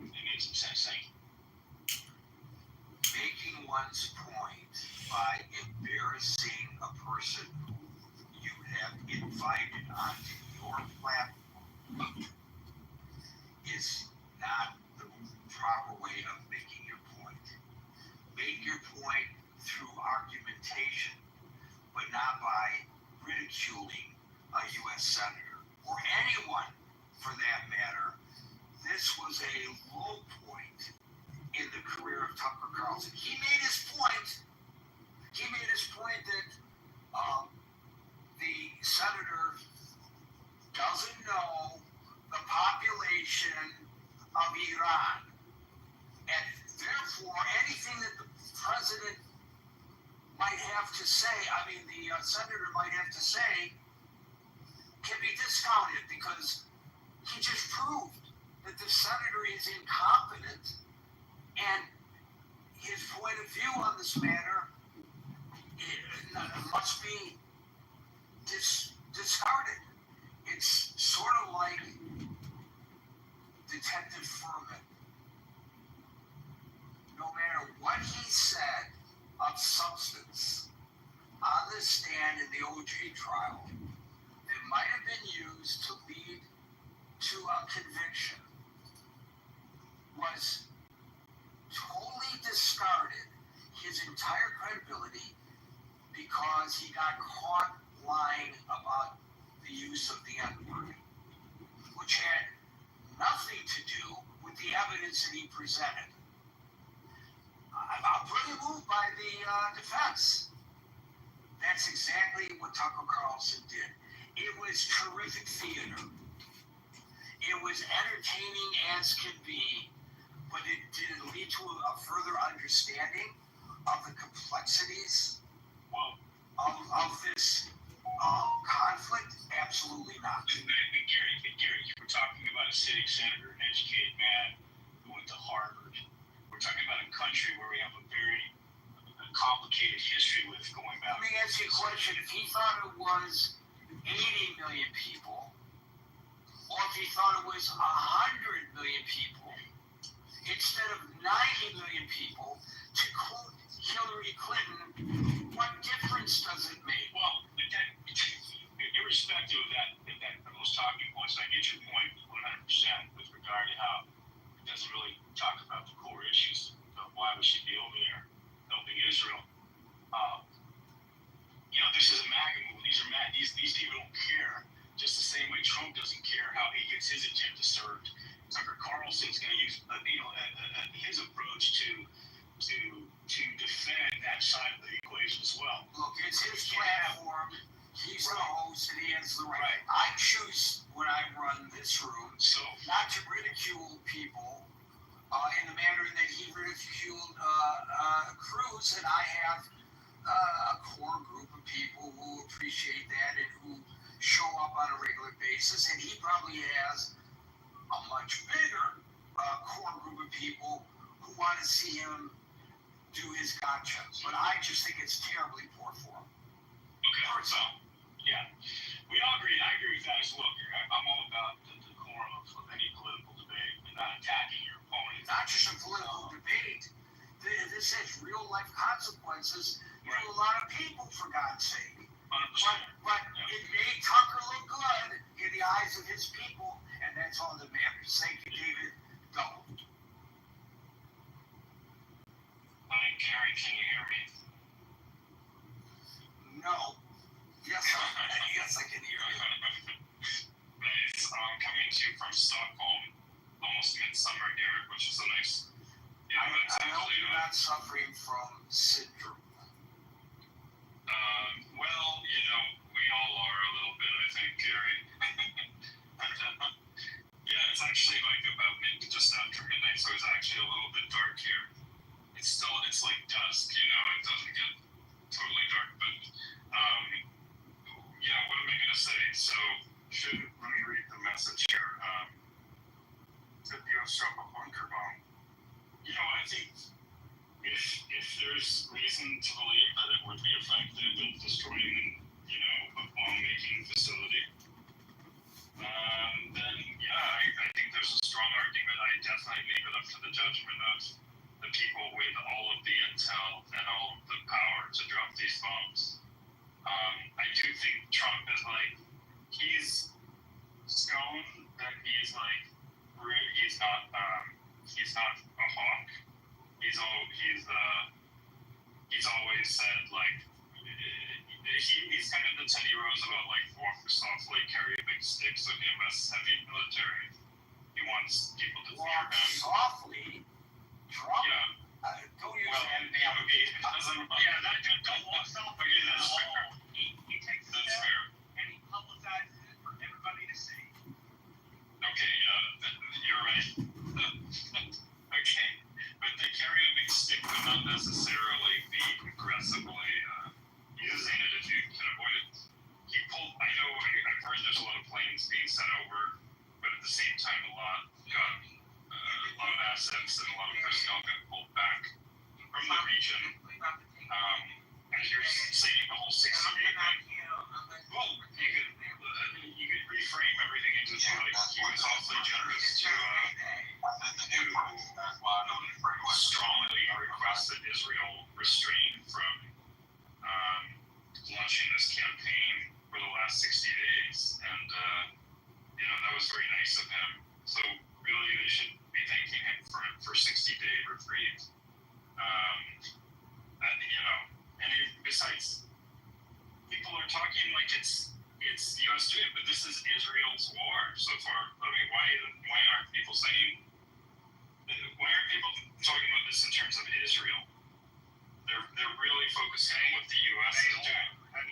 it made some sense. Thank you. Making one's point by embarrassing a person who you have invited onto your platform is not the proper way of making your point. Make your point through argumentation, but not by ridiculing a U.S. senator or anyone for that matter. This was a low point in the career of Tucker Carlson. He made his point. He made his point that the senator doesn't know the population of Iran, and therefore anything that the president might have to say, the senator might have to say, can be discounted because he just proved that the senator is incompetent, and his point of view on this matter must be discarded. It's sort of like Detective Furman. No matter what he said of substance on the stand in the OJ trial, it might have been used to lead to a conviction, was totally discarded his entire credibility because he got caught lying about the use of the N-word, which had nothing to do with the evidence that he presented. I'm pretty moved by the defense. That's exactly what Tucker Carlson did. It was terrific theater. It was entertaining as can be, but it did lead to a further understanding of the complexities of this conflict? Absolutely not. Gary, we're talking about a sitting senator, an educated man who went to Harvard. We're talking about a country where we have a very complicated history with going back. Let me ask you a question. If he thought it was 80 million people, or if he thought it was 100 million people, instead of 90 million people, to quote Hillary Clinton, what difference does it make? Well, irrespective of those talking points, I get your point 100% with regard to how it doesn't really talk about the core issues of why we should be over there helping Israel. This is a MAGA move. These people don't care. Just the same way Trump doesn't care how he gets his agenda served. Tucker Carlson's going to use his approach to defend that side of the equation as well. Look, it's his platform. He's the host, and he has the right. I choose when I run this room not to ridicule people in the manner that he ridiculed Cruz, and I have a core group of people who appreciate that and who show up on a regular basis, and he probably has a much bigger core group of people who want to see him do his gotcha. But I just think it's terribly poor form. Okay, so, yeah. We all agree. I agree with that as well, Gary. I'm all about the decorum of any political debate and not attacking your opponent. Not just a political debate. This has real-life consequences to a lot of people, for God's sake. 100%. But it made Tucker look good in the eyes of his people, and that's all that matters. Thank you, David. Go. Hi, Gary, can you hear me? No. Yes, I can hear you. Stockholm, almost midsummer here, which is a nice. I hope you're not suffering from syndrome. Well, we all are a little bit, I think, Gary. Yeah, it's actually like about just after midnight, so it's actually a little bit dark here. It's like dusk, it doesn't get totally dark, but what am I gonna say? So let me read the message here. The Bioshop bunker bomb. I think if there's reason to believe that it would be effective in destroying, a bomb-making facility, then I think there's a strong argument. I definitely leave it up to the judgment of the people with all of the intel and all of the power to drop these bombs. I do think Trump is he's shown that he's rude. He's not a hawk. He's always said he's kind of the Teddy Roosevelt, walk softly, carry a big stick, so he invests heavy in military. He wants people to fear him. Softly? Trump? Yeah. Don't use that analogy. That dude don't walk softly. Okay, that's fair. He takes That's fair. and he publicizes it for everybody to see. Okay, you're right. Okay, but they carry a big stick, but not necessarily be aggressively using it if you can avoid it. I've heard there's a lot of planes being sent over, but at the same time, a lot of assets and a lot of personnel got pulled back from the region. And you're saying the whole 60-day thing. Well, you could reframe everything into he was awfully generous to strongly request that Israel restrain from launching this campaign for the last 60 days. And, that was very nice of him. So really, they should be thanking him for 60-day reprieve. And besides, people are talking like it's U.S. doing, but this is Israel's war so far. I mean, why aren't people saying? Why aren't people talking about this in terms of Israel? They're really focusing on what the U.S. is doing. Have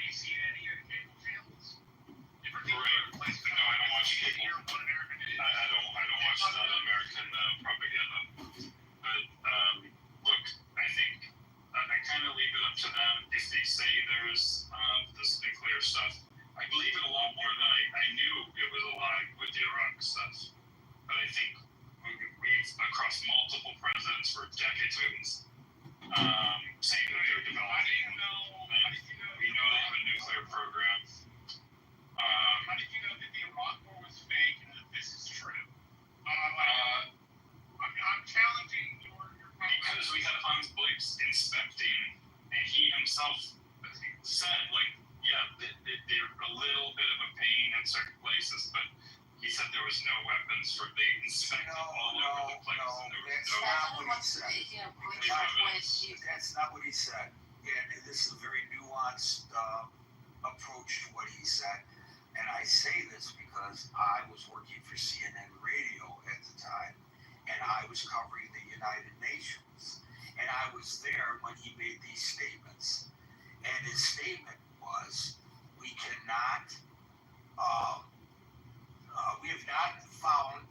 you seen any of the cable channels? No, I don't watch cable. I don't watch that American propaganda. But look, I think I kind of leave it up to them. If they say there's this nuclear stuff, I believe it a lot more than I knew it was a lie with the Iraq stuff. But I think we've across multiple presidents for decades, we've been saying that they're developing. We know they have a nuclear program. How did you know that the Iraq war was fake and that this is true? I'm challenging your because we had Hans Blix inspecting, and he himself said, they're a little bit of a pain in certain places, but he said there was no weapons they inspected all over the place. That's not what he said. And this is a very nuanced approach to what he said. And I say this because I was working for CNN Radio at the time, and I was covering the United Nations. And I was there when he made these statements. And his statement was, we have not found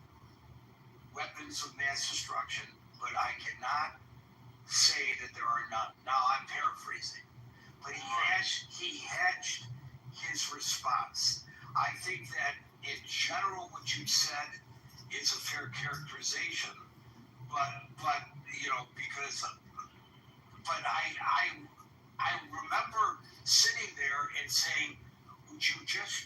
weapons of mass destruction, but I cannot say that there are none. Now I'm paraphrasing, but he hedged his response. I think that in general what you said is a fair characterization, but I remember sitting there and saying, would you just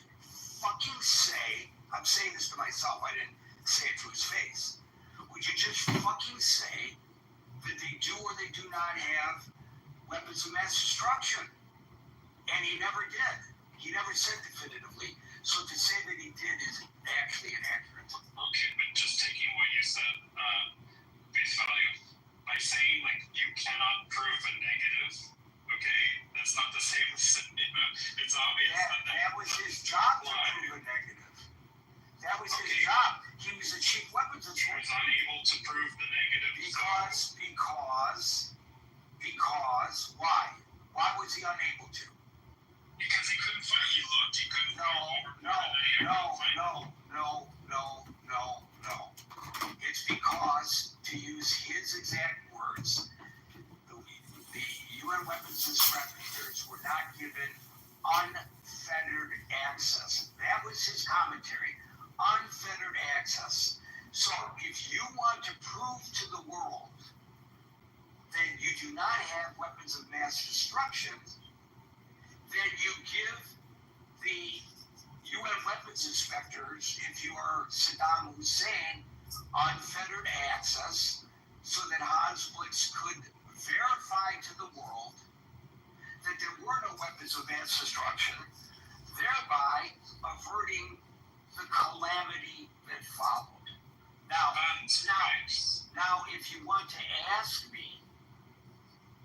fucking say, I'm saying this to myself, I didn't say it to his face, would you just fucking say that they do or they do not have weapons of mass destruction? And he never did. He never said definitively. So to say that he did is actually inaccurate. Okay, but just taking what you said, face value, by saying you cannot prove a negative, okay, that's not the same as it's obvious that was his job to prove a negative. That was his job. He was the chief weapons He inspector. was unable to prove the negative. Because, why? Why was he unable to? Because he couldn't fight. He looked. He couldn't fight. No. It's because, to use his exact words, the UN weapons inspectors were not given unfettered access. That was his commentary. Unfettered access. So if you want to prove to the world that you do not have weapons of mass destruction, then you give the UN weapons inspectors, if you are Saddam Hussein, unfettered access so that Hans Blitz could verify to the world that there were no weapons of mass destruction, thereby averting the calamity that followed. Now, if you want to ask me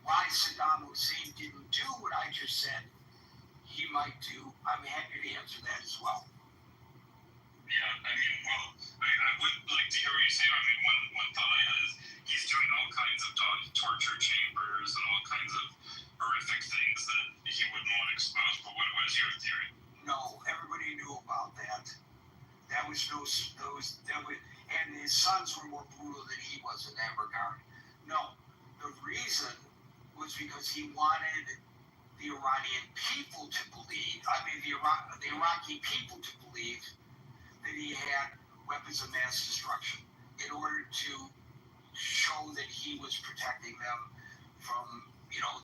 why Saddam Hussein didn't do what I just said he might do, I'm happy to answer that as well. Yeah, I mean, well, I would like to hear what you say. I mean, one thought I had is he's doing all kinds of torture chambers and all kinds of horrific things that he wouldn't want exposed. But what is your theory? No, everybody knew about that. And his sons were more brutal than he was in that regard. No, the reason was because he wanted the Iranian people to believe, the Iraqi people to believe that he had weapons of mass destruction in order to show that he was protecting them from,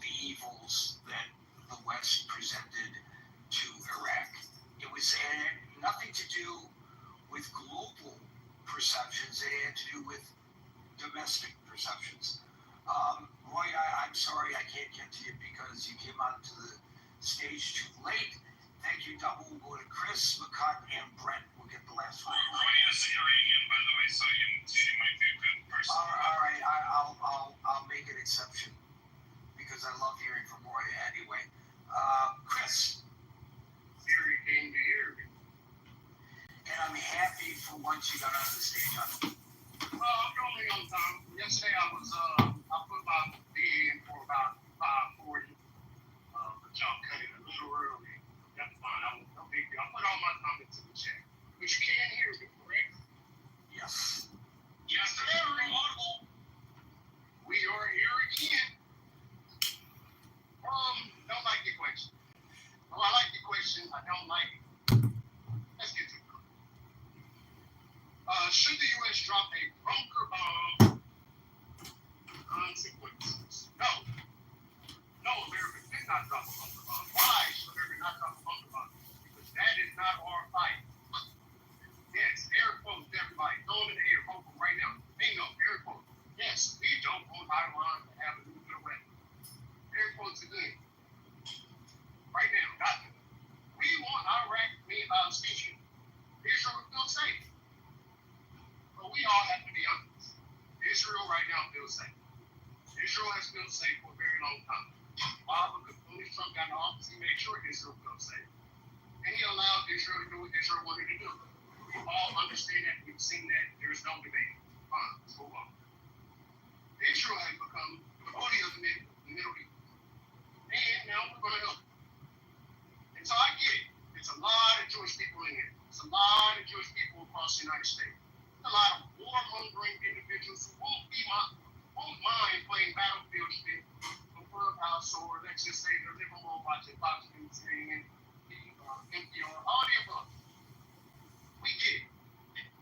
the evils that the West presented to Iraq. It had nothing to do with global perceptions. It had to do with domestic perceptions. Roy, I'm sorry I can't get to you because you came onto the stage too late. Thank you, Double. We'll go to Chris, McCut, and Brent. We'll get the last one. Roy is Iranian, by the way, so she might be a good person. All right, I'll make an exception because I love hearing from Roy anyway. Chris. Here you came to hear me. And I'm happy for once you got on the stage on it. Well, I'm only on time. Yesterday I put my DA in for about 5:40. But y'all cut it a little early. That's fine. No big deal. I put all my comments in the chat. But you can hear me, correct? Yes. Yes, sir. Audible. We are here again. Don't like your question. Oh, I like your question. I don't like it. Let's get to it. Should the U.S. drop a bunker bomb? Consequences. No. No, America did not drop a bunker bomb. Why should America not drop a bunker bomb? Because that is not our fight. Yes, air quotes, everybody. Throw them in the air. Vote right now. Bingo, air quotes. Yes, we don't want Iran to have a nuclear weapon. Air quotes again. Right now, nothing. We want Israel to feel safe. But we all have to be honest. Israel right now feels safe. Israel has felt safe for a very long time. Why? Because when Trump got in office, he made sure Israel felt safe. And he allowed Israel to do what Israel wanted to do. We all understand that. We've seen that. There's no debate. Fine, let's move on. Israel has become the bully of the Middle East. And now we're going to help. And so I get it. It's a lot of Jewish people in here. It's a lot of Jewish people across the United States. There's a lot of warmongering individuals who won't mind playing Battlefield shit for Clubhouse, or let's just say they're living room watching Fox News and NPR, all the above. We get it.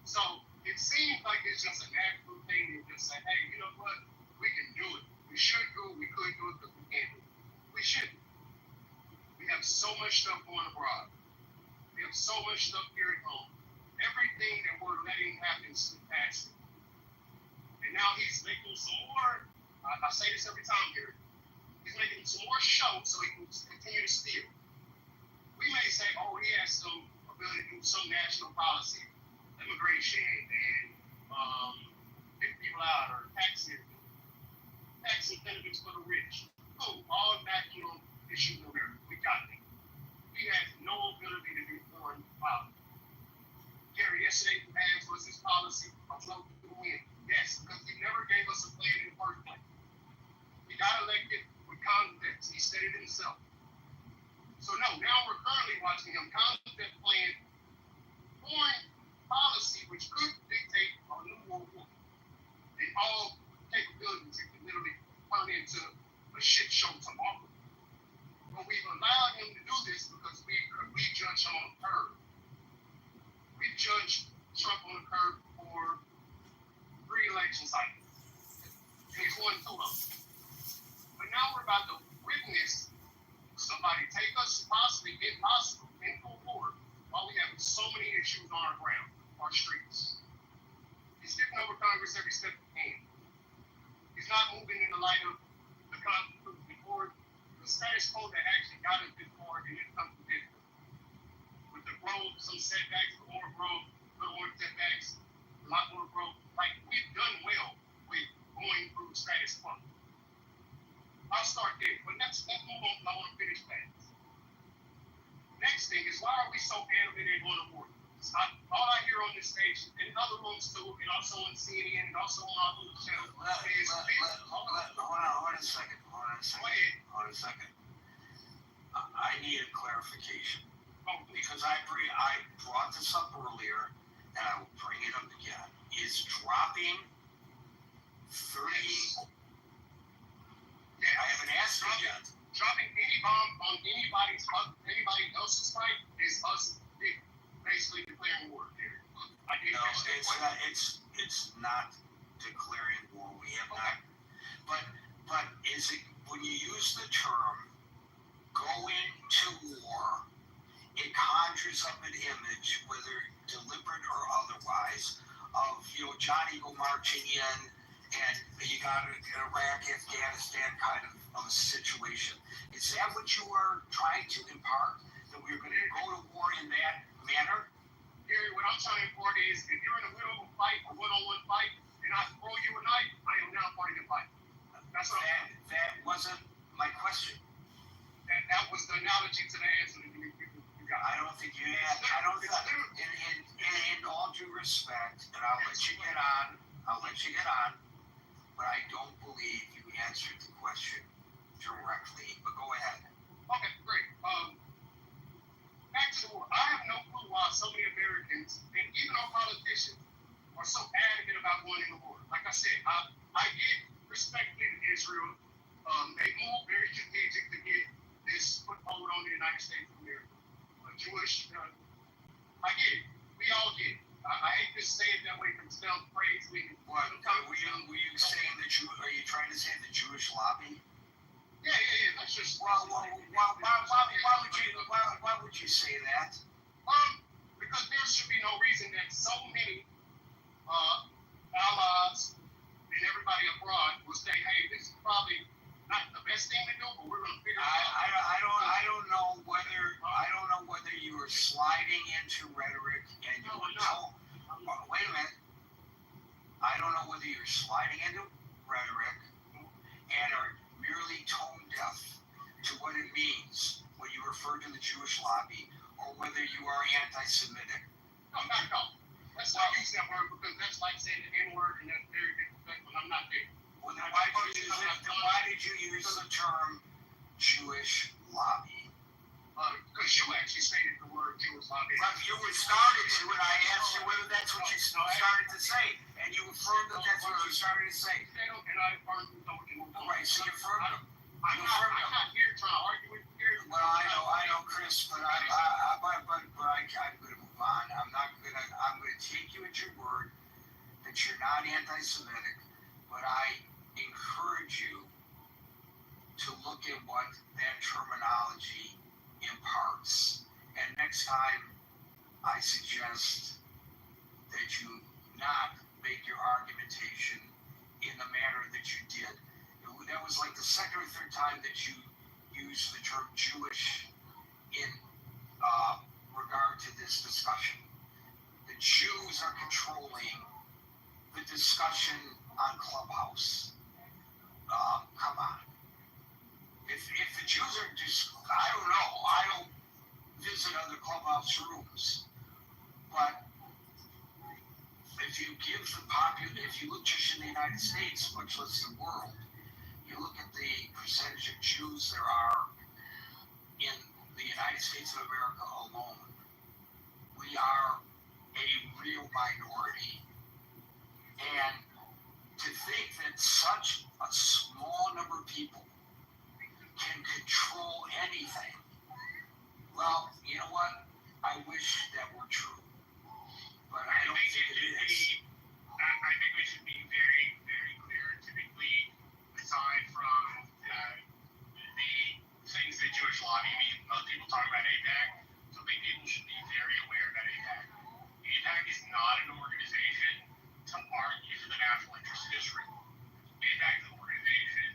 So it seems like it's just a natural thing to just say, hey, you know what? We can do it. We should do it. We could do it, but we can't do it. We shouldn't. We have so much stuff going abroad. We have so much stuff here at home. Everything that we're letting happen is past. And now he's making some more, I say this every time here, he's making some more show so he can continue to steal. We may say, oh, he has some ability to do some national policy, immigration, and get people out, or tax benefits for the rich. Oh, all national issues in America. We got it. He has no ability to do foreign policy. Gary yesterday you asked was his policy of float to the wind. Yes, because he never gave us a plan in the first place. He got elected with confidence. He said it himself. So no, now we're currently watching him contemplate plan foreign policy which could dictate a new world war. And all capabilities it can literally turn into a shit show tomorrow. But we've allowed him to do this because we judge him on a curve. We judged Trump on a curve for 3 election cycles. And he's won 2 of them. But now we're about to witness somebody take us possibly impossible into a war while we have so many issues on our ground, our streets. He's skipping over Congress every step he can. He's not moving in the light of the Constitution before the status quo that actually got us this far in this country. With the growth, some setbacks, but more growth, little more setbacks, a lot more growth. Like, we've done well with going through the status quo. I'll start there, but let's move on. I want to finish that. Next thing is, why are we so animated on the war? All I hear on this stage, in other rooms too, and also on CNN, and also on our little channel, is hold on a second. Hold on a second. I need a clarification. Because I brought this up earlier, and I will bring it up again. Is dropping 30... I haven't asked you yet. Dropping any bomb on anybody else's fight is us basically declaring war. It's not declaring war. We have not. But is it, when you use the term going to war, it conjures up an image, whether deliberate or otherwise, of Johnny go marching in, and you got an Iraq, Afghanistan kind of a situation. Is that what you are trying to impart? That we're going to go to war in that manner? Gary, what I'm trying to impart is, if you're in the middle of a fight, a one-on-one fight, and I throw you a knife, I am now part of the fight. That's what that wasn't my question. That was the analogy to the answer that you got. I don't think you had. I don't think. In all due respect, and I'll let you get on. But I don't believe you answered the question directly. But go ahead. Okay, great. Back to the war. I have no clue why so many Americans, and even our politicians, are so adamant about going in the war. Like I said, I get respectfully to Israel. They moved very strategic to get this foothold on the United States of America. Jewish, I get it. We all get it. I hate to say it that way because it sounds crazy. What? Were you saying that are you trying to say the Jewish lobby? Yeah. That's just. Why would you say that? Because there should be no reason that so many allies and everybody abroad will say, "Hey, this is probably not the best thing to do, but we're going to figure it out." I don't know whether you are sliding into rhetoric and you were told. Wait a minute. I don't know whether you're sliding into rhetoric and are merely tone deaf to what it means when you refer to the Jewish lobby, or whether you are anti-Semitic. No, not at all. Let's not use that word because that's like saying the N-word, and that's very disrespectful. I'm not there. Well, then why did you use the term Jewish lobby? Because you actually stated the word Jewish lobby. But you started to, and I asked you whether that's what you started to say, and you affirmed that that's what you started to say. And I affirmed you. Right, so you affirmed them. I'm not here trying to argue with you. Well, I know, Chris, but I'm going to move on. I'm going to take you at your word that you're not anti-Semitic, but I encourage you to look at what that terminology imparts. And next time, I suggest that you not make your argumentation in the manner that you did. That was like the second or third time that you used the term Jewish in regard to this discussion. The Jews are controlling the discussion on Clubhouse. Come on. If the Jews are just, I don't know, I don't visit other Clubhouse rooms, but if you give the population, if you look just in the United States, much less the world, you look at the percentage of Jews there are in the United States of America alone, we are a real minority. And to think that such a small number of people can control anything, well, you know what? I wish that were true. But I don't think it is. I think we should be very, very clear. Typically, aside from the things that Jewish lobby mean, most people talk about AIPAC. So I think people should be very aware that AIPAC is not an organization to argue for the national interest of Israel. AIPAC is an organization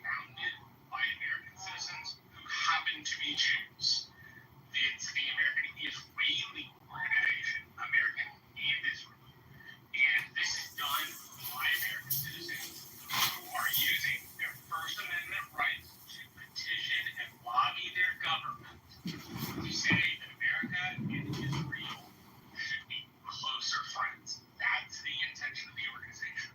founded by American citizens who happen to be Jews. It's the American Israeli organization, American and Israel. And this is done by American citizens who are using their First Amendment rights to petition and lobby their government to say that America and Israel should be closer friends. That's the intention of the organization.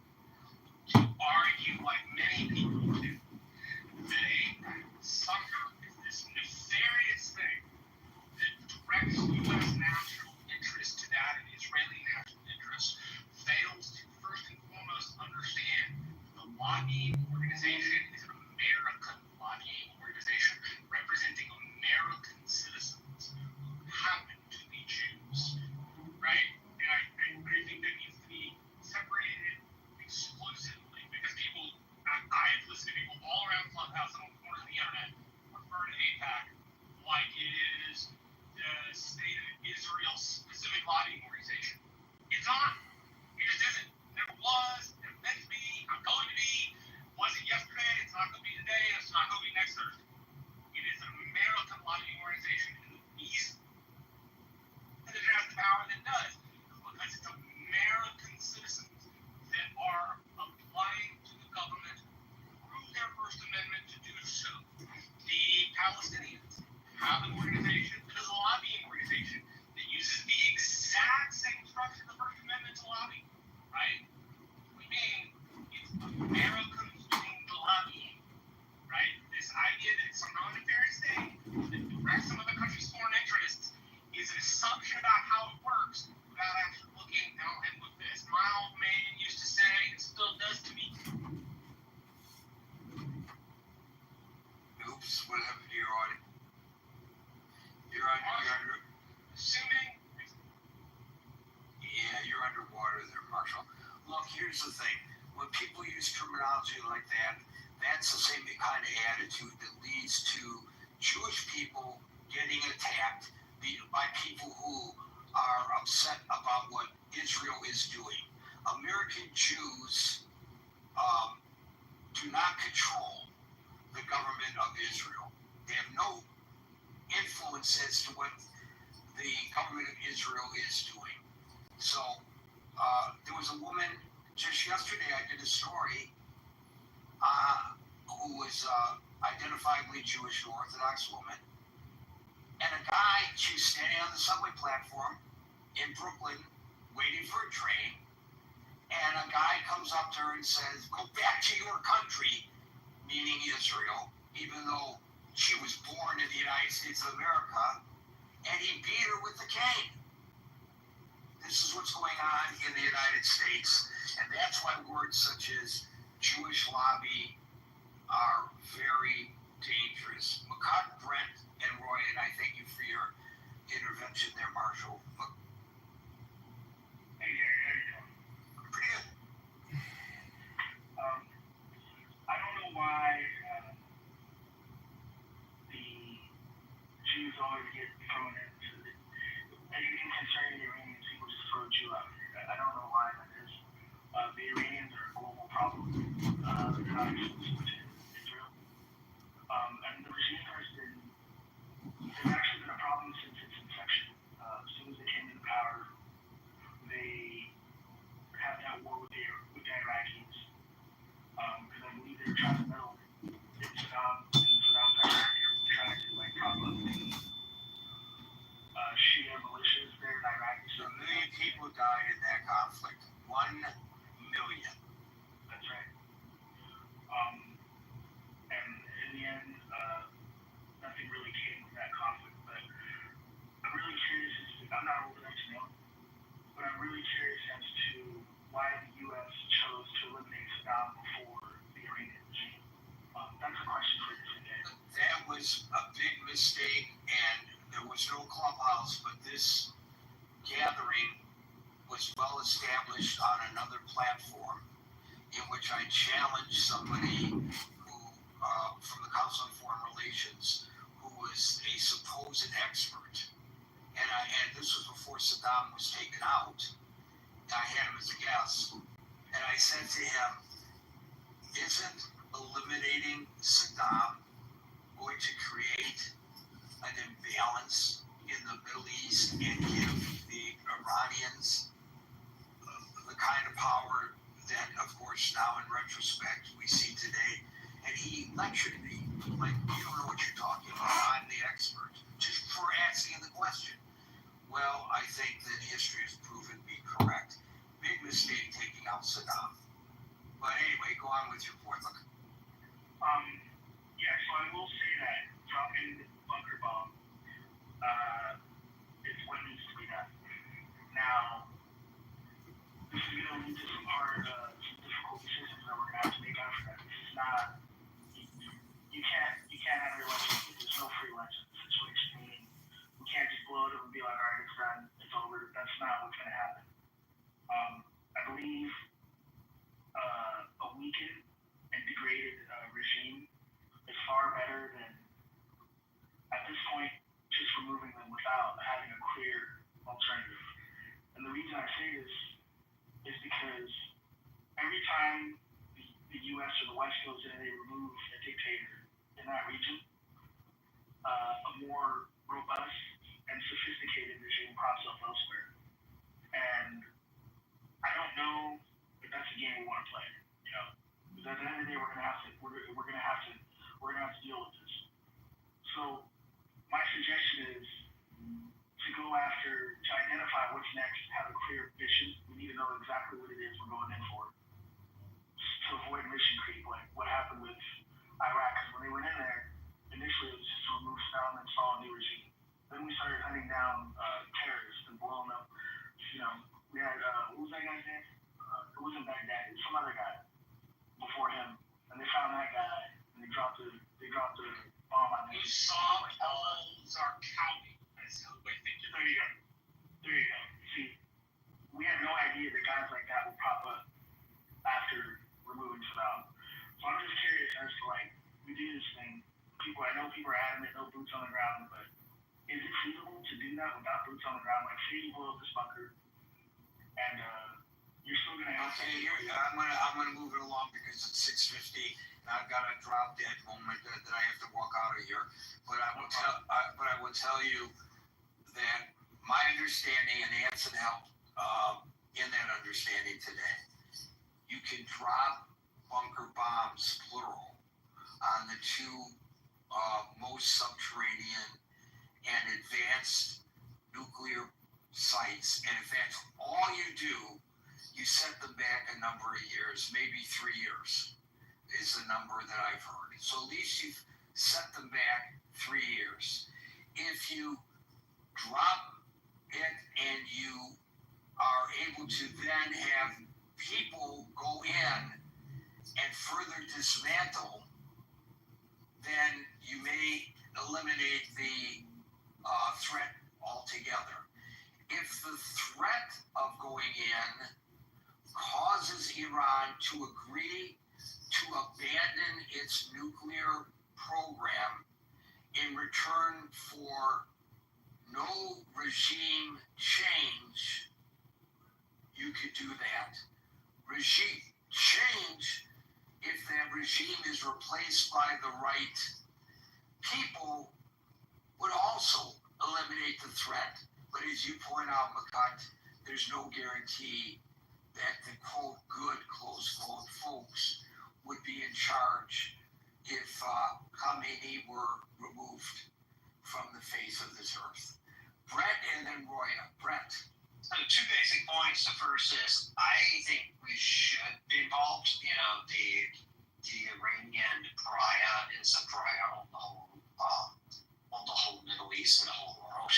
To argue, like many people do, that AIPAC somehow is this nefarious thing that directs U.S. national interest to that of Israeli national interest, fails to first and foremost understand the lobbying organization is an American lobbying organization representing American citizens who happen to be Jews, right? And I think that needs to be separated exclusively because people, I've listened to people all around Clubhouse and all corners of the internet refer to AIPAC like it is the state of Israel's specific lobbying organization. It's not. It just isn't. Never was. Never meant to be. Not going to be. Wasn't yesterday. It's not going to be today. And it's not going to be next Thursday. It is an American lobbying organization. And the reason that it has the power that it does is because it's American citizens that are applying to the government through their First Amendment to do so. The Palestinians have an organization that is a lobbying organization that uses the exact same structure of the First Amendment to lobby, right? We mean it's Americans doing the lobbying, right? This idea that it's some nefarious thing that directs some other country's foreign interests is an assumption about how it works without actually looking. And I'll end with this. My old man used to say, and still does to me, Oops, what happened to your audio? You're under. Assuming. Yeah, you're underwater there, Marshall. Look, here's the thing. When people use terminology like that, that's the same kind of attitude that leads to Jewish people getting attacked by people who are upset about what Israel is doing. American Jews do not control the government of Israel. They have no influence as to what the government of Israel is doing. So there was a woman, just yesterday I did a story who was identifiably Jewish, an Orthodox woman, and a guy, she was standing on the subway platform in Brooklyn waiting for a train, and a guy comes up to her and says, "Go back to your country," meaning Israel, even though she was born in the United States of America, and he beat her with the cane. This is what's going on in the United States, and that's why words such as Jewish lobby are very dangerous. McCott, Brent, and Roy, and I thank you for your intervention there, Marshall. Look. Hey, Gary, how you doing? Pretty good. I don't know why the Jews always get thrown into it. Anything concerning the Iranians, people just throw a Jew out there. I don't know why that is. The Iranians are a global problem. They're not exclusive to Israel. And the regime has actually been a problem since its inception. As soon as they came into power, they have that war with the Iraqis. Because I believe they were trying to meddle in Saddam's Iraq, trying to prop up the Shia militias there in Iraq. So I knew you'd people died in that conflict. 1 million. That's right. And in the end, nothing really came of that conflict. But I'm really curious I'm not old enough to know, but I'm really curious as to why the U.S. chose to eliminate Saddam before the Iranian regime. That's a question for a different day. That was a big mistake, and there was no clubhouse, but this gathering was well established on another platform in which I challenged somebody who, from the Council on Foreign Relations, who was a supposed expert. And this was before Saddam was taken out. I had him as a guest. And I said to him, isn't eliminating Saddam going to create an imbalance in the Middle East and give the Iranians the kind of power that, of course, now in retrospect, we see today? And he lectured me, like, you don't know what you're talking about. I'm the expert, just for asking the question. Well, I think that history has proven me correct. Big mistake taking out Saddam. But anyway, go on with your point. Look. Yeah, so I will say that dropping the bunker bomb is what needs to be done. Now, this is going to lead to some difficult decisions that we're going to have to make after that. This is not, you can't have your election. There's no free election situation. Meaning, we can't just blow it up and be like, all right, it's done, it's over. That's not what's going to happen. I believe a weakened and degraded regime is far better than, at this point, just removing them without having a clear alternative. And the reason I say this is because every time the U.S. or the West goes in and they remove a dictator in that region, a more robust and sophisticated regime pops up elsewhere. And I don't know if that's a game we want to play. You know, because at the end of the day, we're gonna have to deal with this. So my suggestion is to go after, to identify what's next, have a clear vision. We need to know exactly what it is we're going in for, to avoid mission creep, like what happened with Iraq. Because when they went in there, initially it was just to remove Saddam and install a new regime. Then we started hunting down terrorists and blowing up. You know, we had what was that guy's name? It wasn't Baghdad. It was some other guy before him, and they found that guy and they dropped the bomb on him. Usam al-Zarqawi. That's the way I think. There you go. See, we had no idea that guys like that would pop up after removing Saddam. So I'm just curious as to, like, we do this thing. I know people are adamant, no boots on the ground, but is it feasible to do that without boots on the ground? Like, say you blow up this bunker, and you're still gonna have to. Okay, I'm gonna move it along because it's 6:50. I've got a drop dead moment that I have to walk out of here. But I will tell you that my understanding, and Anson helped in that understanding today, you can drop bunker bombs, plural, on the two most subterranean and advanced nuclear sites. And if that's all you do, you set them back a number of years, maybe 3 years is the number that I've heard. So at least you've set them back 3 years. If you drop it and you are able to then have people go in and further dismantle, then you may eliminate the threat altogether. If the threat of going in causes Iran to agree to abandon its nuclear program in return for no regime change, you could do that. Regime change, if that regime is replaced by the right people, would also eliminate the threat. But as you point out, Makut, there's no guarantee that the quote good, close quote, folks would be in charge if Khamenei were removed from the face of this earth. Brett and then Roya. Brett. 2 days versus I think we should be involved. You know, the Iranian pariah is a pariah on the whole Middle East and the whole world.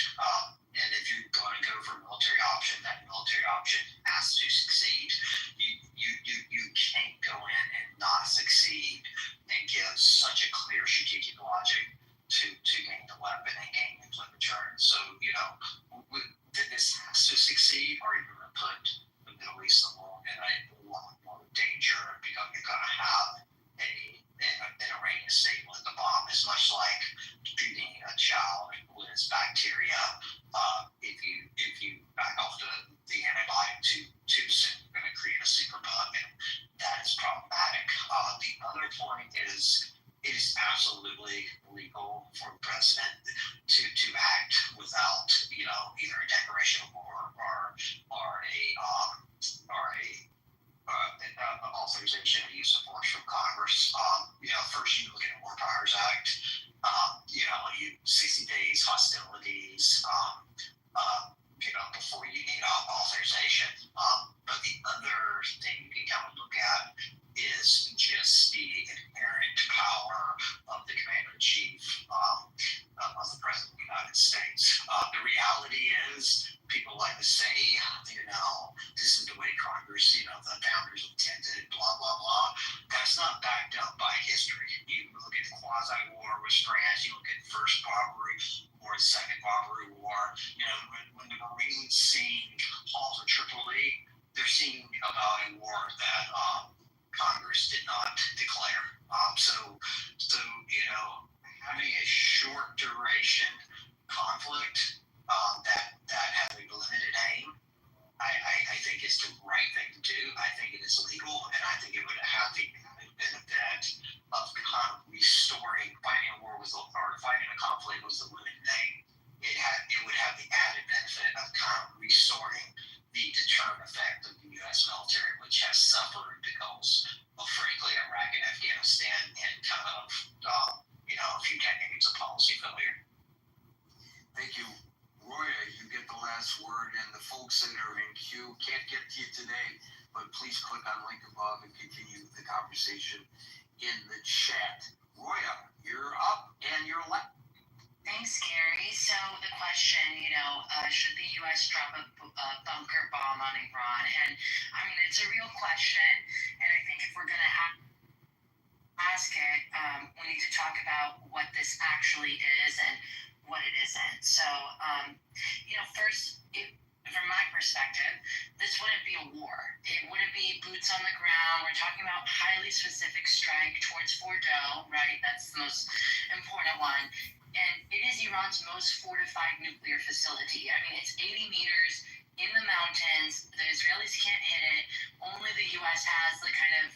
And if you're going to go for a military option, that military option has to succeed. You can't go in and not succeed and give such a clear strategic logic to gain the weapon and gain nuclear return. So, you know, this has to succeed, or you're going to put the Middle East alone in a lot more danger, because you're going to have an Iranian state with the bomb. It's much like feeding a child with bacteria. If you back off the antibiotic too soon, you're going to create a superbug, and that is problematic. The other point is, it is absolutely legal for the president to act without, you know, either a declaration of war or authorization of use of force from Congress. You know, first you look at the War Powers Act. You know, 60 days hostilities. You know, before you need authorization. But the other thing you can kind of look at is just the inherent power of the commander-in-chief of the President of the United States. The reality is, people like to say, you know, this is the way Congress, you know, the founders intended, blah, blah, blah. That's not backed up by history. You look at the quasi-war with France, you look at the first Barbary War, the second Barbary War. You know, when the Marines sing Halls of Tripoli, they're singing about a war that Congress did not declare. So you know, having a short duration conflict that has a limited aim, I think is the right thing to do. I think it is legal, and I think it would have the added benefit of kind of restoring fighting a conflict was a limited aim. It would have the added benefit of kind of restoring the deterrent effect of the U.S. military, which has suffered because of, frankly, Iraq and Afghanistan and kind of, you know, a few decades of policy failure. Thank you. Roy, you get the last word, and the folks that are in queue can't get to you today, but please click on link above and continue the conversation in the chat. Roya, you're up and you're left. Thanks, Gary. So the question, you know, should the U.S. drop a bunker bomb on Iran? And I mean, it's a real question, and I think if we're going to ask it, we need to talk about what this actually is and what it isn't. So, you know, first, from my perspective, this wouldn't be a war. It wouldn't be boots on the ground. We're talking about highly specific strike towards Fordow, right? That's the most important one. And it is Iran's most fortified nuclear facility. I mean, it's 80 meters in the mountains. The Israelis can't hit it. Only the U.S. has the kind of,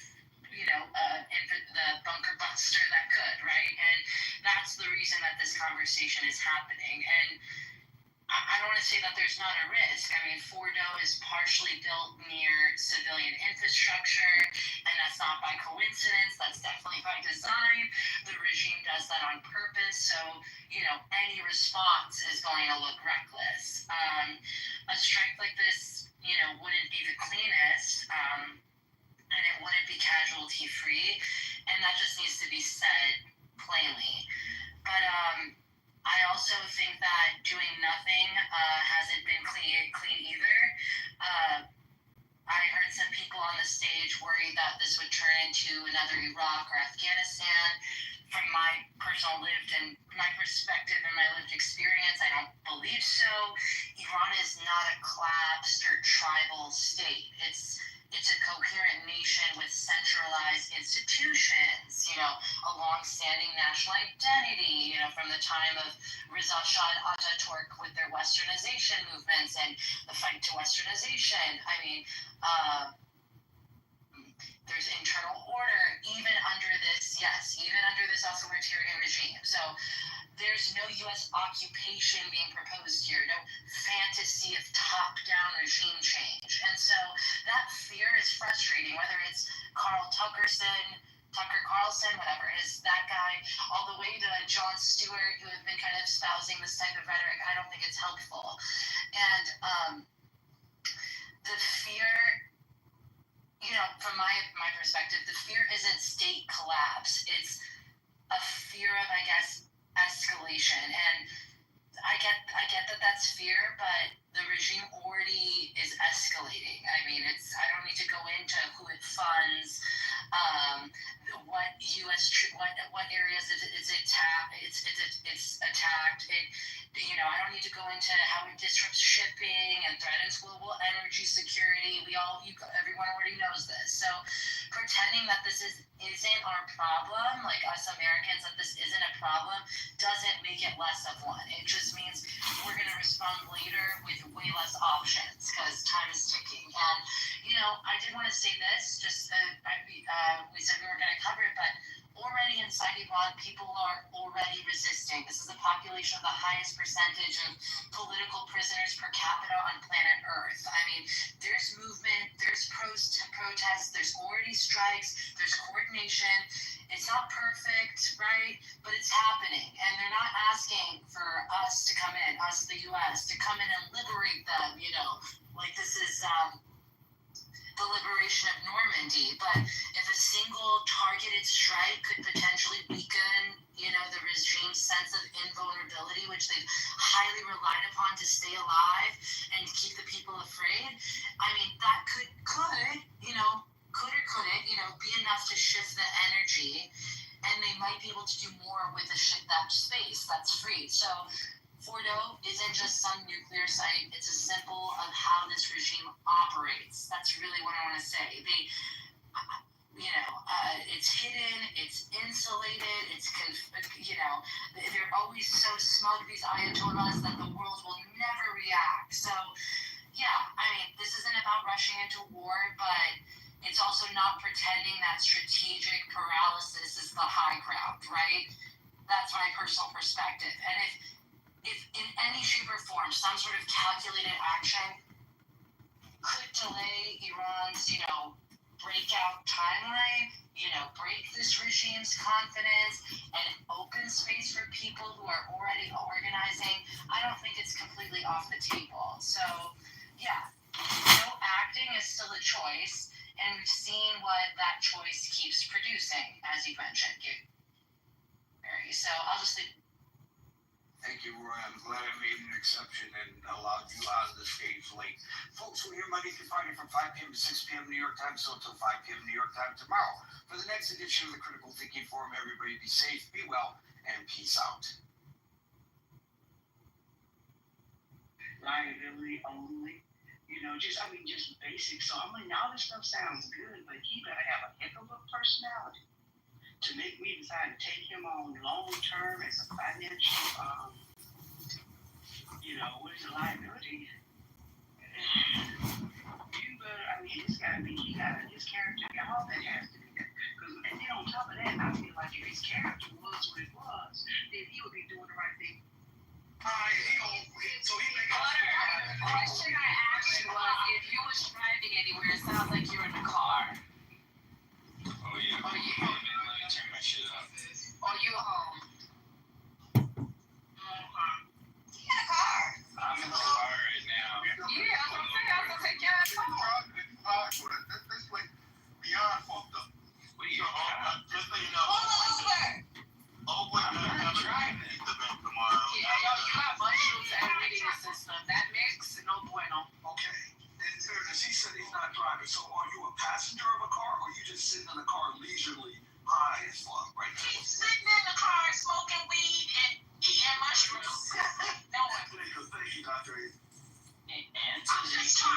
you know, the bunker buster that could, right? And that's the reason that this conversation is happening. And I don't want to say that there's not a risk. I mean, Fordow is partially built near civilian infrastructure, and that's not by coincidence. That's definitely by design. The regime does that on purpose. So, you know, any response is going to look reckless. A strike like this, you know, wouldn't be the cleanest, and it wouldn't be casualty-free, and that just needs to be said plainly. But I also think that doing nothing hasn't been clean either. I heard some people on the stage worried that this would turn into another Iraq or Afghanistan. From my personal my perspective and my lived experience, I don't believe so. Iran is not a collapsed or tribal state. It's a coherent nation with centralized institutions, you know, a long-standing national identity, you know, from the time of Reza Shah and Ataturk with their westernization movements and the fight to westernization. I mean, there's internal order even under this authoritarian regime. So there's no U.S. occupation being proposed here, no fantasy of top-down regime change. And so that fear is frustrating, whether it's Tucker Carlson, whatever, is that guy, all the way to Jon Stewart, who have been kind of espousing this type of rhetoric. I don't think it's helpful. And the fear steps. It's a fear of, I guess, escalation. And I get that that's fear, but the regime already is escalating. I mean, I don't need to go into who it funds, what what areas it's attacked. I don't need to go into how it disrupts shipping and threatens global energy security. Everyone already knows this. So pretending that this isn't our problem, like us Americans, that this isn't a problem, doesn't make it less of one. It just means we're going to respond later with way less options because time is ticking. And, I did want to say this, just we said we were going to cover it, but already inside Iran, people are already resisting. This is a population with the highest percentage of political prisoners per capita on planet Earth. I mean, there's movement, there's protests, there's already strikes, there's coordination. It's not perfect, right? But it's happening. And they're not asking for us to come in, us, the U.S., to come in and liberate them, like this is the liberation of Normandy. But if a single targeted strike could potentially weaken, the regime's sense of invulnerability, which they've highly relied upon to stay alive and keep the people afraid, I mean, that could or couldn't, be enough to shift the energy, and they might be able to do more with that space that's free. So Fordo isn't just some nuclear site. It's a symbol of how this regime operates. That's really what I want to say. It's hidden, it's insulated, they're always so smug, these Ayatollahs, that the world will never react. So, this isn't about rushing into war, but it's also not pretending that strategic paralysis is the high ground, right? That's my personal perspective. And if in any shape or form, some sort of calculated action could delay Iran's, breakout timeline, break this regime's confidence and open space for people who are already organizing, I don't think it's completely off the table. So, acting is still a choice, and we've seen what that choice keeps producing, as you mentioned, Gary. So I'll just leave. Thank you, Roy. I'm glad I made an exception and allowed you out of the stage late. Folks, we're here Monday through Friday from 5 p.m. to 6 p.m. New York time, so until 5 p.m. New York time tomorrow. For the next edition of the Critical Thinking Forum, everybody be safe, be well, and peace out. Liability only. Just basic. So, all this stuff sounds good, but he better have a heck of a personality to make me decide to take him on long term as a financial, what is a liability? It's gotta be, his character, all that has to be there. And then on top of that, I feel like if his character was what it was, then he would be doing the right thing. The question I asked you was, if you was driving anywhere, it sounds like you're in a car. Oh, yeah. Let me turn my shit up. Or you home? You got a car. I'm in the car right now. Yeah, I'm gonna say, I'm gonna take care of the car. That's like beyond fucked up. What are you on? Just so you know. I'm not driving. Yeah, you got mushrooms and reading the system. That mix, no bueno. Okay. And he said he's not driving. So are you a passenger of a car, or you just sitting in the car leisurely, high as fuck right now? He's sitting in the car smoking weed and eating mushrooms. No one. Thank you, Dr. A. And Taziki.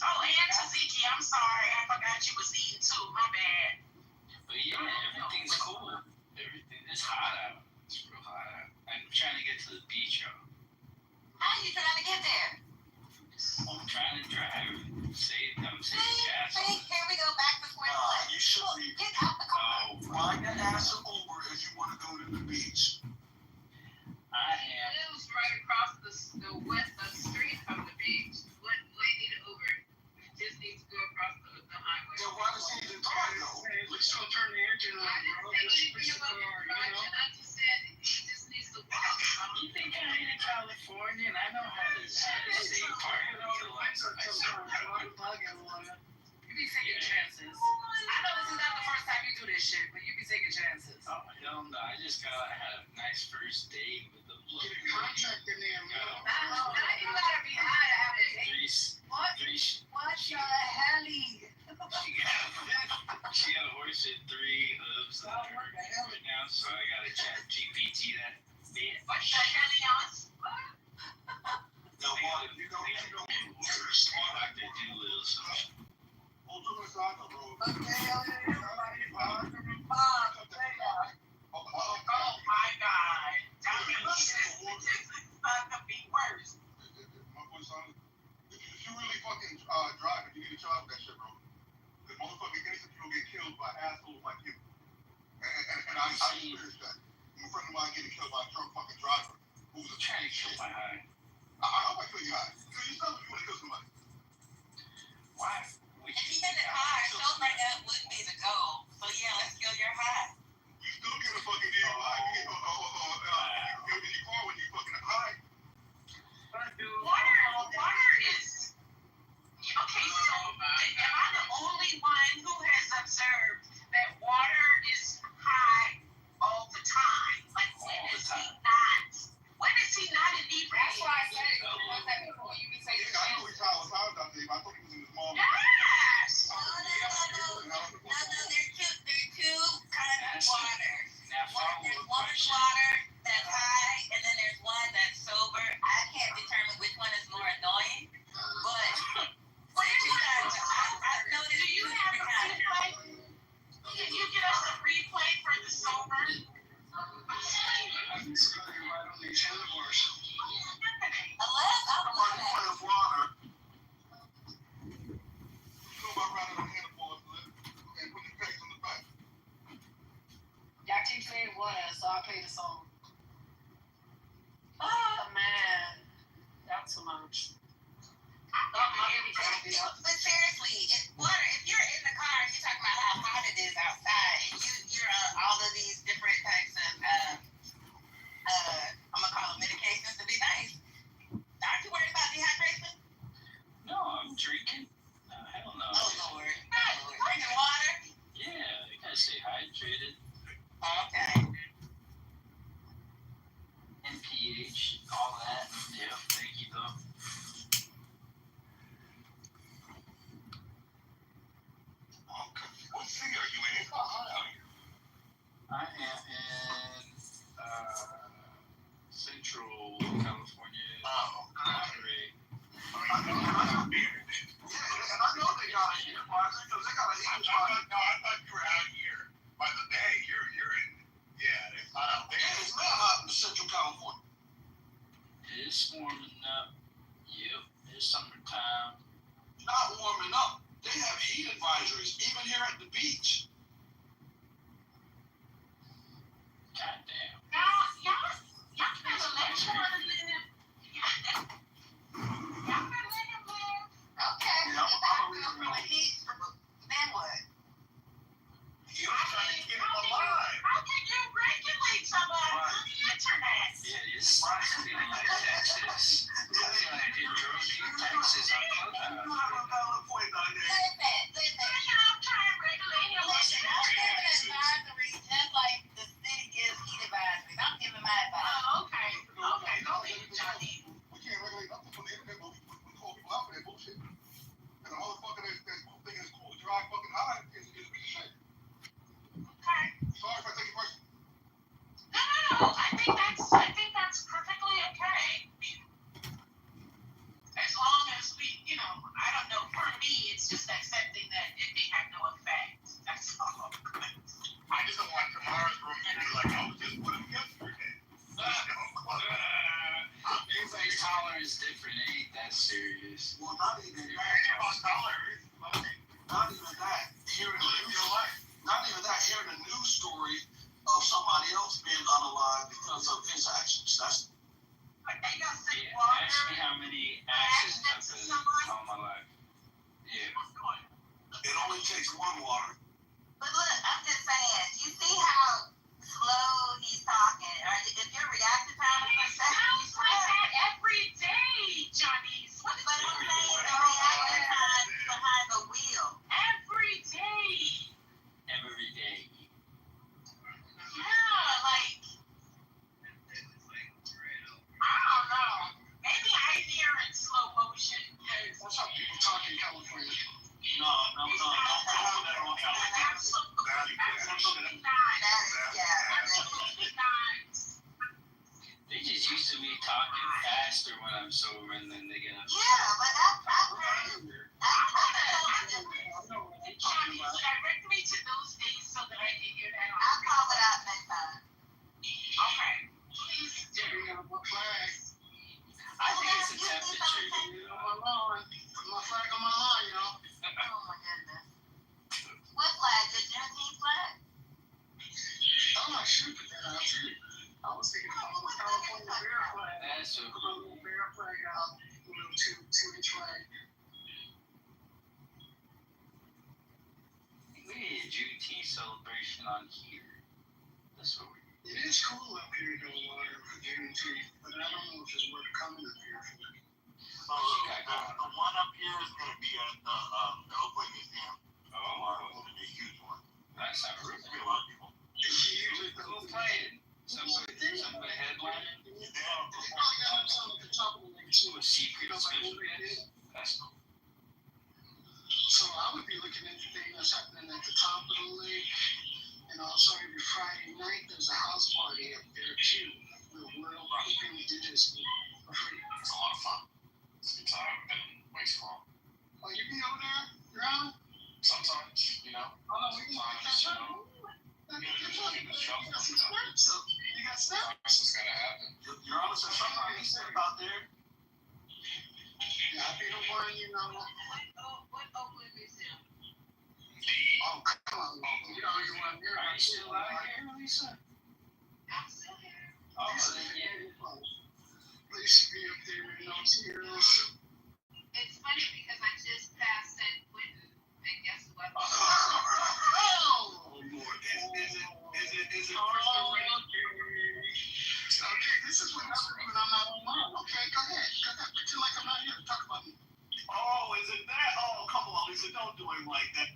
Oh, and Taziki, I'm sorry. I forgot you was eating too. My bad. But yeah, everything's cool. Everything is hot out. It's real hot out. I'm trying to get to the beach, yo. How are you trying to get there? I'm trying to drive. I'm saving gas. See, here we go back to square one. You should leave. Get out the car. Find your ass an Uber if you want to go to the beach. I am. It was right across the west of Smart like they do is. Oh my God. I mean, this is not gonna be worse. If you really fucking driving, you need to chill out with that shit, bro. Because motherfucking innocent people get killed by assholes like you. And I experienced that. A friend of mine getting killed by a drunk fucking driver who was a train shit. I hope I kill you high. Kill yourself if you want to kill somebody. Why? If he's in the car, show like that would be the goal. So yeah, let's kill your high. You still get a fucking DUI. You get killed in your car when you fucking high. Water is okay. So am I the only one who has observed that water is high all the time? Like when is he not? When is he not inebriated? That's why I said it. What's that before? You can say I know he's high all the time, Dr. I thought he was in his mom. yes. No. They're two kinds of water. There's one water that's high, and then there's one that's sober. I can't determine which one is more annoying, but I've noticed. Do you have a replay? Can you get us a replay for the sober? I can see right on the handlebars. I'm looking at it. Water. You know about riding on handlebars, and put the pegs on the back. Y'all keep saying water, so I play the song. Oh man, that's too much. But seriously, water. If you're in the car and you're talking about how hot it is outside, and you're on all of these different types of I'm gonna call them medications to be nice. Aren't you worried about dehydration? No, I'm drinking. Hell no. Oh Lord. Drinking water? Yeah, you gotta stay hydrated. Okay. And pH, all that. Yeah, thank you though. What city are you in? It's not hot out here. I am in Central California. Monterey. I know they got a heat advisor because they got a heat advisor. No, I thought you were out here by the bay. You're in. Yeah, it's hot out there. It's not hot in Central California. It's warming up. Yep, it's summertime. Not warming up. They have heat advisories even here at the beach. Goddamn. Y'all better let water live. Y'all better let him live. Okay. Yeah, I'm From a heat, then what? You were trying to get him alive. How can you regulate somebody on the internet? Yeah, it's feeling like Texas. Feeling like it drove you Texas on Clubhouse. You have a valid point, Dante. Listen. I'm trying to regulate him. Listen, I'm giving advisory just like the city gives heat advisories. I'm giving my advice. Oh, okay. Okay, go ahead, Johnny. We can't regulate nothing from the internet, but we call people out for that bullshit. And the motherfucker that's thinking it's cool to drive fucking high is a piece of shit. Okay. Sorry if I take it personal. No. I think that's perfectly okay. As long as we, I don't know. For me, it's just accepting that it may have no effect. That's all. I just don't want tomorrow's room to be like, oh, just put him yesterday. Everybody's tolerance is different. It ain't that serious. Well, not even that. Not even that. Not even that. Hearing a news story of somebody else being unalive because of his actions. That's. Ask me how many accidents I've been in all my life. Yeah. It only takes one water. But look, I'm just saying, you see how slow he's talking, or if your reaction time is sounds like that every day, Johnny. But I'm saying the reaction time behind the wheel. Every day. Every day. Yeah, like, I don't know. Maybe I hear in slow motion. That's how people talk in California. No. down here. That's what we. It is cool up here in the water, but I don't know if it's worth coming up here for. So the one up here is going to be at the Oakland Museum. Tomorrow. It's going to be a huge one. Nice. There's going to be a lot of people. Who's playing? Somebody headlining? A secret special guest? That's cool. So I would be looking at the thing that's happening at the top of the lake. And also every Friday night there's a house party up there too. The world indigenous for free. It's a lot of fun. It's a good time. I've been way too long. Oh, you be over there? You're on? Sometimes, you know. Oh, we can catch up. You got stuff? That's what's gonna happen. You're honest with something I said about there. Yeah, I'll be the one, you know. What Oakland Museum? Oh, come on. You know you want here. Are you still out here, Lisa? I'm still here. Oh, Lisa be up there in those years. It's funny because I just passed San Quentin, and guess what? Oh, Lord. Is it okay, this is when I'm not online. Okay, go ahead. Pretend like I'm not here to talk about me. Oh, is it that? Oh, come on, Lisa, don't do him like that.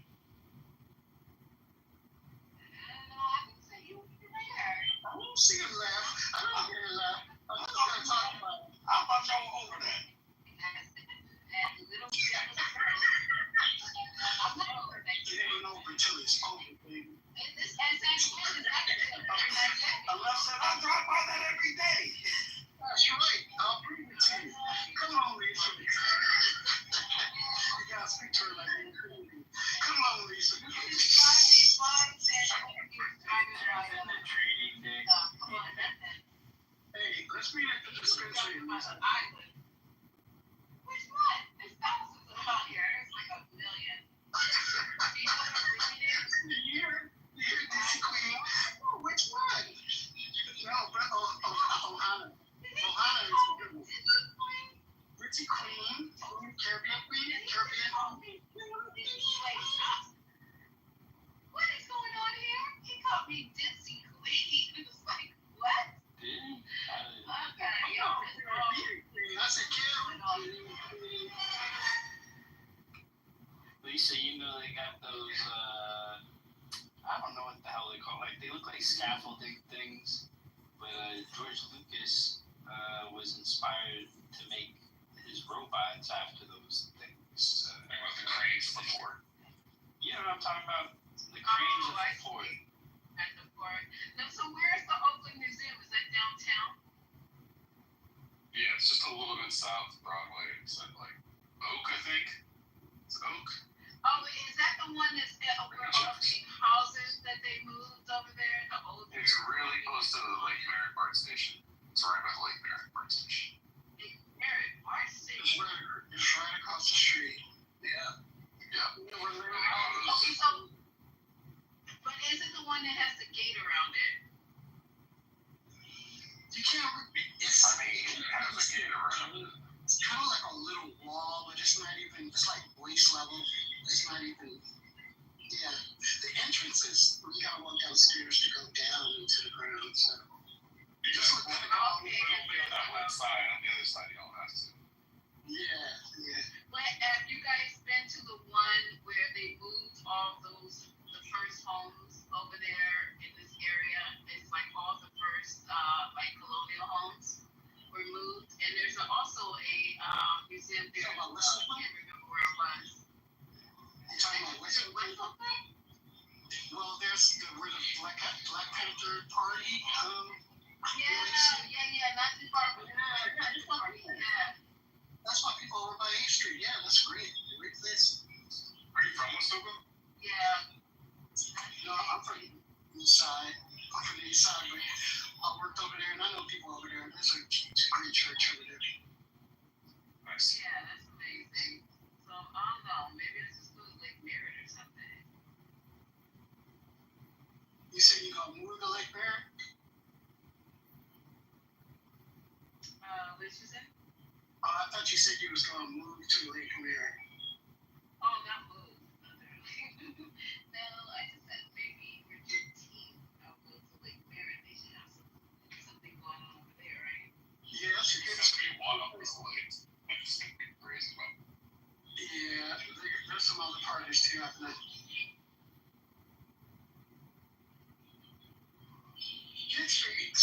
No, I didn't say you were there. I don't see him laugh. I don't hear him laugh. I'm just going to talk about it. I thought y'all were over that. And little I'm not over that. It ain't over until it's over, baby. And San Quentin is actually Unless I drive by that every day. That's right. I'll bring it to you. Come on, Lisa. You gotta speak to her like you're crazy. Come on, Lisa. Training day. Hey, let's meet at the dispensary, Lisa. Which one? There's thousands of them out here. There's like a million. Do you know what a million is? The year DC Queen. Oh, which one? No, but Ohana. Ohana is the good one. Ritzy Queen, Caribbean Queen, Caribbean. What is going on here? He called me Dipsy Queen. It was like, what? Did he? Okay, I said, Caribbean. Lisa, you know they got those, I don't know what the hell they call it. Like, they look like scaffolding things, but George Lucas was inspired to make his robots after those things. About the cranes for the fort. You know what I'm talking about? The cranes of the fort. At the fort. Now, so where's the Oakland Museum? Is that downtown? Yeah, it's just a little bit south of Broadway. It's at like Oak, I think. It's Oak. Oh, is that the one that's where all the houses that they moved over there? The old. It's really close to the Lake Merritt BART station. It's right by the Lake Merritt BART station. Merritt BART station. It's right across the street. Yeah. Yeah. Okay, so, but is it the one that has the gate around it? You can't. It has a gate around it. It's kind of like a little wall, but it's not even. It's like waist level. It's not even. Yeah. The entrance is. You gotta walk down stairs to go down into the ground. So. You just look at that one side. On the other side, you don't have to. Yeah. But have you guys been to the one where they moved all the first homes over there in this area? It's like all the first like colonial homes were moved, and there's also a museum there. I can't remember where it was. You talking about Whistle? Well, there's where the Black Panther Party. Yeah, not too far from yeah. That's why people over by 8th Street. Yeah, that's great. Great place. Are you from Westover? Yeah. No, I'm from the east side. But I worked over there, and I know people over there. There's a great church over there. Nice. Yeah, that's amazing. So, I don't know. Maybe it's just Lake Merritt or something. You say you gonna move to Lake Merritt? What did you say? I thought you said you was gonna move to Lake Merritt. Oh, not move. No, I just said maybe Virginia. Yeah, there's some other parties too. I think. Get straight.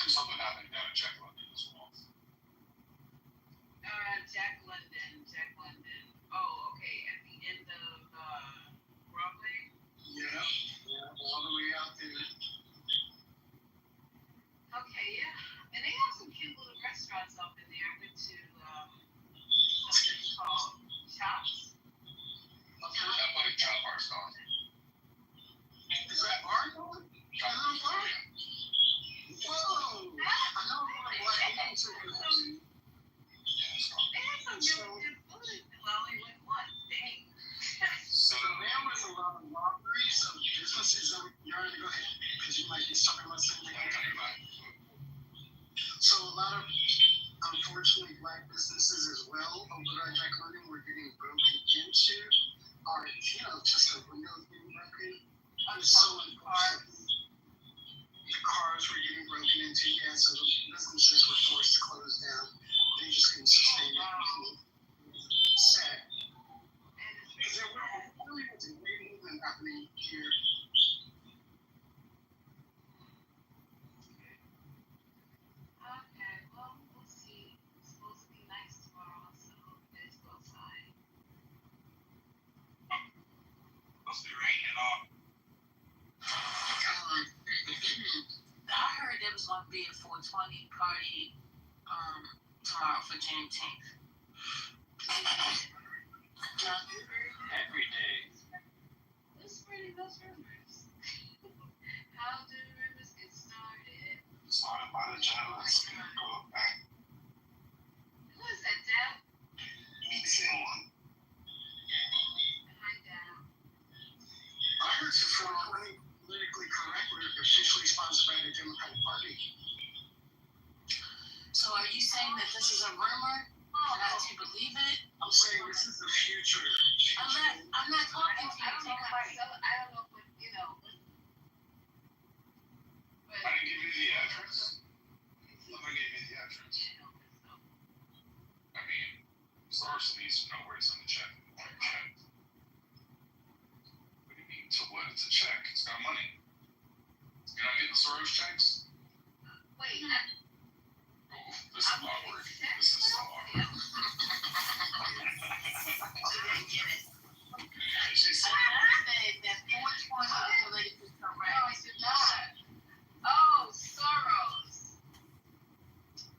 Something happened down in Jack London as well. Jack London. Oh, okay. At the end of Broadway. Yeah, all the way out there. Okay, yeah. And they have some cute little restaurants up in there. I went to something called Chops. That money chop bar's gone. Is that bar going? Chop bar? Whoa! I know what Black Angels are. They had some really good food. Well, only went once. Dang. So there was a lot of robberies of businesses. You're going to go ahead because you might be talking about something I'm talking about. So a lot of, unfortunately, Black businesses as well over at Jack London were getting broken into, or just the windows being broken. So the cars were getting broken into. Yeah, so the businesses were forced to close down. They just couldn't sustain it. Sad. Because there really was a great movement happening here. Okay, well, we'll see. It's supposed to be nice tomorrow, so let's go outside. Supposed to be raining off. I heard there was going to be a 420 party tomorrow for Juneteenth. Every day. Who's spreading those rumors? How do the rumors get started? Started by the journalists. Go back. Who is that, Deb? Meet someone. Hi, Deb. I heard some 420 politically correct were officially sponsored by the Democratic Party. So are you saying that this is a rumor? Not to believe it? I'm saying this is the future. I'm not talking to you. I don't know what, but I didn't give you the address. Somebody gave me the address. I mean, Soros needs to know where it's in the check. What do you mean, to what? It's a check. It's got money. You're not getting Soros checks? wait, This is awkward. This is so awkward. I said that 420 related to no, correct. I did not. Oh, Soros.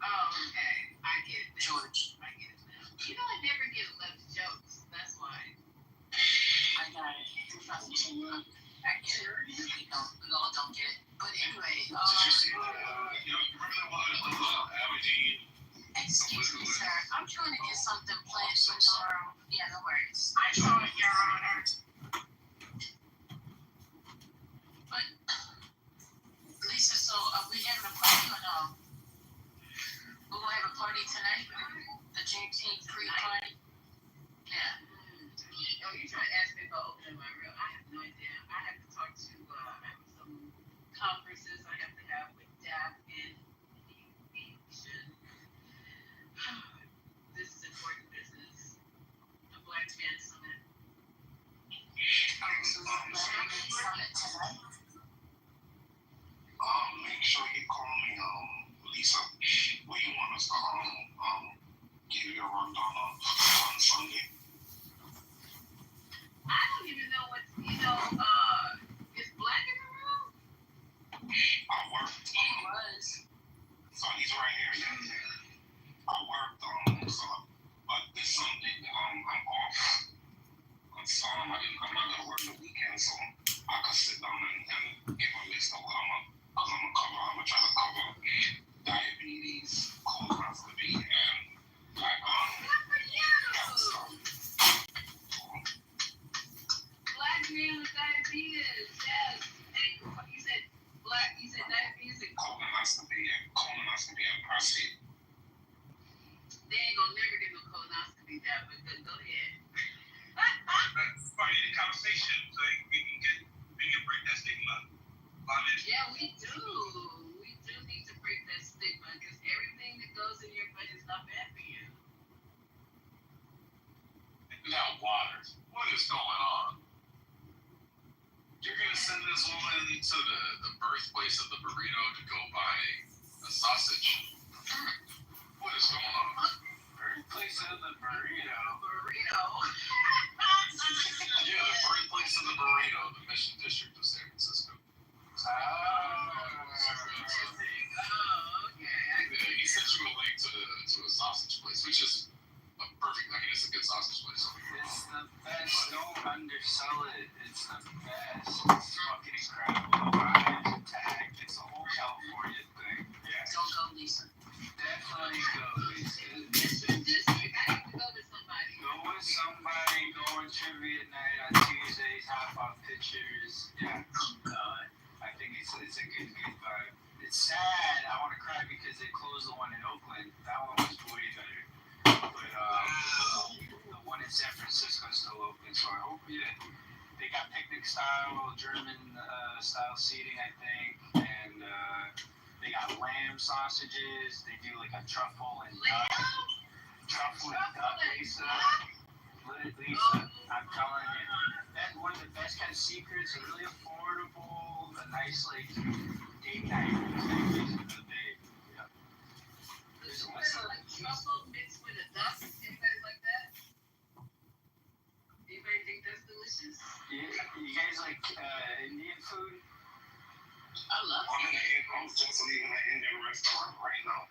Oh, okay. I get it. George. I get it now. I never get left jokes. That's why. I got it. I get it. We all don't get it. But anyway, Did you see the, remember that one that was Aberdeen? excuse me, sir. I'm trying to get something planned for tomorrow. Yeah, no worries. I saw it, Your Honor. But, Lisa, so are we having a party or no? We're going to have a party tonight? The Juneteenth pre-party? Yeah. Oh, you're trying to ask me about opening my real? I have no idea. I have to talk to some conferences I have to have with DAP and Nation. This is important business. A Black Man Summit. So we're having a summit tonight? Make sure you call me, Lisa. What you want us to, give you a rundown on Sunday? I don't even know what, is Black in the room? I worked, He was. so he's right here, yeah. I worked, but this Sunday, I'm off. I'm not gonna work the weekend, so I could sit down and give a list of what I'm gonna cover. I'm gonna try to cover diabetes, colonoscopy, and like, Good for you! Black man with diabetes, yes. And you said diabetes and colonoscopy and prostate. they ain't gonna never get no colonoscopy that, but go ahead. That's part of the conversation. Like we can break that stigma. Yeah, we do. We do need to break that stigma because everything that goes in your butt is not bad for you. Now, Waters, what is going on? You're gonna send this woman to the birthplace of the burrito to go buy a sausage? What is going on? Birthplace of the burrito. Burrito? Yeah, the birthplace of the burrito, the Mission District of San Francisco. Interesting. Oh, okay. Yeah, he sent you a link to a sausage place, which is a perfect. I mean, it's a good sausage place. It's the best. Don't undersell it. It's the best. It's fucking incredible. It's intact. It's a whole California thing. Yeah. Don't go, Lisa. Definitely go, Lisa. Mission District. I have to go with somebody. Go with somebody. Go on trivia night on Tuesdays. Hop off pictures. Yeah. Oh God. I think it's a good vibe. It's sad. I want to cry because they closed the one in Oakland. That one was way better. But the one in San Francisco is still open, so I hope they got picnic style, German style seating, I think, and they got lamb sausages. They do like a truffle and duck. Lisa. I'm telling you, that's one of the best kind of secrets. It's really affordable, a nice like date night for the day. Yeah. There's like truffle mixed with a duck. Anybody like that? Anybody think that's delicious? Yeah, you guys like Indian food? I love it. I'm just leaving an Indian restaurant right now.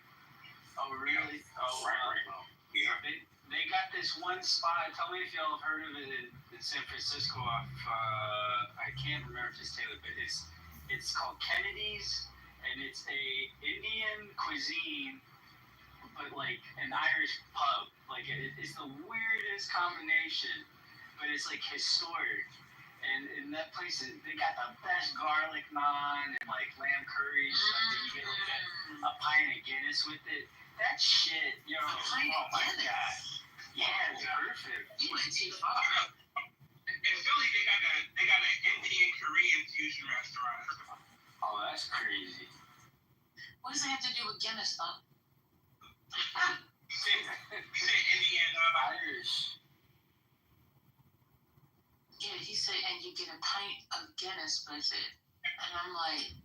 Oh, really? Oh, right now. Yeah. They got this one spot. Tell me if y'all have heard of it in San Francisco. Off I can't remember if it's Taylor, but it's called Kennedy's, and it's a Indian cuisine, but like an Irish pub. Like it's the weirdest combination, but it's like historic. And in that place, they got the best garlic naan and like lamb curry and stuff. And you get like a pint of Guinness with it. That shit, yo, oh my god. Yeah, it's perfect. You went too far. In Philly, they got an Indian Korean fusion restaurant. Oh, that's crazy. What does it have to do with Guinness, though? You say Indian, Irish. Yeah, he said, and you get a pint of Guinness with it. And I'm like,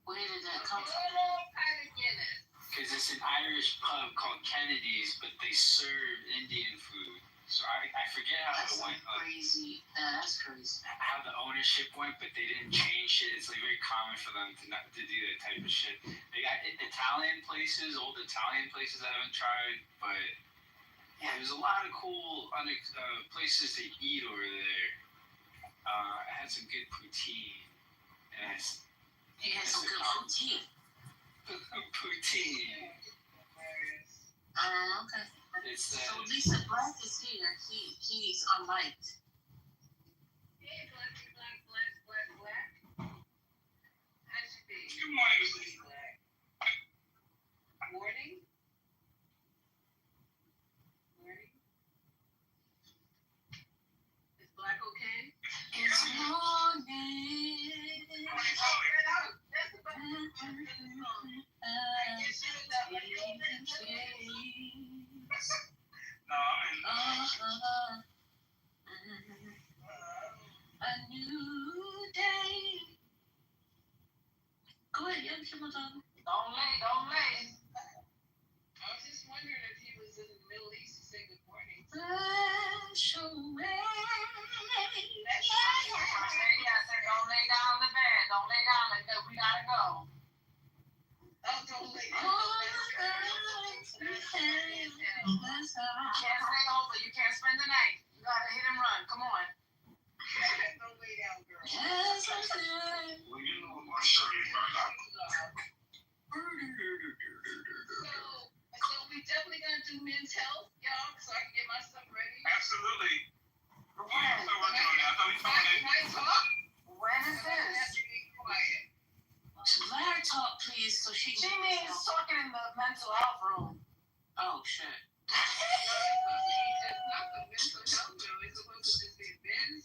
where did that come from? Pint of Guinness. Because it's an Irish pub called Kennedy's, but they serve Indian food. So I forget how That's it went. Crazy. That's crazy. How the ownership went, but they didn't change shit. It's like very common for them to do that type of shit. They got Italian places, old Italian places I haven't tried, but yeah, there's a lot of cool places to eat over there. I had some good poutine. And He has some good poutine. Poutine. Okay. It's so Lisa Black is here. He's unmiked. Hey, Black. How's your day? Good morning, Miss Lisa. Morning. Is Black okay? It's morning. A new day. Go ahead, young Shimon. Don't lay. I was just wondering if he was in the Middle East to say good morning. Special way. Yeah, I said don't lay down in the bed. Don't lay down like that. We gotta go. Oh, don't lay down. Can't stay over. You can't spend the night. You gotta hit and run. Come on. Don't lay down, girl. Yes, I said. Well, you know my shirt is burned out. So we definitely gonna do men's health, y'all, so I can get my stuff ready. Absolutely. When? Still working on that. I thought we told you. Can I talk? When is this? I have to be quiet. Let her talk, please, so she means talking in the mental health room. Oh, shit. It's not the mental health room. It's supposed to just be men's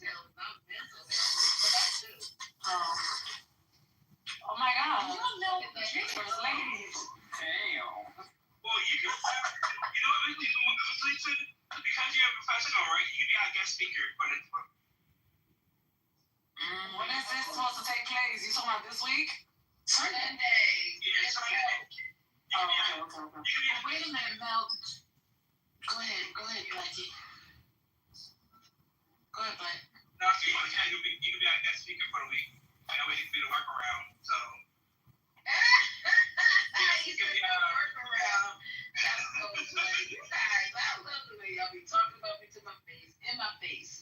this supposed to take place? You talking about this week? Sunday. Yeah, Sunday. Okay. Wait a minute, Mel. Go ahead, Blackie. Go ahead, Black. No, so you can be our guest speaker for the week. I know we need to be the workaround, so. You said no workaround. That's so funny. You guys, I love the way y'all be talking about me to my face, in my face.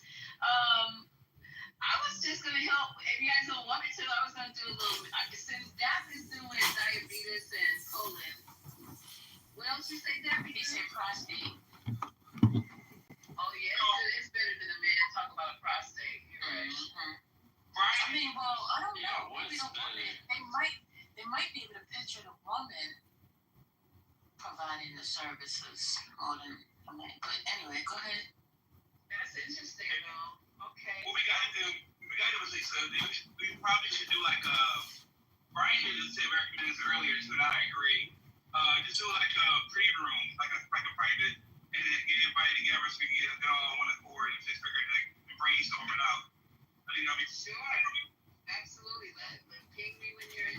I was just gonna help. If you guys don't want me to, I was gonna do a little. Since Daphne's doing diabetes and colon. What else you say, Daphne? He said prostate. Oh yeah, it's better than a man talk about prostate. You're right. Right. I mean, well, I don't know. Maybe the woman. They might be able to picture the woman providing the services more than a man. But anyway, go ahead. That's interesting, though. Okay. What we gotta do is Lisa, we probably should do like Brian didn't say recommend this earlier, so I agree. Just do like a pre-room, like a private, and then get everybody together so we can get all on one accord and just figure like brainstorm it out. Sure. Absolutely. Ping me when you're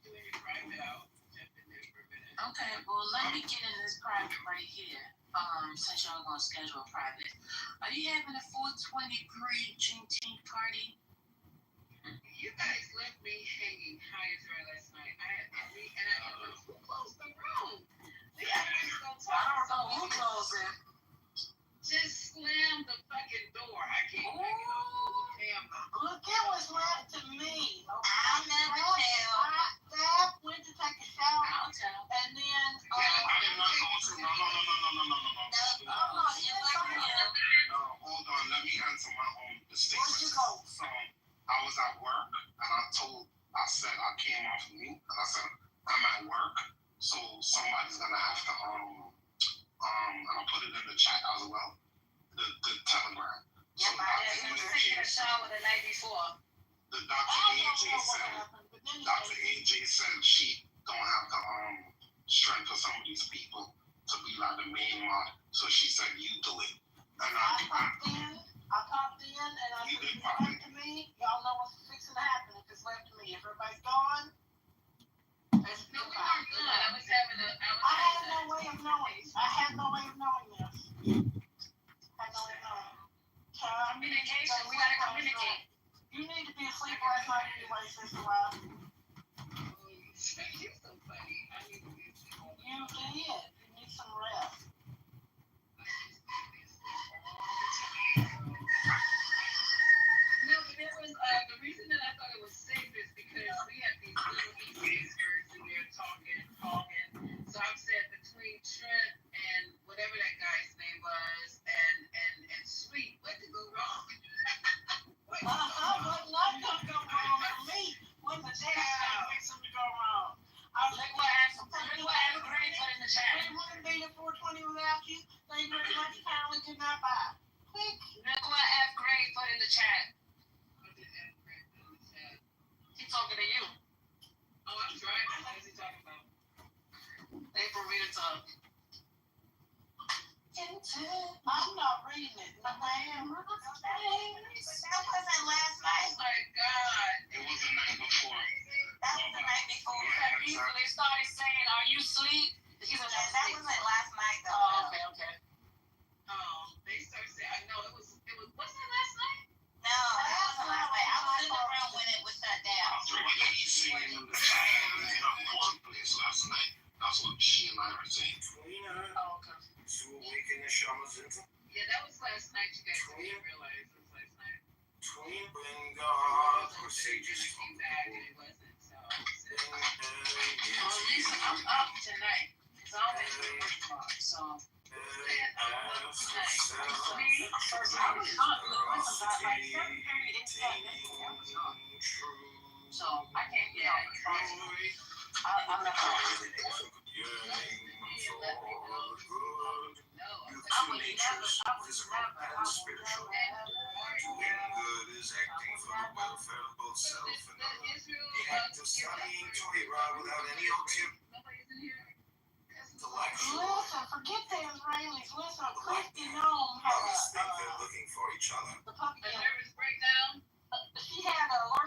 doing your private out. Jump in there for a minute. Okay, well let me get in this private right here. Since y'all gonna schedule a private. Are you having a 420 pre-Juneteenth party? You guys left me hanging high and dry last night. Who closed the room? We always gonna talk. I don't know who closed it. Just slam the fucking door. I can't make it up. Look, it was left to me. Okay? I'll never tell. Dad went to take a shower. I'll tell. And then. I did not go to. No. Hold on. Let me answer my own mistake. Where'd you go? So I was at work, and I said I came off mute, and I said I'm at work, so somebody's gonna have to and I'll put it in the chat as well. The telegram. Yeah, So he was taking a shower the night before. The Dr. AJ said she don't have the strength for some of these people to be like the main mod. So she said you do it. And I popped in, and I said, it's left to me. Y'all know what's fixing to happen if it's left to me. If everybody's gone, it's no, we weren't good. I had no way of knowing. I had no way of knowing this. Communication. We gotta communicate. You need to be asleep last night anyway, Sister Rob. You're so funny. I need to be asleep. You did. You need some rest. No, but there was the reason that I thought it was safe is because we have these little experts in there talking. So I've said between Trent and whatever that guy's name was and Sweet, what could go wrong? What not gonna go wrong for me? When the day makes them to go wrong. Look what Ava Gray put in the chat. They wouldn't be at 420 without you. They very much apparently could not buy. Quick. Look what F. Gray put in the chat. He's talking to you. Oh, I'm driving. What is he talking about? April, read it to him. I'm not reading it. No, ma'am. That wasn't last night. Oh my God. It was the night before. That was the night before. They started saying, "Are you asleep?" That wasn't last night though. Oh, okay. Oh, they started saying, I know it was. Wasn't it last night? No, that wasn't last night. I was in the room when it was shut down. He's saying in the chat last night. That's what she and I were saying. Oh, okay. Yeah, that was last night. You guys didn't realize it was last night. Well, Lisa, I'm up tonight. It's always been work tomorrow, so. I'm up tonight. I was up. Listen, by 7:30, it's that I was up. So I can't get on the phone. I'm not sure. Listen, forget the Israelis. Listen, Christy Nome had a puppy. A nervous breakdown? She had an alert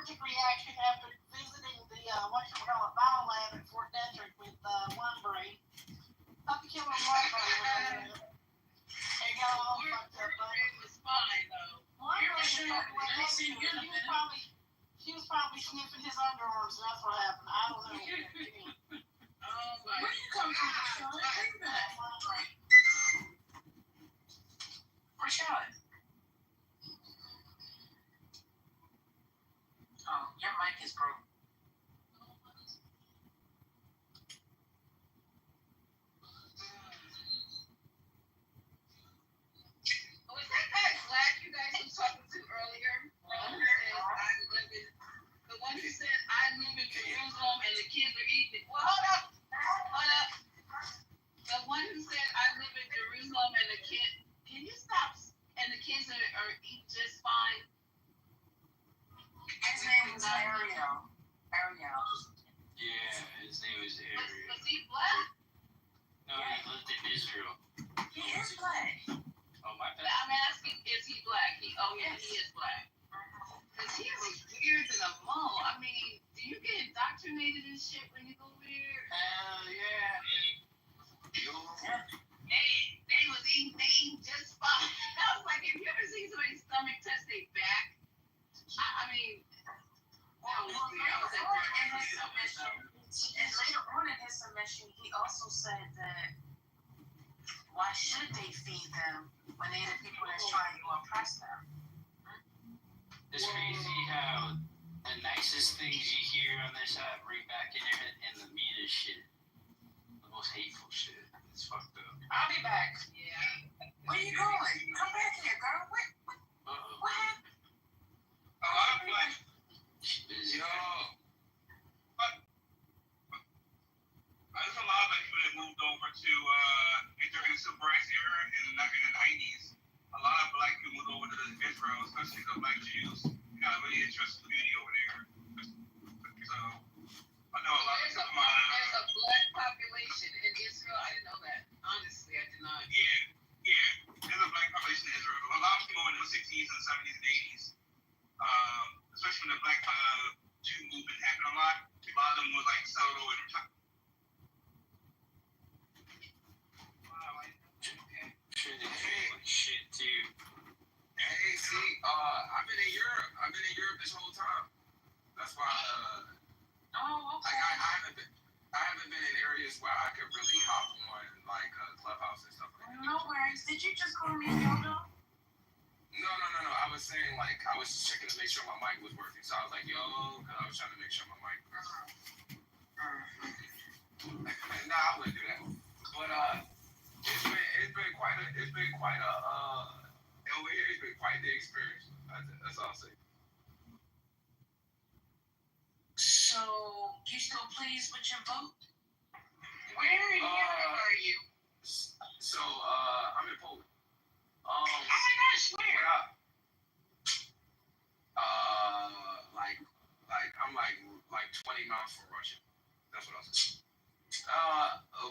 She was probably sniffing his underarms, and that's what happened. I don't know. Where you come from, Rashad? Where you been? Rashad. Oh, your mic is broke. Was that guy black you guys were talking to earlier? The one who said, I live in Jerusalem and the kids are eating. Well, hold up. The one who said, I live in Jerusalem and the kids, can you stop? And the kids are eating just fine. His name was Ariel. Yeah, his name is Ariel. Was he black? No, he lived in Israel. He is black. Oh, my bad. I'm asking, is he black? He is black. Because he was weird than a mole. I mean, do you get indoctrinated and shit when you go weird? Hell yeah. They was eating just fine. I was like, have you ever seen somebody's stomach touch their back? I mean, later on in his submission, he also said that why should they feed them when they're the people that's trying to oppress them? It's crazy how the nicest things you hear on this app bring back in your head and the meanest shit. The most hateful shit. It's fucked up. I'll be back. Yeah. Where you going? Come back here, girl. What happened? She's busy. Yo. There's a lot of black people that moved over to during the civil rights era in the 90s. A lot of black people moved over to Israel, especially the black Jews. Got a really interesting community over there. So I know a lot of There's a black population in Israel. I didn't know that. Honestly, I did not. Yeah. There's a black population in Israel. A lot of people in the 60s and 70s and 80s. Especially when the black Jew movement happened a lot. A lot of them was like solo and shit too. Hey, see, I've been in Europe. I've been in Europe this whole time. That's why, Okay. I haven't been in areas where I could really hop on like Clubhouse and stuff like that. No worries. Did you just call me Yodo? No. I was saying like I was checking to make sure my mic was working. So I was like, yo, because I was trying to make sure my mic was working. Nah, I wouldn't do that. But it's been quite a over here. It's been quite the experience. That's all I'll say. So, you still pleased with your vote? Where in Europe are you? So, I'm in Poland. Oh my gosh, where? I'm like 20 miles from Russia. That's what I was saying.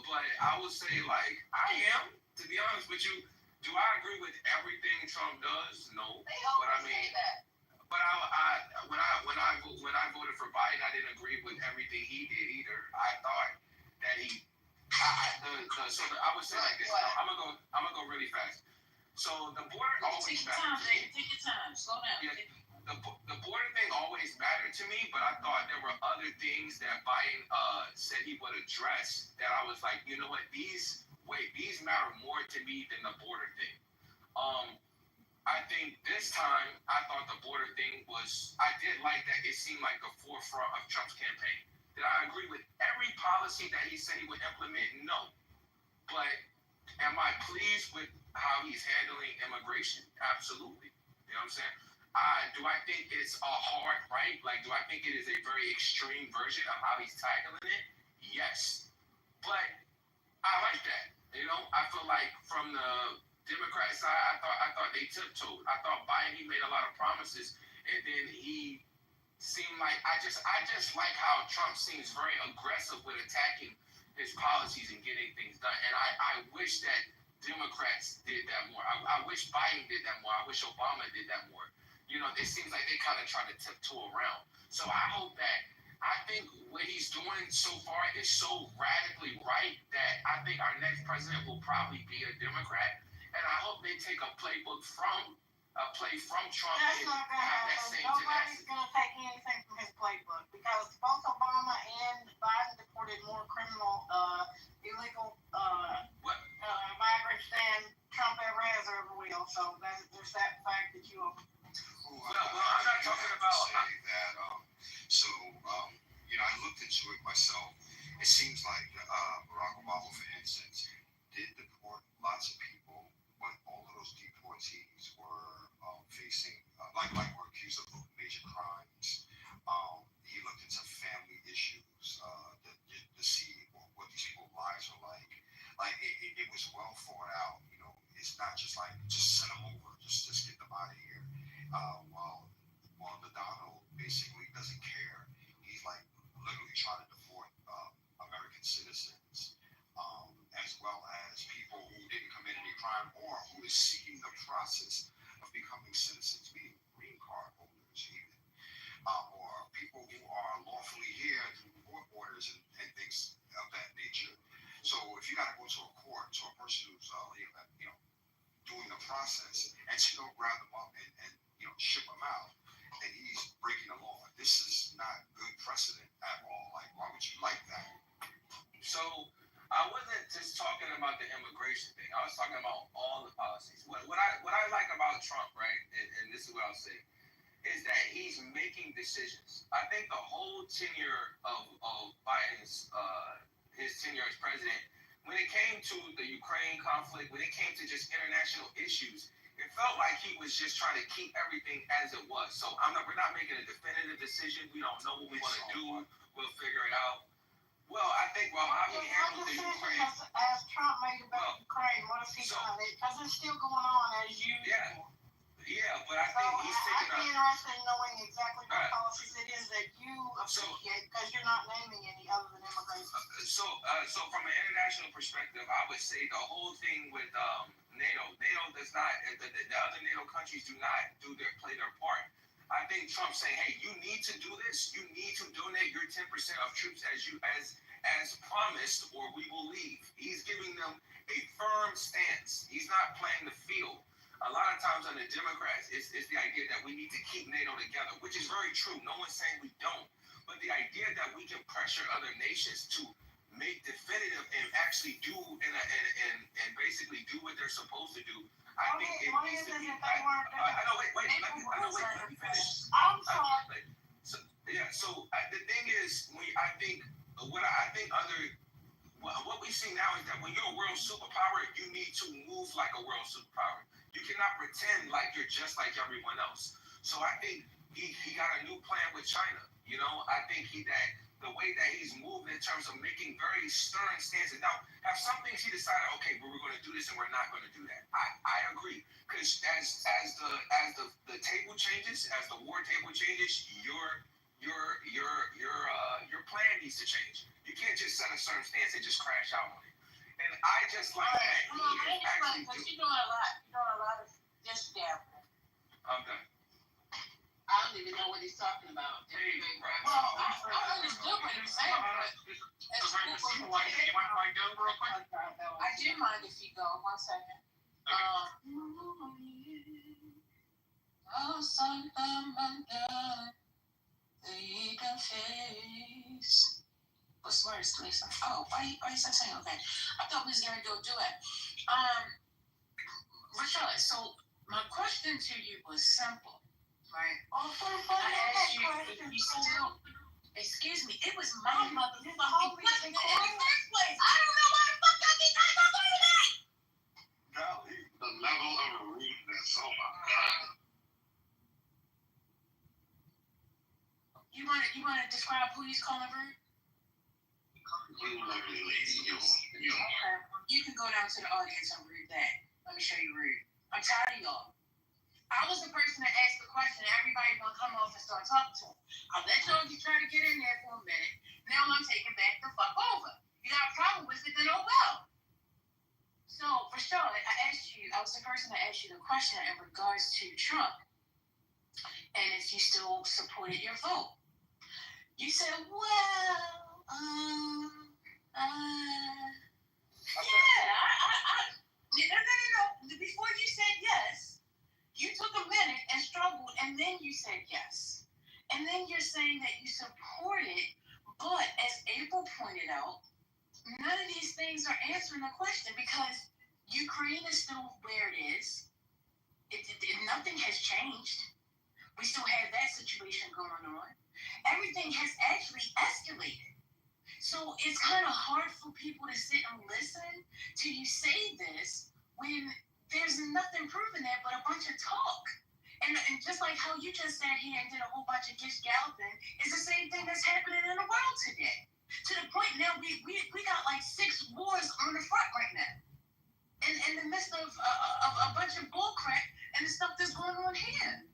But I would say like I am, to be honest with you. Do I agree with everything Trump does? No. They always say that. But when I voted for Biden, I didn't agree with everything he did either. I thought that I would say like this. I'm gonna go really fast. So the border always mattered. Take your time. Slow down. Yeah, the border thing always mattered to me, but I thought there were other things that Biden said he would address that I was like, you know what, these matter more to me than the border thing. I think this time I thought the border thing I did like that it seemed like the forefront of Trump's campaign. Did I agree with every policy that he said he would implement? No. But am I pleased with how he's handling immigration? Absolutely. You know what I'm saying? Do I think it's a hard right? Like, do I think it is a very extreme version of how he's tackling it? Yes. But I like that. You know, I feel like from the Democrat side, I thought they tiptoed. I thought Biden, he made a lot of promises, and then he seemed like I just like how Trump seems very aggressive with attacking his policies and getting things done. And I wish that Democrats did that more. I wish Biden did that more. I wish Obama did that more. You know, it seems like they kind of try to tiptoe around. So I think what he's doing so far is so radically right that I think our next president will probably be a Democrat. And I hope they take a playbook from play from Trump That's and not gonna have that happen. same Nobody's tenacity. gonna take anything from his playbook because both Obama and Biden deported more criminal, illegal, migrants than Trump ever has or ever will. So there's that fact that you. Well, I'm not talking about. I looked into it myself. It seems like Barack Obama, for instance, did deport lots of people, but all of those deportees were facing, were accused of major crimes. He looked into family issues to see what these people's lives are like. It was well thought out. It's not just just send them over, just get them out of here. While the Donald basically doesn't care. He's literally trying to deport American citizens, as well as people who didn't commit any crime or who is seeking the process of becoming citizens, being green card holders even, or people who are lawfully here through court orders and things of that nature. So if you got to go to a court, to a person who's doing the process, and still grab them up and ship them out, and he's breaking the law. This is not good precedent at all. Why would you like that? So I wasn't just talking about the immigration thing. I was talking about all the policies. What I like about Trump, right, and this is what I'll say, is that he's making decisions. I think the whole tenure of Biden's his tenure as president, when it came to the Ukraine conflict, when it came to just international issues, it felt like he was just trying to keep everything as it was. So we're not making a definitive decision. We don't know what we want to do. We'll figure it out. Well, I think how he handled the Ukraine. As Trump made about Ukraine, what has he done? Because it's still going on as usual. Yeah, but I think he's taking I'd be interested in knowing exactly what policies it is that you appreciate, because you're not naming any other than immigration. So from an international perspective, I would say the whole thing with NATO does not. The other NATO countries do not play their part. I think Trump's saying, hey, you need to do this. You need to donate your 10% of troops as promised, or we will leave. He's giving them a firm stance. He's not playing the field. A lot of times on the Democrats, it's the idea that we need to keep NATO together, which is very true. No one's saying we don't. But the idea that we can pressure other nations to make definitive and actually do and basically do what they're supposed to do, I think it needs to be. I know. Wait. Let me finish. I'm sorry. So the thing is, what we see now is that when you're a world superpower, you need to move like a world superpower. You cannot pretend like you're just like everyone else. So I think he got a new plan with China. I think that the way that he's moved in terms of making very stern stances. Now, have some things he decided, okay, we're going to do this and we're not going to do that. I agree, because as the table changes, as the war table changes, your plan needs to change. You can't just set a certain stance and just crash out on it. And I just like that. Because you're doing a lot of just gambling. I'm done. I don't even know what he's talking about. Well, I understood what he was saying, but you want to go real quick? I do mind if you go. 1 second. What's worse, Lisa? Oh, why you saying okay? I thought we was gonna go do it. Rashad, so my question to you was simple, right? I asked you if you still. Excuse me, it was my motherfucking question in the first place. I don't know why the fuck y'all keep trying to talk over me. Golly, the level of rudeness. Oh my God. You want to describe who he's calling rude? You lovely lady, you. Okay. You can go down to the audience and read that. Let me show you rude. I'm tired of y'all. I was the person that asked the question. Everybody gonna come off and start talking to him. I let y'all try to get in there for a minute. Now I'm taking back the fuck over. You got a problem with it, then oh well. So, Rashad, I was the person that asked you the question in regards to Trump. And if you still supported your vote. You said, well, no. Before you said yes, You took a minute and struggled, and then you said yes. And then you're saying that you support it, but as April pointed out, none of these things are answering the question because Ukraine is still where it is. Nothing has changed. We still have that situation going on. Everything has actually escalated. So it's kind of hard for people to sit and listen to you say this when there's nothing proven that but a bunch of talk. And just like how you just sat here and did a whole bunch of gish galloping, is the same thing that's happening in the world today. To the point now we got like 6 wars on the front right now. In the midst of a bunch of bullcrap and the stuff that's going on here.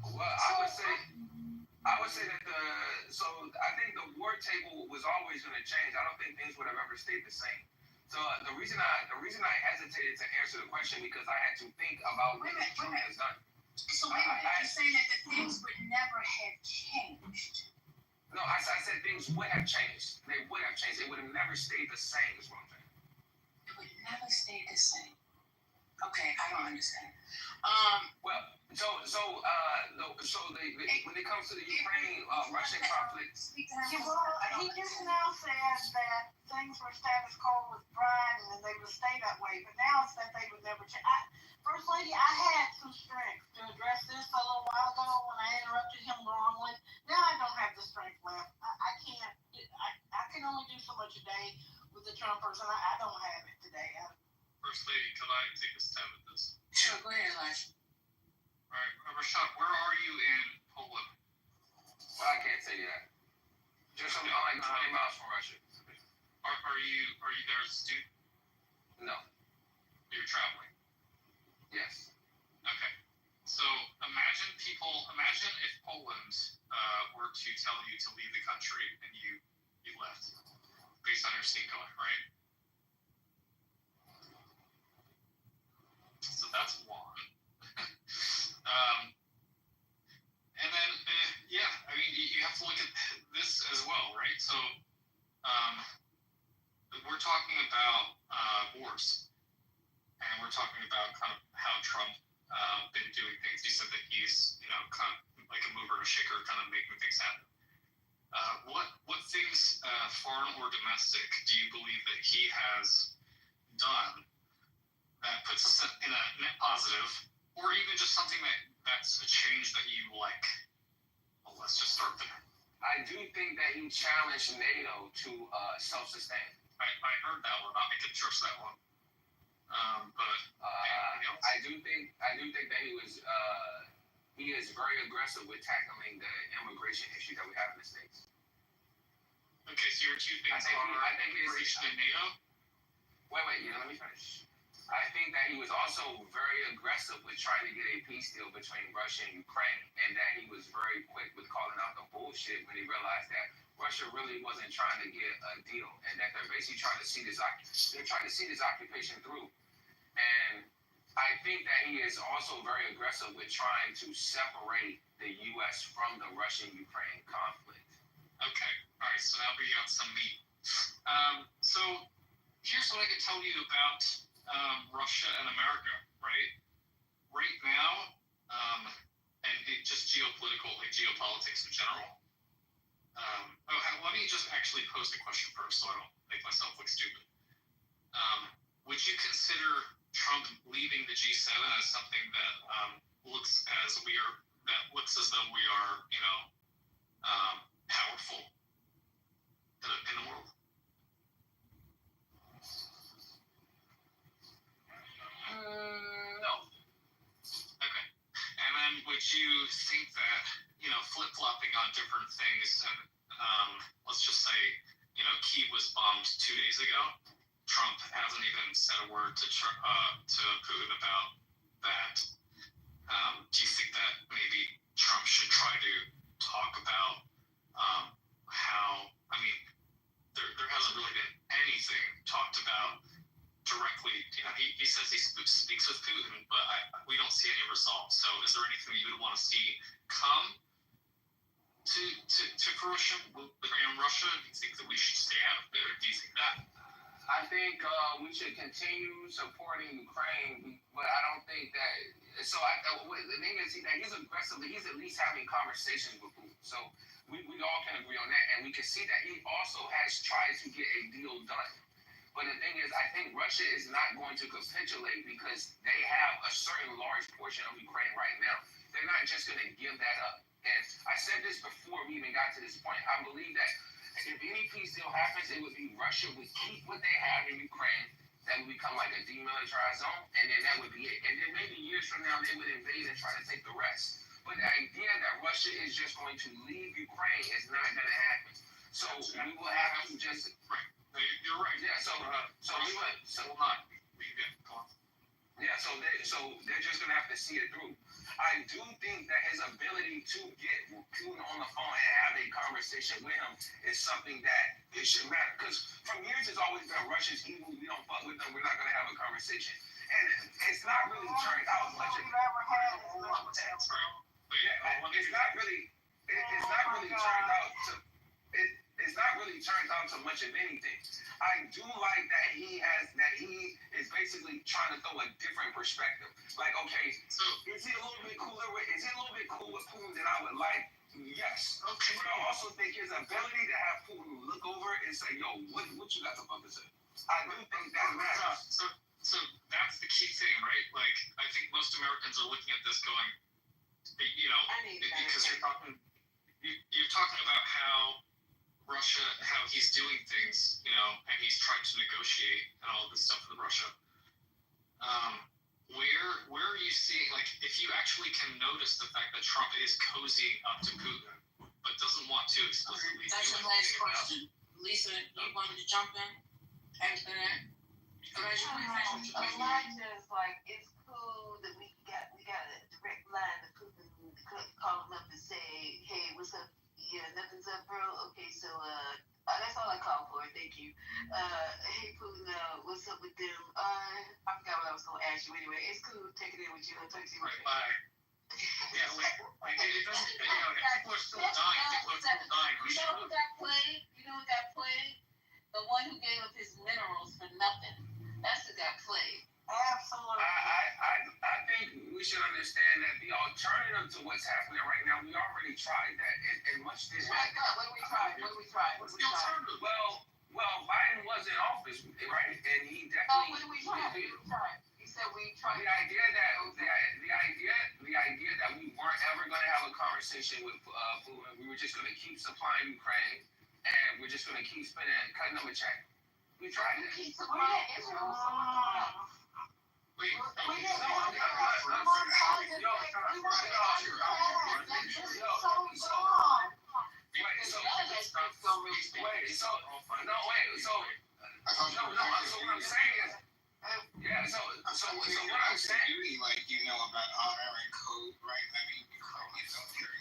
Well, I would say that I think the war table was always going to change. I don't think things would have ever stayed the same. So the reason I hesitated to answer the question because I had to think about what Trump has done. So wait a minute, you're saying that the things would never have changed? No, I said things would have changed. They would have changed. It would have never stayed the same. Is what I'm saying. It would never stay the same. Okay, I don't understand. When it comes to the Ukraine-Russian conflict, He just now said that things were status quo with Biden and they would stay that way, but now it's that they would never change. First Lady, I had some strength to address this a little while ago when I interrupted him wrongly. Now I don't have the strength left. I can't. I can only do so much a day with the Trumpers, and I don't have it today. First Lady, could I take a stab at this? Sure, go ahead, Elijah. All right, Rashad, where are you in Poland? Well, I can't say that. Just like 20 miles from Russia. Are you there as a student? No. You're traveling? Yes. Okay. So imagine if Poland were to tell you to leave the country and you left, based on your skin color, right? So that's one. And then, I mean, you have to look at this as well, right? So, we're talking about wars, and we're talking about kind of how Trump been doing things. He said that he's, kind of like a mover and a shaker, kind of making things happen. What things, foreign or domestic, do you believe that he has done that puts us in a net positive, or even just something that's a change that you like? Well, let's just start there. I do think that he challenged NATO to self-sustain. I heard that one. I can trust that one. But I do think that he is very aggressive with tackling the immigration issue that we have in the States. Okay, so your two things are immigration and NATO? Wait, let me finish. I think that he was also very aggressive with trying to get a peace deal between Russia and Ukraine, and that he was very quick with calling out the bullshit when he realized that Russia really wasn't trying to get a deal, and that they're basically trying to see this occupation through. And I think that he is also very aggressive with trying to separate the U.S. from the Russian-Ukraine conflict. Okay, all right. So now we got some meat. So here's what I can tell you about Russia and America, right? Right now, and just geopolitics in general. Let me just actually pose the question first, so I don't make myself look stupid. Would you consider Trump leaving the G7 as something that looks as though we are, powerful in the world? No. Okay. And then would you think that, flip-flopping on different things, and let's just say, Kyiv was bombed 2 days ago. Trump hasn't even said a word to Putin about that. Do you think that maybe Trump should try to talk about how, there hasn't really been anything talked about directly. He says he speaks with Putin, but we don't see any results. So is there anything you would want to see come to fruition with Ukraine and Russia? Do you think that we should stay out of there? Do you think that? I think we should continue supporting Ukraine, but I don't think that. So the thing is that he's aggressive. He's at least having conversations with Putin. So we all can agree on that, and we can see that he also has tried to get a deal done. But the thing is, I think Russia is not going to capitulate because they have a certain large portion of Ukraine right now. They're not just going to give that up. And I said this before we even got to this point. I believe that if any peace deal happens, it would be Russia would keep what they have in Ukraine. That would become like a demilitarized zone, and then that would be it. And then maybe years from now, they would invade and try to take the rest. But the idea that Russia is just going to leave Ukraine is not going to happen. So we will have to just. You're right. Yeah. So we would. So not. Yeah. So they're just going to have to see it through. I do think that his ability to get Putin on the phone and have a conversation with him is something that it should matter. Because from years, it's always been Russia's evil. We don't fuck with them. We're not going to have a conversation. And it's not really turned out much. It's not really. It's not really turned out to. It's not really turned out to much of anything. I do like that he is basically trying to throw a different perspective. Like, okay, so is he a little bit cool with Putin than I would like? Yes. Okay. But I also think his ability to have Putin look over and say, yo, what you got to fucking say? I do think that matters. So that's the key thing, right? Like, I think most Americans are looking at this going, because you're talking about how Russia, how he's doing things, and he's trying to negotiate and all of this stuff with Russia. Where are you seeing, like, if you actually can notice the fact that Trump is cozying up to Putin, but doesn't want to explicitly. That's your last question. Lisa, you wanted to jump in after that? Elijah is like, it's cool that we got a direct line to Putin, call him up and say, hey, what's up? Yeah, nothing's up, bro. Okay, so that's all I called for. Thank you. Hey, Putin, what's up with them? I forgot what I was gonna ask you anyway. It's cool. Take it in with you. I'll talk to you later. Bye. Yeah, it doesn't. People are still dying. You know who got played? The one who gave up his minerals for nothing. That's who got played. Absolutely. I think we should understand that the alternative to what's happening right now, we already tried that, and much didn't happen. What did we try? What's the alternative? Well, Biden was in office, right? And he definitely. What did we try? He said we tried. The idea that we weren't ever going to have a conversation with Putin, we were just going to keep supplying Ukraine, and we're just going to keep cutting them a check. We tried it. Keep supplying Israel. So what I'm saying, like, about honor and code, right? I mean, military,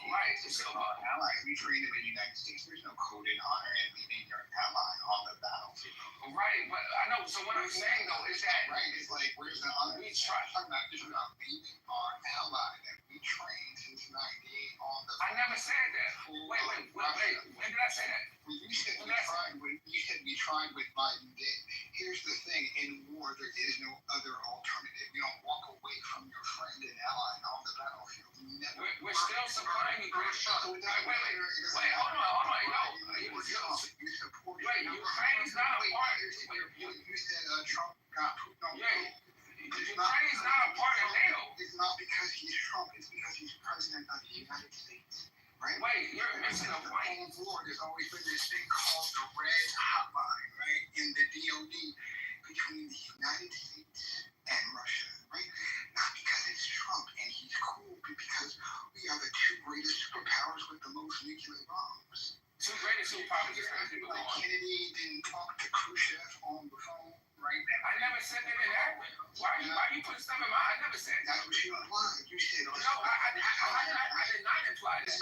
right? So, allies, we treated the United States. There's no code in honor and leaving your ally on the battlefield. Right, but I know. So what I'm saying though is that it's like, where's the honor? We try. I'm not just about leaving our ally that we trained since 98 on the. I never said that. Wait. When did I say that? You said we tried with Biden did. Here's the thing: in war, there is no other alternative. You don't walk away from your friend and ally on the battlefield. We're still supplying Ukraine. Wait, hold on. You support. Wait, Ukraine is not a part. You said Trump got Putin on. Ukraine is not a part of NATO. It's not because he's Trump. It's because he's president of the United States. Right? Wait, you're missing a point. In war, there's always been this thing called the Red Hotline, right? In the DOD between the United States and Russia, right? Not because it's Trump and he's cool, but because we are the two greatest superpowers with the most nuclear bombs. Two greatest superpowers. Like Kennedy didn't talk to Khrushchev on the phone, right? I never said that it happened. Why you put stuff in my? I never said that. That's what you implied. You said no. I did not imply that. I did not imply that.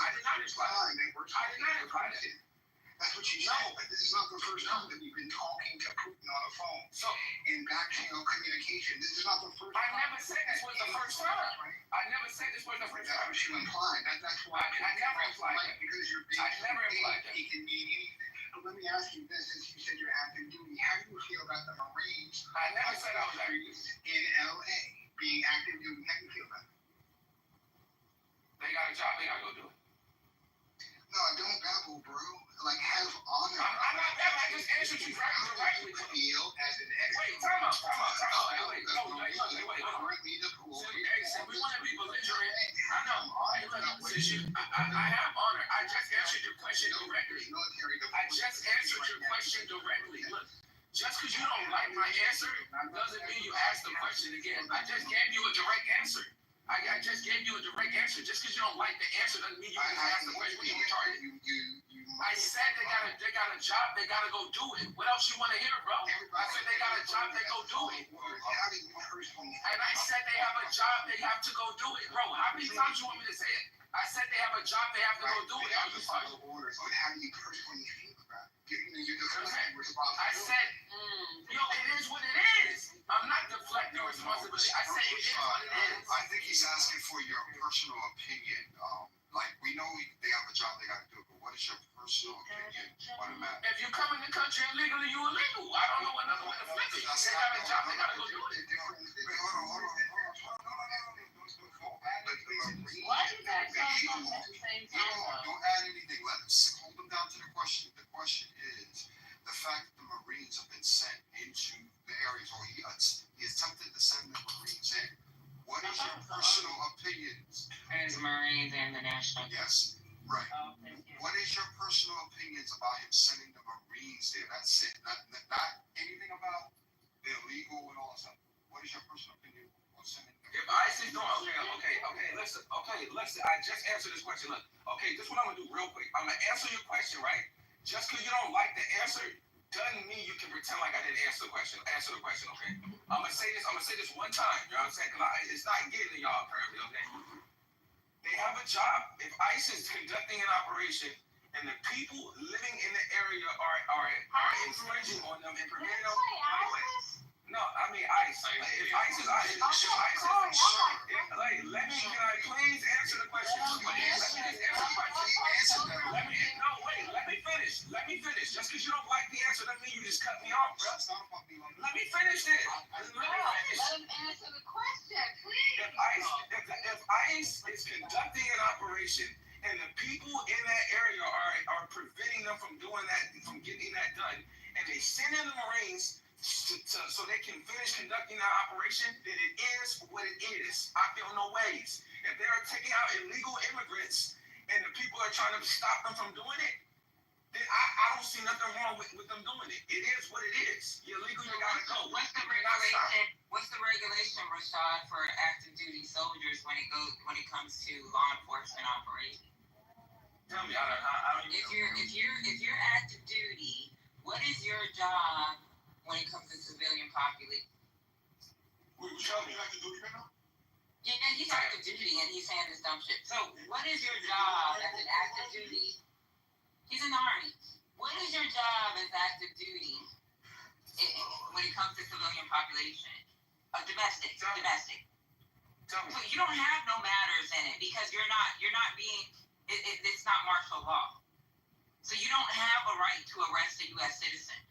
That's what you said. But this is not the first time that we've been talking to Putin on the phone. So in back channel communication, this is not the first time. I never said this was the first time. I never said this was the first time. That's what you implied. That's why I never implied that. Because you're being. I never implied that. It can mean anything. let me ask you this, since you said you're active duty, how do you feel about the Marines? I never said I was active. In LA, being active duty, how do you feel about it? They got a job, they gotta go do it. No, don't babble, bro. Like, have honor. I'm not babbling, I just answered you directly. Feel as an Wait, time out. Wait, currently the pool. We want to be belligerent. I know. I have honor. I just answered your question directly. Look, just because you don't like my answer doesn't mean you ask the question again. I just gave you a direct answer. I just gave you a direct answer. Just because you don't like the answer doesn't mean you can ask the question. What are you retarded? I said they got a job, they gotta go do it. What else you want to hear, bro? I said they got a job, they go do it. And I said they have a job, they have to go do it, bro. How many times you want me to say it? I said they have a job, they have to go do it. Are you fine? Orders, but how do you personally feel about it? You're deflecting responsibility. I said, yo, it is what it is. I'm not deflecting responsibility. I said it is what it is. I think he's asking for your personal opinion. Like, we know they have a job they got to do, but what is your personal opinion on the matter? If you come in the country illegally, you illegal. I don't know another way to flip it. They have a job, they got to go do it. Hold on. Why did that come from at the same time? Don't add anything. Let's hold them down to the question. The question is the fact that the Marines have been sent into the areas, or he attempted to send the Marines in. What is your personal opinions? As Marines and the National. Yes, right. Oh, thank you. What is your personal opinions about him sending the Marines there? That's it. Not anything about the illegal and all that stuff. What is your personal opinion on sending them? If ISIS don't, listen, I just answered this question. Look, okay, this is what I'm gonna do real quick. I'm gonna answer your question, right? Just because you don't like the answer doesn't mean you can pretend like I didn't answer the question, okay? I'm gonna say this one time, you know what I'm saying? Because it's not getting to y'all apparently, okay? They have a job. If ISIS is conducting an operation and the people living in the area are infringing on them and preventing them. No, I mean ICE. If ICE is ICE, can I please answer the question? Let me just answer the question. Let me finish. Just because you don't like the answer doesn't mean you just cut me off, bro. Let me finish this. Let him answer the question, please. If ICE is conducting an operation and the people in that area are preventing them from doing that, from getting that done, and they send in the Marines so they can finish conducting that operation, then it is what it is. I feel no ways. If they're taking out illegal immigrants and the people are trying to stop them from doing it, then I don't see nothing wrong with them doing it. It is what it is. You're illegal, you gotta go. What's the regulation, Rashad, for active duty soldiers when it comes to law enforcement operations? Tell me, I don't even know. If you're active duty, what is your job when it comes to civilian population? Wait, you tell me active duty right now? Yeah, he's active duty and he's saying this dumb shit. So, what is your job as an active duty? He's in the Army. What is your job as active duty when it comes to civilian population? Domestic. So you don't have no matters in it because you're not being. It's not martial law. So you don't have a right to arrest a U.S. citizen.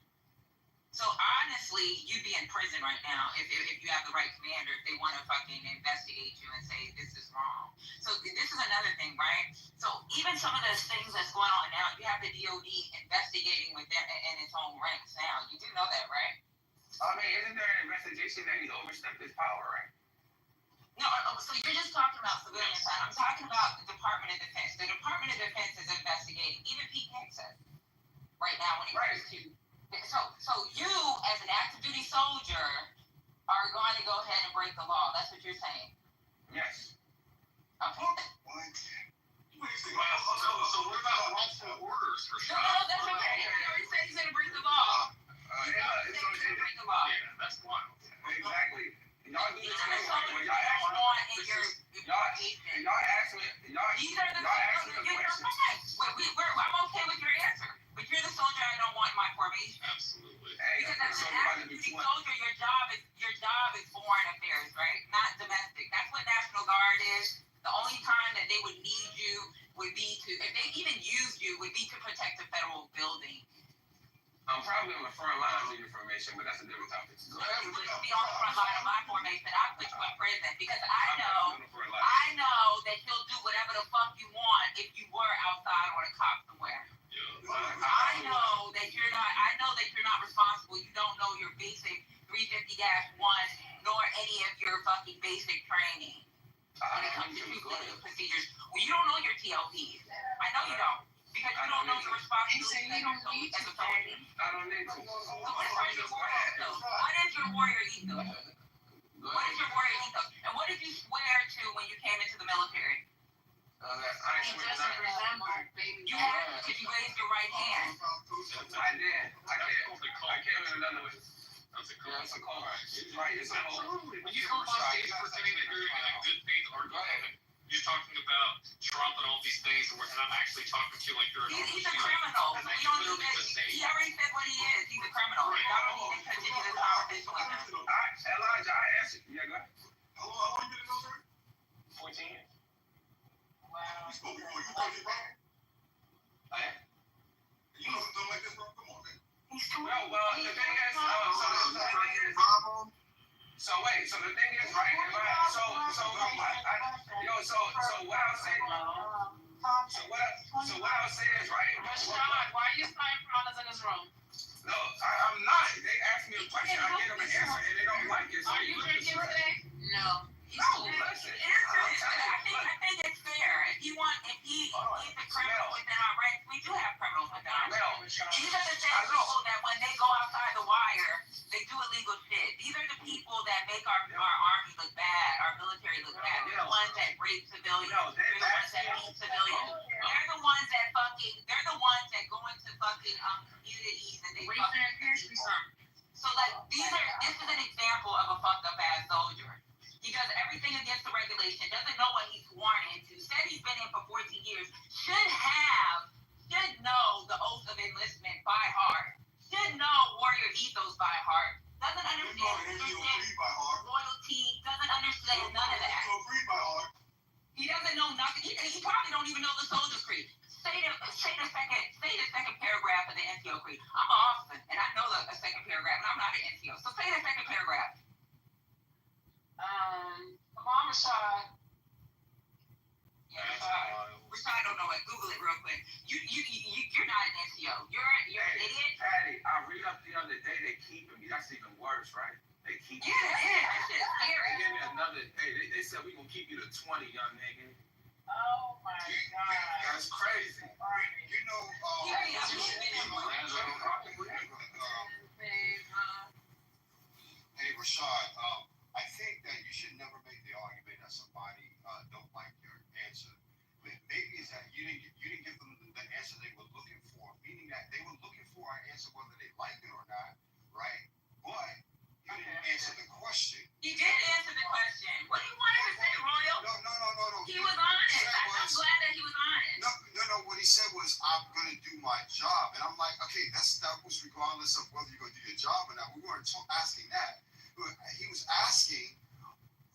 So honestly, you'd be in prison right now if you have the right commander, if they want to fucking investigate you and say this is wrong. So this is another thing, right? So even some of those things that's going on now, you have the DOD investigating with them in its own ranks now. You do know that, right? I mean, isn't there an investigation that he's overstepped his power, right? No, so you're just talking about civilian side. I'm talking about the Department of Defense. The Department of Defense is investigating, even Pete Hegseth right now when it comes to. So you, as an active duty soldier, are going to go ahead and break the law. That's what you're saying. Yes. Okay. What? So what about lawful orders for No, that's okay. He already said he's going to break the law. Break the law. Yeah, that's wild. Exactly. Y'all do this when y'all ask me. Y'all ask me a question. I'm okay with your answer, but you're the soldier I don't want in my formation. Absolutely. Because as an active duty soldier, your job is foreign affairs, right? Not domestic. That's what National Guard is. The only time that they would need you would be to, if they even used you, would be to protect the federal building. probably on the front lines of your formation, but that's a different topic. You wouldn't be on the front line of my formation. I put you in prison because I know that you'll do whatever the fuck you want if you were outside on a cop somewhere. I know that you're not responsible. You don't know your basic 350-1 nor any of your fucking basic training when it comes to legal procedures. Well, you don't know your TLPs. I know you don't. Because you don't know your responsibility as a soldier. I don't need to. So what is your warrior ethos? What is your warrior ethos? What is your warrior ethos? And what did you swear to when you came into the military? I doesn't resemble baby. You have to, if you raised your right hand. I did. I can't remember with. That's a call. Yeah, it's a call. Right, it's a call. When you come on stage pretending that you're in a good faith argument, you're talking about Trump and all these things, and I'm actually talking to you like you're He's a criminal. He already said what he is. He's a criminal. I don't need to continue this conversation with him. Elijah, I answered. Yeah, go ahead. How long you been in the military? 14 years. Wow. You spoke before. You talking about? You know something like this, bro? Come on, man. Well, the thing is, so wait, so the thing is, right? So what I'll say, what I'll say is, right? Rashad, why are you flying piranhas in this room? No, I'm not. They ask me a question, I give them an answer, and they don't like it. So are you drinking today? No. No, listen. I think it's fair. He's a criminal within our ranks. We do have criminals within our ranks. These are the same people that when they go outside the wire, they do illegal shit. These are the people that make our army look bad, our military look bad. They're the ones that rape civilians. They're the ones that beat civilians. They're the ones that go into fucking communities and they fucking. So this is an example of a fucked up ass soldier. He does everything against the regulation, doesn't know what he's sworn into, said he's been in for 14 years, should know the oath of enlistment by heart, should know warrior ethos by heart, doesn't understand loyalty, doesn't understand none of that. He doesn't know nothing. He probably don't even know the Soldier's Creed. Say the second paragraph of the NCO Creed. I'm an officer, and I know the second paragraph, and I'm not an NCO. So say the second paragraph. Come on, Rashad. Yeah, Rashad don't know it. Google it real quick. You're not an NCO. You're an idiot. Patty, I read up the other day they keep him. That's even worse, right? They keep him. Yeah, that shit's scary. They gave me another. Hey, they said we gonna keep you to 20, young nigga. Oh my God. That's crazy. You know, hey, Rashad, I think that you should never make the argument that somebody don't like your answer. Maybe it's that you didn't give them the answer they were looking for, meaning that they were looking for an answer whether they like it or not, right? But you didn't answer the question. He did answer the question. What do you want him to say, Royal? No. He was honest. I'm glad that he was honest. No. What he said was, I'm going to do my job. And I'm like, okay, that was regardless of whether you're going to do your job or not. We weren't asking that. He was asking,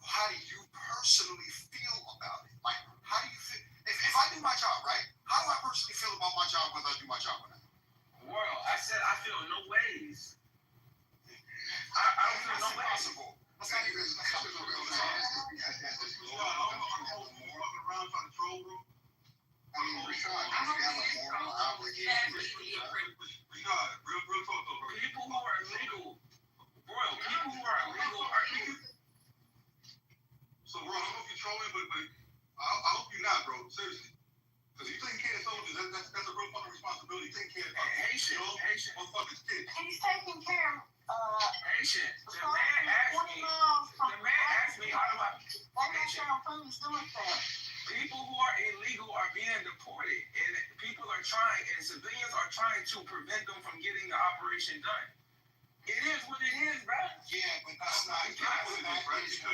how do you personally feel about it? Like, how do you feel? If I do my job, right? How do I personally feel about my job, whether I do my job or not? Well, I said I feel no ways. I don't feel no ways. Possible. That's not even real. I mean, Rashad, you have a moral obligation. Rashad, real talk though, bro. People who are illegal, people who are illegal are illegal. So, bro, I don't know if you're trolling, but I hope you're not, bro. Seriously. Because if you taking care of soldiers, that's a real fucking responsibility. Taking care of Haitian. motherfuckers' kids. He's taking care of Haitian. The man asked me how do I. People who are illegal are being deported, and people are trying, and civilians are trying to prevent them from getting the operation done. It is what it is, bro. Yeah, but that's not what it is, right? Because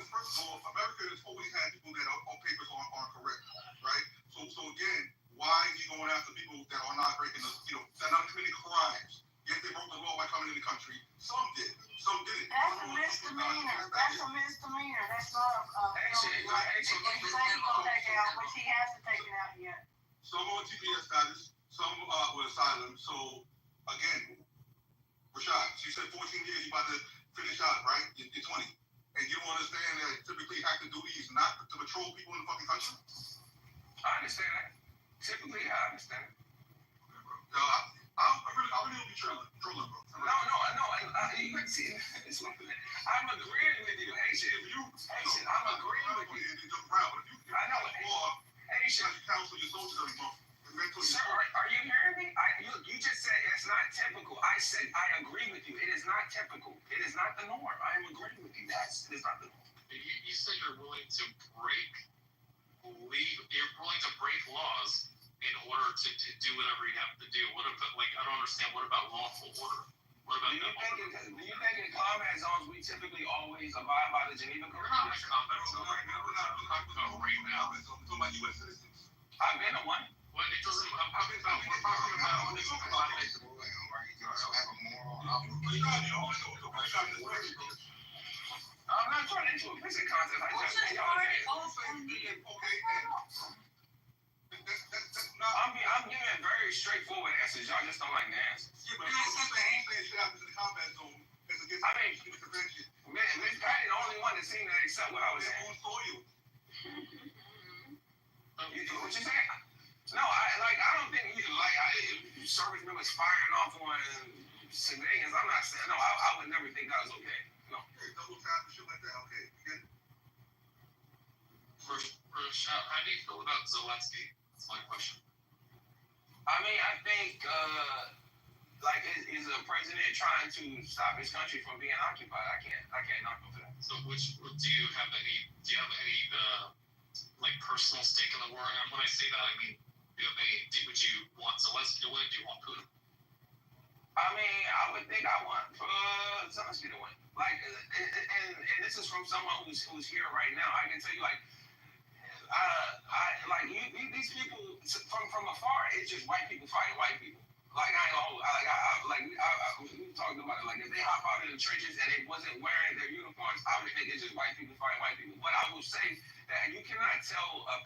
first of all, America has always had people that on papers aren't correct, right? So again, why is he going after people that are not breaking the, that are not committing crimes? Yes, they broke the law by coming in the country. Some did. Some didn't. That's a misdemeanor. That's not Some on TPS status, some with asylum. So again, Rashad, you said 14 years, you about to finish out, right? You're 20. And you don't understand that typically active duty is not to patrol people in the fucking country? I understand that. Typically, I understand. Yo, I really don't be trolling, bro. You can see it's one thing. I'm agreeing with you, Haitian. I'm agreeing with you. I know. Haitian. Counsel your soldiers every month. Sir, are you hearing me? You just said it's not typical. I said I agree with you. It is not typical. It is not the norm. I am agreeing with you. It is not the norm. You said you're willing to break laws in order to do whatever you have to do. What about, like, I don't understand. What about lawful order? What about do you think in combat zones we typically always abide by the Geneva Convention? We're not in a combat zone right now. We're not right now. We're talking about U.S. citizens. I've been to one. Well, it doesn't. I'm talking about. We're talking about. You also have a moral obligation. I'm not trying to into a physics contest. I'm giving very straightforward answers. Y'all just don't like the answers. Yeah, but ain't saying shit happens in the combat zone. Miss Patty, the only one that seemed to accept what I was saying. What you saying? No, I don't think service members firing off on civilians. I'm not saying, no, I would never think that was okay. No. Double tap and shit like that, okay. Good. Rashad, how do you feel about Zelensky? That's my question. I mean, I think, is a president trying to stop his country from being occupied? I can't knock him for that. So, do you have any personal stake in the war? And when I say that, I mean, would you want Zelensky to win? Do you want Putin? I mean, I would think I want Zelensky to win. And this is from someone who's here right now. I can tell you, these people from afar, it's just white people fighting white people. We talked about it. Like, if they hop out in the trenches and they wasn't wearing their uniforms, I would think it's just white people fighting white people. But I will say that you cannot tell a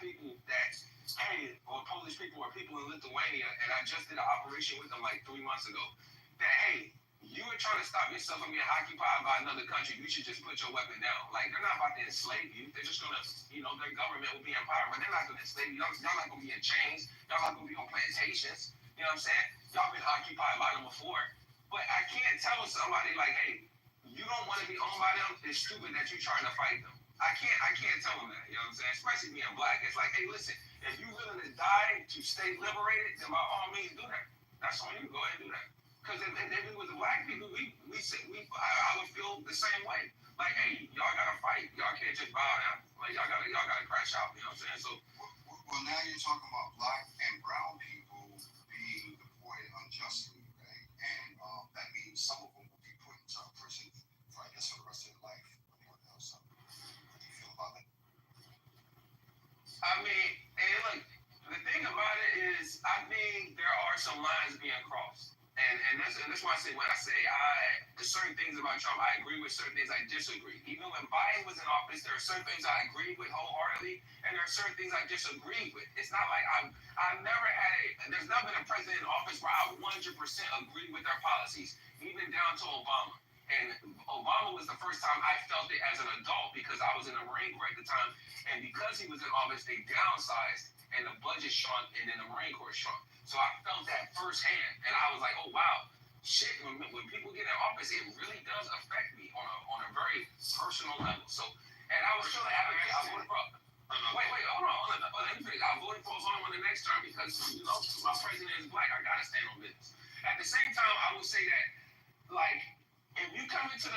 people that, hey, or Polish people or people in Lithuania, and I just did an operation with them like 3 months ago, that, hey, you were trying to stop yourself from being occupied by another country, you should just put your weapon down. Like, they're not about to enslave you. They're just going to, their government will be in power, but they're not going to enslave you. Y'all not going to be in chains. Y'all not going to be on plantations. You know what I'm saying? Y'all been occupied by them before. But I can't tell somebody like, hey, you don't want to be owned by them. It's stupid that you're trying to fight them. I can't tell them that. You know what I'm saying? Especially being black. It's like, hey, listen, if you're willing to die to stay liberated, then by all means do that. That's on you. Go ahead and do that. Because if we was black people, I would feel the same way. Like, hey, y'all gotta fight. Y'all can't just bow down. Like, y'all gotta crash out. You know what I'm saying? So, well, now you're talking about black and brown people being deported unjustly, right? And that means some of them will be put into prison for the rest of their life. What else? How do you feel about that? I mean, look, the thing about it is, I think there are some lines being crossed. And that's why I say, when I say there's certain things about Trump, I agree with certain things I disagree. Even when Biden was in office, there are certain things I agree with wholeheartedly, and there are certain things I disagree with. It's not like there's never been a president in office where I 100% agree with their policies, even down to Obama. And Obama was the first time I felt it as an adult because I was in the Marine Corps at the time, and because he was in office, they downsized, and the budget shrunk, and then the Marine Corps shrunk. So I felt that firsthand, and I was like, oh, wow, shit, when people get in office, it really does affect me on a very personal level. So, and I was feeling advocate. I voted for, wait, hold on, let me finish. I voted for Obama in the next term because, my president is black. I got to stand on business. At the same time, I would say that, like, if you come into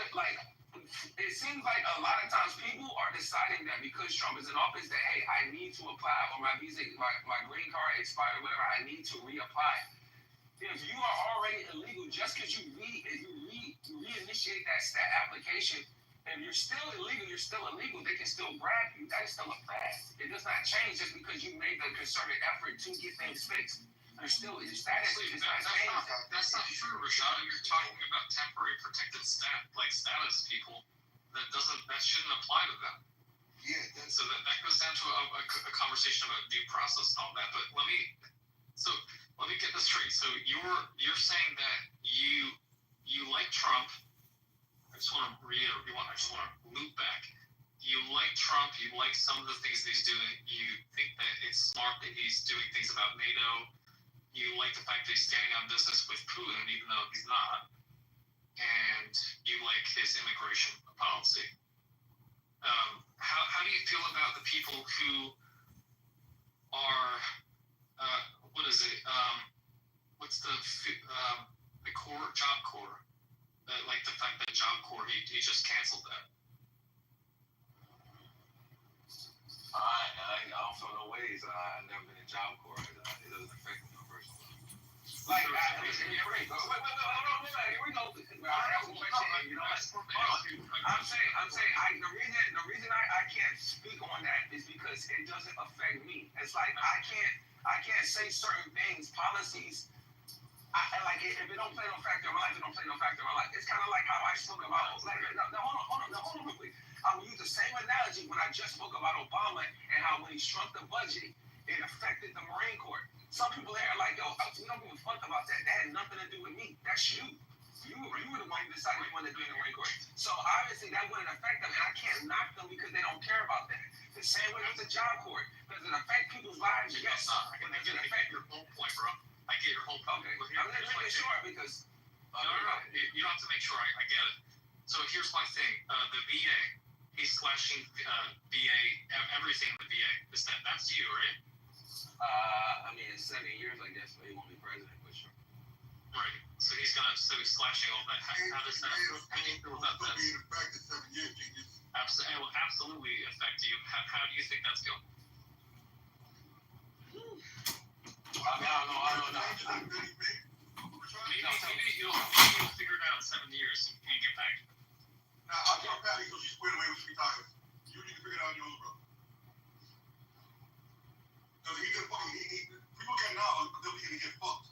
it seems like a lot of times people are deciding that because Trump is in office that, hey, I need to apply, or my visa, my green card expired or whatever, I need to reapply. If you are already illegal, just because you reinitiate that application, and you're still illegal, they can still grab you. That is still a fact. It does not change just because you made the concerted effort to get things fixed. There's still your status. That's not true, Rashad. You're talking about temporary protected status people. That shouldn't apply to them. Yeah. So that goes down to a conversation about due process and all that. But let me get this straight. So you're saying that you like Trump. I just want to loop back. You like Trump. You like some of the things that he's doing. You think that it's smart that he's doing things about NATO. You like the fact that he's standing on business with Putin, even though he's not. And you like his immigration policy. How do you feel about the people who are what is it? What's the core Job Corps? Like the fact that Job Corps he just canceled that. I don't feel no ways. I've never been in Job Corps. It doesn't affect me personally. Like, here we go. Here we go. I have a question. You know, I'm saying, the reason I can't speak on that is because it doesn't affect me. It's like I can't say certain things, policies. Like if it don't play no factor in my life, it don't play no factor in my life. It's kind of like how I spoke about. Like, hold on, real quick. I will use the same analogy when I just spoke about Obama and how when he shrunk the budget, it affected the Marine Corps. Some people here are like, yo, we don't give a fuck about that. That had nothing to do with me. That's you. You were the one who decided you wanted to do in the Marine Corps. So obviously that wouldn't affect them, and I can't knock them because they don't care about that. The same way with the Job Corps. Does it affect people's lives? Yes. But does it affect your whole point, bro? I get your whole point. Okay. I'm just making sure because no. You don't have to make sure I get it. So here's my thing. The VA, he's slashing VA, everything in the VA. That's you, right? I mean, it's 7 years, I guess, but he won't be president, but sure. Right. So he's slashing all that. How does that? How do you feel about that? Being affected 7 years, it will absolutely affect you. How do you think that's going? I don't know. Maybe you'll figure it out in 7 years and get back. Now, I'll tell Patty because she's squared away with 3 times. You need to figure it out on your own, bro. Because people get knowledge, but they'll be going to get fucked.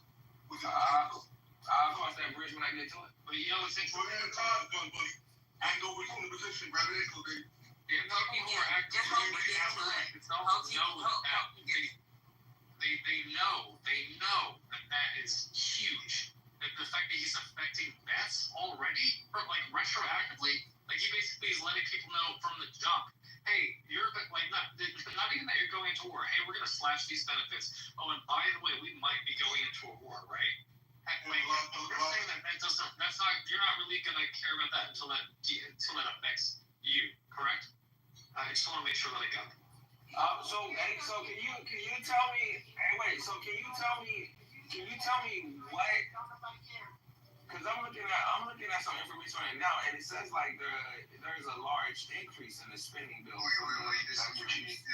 I'll cross that bridge when I get to it. But you know what I'm saying? So the time's done, buddy. I ain't know which one the position, grab it ankle, baby. Yeah, no, people are acting. It's all They know that is huge. And the fact that he's affecting vets already, like retroactively, like he basically is letting people know from the jump, hey, you're like not even that you're going into war. Hey, we're gonna slash these benefits. Oh, and by the way, we might be going into a war, right? Like you're saying that doesn't. That's not. You're not really gonna care about that until that affects you, correct? I just want to make sure that I got it. So can you tell me? Hey, wait. So can you tell me what? Because I'm looking at some information right now, and it says like there's a large increase in the spending bill. Wait. This is what you need to do.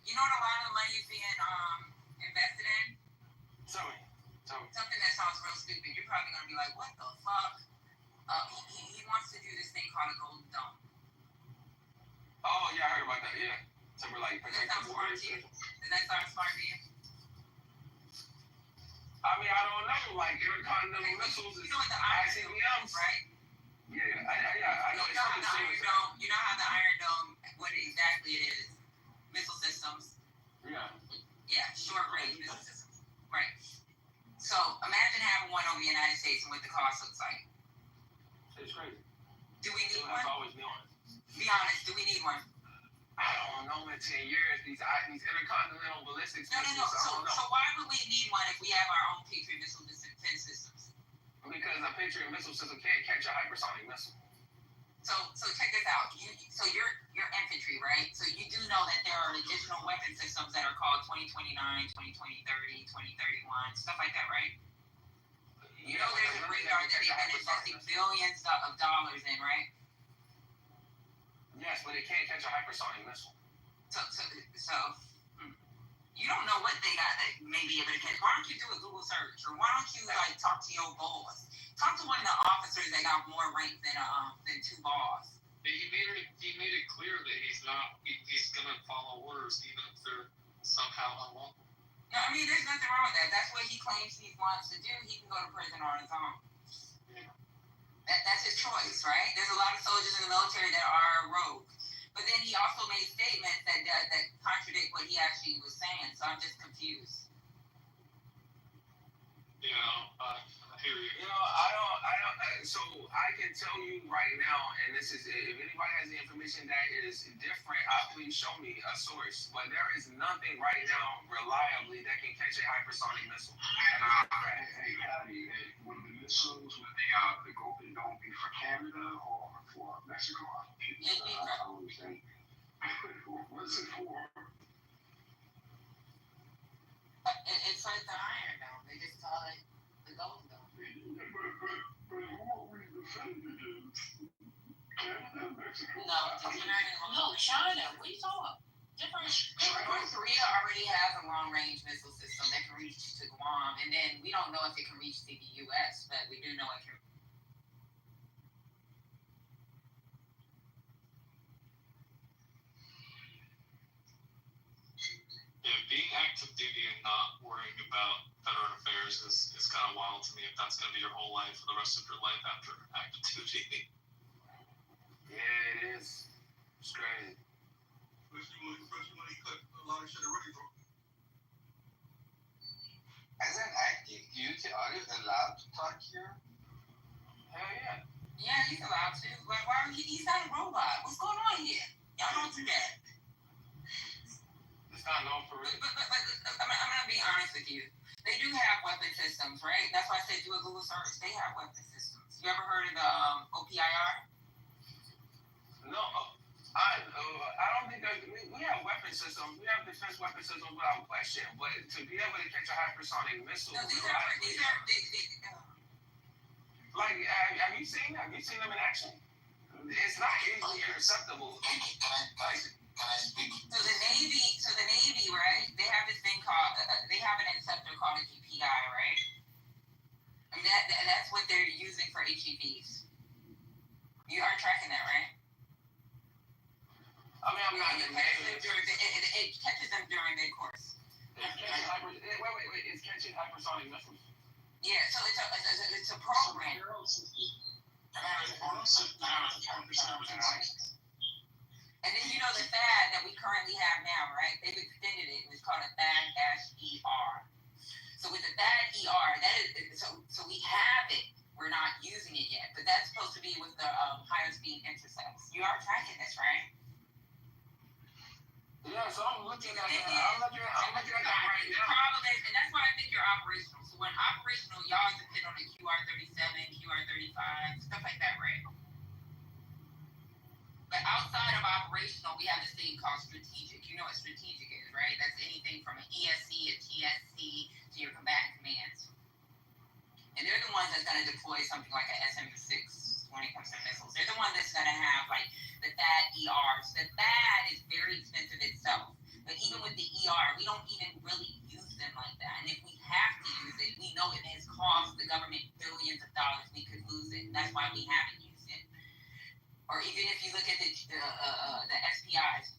You know what a lot of the money is being invested in? Tell me. Something that sounds real stupid. You're probably gonna be like, what the fuck? He wants to do this thing called a golden dome. Oh yeah, I heard about that. Yeah. So we're like protect the borders. Does that sound smart to you? I mean, I don't know. Like intercontinental missiles is ICBMs, right? Yeah, I know. You know how the Iron Dome. You know how the Iron Dome. What exactly it is? Missile systems. Yeah. Yeah, short range missile systems. Right. So imagine having one over the United States and what the cost looks like. It's crazy. Do we need one? That's always be honest. Be honest. Do we need one? I don't know. In 10 years, these intercontinental ballistics. No. So why would we need one if we have our own Patriot missile defense systems? Because a Patriot missile system can't catch a hypersonic missile. So check this out. You're infantry, right? So you do know that there are additional weapon systems that are called 2029, 2030, 2031, stuff like that, right? You know there's a radar that they've been investing billions of dollars in, right? Yes, but it can't catch a hypersonic missile. So you don't know what they got that may be able to catch. Why don't you do a Google search, or why don't you like talk to your boss? Talk to one of the officers that got more rank than 2 balls. He made it clear that he's gonna follow orders even if they're somehow unlawful. No, I mean there's nothing wrong with that. That's what he claims he wants to do. He can go to prison on his own. Yeah. That's his choice, right? There's a lot of soldiers in the military that are rogue. But then he also made statements that contradict what he actually was saying. So I'm just confused. I hear you. So I can tell you right now, and this is, if anybody has the information that is different, please show me a source. But there is nothing right now reliably that can catch a hypersonic missile. When the missiles, when they go, they don't be for Canada or for Mexico. I don't understand. What's it for? It's like the Iron Dome. They just call it the Golden Dome. But who are we defending against? Canada, Mexico? No, China. What are you talking about? North Korea already has a long-range missile system that can reach to Guam, and then we don't know if it can reach to the U.S., but we do know it can. Yeah, being active duty and not worrying about veteran affairs is kind of wild to me. If that's going to be your whole life for the rest of your life after active duty. Yeah, it is. It's crazy. Especially when he cut a lot of shit already from. As an active duty, are you allowed to talk here? Hell yeah. Yeah, he's allowed to. Why he's not a robot. What's going on here? Y'all don't do that. It's not known for real. But I'm gonna be honest with you. They do have weapon systems, right? That's why I said do a Google search. They have weapon systems. You ever heard of the OPIR? No, I don't think that we have weapon systems. We have defense weapon systems without question. But to be able to catch a hypersonic missile, No, these are like, have you seen them in action? It's not easily interceptable. So the Navy, right? They have this thing called they have an interceptor called a GPI, right? I mean that's what they're using for HEVs. You are tracking that, right? I mean, I'm not. It catches them during their course. Wait, it's catching hypersonic missiles. Yeah, so it's a program. And then you know the THAAD that we currently have now, right? They've extended it. It's called a THAAD-ER. So with the THAAD-ER, that is so we have it. We're not using it yet, but that's supposed to be with the higher speed intercepts. You are tracking this, right? Yeah, so I'm looking at that. I'm looking at that right now. The problem is, and that's why I think you're operational. So when operational, y'all depend on the QR-37, QR-35, stuff like that, right? But outside of operational, we have this thing called strategic. You know what strategic is, right? That's anything from an ESC, a TSC, to your combatant commands. And they're the ones that's going to deploy something like an SM-6 when it comes to missiles. They're the ones that's going to have, like, the THAAD-ERs. The THAAD is very expensive itself. But even with the ER, we don't even really use them like that. And if we have to use it, we know it has cost the government billions of dollars. We could lose it. And that's why we haven't used it. Or even if you look at the SPIs,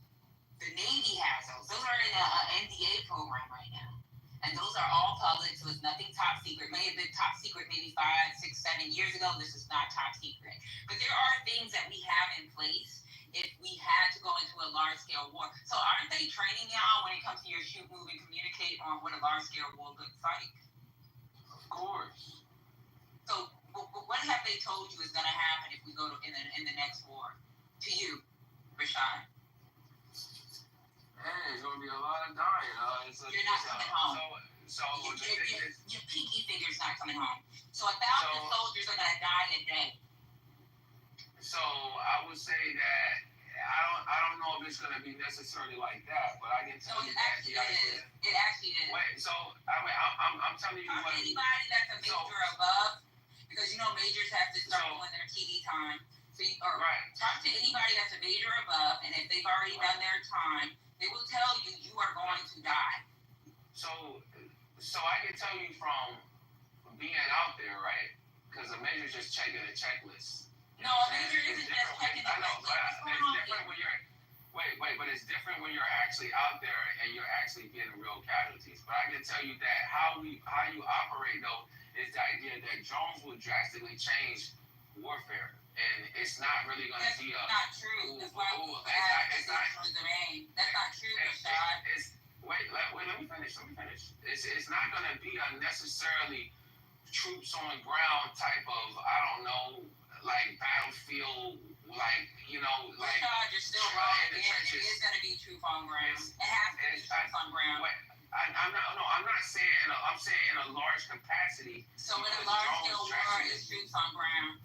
the Navy has those. Those are in an NDA program right now. And those are all public, so it's nothing top secret. May have been top secret maybe 5, 6, 7 years ago. This is not top secret. But there are things that we have in place if we had to go into a large-scale war. So aren't they training y'all when it comes to your shoot, move, and communicate on what a large-scale war looks like? Of course. So what have they told you is going to happen if we go in the next war? To you, Rashawn. Hey, there's going to be a lot of dying. You're not coming home. Your pinky finger's not coming home. So 1,000 soldiers are going to die a day. So I would say that I don't know if it's going to be necessarily like that, but I can tell you that the idea. It actually is. Wait, so I'm telling you what. Anybody that's a major above, because you know majors have to start doing their TV time. So talk to anybody that's a major above, and if they've already done their time, they will tell you you are going to die. So I can tell you from being out there, right? Because a major's just checking a checklist. No, a major isn't just checking a checklist. It's different when you're but it's different when you're actually out there and you're actually getting real casualties. But I can tell you that how you operate though is the idea that drones will drastically change warfare, and it's not really going to That's be a. not true. That's why we It's not. That's not true, Rashad. Wait, let me finish. It's not going to be a necessarily troops on the ground type of, I don't know, like battlefield, like, you know, like. Rashad, you're still wrong. It is going to be troops on ground. It has to be troops on ground. I'm not saying, I'm saying in a large capacity. So in a large scale war, it's troops on ground.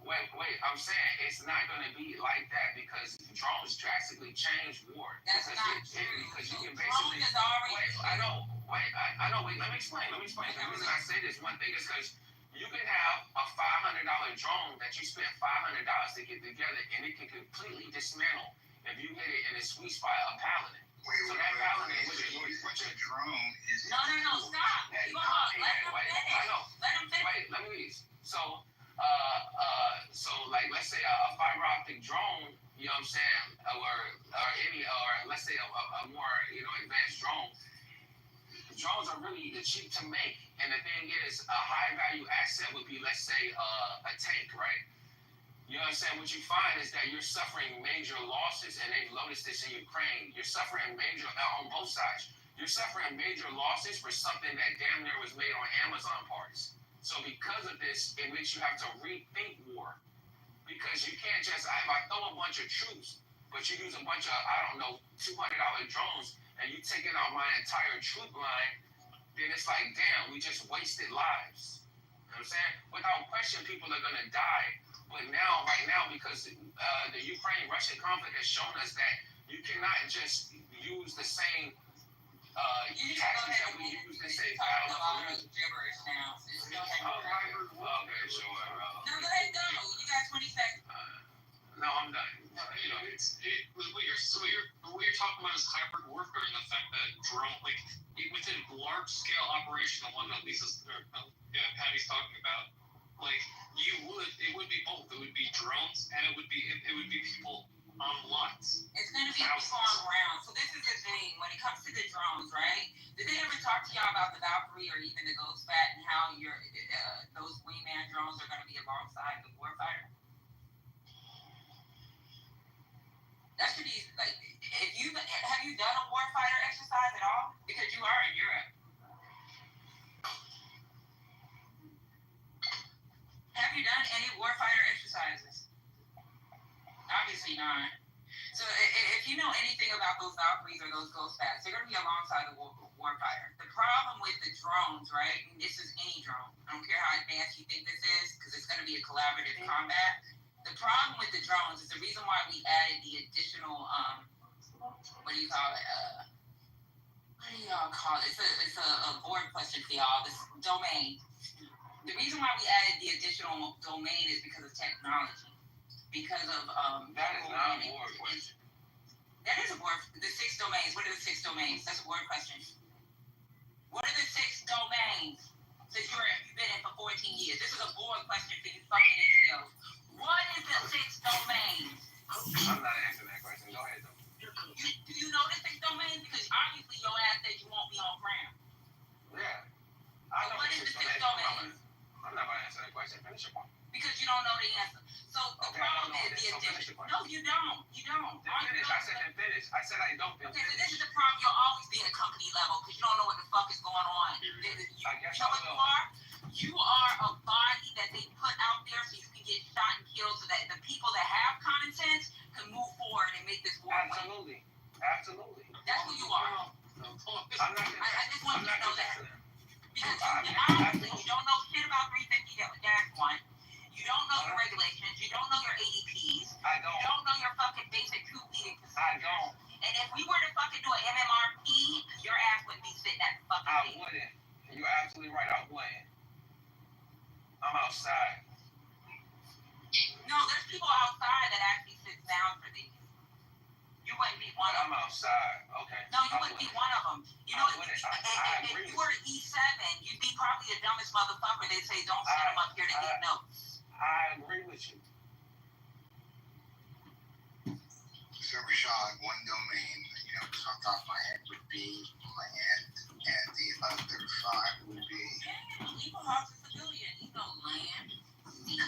Wait, I'm saying it's not going to be like that because drones drastically change war. That's not true. Because you can Drone basically. is already. I know. Wait, let me explain. The reason I say this one thing is because you can have a $500 drone that you spent $500 to get together, and it can completely dismantle if you hit it in a sweet spot, a paladin. Wait, what's a drone? No, stop. Let him finish. Wait, let me. So like let's say a fiber optic drone, you know what I'm saying, or let's say a more, you know, advanced drone. Drones are really cheap to make, and the thing is, a high value asset would be, let's say, a tank, right? You know what I'm saying? What you find is that you're suffering major losses, and they've noticed this in Ukraine. You're suffering major on both sides. You're suffering major losses for something that damn near was made on Amazon parts. So because of this, it makes you have to rethink war. Because you can't just, I throw a bunch of troops, but you use a bunch of, I don't know, $200 drones, and you taking out my entire troop line, then it's like, damn, we just wasted lives. You know what I'm saying? Without question, people are going to die. But now, right now, because the Ukraine-Russian conflict has shown us that you cannot just use the same tactics that we use to say battle. Gibberish now. Okay, sure. No, go ahead, go. You got 20 seconds. No, I'm done. You know, what you're talking about is hybrid warfare, and the fact that drone, like within large scale operation, the one that Patty's talking about, like it would be both. It would be drones, and it would be people on lots. It's going to be people on ground. So this is the thing when it comes to the drones, right? Did they ever talk to y'all about the Valkyrie or even the Ghost Bat and how those wingman drones are going to be alongside the warfighter? That should be like, have you done a warfighter exercise at all? Because you are in Europe. Have you done any warfighter exercises? Obviously not. So if you know anything about those Valkyries or those Ghost Bats, they're going to be alongside the warfighter. The problem with the drones, right, and this is any drone, I don't care how advanced you think this is, because it's going to be a collaborative combat. The problem with the drones is the reason why we added the additional, what do you call it? What do y'all call it? It's a board question for y'all, this domain. The reason why we added the additional domain is because of technology. Because of that is not a board question. That is a board. The 6 domains. What are the 6 domains? That's a board question. What are the 6 domains? Since you've been in for 14 years, this is a board question for you fucking NGOs. What is the 6 domains? I'm not answering that question. Go ahead though. Do you know the 6 domains? Because obviously your ass said you won't be on ground. Yeah. I know what is the 6 domains? I'm not going to answer that question. Finish your point. Because you don't know the answer. So the problem is the addiction. No, you don't. You don't. Finish. I said then finish. I said I don't. Okay, so this is the problem. You'll always be at a company level because you don't know what the fuck is going on. I guess you know what you are? You are a body that they put out there so you can get shot and killed so that the people that have common sense can move forward and make this war Absolutely. win. Absolutely. That's who you are. I'm not. I just want you to know that. Because obviously you don't know shit about 350-1. You don't know your regulations. You don't know your ADPs. I don't. You don't know your fucking basic troop leading procedures. I don't. And if we were to fucking do an MMRP, your ass wouldn't be sitting at the fucking I wouldn't. You're absolutely right. I wouldn't. I'm outside. No, there's people outside that actually sit down for these. You wouldn't be one of them. I'm outside. Okay. No, you wouldn't be one of them. You know, if you were E7, you'd be probably the dumbest motherfucker. They'd say, don't send them up here to get notes. I agree with you. So Rashad, one domain, just off the top of my head would be land, and the other 5 would be. Yeah, leave a house a civilian. You know, land.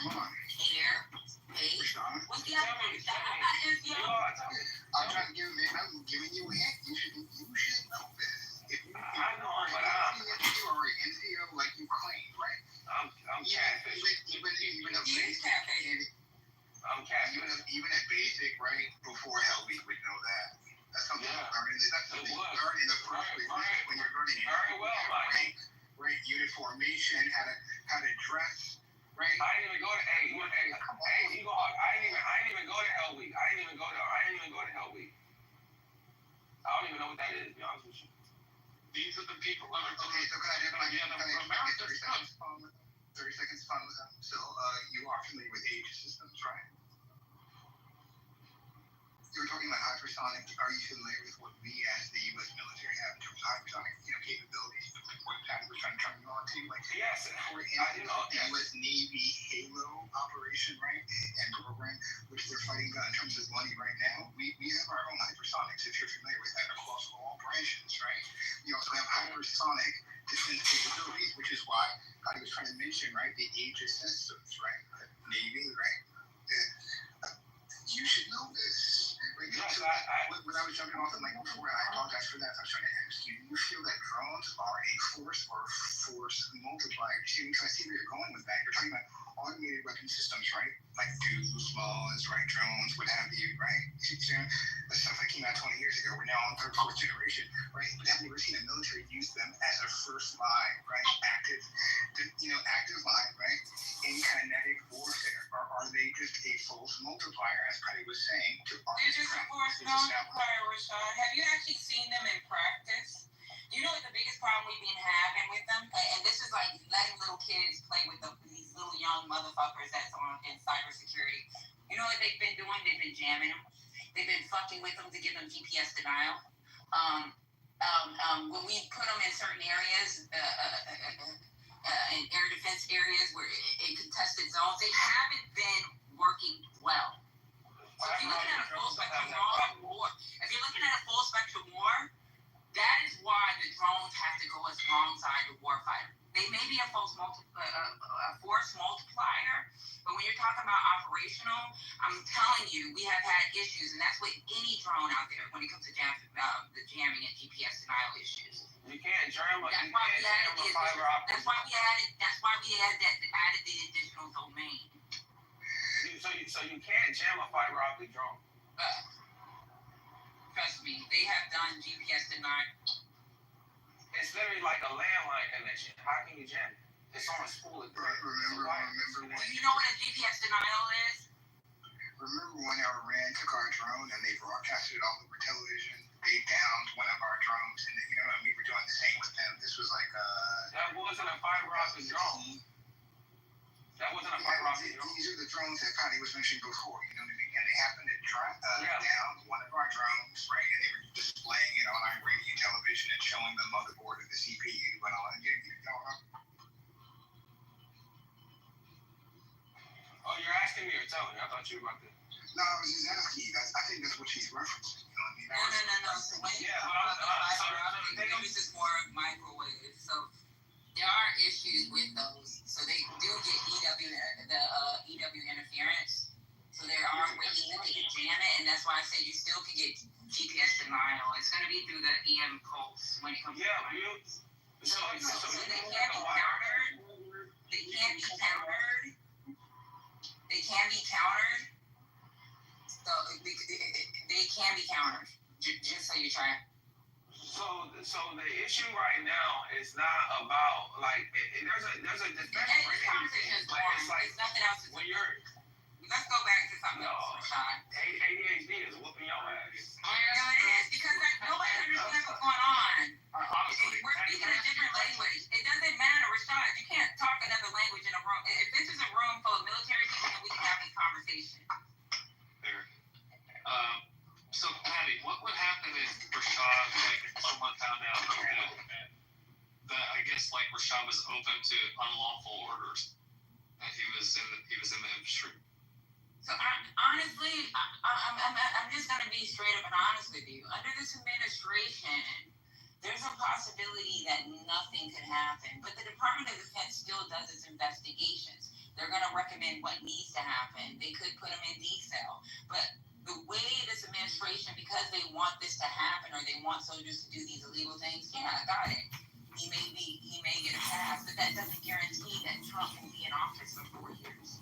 Come on. Air. formation, how to dress, right? I didn't even go to you go hard. I didn't even go to Hell Week. I didn't even go to Hell Week. I don't even know what that is, to be honest with you. These are the people that are Okay, so can I get 30 seconds fun with them? 30 seconds fun with them. So you are familiar with age systems, right? You were talking about hypersonic. Are you familiar with what we as the U.S. military have in terms of hypersonic capabilities? What Pat was trying to turn you on to? Like, yes, for instance, the U.S. Navy Halo operation, right, and program, which they're fighting in terms of money right now. We have our own hypersonics, if you're familiar with that, across all branches, right? We also have hypersonic defense capabilities, which is why I was trying to mention, right, the Aegis systems, right? Navy, right? You should know this. Right? Yes, so when I was jumping off the mic before, and I apologize for that, I was trying to ask you, do you feel that drones are a force or force multiplier? Because I see where you're going with that. You're talking about automated weapon systems, right? Like Guzmas, right? Drones, what have you, right? The stuff that came out 20 years ago, we're now on third, fourth generation, right? But have you ever seen a military use them as a first line, right? Active line, right? In kinetic warfare, or are they just a false multiplier, as Patty was saying, to They're just a force multiplier, Rashad. Have you actually seen them in practice? You know what the biggest problem we've been having with them? And this is like letting little kids play with these little young motherfuckers that's on in cybersecurity. You know what they've been doing? They've been jamming them. They've been fucking with them to give them GPS denial. When we put them in certain areas, in air defense areas where in contested zones, they haven't been working well. So if you're looking at a full spectrum war, that is why the drones have to go as wrong side of warfighter. They may be a force multiplier, but when you're talking about operational, I'm telling you, we have had issues, and that's with any drone out there when it comes to the jamming and GPS denial issues. You can't jam a That's why we added the additional domain. So you can't jam a fiber optic drone. Trust me, they have done GPS denial. It's literally like a landline connection. How can you jam it? It's on a spool of thread. Remember when? Do you know what a GPS denial is? Remember when Iran took our drone and they broadcasted it all over television? They downed one of our drones, and we were doing the same with them. This was like that wasn't a fiber optic drone. That wasn't a fiber optic drone. These are the drones that Patty was mentioning before. You know what I mean? And they happened to down one of our drones, right? And they were displaying it on Iranian television and showing the motherboard of the CPU and all that. Oh, you're asking me or telling me? I thought you were about to. No, I was just asking you. I think that's what she's referencing. You know what I mean? No. So when you talk about this is more microwave. So there are issues with those. So they do get EW interference. So there are ways that they can jam it, and that's why I said you still can get GPS denial. It's going to be through the EM pulse when it comes to wireless. So they can be countered. They can be countered. So they can be countered. Just so you try. So the issue right now is not about like there's a defense for anything, but it's like it's nothing else. When you're let's go back to something else, Rashad. ADHD is whooping your ass. No, it is because nobody understands what's going on. We're speaking a different language. It doesn't matter, Rashad. You can't talk another language in a room. If this is a room full of military people, then we can have this conversation. So, Patty, what would happen if Rashad, someone found out that I guess Rashad was open to unlawful orders, and he was in the industry? So honestly, I'm just gonna be straight up and honest with you. Under this administration, there's a possibility that nothing could happen, but the Department of Defense still does its investigations. They're gonna recommend what needs to happen. They could put them in decel, but the way this administration, because they want this to happen or they want soldiers to do these illegal things, yeah, I got it. He may get a pass, but that doesn't guarantee that Trump will be in office for 4 years.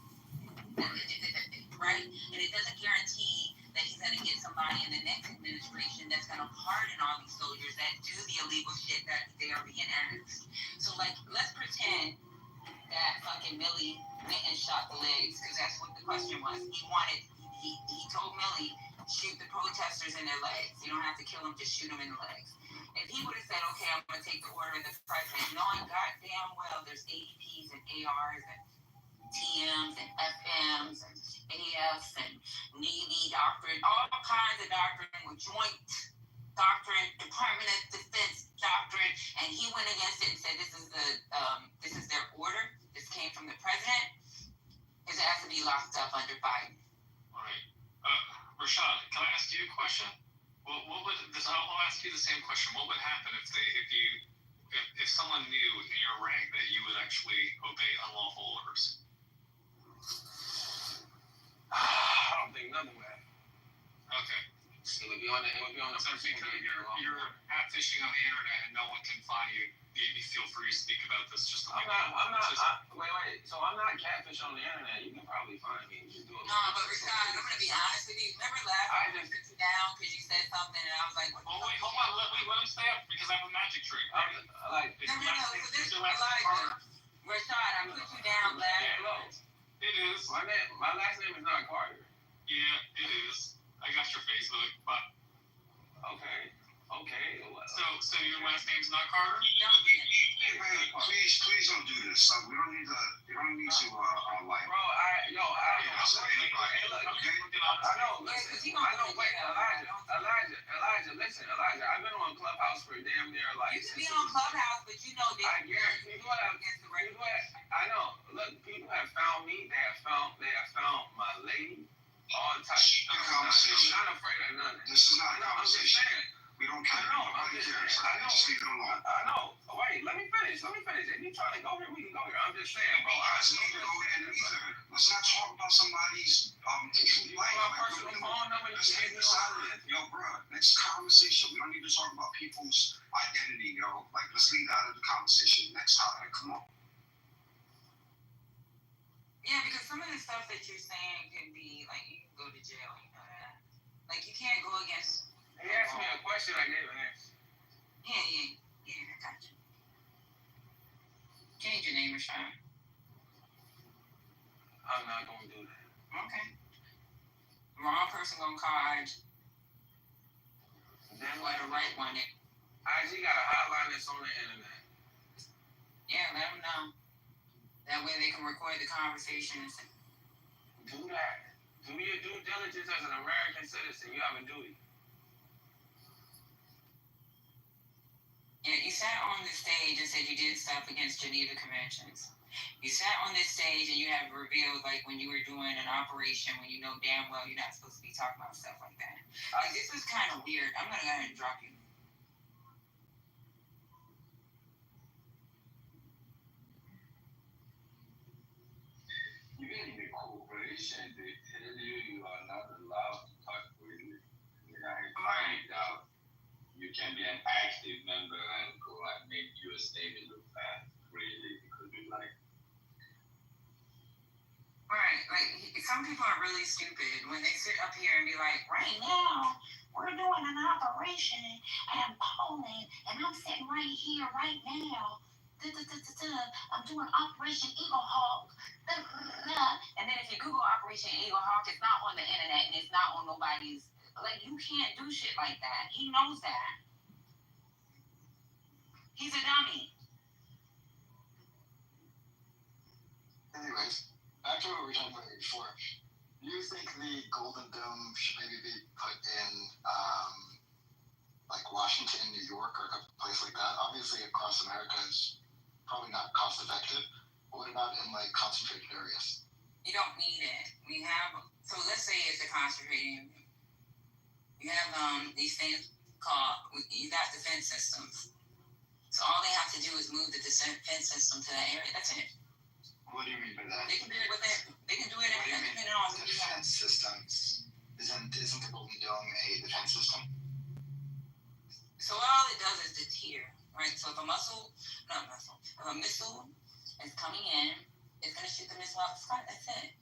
Right? And it doesn't guarantee that that he's going to get somebody in the next administration that's going to pardon all these soldiers that do the illegal shit that they are being asked. So, like, let's pretend that fucking Millie went and shot the legs, because that's what the question was. He told Millie, shoot the protesters in their legs. You don't have to kill them, just shoot them in the legs. If he would have said, okay, I'm going to take the order of the president, knowing goddamn well there's AEPs and ARs and TMs and FMs and AFs and Navy doctrine, all kinds of doctrine with joint doctrine, Department of Defense doctrine, and he went against it and said this is their order. This came from the president. His ass to be locked up under Biden. All right. Rashad, can I ask you a question? I'll ask you the same question. What would happen if someone knew in your rank that you would actually obey unlawful orders? I don't think nothing would happen. Okay. It would be on the So because you're catfishing on the internet and no one can find you, you feel free to speak about this. Just wait. So I'm not catfish on the internet. You can probably find me. Just do it. No, but Rashad, I'm gonna be honest with you. Remember last time I put you down because you said something and I was like, "What?" Oh wait, hold on. Let him stay up because I have a magic trick. No. So this is Elijah. Rashad, I put you down last. It is. My last name is not Carter. Yeah, it is. I got your Facebook, but okay. So your last name's not Carter? Hey man, please don't do this. We don't need to. You don't need to. Like. Bro, I know. Wait, Elijah, listen, Elijah. I've been on Clubhouse for damn near like. You can be on Clubhouse, but you know that. I guarantee you I know. Look, people have found me. They have found my lady. All types. I'm not afraid of nothing. This is not a conversation. We don't care. Nobody cares. Just leave it alone. I know. Wait, let me finish. If you trying to go here, we can go here. I'm just saying, bro. I just need to go there either. Let's not talk about somebody's true life. My personal phone number. Let's take this out of it. Yo, bro, next conversation. We don't need to talk about people's identity, yo. Like, let's leave that out of the conversation. Next topic. Come on. Yeah, because some of the stuff that you're saying can be like you can go to jail. You know that. Like you can't go against. He asked me a question, I gave an answer. Yeah, I got you. Change your name, Rashad. I'm not gonna do that. Okay. Wrong person gonna call IG. Then what the right one? IG got a hotline that's on the internet. Yeah, let them know. That way they can record the conversation and say, do that. Do your due diligence as an American citizen. You have a duty. Yeah, you sat on the stage and said you did stuff against Geneva Conventions. You sat on this stage and you have revealed, like, when you were doing an operation when you know damn well you're not supposed to be talking about stuff like that. Like, this is kind of weird. I'm going to go ahead and drop you. Even in the corporation, they tell you are not allowed to talk freely. I find it out. You can be an active member and go and make your statement look bad freely because you like. Right, like some people are really stupid when they sit up here and be like, right now we're doing an operation in Poland and I'm sitting right here right now. I'm doing Operation Eagle Hawk. And then if you Google Operation Eagle Hawk, it's not on the internet and it's not on nobody's. Like, you can't do shit like that. He knows that. He's a dummy. Anyways, back to what we were talking about before. Do you think the Golden Dome should maybe be put in, like Washington, New York, or a place like that? Obviously, across America is probably not cost effective. But what about in, like, concentrated areas? You don't need it. We have, so let's say it's a concentrated area. You have these things called, you got defense systems. So all they have to do is move the defense system to that area. That's it. What do you mean by that? They can do it with it. They can do it depending on who you have. Defense systems. Isn't the Golden Dome a defense system? So all it does is deter, right? So if a missile is coming in, it's gonna shoot the missile out the sky. That's it.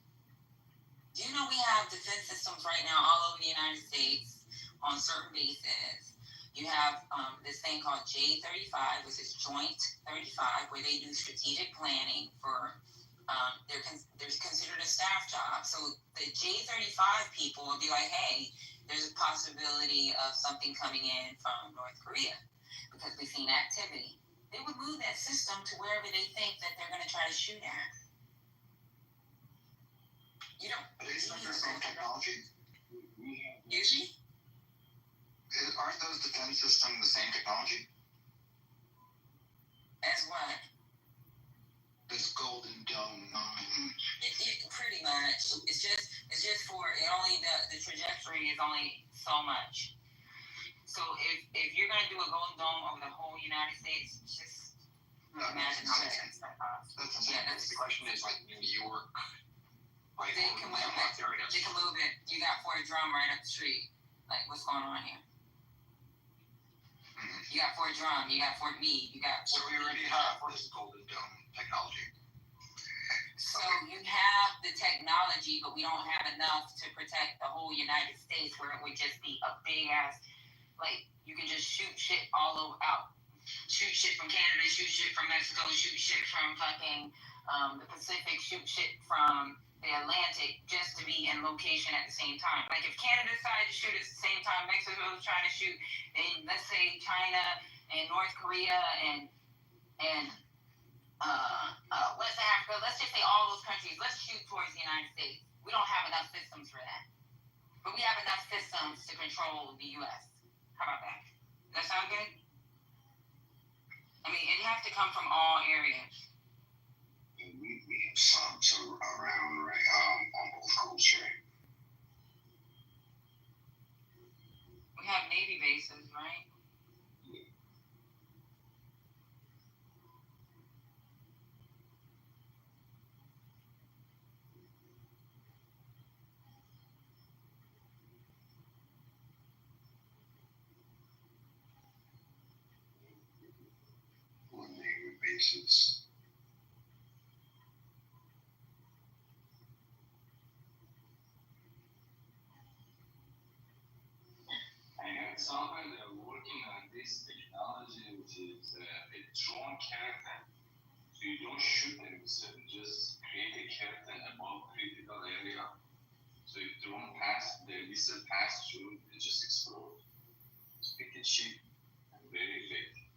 Do you know we have defense systems right now all over the United States on certain bases? You have this thing called J35, which is Joint 35, where they do strategic planning for, they're considered a staff job. So the J35 people will be like, hey, there's a possibility of something coming in from North Korea because we've seen activity. They would move that system to wherever they think that they're going to try to shoot at. You don't. Are they not the same technology? Usually? Aren't those defense systems the same technology? As what? This Golden Dome. Pretty much. It's just for it only the trajectory is only so much. So if you're gonna do a Golden Dome over the whole United States, just imagine how much that's gonna cost. That's insane. Yeah, the question is like New York. Like, they can move it. They can move it. You got Fort Drum right up the street. Like, what's going on here? Mm-hmm. You got Fort Drum. You got Fort Meade. You got. So we already have this Golden Dome technology. So you have the technology, but we don't have enough to protect the whole United States, where it would just be a big ass. Like, you can just shoot shit all over out. Shoot shit from Canada. Shoot shit from Mexico. Shoot shit from fucking the Pacific. Shoot shit from the Atlantic, just to be in location at the same time. Like if Canada decided to shoot at the same time Mexico was trying to shoot, then let's say China and North Korea and West Africa, let's just say all those countries, let's shoot towards the United States. We don't have enough systems for that. But we have enough systems to control the US. How about that? Does that sound good? I mean, it'd have to come from all areas. We have subs around, right, on both coasts, right? We have Navy bases, right? Yeah. On Navy bases. Somewhere they're working on this technology, which is a drone curtain. So you don't shoot them, so just create a curtain above critical area. So if drone missile pass through, it just explodes. It can cheap and very effective.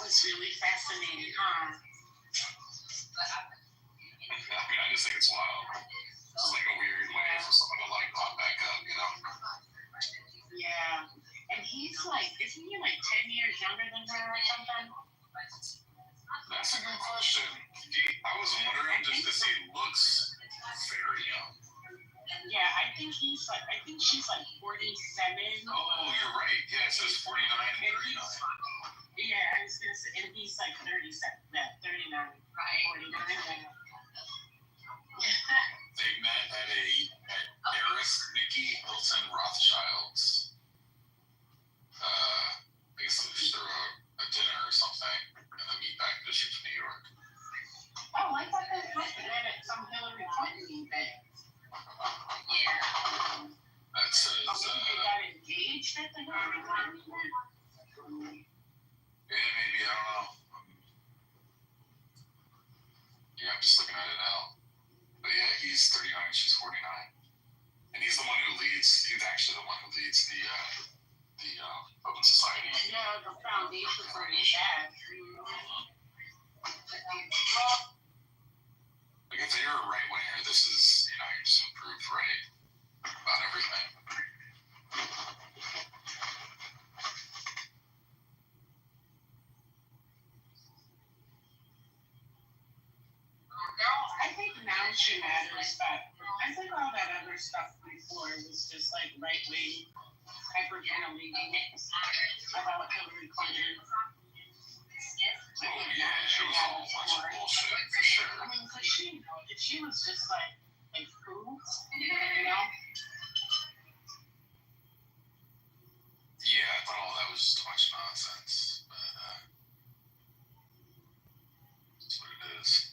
It's really fascinating, huh? I mean, I just think it's wild. It's like a weird way for someone to like pop back up, you know? Yeah. And he's like, isn't he like 10 years younger than her or something? That's a good question. I was wondering just because he looks very young. Yeah, I think she's like 47. Oh, you're right. Yeah, it says 49 and 39. Yeah, I was gonna say, and he's like 37. Yeah, 39. Right. 49. They met at Eris Nikki Hilton Rothschild's. I guess it was through a dinner or something, and then meet back to shoot to New York. Oh, I thought they met at some Hillary Clinton event. Yeah. That says. They got engaged at the Hillary Clinton event? Yeah, maybe, I don't know. Yeah, I'm just looking at it now. But yeah, he's 39, she's 49. And he's the one who leads. He's actually the one who leads the Open Society. Yeah, the foundation for his dad. Like if you're a right winger, this is you're just improved right about everything. I think now she matters, but I think all that other stuff before was just like right wing hyperventilating about Hillary Clinton. Oh yeah, it was all a bunch of bullshit for sure. I mean, cause she was just like foods, you know. Yeah, I thought all that was just too much nonsense. But that's what it is.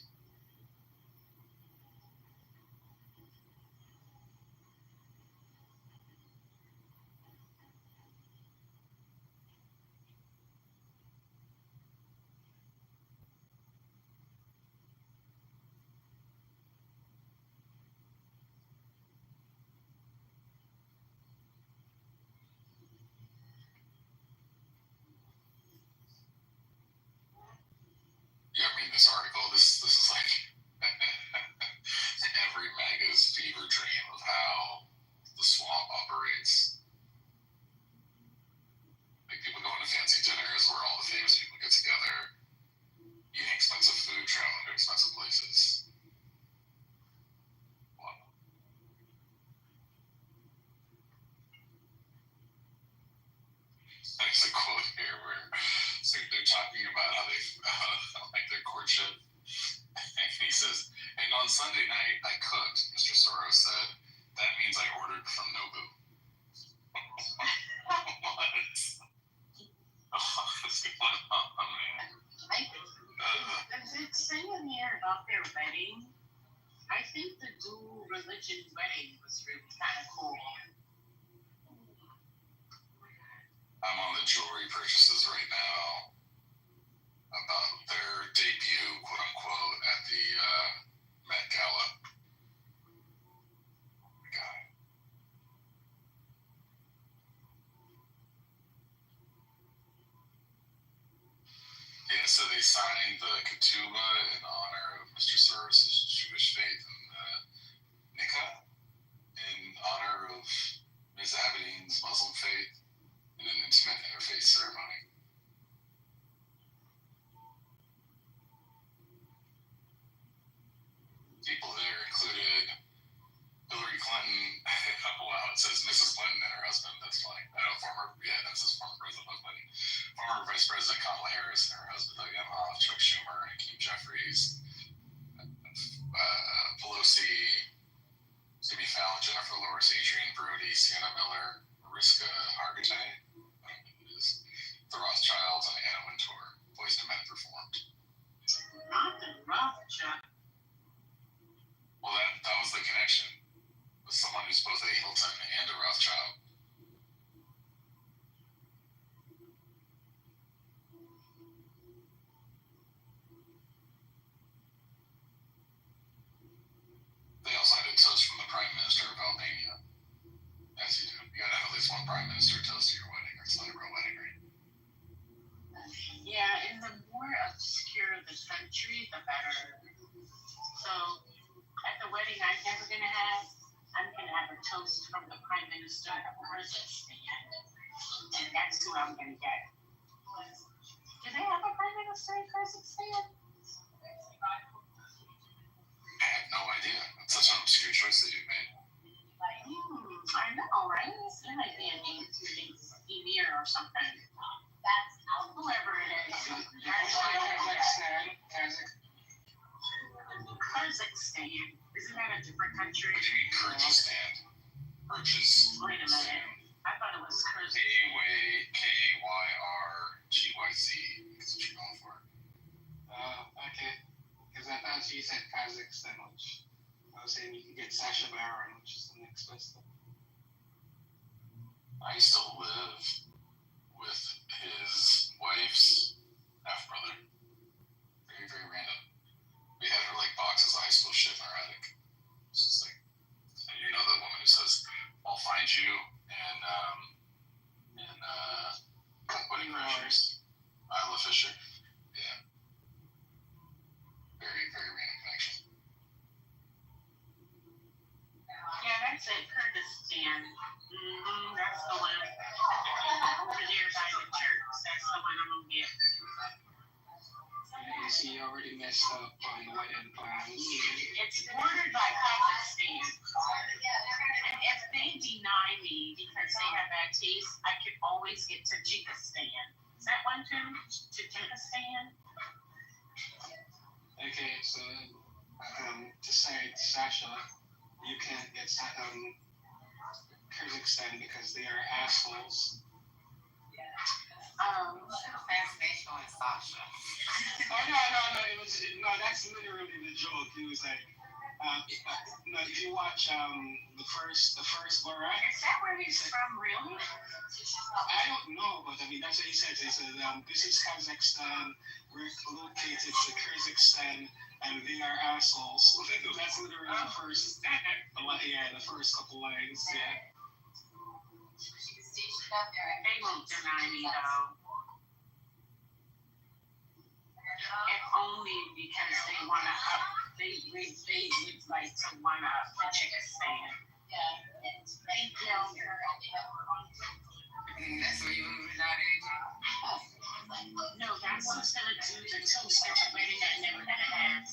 Yeah, I mean this article. This is like every MAGA's fever dream of how the swamp operates. Like people going to fancy dinners where all the famous people get together, eating expensive food, traveling to expensive places. Wow. There's a quote here where they're talking about how they like their courtship. And he says, and on Sunday night, I cooked, Mr. Soros said. That means I ordered from Nobu. What? What's going on, man? Does it say in here about their wedding? I think the dual religion wedding was really kind of cool. I'm on the jewelry purchases right now about their debut, quote unquote, at the Met Gala. God. Yeah, so they signed the ketubah in honor of Mr. Soros's Jewish faith and nikah in honor of Ms. Abedin's Muslim faith in an intimate interfaith ceremony. People there included Hillary Clinton. Wow, it says Mrs. Clinton and her husband. That's funny. That says former President Clinton. Former Vice President Kamala Harris and her husband, Doug Emhoff, Chuck Schumer, and Hakeem Jeffries, Pelosi, Jimmy Fallon, Jennifer Lawrence, Adrian Brody, Sienna Miller, Mariska Hargitay, the Rothschilds, and Anna Wintour. Boyz II Men performed. Not the Rothschild. Well, that was the connection with someone who's both a Hilton and a Rothschild. They also had a toast from the Prime Minister of Albania. As you do. You gotta have at least one Prime Minister toast to your wedding, or it's not a real wedding, right? Yeah, and the more obscure the country, the better. So, at the wedding I'm never gonna have, I'm gonna have a toast from the Prime Minister of Kazakhstan. And that's who I'm gonna get. Do they have a Prime Minister in Kazakhstan? I have no idea. That's such an obscure choice that you made. I know, right? It might be a name Emir or something. That's whoever it is. Kazakhstan. Isn't that a different country? What do you mean Kyrgyzstan? Kyrgyz. Wait a minute. I thought it was Kazakhstan. Kyrgyz. That's what you're going for. Okay. Because I thought you said Kazakhstan, which I was saying you could get Sacha Baron, which is the next best thing. I used to live with his wife's half-brother. Very, very random. We had her like boxes of high school shit in our attic. It's just like, and you know the woman who says, that's the one I'm gonna get. You see, you already messed up on the wedding plans. It's ordered by Kazakhstan. And if they deny me because they have bad taste, I can always get Tajikistan. Is that one too? Tajikistan? Okay, so to say Sasha, you can't get Kyrgyzstan because they are assholes. Fascination on Sasha. Oh no! No, that's literally the joke. It was like, no, if you watch the first Borat. Is that where he's from, really? I don't know, but I mean that's what he says. He says this is Kazakhstan. We're located to Kyrgyzstan, and they are assholes. That's literally the first. The first couple lines. Yeah. They won't deny me though. If only because they want to up. They would like to one up Tajikistan. Thank you. That's where you moving out, AJ? No, that's who's gonna do the two-step wedding I never gonna have.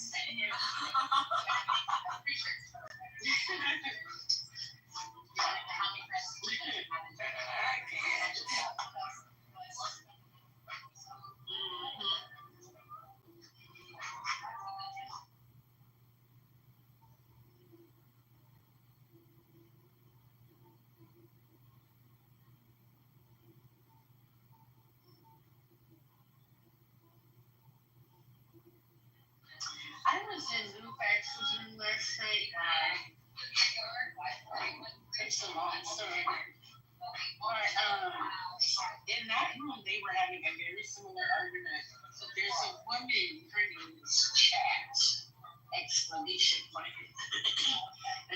I was in Lufax's room last night. It's a long story. But in that room, they were having a very similar argument. So there's a woman, her name is Chat, exclamation point.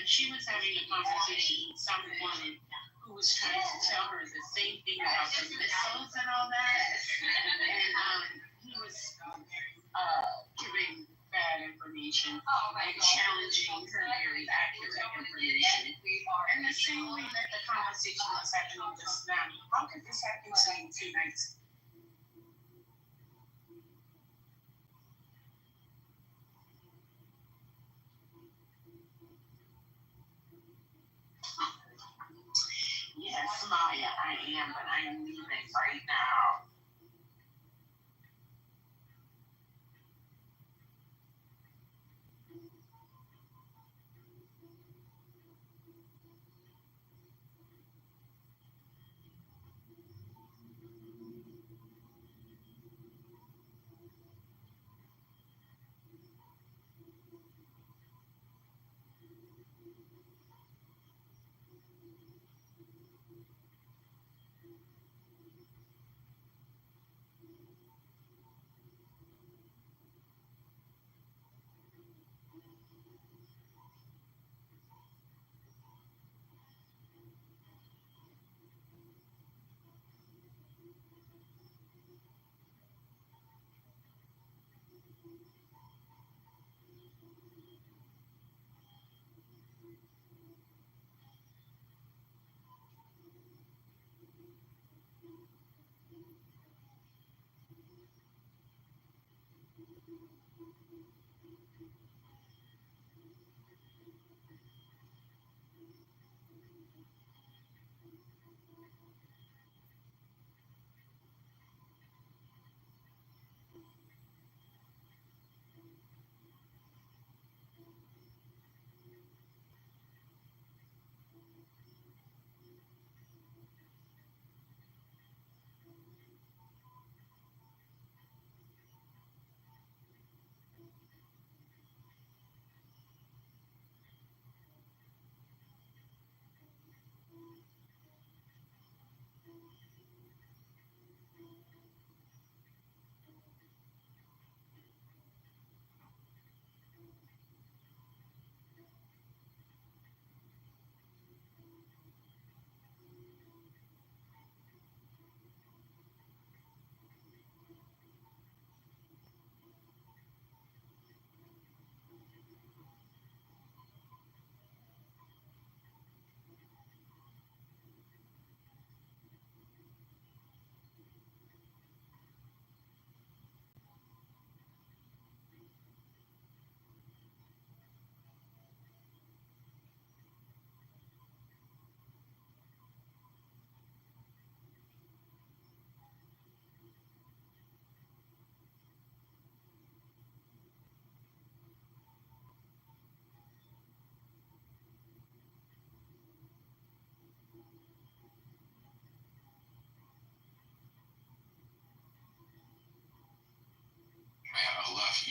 And she was having a conversation with some woman who was trying to tell her the same thing about the missiles and all that. And he was giving bad information and challenging her very accurate information. And the same way that the conversation was happening just now. How could this happen to you 2 nights ago? Yes, Maya, I am, but I'm leaving right now.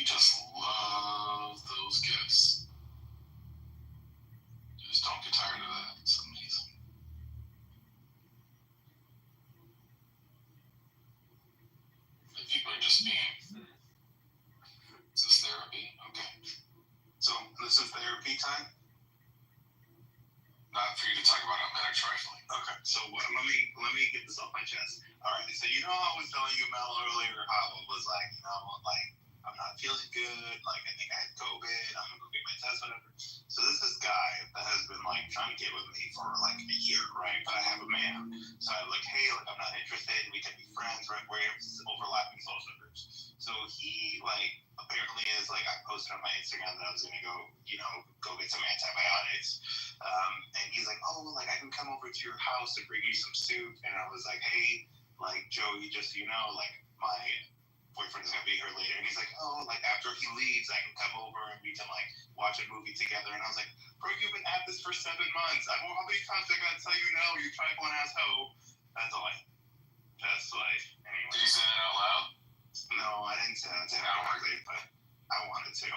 just love those gifts. You just don't get tired of that. It's amazing. The people are just being. Is this therapy? Okay. So this is therapy time? Not for you to talk about men are trifling. Okay, so let me get this off my chest. All right, so you know I was telling you, Mel, earlier how it was like, you know, like I'm not feeling good, like I think I had COVID, I'm gonna go get my test, whatever. So this guy that has been like trying to get with me for like a year, right? But I have a man, so I'm like, hey, like I'm not interested, we can be friends, right? We're overlapping social groups. So he like apparently is like, I posted on my Instagram that I was gonna go, you know, go get some antibiotics. And he's like, oh, like I can come over to your house to bring you some soup. And I was like, hey, like Joey, just so you know, like my boyfriend is gonna be here later. And he's like, oh, like after he leaves, I can come over and we can like watch a movie together. And I was like, bro, you've been at this for 7 months. I don't know how many times I gotta tell you no, you trifling asshole. That's all I. Just like anyway. Did you say that out loud? No, I didn't say that directly, but I wanted to.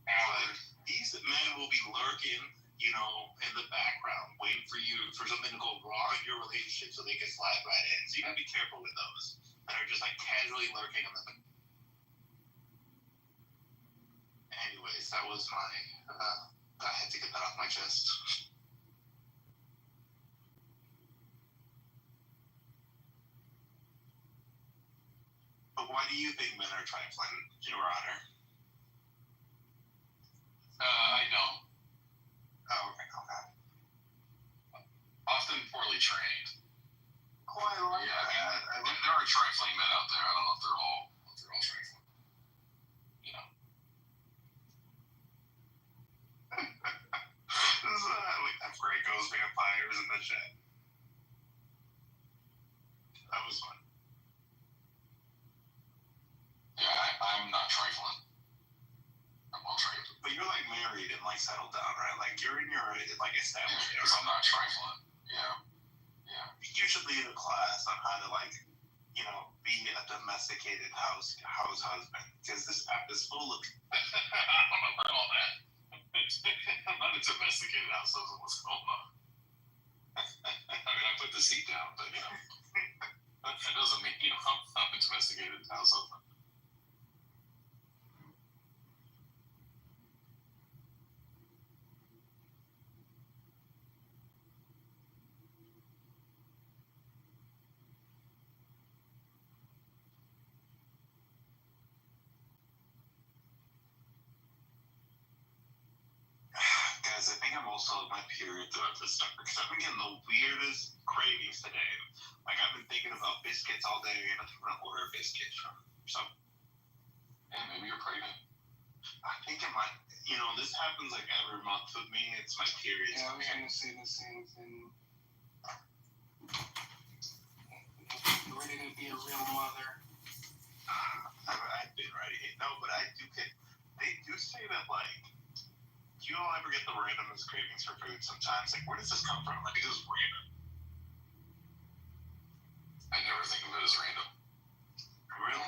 But these men will be lurking, you know, in the background, waiting for you for something to go wrong in your relationship so they can slide right in. So you gotta be careful with those that are just like casually lurking in the. Anyways, that was my. I had to get that off my chest. But why do you think men are trifling, Your Honor? I don't. Oh, okay. Often poorly trained. Oh, I like that. I mean, there are trifling men out there. I don't know if they're all trifling. You know. This is like Franco's vampires in the chat. That was fun. Yeah, I'm not trifling. I'm well trained. But you're like married and like settled down, right? Like you're in your like established. Because I'm not trifling. Yeah. You should lead a class on how to like, you know, be a domesticated house husband. Because this app is full of. I don't know about all that. I'm not a domesticated house husband. What's going on? I mean, I put the seat down, but you know, that doesn't mean I'm a domesticated house husband. Guys, I think I'm also my period throughout the start because I've been getting the weirdest cravings today. Like I've been thinking about biscuits all day and I'm gonna order a biscuit from some. Yeah, maybe you're pregnant. I think it might. You know, this happens like every month with me. It's my period. Yeah, I was gonna say the same thing. Ready to be a real mother. I've been ready. No, but I do get. They do say that like. Do you all ever get the randomest cravings for food sometimes? Like, where does this come from? Like, is this random? I never think of it as random. Really?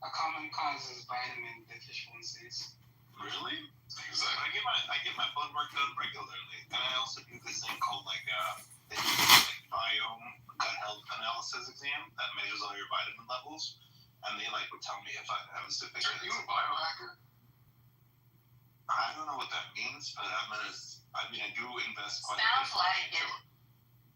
A common cause is vitamin deficiencies. Really? Exactly. I get my blood work done regularly, and I also do this thing called like they do like biome gut health analysis exam that measures all your vitamin levels, and they like would tell me if I have a specific. Are you a biohacker? I don't know what that means, but I do invest quite Sounds like it.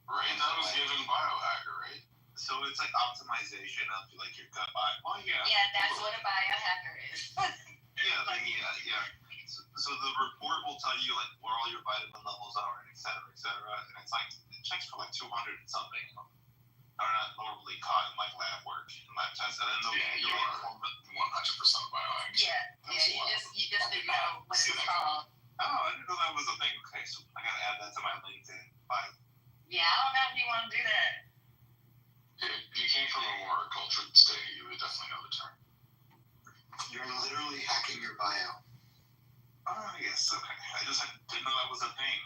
Right, that was given biohacker, right? So it's like optimization of like your gut biome. Oh yeah. Yeah, that's what a biohacker is. Yeah. So the report will tell you like where all your vitamin levels are and et cetera, and it's like it checks for like 200 and something. Are not normally caught in like lab work and lab tests, and then you are 100% biohacker. Yeah, you just didn't know what it's called. Oh, I didn't know that was a thing. Okay, so I gotta add that to my LinkedIn bio. Yeah, I don't know if you want to do that. If you came from a more cultured state, you would definitely know the term. You're literally hacking your bio. Oh, yes, okay. I just didn't know that was a thing.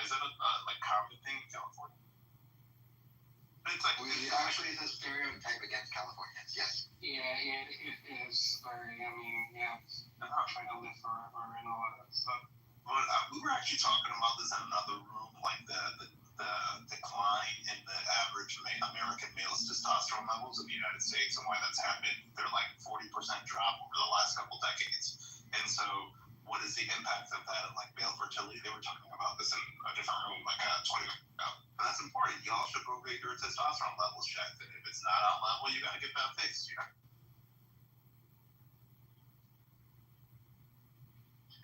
Is that a like common thing in California? It's like Actually, it's a stereotype against Californians. Yes. Yeah, it is very. I mean, yeah, they're not trying to live forever and all that stuff. But we were actually talking about this in another room, like the decline in the average American male's testosterone levels in the United States and why that's happened. They're like 40% drop over the last couple decades. And so, what is the impact of that on like male fertility? They were talking about this in a different room, like 20 minutes ago. But that's important. Y'all should go get your testosterone levels checked. And if it's not on level, you gotta get that fixed. You know.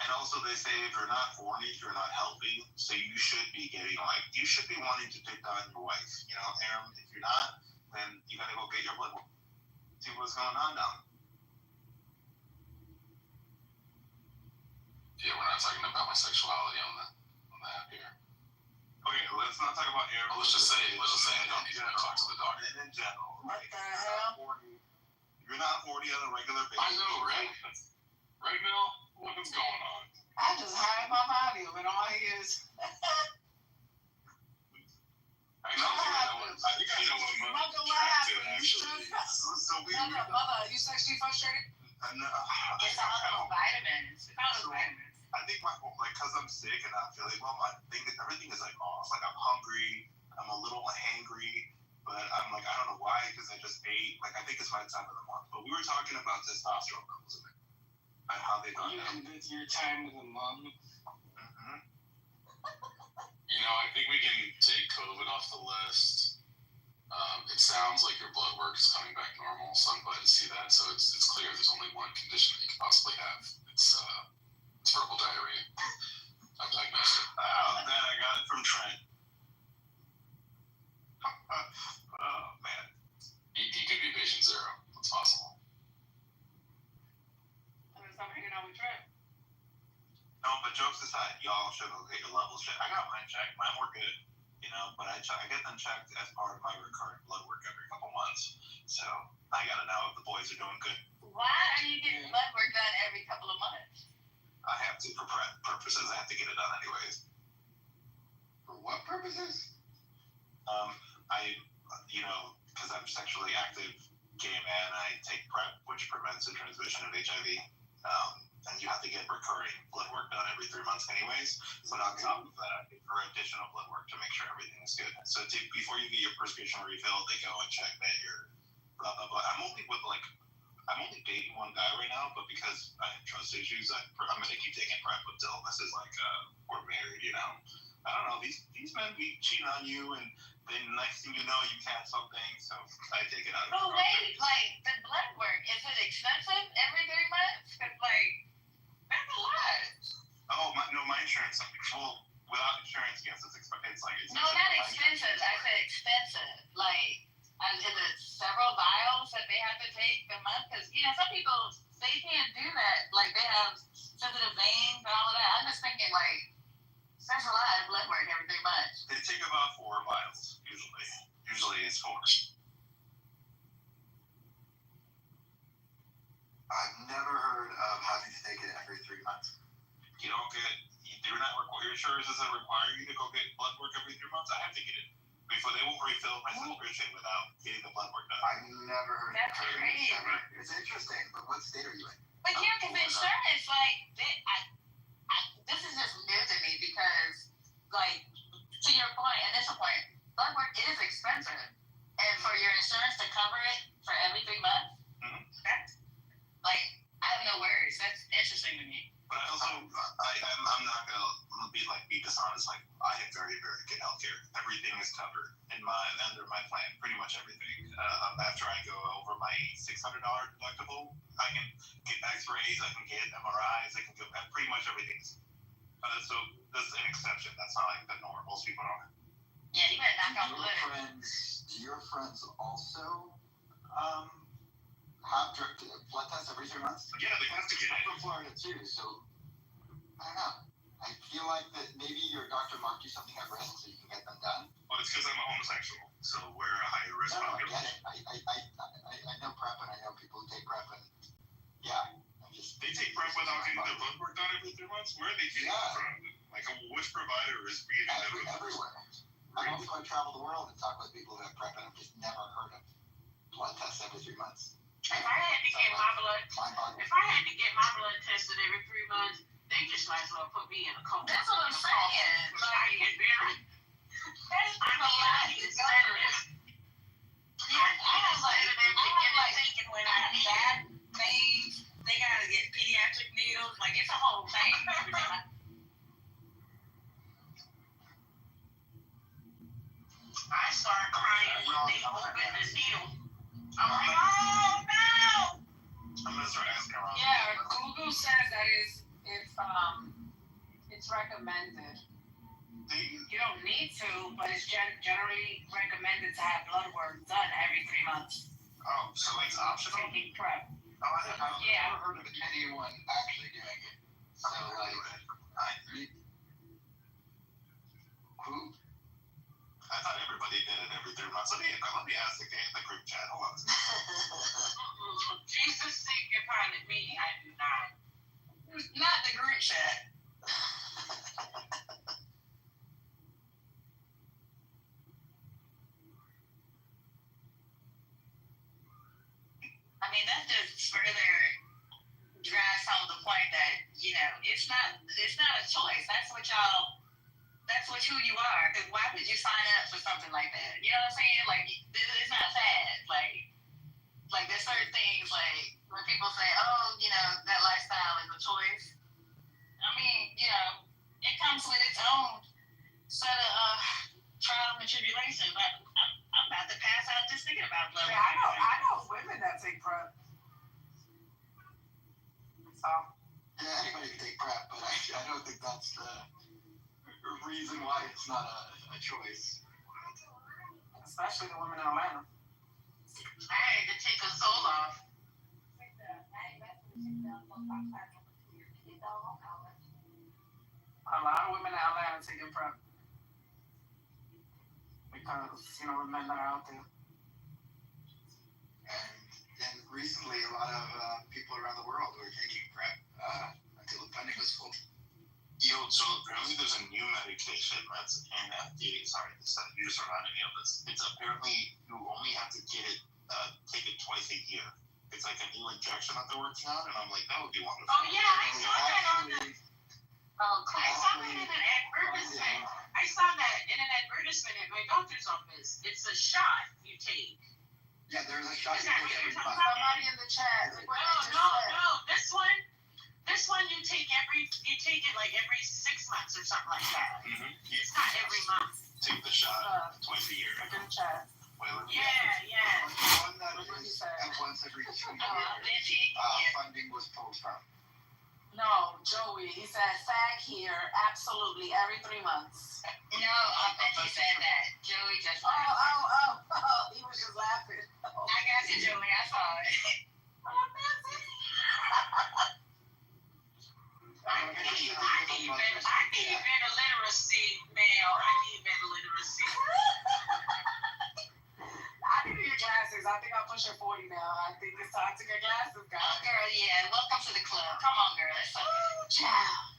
And also they say if you're not horny, you're not healthy. So you should be wanting to pick on your wife. You know, Aaron, if you're not, then you gotta go get your blood work. See what's going on now. Yeah, we're not talking about my sexuality on the app here. Okay, let's not talk about Aaron. Let's just say I don't need to talk to the doctor. And in general, What the hell? You're not horny on a regular basis. I know, right? Right now, what's going on? I just hide my volume and all I hear is. I think I know what Mother, what happened? Actually. So we. Mother, you sexually frustrated? It's all the vitamins. It's all the vitamins. I think because I'm sick and not feeling well, I think that everything is like off. Like I'm hungry, I'm a little hangry, but I'm like, I don't know why, because I just ate. Like I think it's my time of the month. But we were talking about testosterone levels and how they got down. It's your time of the month. Mm-hmm. You know, I think we can take COVID off the list. It sounds like your blood work is coming back normal, so I'm glad to see that. So it's clear there's only one condition that you could possibly have. It's verbal diarrhea. I've diagnosed it. Oh, that I got it from Trent. Oh man. He could be patient zero. That's possible. I'm gonna stop hanging out with Trent. No, but jokes aside, y'all should go get your levels checked. I got mine checked. Mine were good, you know, but I get them checked as part of my recurrent blood work every couple months. So I gotta know if the boys are doing good. Why are you getting blood work done every couple of months? I have to for prep purposes. I have to get it done anyways. For what purposes? Because I'm sexually active, gay man, I take PrEP, which prevents the transmission of HIV. And you have to get recurring blood work done every 3 months anyways. But on top of that, I get for additional blood work to make sure everything is good. So before you get your prescription refilled, they go and check that you're blah, blah, blah. I'm only dating one guy right now, but because I have trust issues, I'm going to keep taking PrEP until this is like, we're married, you know. I don't know, these men be cheating on you, and then next thing you know, you catch something, so I take it out of But wait, like, the blood work, is it expensive every 3 months? Because, like, that's a lot. Oh, my insurance, well, without insurance, yes, it's expensive. No, not expensive. I said expensive. Like, is it several vials that they have to take a month? Because, you know, some people, they can't do that. Like, they have sensitive veins and all of that. I'm just thinking, like, there's a lot of blood work every 3 months. They take about 4 vials, usually. Usually it's 4. I've never heard of having to take it every 3 months. You don't get, your insurance doesn't require you to go get blood work every 3 months. I have to get it. Before they won't refill my subscription without getting the blood work done. I've never heard That's of it. crazy. It's interesting, but what state are you in? But yeah, because insurance, like, this is just new to me because, like, to your point, initial point, blood work is expensive. And for your insurance to cover it for every 3 months, that's, like, I have no words. That's interesting to me. But I also, I'm not gonna be dishonest. Like, I have very, very good healthcare. Everything is covered under my plan. Pretty much everything. After I go over my $600 deductible, I can get X-rays, I can get MRIs, I can go. Pretty much everything's. So this is an exception. That's not like the norm. Most people don't. Yeah, you better knock on wood. Do your friends also have blood tests every 3 months? Yeah, they have to get I'm it. from Florida too, so I don't know. I feel like that maybe your doctor marked you something at risk so you can get them done. Well, it's because I'm a homosexual, so we're a higher risk No, I get population. it. I know PrEP, and I know people who take PrEP, and yeah, I'm just. They take PrEP without getting their blood work done every 3 months? Where are they getting it from? Like, which provider is reading them? Everywhere. I've also traveled the world and talked with people who have PrEP, and I've just never heard of blood tests every 3 months. If I had to get my blood, tested every 3 months, they just might as well put me in a coma. That's what I'm saying. I can bear it. I'm a lot of I have like thinking when I have bad things, they gotta get pediatric needles. Like it's a whole thing. I start crying when they open the needle. I'm like, oh no! I'm gonna start asking around. Yeah, Google says that it's recommended. You don't need to, but it's generally recommended to have blood work done every 3 months. Oh, so it's optional? Taking PrEP. I've never heard of anyone actually doing it. So, who? I thought everybody did it every 3 months. Let me ask the group chat. Hold on. Jesus, think you're kind of me. I do not. Not the group chat. I mean, that just further drives home the point that, it's not a choice. That's who you are. Why would you sign up for something like that? You know what I'm saying? Like, it's not fad. Like there's certain things, like, when people say, oh, that lifestyle is a choice. I mean, it comes with its own set of trials and tribulations. I'm about to pass out just thinking about blood. Yeah, I know women that take PrEP. So. Yeah, anybody can take PrEP, but I don't think that's the reason why it's not a choice. Especially the women in Atlanta. I had to take a soul off. A lot of women in Atlanta taking PrEP. Because, the men that are out there. And recently, a lot of people around the world were taking PrEP until the funding was full. So apparently there's a new medication that's in FDA. Sorry, you just reminded me of this. It's apparently you only have to get it, take it twice a year. It's like a new injection that they're working on, and I'm like, that would be wonderful. Oh yeah, I saw that on the. I saw that in an advertisement. I saw that in an advertisement at my doctor's office. It's a shot you take. Yeah, there's a shot you take every month. Somebody in the chat. No. This one you take it like every 6 months or something like that. Mm-hmm. It's not every month. Take the shot twice a year. In the chat. Yeah. One that is once every 2 years. Funding was postponed. No, Joey, he said fag here, absolutely, every 3 months. No, I bet he said that. Joey just laughed. Oh, he was just laughing. Oh. I got you, Joey, I saw it. I need better literacy, male. I need better literacy. I need to get glasses. I think I'm pushing 40 now. I think it's time to get glasses, guys. Oh, girl, yeah. Welcome to the club. Come on, girl. It's ciao.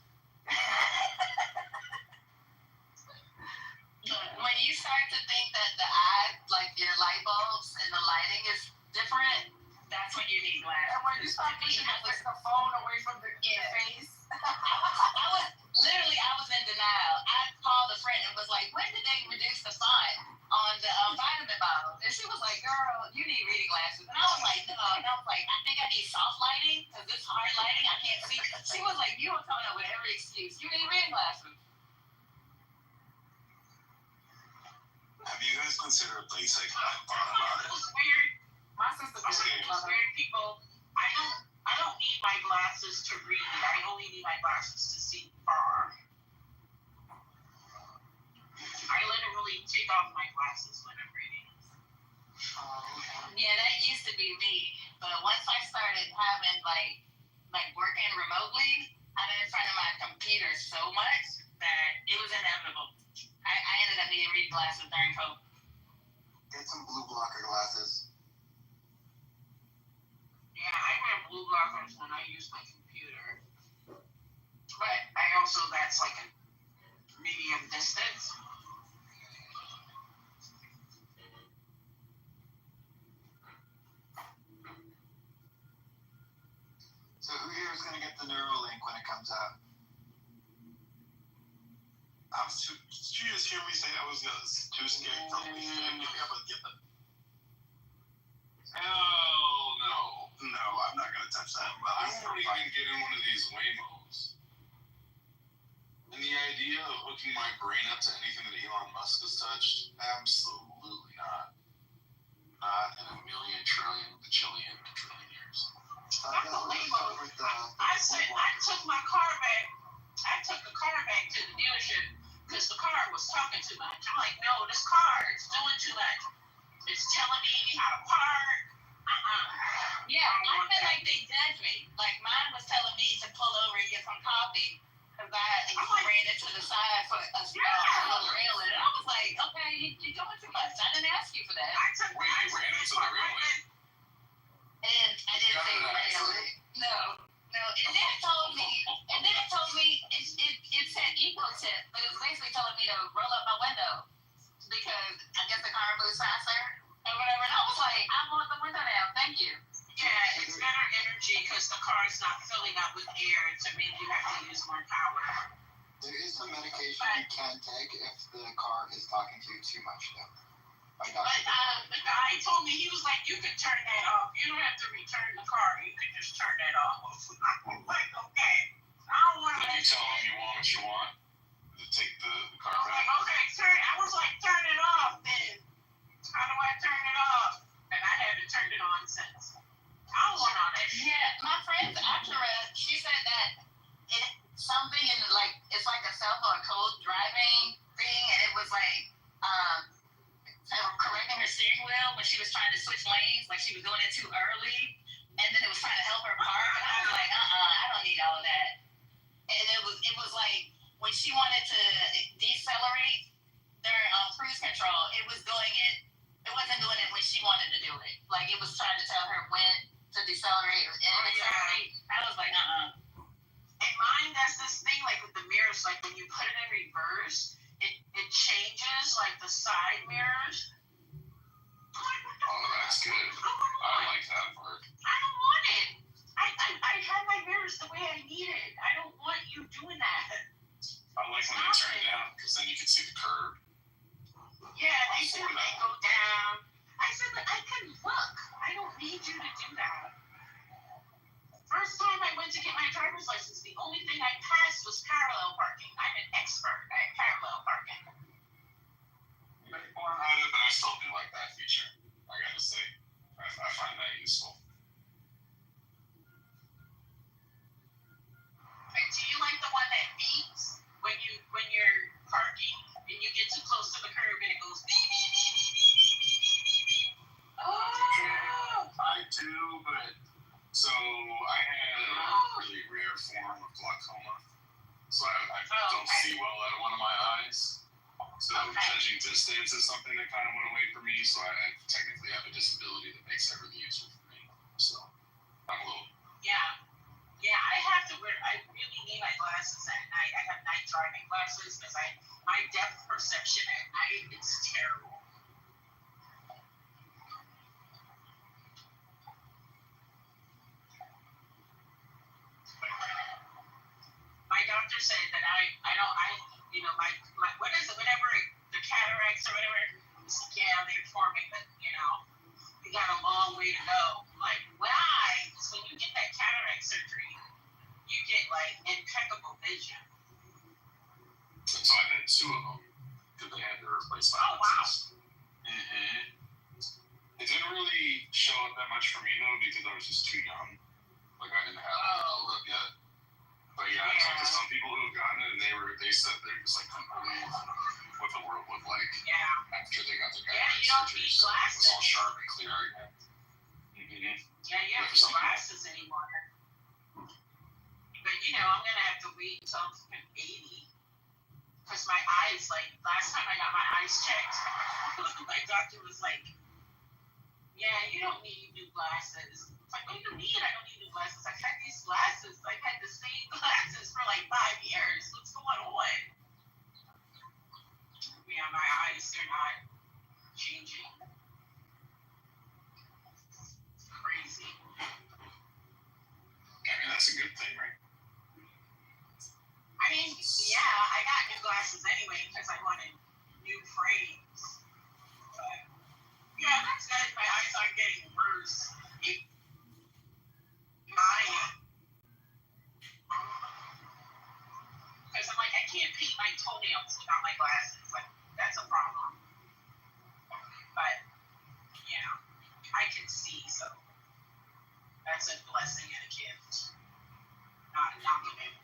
When you start to think that the eye, like your light bulbs and the lighting is different, that's when you need glasses. And when you start pushing the phone away from the face. I was in denial. I called a friend and was like, when did they reduce the font on the vitamin bottle? And she was like, girl, you need reading glasses. And I was like, no. And I was like, I think I need soft lighting because this hard lighting, I can't see. She was like, you are coming up with every excuse. You need reading glasses. Have you guys considered LASIK? I've thought about it. It's weird. My sister was weird people. I don't need my glasses to read. I only need my glasses to see far. I literally take off my glasses when I'm reading. Yeah, that used to be me. But once I started having like working remotely, I'm in front of my computer so much that it was inevitable. I ended up needing reading glasses during COVID. Get some blue blocker glasses. Yeah, I wear blue blockers when I use my computer. But I also, that's like a medium distance. I was too. Did you just hear me say that was too scary for me? Give me up and get them. Hell no. No, I'm not gonna touch that. But I won't even get in one of these Waymos. And the idea of hooking my brain up to anything that Elon Musk has touched? Absolutely not. Not in a million, trillion, bajillion, trillion years. That's a Waymo. I took my car back. I took the car back to the dealership because the car was talking too much. I'm like, no, this car is doing too much. It's telling me how to park. Yeah, I feel like they judge me. Like mine was telling me to pull over and get some coffee because I ran into the side for a little railing, and I was like, okay, you're doing too much. I didn't ask you for that. Wait, you ran into the railing? And I didn't say railing. No. And then it told me it said equal tip, but it was basically telling me to roll up my window because I guess the car moves faster or whatever. And I was like, I want the window down. Thank you. Yeah, it's better energy because the car is not filling up with air to make you have to use more power. There is some medication you can take if the car is talking to you too much, though. But the guy told me, he was like, you can turn that off. You don't have to return the car. You can just turn that off. I'm like, okay. I don't want to. Then you tell him you want what you want to take the car I was back. like, okay, I was like, turn it off then. How do I turn it off? And I haven't turned it on since. I don't want all that shit. Yeah, my friend Acura, she said that something in like it's like a cell phone code driving thing, and it was like correcting her steering wheel when she was trying to switch lanes, like she was doing it too early, and then it was trying to help her park, and I was like, I don't need all of that. And it was like when she wanted to decelerate during cruise control, it wasn't doing it when she wanted to do it. Like it was trying to tell her when to decelerate and accelerate. I was like, And mine does this thing like with the mirrors, like when you put it in reverse, it changes like the side mirrors. Oh, that's good. I like that part. I don't want it. I have my mirrors the way I need it. I don't want you doing that. I like when they turn down because then you can see the curve. Yeah, they said they go down. I said, but I can look. I don't need you to do that. First time I went to get my driver's license, the only thing I passed was parallel parking. I'm an expert at parallel parking. But I still do like that feature. I gotta say, I find that useful. And do you like the one that beeps when you're parking and you get too close to the curb and it goes beep beep beep beep beep beep beep beep? Oh, I do, but so I had a really rare form of glaucoma, so I don't see well out of one of my eyes. So judging distance is something that kind of went away from me. So I technically have a disability that makes everything useful for me. So I'm a little. Yeah, I have to wear. I really need my glasses at night. I have night driving glasses because my depth perception at night is terrible. My doctor said that my what is it? Whenever the cataracts or whatever, they're forming, but you got a long way to go. Like why? Because when you get that cataract surgery, you get like impeccable vision. So I had 2 of them because they had to replace my lenses. It didn't really show up that much for me though because I was just too young. Like I didn't have it all up yet. But yeah, I talked to some people who have gotten it, and they said they just like couldn't believe what the world looked like after they got their cataract surgery. It was all sharp and clear again. Yeah, you don't need glasses anymore. But I'm gonna have to wait until I'm 80 because my eyes, like last time I got my eyes checked, my doctor was like, "Yeah, you don't need new glasses." It's like, what do you mean I don't need new glasses? I've had these glasses. I've had the same glasses for like 5 years. What's going on? Yeah, my eyes, they're not changing. It's crazy. I mean, that's a good thing, right? I mean, yeah, I got new glasses anyway. frames. But yeah, that's good. My eyes aren't getting worse. Because I'm like, I can't paint my toenails without my glasses. Like, that's a problem. But, you know, I can see, so that's a blessing and a gift. Not a document.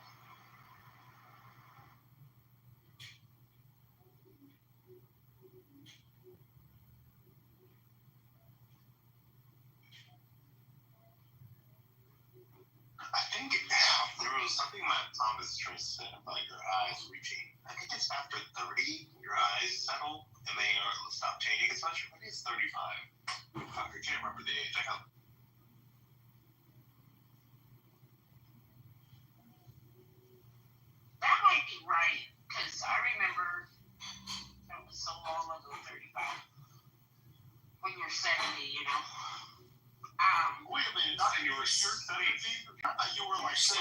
I think there was something that Thomas Trace said about your eyes reaching. I think it's after 30, your eyes settle and they stop changing as much. Maybe it's 35. I can't remember the age. That might be right, because I remember that was so long ago, 35. When you're 70, you know. Wait a minute, I thought you were 17. I thought you were like 76.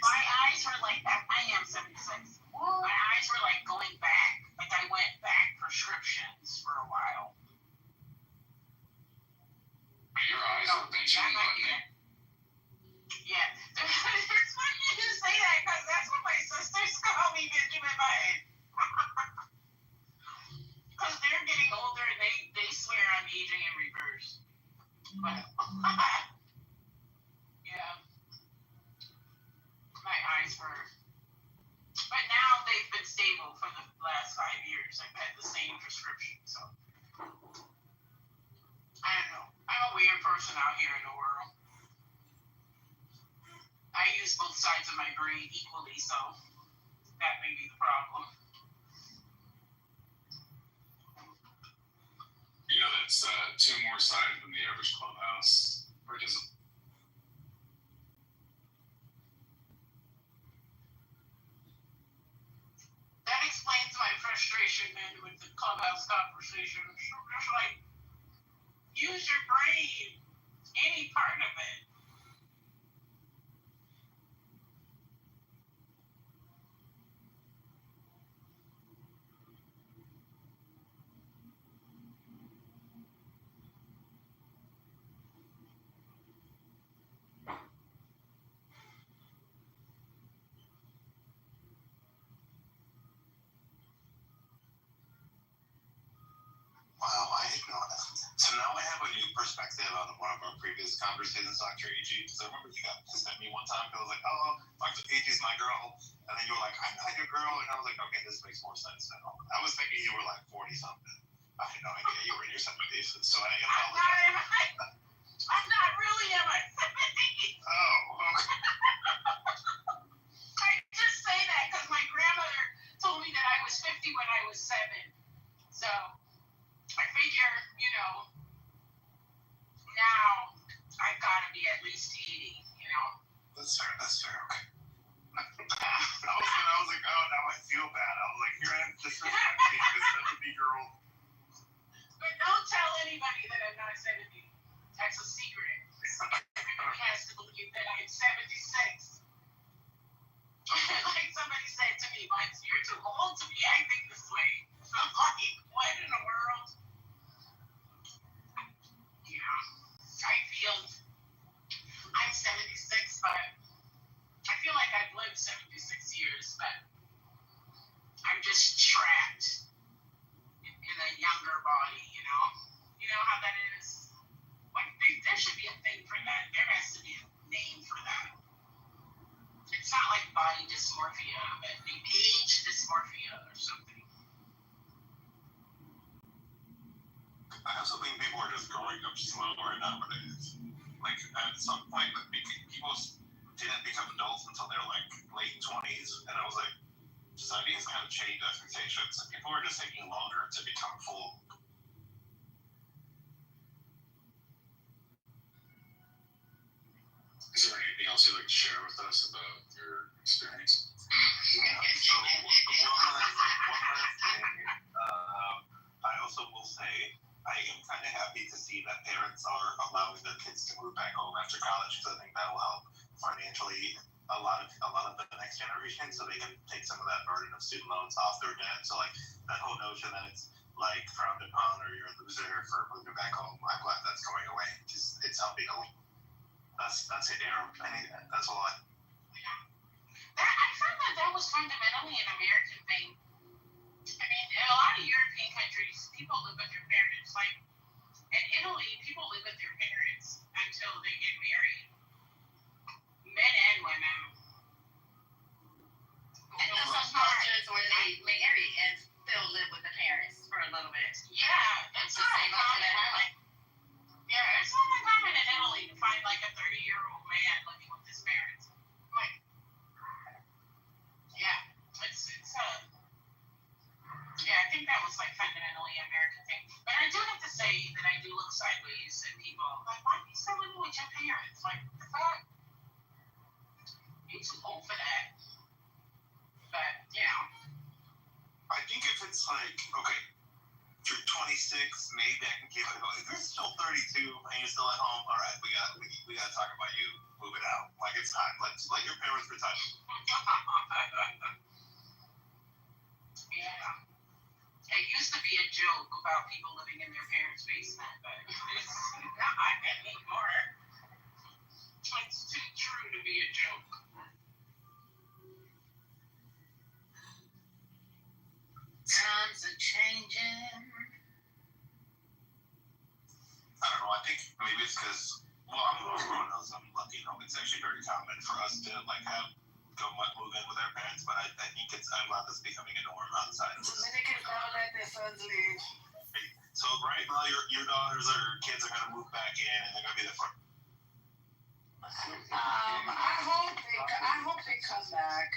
My eyes were like that. I am 76. My eyes were like going back. Like I went back prescriptions for a while. Your eyes are benching buttoning. Yeah. It's funny you say that because that's what my sisters call me, Benjamin Button. Because they're getting older and they swear I'm aging in reverse. But, yeah. My eyes were. But now they've been stable for the last 5 years. I've had the same prescription, so. I don't know. I'm a weird person out here in the world. I use both sides of my brain equally, so that may be the problem. You know, that's 2 more sides than the average clubhouse participant. That explains my frustration, man, with the clubhouse conversation. Just like, use your brain, any part of it. Wow, I didn't know that. So now I have a new perspective on one of our previous conversations, Dr. AG. Because I remember you got pissed at me one time because I was like, oh, Dr. AG's my girl. And then you were like, I'm not your girl. And I was like, okay, this makes more sense now. I was thinking you were like 40 something. I had no idea you were in your 70s. So I apologize. I'm not really in my 70s. Oh, okay. I just say that because my grandmother told me that I was 50 when I was 7. So I figure, you know, now I've got to be at least 80, you know. That's fair, okay. I was like, oh, now I feel bad. I was like, you're disrespecting this 70-year-old. But don't tell anybody that I'm not 70. That's a secret. Everybody has to believe that I'm 76. Like somebody said to me once, you're too old to be acting this way. So I'm like, what in the world? Yeah, I feel I'm 76, but I feel like I've lived 76 years, but I'm just trapped in a younger body, you know? You know how that is? Like, there should be a thing for that. There has to be a name for that. It's not like body dysmorphia, but age dysmorphia or something. I also think people are just growing up slower nowadays. Like, at some point, people didn't become adults until they're like late 20s, and I was like, society has kind of changed expectations, and people are just taking longer to become full. Is there anything else you'd like to share with us about your experience? Yeah, so one last thing, I also will say, I am kind of happy to see that parents are allowing their kids to move back home after college, because I think that will help financially a lot of the next generation, so they can take some of that burden of student loans off their debt. So like that whole notion that it's like frowned upon or you're a loser for moving back home, I'm glad that's going away. It's helping a lot. That's it, Aaron. I think that's a lot. I found that was fundamentally an American thing. I mean, in a lot of European countries, people live with their parents. Like in Italy, people live with their parents until they get married. Men and women. And there's some cultures where they marry and still live with the parents for a little bit. Yeah, it's not uncommon. Yeah, it's not uncommon in Italy to find like a 30-year-old man living with his parents. Like, yeah, yeah, I think that was like fundamentally an American thing. But I do have to say that I do look sideways at people. Like, why are you still living with your parents? Like, what the fuck? You're too old for that. But, you know. I think if it's like, okay, if you're 26, maybe I can give it a go. If you're still 32 and you're still at home, all right, we got to talk about you moving out. Like, it's time. Let your parents retire. Yeah. It used to be a joke about people living in their parents' basement, but it's not anymore. It's too true to be a joke. Times are changing. I don't know. I think maybe it's because, well, everyone knows I'm Latino. It's actually very common for us to like move in with our parents, but I think I'm glad that's becoming a norm outside of this. Dominicans never let their sons leave. So right now, your daughters or kids are gonna move back in, and they're gonna be the first. I hope they come back.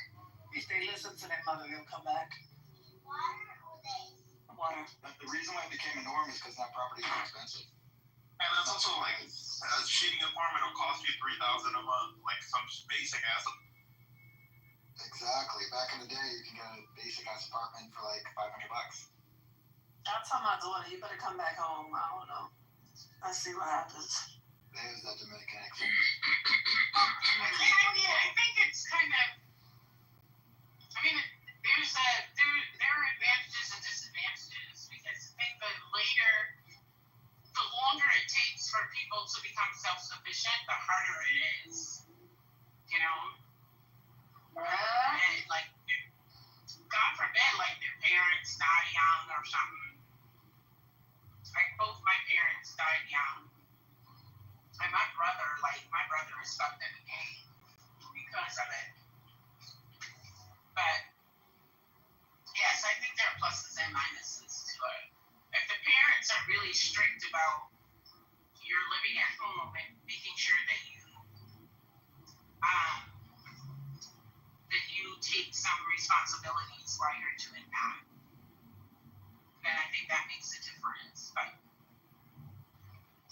If they listen to their mother, they'll come back. Water. But the reason why it became a norm is because that property is expensive. And that's also like a shitty apartment will cost you $3,000 a month, like some basic ass. Exactly. Back in the day, you can get a basic ass apartment for like $500. I'll tell my daughter, you better come back home. I don't know. Let's see what happens. There's that Dominican accent. I think it's kind of. I mean, there are advantages and disadvantages because I think the longer it takes for people to become self-sufficient, the harder it is. You know. And, like, God forbid, like their parents die young or something. Like both my parents died young. And my brother is fucked in the game because of it. But yes, I think there are pluses and minuses to it. If the parents are really strict about you're living at home and making sure that you take some responsibilities while you're doing that, then I think that makes a difference. But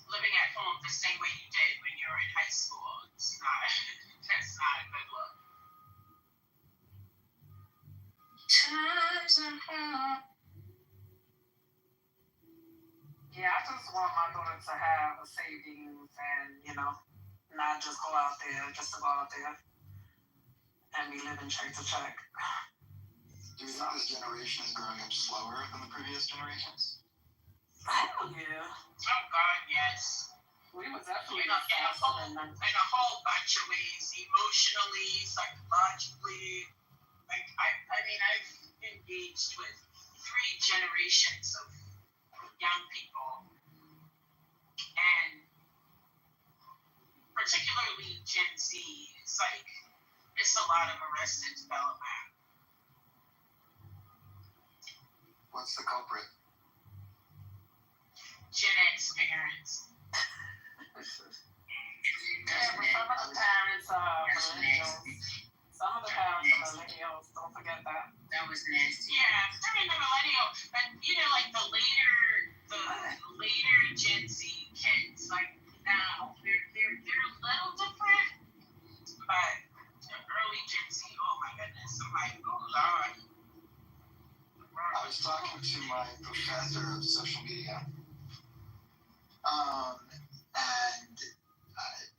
living at home the same way you did when you were in high school, that's not a good look. Times are hard. Yeah, I just want my daughter to have a savings and, not just go out there just to go out there and be living check to check. Do you think this generation is growing up slower than the previous generations? Hell yeah. Oh God, yes. We were definitely in a whole bunch of ways, emotionally, psychologically. Like I've engaged with 3 generations of young people, and particularly Gen Z. It's a lot of arrested development. What's the culprit? Gen X parents. Yeah, but some of the parents are millennials. Some of the parents are millennials. Don't forget that. That was nasty. Yeah, I mean the millennial, but like the later Gen Z kids, like now they're a little different, but the early Gen Z, oh my goodness, I'm like, oh Lord. I was talking to my professor of social media, and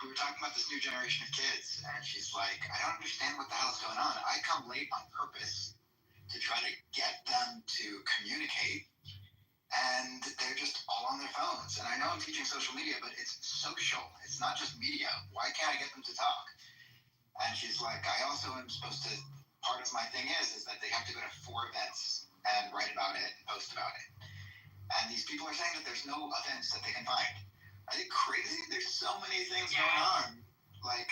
we were talking about this new generation of kids, and she's like, I don't understand what the hell is going on. I come late on purpose to try to get them to communicate, and they're just all on their phones. And I know I'm teaching social media, but it's social. It's not just media. Why can't I get them to talk? And she's like, I also am supposed to, part of my thing is that they have to go to 4 events and write about it and post about it. And these people are saying that there's no events that they can find. Are they crazy? There's so many things going on. Like,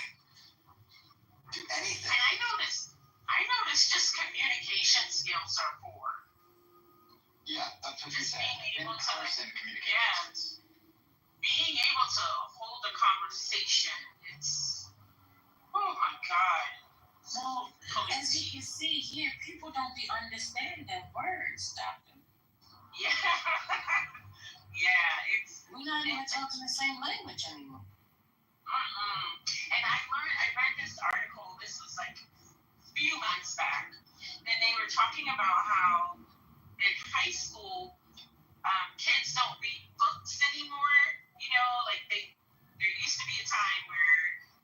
do anything. And I noticed just communication skills are poor. Yeah, that's what she's saying. In-person communication. Being able to hold a conversation, it's, oh my God. Well, as you can see here, people don't be understanding words, Doctor. Yeah. Yeah, it's... We're not even talking the same language anymore. And I read this article, this was like a few months back, and they were talking about how in high school, kids don't read books anymore. You know, like there used to be a time where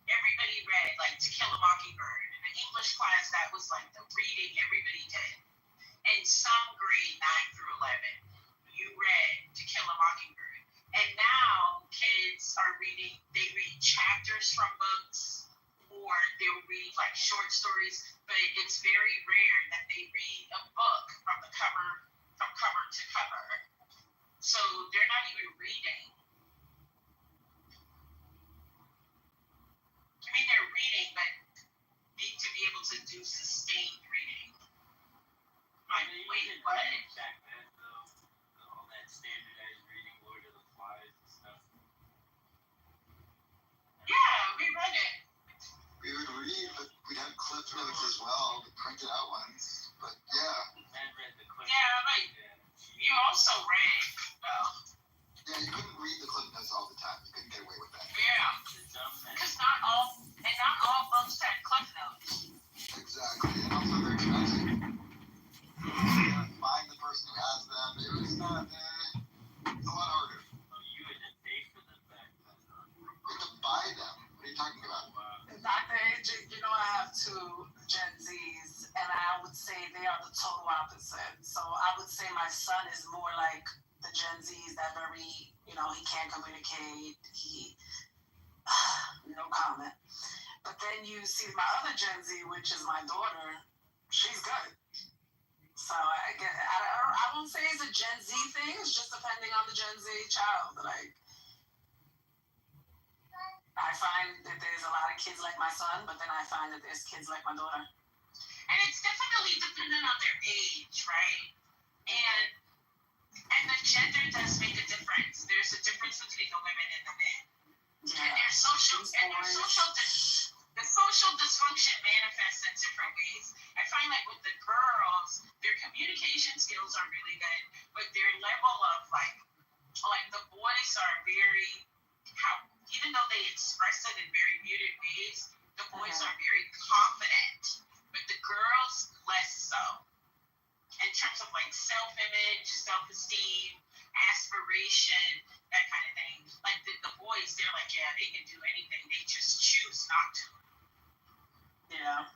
everybody read like To Kill a Mockingbird. In the English class, that was like the reading everybody did. In some grade 9 through 11, you read To Kill a Mockingbird. And now kids are they read chapters from books, or they'll read like short stories, but it's very rare that they read a book from cover to cover. So they're not even reading. I mean, they're reading, but need to be able to do sustained reading. Like, wait, what? Back then, all that standardized reading, Lord of the Flies and stuff. Yeah, we read it. We would read, but we'd have clip notes as well, the printed out ones. But yeah. Man read the clip. Yeah, like you also read. Yeah, you couldn't read the clip notes all the time. You couldn't get away with that. Yeah, because not all books had clip notes. Exactly, and also they're expensive. You gotta find the person who has them. It was not. It's a lot harder. Oh, you had to pay for them back then, huh? You had to buy them. What are you talking about? Dr. AJ, you know, I have 2 Gen Zs, and I would say they are the total opposite. So I would say my son is more like the Gen Zs that very, you know, he can't communicate. No comment. But then you see my other Gen Z, which is my daughter, she's good. So I won't say it's a Gen Z thing. It's just depending on the Gen Z child. Like, I find that there's a lot of kids like my son, but then I find that there's kids like my daughter. And it's definitely dependent on their age, right? And the gender does make a difference. There's a difference between the women and the men. Yeah. And their social dysfunction manifests in different ways. I find like with the girls, their communication skills are really good, but their level of like the boys are very, even though they express it in very muted ways, the boys are very confident, but the girls less so. In terms of like self-image, self-esteem, aspiration, that kind of thing. Like the boys, they're like, yeah, they can do anything. They just choose not to. Yeah.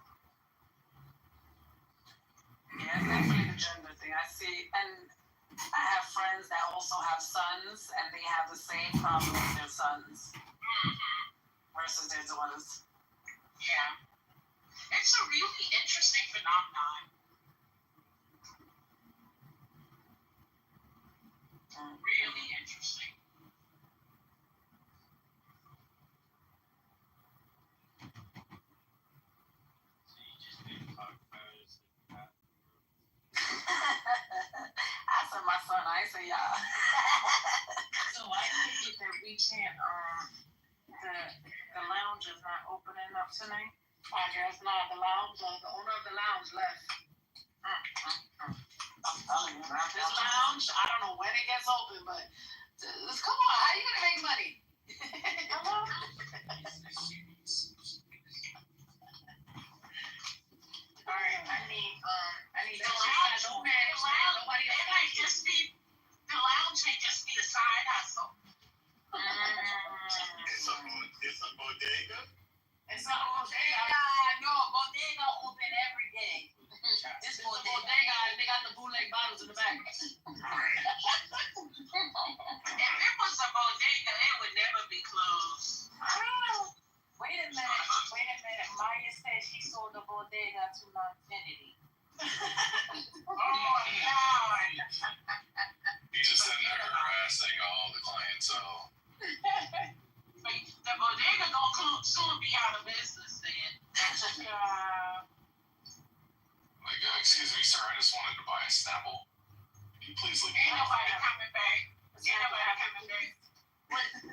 Yeah, it's definitely the gender thing. I see, and I have friends that also have sons, and they have the same problem with their sons versus their daughters. Yeah. It's a really interesting phenomenon. Really interesting. So you just didn't talk about it. I said my son, I ain't say y'all. So I didn't get that we can't, the lounge is not opening up tonight. I guess not. The owner of the lounge left. I'm telling you, man. This lounge, I don't know when it gets open, but come on, how you gonna make money? Hello? All right, I need the lounge may just be a side hustle. It's a bodega. It's bodega, and they got the bootleg bottles in the back. If it was a bodega, it would never be closed. Wait a minute. Maya said she sold the bodega to Infinity. Oh, Lord. He's just sitting there harassing all the clientele. The bodega gonna soon be out of business then. Like, excuse me, sir, I just wanted to buy a Snapple. Can you please leave me Ain't alone? nobody coming back. Ain't nobody coming back.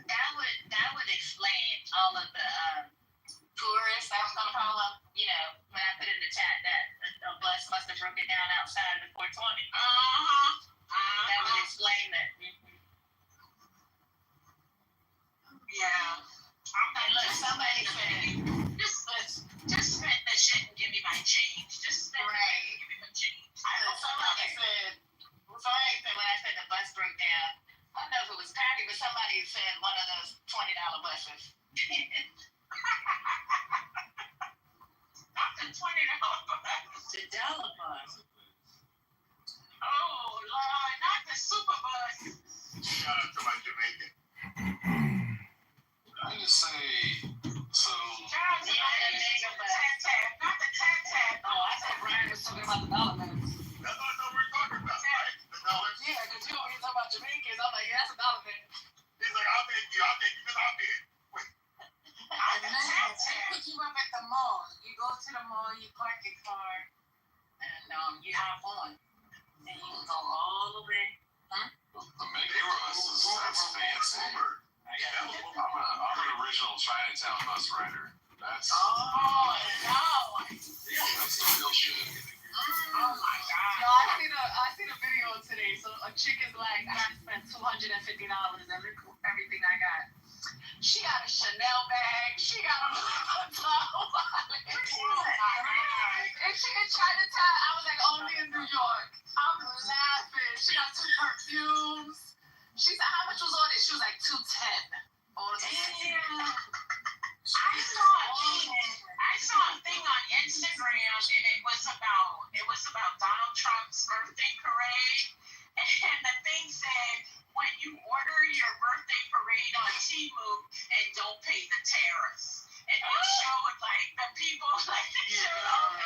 That would explain all of the tourists, I was gonna call them, you know, when I put in the chat that a bus must have broken down outside of the 420. That would explain that. Yeah. And look, somebody said, just spend the shit and give me my change. Just spend it and give me my change. somebody said when I said the bus broke down, I don't know if it was Patty, but somebody said one of those $20 buses. Not the $20 bus. The dollar bus. Oh, Lord, not the super bus. Shout out to my Jamaican. I just say, so. Shout out to my Jamaican, but not the tap. Oh, I thought Brian was talking about the dollar minutes. That's what we're talking about, right? The dollars. Yeah, because you always talk about Jamaicans. I'm like, yeah, that's a dollar minute. He's like, I'll take you, because I'll be. Pick you up at the mall. You go to the mall, you park your car, and you hop on. And you go all the way. The mega bus that's fancy. I'm an original Chinatown bus rider. That's Oh, no. that's the real shit. Oh, my God. No, I seen a video today. So a chick is like, I had to spend $250 everything I got. She got a Chanel bag. She got a flower wallet. And she in Chinatown. I was like, only in New York. I'm laughing. She got 2 perfumes. She said, how much was all this? She was like, $210. All the Damn. I saw a thing on Instagram, and it was about Donald Trump's birthday parade, and the thing said, when you order your birthday parade on Temu and don't pay the tariffs, and they showed like the people, like they showed all the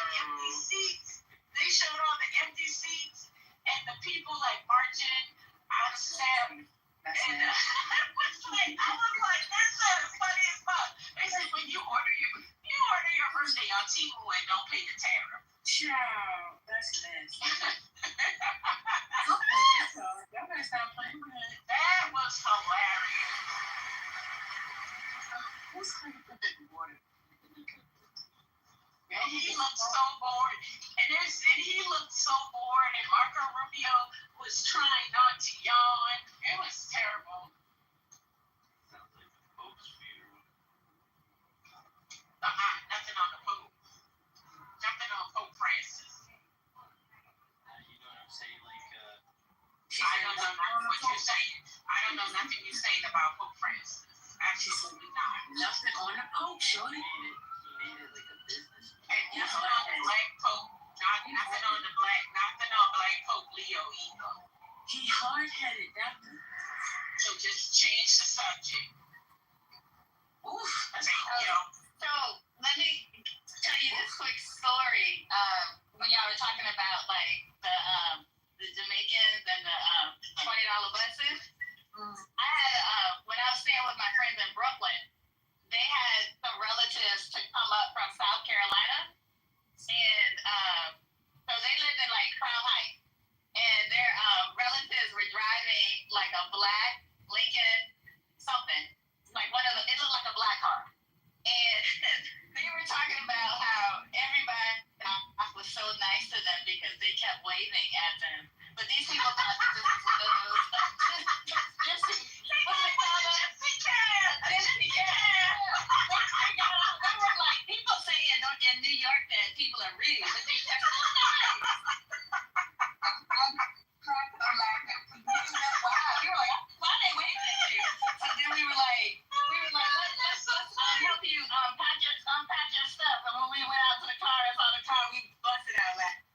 empty seats, and the people like marching out of step. And I was like, this is funny as fuck. They said when you order your birthday on Temu and don't pay the tariff. Child, that's nasty. Y'all better stop playing with it. That was hilarious. Who's cleaning up the water? And he looked so bored. And he looked so bored. And Marco Rubio was trying not to yawn. It was terrible. Nothing on the Pope. Nothing on Pope Francis. You know what I'm saying? Like, I don't know nothing what you're saying. I don't know nothing you're saying about Pope Francis. Absolutely not. Nothing on the Pope, shorty. he made it like a business. And nothing on the Black Pope. Nothing on Black Pope Leo either. He hard-headed, doctor. So just change the subject. Oof. Thank you. So let me tell you this quick story. When y'all were talking about like the Jamaicans and the $20 buses, I had when I was staying with my friends in Brooklyn, they had some relatives to come up from South Carolina, and so they lived in like Crown Heights, and their relatives were driving like a black Lincoln something, like it looked like a black car. And they were talking about how everybody was so nice to them because they kept waving at them. But these people thought that this was one of those They were like people saying in New York that people are rude, but they just so nice. I'm laughing. Wow, you're like, why are they waving at you? So then we were like, let's help you unpack your stuff. And when we went out to the car and saw the car, we busted out laughing.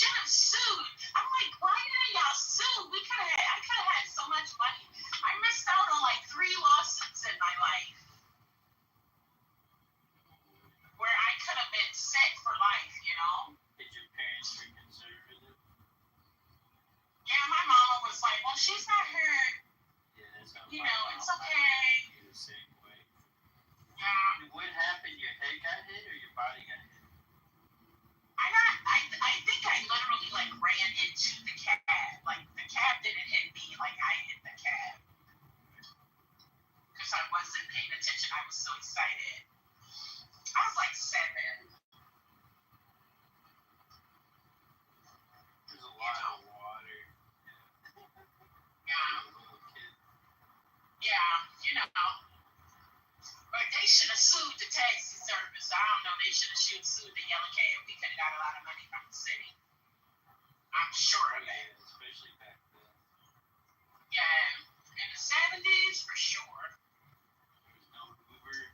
should have sued. I'm like, why didn't y'all sue? I could have had so much money. I missed out on like 3 lawsuits in my life where I could have been set for life, you know? Did your parents be conservative? Yeah, my mama was like, well, she's not hurt. Yeah, that's how You know, it's okay. the same way. Yeah. What happened? Your head got hit or your body got hit? I think I literally like ran into the cab. Like the cab didn't hit me, like I hit the cab. Because I wasn't paying attention. I was so excited. I was like 7. There's a lot of water. Yeah. Yeah, you know. But they should have sued the taxi service. I don't know. They should have sued the yellow cab. We could have got a lot of money from the city. I'm sure of that. Especially back then. Yeah, in the 70s, for sure. There was no Uber.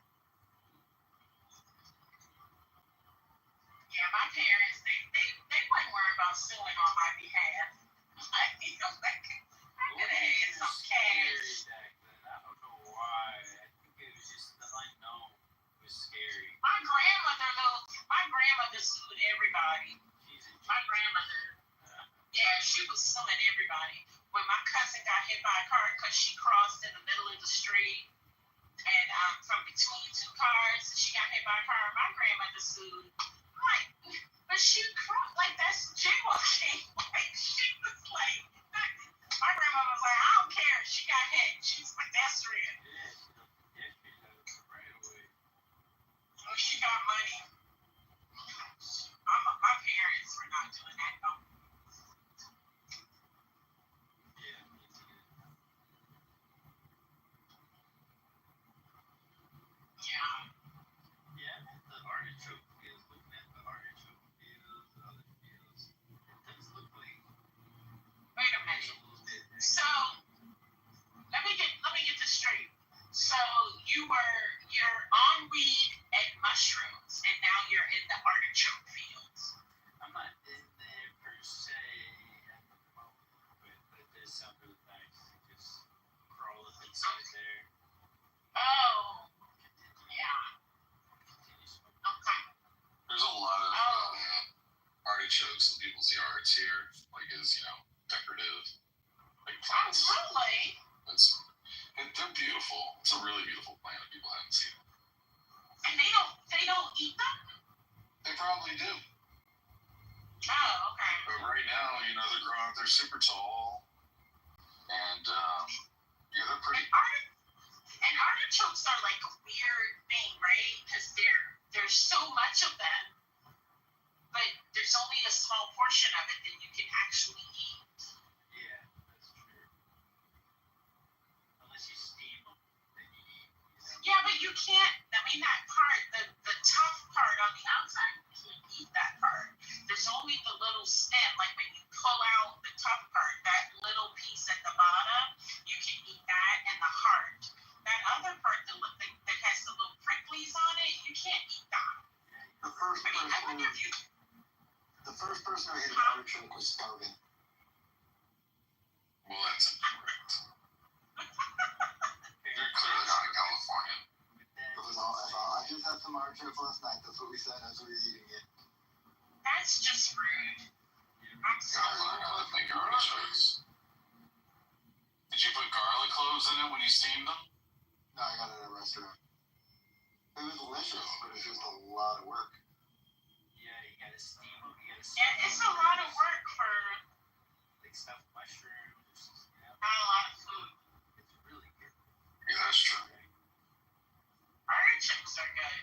Yeah, my parents, they weren't worried about suing on my behalf. Like, you know, like, I could have had some cash. Back then. I don't know why. I think it was just the unknown. It was scary. My grandmother sued everybody. My grandmother, yeah, she was suing everybody. When my cousin got hit by a car because she crossed in the middle of the street and from between 2 cars, she got hit by a car. My grandmother sued. Like, but she crossed, like, that's jaywalking. Like, she was like, my grandmother was like, I don't care. She got hit. She's pedestrian. Right away. Oh, she got money. My parents were not doing that, though. Yeah, me too. Yeah. Yeah, the artichoke fields, looking at the artichoke fields, the other fields, it does look like Wait a minute. So let me get this straight. So you're on weed and mushrooms, and now you're in the artichoke fields. I'm not in there per se at the moment, but it does sound really nice to just crawl up inside there. Oh, yeah. Continue smoking. Okay. There's a lot of artichokes in people's yards here, like as decorative, like plants. Oh, really? They're beautiful. It's a really beautiful plant if people haven't seen it. And they don't eat them? They probably do. Oh, okay. But right now, they're growing up. They're super tall, and they're pretty. And artichokes are like a weird thing, right? Because there's so much of them, but there's only a small portion of it that you can actually eat. Yeah, that's true. Unless you steam them, then you eat. Yeah, but you can't. I mean, that part, the tough part on the outside, you can't eat that part. There's only the little stem, like when you pull out the tough part, that little piece at the bottom, you can eat that and the heart. That other part that has the little pricklies on it, you can't eat that. The first I mean, I wonder if you. The first person who ate an artichoke was starving. Well, that's incorrect. They're clearly not in California. I just had some artichokes last night. That's what we said as we were eating it. That's just rude. I'm Gotta sorry. learn how to make artichokes. Did you put garlic cloves in it when you steamed them? No, I got it at a restaurant. It was delicious, but it's just a lot of work. Yeah, you gotta steam them. Yeah, it's a lot of work for like stuffed mushrooms. not a lot of food. It's really good. Yeah, that's true. Artichokes are good.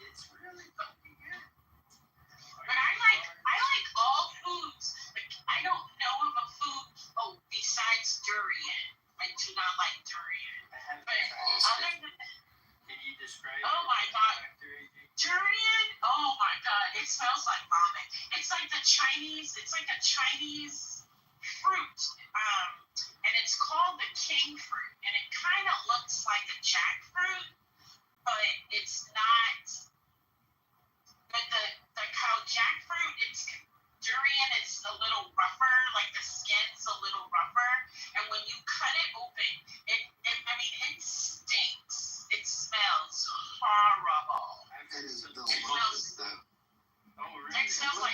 It's really fucking good. But I like all foods. Like, I don't know of a food besides durian. I do not like durian. But other than Can you describe oh my god. Durian, oh my god, it smells like vomit. It's like a Chinese fruit. And it's called the king fruit. And it kind of looks like a jackfruit, but it's not. But the jackfruit,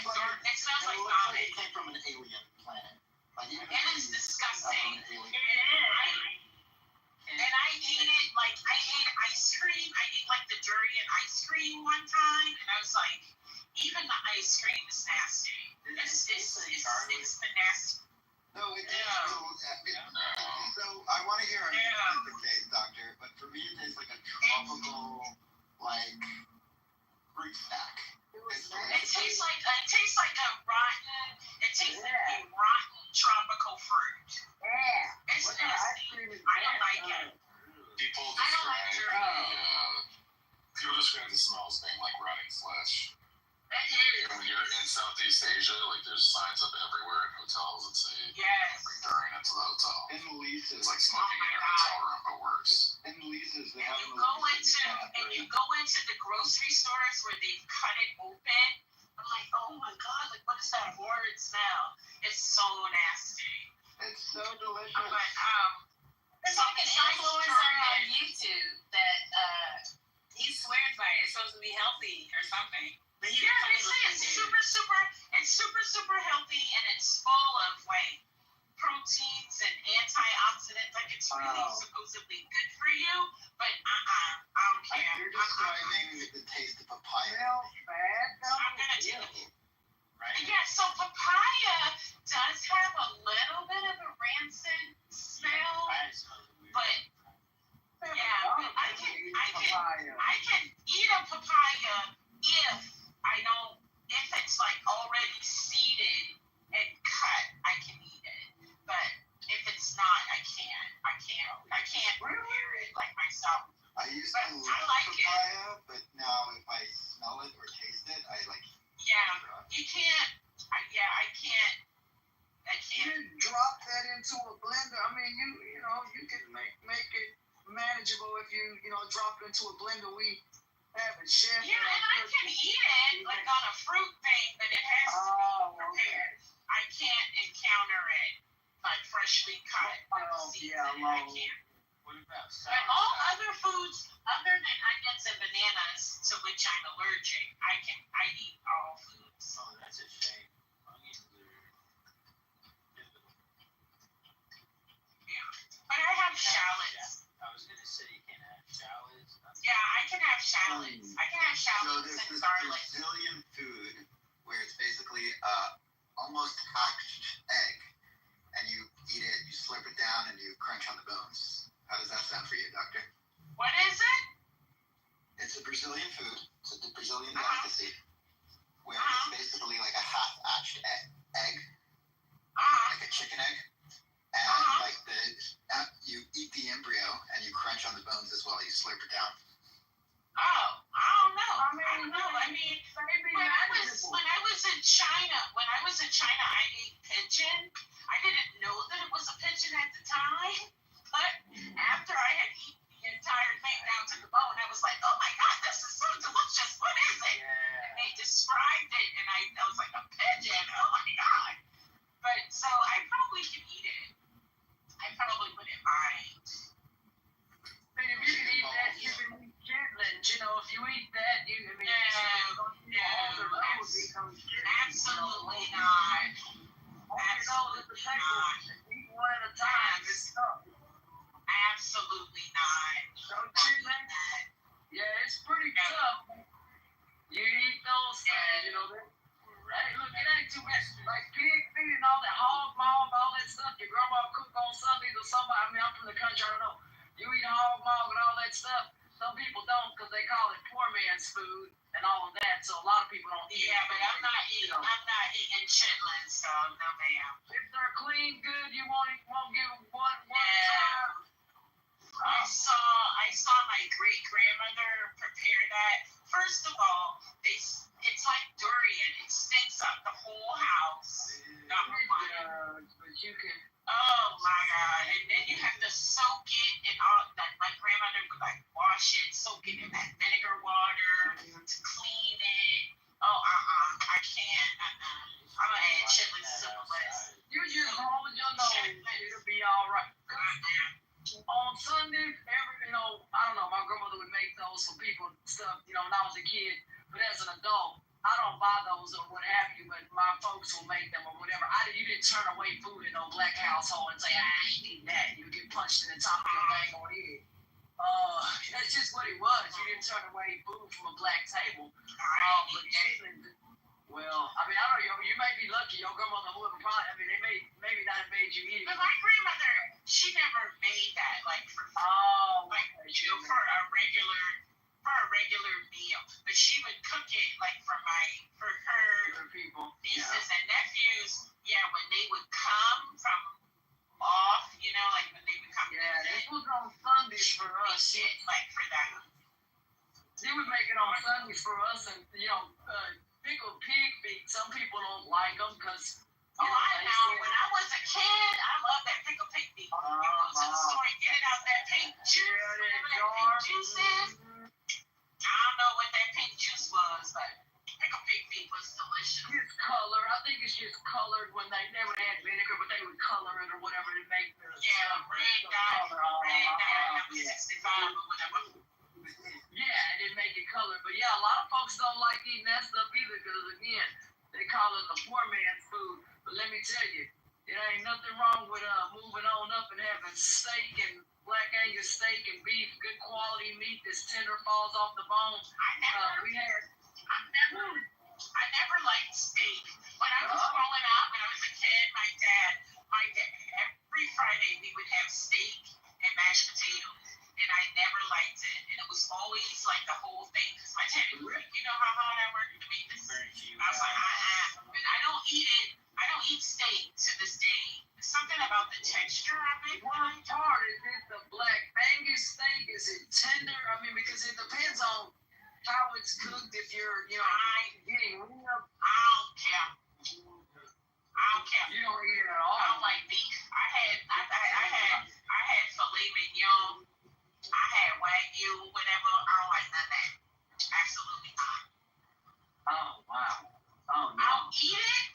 like it smells like it looks vomit. like it came from an alien planet. Like even It is disgusting. From an alien. And I ate it, like, I ate ice cream. I ate, like, the durian ice cream one time, and I was like, even the ice cream is nasty. It's the nasty. No, it tastes so I want to hear a specific taste, doctor, but for me it tastes like a tropical, like, fruit snack. It tastes like a rotten. It tastes like a rotten tropical fruit. Yeah. It's nasty. I don't like it. People I don't like people describe the smell as being like rotting flesh. It When you're in Southeast Asia, like there's signs up everywhere in hotels that say yes. bring durian into the hotel. In Lisa's, It's like smoking in your hotel room, but worse. In Lisa's, they And have you go into the grocery stores where they've cut it open. I'm like, oh my god, like what is that horrid smell? It's so nasty. It's so delicious. But it's like an influencer on YouTube that he swears by it. It's supposed to be healthy or something. But they say it's super healthy, and it's full of like proteins and antioxidants. Like it's really supposedly good for you, but I don't care. You're describing the taste of papaya. I'm gonna do it. Right? Yeah, so papaya does have a little bit of a rancid smell, but yeah, but I can eat a papaya if it's like already seeded and cut, I can eat it. But if it's not, I can't prepare it like myself. I used to love papaya, but now if I smell it or taste it, I like. Yeah, you can't. I can't. You drop that into a blender. I mean, you can make it manageable if you drop it into a blender. We have it chef. Yeah, and I can eat it like on a fruit thing, but it has to be prepared. Okay. I can't encounter it like freshly cut. I can't. What about but all other foods, other than onions and bananas, to which I'm allergic, I eat all foods. Oh, that's a shame. But I have shallots. I was gonna say you can't have shallots. Yeah, I can have shallots. I can have shallots and garlic. Brazilian food where it's basically almost hatched egg, and you eat it, you slurp it down, and you crunch on the bones. How does that sound for you, doctor? What is it? It's a Brazilian food. It's a Brazilian delicacy where it's basically like a half-hatched egg, like a chicken egg. And like you eat the embryo and you crunch on the bones as well. You slurp it down. Oh, I don't know. I mean, when I was in China, I ate pigeon. I didn't know that it was a pigeon at the time, but after I had eaten the entire thing down to the bone, I was like, oh my god, this is so delicious. What is it? Yeah. And they described it, and I was like, a pigeon. Oh my god. But so I probably can eat it. I probably wouldn't mind. But if you can eat that, you can eat chitlins. If you eat that, absolutely not. Absolutely not. Eat one at a time. It's tough. Absolutely not. So chitlins, yeah, it's pretty tough. You eat those things, Hey, look, it ain't too much. Like pig feet and all that hog maw, all that stuff your grandma cook on Sundays or something. I mean, I'm from the country, I don't know. You eat hog maw and all that stuff. Some people don't because they call it poor man's food and all of that. So a lot of people don't eat. Yeah, but I'm not eating chitlins, so no ma'am. If they're clean, good, you won't give them one time. I saw my great grandmother prepare that. First of all, it's like durian. It stinks up the whole house. Number one. But you can. Oh my god! And then you have to soak it in all. Like my grandmother would wash it, soak it in that vinegar water to clean it. Oh I can't. I'm gonna add chitlins to the list. You just hold your nose. It'll be all right. On Sundays, I don't know, my grandmother would make those for people and stuff, when I was a kid. But as an adult, I don't buy those or what have you. But folks will make them or whatever. You didn't turn away food in no black household and say, I ain't eating that. You get punched in the top of your dang on head. That's just what it was. You didn't turn away food from a black table. But Caitlin, well, I mean, I don't know. You may be lucky. Your grandmother would have probably. I mean, they maybe not have made you eat it. But my grandmother, she never made that like for for a regular meal. But she would cook it like for her people, nieces and nephews. Yeah, when they would come from off, like when they would come. Yeah, this was on Sundays for us. Like for that. They would make it on Sundays for us, and pickled pig feet. Some people don't like them because. I know. When I was a kid, I loved that pickled pig feet. You go to the store and get it out that pink juice. Pink juice is. I don't know what that pink juice was, but pickled pig feet was delicious. It's color. I think it's just colored when they never had vinegar, but they would color it or whatever to make the red dye, number 65 or whatever. Yeah, and it make it color. But yeah, a lot of folks don't like eating that stuff either because again, they call it the poor man's food. But let me tell you, it ain't nothing wrong with moving on up and having steak and black Angus steak and beef, good quality meat that's tender, falls off the bone. I never liked steak. When I was growing up, when I was a kid, my dad, every Friday we would have steak and mashed potatoes. And I never liked it. And it was always like the whole thing. Because my dad was like, you know how hard I worked to make this? I was like, but I don't eat it. I don't eat steak to this day. There's something about the texture of it. One part is it the black Angus steak? Is it tender? I mean, because it depends on how it's cooked. If you're, getting rib. I don't care. You don't eat it at all. I don't like beef. I had filet mignon. I had Wagyu, whatever. I don't like none of that. Absolutely not. Oh, wow. Oh, no. I'll eat it.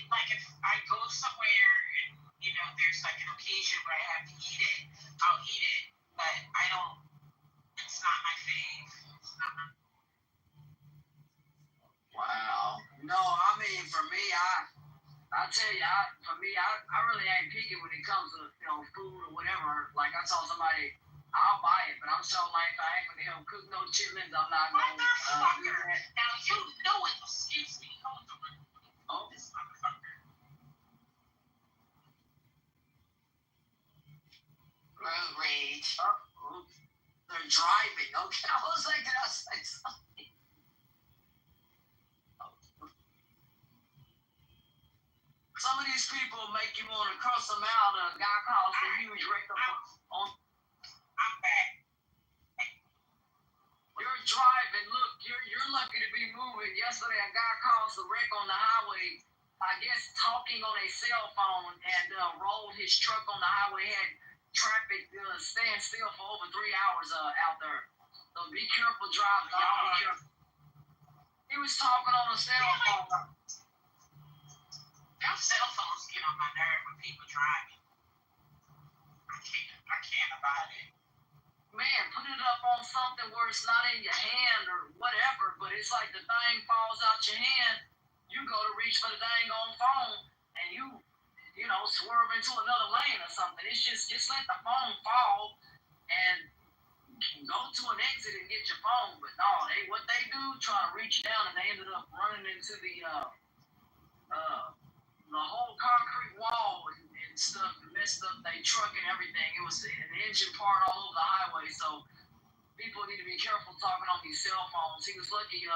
Like if I go somewhere and, there's like an occasion where I have to eat it, I'll eat it. But it's not my fave. Wow. No, I mean, for me, I tell you, I really ain't picky when it comes to, food or whatever. Like I told somebody, I'll buy it, but I'm so like, I ain't gonna help cook no chitlins. I'm not going to do that. Now, you know it. Excuse me. Hold on. Oh. This motherfucker. Road rage. They're driving. Okay, I was like, did I say something? Some of these people make you want to cross them out. A guy caused a huge wreck on. I'm back. You're driving. Look, you're lucky to be moving. Yesterday, a guy caused a wreck on the highway. I guess talking on a cell phone and rolled his truck on the highway. Had traffic stand still for over 3 hours out there. So be careful driving. Y'all be careful. He was talking on a cell phone. Those cell phones get on my nerve when people driving. I can't about it. Man, put it up on something where it's not in your hand or whatever, but it's like the thing falls out your hand, you go to reach for the dang on phone, and you swerve into another lane or something. It's just let the phone fall and go to an exit and get your phone. But no, what they do, try to reach down, and they ended up running into the whole concrete wall and stuff, messed up their truck and everything. It was an engine part all over the highway, so people need to be careful talking on these cell phones. He was lucky, he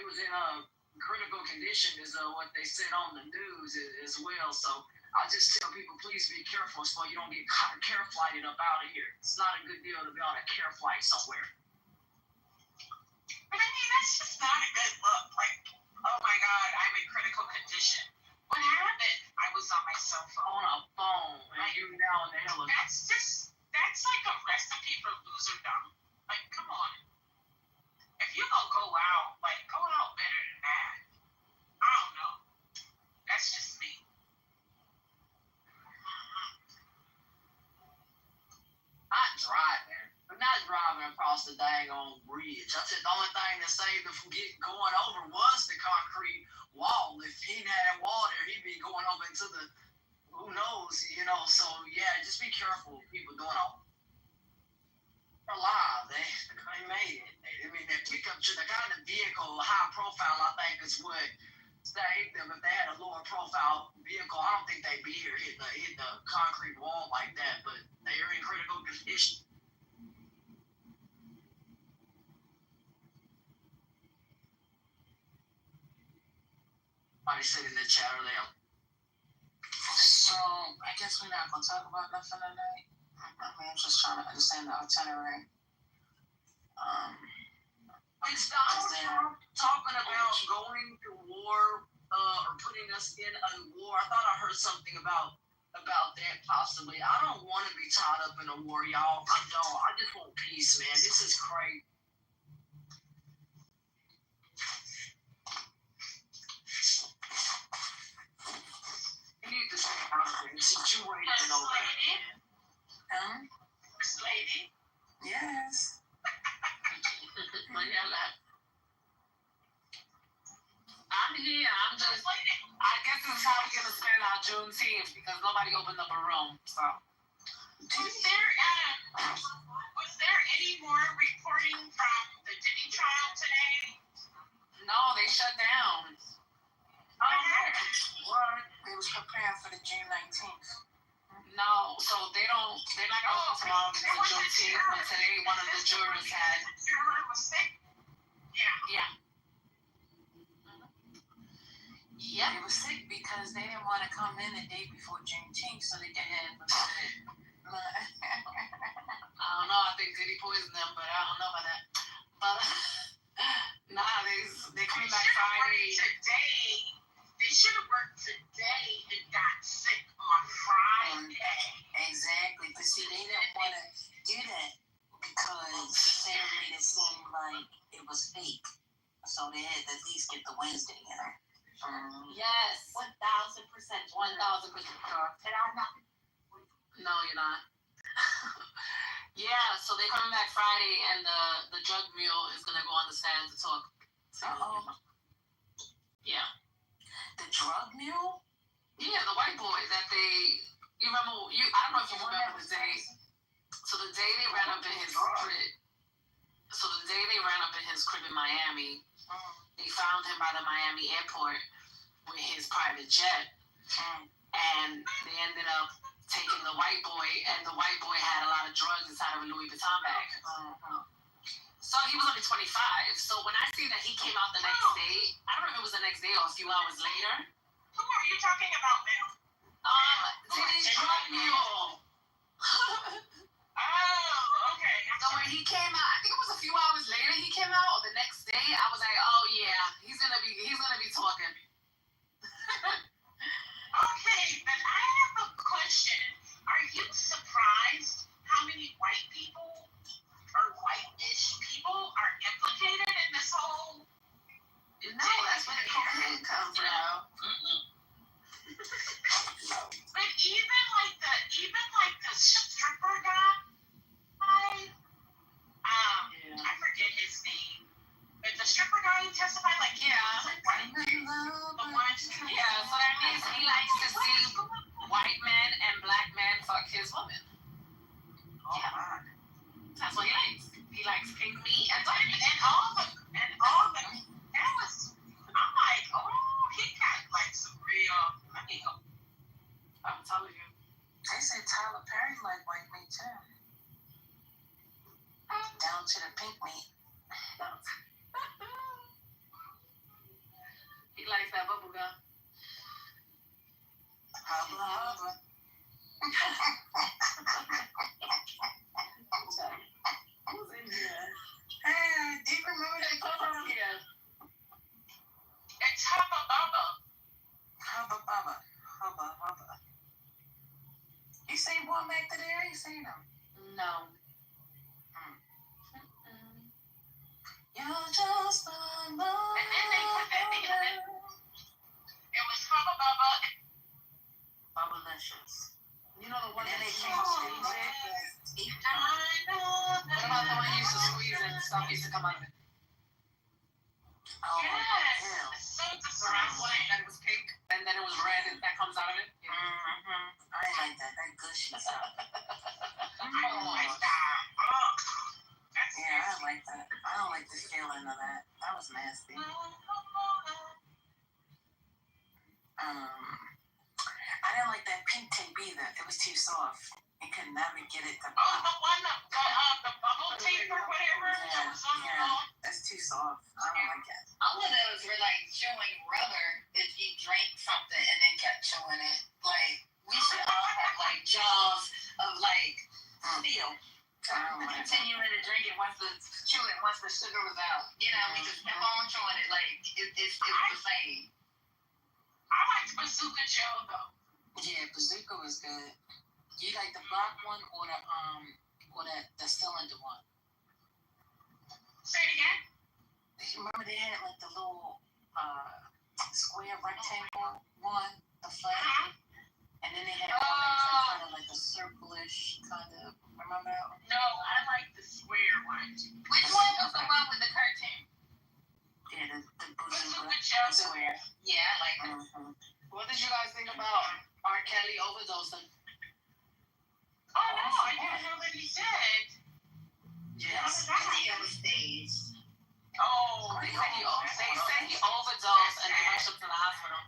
was in a critical condition is what they said on the news as well. So I just tell people, please be careful so you don't get care flighted up out of here. It's not a good deal to be on a care flight somewhere. But I mean, that's just not a good look. Like, oh my God, I'm in critical condition. What happened? I was on my cell phone. On a phone, and you now in the helicopter. That's like a recipe for loserdom. Like, come on. If you're gonna go out better than that. I don't know. That's just me. Not driving across the dang on bridge. I said the only thing that saved it from going over was the concrete wall. yeah, just be careful. People doing all alive. They made it. I mean, that pickup truck, the guy in the vehicle, high profile, I think is what saved them. If they had a lower profile vehicle, I don't think they'd be here hitting the concrete wall like that. But they are in critical condition. Somebody said in the chat earlier. So I guess we're not gonna talk about nothing tonight. I mean, I'm just trying to understand the itinerary. Is Donald Trump talking about going to war or putting us in a war? I thought I heard something about that possibly. I don't want to be tied up in a war, y'all. I don't. I just want peace, man. This is crazy. You need to say something. Situation over there. First lady? Yes. I'm here. I'm just. I guess this is how we're gonna spend our Juneteenth because nobody opened up a room. So. Was there any more reporting from the Diddy trial today? No, they shut down. What? They was preparing for the June 19th. No, so they're not gonna open tomorrow for Juneteenth, but today one of the jurors had. Juror was sick? Yeah. Yeah. They were sick because they didn't want to come in the day before Juneteenth, so they didn't. I don't know. I think Diddy poisoned them, but I don't know about that. But nah, they coming back Friday. They should have worked today and got sick on Friday. Exactly, but see, they didn't want to do that because they made it seem like it was fake. So they had to at least get the Wednesday, you know. Yes, 1,000%, 1,000% sure. And I'm not. No, you're not. Yeah, so they're coming back Friday, and the drug mule is gonna go on the stand to talk. Yeah. The drug mule? Yeah, the white boy that they. You remember? I don't know if you remember the day. So the day they ran up in his crib. So the day they ran up in his crib in Miami, they found him by the Miami airport with his private jet, and they ended up taking the white boy, and the white boy had a lot of drugs inside of a Louis Vuitton bag. So he was only 25. So when I see that he came out the next day, I don't know if it was the next day or a few hours later. Who are you talking about now? Today's drug mule. Oh, okay. So when he came out, I think it was a few hours later he came out, or the next day, I was like, oh yeah, he's gonna be talking. Okay, but I have a question. Are you surprised how many white people or white-ish people are implicated in this whole? No, that's where the cocaine comes from. But even like the stripper guy, I forget his name. But the stripper guy who testified, like, yeah, like white yeah, so that means he likes to see white men and black men fuck his woman. Yeah. That's what he likes. He likes pink meat and all the that was, I'm like, oh, he got like some real money. I'm telling you. They say Tyler Perry like white meat too. Down to the pink meat. He likes that bubble gum. Hubba hubba. Who's in here? Hey, do you remember that program? Yeah. It's Hubba Bubba. Hubba Bubba. Hubba Hubba. You seen one back to there? You seen them? No. You're just a boy. And then they put that thing in it. It was Hubba Bubba. Bubblicious. You know the one that they can't squeeze it? What about the one you used to squeeze and stuff used to come out of it? Oh, yes. Yeah. So disgusting. That it was pink and then it was red and that comes out of it? Yeah. I like that. That gushy stuff. I didn't like that pink tape either. It was too soft. I could never get it to. Oh, the one the bubble tape or whatever that was on the wall. That's too soft. I don't like it. All of those were like chewing rubber if you drank something and then kept chewing it. Like, we should all have like jaws of like steel. Continuing to drink it once the sugar was out. You know, we just kept on chewing it. Like, it's the same. I liked Bazooka Joe though. Yeah, Bazooka was good. You like the black one or the cylinder one? Say it again. Remember they had like the little square rectangle one, the flag, and then they had one that was like, kind of like a circle-ish kind of. Remember that one? No, I like the square one. Which one was the one with the curtain? Yeah, the Bazooka Joe square. Yeah, I like that. Mm-hmm. What did you guys think about R. Kelly overdosing? Oh no, I didn't know that he did. Yes. He on the stage. Oh, They Say he overdosed and they rushed him to the hospital.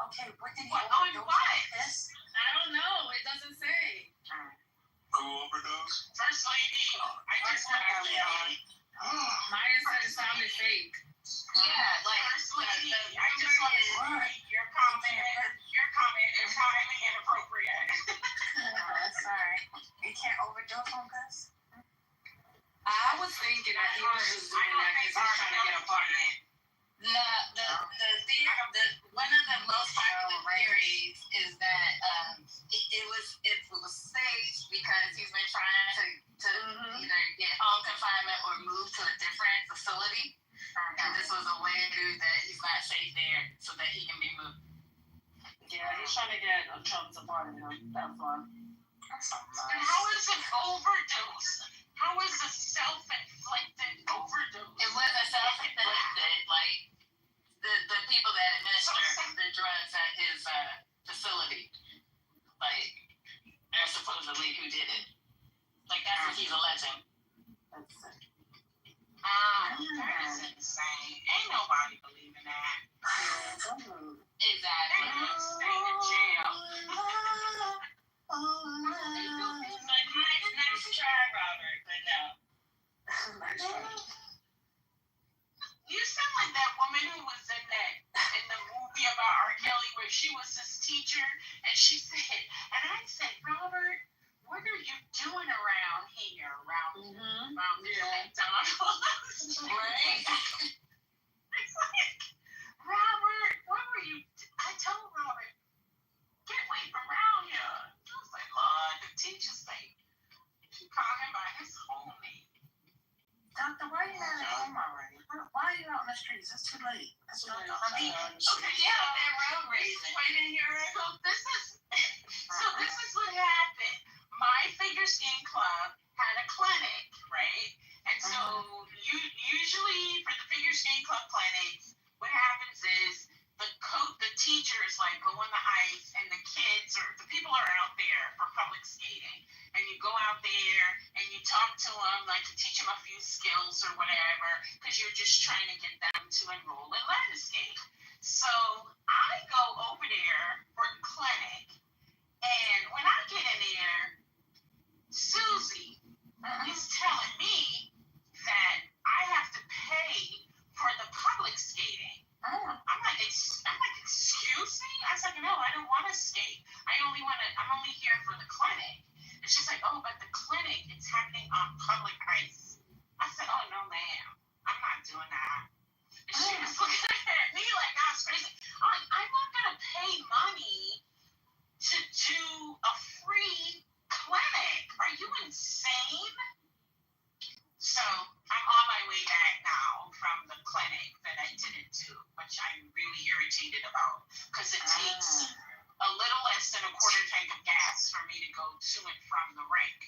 Okay, what did he What, overdose on what? on? This? I don't know. It doesn't say. Who overdosed? First lady. I just want to Maya said it sounded fake. Yeah, like First lady. I just want to say your comment is highly inappropriate. That's alright. You can't overdose on this? I was thinking that he was just doing that because he's trying to get a part of it. One of the most popular theories is that it was staged because he's been trying to either get home confinement or move to a different facility, and this was a way to do that he's not safe there, so that he can be moved. Yeah, he's trying to get Trump to pardon him. That's fun. And how is an overdose? How is a self-inflicted overdose? It wasn't self-inflicted, like the people that administer the drugs at his facility, like they're supposedly who did it. Like that's what he's alleging. That is insane. Ain't nobody believing that. Exactly. They gonna stay in jail. Nice try, Robert, but no. You sound like that woman who was in the movie about R. Kelly where she was this teacher and she said, and I said, Robert, what are you doing around here? Around McDonald's? Right? It's like, Robert, what were you? I told Robert, get away from around here. I was like, Lord, the teacher's like, she called him by his whole name. Doctor, why are you not at home already? Why are you out in the streets? It's too late. It's not the Okay, yeah, that road racing. Wait in here. So this is what happened. My figure skating club had a clinic, right? And so usually for the figure skating club clinics, what happens is the teachers like go on the ice and the kids or the people are out there for public skating. And you go out there and you talk to them, like you teach them a few skills or whatever, because you're just trying to get them to enroll in landscape. So I go over there for the clinic, and when I get in there, Susie is telling me that I have to pay for the public skating. I'm like, excuse me? I was like, no, I don't want to skate. I'm only here for the clinic. And she's like, oh, but the clinic is happening on public ice. I said, oh, no, ma'am. I'm not doing that. And she was looking at me like I was crazy. I'm not going to pay money to do a free clinic. Are you insane? So I'm on my way back now from the clinic that I didn't do, which I'm really irritated about because it takes a little less than a quarter tank of gas for me to go to and from the rink.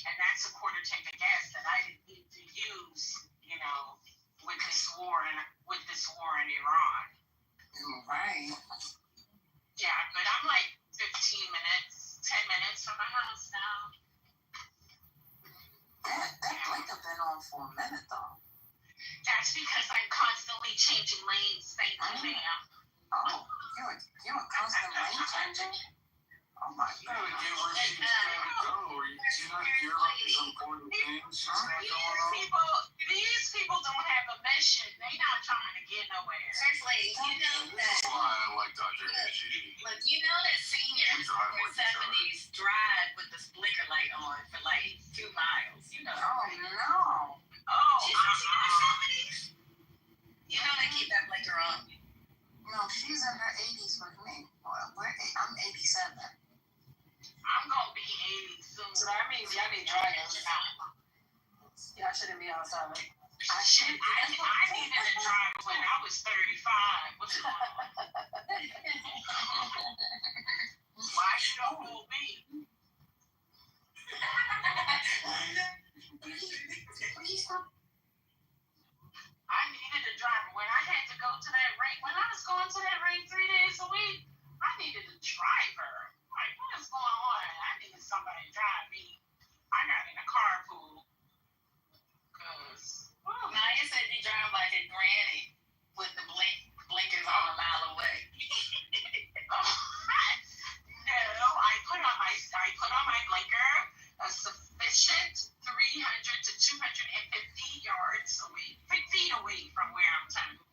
And that's a quarter tank of gas that I didn't need to use, with this war in Iran. Right. Yeah, but I'm like 10 minutes from my house now. That blink have been on for a minute though. That's because I'm constantly changing lanes. Thank you, ma'am. Oh, you're a You're a constant lane changer? Oh my You gotta get where she's trying to go. Or she's not here about these important things. She's not going on. These people don't have a mission. They not trying to get nowhere. Seriously, you know This that. is why I like Dr. Angie. Look, you know that seniors in their 70s drive with the blinker light on for like 2 miles. You know. Oh no. Oh, She's in her 70s. You know they keep that blinker on. No, she's in her 80s with me. Well, I'm 87. I'm gonna be 80 soon. So that means y'all need drivers. Y'all shouldn't be outside. I needed to drive when I was 35. What's going on? Why you don't hold me? I needed a driver. When I had to go to that ring, when I was going to that ring 3 days a week, I needed a driver. Like, what is going on? I needed somebody to drive me. I got in a carpool. Cause Naya said you drive like a granny with the blinkers on a mile away. No, I put on my blinker a sufficient 300 to 250 yards away, feet away from where I'm turning.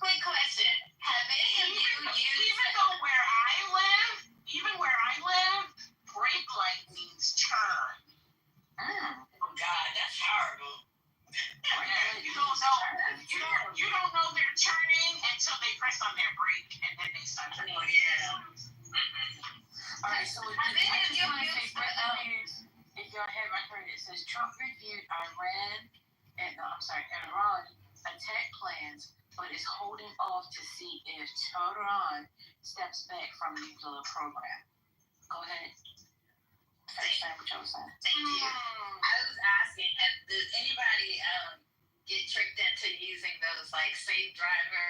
Quick question: have any of you used? Even where I live, brake light means turn. Oh God, that's horrible. You don't know they're turning until they press on their brake and then they start turning. Oh yeah. All right, so if y'all haven't heard, it says Trump reviewed Iran attack plans, but is holding off to see if Tehran steps back from the nuclear program. Go ahead. Understand what y'all saying? Thank you. I was asking, does anybody get tricked into using those like safe driver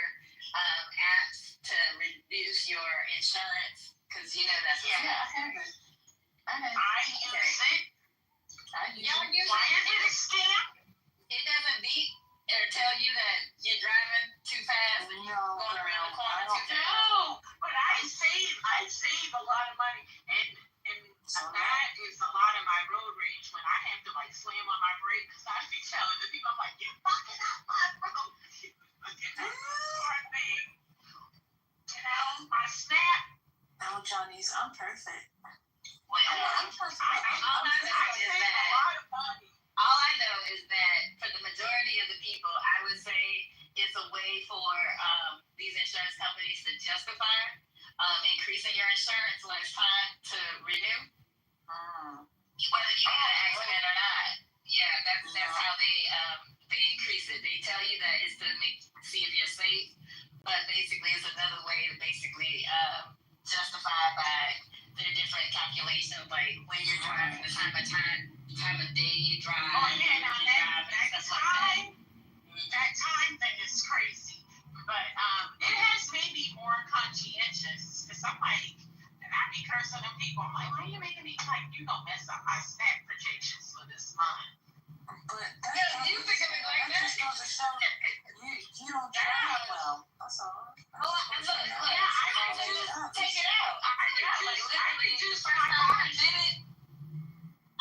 apps to reduce your insurance? Because you know that's I have it. I use it. Y'all use Why is it a scam? It doesn't beep or tell you that you're driving too fast and you're going around the corner too fast. No, but I save a lot of money, and that is a lot of my road rage when I have to like slam on my brake because I be telling the people, I'm like, you're fucking up my road. I snap. No, Johnny's, I'm perfect. I'm perfect. All I know is that for the majority of the people, I would say it's a way for these insurance companies to justify increasing your insurance when it's time to renew. Whether you had an accident or not. Yeah, that's how they increase it. They tell you that it's to see if you're safe, but basically it's another way to basically justify by their different calculations, like when you're driving, the time of day you drive. Oh yeah, now that time thing is crazy, but it has made me more conscientious because I'm like, and I be cursing them people. I'm like, why are you making me like you gonna mess up my snap projections for this month? But you think of it like that? Just goes to show you don't drive well. That's all. I take it out. I reduced my car. Did it?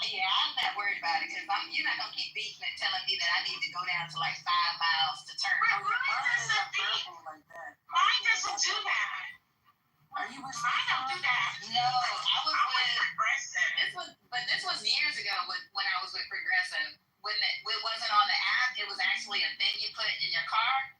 Yeah, I'm not worried about it because you're not gonna keep beating and telling me that I need to go down to like 5 miles to turn. Mine doesn't do that. Are you with Mine don't do that. No, I was with Progressive. This was years ago when I was with Progressive. When it wasn't on the app, it was actually a thing you put in your car,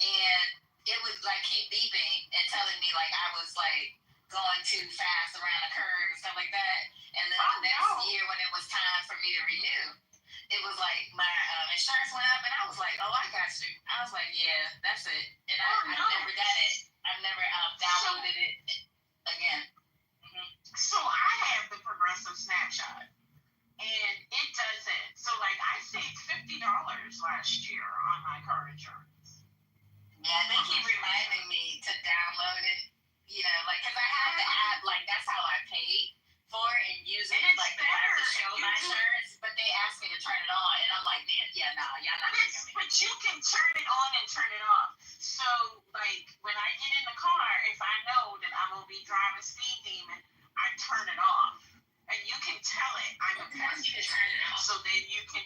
and it would like keep beeping and telling me like I was like going too fast around a curve and stuff like that. And then the next year when it was time for me to renew, it was like my insurance went up, and I was like, oh, I got you. I was like, yeah, that's it. And I've never done it. I've never downloaded it again. So I have the Progressive Snapshot, and it doesn't. So like I saved $50 last year on my car insurance. Yeah, they keep reminding me to download it. You know, like because I have the app, like that's how I paid for it and use it like the app to show my insurance. But they asked me to turn it on, and I'm like, man, yeah, no, y'all not. But you can turn it on and turn it off. So like when I get if I know that I'm gonna be driving speed demon, I turn it off. And you can tell it I'm a passenger. You can turn it off. So then you can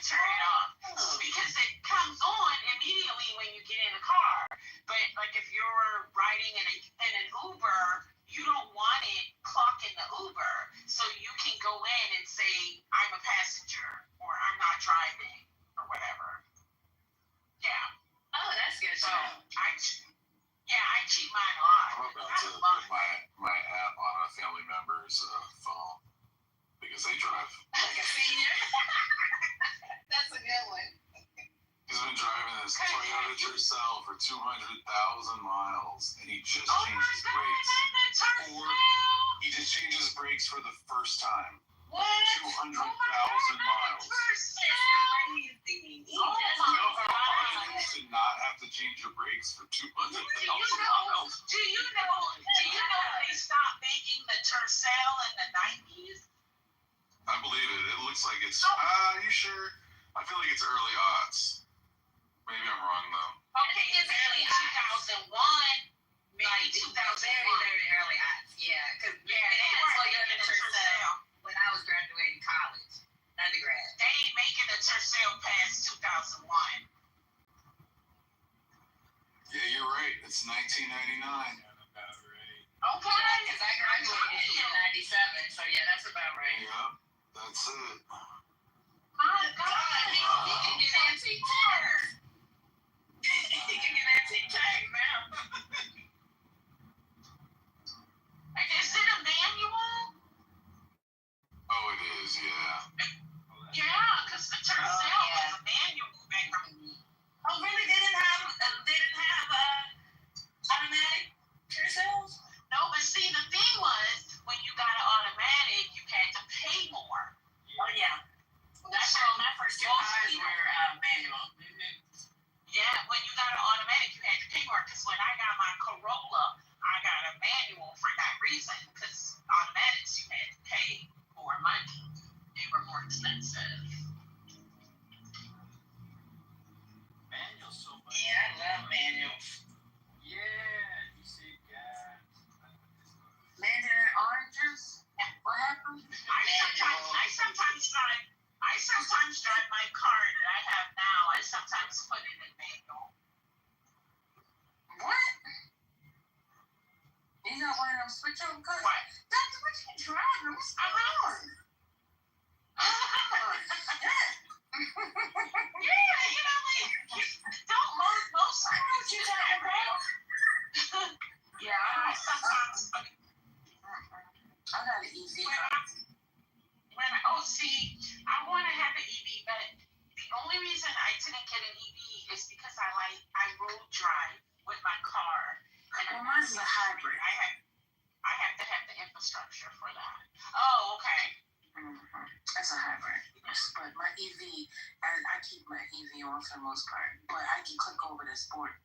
turn it off. Because it comes on immediately when you get in the car. But like if you're riding in an Uber, you don't want it clocking the Uber. So you can go in and say, I'm a passenger, or I'm not driving, or whatever. Yeah. Oh, that's good. So I cheat mine a lot. I'm about to put my app on a family member's phone because they drive. Like a senior. That's a good one. He's been driving this Toyota Tercel for 200,000 miles, and he just changed his brakes. He just changed his brakes for the first time. What? 200,000 miles. Crazy. You know how hard it is to not have to change your brakes for 200,000 miles? Do you know they stopped making the Tercel in the 90s? I believe it. It looks like it's. You sure? I feel like it's early aughts. Maybe I'm wrong though. Okay, it's early 2001, maybe 2001. Very early aughts. Yeah, because they had Toyota Tercel when I was graduating college, undergrad. They ain't making the Tercel past 2001. Yeah, you're right. It's 1999. Okay. Because I graduated in 97, so yeah, that's about right. Yep, that's it. My God, he can get antique tires. He can get antique tires now. Is it a manual? Oh, it is, yeah. Yeah, because the Tercel was a manual back then. Oh, really? They didn't have automatic Tercels? No, but see, the thing was, when you got an automatic, you had to pay more. Oh, yeah. That's My first two cars were manual. Yeah, when you got an automatic, you had to pay more. Because when I got my Corolla, I got a manual for that reason. Because automatics, you had to pay more money. They were more expensive. Manuals so much. Yeah, I love manuals. Yeah, you see gas. Mandarin oranges? What happened? I sometimes drive my car that I have now. I sometimes put it in manual. What? You got one of them switch over cars? What? Doctor, what you driving? What's going on? Yeah, you know, don't most I know what you're talking about. Yeah, I sometimes. I got an EV. I want to have an EV, but the only reason I didn't get an EV is because I road drive with my car. And mine's a hybrid. I have to have the infrastructure for that. Oh, okay. Mm-hmm. That's a hybrid. But my EV, I keep my EV on for the most part. But I can click over to sport